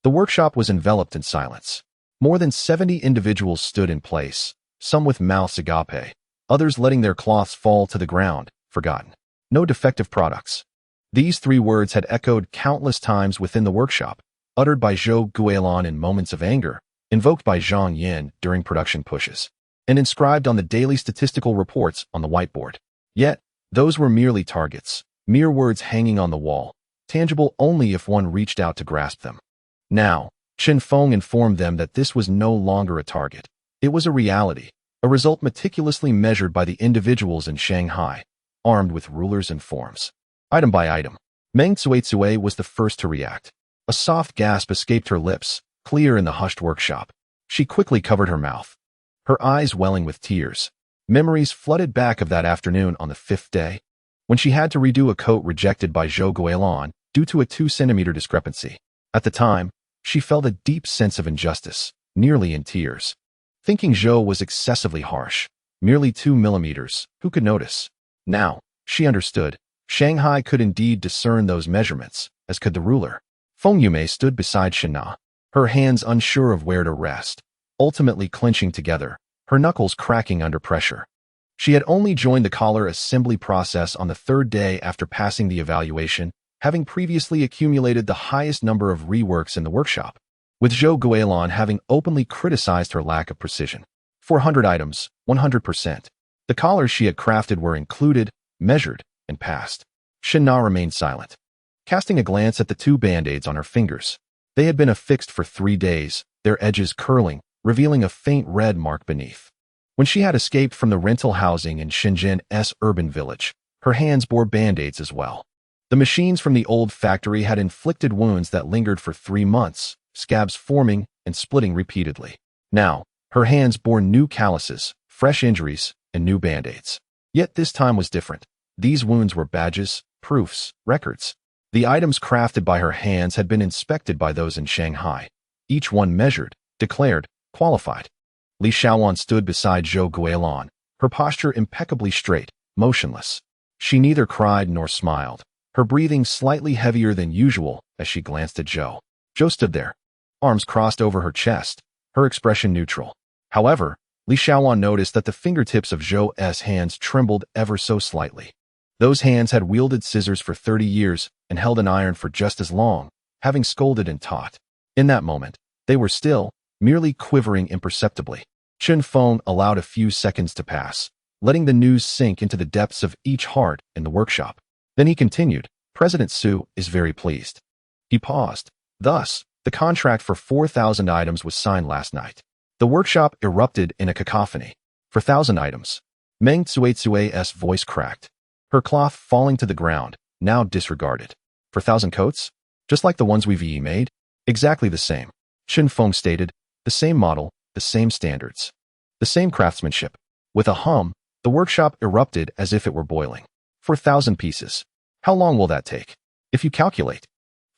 The workshop was enveloped in silence. More than 70 individuals stood in place, some with mouths agape, others letting their cloths fall to the ground, forgotten. No defective products. These 3 words had echoed countless times within the workshop, uttered by Zhou Guilan in moments of anger, invoked by Zhang Yin during production pushes, and inscribed on the daily statistical reports on the whiteboard. Yet, those were merely targets, mere words hanging on the wall, tangible only if one reached out to grasp them. Now, Chen Feng informed them that this was no longer a target. It was a reality, a result meticulously measured by the individuals in Shanghai, armed with rulers and forms. Item by item, Meng Cuizue was the first to react. A soft gasp escaped her lips, clear in the hushed workshop. She quickly covered her mouth, her eyes welling with tears. Memories flooded back of that afternoon on the 5th day, when she had to redo a coat rejected by Zhou Guilan due to a 2-centimeter discrepancy. At the time, she felt a deep sense of injustice, nearly in tears. Thinking Zhou was excessively harsh, merely 2 millimeters, who could notice? Now, she understood. Shanghai could indeed discern those measurements, as could the ruler. Feng Yumei stood beside Shen Na, her hands unsure of where to rest, ultimately clenching together, her knuckles cracking under pressure. She had only joined the collar assembly process on the 3rd day after passing the evaluation, having previously accumulated the highest number of reworks in the workshop, with Zhou Guilan having openly criticized her lack of precision. 400 items, 100%. The collars she had crafted were included, measured, and passed. Shen Na remained silent, casting a glance at the 2 band-aids on her fingers. They had been affixed for 3 days, their edges curling, revealing a faint red mark beneath. When she had escaped from the rental housing in Shenzhen's urban village, her hands bore band-aids as well. The machines from the old factory had inflicted wounds that lingered for 3 months, scabs forming and splitting repeatedly. Now, her hands bore new calluses, fresh injuries, and new band-aids. Yet this time was different. These wounds were badges, proofs, records. The items crafted by her hands had been inspected by those in Shanghai, each one measured, declared, qualified. Li Xiaowan stood beside Zhou Guilin, her posture impeccably straight, motionless. She neither cried nor smiled, her breathing slightly heavier than usual as she glanced at Zhou. Zhou stood there, arms crossed over her chest, her expression neutral. However, Li Xiaowan noticed that the fingertips of Zhou's hands trembled ever so slightly. Those hands had wielded scissors for 30 years and held an iron for just as long, having scolded and taught. In that moment, they were still, merely quivering imperceptibly. Chen Feng allowed a few seconds to pass, letting the news sink into the depths of each heart in the workshop. Then he continued, President Su is very pleased. He paused. Thus, the contract for 4,000 items was signed last night. The workshop erupted in a cacophony. For 1,000 items. Meng Tsue's voice cracked, her cloth falling to the ground, now disregarded. For 1,000 coats? Just like the ones we've made? Exactly the same. Chen Feng stated, the same model, the same standards, the same craftsmanship. With a hum, the workshop erupted as if it were boiling. 4,000 pieces. How long will that take? If you calculate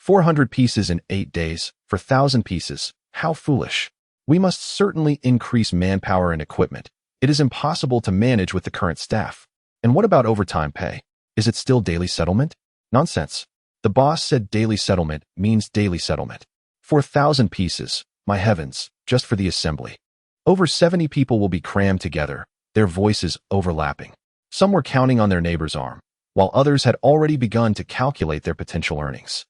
400 pieces in 8 days, for 1,000 pieces, how foolish. We must certainly increase manpower and equipment. It is impossible to manage with the current staff. And what about overtime pay? Is it still daily settlement? Nonsense. The boss said daily settlement means daily settlement. 4,000 pieces, my heavens, just for the assembly. Over 70 people will be crammed together, their voices overlapping. Some were counting on their neighbor's arm, while others had already begun to calculate their potential earnings.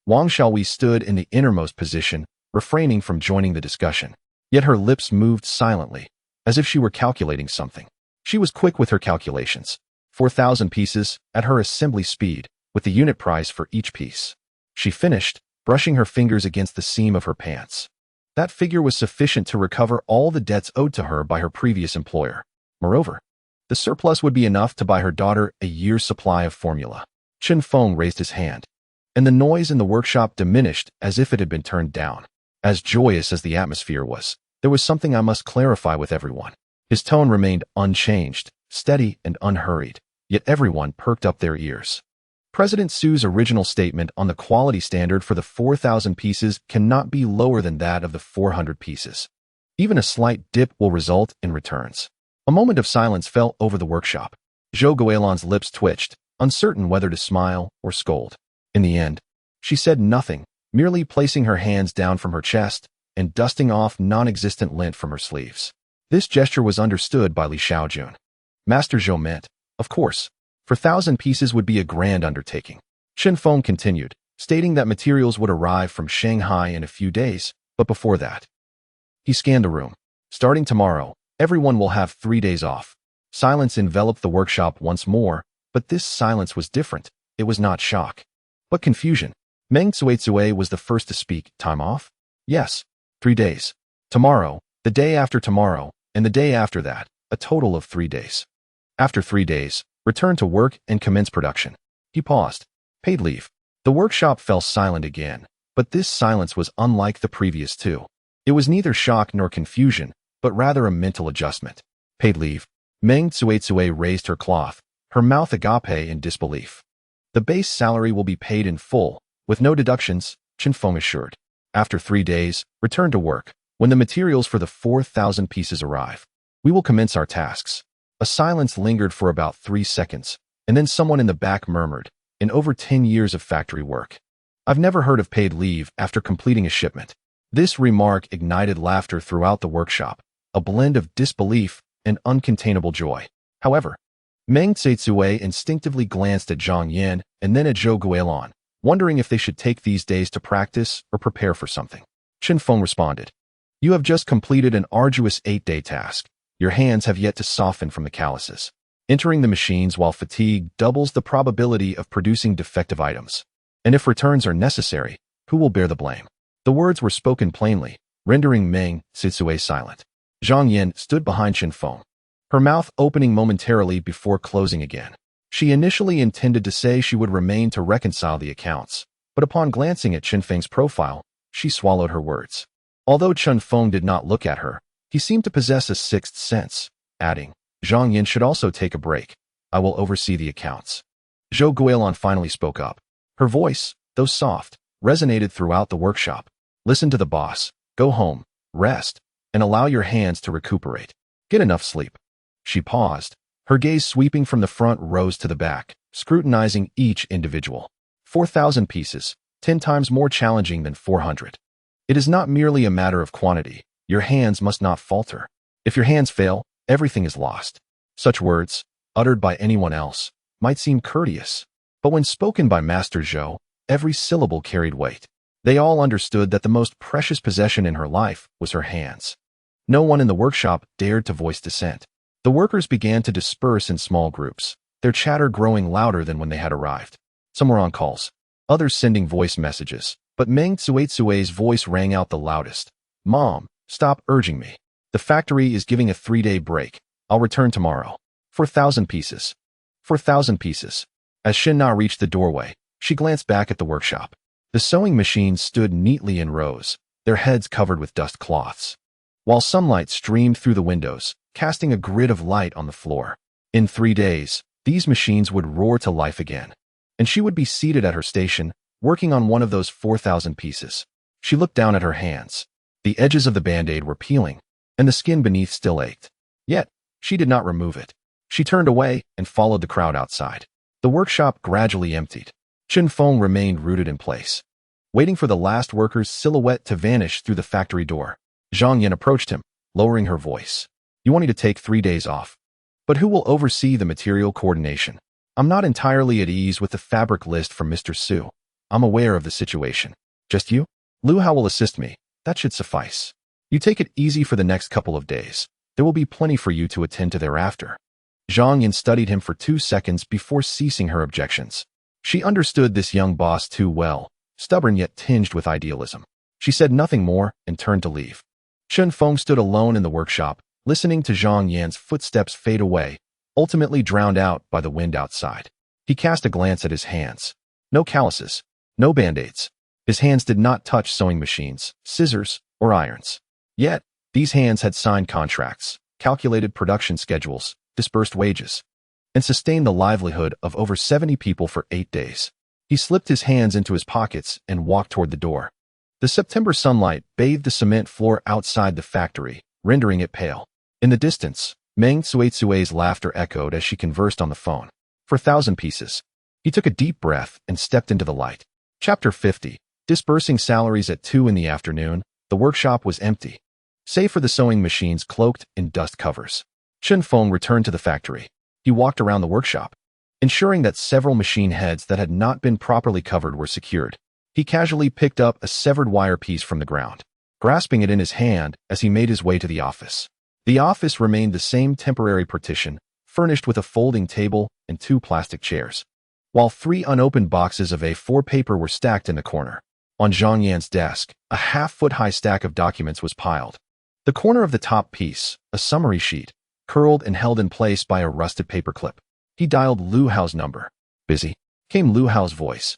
Wang Xiaowei stood in the innermost position, refraining from joining the discussion. Yet her lips moved silently, as if she were calculating something. She was quick with her calculations. 4,000 pieces, at her assembly speed, with the unit price for each piece. She finished, brushing her fingers against the seam of her pants. That figure was sufficient to recover all the debts owed to her by her previous employer. Moreover, the surplus would be enough to buy her daughter a year's supply of formula. Chen Feng raised his hand, and the noise in the workshop diminished as if it had been turned down. As joyous as the atmosphere was, there was something I must clarify with everyone. His tone remained unchanged, steady and unhurried, yet everyone perked up their ears. President Su's original statement on the quality standard for the 4,000 pieces cannot be lower than that of the 400 pieces. Even a slight dip will result in returns. A moment of silence fell over the workshop. Zhou Guilin's lips twitched, uncertain whether to smile or scold. In the end, she said nothing, merely placing her hands down from her chest and dusting off non-existent lint from her sleeves. This gesture was understood by Li Xiaojun. Master Zhou meant, of course, for 1,000 pieces would be a grand undertaking. Chen Feng continued, stating that materials would arrive from Shanghai in a few days, but before that. He scanned the room. Starting tomorrow, everyone will have 3 days off. Silence enveloped the workshop once more, but this silence was different. It was not shock, but confusion. Meng Tsue was the first to speak. Time off? Yes. 3 days. Tomorrow, the day after tomorrow, and the day after that, a total of 3 days. After 3 days, return to work and commence production. He paused. Paid leave. The workshop fell silent again, but this silence was unlike the previous two. It was neither shock nor confusion, but rather a mental adjustment. Paid leave. Meng Tsue raised her cloth, her mouth agape in disbelief. The base salary will be paid in full, with no deductions, Chen Feng assured. After 3 days, return to work. When the materials for the 4,000 pieces arrive, we will commence our tasks. A silence lingered for about 3 seconds, and then someone in the back murmured, in over 10 years of factory work, I've never heard of paid leave after completing a shipment. This remark ignited laughter throughout the workshop, a blend of disbelief and uncontainable joy. However, Meng Tsue instinctively glanced at Zhang Yan and then at Zhou Guilin, wondering if they should take these days to practice or prepare for something. Chen Feng responded, You have just completed an arduous 8-day task. Your hands have yet to soften from the calluses. Entering the machines while fatigued doubles the probability of producing defective items. And if returns are necessary, who will bear the blame? The words were spoken plainly, rendering Meng Tsue silent. Zhang Yan stood behind Chen Feng, her mouth opening momentarily before closing again. She initially intended to say she would remain to reconcile the accounts, but upon glancing at Chen Feng's profile, she swallowed her words. Although Chen Feng did not look at her, he seemed to possess a sixth sense, adding, Zhang Yan should also take a break. I will oversee the accounts. Zhou Guilin finally spoke up. Her voice, though soft, resonated throughout the workshop. Listen to the boss. Go home. Rest. and allow your hands to recuperate. Get enough sleep. She paused, her gaze sweeping from the front rows to the back, scrutinizing each individual. 4,000 pieces, 10 times more challenging than 400. It is not merely a matter of quantity. Your hands must not falter. If your hands fail, everything is lost. Such words, uttered by anyone else, might seem courteous, but when spoken by Master Zhou, every syllable carried weight. They all understood that the most precious possession in her life was her hands. No one in the workshop dared to voice dissent. The workers began to disperse in small groups, their chatter growing louder than when they had arrived. Some were on calls, others sending voice messages, but Meng Tsuetsue's voice rang out the loudest. "Mom, stop urging me. The factory is giving a 3-day break. I'll return tomorrow. 4,000 pieces. 4,000 pieces." As Shinna reached the doorway, she glanced back at the workshop. The sewing machines stood neatly in rows, their heads covered with dust cloths, while sunlight streamed through the windows, casting a grid of light on the floor. In 3 days, these machines would roar to life again, and she would be seated at her station, working on one of those 4,000 pieces. She looked down at her hands. The edges of the Band-Aid were peeling, and the skin beneath still ached. Yet, she did not remove it. She turned away and followed the crowd outside. The workshop gradually emptied. Chen Feng remained rooted in place, waiting for the last worker's silhouette to vanish through the factory door. Zhang Yan approached him, lowering her voice. "You want me to take 3 days off? But who will oversee the material coordination? I'm not entirely at ease with the fabric list from Mr. Su. I'm aware of the situation. Just you? Lu Hao will assist me. That should suffice. You take it easy for the next couple of days. There will be plenty for you to attend to thereafter." Zhang Yan studied him for 2 seconds before ceasing her objections. She understood this young boss too well, stubborn yet tinged with idealism. She said nothing more and turned to leave. Chen Feng stood alone in the workshop, listening to Zhang Yan's footsteps fade away, ultimately drowned out by the wind outside. He cast a glance at his hands. No calluses, no band-aids. His hands did not touch sewing machines, scissors, or irons. Yet, these hands had signed contracts, calculated production schedules, dispersed wages, and sustained the livelihood of over 70 people for 8 days. He slipped his hands into his pockets and walked toward the door. The September sunlight bathed the cement floor outside the factory, rendering it pale. In the distance, Meng Tsuetsue's laughter echoed as she conversed on the phone. 4,000 pieces. He took a deep breath and stepped into the light. Chapter 50. Dispersing salaries at 2 in the afternoon, the workshop was empty, save for the sewing machines cloaked in dust covers. Chen Feng returned to the factory. He walked around the workshop, ensuring that several machine heads that had not been properly covered were secured. He casually picked up a severed wire piece from the ground, grasping it in his hand as he made his way to the office. The office remained the same temporary partition, furnished with a folding table and 2 plastic chairs, while 3 unopened boxes of A4 paper were stacked in the corner. On Zhang Yan's desk, a half-foot-high stack of documents was piled. The corner of the top piece, a summary sheet, curled and held in place by a rusted paperclip. He dialed Lu Hao's number. "Busy?" came Lu Hao's voice.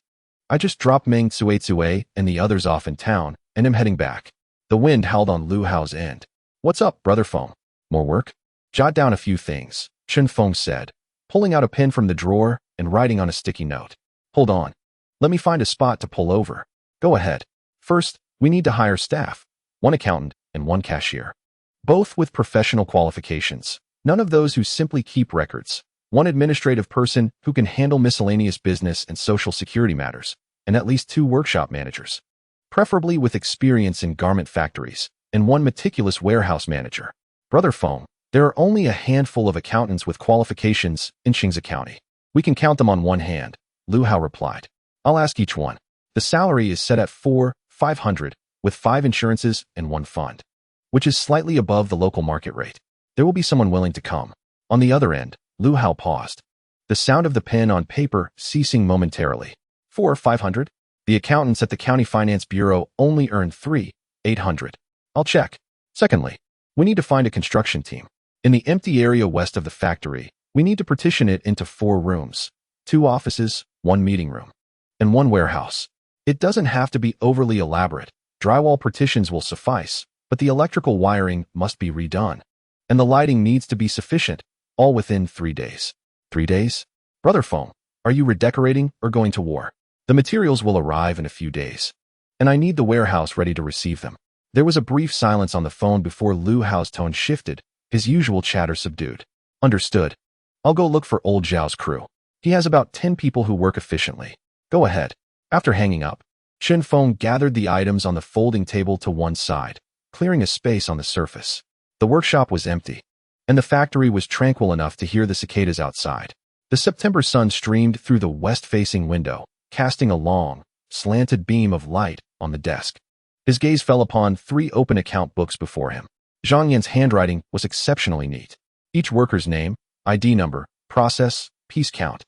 "I just dropped Meng Tsuetsue and the others off in town, and am heading back." The wind howled on Lu Hao's end. "What's up, Brother Feng? More work?" "Jot down a few things," Chen Feng said, pulling out a pen from the drawer and writing on a sticky note. "Hold on. Let me find a spot to pull over." "Go ahead. First, we need to hire staff. 1 accountant and 1 cashier. Both with professional qualifications. None of those who simply keep records. 1 administrative person who can handle miscellaneous business and social security matters, and at least 2 workshop managers, preferably with experience in garment factories, and 1 meticulous warehouse manager. Brother Feng, there are only a handful of accountants with qualifications in Qingze County. We can count them on 1 hand, Lu Hao replied. I'll ask each one. The salary is set at 4,500, with 5 insurances and 1 fund, which is slightly above the local market rate. There will be someone willing to come. On the other end, Lu Hao paused, the sound of the pen on paper ceasing momentarily. 4,500? The accountants at the County Finance Bureau only earn 3,800. I'll check. Secondly, we need to find a construction team. In the empty area west of the factory, we need to partition it into 4 rooms, 2 offices, 1 meeting room, and 1 warehouse. It doesn't have to be overly elaborate. Drywall partitions will suffice, but the electrical wiring must be redone, and the lighting needs to be sufficient, all within 3 days. 3 days? Brother Feng, are you redecorating or going to war? The materials will arrive in a few days, and I need the warehouse ready to receive them. There was a brief silence on the phone before Lu Hao's tone shifted, his usual chatter subdued. Understood. I'll go look for old Zhao's crew. He has about 10 people who work efficiently. Go ahead. After hanging up, Chen Feng gathered the items on the folding table to one side, clearing a space on the surface. The workshop was empty, and the factory was tranquil enough to hear the cicadas outside. The September sun streamed through the west-facing window, casting a long, slanted beam of light on the desk. His gaze fell upon 3 open account books before him. Zhang Yan's handwriting was exceptionally neat. Each worker's name, ID number, process, piece count,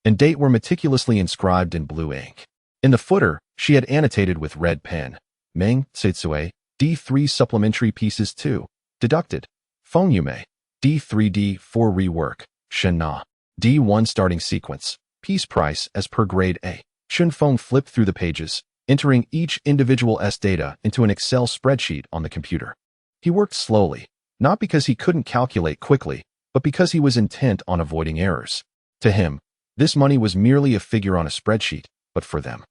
and date were meticulously inscribed in blue ink. In the footer, she had annotated with red pen, Meng Tsuitsue, D3 supplementary pieces 2, deducted, Feng Yume, D3D4 rework, Shen Na, D1 starting sequence, piece price as per grade A. Chen Feng flipped through the pages, entering each individual S data into an Excel spreadsheet on the computer. He worked slowly, not because he couldn't calculate quickly, but because he was intent on avoiding errors. To him, this money was merely a figure on a spreadsheet, but for them,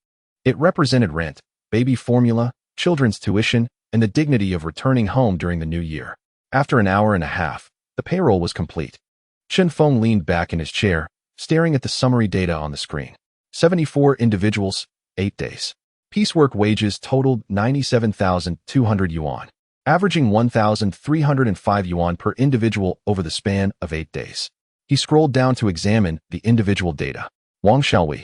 it represented rent, baby formula, children's tuition, and the dignity of returning home during the new year. After an hour and a half, the payroll was complete. Chen Feng leaned back in his chair, staring at the summary data on the screen. 74 individuals, 8 days. Piecework wages totaled 97,200 yuan, averaging 1,305 yuan per individual over the span of 8 days. He scrolled down to examine the individual data. Wang Xiaowei,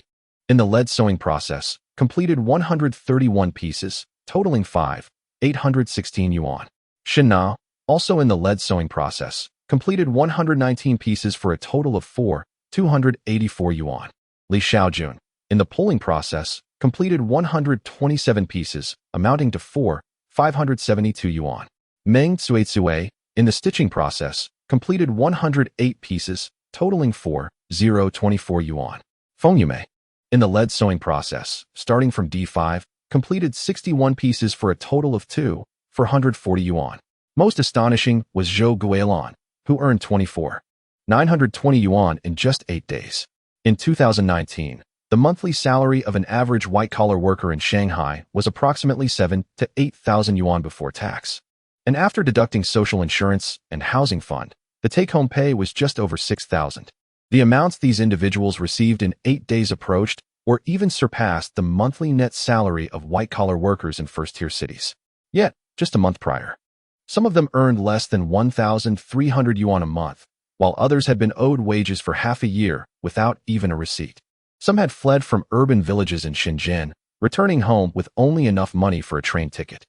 in the lead sewing process, completed 131 pieces, totaling 5,816 yuan. Shen Na, also in the lead sewing process, completed 119 pieces for a total of 4,284 yuan. Li Xiaojun, in the pulling process, completed 127 pieces, amounting to 4,572 yuan. Meng Tsuitsue, in the stitching process, completed 108 pieces, totaling 4,024 yuan. Feng Yume, in the lead sewing process, starting from D5, completed 61 pieces for a total of 2,440 yuan. Most astonishing was Zhou Guilan, who earned 24,920 yuan in just 8 days. In 2019, the monthly salary of an average white-collar worker in Shanghai was approximately 7,000 to 8,000 yuan before tax. And after deducting social insurance and housing fund, the take-home pay was just over 6,000. The amounts these individuals received in 8 days approached or even surpassed the monthly net salary of white-collar workers in first-tier cities. Yet, just a month prior, some of them earned less than 1,300 yuan a month, while others had been owed wages for half a year without even a receipt. Some had fled from urban villages in Shenzhen, returning home with only enough money for a train ticket.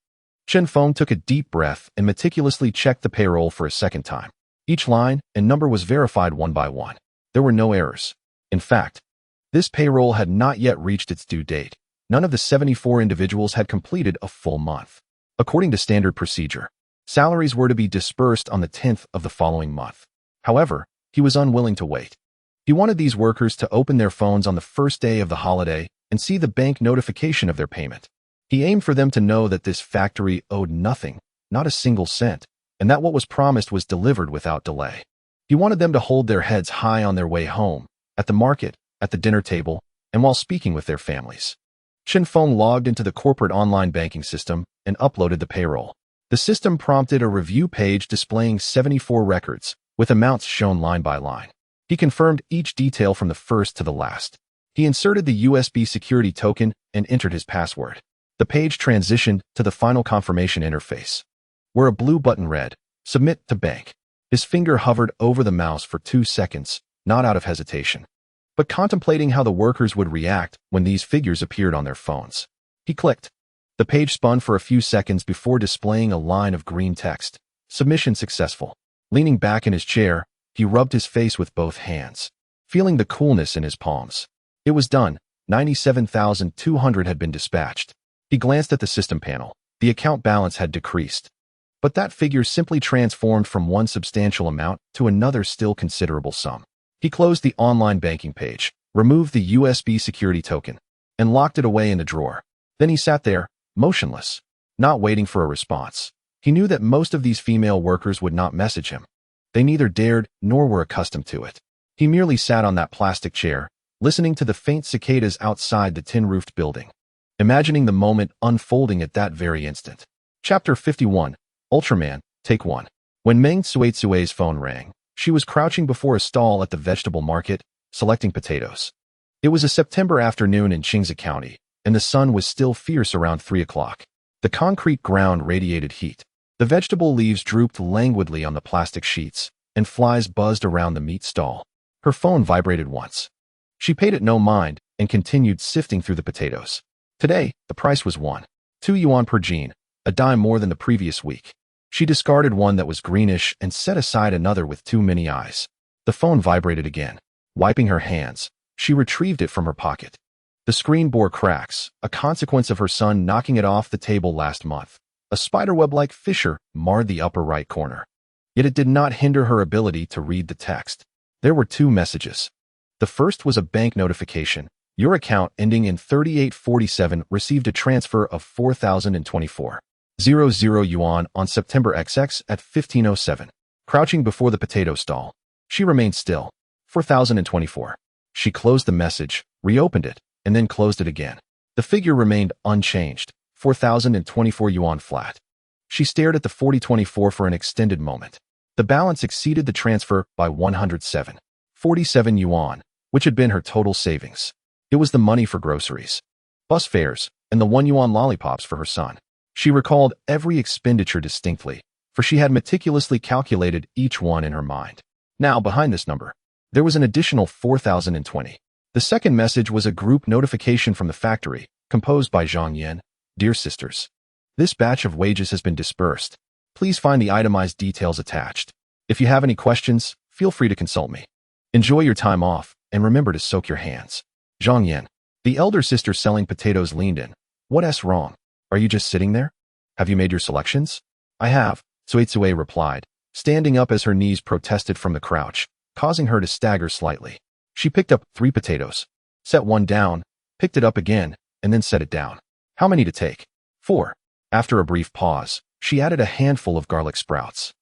Chen Feng took a deep breath and meticulously checked the payroll for a second time. Each line and number was verified one by one. There were no errors. In fact, this payroll had not yet reached its due date. None of the 74 individuals had completed a full month. According to standard procedure, salaries were to be disbursed on the 10th of the following month. However, he was unwilling to wait. He wanted these workers to open their phones on the first day of the holiday and see the bank notification of their payment. He aimed for them to know that this factory owed nothing, not a single cent, and that what was promised was delivered without delay. He wanted them to hold their heads high on their way home, at the market, at the dinner table, and while speaking with their families. Chen Feng logged into the corporate online banking system and uploaded the payroll. The system prompted a review page displaying 74 records, with amounts shown line by line. He confirmed each detail from the first to the last. He inserted the USB security token and entered his password. The page transitioned to the final confirmation interface, where a blue button read, "Submit to bank." His finger hovered over the mouse for 2 seconds, not out of hesitation, but contemplating how the workers would react when these figures appeared on their phones. He clicked. The page spun for a few seconds before displaying a line of green text. Submission successful. Leaning back in his chair, he rubbed his face with both hands, feeling the coolness in his palms. It was done. 97,200 had been dispatched. He glanced at the system panel. The account balance had decreased, but that figure simply transformed from one substantial amount to another still considerable sum. He closed the online banking page, removed the USB security token, and locked it away in the drawer. Then he sat there, motionless, not waiting for a response. He knew that most of these female workers would not message him. They neither dared nor were accustomed to it. He merely sat on that plastic chair, listening to the faint cicadas outside the tin-roofed building, imagining the moment unfolding at that very instant. Chapter 51. Ultraman, Take 1. When Meng Suetsue's phone rang, she was crouching before a stall at the vegetable market, selecting potatoes. It was a September afternoon in Qingze County, and the sun was still fierce around 3 o'clock. The concrete ground radiated heat. The vegetable leaves drooped languidly on the plastic sheets, and flies buzzed around the meat stall. Her phone vibrated once. She paid it no mind and continued sifting through the potatoes. Today, the price was 2 yuan per jean, a dime more than the previous week. She discarded one that was greenish and set aside another with too many eyes. The phone vibrated again. Wiping her hands, she retrieved it from her pocket. The screen bore cracks, a consequence of her son knocking it off the table last month. A spiderweb-like fissure marred the upper right corner. Yet it did not hinder her ability to read the text. There were 2 messages. The first was a bank notification. Your account ending in 3847 received a transfer of 4,024.00 yuan on September XX at 15:07. Crouching before the potato stall, she remained still. 4,024. She closed the message, reopened it, and then closed it again. The figure remained unchanged, 4,024 yuan flat. She stared at the 4024 for an extended moment. The balance exceeded the transfer by 107.47 yuan, which had been her total savings. It was the money for groceries, bus fares, and the 1 yuan lollipops for her son. She recalled every expenditure distinctly, for she had meticulously calculated each one in her mind. Now, behind this number, there was an additional 4,020. The second message was a group notification from the factory, composed by Zhang Yan. Dear sisters, this batch of wages has been dispersed. Please find the itemized details attached. If you have any questions, feel free to consult me. Enjoy your time off, and remember to soak your hands. Zhang Yan, the elder sister selling potatoes, leaned in. What's wrong? Are you just sitting there? Have you made your selections? I have, Suetsue replied, standing up as her knees protested from the crouch, causing her to stagger slightly. She picked up 3 potatoes, set one down, picked it up again, and then set it down. How many to take? 4. After a brief pause, she added a handful of garlic sprouts.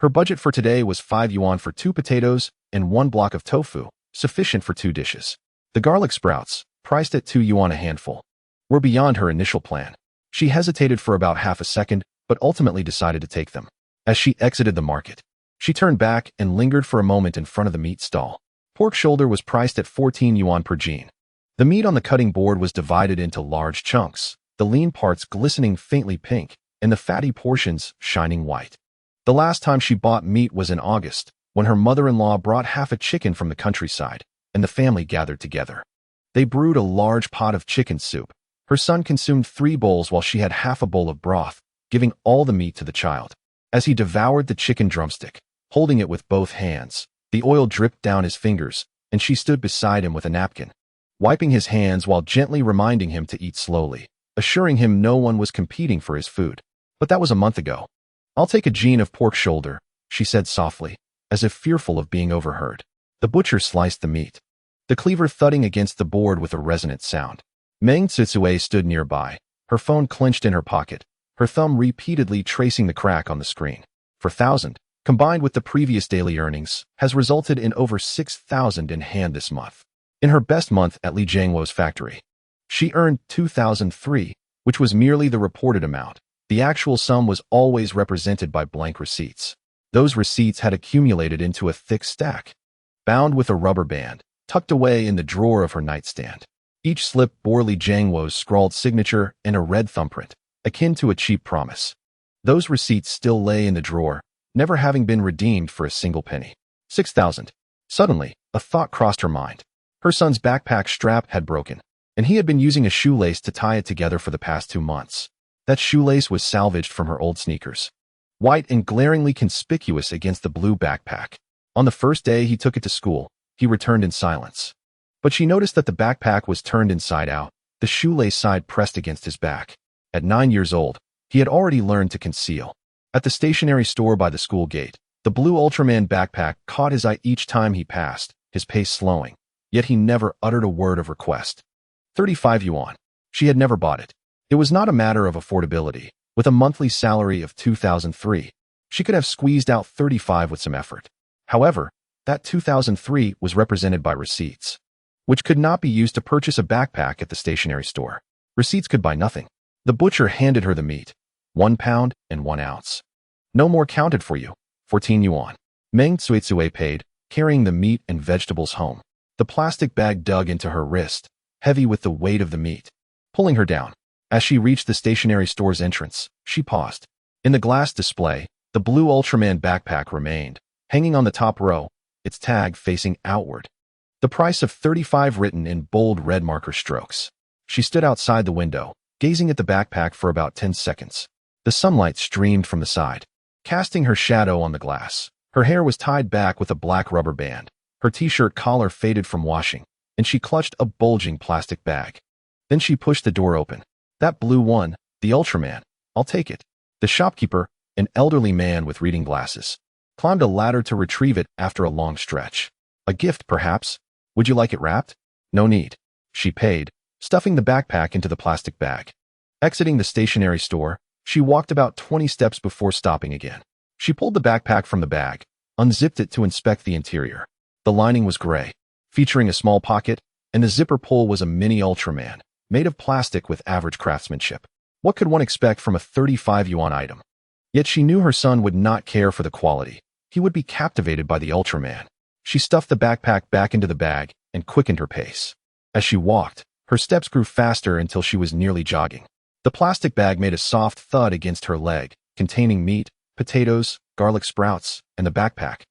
Her budget for today was 5 yuan for 2 potatoes and 1 block of tofu, sufficient for 2 dishes. The garlic sprouts, priced at 2 yuan a handful, were beyond her initial plan. She hesitated for about half a second, but ultimately decided to take them. As she exited the market, she turned back and lingered for a moment in front of the meat stall. Pork shoulder was priced at 14 yuan per jean. The meat on the cutting board was divided into large chunks, the lean parts glistening faintly pink, and the fatty portions shining white. The last time she bought meat was in August, when her mother-in-law brought half a chicken from the countryside, and the family gathered together. They brewed a large pot of chicken soup. Her son consumed 3 bowls while she had half a bowl of broth, giving all the meat to the child. As he devoured the chicken drumstick, holding it with both hands, the oil dripped down his fingers, and she stood beside him with a napkin, wiping his hands while gently reminding him to eat slowly, assuring him no one was competing for his food. But that was a month ago. I'll take a jean of pork shoulder, she said softly, as if fearful of being overheard. The butcher sliced the meat, the cleaver thudding against the board with a resonant sound. Meng Tsitsue stood nearby, her phone clenched in her pocket, her thumb repeatedly tracing the crack on the screen. 4,000, combined with the previous daily earnings, has resulted in over 6,000 in hand this month. In her best month at Li Jiangwo's factory, she earned 2,003, which was merely the reported amount. The actual sum was always represented by blank receipts. Those receipts had accumulated into a thick stack, bound with a rubber band, tucked away in the drawer of her nightstand. Each slip bore Li Jiangwo's scrawled signature and a red thumbprint, akin to a cheap promise. Those receipts still lay in the drawer, never having been redeemed for a single penny. 6,000. Suddenly, a thought crossed her mind. Her son's backpack strap had broken, and he had been using a shoelace to tie it together for the past 2 months. That shoelace was salvaged from her old sneakers, white and glaringly conspicuous against the blue backpack. On the first day he took it to school, he returned in silence. But she noticed that the backpack was turned inside out, the shoelace side pressed against his back. At 9 years old, he had already learned to conceal. At the stationery store by the school gate, the blue Ultraman backpack caught his eye each time he passed, his pace slowing. Yet he never uttered a word of request. 35 yuan. She had never bought it. It was not a matter of affordability. With a monthly salary of 2,003, she could have squeezed out 35 with some effort. However, that 2,003 was represented by receipts, which could not be used to purchase a backpack at the stationery store. Receipts could buy nothing. The butcher handed her the meat, 1 pound and 1 ounce. No more counted for you, 14 yuan. Meng Tsuitsue paid, carrying the meat and vegetables home. The plastic bag dug into her wrist, heavy with the weight of the meat, pulling her down. As she reached the stationery store's entrance, she paused. In the glass display, the blue Ultraman backpack remained, hanging on the top row, its tag facing outward. The price of 35 written in bold red marker strokes. She stood outside the window, gazing at the backpack for about 10 seconds. The sunlight streamed from the side, casting her shadow on the glass. Her hair was tied back with a black rubber band. Her t-shirt collar faded from washing, and she clutched a bulging plastic bag. Then she pushed the door open. That blue one, the Ultraman. I'll take it. The shopkeeper, an elderly man with reading glasses, climbed a ladder to retrieve it after a long stretch. A gift, perhaps? Would you like it wrapped? No need. She paid, stuffing the backpack into the plastic bag. Exiting the stationery store, she walked about 20 steps before stopping again. She pulled the backpack from the bag, unzipped it to inspect the interior. The lining was gray, featuring a small pocket, and the zipper pull was a mini Ultraman, made of plastic with average craftsmanship. What could one expect from a 35 yuan item? Yet she knew her son would not care for the quality. He would be captivated by the Ultraman. She stuffed the backpack back into the bag and quickened her pace. As she walked, her steps grew faster until she was nearly jogging. The plastic bag made a soft thud against her leg, containing meat, potatoes, garlic sprouts, and the backpack,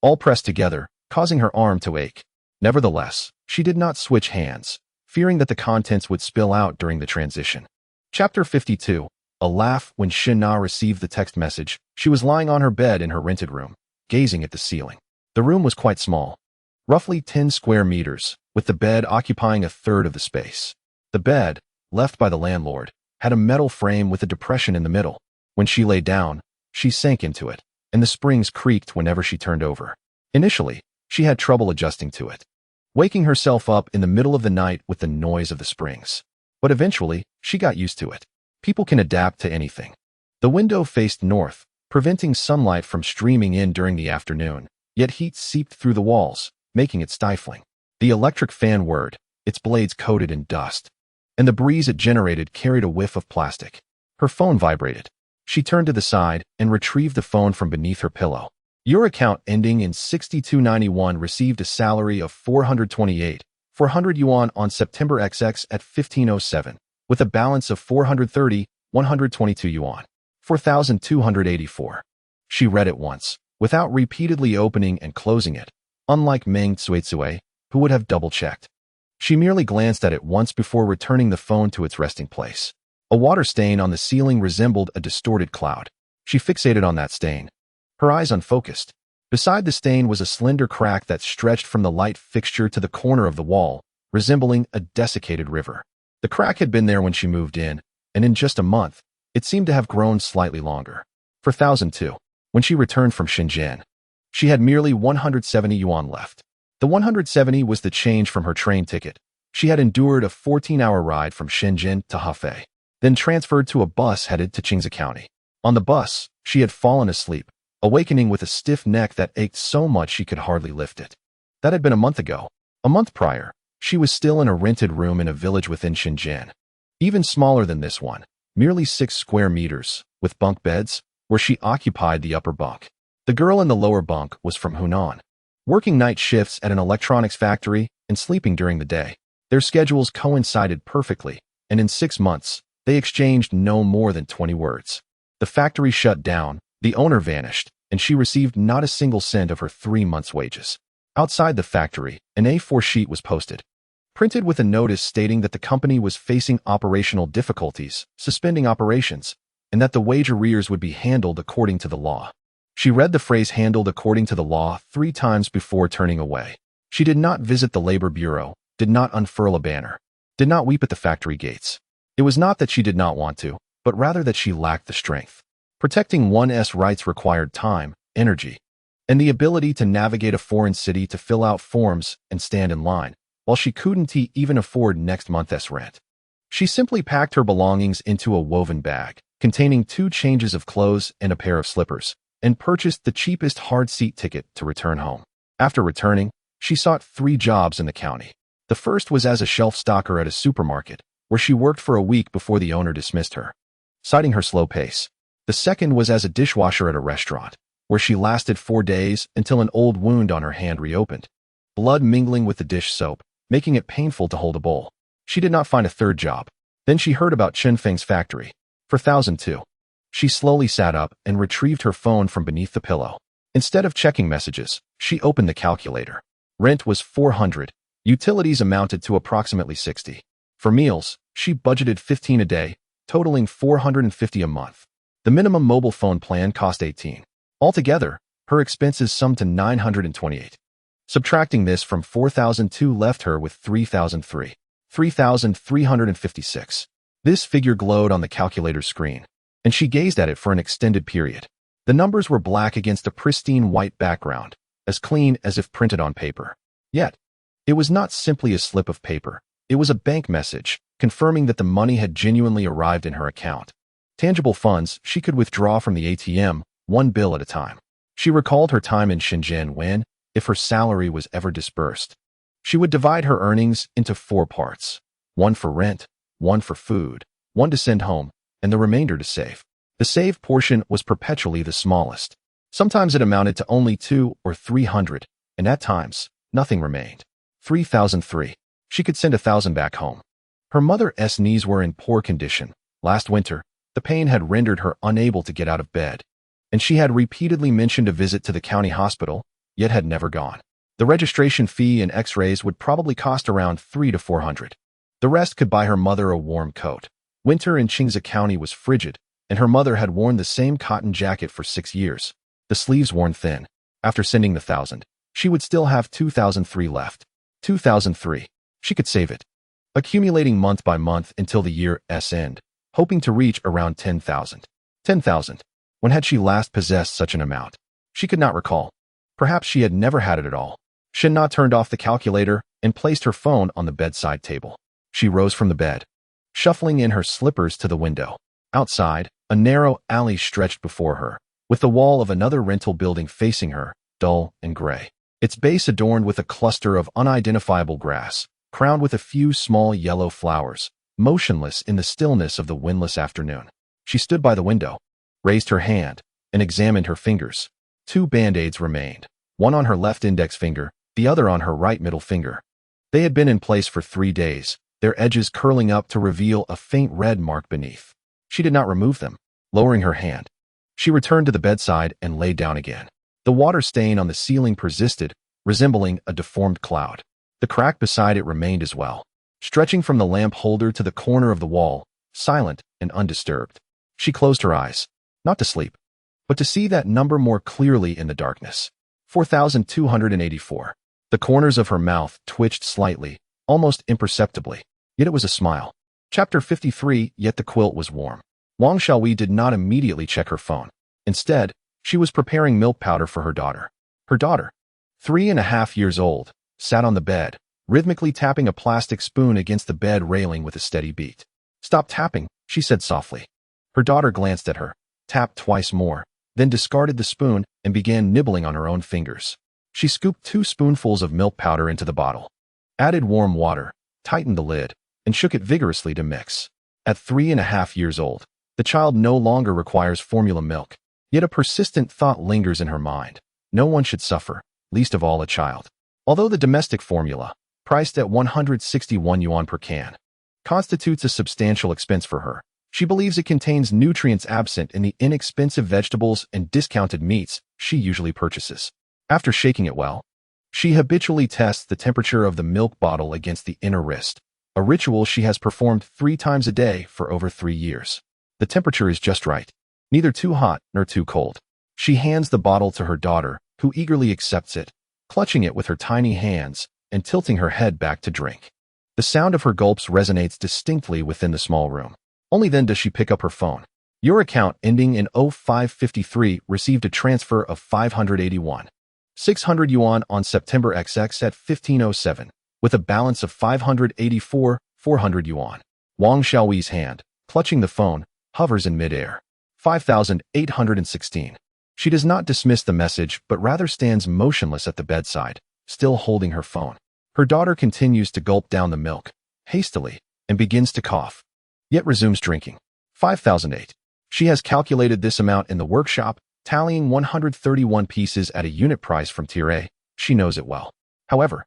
all pressed together, causing her arm to ache. Nevertheless, she did not switch hands, fearing that the contents would spill out during the transition. Chapter 52. A laugh. When Shin Na received the text message, she was lying on her bed in her rented room, gazing at the ceiling. The room was quite small, roughly 10 square meters, with the bed occupying a third of the space. The bed, left by the landlord, had a metal frame with a depression in the middle. When she lay down, she sank into it, and the springs creaked whenever she turned over. Initially, she had trouble adjusting to it, waking herself up in the middle of the night with the noise of the springs. But eventually, she got used to it. People can adapt to anything. The window faced north, preventing sunlight from streaming in during the afternoon, yet heat seeped through the walls, making it stifling. The electric fan whirred, its blades coated in dust, and the breeze it generated carried a whiff of plastic. Her phone vibrated. She turned to the side and retrieved the phone from beneath her pillow. Your account ending in 6291 received a salary of 400 yuan on September XX at 1507, with a balance of 122 yuan, 4,284. She read it once, without repeatedly opening and closing it, unlike Meng Tsuitsue, who would have double-checked. She merely glanced at it once before returning the phone to its resting place. A water stain on the ceiling resembled a distorted cloud. She fixated on that stain, her eyes unfocused. Beside the stain was a slender crack that stretched from the light fixture to the corner of the wall, resembling a desiccated river. The crack had been there when she moved in, and in just a month, it seemed to have grown slightly longer. For 1,002, when she returned from Shenzhen, she had merely 170 yuan left. The 170 was the change from her train ticket. She had endured a 14-hour ride from Shenzhen to Hefei, then transferred to a bus headed to Qingze County. On the bus, she had fallen asleep, awakening with a stiff neck that ached so much she could hardly lift it. That had been a month ago. A month prior, she was still in a rented room in a village within Shenzhen, even smaller than this one, merely 6 square meters, with bunk beds, where she occupied the upper bunk. The girl in the lower bunk was from Hunan, working night shifts at an electronics factory and sleeping during the day. Their schedules coincided perfectly, and in 6 months, they exchanged no more than 20 words. The factory shut down, the owner vanished, and she received not a single cent of her 3 months' wages. Outside the factory, an A4 sheet was posted, printed with a notice stating that the company was facing operational difficulties, suspending operations, and that the wage arrears would be handled according to the law. She read the phrase "handled according to the law" 3 times before turning away. She did not visit the labor bureau, did not unfurl a banner, did not weep at the factory gates. It was not that she did not want to, but rather that she lacked the strength. Protecting one's rights required time, energy, and the ability to navigate a foreign city to fill out forms and stand in line, while she couldn't even afford next month's rent. She simply packed her belongings into a woven bag, containing 2 changes of clothes and a pair of slippers, and purchased the cheapest hard seat ticket to return home. After returning, she sought 3 jobs in the county. The first was as a shelf stocker at a supermarket, where she worked for a week before the owner dismissed her. Citing her slow pace, The second was as a dishwasher at a restaurant, where she lasted 4 days until an old wound on her hand reopened, blood mingling with the dish soap, making it painful to hold a bowl. She did not find a third job. Then she heard about Chen Feng's factory. For 1,002. She slowly sat up and retrieved her phone from beneath the pillow. Instead of checking messages, she opened the calculator. Rent was 400. Utilities amounted to approximately 60. For meals, she budgeted 15 a day, totaling 450 a month. The minimum mobile phone plan cost 18. Altogether, her expenses summed to 928. Subtracting this from 4,002 left her with 3,003. 3,356. This figure glowed on the calculator screen, and she gazed at it for an extended period. The numbers were black against a pristine white background, as clean as if printed on paper. Yet, it was not simply a slip of paper. It was a bank message, confirming that the money had genuinely arrived in her account. Tangible funds she could withdraw from the ATM, one bill at a time. She recalled her time in Shenzhen when, if her salary was ever dispersed, she would divide her earnings into 4 parts. 1 for rent, 1 for food, 1 to send home, and the remainder to save. The saved portion was perpetually the smallest. Sometimes it amounted to only 200 or 300, and at times, nothing remained. 3,003. She could send 1,000 back home. Her mother's knees were in poor condition. Last winter, the pain had rendered her unable to get out of bed, and she had repeatedly mentioned a visit to the county hospital, yet had never gone. The registration fee and x-rays would probably cost around 300 to 400. The rest could buy her mother a warm coat. Winter in Qingze County was frigid, and her mother had worn the same cotton jacket for 6 years, the sleeves worn thin. After sending the 1,000, she would still have 2,003 left. 2,003. She could save it, accumulating month by month until the year's end, hoping to reach around 10,000. 10,000. When had she last possessed such an amount? She could not recall. Perhaps she had never had it at all. Shen Na turned off the calculator and placed her phone on the bedside table. She rose from the bed, shuffling in her slippers to the window. Outside, a narrow alley stretched before her, with the wall of another rental building facing her, dull and gray. Its base adorned with a cluster of unidentifiable grass, crowned with a few small yellow flowers, motionless in the stillness of the windless afternoon. She stood by the window, raised her hand, and examined her fingers. 2 band-aids remained, one on her left index finger, the other on her right middle finger. They had been in place for 3 days, their edges curling up to reveal a faint red mark beneath. She did not remove them. Lowering her hand, she returned to the bedside and lay down again. The water stain on the ceiling persisted, resembling a deformed cloud. The crack beside it remained as well, stretching from the lamp holder to the corner of the wall, silent and undisturbed. She closed her eyes, not to sleep, but to see that number more clearly in the darkness. 4,284. The corners of her mouth twitched slightly, almost imperceptibly, yet it was a smile. Chapter 53. Yet the quilt was warm. Wang Xiaowei did not immediately check her phone. Instead, she was preparing milk powder for her daughter. Her daughter, 3.5 years old, sat on the bed, rhythmically tapping a plastic spoon against the bed railing with a steady beat. "Stop tapping," she said softly. Her daughter glanced at her, tapped twice more, then discarded the spoon and began nibbling on her own fingers. She scooped 2 spoonfuls of milk powder into the bottle, added warm water, tightened the lid, and shook it vigorously to mix. At 3.5 years old, the child no longer requires formula milk, yet a persistent thought lingers in her mind. No one should suffer, least of all a child. Although the domestic formula, priced at 161 yuan per can, constitutes a substantial expense for her, she believes it contains nutrients absent in the inexpensive vegetables and discounted meats she usually purchases. After shaking it well, she habitually tests the temperature of the milk bottle against the inner wrist, a ritual she has performed 3 times a day for over 3 years. The temperature is just right, neither too hot nor too cold. She hands the bottle to her daughter, who eagerly accepts it, clutching it with her tiny hands and tilting her head back to drink. The sound of her gulps resonates distinctly within the small room. Only then does she pick up her phone. Your account ending in 0553 received a transfer of 581. 600 yuan on September XX at 1507, with a balance of 584, 400 yuan. Wang Xiaowei's hand, clutching the phone, hovers in midair. 5,816. She does not dismiss the message, but rather stands motionless at the bedside, still holding her phone. Her daughter continues to gulp down the milk, hastily, and begins to cough, yet resumes drinking. 5,008. She has calculated this amount in the workshop, tallying 131 pieces at a unit price from Tier A. She knows it well. However,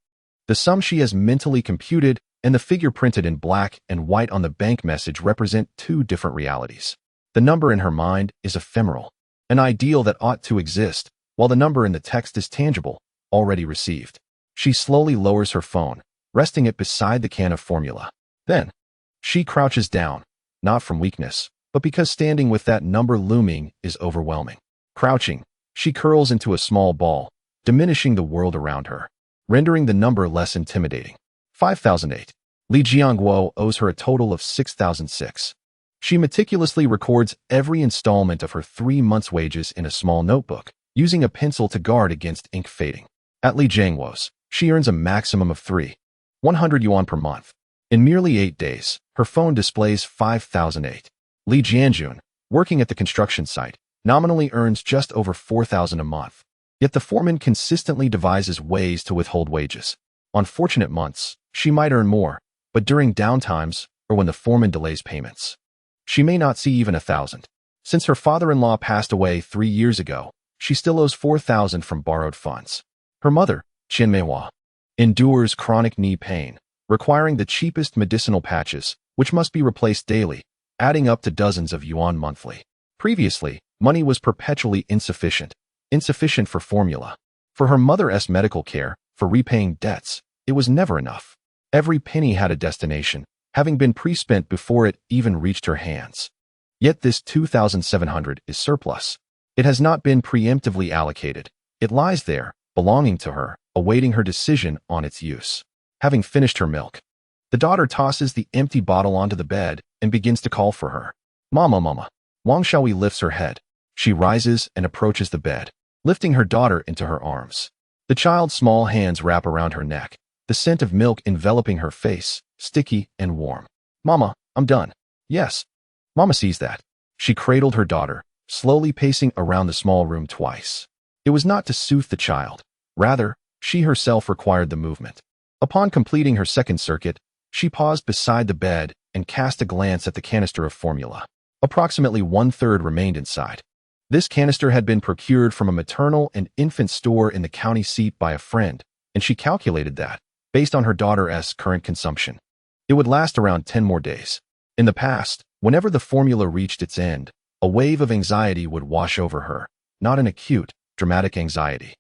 the sum she has mentally computed and the figure printed in black and white on the bank message represent two different realities. The number in her mind is ephemeral, an ideal that ought to exist, while the number in the text is tangible, already received. She slowly lowers her phone, resting it beside the can of formula. Then, she crouches down, not from weakness, but because standing with that number looming is overwhelming. Crouching, she curls into a small ball, diminishing the world around her, rendering the number less intimidating. 5,008. Li Jiangguo owes her a total of 6,006. She meticulously records every installment of her 3 months' wages in a small notebook, using a pencil to guard against ink fading. At Li Jiangguo's, she earns a maximum of 3,100 yuan per month. In merely 8 days, her phone displays 5,008. Li Jianjun, working at the construction site, nominally earns just over 4,000 a month. Yet the foreman consistently devises ways to withhold wages. On fortunate months, she might earn more, but during downtimes or when the foreman delays payments, she may not see even 1,000. Since her father-in-law passed away 3 years ago, she still owes 4,000 from borrowed funds. Her mother, Chen Feng, endures chronic knee pain, requiring the cheapest medicinal patches, which must be replaced daily, adding up to dozens of yuan monthly. Previously, money was perpetually insufficient for formula. For her mother's medical care, for repaying debts, it was never enough. Every penny had a destination, having been pre-spent before it even reached her hands. Yet this 2,700 is surplus. It has not been preemptively allocated. It lies there, belonging to her, awaiting her decision on its use. Having finished her milk, the daughter tosses the empty bottle onto the bed and begins to call for her. Mama, mama. Wang Xiaoyi lifts her head. She rises and approaches the bed, lifting her daughter into her arms. The child's small hands wrap around her neck, the scent of milk enveloping her face, sticky and warm. Mama, I'm done. Yes. Mama sees that. She cradled her daughter, slowly pacing around the small room twice. It was not to soothe the child. Rather, she herself required the movement. Upon completing her second circuit, she paused beside the bed and cast a glance at the canister of formula. Approximately 1/3 remained inside. This canister had been procured from a maternal and infant store in the county seat by a friend, and she calculated that, based on her daughter's current consumption, it would last around 10 more days. In the past, whenever the formula reached its end, a wave of anxiety would wash over her, not an acute, dramatic anxiety,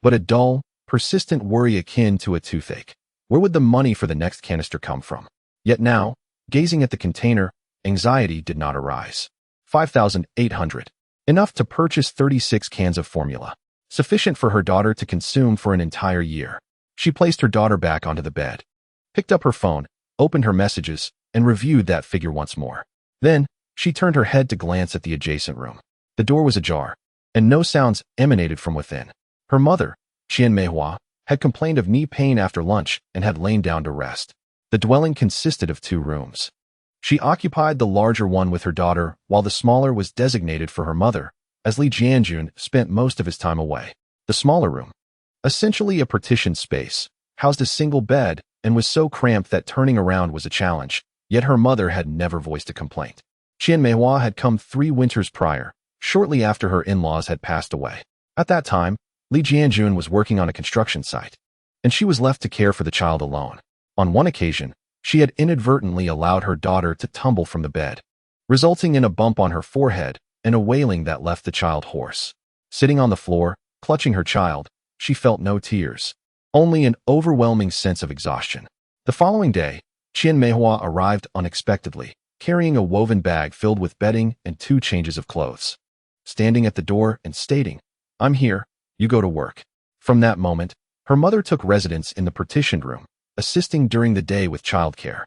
but a dull, persistent worry akin to a toothache. Where would the money for the next canister come from? Yet now, gazing at the container, anxiety did not arise. 5,800. Enough to purchase 36 cans of formula. Sufficient for her daughter to consume for an entire year. She placed her daughter back onto the bed, picked up her phone, opened her messages, and reviewed that figure once more. Then, she turned her head to glance at the adjacent room. The door was ajar, and no sounds emanated from within. Her mother, Chen Meihua, had complained of knee pain after lunch and had lain down to rest. The dwelling consisted of 2 rooms. She occupied the larger one with her daughter, while the smaller was designated for her mother, as Li Jianjun spent most of his time away. The smaller room, essentially a partitioned space, housed a single bed and was so cramped that turning around was a challenge, yet her mother had never voiced a complaint. Chen Meihua had come 3 winters prior, shortly after her in-laws had passed away. At that time, Li Jianjun was working on a construction site, and she was left to care for the child alone. On one occasion, she had inadvertently allowed her daughter to tumble from the bed, resulting in a bump on her forehead and a wailing that left the child hoarse. Sitting on the floor, clutching her child, she felt no tears, only an overwhelming sense of exhaustion. The following day, Chen Meihua arrived unexpectedly, carrying a woven bag filled with bedding and 2 changes of clothes. Standing at the door and stating, "I'm here, you go to work." From that moment, her mother took residence in the partitioned room, assisting during the day with childcare,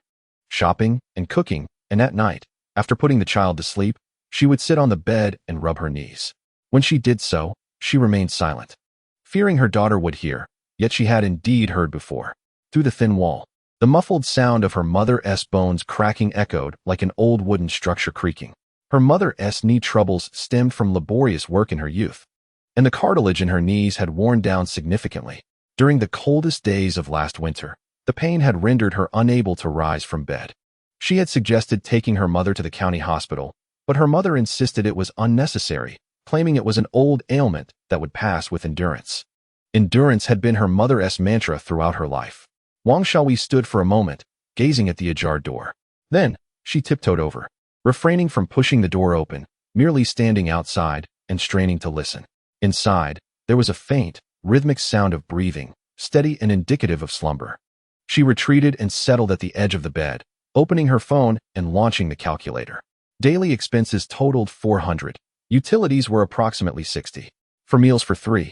shopping, and cooking, and at night, after putting the child to sleep, she would sit on the bed and rub her knees. When she did so, she remained silent, fearing her daughter would hear, yet she had indeed heard before. Through the thin wall, the muffled sound of her mother's bones cracking echoed like an old wooden structure creaking. Her mother's knee troubles stemmed from laborious work in her youth, and the cartilage in her knees had worn down significantly. During the coldest days of last winter, the pain had rendered her unable to rise from bed. She had suggested taking her mother to the county hospital, but her mother insisted it was unnecessary, claiming it was an old ailment that would pass with endurance. Endurance had been her mother's mantra throughout her life. Wang Xiaoyi stood for a moment, gazing at the ajar door. Then, she tiptoed over, refraining from pushing the door open, merely standing outside and straining to listen. Inside, there was a faint, rhythmic sound of breathing, steady and indicative of slumber. She retreated and settled at the edge of the bed, opening her phone and launching the calculator. Daily expenses totaled 400. Utilities were approximately 60. For meals for 3.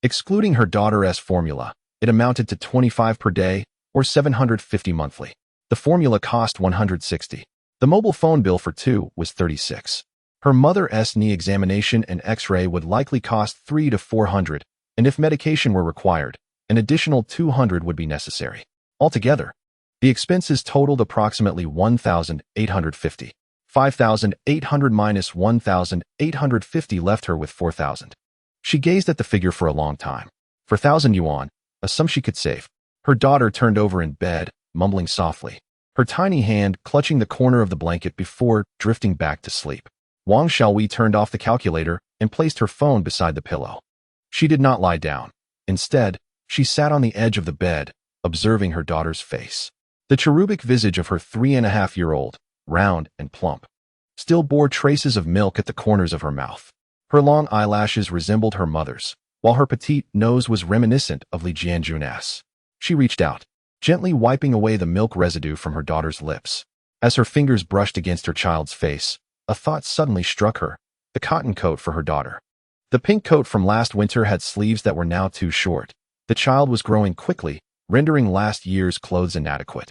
Excluding her daughter's formula, it amounted to 25 per day, or 750 monthly. The formula cost 160. The mobile phone bill for 2 was 36. Her mother's knee examination and x-ray would likely cost 3 to 400, and if medication were required, an additional 200 would be necessary. Altogether, the expenses totaled approximately 1,850. 5,800 minus 1,850 left her with 4,000. She gazed at the figure for a long time. For 1,000 yuan, a sum she could save. Her daughter turned over in bed, mumbling softly, her tiny hand clutching the corner of the blanket before drifting back to sleep. Wang Xiaoyi turned off the calculator and placed her phone beside the pillow. She did not lie down. Instead, she sat on the edge of the bed, observing her daughter's face. The cherubic visage of her 3.5-year-old, round and plump, still bore traces of milk at the corners of her mouth. Her long eyelashes resembled her mother's, while her petite nose was reminiscent of Li Jianjun's. She reached out, gently wiping away the milk residue from her daughter's lips. As her fingers brushed against her child's face, a thought suddenly struck her: the cotton coat for her daughter. The pink coat from last winter had sleeves that were now too short. The child was growing quickly, rendering last year's clothes inadequate.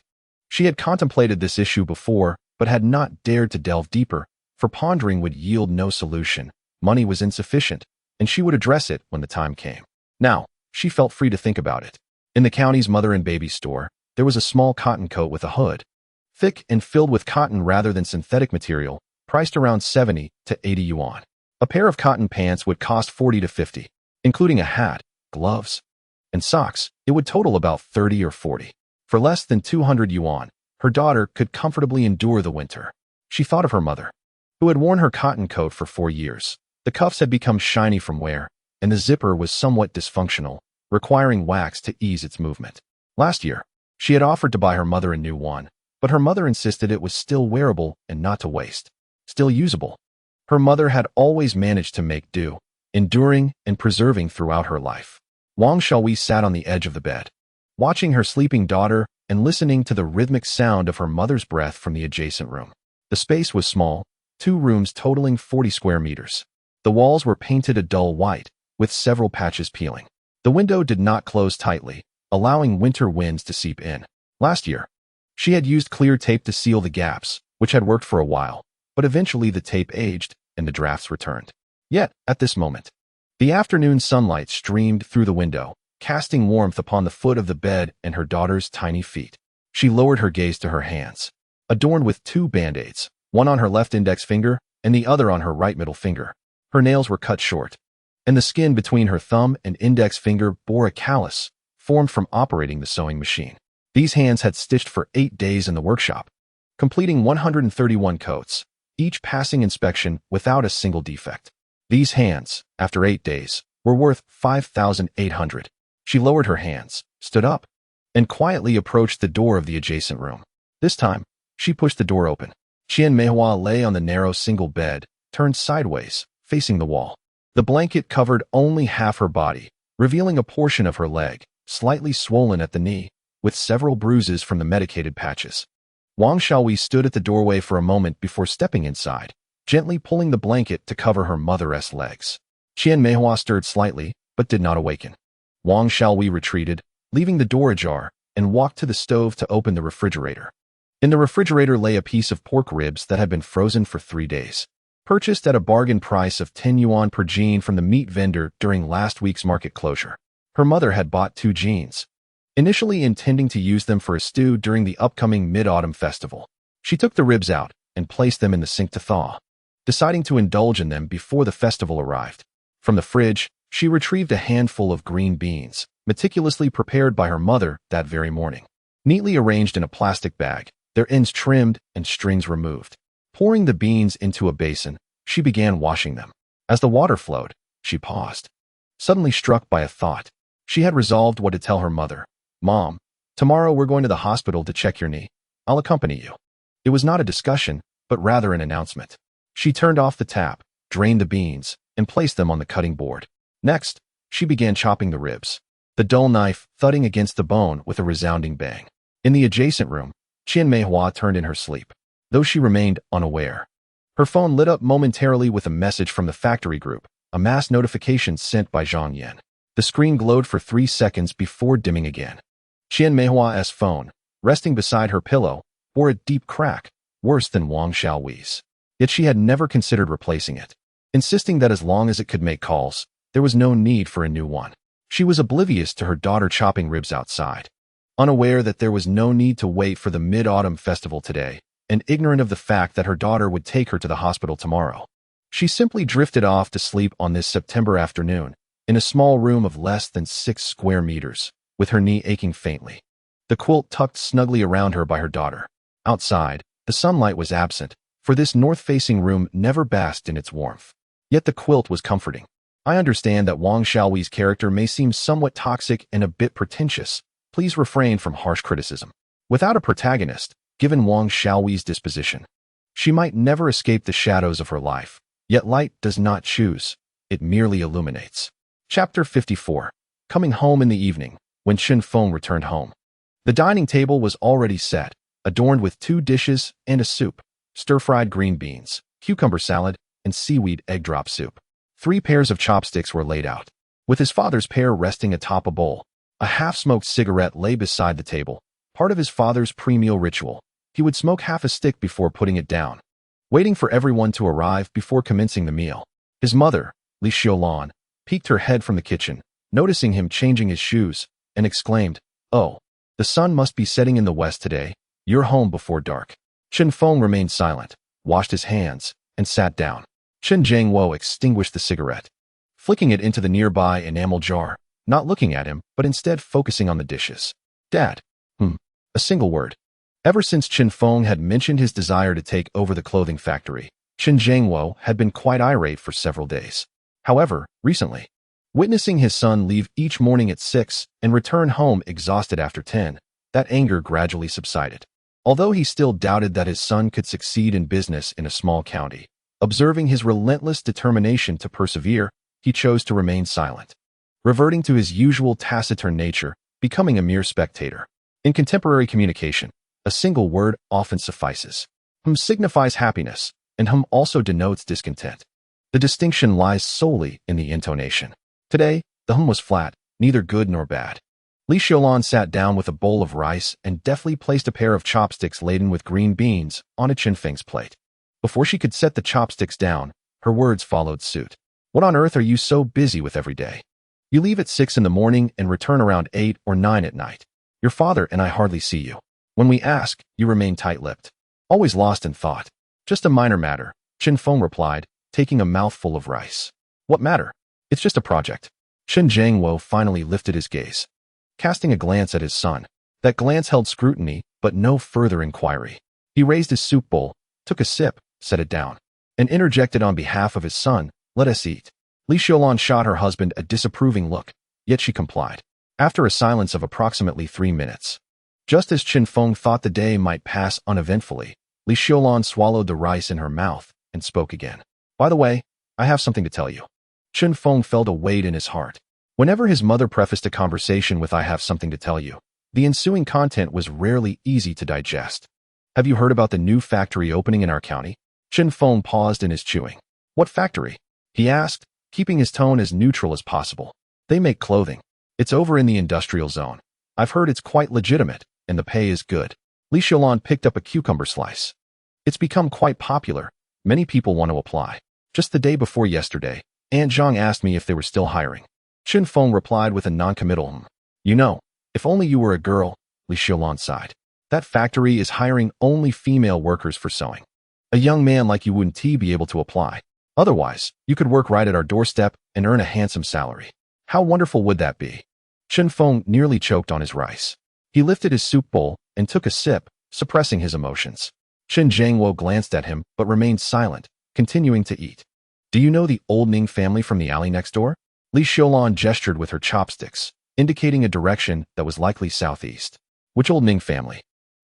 She had contemplated this issue before, but had not dared to delve deeper, for pondering would yield no solution. Money was insufficient, and she would address it when the time came. Now, she felt free to think about it. In the county's mother and baby store, there was a small cotton coat with a hood. Thick and filled with cotton rather than synthetic material, priced around 70 to 80 yuan. A pair of cotton pants would cost 40 to 50, including a hat, gloves, and socks. It would total about 30 or 40. For less than 200 yuan, her daughter could comfortably endure the winter. She thought of her mother, who had worn her cotton coat for 4 years. The cuffs had become shiny from wear, and the zipper was somewhat dysfunctional, requiring wax to ease its movement. Last year, she had offered to buy her mother a new one, but her mother insisted it was still wearable and not to waste. Still usable. Her mother had always managed to make do, enduring and preserving throughout her life. Wang Xiaoyi sat on the edge of the bed, watching her sleeping daughter and listening to the rhythmic sound of her mother's breath from the adjacent room. The space was small, 2 rooms totaling 40 square meters. The walls were painted a dull white, with several patches peeling. The window did not close tightly, allowing winter winds to seep in. Last year, she had used clear tape to seal the gaps, which had worked for a while, but eventually the tape aged and the drafts returned. Yet, at this moment, the afternoon sunlight streamed through the window, casting warmth upon the foot of the bed and her daughter's tiny feet. She lowered her gaze to her hands, adorned with 2 band-aids, one on her left index finger and the other on her right middle finger. Her nails were cut short, and the skin between her thumb and index finger bore a callus, formed from operating the sewing machine. These hands had stitched for 8 days in the workshop, completing 131 coats, each passing inspection without a single defect. These hands, after 8 days, were worth 5,800. She lowered her hands, stood up, and quietly approached the door of the adjacent room. This time, she pushed the door open. Qian Meihua lay on the narrow single bed, turned sideways, facing the wall. The blanket covered only half her body, revealing a portion of her leg, slightly swollen at the knee, with several bruises from the medicated patches. Wang Xiaoyi stood at the doorway for a moment before stepping inside, gently pulling the blanket to cover her mother's legs. Qian Meihua stirred slightly, but did not awaken. Wang Xiaoyi retreated, leaving the door ajar, and walked to the stove to open the refrigerator. In the refrigerator lay a piece of pork ribs that had been frozen for 3 days. Purchased at a bargain price of 10 yuan per jean from the meat vendor during last week's market closure. Her mother had bought 2 jeans, initially intending to use them for a stew during the upcoming Mid-Autumn Festival. She took the ribs out and placed them in the sink to thaw, deciding to indulge in them before the festival arrived. From the fridge, she retrieved a handful of green beans, meticulously prepared by her mother that very morning. Neatly arranged in a plastic bag, their ends trimmed and strings removed. Pouring the beans into a basin, she began washing them. As the water flowed, she paused, suddenly struck by a thought. She had resolved what to tell her mother. "Mom, tomorrow we're going to the hospital to check your knee. I'll accompany you." It was not a discussion, but rather an announcement. She turned off the tap, drained the beans, and placed them on the cutting board. Next, she began chopping the ribs, the dull knife thudding against the bone with a resounding bang. In the adjacent room, Qian Meihua turned in her sleep, though she remained unaware. Her phone lit up momentarily with a message from the factory group, a mass notification sent by Zhang Yan. The screen glowed for 3 seconds before dimming again. Qian Meihua's phone, resting beside her pillow, bore a deep crack, worse than Wang Xiaohui's. Yet she had never considered replacing it, insisting that as long as it could make calls, there was no need for a new one. She was oblivious to her daughter chopping ribs outside, unaware that there was no need to wait for the Mid-Autumn Festival today, and ignorant of the fact that her daughter would take her to the hospital tomorrow. She simply drifted off to sleep on this September afternoon, in a small room of less than 6 square meters, with her knee aching faintly, the quilt tucked snugly around her by her daughter. Outside, the sunlight was absent, for this north-facing room never basked in its warmth. Yet the quilt was comforting. I understand that Wang Xiaohui's character may seem somewhat toxic and a bit pretentious. Please refrain from harsh criticism. Without a protagonist, given Wang Xiaohui's disposition, she might never escape the shadows of her life. Yet light does not choose, it merely illuminates. Chapter 54. Coming home in the evening, when Chen Feng returned home. The dining table was already set, adorned with 2 dishes and a soup, stir-fried green beans, cucumber salad, and seaweed egg drop soup. 3 pairs of chopsticks were laid out, with his father's pair resting atop a bowl. A half-smoked cigarette lay beside the table, part of his father's pre-meal ritual. He would smoke half a stick before putting it down, waiting for everyone to arrive before commencing the meal. His mother, Li Xiaolan, peeked her head from the kitchen, noticing him changing his shoes, and exclaimed, "Oh, the sun must be setting in the west today. You're home before dark." Chen Feng remained silent, washed his hands, and sat down. Chen Jiangwo extinguished the cigarette, flicking it into the nearby enamel jar, not looking at him, but instead focusing on the dishes. "Dad." A single word. Ever since Chen Feng had mentioned his desire to take over the clothing factory, Chen Jiangwo had been quite irate for several days. However, recently, witnessing his son leave each morning at 6 and return home exhausted after 10, that anger gradually subsided. Although he still doubted that his son could succeed in business in a small county, observing his relentless determination to persevere, he chose to remain silent, reverting to his usual taciturn nature, becoming a mere spectator. In contemporary communication, a single word often suffices. Signifies happiness, and also denotes discontent. The distinction lies solely in the intonation. Today, the was flat, neither good nor bad. Li Xiaolan sat down with a bowl of rice and deftly placed a pair of chopsticks laden with green beans on a Chen Feng's plate. Before she could set the chopsticks down, her words followed suit. "What on earth are you so busy with every day? You leave at 6 in the morning and return around 8 or 9 at night. Your father and I hardly see you. When we ask, you remain tight-lipped, always lost in thought." "Just a minor matter," Chen Feng replied, taking a mouthful of rice. "What matter? It's just a project." Chen Jiangwo finally lifted his gaze, casting a glance at his son. That glance held scrutiny, but no further inquiry. He raised his soup bowl, took a sip, set it down, and interjected on behalf of his son, "Let us eat." Li Xiaolan shot her husband a disapproving look, yet she complied. After a silence of approximately 3 minutes, just as Chen Feng thought the day might pass uneventfully, Li Xiaolan swallowed the rice in her mouth and spoke again. "By the way, I have something to tell you." Chen Feng felt a weight in his heart. Whenever his mother prefaced a conversation with "I have something to tell you," the ensuing content was rarely easy to digest. "Have you heard about the new factory opening in our county?" Chen Feng paused in his chewing. "What factory?" he asked, keeping his tone as neutral as possible. "They make clothing. It's over in the industrial zone. I've heard it's quite legitimate, and the pay is good." Li Xiaolan picked up a cucumber slice. "It's become quite popular. Many people want to apply. Just the day before yesterday, Aunt Zhang asked me if they were still hiring." Chen Feng replied with a non-committal "You know, if only you were a girl," Li Xiaolan sighed. "That factory is hiring only female workers for sewing. A young man like you wouldn't be able to apply. Otherwise, you could work right at our doorstep and earn a handsome salary. How wonderful would that be?" Chen Feng nearly choked on his rice. He lifted his soup bowl and took a sip, suppressing his emotions. Chen Jiangwo glanced at him but remained silent, continuing to eat. Do you know the old Ning family from the alley next door? Li Xiaolan gestured with her chopsticks, indicating a direction that was likely southeast. Which old Ning family?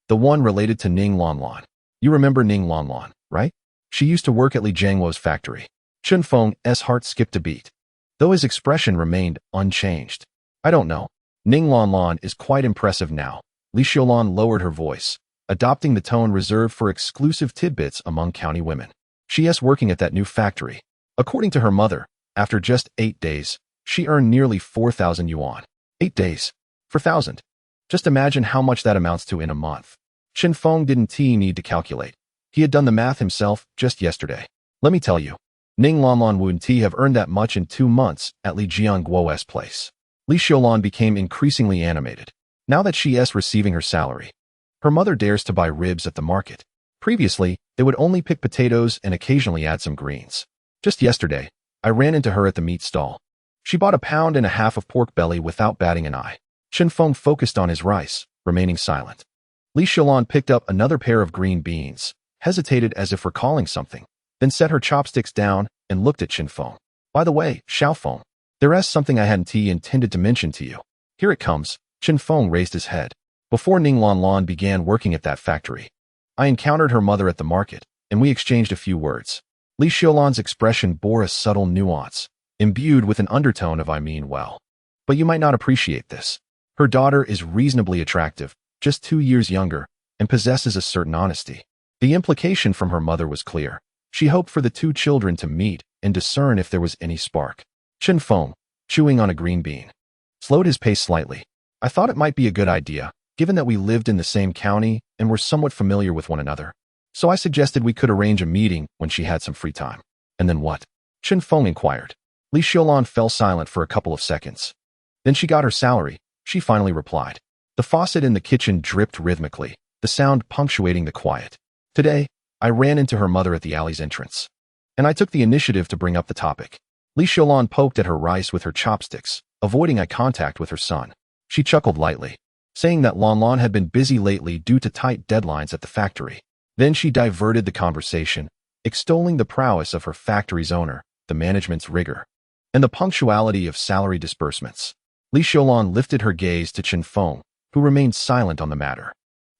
The one related to Ning Lanlan. You remember Ning Lanlan, right? She used to work at Li Jiangwo's factory. Chen Feng's heart skipped a beat, though his expression remained unchanged. I don't know. Ning Lanlan is quite impressive now. Li Xiaolan lowered her voice, adopting the tone reserved for exclusive tidbits among county women. She's working at that new factory. According to her mother, after just 8 days, she earned nearly 4,000 yuan. 8 days. 4,000. Just imagine how much that amounts to in a month. Chen Feng didn't need to calculate. He had done the math himself just yesterday. Let me tell you, Ning Lanlan wouldn't have earned that much in 2 months at Li Jiangguo's place. Li Xiaolan became increasingly animated. Now that she is receiving her salary, her mother dares to buy ribs at the market. Previously, they would only pick potatoes and occasionally add some greens. Just yesterday, I ran into her at the meat stall. She bought 1.5 pounds of pork belly without batting an eye. Chen Feng focused on his rice, remaining silent. Li Xiaolan picked up another pair of green beans, hesitated as if recalling something, then set her chopsticks down and looked at Chen Feng. By the way, Xiao Feng, there is something I hadn't intended to mention to you. Here it comes. Chen Feng raised his head. Before Ning Lanlan began working at that factory, I encountered her mother at the market, and we exchanged a few words. Li Xiaolan's expression bore a subtle nuance, imbued with an undertone of I mean well. But you might not appreciate this. Her daughter is reasonably attractive, just 2 years younger, and possesses a certain honesty. The implication from her mother was clear. She hoped for the 2 children to meet and discern if there was any spark. Chen Feng, chewing on a green bean, slowed his pace slightly. I thought it might be a good idea, given that we lived in the same county and were somewhat familiar with one another. So I suggested we could arrange a meeting when she had some free time. And then what? Chen Feng inquired. Li Xiaolan fell silent for a couple of seconds. Then she got her salary, she finally replied. The faucet in the kitchen dripped rhythmically, the sound punctuating the quiet. Today, I ran into her mother at the alley's entrance, and I took the initiative to bring up the topic. Li Xiaolan poked at her rice with her chopsticks, avoiding eye contact with her son. She chuckled lightly, saying that Lanlan had been busy lately due to tight deadlines at the factory. Then she diverted the conversation, extolling the prowess of her factory's owner, the management's rigor, and the punctuality of salary disbursements. Li Xiaolan lifted her gaze to Chen Feng, who remained silent on the matter.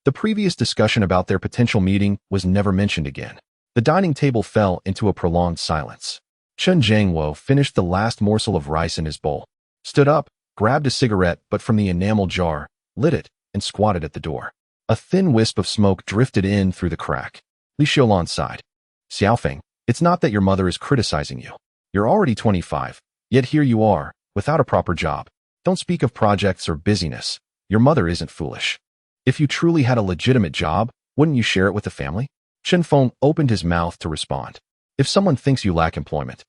The previous discussion about their potential meeting was never mentioned again. The dining table fell into a prolonged silence. Chen Jiangwo finished the last morsel of rice in his bowl, stood up, grabbed a cigarette but from the enamel jar, lit it, and squatted at the door. A thin wisp of smoke drifted in through the crack. Li Xiaolan sighed. Xiaofeng, it's not that your mother is criticizing you. You're already 25, yet here you are, without a proper job. Don't speak of projects or busyness. Your mother isn't foolish. If you truly had a legitimate job, wouldn't you share it with the family? Chen Feng opened his mouth to respond. If someone thinks you lack employment,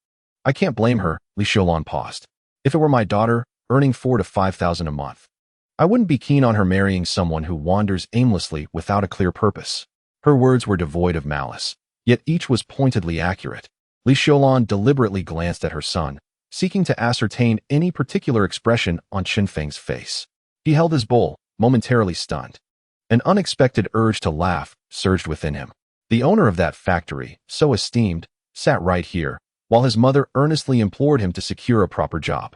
I can't blame her. Li Xiaolan paused. If it were my daughter, earning 4,000 to 5,000 a month, I wouldn't be keen on her marrying someone who wanders aimlessly without a clear purpose. Her words were devoid of malice, yet each was pointedly accurate. Li Xiaolan deliberately glanced at her son, seeking to ascertain any particular expression on Chen Feng's face. He held his bowl, momentarily stunned. An unexpected urge to laugh surged within him. The owner of that factory, so esteemed, sat right here, while his mother earnestly implored him to secure a proper job.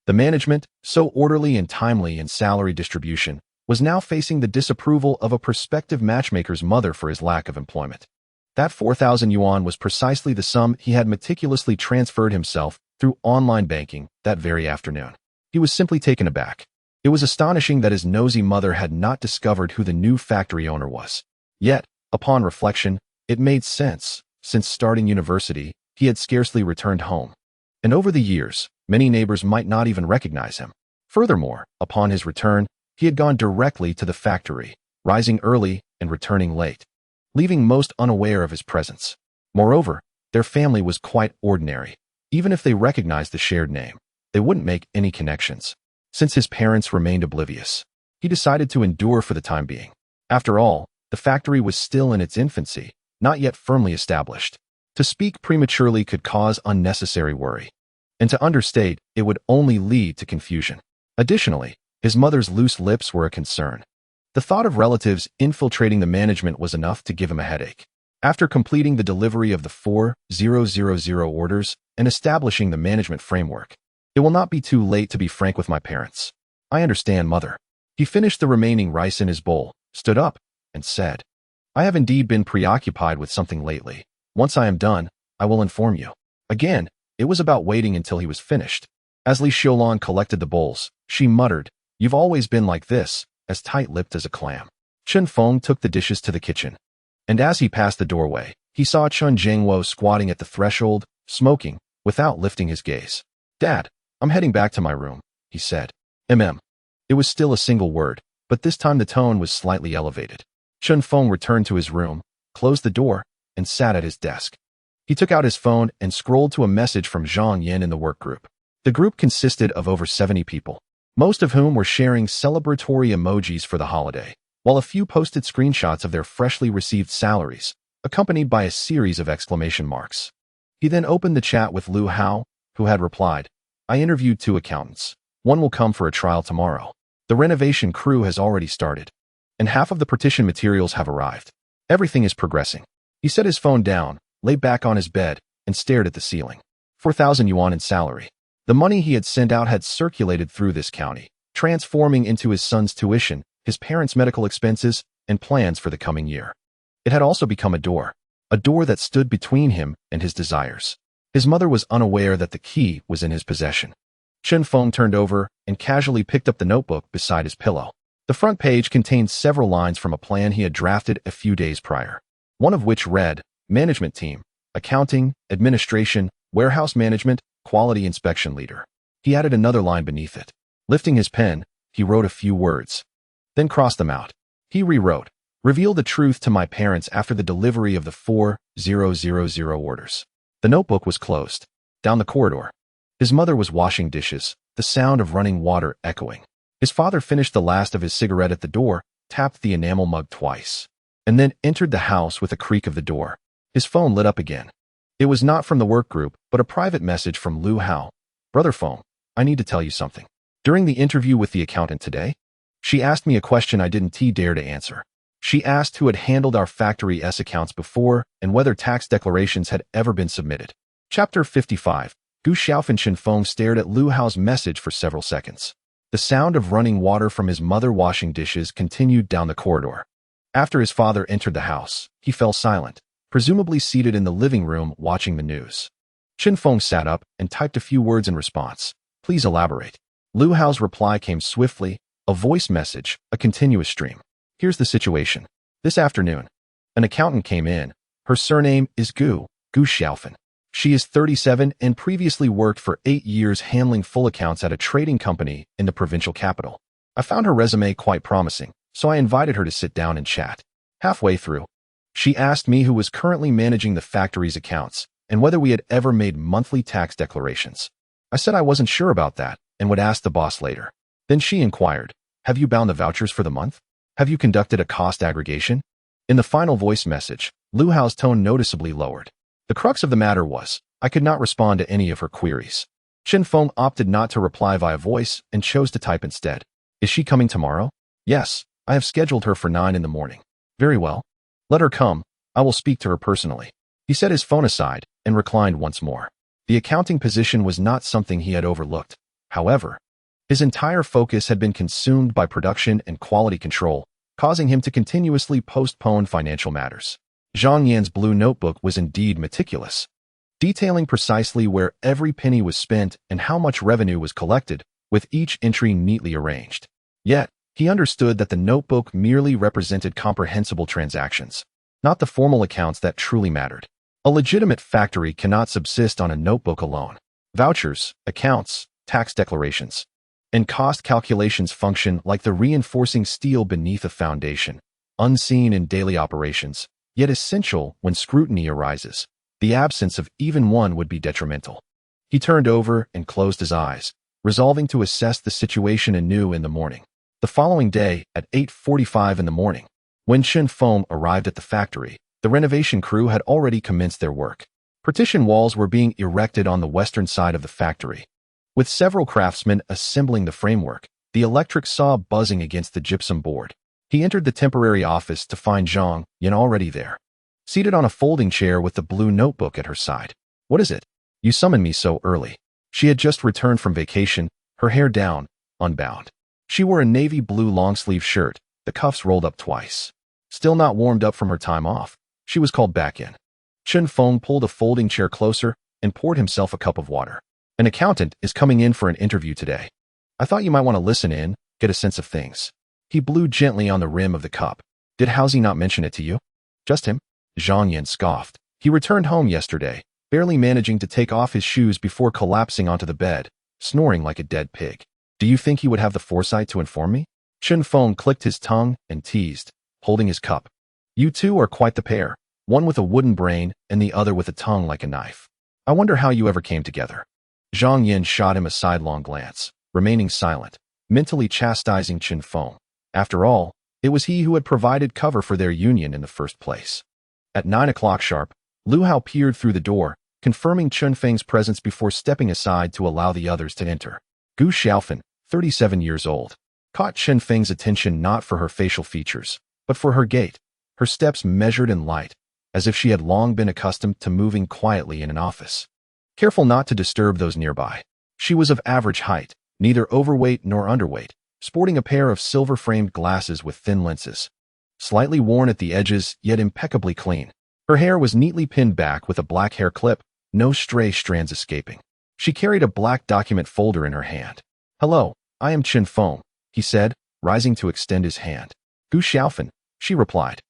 The management, so orderly and timely in salary distribution, was now facing the disapproval of a prospective matchmaker's mother for his lack of employment. That 4,000 yuan was precisely the sum he had meticulously transferred himself through online banking that very afternoon. He was simply taken aback. It was astonishing that his nosy mother had not discovered who the new factory owner was. Yet, upon reflection, it made sense. Since starting university, he had scarcely returned home. And over the years, many neighbors might not even recognize him. Furthermore, upon his return, he had gone directly to the factory, rising early and returning late, leaving most unaware of his presence. Moreover, their family was quite ordinary. Even if they recognized the shared name, they wouldn't make any connections. Since his parents remained oblivious, he decided to endure for the time being. After all, the factory was still in its infancy, not yet firmly established. To speak prematurely could cause unnecessary worry, and to understate, it would only lead to confusion. Additionally, his mother's loose lips were a concern. The thought of relatives infiltrating the management was enough to give him a headache. After completing the delivery of the 4000 orders and establishing the management framework, it will not be too late to be frank with my parents. I understand, mother. He finished the remaining rice in his bowl, stood up, and said, I have indeed been preoccupied with something lately. Once I am done, I will inform you. Again, it was about waiting until he was finished. As Li Xiaolong collected the bowls, she muttered, You've always been like this, as tight-lipped as a clam. Chen Feng took the dishes to the kitchen, and as he passed the doorway, he saw Chen Zhengwo squatting at the threshold, smoking, without lifting his gaze. Dad, I'm heading back to my room, he said. It was still a single word, but this time the tone was slightly elevated. Chen Feng returned to his room, closed the door, and sat at his desk. He took out his phone and scrolled to a message from Zhang Yan in the work group. The group consisted of over 70 people, most of whom were sharing celebratory emojis for the holiday, while a few posted screenshots of their freshly received salaries, accompanied by a series of exclamation marks. He then opened the chat with Lu Hao, who had replied, I interviewed 2 accountants. One will come for a trial tomorrow. The renovation crew has already started, and half of the partition materials have arrived. Everything is progressing. He set his phone down, lay back on his bed, and stared at the ceiling. 4,000 yuan in salary. The money he had sent out had circulated through this county, transforming into his son's tuition, his parents' medical expenses, and plans for the coming year. It had also become a door that stood between him and his desires. His mother was unaware that the key was in his possession. Chen Feng turned over and casually picked up the notebook beside his pillow. The front page contained several lines from a plan he had drafted a few days prior, one of which read, Management Team, Accounting, Administration, Warehouse Management, Quality Inspection Leader. He added another line beneath it. Lifting his pen, he wrote a few words, then crossed them out. He rewrote, Reveal the truth to my parents after the delivery of the 4000 orders. The notebook was closed. Down the corridor, his mother was washing dishes, the sound of running water echoing. His father finished the last of his cigarette at the door, tapped the enamel mug twice, and then entered the house with a creak of the door. His phone lit up again. It was not from the work group, but a private message from Lu Hao. Brother Feng, I need to tell you something. During the interview with the accountant today, she asked me a question I didn't dare to answer. She asked who had handled our Factory S accounts before and whether tax declarations had ever been submitted. Chapter 55. Gu Xiaofan. Chen Feng stared at Lu Hao's message for several seconds. The sound of running water from his mother washing dishes continued down the corridor. After his father entered the house, he fell silent, presumably seated in the living room watching the news. Chen Feng sat up and typed a few words in response. Please elaborate. Lu Hao's reply came swiftly, a voice message, a continuous stream. Here's the situation. This afternoon, an accountant came in. Her surname is Gu Xiaofan. She is 37 and previously worked for 8 years handling full accounts at a trading company in the provincial capital. I found her resume quite promising, so I invited her to sit down and chat. Halfway through, she asked me who was currently managing the factory's accounts and whether we had ever made monthly tax declarations. I said I wasn't sure about that and would ask the boss later. Then she inquired, have you bound the vouchers for the month? Have you conducted a cost aggregation? In the final voice message, Lu Hao's tone noticeably lowered. The crux of the matter was, I could not respond to any of her queries. Chen Feng opted not to reply via voice and chose to type instead. Is she coming tomorrow? Yes, I have scheduled her for 9 in the morning. Very well. Let her come. I will speak to her personally. He set his phone aside and reclined once more. The accounting position was not something he had overlooked. However, his entire focus had been consumed by production and quality control, causing him to continuously postpone financial matters. Zhang Yan's blue notebook was indeed meticulous, detailing precisely where every penny was spent and how much revenue was collected, with each entry neatly arranged. Yet, he understood that the notebook merely represented comprehensible transactions, not the formal accounts that truly mattered. A legitimate factory cannot subsist on a notebook alone. Vouchers, accounts, tax declarations, and cost calculations function like the reinforcing steel beneath a foundation, unseen in daily operations, yet essential when scrutiny arises. The absence of even one would be detrimental. He turned over and closed his eyes, resolving to assess the situation anew in the morning. The following day, at 8:45 in the morning, when Chen Feng arrived at the factory, the renovation crew had already commenced their work. Partition walls were being erected on the western side of the factory, with several craftsmen assembling the framework, the electric saw buzzing against the gypsum board. He entered the temporary office to find Zhang Yin already there, seated on a folding chair with the blue notebook at her side. "What is it? You summoned me so early." She had just returned from vacation, her hair down, unbound. She wore a navy blue long-sleeve shirt, the cuffs rolled up twice. Still not warmed up from her time off, she was called back in. Chen Feng pulled a folding chair closer and poured himself a cup of water. "An accountant is coming in for an interview today. I thought you might want to listen in, get a sense of things." He blew gently on the rim of the cup. "Did Housie not mention it to you?" "Just him?" Zhang Yin scoffed. "He returned home yesterday, barely managing to take off his shoes before collapsing onto the bed, snoring like a dead pig. Do you think he would have the foresight to inform me?" Chen Feng clicked his tongue and teased, holding his cup. "You two are quite the pair, one with a wooden brain and the other with a tongue like a knife. I wonder how you ever came together." Zhang Yin shot him a sidelong glance, remaining silent, mentally chastising Chen Feng. After all, it was he who had provided cover for their union in the first place. At 9 o'clock sharp, Lu Hao peered through the door, confirming Chen Feng's presence before stepping aside to allow the others to enter. Gu Xiaofan, 37 years old, caught Chen Feng's attention not for her facial features, but for her gait, her steps measured and light, as if she had long been accustomed to moving quietly in an office. Careful not to disturb those nearby. She was of average height, neither overweight nor underweight, sporting a pair of silver-framed glasses with thin lenses. Slightly worn at the edges, yet impeccably clean. Her hair was neatly pinned back with a black hair clip, no stray strands escaping. She carried a black document folder in her hand. "Hello, I am Chen Feng," he said, rising to extend his hand. "Gu Xiaofan," she replied.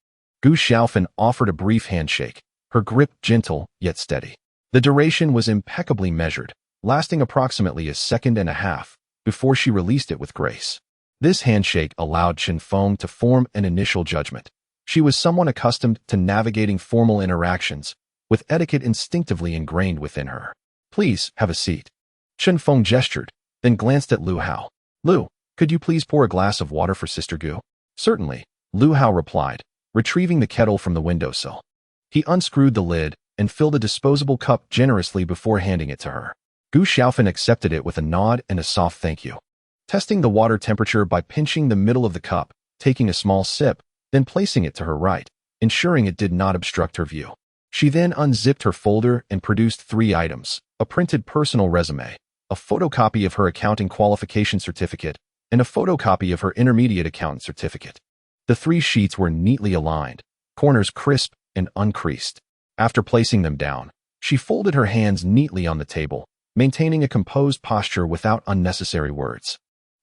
Gu Xiaofan offered a brief handshake, her grip gentle yet steady. The duration was impeccably measured, lasting approximately a second and a half, before she released it with grace. This handshake allowed Chen Feng to form an initial judgment. She was someone accustomed to navigating formal interactions, with etiquette instinctively ingrained within her. "Please, have a seat." Chen Feng gestured, then glanced at Lu Hao. "Lu, could you please pour a glass of water for Sister Gu?" "Certainly," Lu Hao replied, retrieving the kettle from the windowsill. He unscrewed the lid and filled a disposable cup generously before handing it to her. Gu Xiaofan accepted it with a nod and a soft thank you. Testing the water temperature by pinching the middle of the cup, taking a small sip, then placing it to her right, ensuring it did not obstruct her view. She then unzipped her folder and produced 3 items: a printed personal resume, a photocopy of her accounting qualification certificate, and a photocopy of her intermediate accountant certificate. The 3 sheets were neatly aligned, corners crisp and uncreased. After placing them down, she folded her hands neatly on the table, maintaining a composed posture without unnecessary words.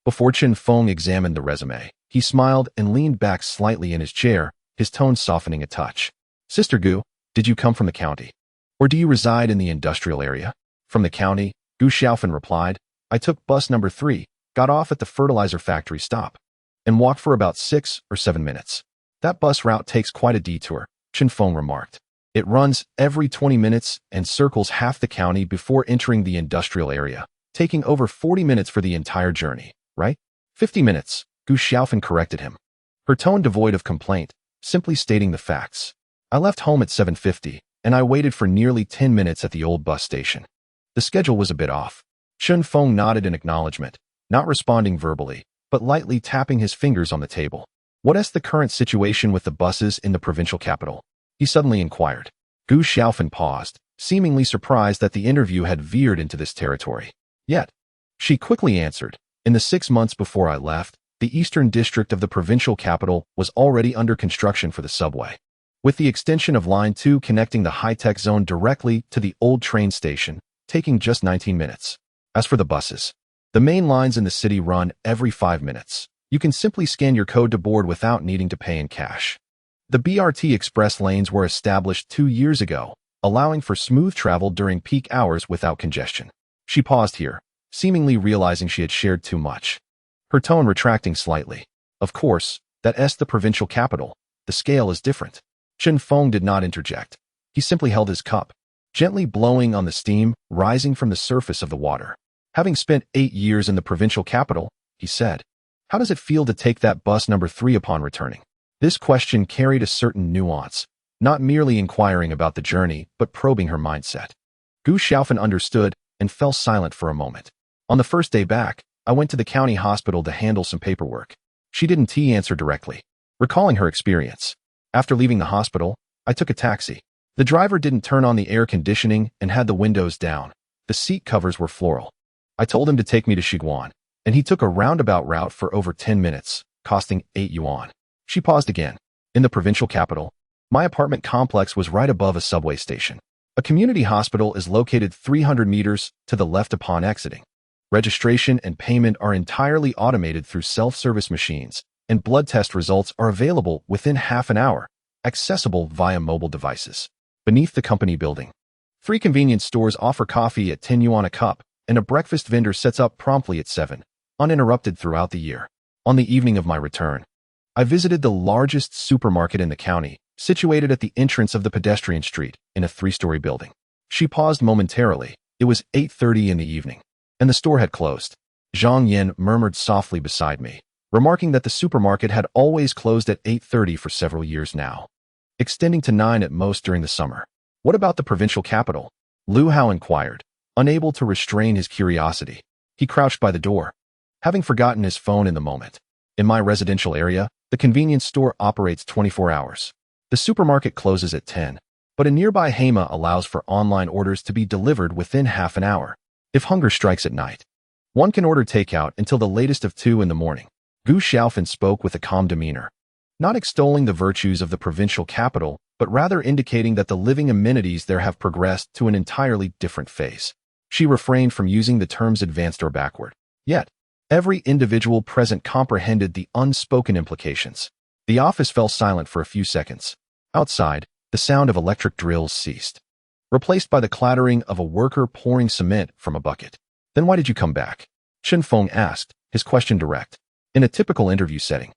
Before Chen Feng examined the resume, he smiled and leaned back slightly in his chair, his tone softening a touch. "Sister Gu, did you come from the county? Or do you reside in the industrial area?" "From the county," Gu Xiaofan replied. "I took bus number 3, got off at the fertilizer factory stop, and walked for about 6 or 7 minutes. That bus route takes quite a detour," Chen Feng remarked. "It runs every 20 minutes and circles half the county before entering the industrial area, taking over 40 minutes for the entire journey, right?" 50 minutes, Gu Xiaofan corrected him. Her tone devoid of complaint, simply stating the facts. "I left home at 7:50, and I waited for nearly 10 minutes at the old bus station." The schedule was a bit off. Chen Feng nodded in acknowledgement, not responding verbally, but lightly tapping his fingers on the table. "What is the current situation with the buses in the provincial capital?" he suddenly inquired. Gu Xiaofan paused, seemingly surprised that the interview had veered into this territory. "Yet," she quickly answered, "in the 6 months before I left, the eastern district of the provincial capital was already under construction for the subway, with the extension of Line 2 connecting the high-tech zone directly to the old train station, taking just 19 minutes. As for the buses, the main lines in the city run every 5 minutes. You can simply scan your code to board without needing to pay in cash. The BRT express lanes were established 2 years ago, allowing for smooth travel during peak hours without congestion." She paused here, seemingly realizing she had shared too much, her tone retracting slightly. "Of course, that's the provincial capital. The scale is different." Chen Feng did not interject. He simply held his cup, gently blowing on the steam rising from the surface of the water. "Having spent 8 years in the provincial capital," he said, "how does it feel to take that bus number 3 upon returning?" This question carried a certain nuance, not merely inquiring about the journey, but probing her mindset. Gu Xiaofan understood and fell silent for a moment. "On the first day back, I went to the county hospital to handle some paperwork." She didn't answer directly. recalling her experience. After leaving the hospital, I took a taxi. The driver didn't turn on the air conditioning and had the windows down. The seat covers were floral. I told him to take me to Shiguan, and he took a roundabout route for over 10 minutes, costing 8 yuan. She paused again. In the provincial capital, my apartment complex was right above a subway station. A community hospital is located 300 meters to the left upon exiting. Registration and payment are entirely automated through self-service machines, and blood test results are available within half an hour, accessible via mobile devices. Beneath the company building, 3 convenience stores offer coffee at 10 yuan a cup, and a breakfast vendor sets up promptly at 7, uninterrupted throughout the year. On the evening of my return, I visited the largest supermarket in the county, situated at the entrance of the pedestrian street in a 3-story building. She paused momentarily. It was 8:30 in the evening, and the store had closed. Zhang Yan murmured softly beside me, remarking that the supermarket had always closed at 8:30 for several years now, extending to 9 at most during the summer. What about the provincial capital? Lu Hao inquired, unable to restrain his curiosity. He crouched by the door, having forgotten his phone in the moment. In my residential area, the convenience store operates 24 hours. The supermarket closes at 10, but a nearby Hema allows for online orders to be delivered within half an hour. If hunger strikes at night, one can order takeout until the latest of 2 in the morning. Gu Xiaofan spoke with a calm demeanor, not extolling the virtues of the provincial capital, but rather indicating that the living amenities there have progressed to an entirely different phase. She refrained from using the terms advanced or backward. Yet, every individual present comprehended the unspoken implications. The office fell silent for a few seconds. Outside, the sound of electric drills ceased, replaced by the clattering of a worker pouring cement from a bucket. Then why did you come back? Chen Feng asked, his question direct. In a typical interview setting,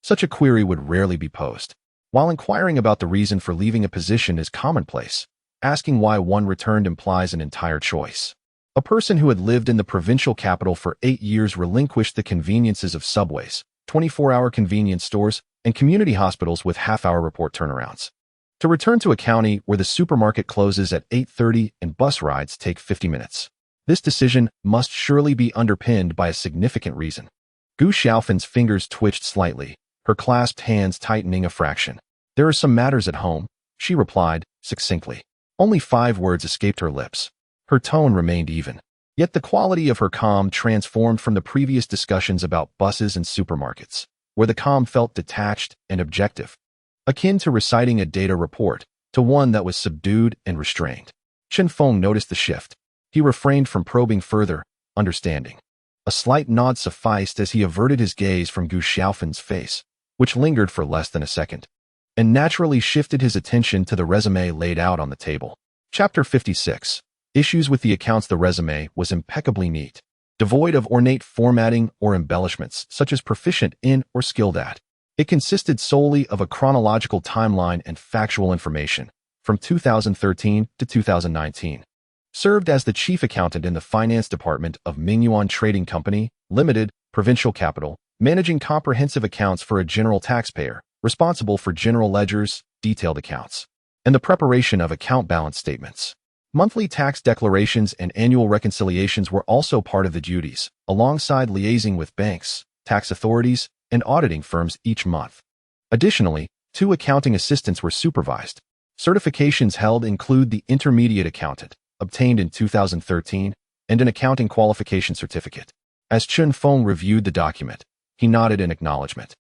such a query would rarely be posed. While inquiring about the reason for leaving a position is commonplace, asking why one returned implies an entire choice. A person who had lived in the provincial capital for 8 years relinquished the conveniences of subways, 24-hour convenience stores, and community hospitals with half-hour report turnarounds, to return to a county where the supermarket closes at 8:30 and bus rides take 50 minutes. This decision must surely be underpinned by a significant reason. Gu Xiaofan's fingers twitched slightly, her clasped hands tightening a fraction. There are some matters at home, she replied, succinctly. Only 5 words escaped her lips. Her tone remained even. Yet the quality of her calm transformed from the previous discussions about buses and supermarkets, where the calm felt detached and objective, akin to reciting a data report, to one that was subdued and restrained. Chen Feng noticed the shift. He refrained from probing further, understanding. A slight nod sufficed as he averted his gaze from Gu Xiaofan's face, which lingered for less than a second, and naturally shifted his attention to the resume laid out on the table. Chapter 56. Issues with the accounts. The resume was impeccably neat, devoid of ornate formatting or embellishments such as proficient in or skilled at. It consisted solely of a chronological timeline and factual information from 2013 to 2019. Served as the chief accountant in the finance department of Mingyuan Trading Company, Limited, Provincial Capital, managing comprehensive accounts for a general taxpayer, responsible for general ledgers, detailed accounts, and the preparation of account balance statements. Monthly tax declarations and annual reconciliations were also part of the duties, alongside liaising with banks, tax authorities, and auditing firms each month. Additionally, 2 accounting assistants were supervised. Certifications held include the Intermediate Accountant, obtained in 2013, and an Accounting Qualification Certificate. As Chen Feng reviewed the document, he nodded in acknowledgement.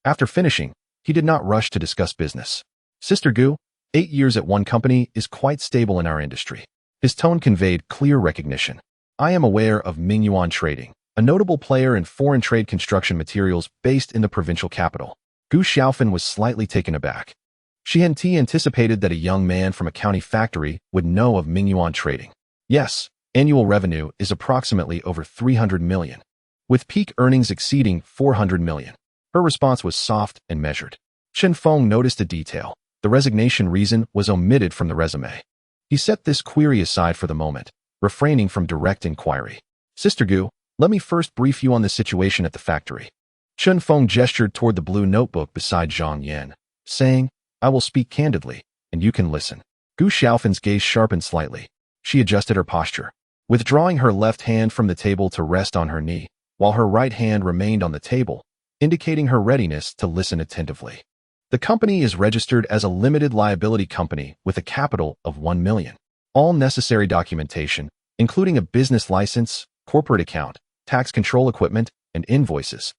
After finishing, he did not rush to discuss business. Sister Gu, 8 years at one company is quite stable in our industry. His tone conveyed clear recognition. I am aware of Mingyuan Trading, a notable player in foreign trade construction materials based in the provincial capital. Gu Xiaofan was slightly taken aback. She hadn't anticipated that a young man from a county factory would know of Mingyuan Trading. Yes, annual revenue is approximately over 300 million, with peak earnings exceeding 400 million. Her response was soft and measured. Chen Feng noticed a detail. The resignation reason was omitted from the resume. He set this query aside for the moment, refraining from direct inquiry. Sister Gu, let me first brief you on the situation at the factory. Chen Feng gestured toward the blue notebook beside Zhang Yan, saying, I will speak candidly, and you can listen. Gu Xiaofan's gaze sharpened slightly. She adjusted her posture, withdrawing her left hand from the table to rest on her knee, while her right hand remained on the table, indicating her readiness to listen attentively. The company is registered as a limited liability company with a capital of 1 million. All necessary documentation, including a business license, corporate account, tax control equipment, and invoices,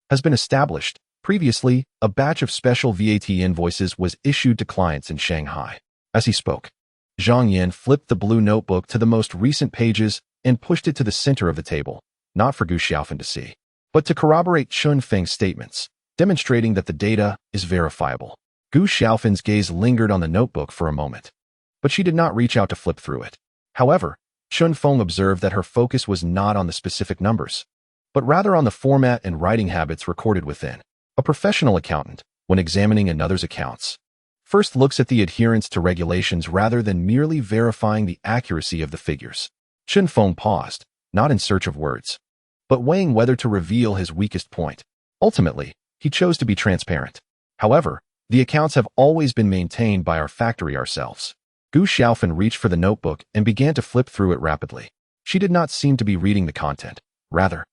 has been established. Previously, a batch of special VAT invoices was issued to clients in Shanghai. As he spoke, Zhang Yan flipped the blue notebook to the most recent pages and pushed it to the center of the table, not for Gu Xiaofan to see, but to corroborate Chen Feng's statements, demonstrating that the data is verifiable. Gu Xiaofan's gaze lingered on the notebook for a moment, but she did not reach out to flip through it. However, Chen Feng observed that her focus was not on the specific numbers, but rather on the format and writing habits recorded within. A professional accountant, when examining another's accounts, first looks at the adherence to regulations rather than merely verifying the accuracy of the figures. Chen Feng paused, not in search of words, but weighing whether to reveal his weakest point. Ultimately, he chose to be transparent. However, the accounts have always been maintained by our factory ourselves. Gu Xiaofan reached for the notebook and began to flip through it rapidly. She did not seem to be reading the content. Rather,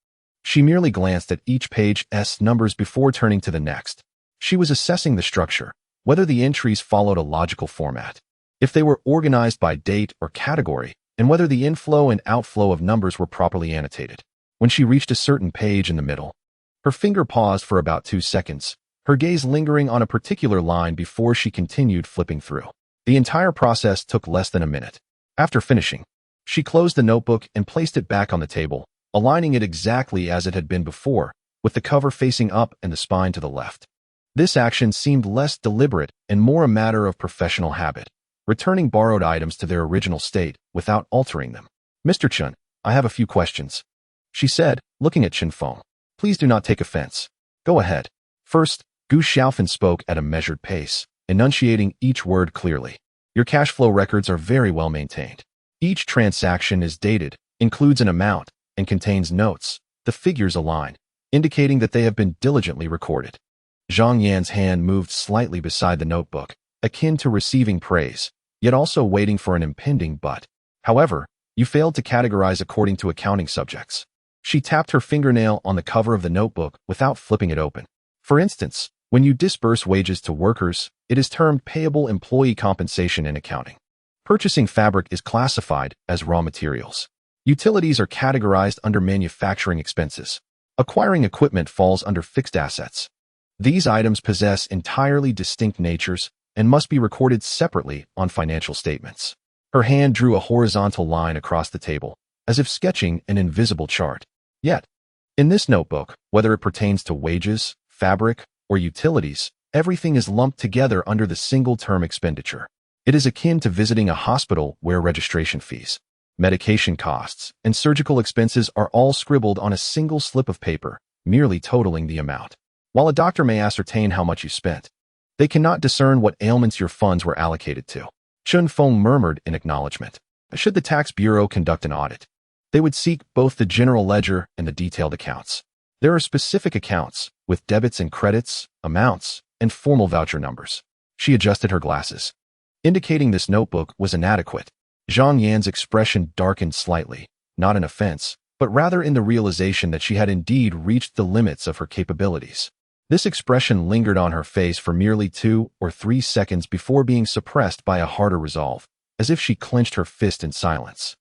she merely glanced at each page's numbers before turning to the next. She was assessing the structure, whether the entries followed a logical format, if they were organized by date or category, and whether the inflow and outflow of numbers were properly annotated. When she reached a certain page in the middle, her finger paused for about 2 seconds, her gaze lingering on a particular line before she continued flipping through. The entire process took less than a minute. After finishing, she closed the notebook and placed it back on the table, aligning it exactly as it had been before, with the cover facing up and the spine to the left. This action seemed less deliberate and more a matter of professional habit, returning borrowed items to their original state without altering them. "Mr. Chen, I have a few questions," she said, looking at Chen Feng. "Please do not take offense. Go ahead." First, Gu Xiaofan spoke at a measured pace, enunciating each word clearly. "Your cash flow records are very well maintained. Each transaction is dated, includes an amount, and contains notes. The figures align, indicating that they have been diligently recorded." Zhang Yan's hand moved slightly beside the notebook, akin to receiving praise, yet also waiting for an impending but. "However, you failed to categorize according to accounting subjects." She tapped her fingernail on the cover of the notebook without flipping it open. "For instance, when you disburse wages to workers, it is termed payable employee compensation in accounting. Purchasing fabric is classified as raw materials. Utilities are categorized under manufacturing expenses. Acquiring equipment falls under fixed assets. These items possess entirely distinct natures and must be recorded separately on financial statements." Her hand drew a horizontal line across the table, as if sketching an invisible chart. "Yet, in this notebook, whether it pertains to wages, fabric, or utilities, everything is lumped together under the single-term expenditure. It is akin to visiting a hospital where registration fees, medication costs, and surgical expenses are all scribbled on a single slip of paper, merely totaling the amount. While a doctor may ascertain how much you spent, they cannot discern what ailments your funds were allocated to." Chen Feng murmured in acknowledgement. Should the tax bureau conduct an audit, they would seek both the general ledger and the detailed accounts. There are specific accounts, with debits and credits, amounts, and formal voucher numbers. She adjusted her glasses, indicating this notebook was inadequate. Zhang Yan's expression darkened slightly, not in offense, but rather in the realization that she had indeed reached the limits of her capabilities. This expression lingered on her face for merely 2 or 3 seconds before being suppressed by a harder resolve, as if she clenched her fist in silence,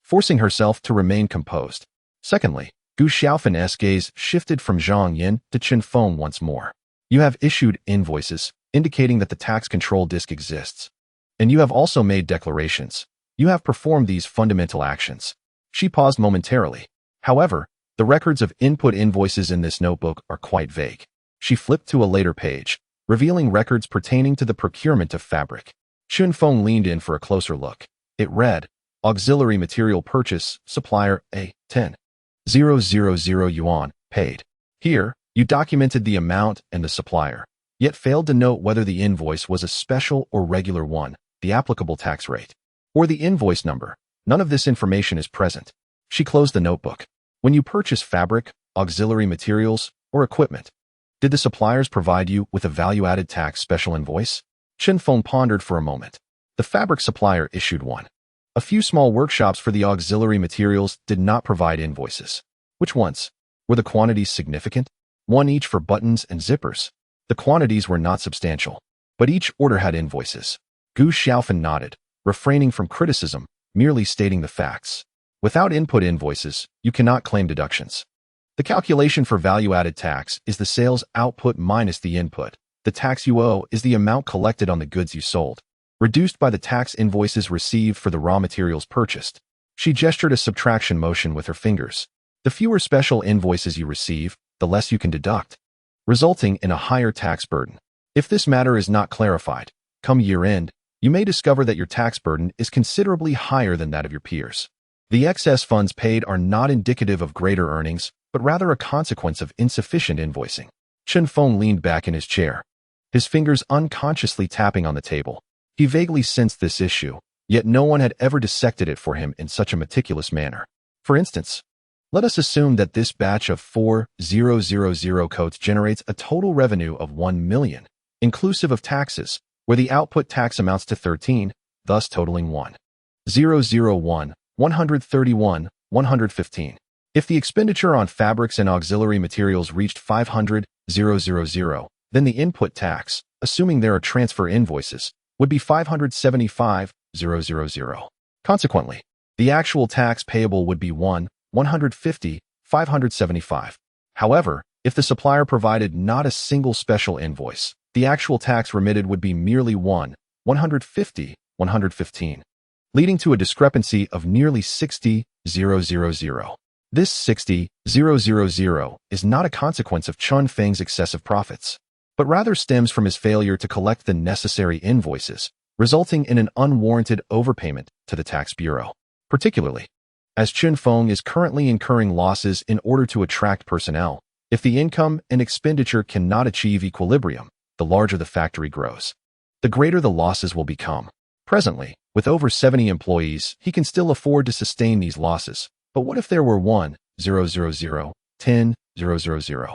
forcing herself to remain composed. Secondly, Gu Xiaofan's gaze shifted from Zhang Yan to Chen Feng once more. "You have issued invoices, indicating that the tax control disk exists. And you have also made declarations. You have performed these fundamental actions." She paused momentarily. "However, the records of input invoices in this notebook are quite vague." She flipped to a later page, revealing records pertaining to the procurement of fabric. Chen Feng leaned in for a closer look. It read, "Auxiliary material purchase, supplier A, 10,000 yuan, paid." Here, you documented the amount and the supplier, yet failed to note whether the invoice was a special or regular one, the applicable tax rate, or the invoice number. None of this information is present. She closed the notebook. "When you purchase fabric, auxiliary materials, or equipment, did the suppliers provide you with a value-added tax special invoice?" Chen Feng pondered for a moment. The fabric supplier issued one. A few small workshops for the auxiliary materials did not provide invoices. Which ones? Were the quantities significant? one each for buttons and zippers. The quantities were not substantial, but each order had invoices. Gu Xiaofan nodded, refraining from criticism, merely stating the facts. Without input invoices, you cannot claim deductions. The calculation for value-added tax is the sales output minus the input. The tax you owe is the amount collected on the goods you sold, reduced by the tax invoices received for the raw materials purchased. She gestured a subtraction motion with her fingers. The fewer special invoices you receive, the less you can deduct, resulting in a higher tax burden. If this matter is not clarified, come year-end, you may discover that your tax burden is considerably higher than that of your peers. The excess funds paid are not indicative of greater earnings, but rather a consequence of insufficient invoicing. Chen Feng leaned back in his chair, his fingers unconsciously tapping on the table. He vaguely sensed this issue, yet no one had ever dissected it for him in such a meticulous manner. For instance, let us assume that this batch of 4,000 coats generates a total revenue of 1 million, inclusive of taxes, where the output tax amounts to 13, thus totaling 1,001, 131, 115. If the expenditure on fabrics and auxiliary materials reached 500,000, then the input tax, assuming there are transfer invoices, would be 575,000. Consequently, the actual tax payable would be 150,575. However, if the supplier provided not a single special invoice, the actual tax remitted would be merely 150,115, leading to a discrepancy of nearly 60,000. This 60,000 is not a consequence of Chen Feng's excessive profits, but rather stems from his failure to collect the necessary invoices, resulting in an unwarranted overpayment to the tax bureau. Particularly, as Chen Feng is currently incurring losses in order to attract personnel, if the income and expenditure cannot achieve equilibrium, the larger the factory grows, the greater the losses will become. Presently, with over 70 employees, he can still afford to sustain these losses. But what if there were 1,000, 10,000,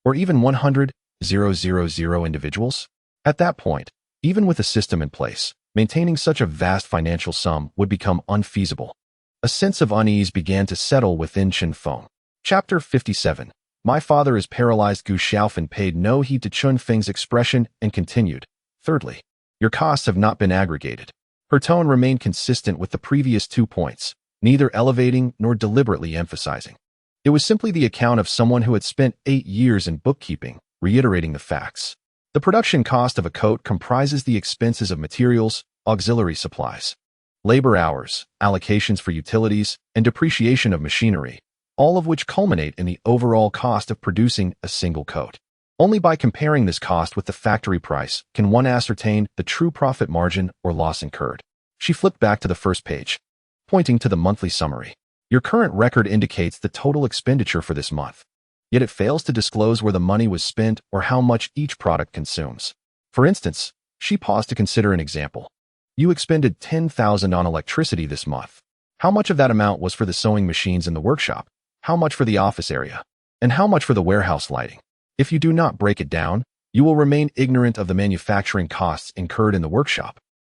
or even 100,000 individuals? At that point, even with a system in place, maintaining such a vast financial sum would become unfeasible. A sense of unease began to settle within Chen Feng. Chapter 57. My father is paralyzed. Gu Xiaofan paid no heed to Chen Feng's expression and continued. Thirdly, your costs have not been aggregated. Her tone remained consistent with the previous 2 points, neither elevating nor deliberately emphasizing. It was simply the account of someone who had spent 8 years in bookkeeping, reiterating the facts. The production cost of a coat comprises the expenses of materials, auxiliary supplies, labor hours, allocations for utilities, and depreciation of machinery, all of which culminate in the overall cost of producing a single coat. Only by comparing this cost with the factory price can one ascertain the true profit margin or loss incurred. She flipped back to the first page, pointing to the monthly summary. Your current record indicates the total expenditure for this month, yet it fails to disclose where the money was spent or how much each product consumes. For instance, she paused to consider an example. You expended 10,000 on electricity this month. How much of that amount was for the sewing machines in the workshop? How much for the office area? And how much for the warehouse lighting? If you do not break it down, you will remain ignorant of the manufacturing costs incurred in the workshop,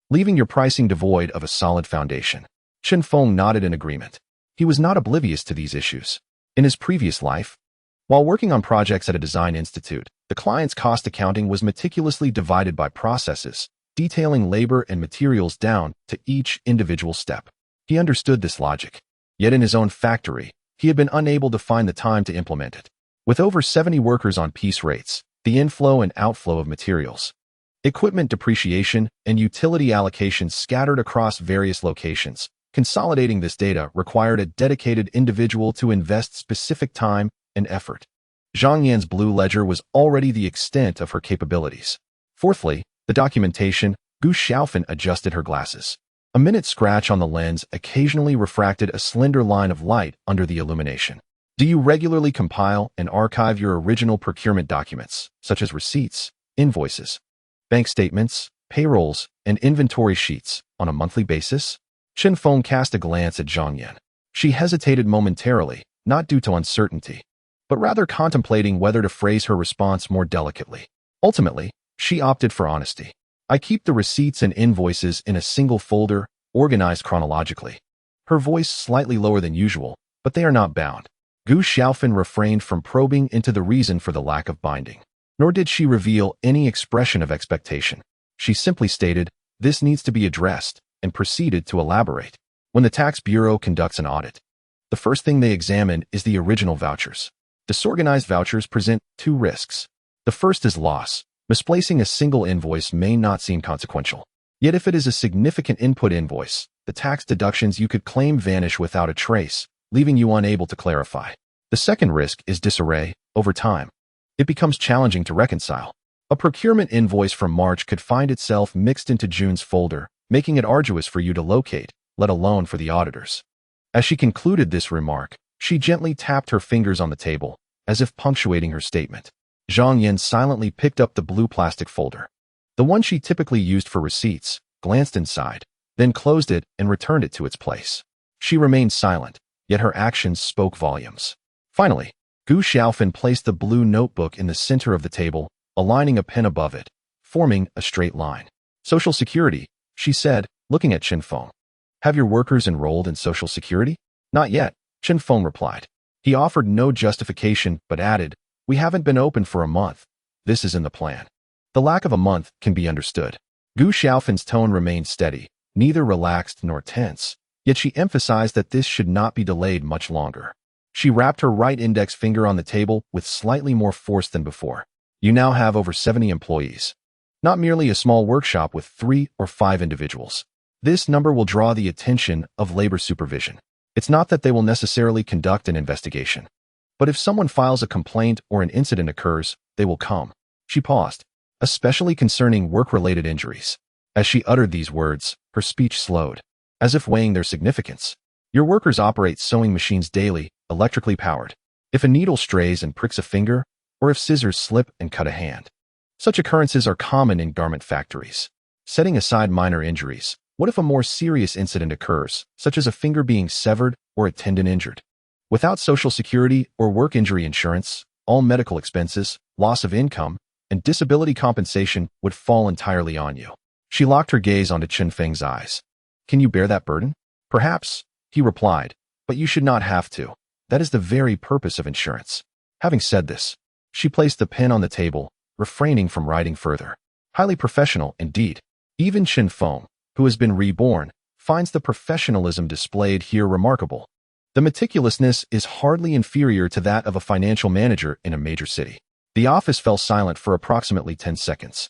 leaving your pricing devoid of a solid foundation. Chen Feng nodded in agreement. He was not oblivious to these issues. In his previous life, while working on projects at a design institute, the client's cost accounting was meticulously divided by processes, detailing labor and materials down to each individual step. He understood this logic. Yet in his own factory, he had been unable to find the time to implement it. With over 70 workers on piece rates, the inflow and outflow of materials, equipment depreciation, and utility allocations scattered across various locations, consolidating this data required a dedicated individual to invest specific time and effort. Zhang Yan's blue ledger was already the extent of her capabilities. Fourthly, the documentation. Gu Xiaofan adjusted her glasses. A minute scratch on the lens occasionally refracted a slender line of light under the illumination. Do you regularly compile and archive your original procurement documents, such as receipts, invoices, bank statements, payrolls, and inventory sheets, on a monthly basis? Chen Feng cast a glance at Zhang Yan. She hesitated momentarily, not due to uncertainty, but rather contemplating whether to phrase her response more delicately. Ultimately, she opted for honesty. I keep the receipts and invoices in a single folder, organized chronologically. Her voice slightly lower than usual, but they are not bound. Gu Xiaofan refrained from probing into the reason for the lack of binding. Nor did she reveal any expression of expectation. She simply stated, "This needs to be addressed," and proceeded to elaborate. When the tax bureau conducts an audit, the first thing they examine is the original vouchers. Disorganized vouchers present two risks. The first is loss. Misplacing a single invoice may not seem consequential. Yet if it is a significant input invoice, the tax deductions you could claim vanish without a trace, leaving you unable to clarify. The second risk is disarray. Over time, it becomes challenging to reconcile. A procurement invoice from March could find itself mixed into June's folder, making it arduous for you to locate, let alone for the auditors. As she concluded this remark, she gently tapped her fingers on the table, as if punctuating her statement. Zhang Yan silently picked up the blue plastic folder, the one she typically used for receipts, glanced inside, then closed it and returned it to its place. She remained silent, yet her actions spoke volumes. Finally, Gu Xiaofan placed the blue notebook in the center of the table, aligning a pen above it, forming a straight line. "Social Security," she said, looking at Chen Feng. "Have your workers enrolled in Social Security?" "Not yet," Chen Feng replied. He offered no justification, but added, "We haven't been open for a month. This is in the plan." The lack of a month can be understood. Gu Xiaofan's tone remained steady, neither relaxed nor tense, yet she emphasized that this should not be delayed much longer. She rapped her right index finger on the table with slightly more force than before. "You now have over 70 employees. Not merely a small workshop with 3 or 5 individuals. This number will draw the attention of labor supervision. It's not that they will necessarily conduct an investigation, but if someone files a complaint or an incident occurs, they will come." She paused, "especially concerning work-related injuries." As she uttered these words, her speech slowed, as if weighing their significance. "Your workers operate sewing machines daily, electrically powered. If a needle strays and pricks a finger, or if scissors slip and cut a hand. Such occurrences are common in garment factories. Setting aside minor injuries, what if a more serious incident occurs, such as a finger being severed or a tendon injured? Without Social Security or work injury insurance, all medical expenses, loss of income, and disability compensation would fall entirely on you." She locked her gaze onto Chen Feng's eyes. "Can you bear that burden?" "Perhaps," he replied, "but you should not have to. That is the very purpose of insurance." Having said this, she placed the pen on the table, refraining from writing further. Highly professional, indeed. Even Chen Feng, who has been reborn, finds the professionalism displayed here remarkable. The meticulousness is hardly inferior to that of a financial manager in a major city. The office fell silent for approximately 10 seconds.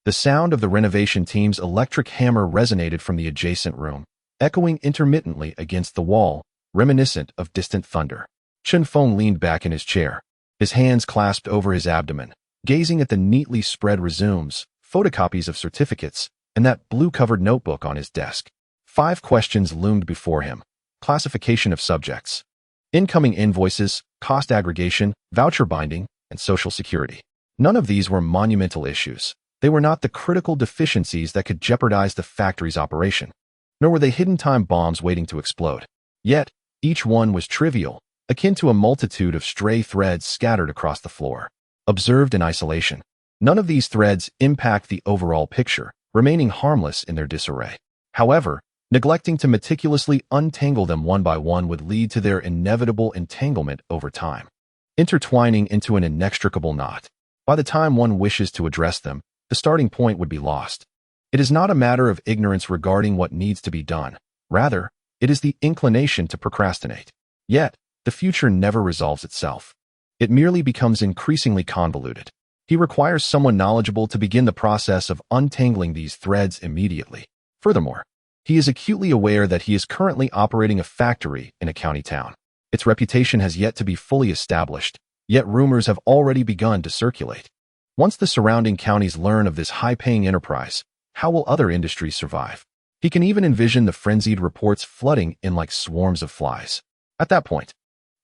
The sound of the renovation team's electric hammer resonated from the adjacent room, echoing intermittently against the wall, reminiscent of distant thunder. Chen Feng leaned back in his chair, his hands clasped over his abdomen, gazing at the neatly spread resumes, photocopies of certificates, and that blue-covered notebook on his desk. 5 questions loomed before him. Classification of subjects, incoming invoices, cost aggregation, voucher binding, and Social Security. None of these were monumental issues. They were not the critical deficiencies that could jeopardize the factory's operation, nor were they hidden time bombs waiting to explode. Yet, each one was trivial, akin to a multitude of stray threads scattered across the floor. Observed in isolation, none of these threads impact the overall picture, remaining harmless in their disarray. However, neglecting to meticulously untangle them one by one would lead to their inevitable entanglement over time, intertwining into an inextricable knot. By the time one wishes to address them, the starting point would be lost. It is not a matter of ignorance regarding what needs to be done. Rather, it is the inclination to procrastinate. Yet, the future never resolves itself. It merely becomes increasingly convoluted. He requires someone knowledgeable to begin the process of untangling these threads immediately. Furthermore, he is acutely aware that he is currently operating a factory in a county town. Its reputation has yet to be fully established, yet rumors have already begun to circulate. Once the surrounding counties learn of this high-paying enterprise, how will other industries survive? He can even envision the frenzied reports flooding in like swarms of flies. At that point,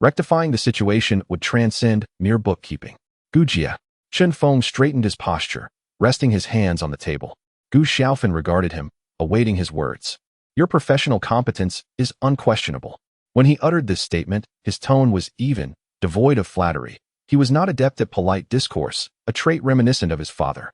rectifying the situation would transcend mere bookkeeping. Gujia. Chen Feng straightened his posture, resting his hands on the table. Gu Xiaofan regarded him, awaiting his words. Your professional competence is unquestionable. When he uttered this statement, his tone was even, devoid of flattery. He was not adept at polite discourse, a trait reminiscent of his father.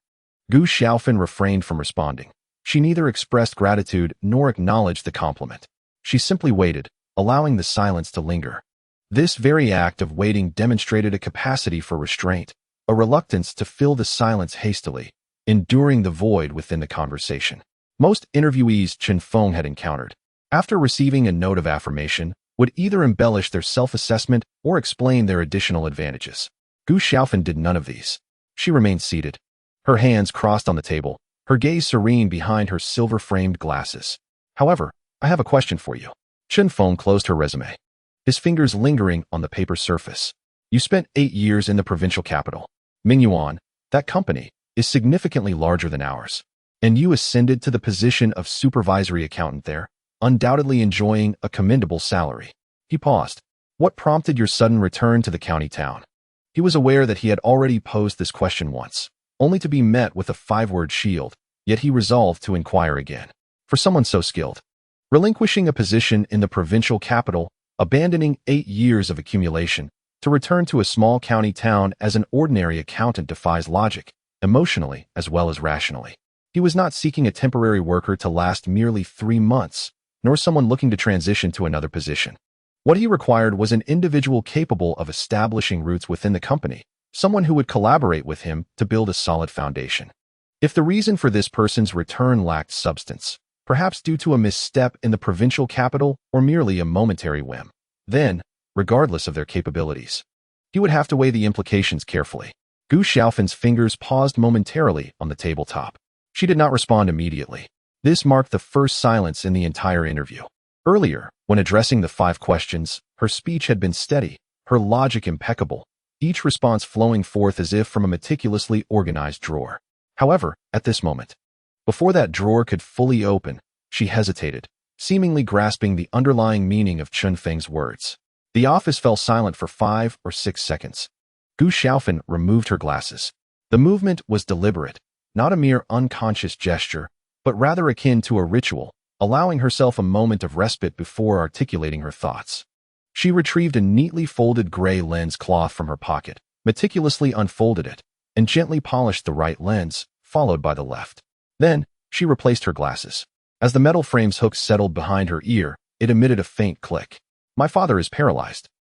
Gu Xiaofan refrained from responding. She neither expressed gratitude nor acknowledged the compliment. She simply waited, allowing the silence to linger. This very act of waiting demonstrated a capacity for restraint, a reluctance to fill the silence hastily, enduring the void within the conversation. Most interviewees Chen Feng had encountered, after receiving a note of affirmation, would either embellish their self-assessment or explain their additional advantages. Gu Xiaofan did none of these. She remained seated, her hands crossed on the table, her gaze serene behind her silver-framed glasses. However, I have a question for you. Chen Feng closed her resume, his fingers lingering on the paper surface. You spent 8 years in the provincial capital. Mingyuan, that company, is significantly larger than ours. And you ascended to the position of supervisory accountant there, undoubtedly enjoying a commendable salary. He paused. What prompted your sudden return to the county town? He was aware that he had already posed this question once, only to be met with a 5-word shield, yet he resolved to inquire again. For someone so skilled, relinquishing a position in the provincial capital, abandoning 8 years of accumulation, to return to a small county town as an ordinary accountant defies logic, emotionally as well as rationally. He was not seeking a temporary worker to last merely 3 months, nor someone looking to transition to another position. What he required was an individual capable of establishing roots within the company, someone who would collaborate with him to build a solid foundation. If the reason for this person's return lacked substance, perhaps due to a misstep in the provincial capital or merely a momentary whim, then, regardless of their capabilities, he would have to weigh the implications carefully. Gu Xiaofan's fingers paused momentarily on the tabletop. She did not respond immediately. This marked the first silence in the entire interview. Earlier, when addressing the 5 questions, her speech had been steady, her logic impeccable, each response flowing forth as if from a meticulously organized drawer. However, at this moment, before that drawer could fully open, she hesitated, seemingly grasping the underlying meaning of Chen Feng's words. The office fell silent for 5 or 6 seconds. Gu Xiaofan removed her glasses. The movement was deliberate, not a mere unconscious gesture, but rather akin to a ritual, allowing herself a moment of respite before articulating her thoughts. She retrieved a neatly folded gray lens cloth from her pocket, meticulously unfolded it, and gently polished the right lens, followed by the left. Then, she replaced her glasses. As the metal frame's hook settled behind her ear, it emitted a faint click. My father is paralyzed.